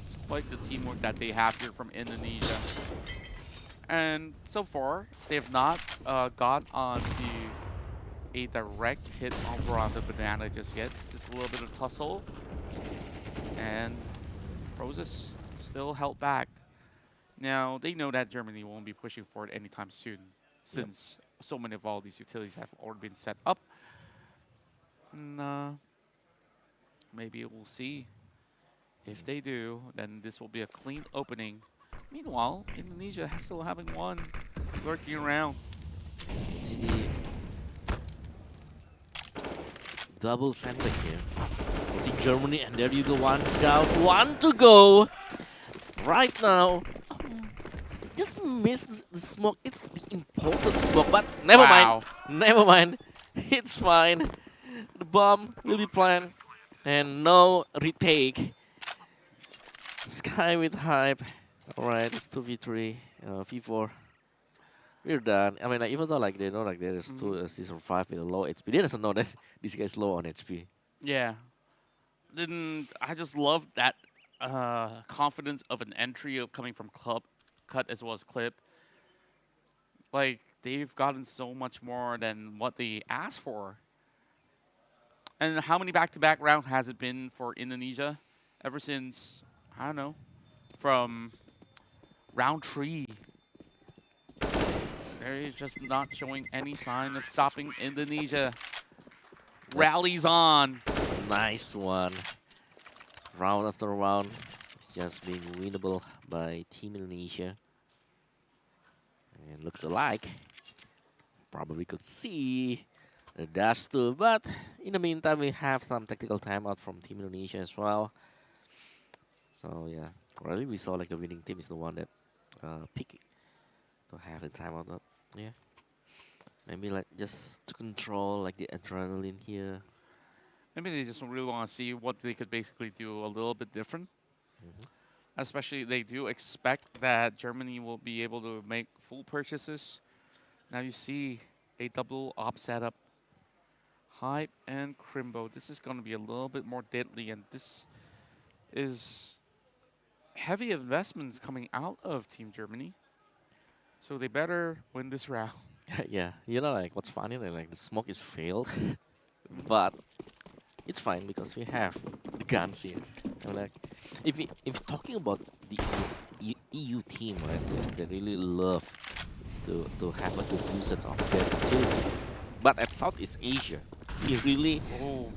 it's quite the teamwork that they have here from Indonesia. And so far, they have not got onto a direct hit over on the banana just yet. Just a little bit of tussle. And Roses still held back. Now, they know that Germany won't be pushing for it anytime soon, since so many of all these utilities have already been set up. And, maybe we'll see. If they do, then this will be a clean opening. Meanwhile, Indonesia still having one lurking around. See, double sandbag here for Team Germany, and there you go, one down, one to go. Right now, just missed the smoke. It's the important smoke, but never mind. Never mind. It's fine. The bomb will be planned, and no retake. Sky with hype. Alright, it's 2v3, v4. We're done. I mean, like, even though like they know like there's two season 5 with a low HP, they doesn't know that this guy's low on HP. Yeah. Then I just love that confidence of an entry of coming from cut as well as clip. Like, they've gotten so much more than what they asked for. And how many back-to-back rounds has it been for Indonesia? Ever since, I don't know, from round 3. They're just not showing any sign of stopping Indonesia. Rallies on. Nice one. Round after round, it's just being winnable by Team Indonesia. And looks alike. Probably could see the dust too, but in the meantime, we have some tactical timeout from Team Indonesia as well. So yeah, really we saw like the winning team is the one that picked to have the timeout. But yeah, maybe like just to control like the adrenaline here. Maybe they just really want to see what they could basically do a little bit different. Especially they do expect that Germany will be able to make full purchases. Now you see a double op setup. Hype and Crimbo. This is going to be a little bit more deadly, and this is heavy investments coming out of Team Germany. So they better win this round. Yeah, you know, like what's funny, like the smoke is failed, but it's fine because we have guns here. And like, if talking about the EU team, right, they really love to have a good usage of their utility. But at Southeast Asia, we really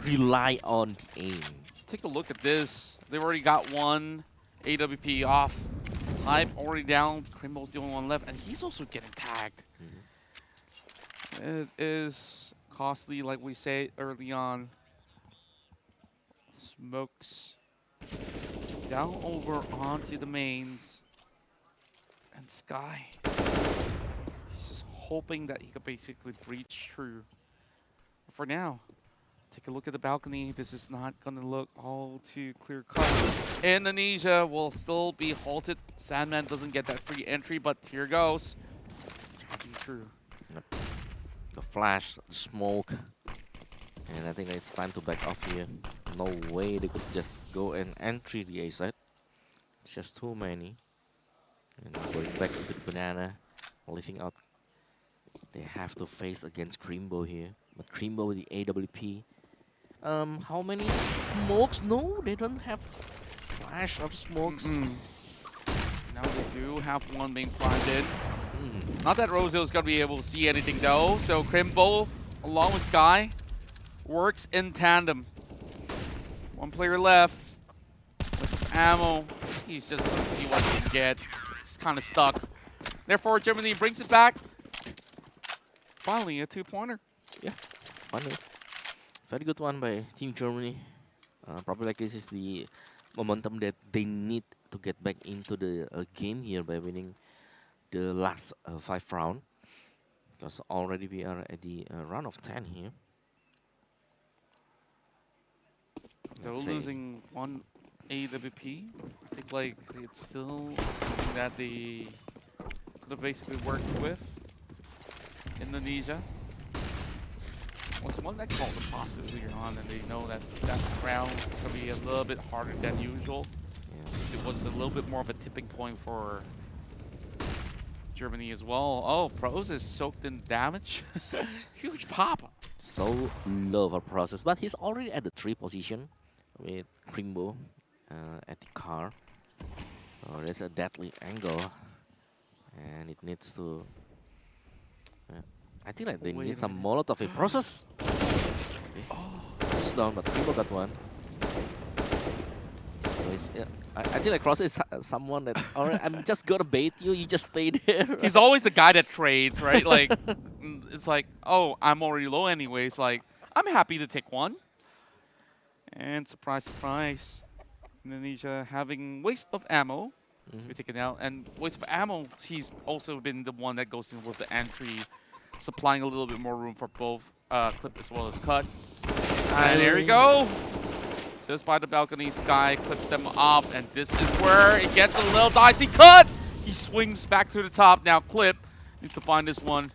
rely on the aim. Take a look at this. They've already got one AWP off. Hype already down. Crimbo's the only one left, and he's also getting tagged. It is costly, like we say early on. Smokes down over onto the mains. And Sky, he's just hoping that he could basically breach through. But for now, take a look at the balcony. This is not going to look all too clear-cut. Indonesia will still be halted. Sandman doesn't get that free entry, but here goes. Charging through. The flash, the smoke. And I think it's time to back off here. No way they could just go and entry the A side. It's just too many. And going back into the banana, leaving out. They have to face against Crimbo here. But Crimbo with the AWP. How many smokes? No, they don't have flash or smokes. Now they do have one being planted. Not that Rozo is going to be able to see anything though. So Crimbo, along with Sky, works in tandem. One player left. With ammo. He's just going to see what he can get. He's kind of stuck. Therefore, Germany brings it back. Finally, a 2-pointer. Yeah, finally. Very good one by Team Germany. Probably like this is the momentum that they need to get back into the game here by winning the last 5 round. Because already we are at the round of 10 here. Though losing one AWP, I think like it's still something that they could have basically worked with Indonesia. Once one that called the positively on, and they know that that's round is going to be a little bit harder than usual. It was a little bit more of a tipping point for Germany as well. Oh, Pros is soaked in damage. Huge pop. So low for process, but he's already at the 3 position with Krimbo at the car. So there's a deadly angle, and it needs to. I think like they need some Molotov in process. It's down, but Krimbo got one. So I think like process is someone that, alright, I'm just gonna bait you. You just stay there. He's always the guy that trades, right? Like, it's like, oh, I'm already low anyways. Like, I'm happy to take one. And surprise, surprise, Indonesia having waste of ammo to be taken out. And waste of ammo, he's also been the one that goes in with the entry, supplying a little bit more room for both Clip as well as Cut. And there we go. Just by the balcony, Sky clips them off, and this is where it gets a little dicey. Cut! He swings back to the top. Now Clip needs to find this one.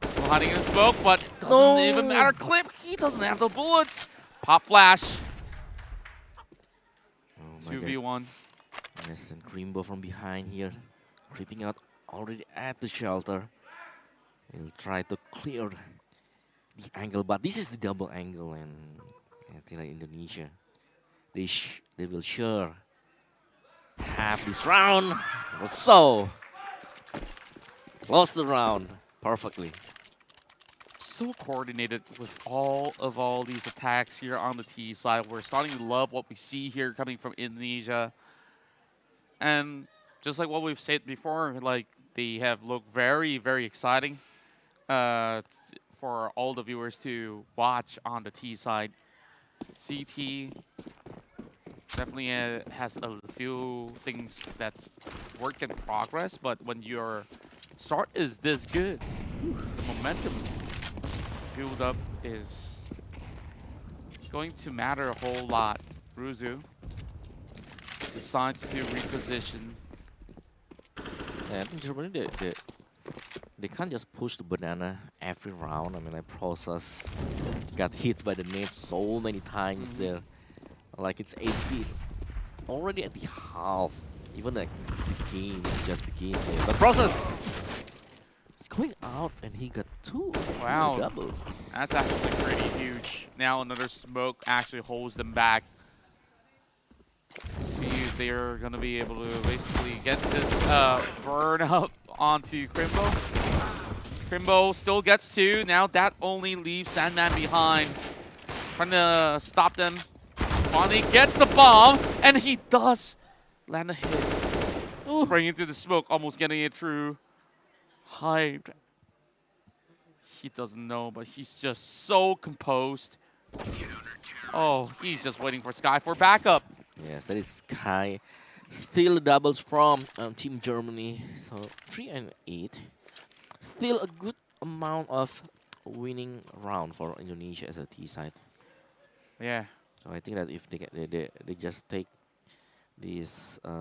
Still hiding in the smoke, but doesn't even matter. Clip, he doesn't have the bullets. Pop flash. 2v1. Yes, and Krimbo from behind here, creeping out already at the shelter. He'll try to clear the angle, but this is the double angle, and I think like Indonesia, they will sure have this round. So close the round perfectly. So coordinated with all these attacks here on the T side. We're starting to love what we see here coming from Indonesia. And just like what we've said before, like they have looked very, very exciting for all the viewers to watch on the T side. CT definitely has a few things that's work in progress, but when your start is this good, the momentum build up is going to matter a whole lot. Ruzu decides to reposition. And in Germany, they can't just push the banana every round. I mean, like Process got hit by the net so many times there. Like its HP is already at the half. Even like the game just began here. But Process is going out, and he got 2 Wow, doubles. That's actually pretty huge. Now another smoke actually holds them back. See if they're gonna be able to basically get this burn up onto Krimbo. Krimbo still gets 2. Now that only leaves Sandman behind. Trying to stop them. Finally gets the bomb, and he does land a hit. Spraying into the smoke, almost getting it through. Hyped. He doesn't know, but he's just so composed. Oh, he's just waiting for Sky for backup. Yes, that is Sky. Still doubles from Team Germany. So 3 and 8. Still a good amount of winning round for Indonesia as a T side. Yeah. So I think that if they just take these 3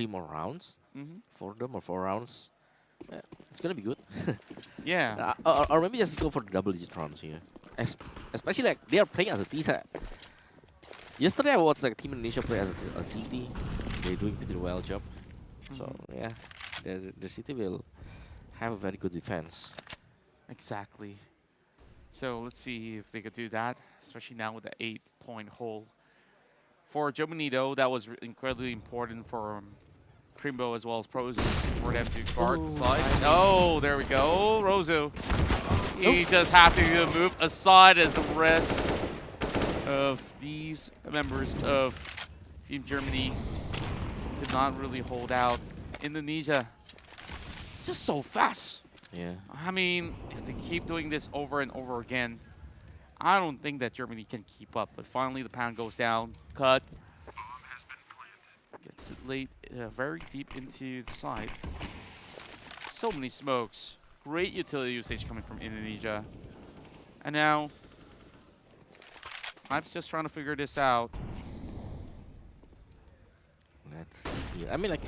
more rounds for them, or 4 rounds, it's gonna be good. Yeah. Or maybe just go for the double-digit rounds here. Especially like they are playing as a T side. Yesterday I watched like Team Indonesia play as a CT. They're doing pretty well job. So yeah, the City will have a very good defense. Exactly. So let's see if they could do that, especially now with the 8-point hole. For Germany though, that was incredibly important for Krimbo as well as Prozu for them to guard the side. Oh, there we go, Rozu. He just have to move aside as the rest of these members of Team Germany did not really hold out. Indonesia, just so fast. Yeah. I mean, if they keep doing this over and over again, I don't think that Germany can keep up. But finally, the pound goes down. Cut. Gets it late, very deep into the side. So many smokes. Great utility usage coming from Indonesia. And now, I'm just trying to figure this out. Let's see. I mean, like,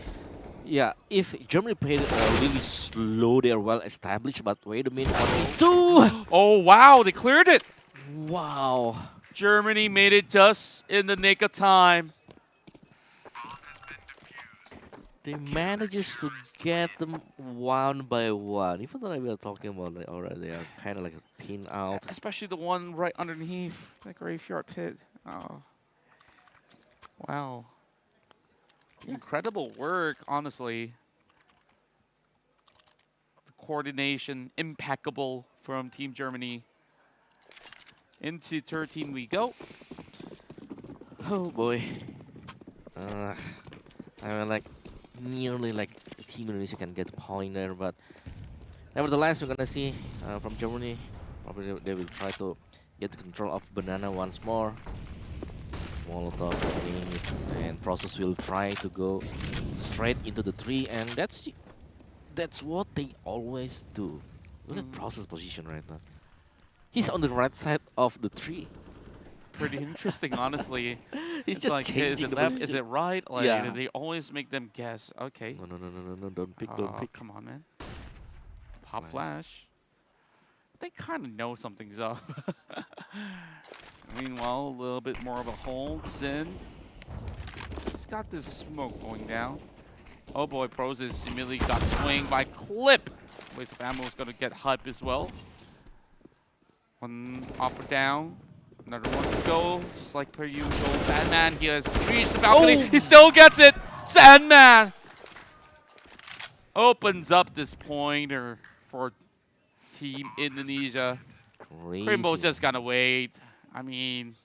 yeah, if Germany played really slow, they're well established. But wait a minute, only 2. Oh wow, they cleared it. Wow. Germany made it just in the nick of time. They manages to get them one by one. Even though we are talking about like already they are kind of like a pin out. Especially the one right underneath the graveyard pit. Oh. Wow. Incredible work, honestly. The coordination, impeccable from Team Germany. Into 13 we go. Oh boy. I mean, like nearly like Team Indonesia can get a point there, but nevertheless we're gonna see from Germany. Probably they will try to get control of banana once more. Molotov grenades, and Process will try to go straight into the tree, and that's what they always do. Look at Process position right now. He's on the right side of the tree. Pretty interesting, honestly. He's It's just like, is changing it the left? position. Is it right? Like, Yeah. they always make them guess. Okay. No, don't pick, don't Oh, pick. come on, man. Pop Nice. flash. They kind of know something's up. Meanwhile, a little bit more of a hold. Sin. He's got this smoke going down. Oh boy, Prozis immediately got swinged by Clip. Waste of ammo is going to get hype as well. One up or down. Another one to go, just like per usual. Sandman, he has reached the balcony. Oh. He still gets it. Sandman opens up this pointer for Team Indonesia. Crimbo's just gonna wait. I mean,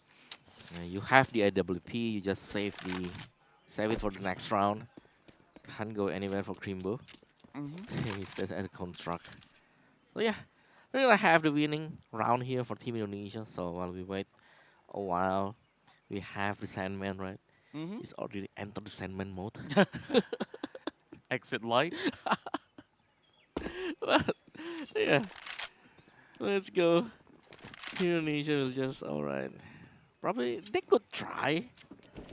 You have the IWP, you just save it for the next round. Can't go anywhere for Crimbo. He stays at the construct. So yeah, we're gonna have the winning round here for Team Indonesia. So while we wait a while, we have the Sandman, right? He's already entered the Sandman mode. exit light. But, yeah, let's go. Team Indonesia will just alright. Probably they could try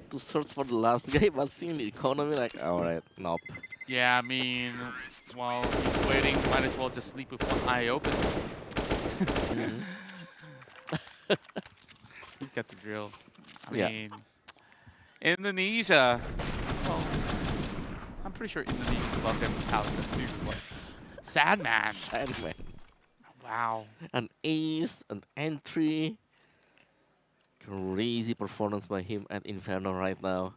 to search for the last guy, but seeing the economy, like alright, nope. Yeah, I mean, while he's waiting, might as well just sleep with one eye open. You get the drill. I mean, Indonesia. Well, I'm pretty sure Indonesians love their Metallica too. But Sandman. Sandman. Wow. An ace, an entry. Crazy performance by him at Inferno right now.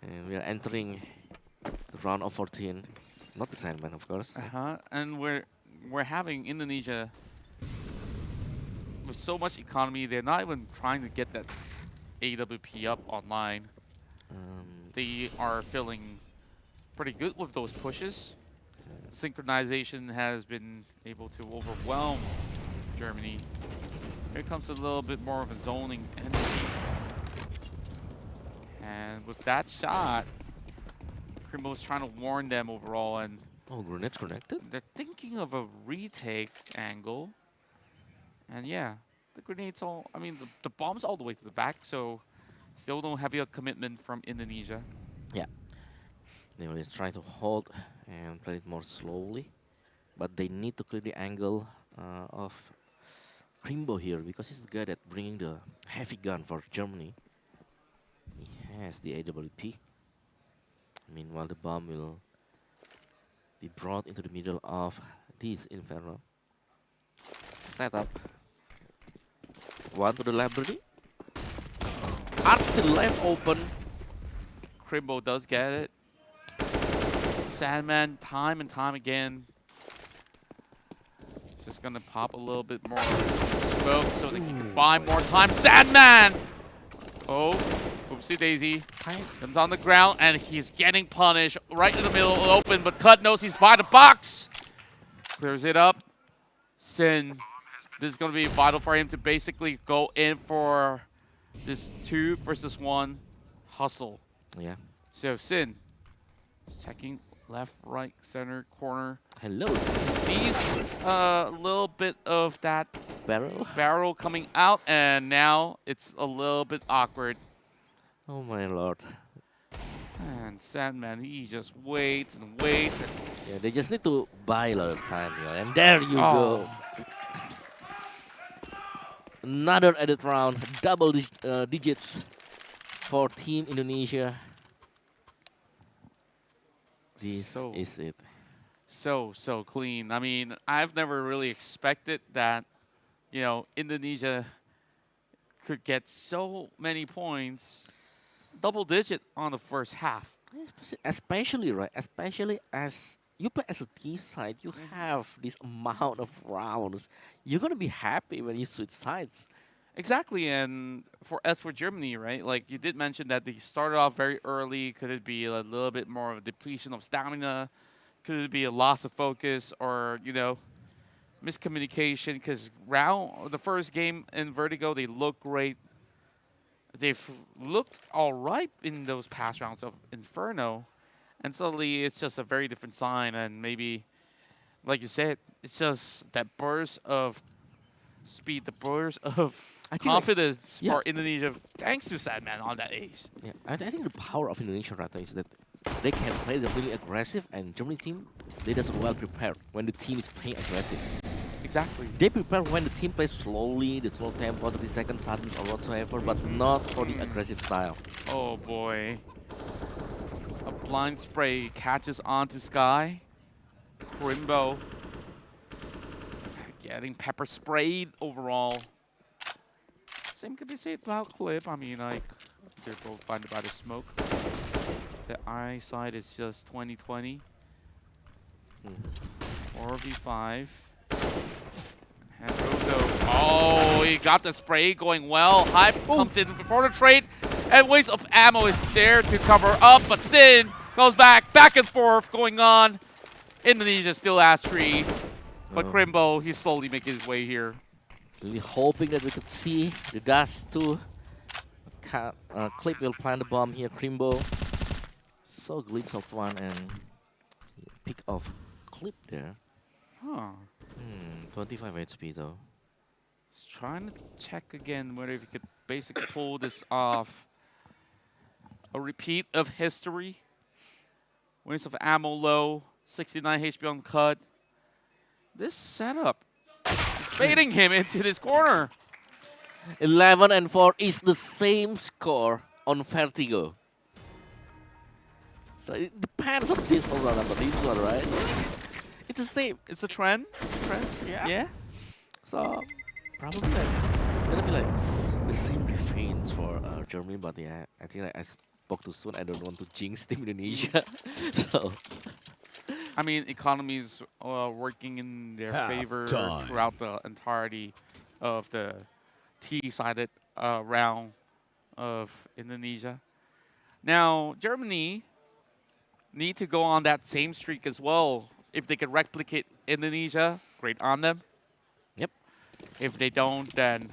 And we are entering the round of 14. Not the Sandman, of course. And we're having Indonesia with so much economy. They're not even trying to get that AWP up online. They are feeling pretty good with those pushes. Synchronization has been able to overwhelm Germany. Here comes a little bit more of a zoning entry. And with that shot, Crimbo's trying to warn them overall, and oh, grenades connected? they're thinking of a retake angle. And yeah, the grenades all, I mean, the bomb's all the way to the back, so still no heavier commitment from Indonesia. Yeah. They will just try to hold and play it more slowly. But they need to clear the angle of Crimbo here, because he's the guy that bringing the heavy gun for Germany. He has the AWP. Meanwhile, the bomb will be brought into the middle of this Inferno. Setup. One to the library. Arts still left open. Crimbo does get it. Sandman, time and time again. He's just gonna pop a little bit more smoke so that he can buy more time. Sandman! Oh, oopsie daisy. Comes on the ground and he's getting punished right in the middle open, but Cut knows he's by the box. Clears it up. Sin. This is gonna be vital for him to basically go in for this 2 versus 1 hustle. Yeah. So Sin is checking left, right, center, corner. Hello. He sees a little bit of that barrel coming out, and now it's a little bit awkward. Oh my lord. And Sandman, he just waits and waits. And Yeah, they just need to buy a lot of time here. And there you go. Another edit round, double digits for Team Indonesia. This So is it. so clean. I mean, I've never really expected that, Indonesia could get so many points, double digit on the first half. Especially, right? Especially as you play as a T side, you have this amount of rounds. You're gonna be happy when you switch sides. Exactly, and for Germany, right? Like you did mention that they started off very early. Could it be a little bit more of a depletion of stamina? Could it be a loss of focus, or miscommunication? Because the first game in Vertigo, they look great. They've looked all right in those past rounds of Inferno, and suddenly it's just a very different sign. And maybe, like you said, it's just that burst of speed, the burst of I think, like, confidence yeah. for Indonesia, thanks to Sadman on that ace. Yeah, I think the power of Indonesia right now is that they can play really aggressive, and Germany team, they just well prepared when the team is playing aggressive. Exactly. They prepare when the team plays slowly, the slow tempo, 30 seconds sadness or whatsoever, but not for the aggressive style. Oh boy. A blind spray catches onto Sky. Crimbo getting pepper sprayed overall. Same could be said about Clip. I mean, like, they're both blinded by the smoke. The eyesight is just 20/20. 4v5. And Rozo. Oh, he got the spray going well. Hype comes in before the trade. And waste of ammo is there to cover up. But Sin goes back and forth going on. Indonesia still has 3. But Crimbo, he's slowly making his way here. Really hoping that we could see the dust too. Clip will plant the bomb here, Crimbo. So glimpse of one and pick off Clip there. Huh. 25 HP though. Just trying to check again whether he could basically pull this off. A repeat of history. Waste of ammo low. 69 HP on cut. This setup is baiting him into this corner. 11-4 is the same score on Vertigo. So it depends on this one or this one, right? It's the same. It's a trend. It's a trend. Yeah. So probably like, it's gonna be like the same refrains for Germany, but yeah, I think like, I spoke too soon. I don't want to jinx Team Indonesia. So I mean, economies working in their favor Halftime. throughout the entirety of the T-sided round of Indonesia. Now, Germany need to go on that same streak as well. If they can replicate Indonesia, great on them. Yep. If they don't, then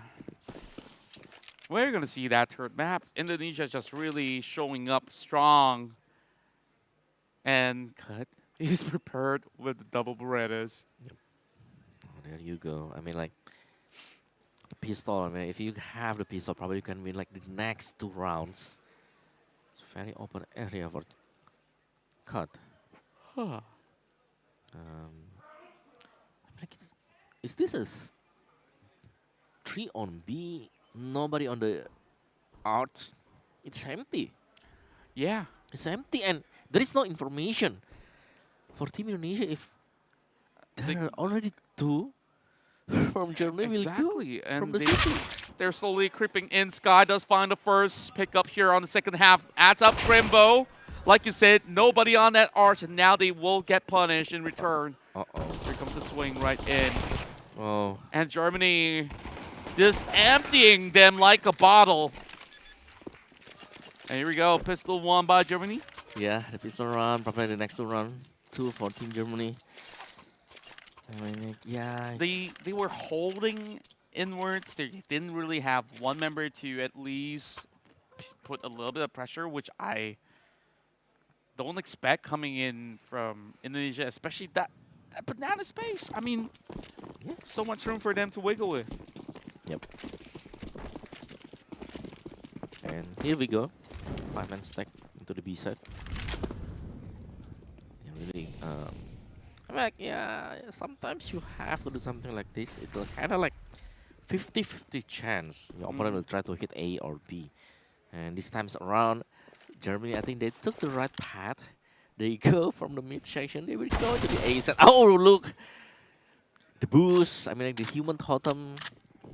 we're going to see that third map. Indonesia just really showing up strong. And Cut is prepared with the double Berettas. Yep. Oh, there you go. I mean, like, the pistol, I mean, if you have the pistol, probably you can win, like, the next 2 rounds. It's a very open area for Cut. Huh. Like, is this a 3 on B? Nobody on the arts? It's empty. Yeah. It's empty, and there is no information for Team Indonesia if there are already 2 from Germany. Exactly. Will go And from the city. they're slowly creeping in. Sky does find the first pick up here on the second half. Adds up Crimbo. Like you said, nobody on that arch, and now they will get punished in return. Uh-oh. Here comes the swing right in. Oh. And Germany just emptying them like a bottle. And here we go, pistol 1 by Germany. Yeah, the pistol run, probably the next 2 run. 2 for Team Germany. I mean, yeah. They were holding inwards. They didn't really have one member to at least put a little bit of pressure, which I don't expect coming in from Indonesia, especially that banana space. I mean, yeah, so much room for them to wiggle with. Yep. And here we go. 5-man stack into the B side. Yeah, really. I'm like, yeah, sometimes you have to do something like this. It's a kind of like 50-50 chance your opponent will try to hit A or B. And this time around, Germany, I think they took the right path. They go from the mid section. They will go to the A side. Oh, look. The boost. I mean, like the human totem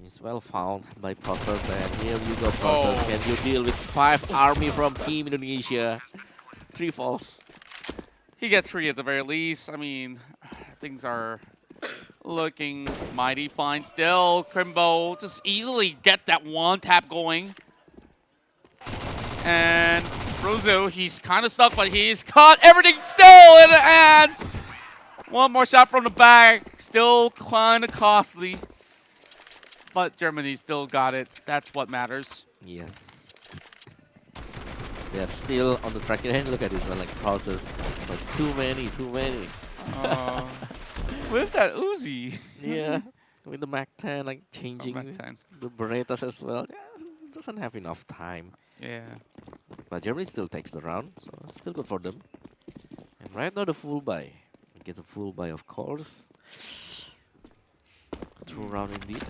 is well found by Process. And here you go, Process. Oh. Can you deal with 5 army from Team Indonesia? 3 falls. He got 3 at the very least. I mean, things are looking mighty fine still. Crimbo just easily get that one tap going. And Rozo, he's kind of stuck, but he's caught everything still in the hands. One more shot from the back, still kind of costly. But Germany still got it. That's what matters. Yes. They're still on the track. And look at this one, like Process. But too many. With that Uzi. Yeah. With the Mac 10, like changing Mac 10. the Berettas as well. Yeah, doesn't have enough time. Yeah. But Germany still takes the round, so still good for them. And right now the full buy. Get a full buy, of course. True round indeed.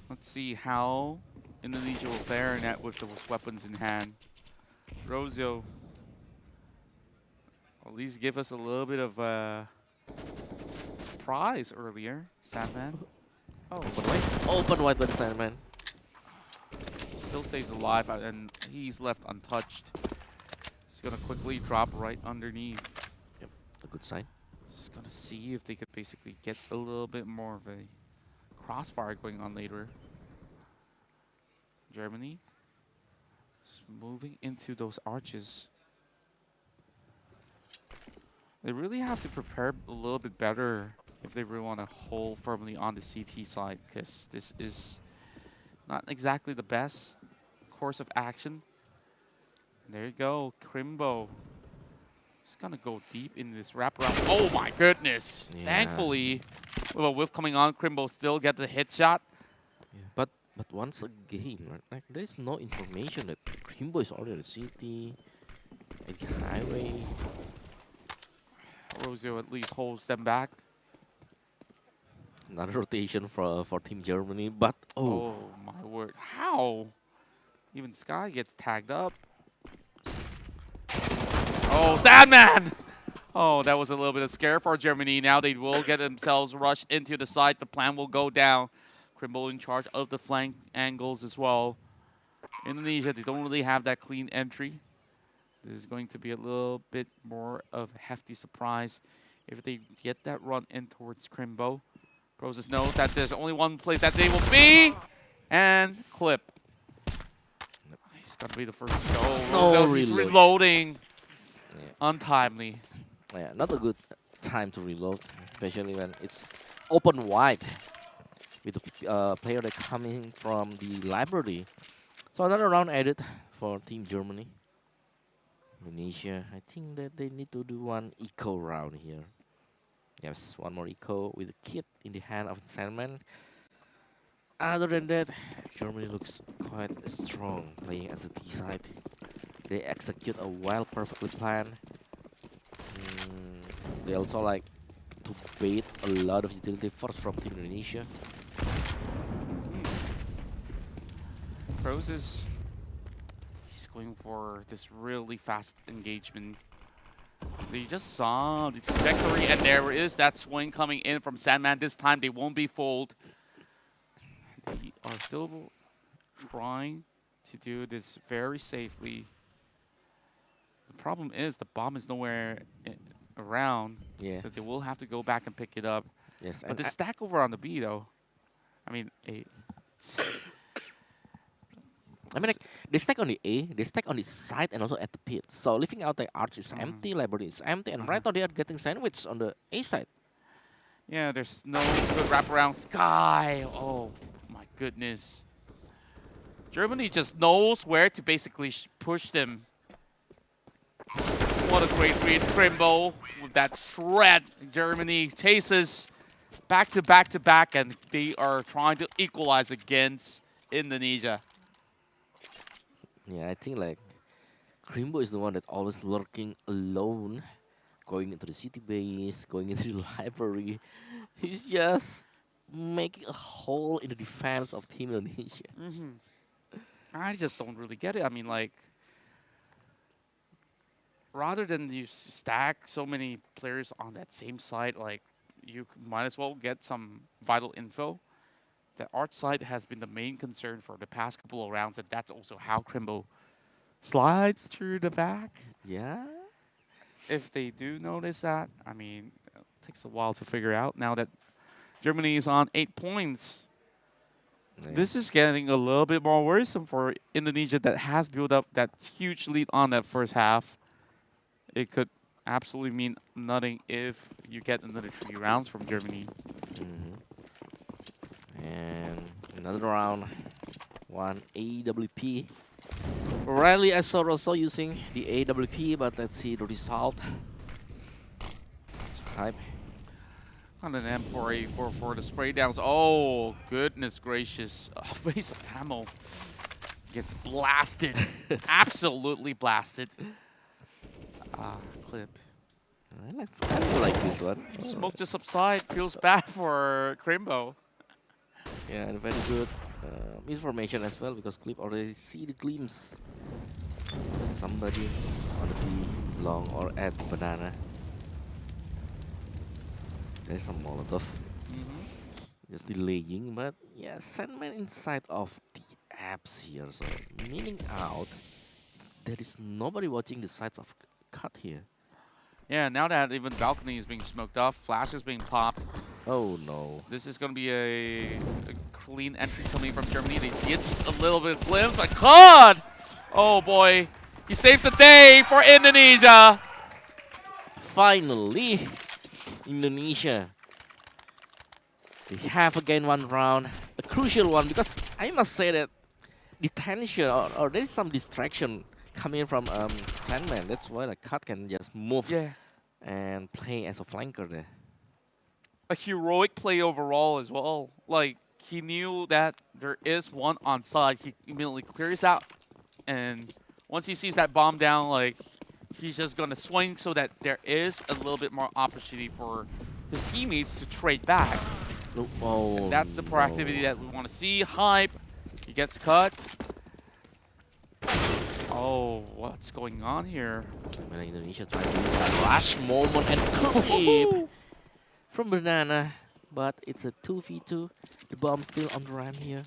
Let's see how Indonesia will fare in that with those weapons in hand. Rozo, at least give us a little bit of a surprise earlier. Sandman. Oh, Open wide by the Sandman. He still stays alive and he's left untouched. He's gonna quickly drop right underneath. Yep, a good sign. Just gonna see if they could basically get a little bit more of a crossfire going on later. Germany is moving into those arches. They really have to prepare a little bit better if they really want to hold firmly on the CT side, because this is not exactly the best course of action. And there you go, Crimbo. Just gonna go deep in this wraparound. Oh my goodness! Yeah. Thankfully, with a whiff coming on, Crimbo still get the hit shot. Yeah. But once again, right, like there is no information that Crimbo is already at the city, at the highway. Rozio at least holds them back. Another rotation for Team Germany, but Oh my word! How? Even Sky gets tagged up. Oh, Sandman! Oh, that was a little bit of scare for Germany. Now they will get themselves rushed into the side. The plan will go down. Crimble in charge of the flank angles as well. Indonesia, they don't really have that clean entry. This is going to be a little bit more of a hefty surprise if they get that run in towards Crimbo. Process knows that there's only one place that they will be. And clip. He's going to be the first to go. No, He's reload. reloading. Yeah. Untimely. Yeah, not a good time to reload, especially when it's open wide with the player that coming from the library. So another round added for Team Germany. Indonesia, I think that they need to do one eco round here. Yes, one more eco with a kit in the hand of Sandman. Other than that, Germany looks quite strong playing as a T side. They execute a well perfectly planned. They also like to bait a lot of utility force from Team Indonesia. Roses, he's going for this really fast engagement. They just saw the trajectory, and there is that swing coming in from Sandman. This time they won't be fooled. They are still trying to do this very safely. The problem is the bomb is nowhere around, Yes. so they will have to go back and pick it up. Yes, But and the stack over on the B, though, I mean, I mean, like, they stack on the A, they stack on the side and also at the pit. So leaving out the arch is empty, library is empty, and right now they are getting sandwiched on the A side. yeah, there's no good wraparound. Sky, oh my goodness. Germany just knows where to basically push them. What a great read, Crimbo, with that shred. Germany chases back to back to back, and they are trying to equalize against Indonesia. Yeah, I think like Crimbo is the one that always lurking alone, going into the city base, going into the library. He's just making a hole in the defense of Team Indonesia. I just don't really get it. I mean, like, rather than you stack so many players on that same side, like you might as well get some vital info. The art side has been the main concern for the past couple of rounds, and that's also how Crimbo slides through the back. Yeah. If they do notice that, I mean, it takes a while to figure out now that Germany is on 8 points. Yeah. This is getting a little bit more worrisome for Indonesia that has built up that huge lead on that first half. It could absolutely mean nothing if you get another 3 rounds from Germany. And another round, one AWP. Rarely I saw Rosso using the AWP, but let's see the result. Type. On an M4A4 for the spray downs. Oh, goodness gracious. Face of ammo gets blasted. Absolutely blasted. Clip. I like this one. Smoke just subside. Feels bad for Crimbo. Yeah, and very good information as well, because Clip already see the glimpse. Somebody on the B, long or at the banana. There's some Molotov. Just delaying, but yeah, Sandman inside of the apps here, so meaning out there is nobody watching the sides of cut here. Yeah, now that even balcony is being smoked off, flash is being popped. Oh no. This is going to be a clean entry coming from Germany. They get a little bit of glimpse, but God! Oh boy, he saves the day for Indonesia. Finally, Indonesia. They have again one round, a crucial one, because I must say that the tension or there is some distraction coming from Sandman. That's why the cut can just move and play as a flanker there. A heroic play overall as well. Like, he knew that there is one on side. He immediately clears out. And once he sees that bomb down, like, he's just going to swing so that there is a little bit more opportunity for his teammates to trade back. Oh, and that's the proactivity that we want to see. Hype. He gets cut. Oh, what's going on here? Well, Indonesia trying to use that last moment and clip from Banana, but it's a 2v2. The bomb still on the run here.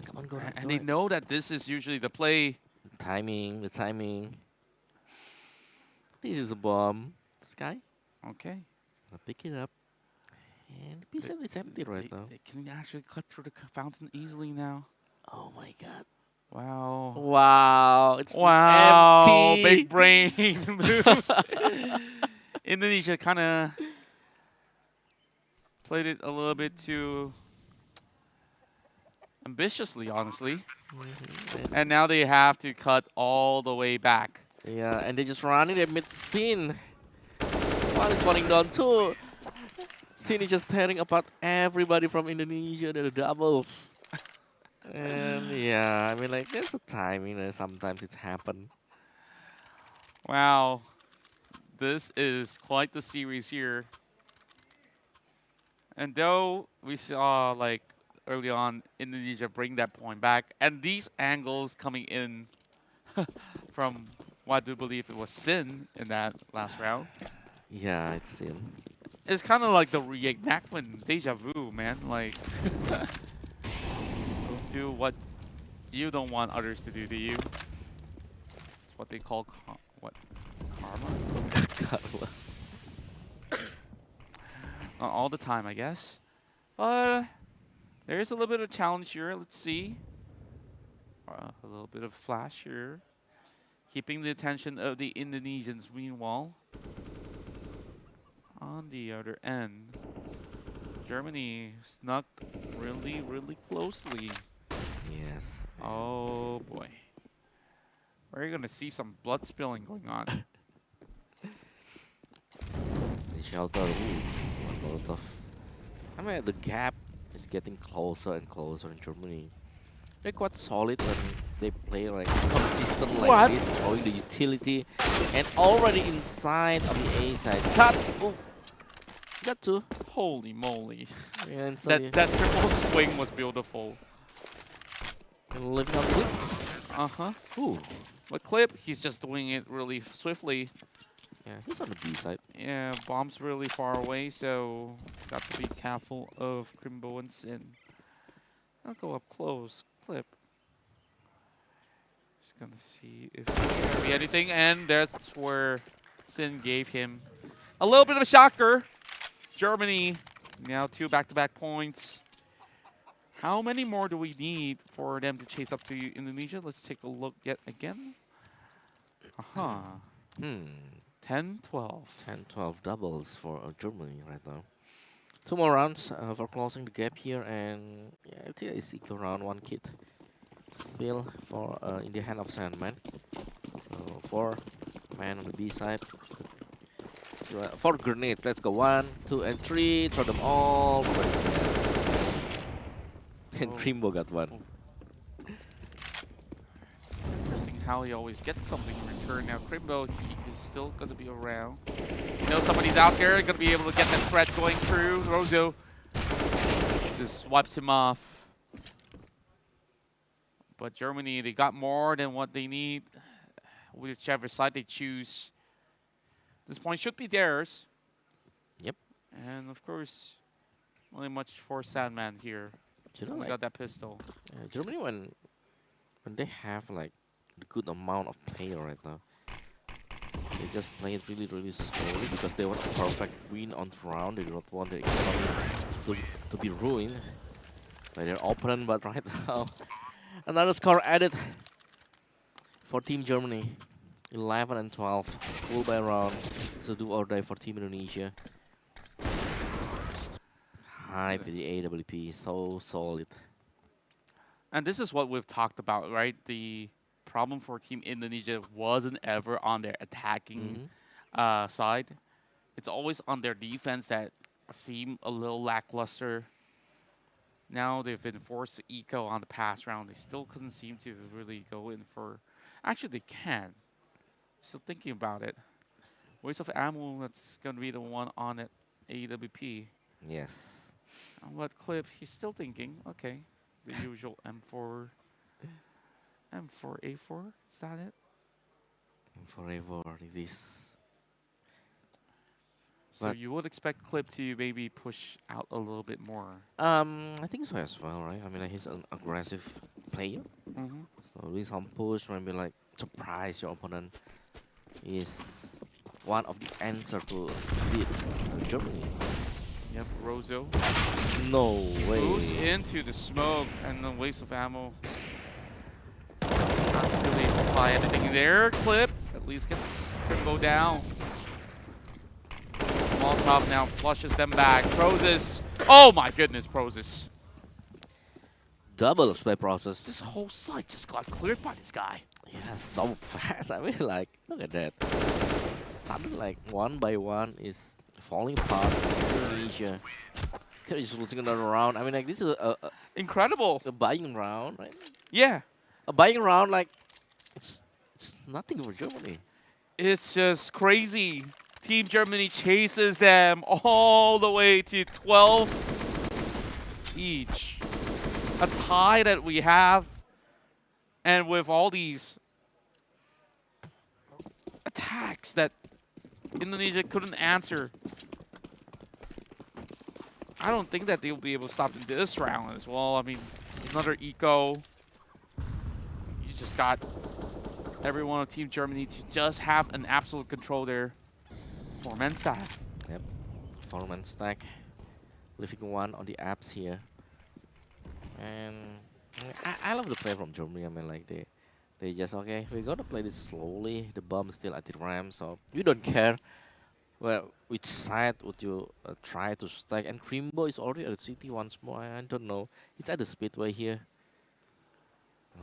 Come on, go ahead. And they know that this is usually the play. The timing. This is a bomb. This guy. Okay. Gonna pick it up. And the PSN is empty right now. They can actually cut through the fountain easily now. Oh my god. Wow. Wow. It's empty. Big brain moves. Indonesia kind of played it a little bit too ambitiously, honestly. And now they have to cut all the way back. Yeah, and they just running their mid-scene. While it's running down too. Scene is just tearing apart everybody from Indonesia. They're the doubles. And yeah, I mean, like, there's a time, you know, sometimes it's happened. Wow. This is quite the series here. And though we saw, like, early on, Indonesia bring that point back, and these angles coming in from what I do believe it was Sin in that last round. Yeah, it's Sin. It's kind of like the reenactment deja vu, man. Like, do what you don't want others to do to you. It's what they call karma. Not all the time, I guess. But there is a little bit of challenge here. Let's see. A little bit of flash here. Keeping the attention of the Indonesians meanwhile. On the other end, Germany snuck really, really closely. Yes. Oh boy. We're going to see some blood spilling going on. The shelter, ooh, a lot of. I mean, the gap is getting closer and closer in Germany. They're quite solid when they play like consistent like this, throwing the utility, and already inside of the A side. Cut! Ooh. Got to. Holy moly. Yeah, that triple swing was beautiful. And living up with. Uh-huh. Ooh. But Clip, he's just doing it really swiftly. Yeah, he's on the B side. Yeah, bomb's really far away, so he's got to be careful of Crimbo and Sin. I'll go up close. Clip. Just gonna see if there's gonna be anything, and that's where Sin gave him a little bit of a shocker. Germany, now 2 back-to-back points. How many more do we need for them to chase up to Indonesia? Let's take a look yet again. 10-12. 10-12 doubles for Germany right now. 2 more rounds for closing the gap here, and yeah, I think it's equal round 1 kit. Still for in the hand of Sandman. So 4 man on the B side. So, 4 grenades. Let's go 1, 2, and 3. Throw them all. And Crimbo got 1. It's interesting how he always gets something in return. Now Crimbo, he is still going to be around. You know somebody's out there, going to be able to get that threat going through. Rozo just wipes him off. But Germany, they got more than what they need. Whichever side they choose, this point should be theirs. Yep. And of course, only much for Sandman here. You know, We like, got that pistol. Germany, when they have like a good amount of player right now, they just play it really, really slowly because they want a perfect win on the round. They don't want the economy to be ruined by their opponent. But right now, another score added for Team Germany. 11 and 12, full by round. So do or die for Team Indonesia. High for the AWP, so solid. And this is what we've talked about, right? The problem for Team Indonesia wasn't ever on their attacking side. It's always on their defense that seemed a little lackluster. Now they've been forced to eco on the past round. They still couldn't seem to really go in for... Actually, they can. Still thinking about it. Waste of ammo, that's going to be the one on it. AWP. Yes. What Clip? He's still thinking. Okay. The usual M4. M4A4? Is that it? Forever it is. So you would expect Clip to maybe push out a little bit more. I think so as well, right? I mean, like, he's an aggressive player. So doing some push, maybe like surprise your opponent is one of the answer to beat Germany. Yep, Rozo. No way. Goes into the smoke and the waste of ammo. Not really supply anything there. Clip at least gets Crimbo down. Molotov now flushes them back. Prozis. Oh my goodness, Prozis. Double spray process. This whole site just got cleared by this guy. Yeah, so fast. I mean, like, look at that. Suddenly, like, one by one is falling apart. Indonesia. They're just losing another round. I mean, like, this is incredible. A buying round, right? Yeah. A buying round, like, it's nothing for Germany. It's just crazy. Team Germany chases them all the way to 12 each. A tie that we have. And with all these attacks that Indonesia couldn't answer, I don't think that they'll be able to stop in this round as well. I mean, it's another eco. You just got everyone on Team Germany to just have an absolute control there. 4-man stack. Yep, 4-man stack. Leaving one on the apps here. And I love the play from Germany. I mean, like, they just, okay, we're gonna play this slowly. The bomb's still at the ram, so you don't care. Well, which side would you try to stack? And Crimbo is already at the city once more. I don't know. It's at the speedway here.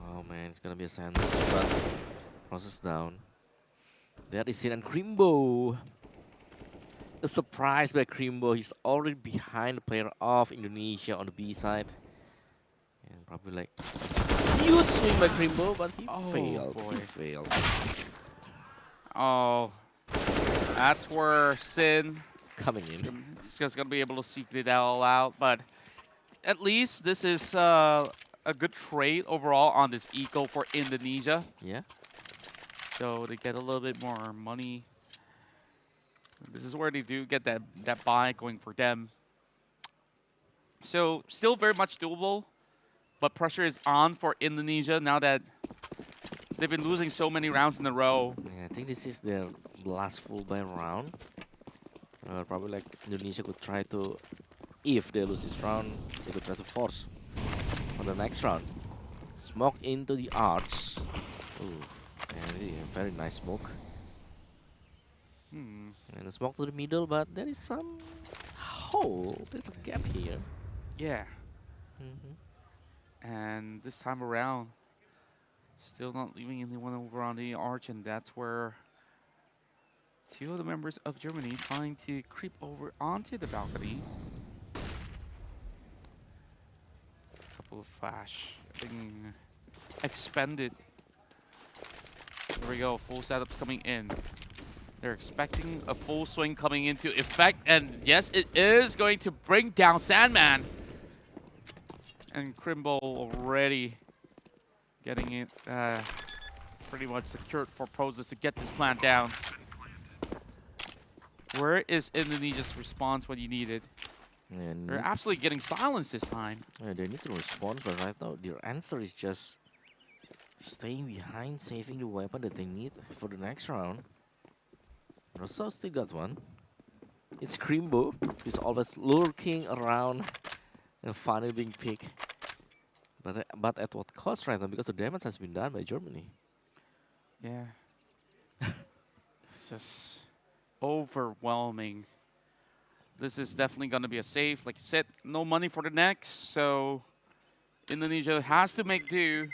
Oh man, it's gonna be a sandwich, but process down. There is it, and Crimbo. A surprise by Crimbo. He's already behind the player of Indonesia on the B side. And probably like huge swing by Crimbo, but he failed. Boy. He failed. Oh, that's where Sin coming in. It's just gonna be able to seek it all out, but at least this is a good trade overall on this eco for Indonesia. Yeah. so they get a little bit more money. This is where they do get that buy going for them. So still very much doable, but pressure is on for Indonesia now that they've been losing so many rounds in a row. Yeah, I think this is their last full buy round. Probably like Indonesia could try to, if they lose this round, they could try to force on the next round. Smoke into the arch. Ooh, very nice smoke. And a smoke to the middle, but there is some hole. There's a gap here. Yeah. And this time around, still not leaving anyone over on the arch, and that's where two of the members of Germany trying to creep over onto the balcony. Couple of flash being expended. There we go, full setups coming in. They're expecting a full swing coming into effect, and yes, it is going to bring down Sandman. And Crimbo already getting it pretty much secured for Prozis to get this plant down. Where is Indonesia's response when you need it? And They're absolutely getting silenced this time. yeah, they need to respond, but right now their answer is just staying behind, saving the weapon that they need for the next round. Rosso still got one. It's Crimbo. He's always lurking around and finally being picked. But at what cost right now? Because the damage has been done by Germany. Yeah. It's just overwhelming. This is definitely going to be a save. Like you said, no money for the next, so Indonesia has to make do.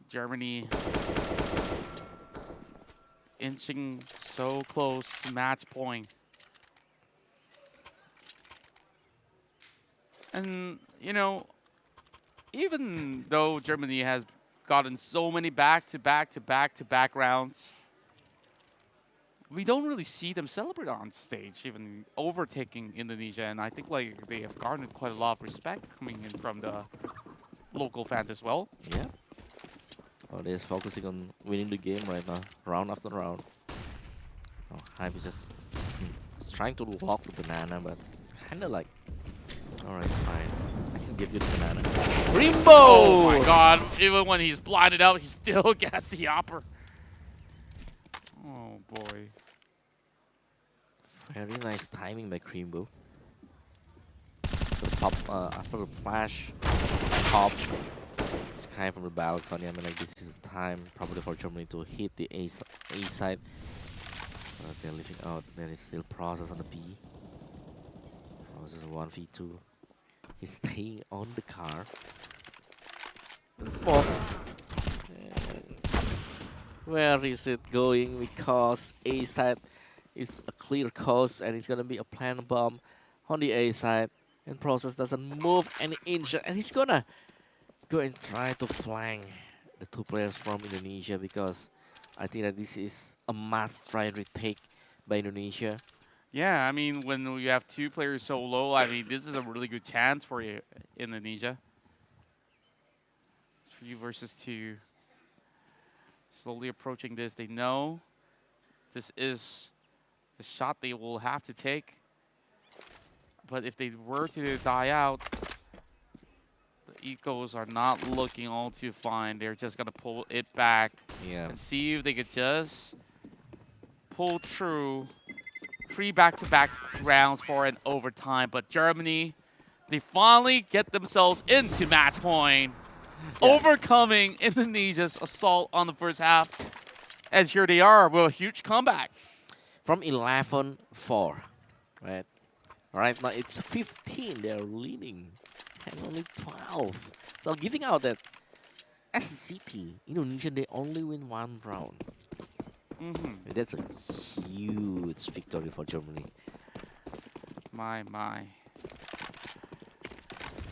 Germany inching so close to match point. And, you know, even though Germany has gotten so many back-to-back rounds, we don't really see them celebrate on stage, even overtaking Indonesia. And I think like they have garnered quite a lot of respect coming in from the local fans as well. Yeah. Oh, they're focusing on winning the game right now, round after round. Oh, Hype is just trying to walk the banana, but kind of like, all right, fine. I can give you the banana. Rainbow! Oh my god, even when he's blinded out, he still gets the upper. Oh boy. Very nice timing by Crimbo. The pop after the flash, pop. Sky from the balcony. I mean, like this is the time probably for Germany to hit the A side. They're leaving out. There is still process on the B. Process 1v2. He's staying on the car. The smoke. Where is it going? Because A side is a clear coast and it's gonna be a plant bomb on the A side. And Process doesn't move any inch, and he's gonna go and try to flank the two players from Indonesia, because I think that this is a must try and retake by Indonesia. Yeah, I mean, when you have two players so low, I mean, this is a really good chance for you, Indonesia. 3 versus 2. Slowly approaching this. They know this is the shot they will have to take. But if they were to die out, the Ecos are not looking all too fine. They're just going to pull it back and see if they could just pull through 3 back-to-back rounds for an overtime. But Germany, they finally get themselves into match point, overcoming Indonesia's assault on the first half. And here they are with a huge comeback. From 11-4, right? Right now it's 15, they're leading, and only 12. So giving out that as a city, Indonesia, they only win 1 round. That's a huge victory for Germany. My.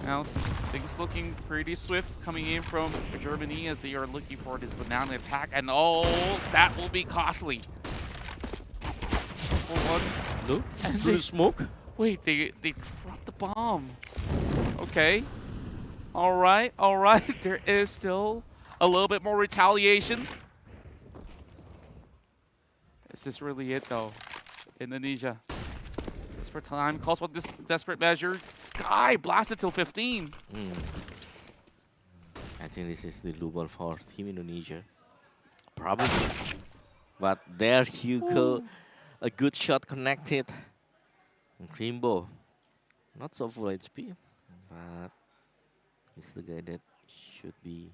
Now, things looking pretty swift coming in from Germany as they are looking for this banana attack. And oh, that will be costly. No, through smoke. Wait, they dropped the bomb. Okay. All right. There is still a little bit more retaliation. Is this really it, though? Indonesia. Desperate time calls for this desperate measure. Sky blasted till 15. I think this is the loophole for Team Indonesia. Probably. But there you go. A good shot connected. And Crimbo. Not so full HP. But he's the guy that should be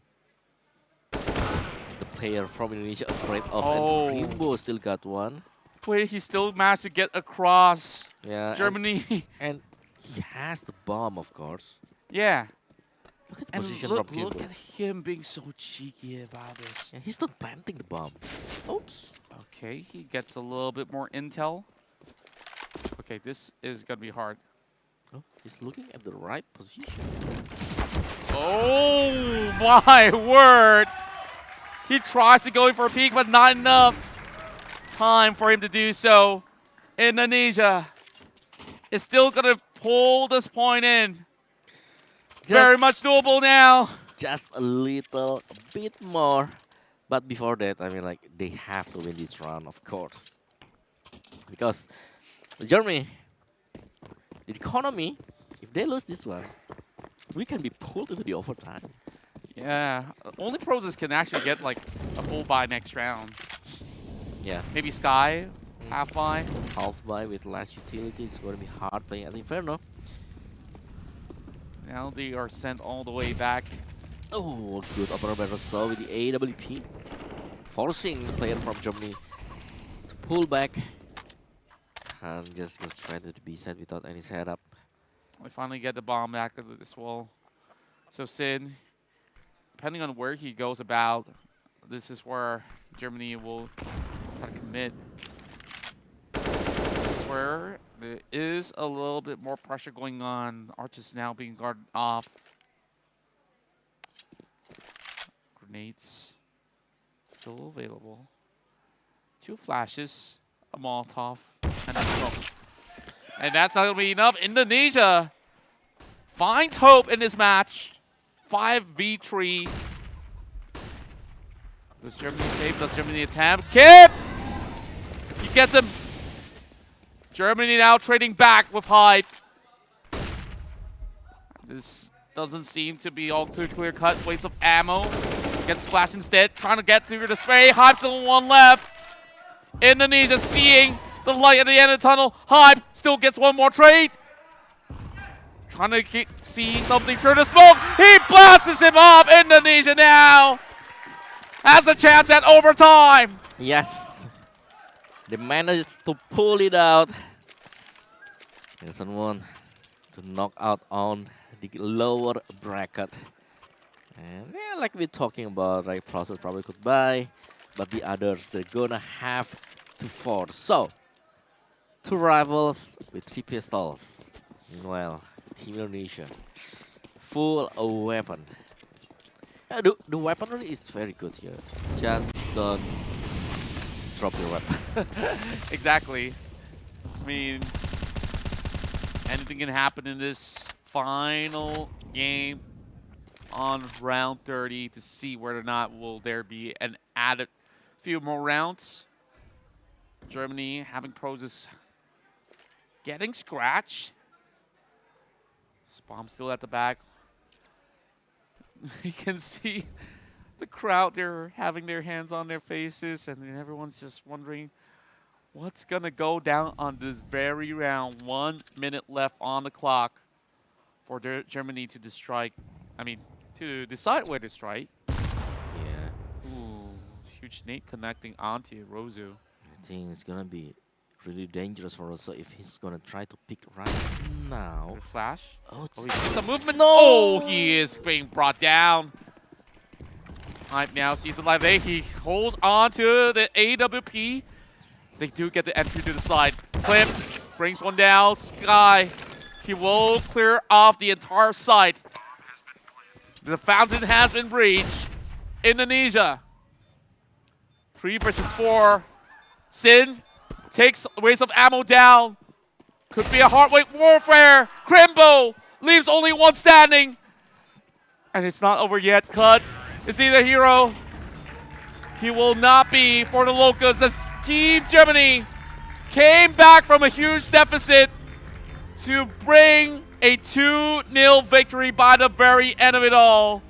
the player from Indonesia afraid of. Oh. And Crimbo still got one. Wait, he still managed to get across And, Germany. and he has the bomb, of course. Yeah. Look at the And position look, from Crimbo. look at him being so cheeky about this. Yeah, he's not planting the bomb. Oops. Okay, he gets a little bit more intel. Okay, this is going to be hard. Oh, he's looking at the right position. Oh, my word. He tries to go in for a peek, but not enough time for him to do so. Indonesia is still going to pull this point in. Very much doable now. Just a little bit more. But before that, I mean, like, they have to win this round, of course. Because Germany, the economy, if they lose this one, we can be pulled into the overtime. Yeah, only pros can actually get like a full buy next round. Yeah. Maybe Sky, half buy. Half buy with less utility is going to be hard playing at Inferno. Now they are sent all the way back. Oh, good upper battle saw with the AWP. Forcing the player from Germany to pull back. And just go straight to the B side without any setup. We finally get the bomb back of this wall. So Sin, depending on where he goes about, this is where Germany will try to commit. This is where there is a little bit more pressure going on. Arch is now being guarded off. Grenades still available. 2 flashes, a Molotov, and a smoke. And that's not going to be enough. Indonesia finds hope in this match. 5v3. Does Germany save? Does Germany attempt? Kip! He gets him. Germany now trading back with Hype. This doesn't seem to be all too clear-cut. Waste of ammo. Gets flash instead. Trying to get through the spray. Hype's the one left. Indonesia seeing the light at the end of the tunnel. Hype still gets one more trade. Trying to see something through the smoke. He blasts him off. Indonesia now has a chance at overtime. Yes. They managed to pull it out. And someone to knock out on the lower bracket. And yeah, like we're talking about, right, process probably could buy. But the others, they're gonna have to force. So, 2 rivals with 3 pistols. Meanwhile, Team Indonesia, full weapon. The weaponry is very good here. Just don't drop your weapon. Exactly. I mean, anything can happen in this final game on round 30 to see whether or not will there be an added few more rounds. Germany having pros getting scratched. Bomb still at the back. You can see the crowd, they're having their hands on their faces, and then everyone's just wondering what's going to go down on this very round. 1 minute left on the clock for Germany to strike. I mean, to decide where to strike. Yeah. Ooh, huge nade connecting onto Rozu. I think it's going to be really dangerous for us if he's going to try to pick right now. Flash. Oh, he sees some movement. No! Oh, he is being brought down. Hype now sees the live there. He holds on to the AWP. They do get the entry to the side. Clip brings one down. Sky. He will clear off the entire site. The fountain has been breached. Indonesia. 3 versus 4. Sin takes waste of ammo down. Could be a heartweight warfare. Crimbo leaves only one standing. And it's not over yet. Cut. Is he the hero? He will not be for the Locals as Team Germany came back from a huge deficit to bring a 2-0 victory by the very end of it all.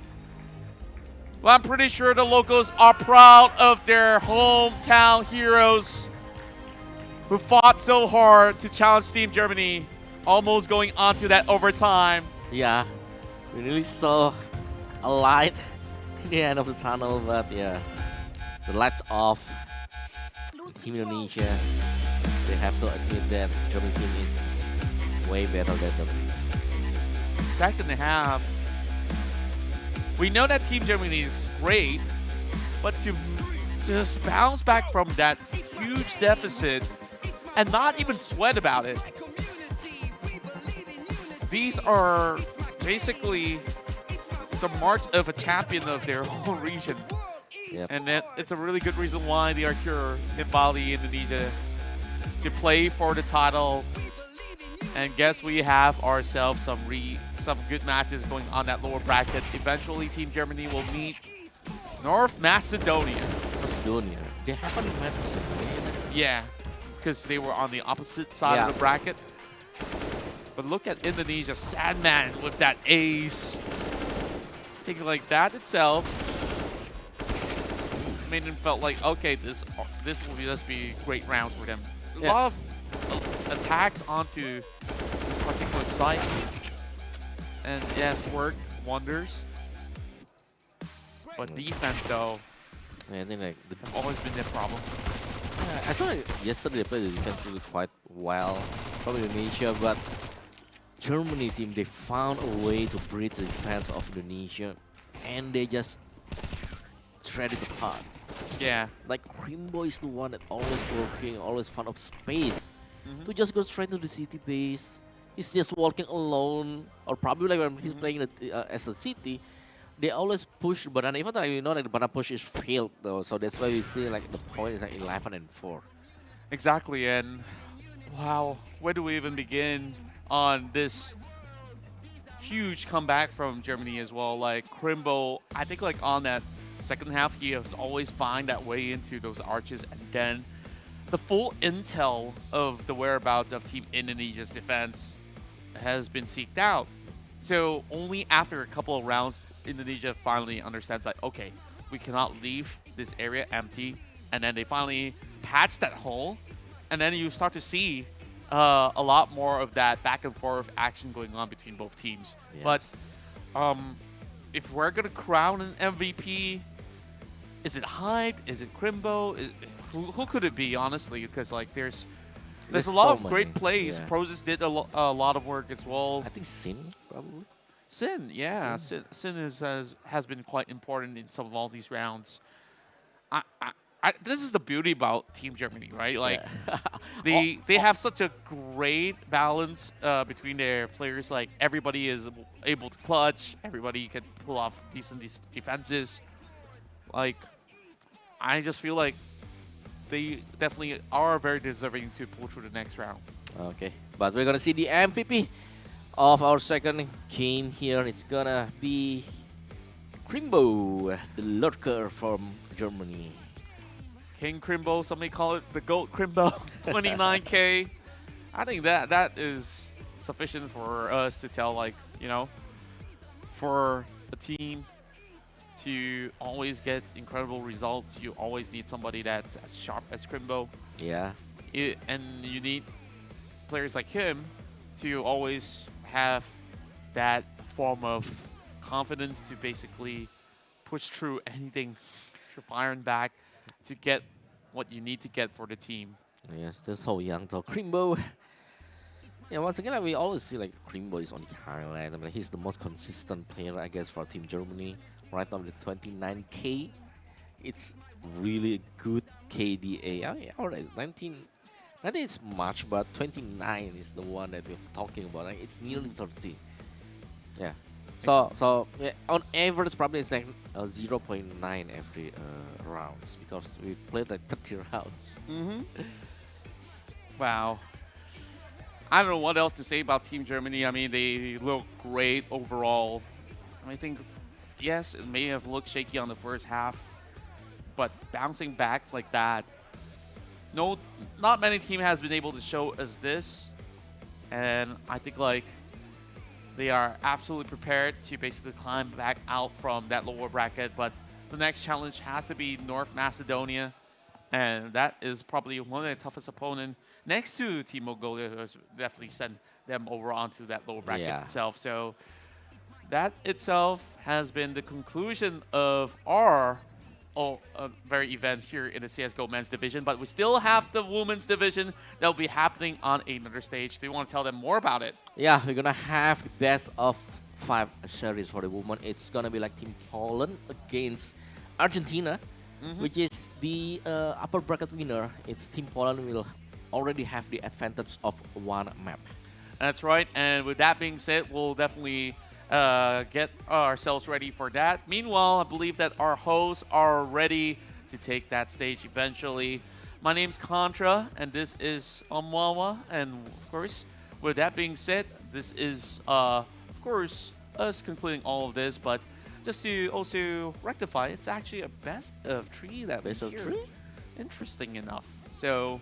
Well, I'm pretty sure the locals are proud of their hometown heroes who fought so hard to challenge Team Germany, almost going on to that overtime. Yeah, we really saw a light in the end of the tunnel, but yeah, the lights off. Team Indonesia, they have to admit that German team is way better than them. Second half, we know that Team Germany is great, but to just bounce back from that huge deficit and not even sweat about it. These are basically the marks of a champion of their whole region. Yep. And it's a really good reason why they are here in Bali, Indonesia, to play for the title. And guess we have ourselves some good matches going on that lower bracket. Eventually, Team Germany will meet North Macedonia. Macedonia. They haven't met Macedonia. Yeah, because they were on the opposite side of the bracket. But look at Indonesia, Sandman with that ace. Thinking like that itself made them felt like, okay, this will just be great rounds for them. A lot of attacks onto this particular site, and it's worked wonders. But defense, though, yeah, I think like always been their problem. I thought yesterday they played the defense really quite well, probably Indonesia, but Germany team, they found a way to breach the defense of Indonesia, and they just shredded it apart. Yeah. Like Crimbo is the one that always working, always found of space to just go straight to the city base. He's just walking alone, or probably like when he's playing as a city, they always push banana. Even though you know that the banana push is failed though, so that's why we see like the point is like 11 and 4. Exactly, and wow, where do we even begin on this huge comeback from Germany as well? Like Crimbo, I think like on that second half, he has always find that way into those arches, and then the full intel of the whereabouts of Team Indonesia's defense has been seeked out. So only after a couple of rounds, Indonesia finally understands like, okay, we cannot leave this area empty, and then they finally patch that hole, and then you start to see a lot more of that back and forth action going on between both teams. Yes. But if we're gonna crown an MVP, is it Hyde? Is it Crimbo? Who could it be, honestly? Because like there's a lot of great plays. Yeah. Prozis did a lot of work as well. I think Sin probably. Sin, yeah, Sin has been quite important in some of all these rounds. This is the beauty about Team Germany, right? Like they have such a great balance between their players. Like everybody is able to clutch, everybody can pull off decent defenses. Like I just feel like they definitely are very deserving to pull through the next round. Okay, but we're gonna see the MVP of our second game here. It's gonna be Crimbo, the lurker from Germany. King Crimbo, somebody call it the GOAT Crimbo, 29K. I think that is sufficient for us to tell, like, you know, for a team to always get incredible results, you always need somebody that's as sharp as Crimbo. Yeah. And you need players like him to always have that form of confidence to basically push through anything, firing back to get what you need to get for the team. Yes, they're so young though. Crimbo. Yeah, once again, we always see like Crimbo is on the highlight. I mean, he's the most consistent player, I guess, for Team Germany. Right now with 29K, it's really good KDA. I mean, alright, 19 is much, but 29 is the one that we're talking about. Like, it's nearly 30. Yeah. So yeah, on average, probably it's like 0.9 every rounds, because we played like 30 rounds. Wow. I don't know what else to say about Team Germany. I mean, they look great overall. I think, yes, it may have looked shaky on the first half, but bouncing back like that no, not many team has been able to show us this, and I think like they are absolutely prepared to basically climb back out from that lower bracket. But the next challenge has to be North Macedonia, and that is probably one of the toughest opponents next to Team Mongolia, who has definitely sent them over onto that lower bracket itself. So that itself has been the conclusion of our very event here in the CSGO men's division, but we still have the women's division that will be happening on another stage. Do you want to tell them more about it? Yeah, we're gonna have the best of 5 series for the women. It's gonna be like Team Poland against Argentina, which is the upper bracket winner. It's Team Poland will already have the advantage of 1 map. That's right, and with that being said, we'll definitely get ourselves ready for that. Meanwhile, I believe that our hosts are ready to take that stage eventually. My name's Contra, and this is Omwawa, and of course, with that being said, this is, of course, us concluding all of this, but just to also rectify, it's actually a best of 3 that Best of hear. 3? Interesting enough. So,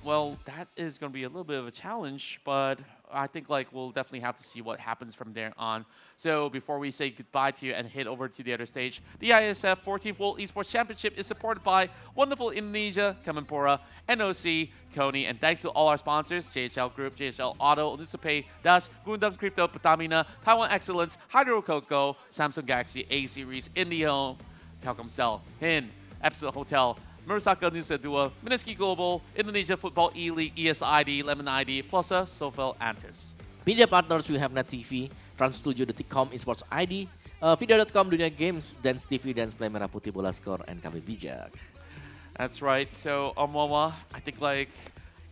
well, that is going to be a little bit of a challenge, but I think like we'll definitely have to see what happens from there on. So before we say goodbye to you and head over to the other stage, the IESF 14th World Esports Championship is supported by wonderful Indonesia, Kemenpora, NOC, Kony, and thanks to all our sponsors, JHL Group, JHL Auto, Nusapay, Das, Gundam Crypto, Pertamina, Taiwan Excellence, Hydro Coco, Samsung Galaxy A Series, IndiHome, Telkomsel, HIN, Epsilon Hotel, Mersaka Nusa Dua, Mineski Global, Indonesia Football E-League, ESID, Lemon ID, Plusa, Sofel, Antis. Media partners, we have Net TV, Trans7, Detikcom, Esports ID, Video.com, Dunia Games, Dance TV, Dance Play Merah Putih Bola Skor, and Kami Bijak. That's right. So, Omwawa, I think like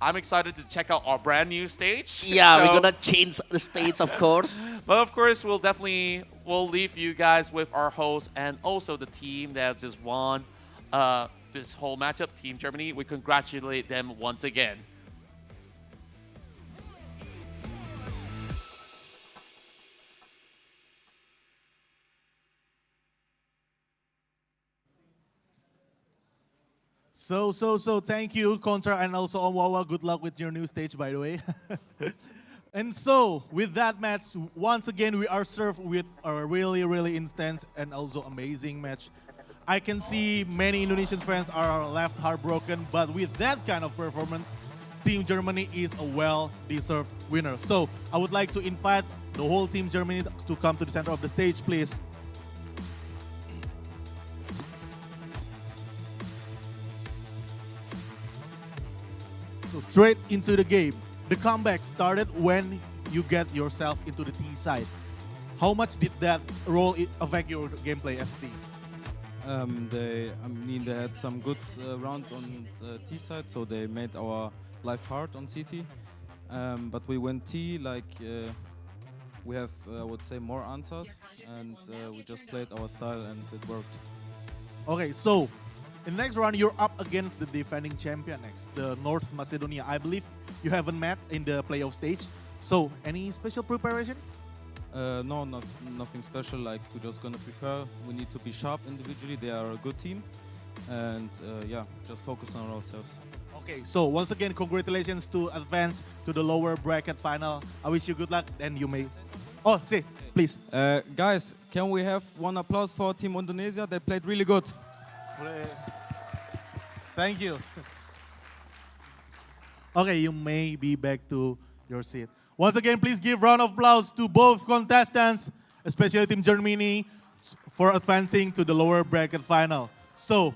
I'm excited to check out our brand new stage. Yeah, we're gonna change the stage, of course. But of course, we'll leave you guys with our host and also the team that just won this whole matchup, Team Germany. We congratulate them once again. So thank you, Contra, and also Omwawa. Good luck with your new stage, by the way. And so, with that match, once again, we are served with a really, really intense and also amazing match. I can see many Indonesian fans are left heartbroken, but with that kind of performance, Team Germany is a well-deserved winner. So I would like to invite the whole Team Germany to come to the center of the stage, please. So straight into the game. The comeback started when you get yourself into the T side. How much did that role affect your gameplay as a team? They had some good round on T side, so they made our life hard on CT. But we went T like we have, I would say, more answers, and we just played our style and it worked. Okay, so in the next round, you're up against the defending champion next, the North Macedonia. I believe you haven't met in the playoff stage. So any special preparation? No, nothing special. Like, we're just gonna prepare. We need to be sharp individually. They are a good team, and yeah, just focus on ourselves. Okay, so once again, congratulations to advance to the lower bracket final. I wish you good luck, and you may. Oh, say, please. Guys, can we have one applause for Team Indonesia? They played really good. Thank you. Okay, you may be back to your seat. Once again, please give round of applause to both contestants, especially Team Germany, for advancing to the lower bracket final. So,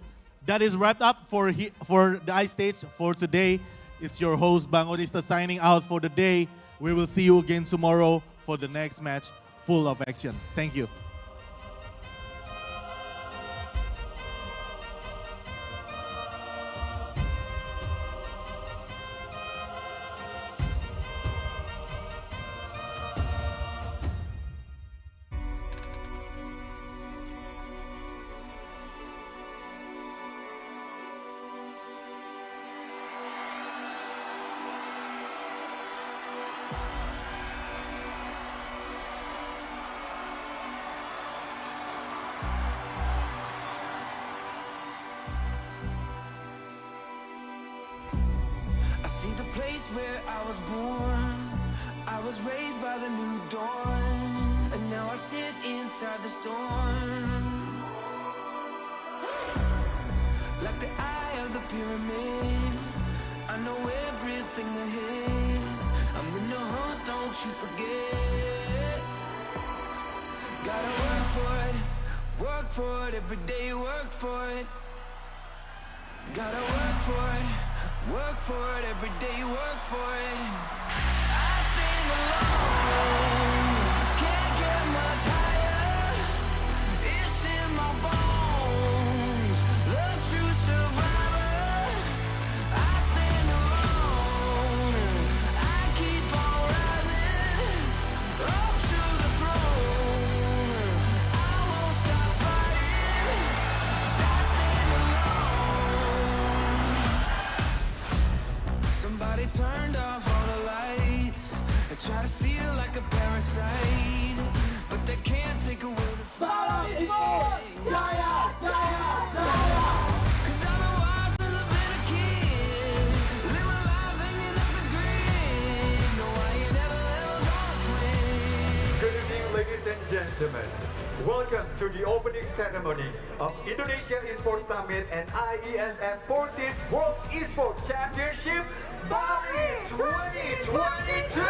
that is wrapped up for the ice stage for today. It's your host, Bang Odista, signing out for the day. We will see you again tomorrow for the next match full of action. Thank you. place where I was born. I was raised by the new dawn, and now I sit inside the storm. Like the eye of the pyramid, I know everything ahead. I'm in the hunt, don't you forget. Gotta work for it, every day work for it. Gotta work for it, every day work for it. I sing alone, can't get much higher. It's in my bones, love's true survivor. I stand alone, I keep on rising up to the throne. I won't stop fighting, 'cause I stand alone. Somebody turned off all the lights. They try to steal like a parasite, but they can't take away the fight. Jaya, Jaya, Jaya. 'Cause I've been wild since I've been a kid. Live my life hanging up the grid. No, I ain't never ever gonna quit. Good evening, ladies and gentlemen. Welcome to the opening ceremony of Indonesia Esports Summit and IESF 14th World Esports Championship Bali 2022.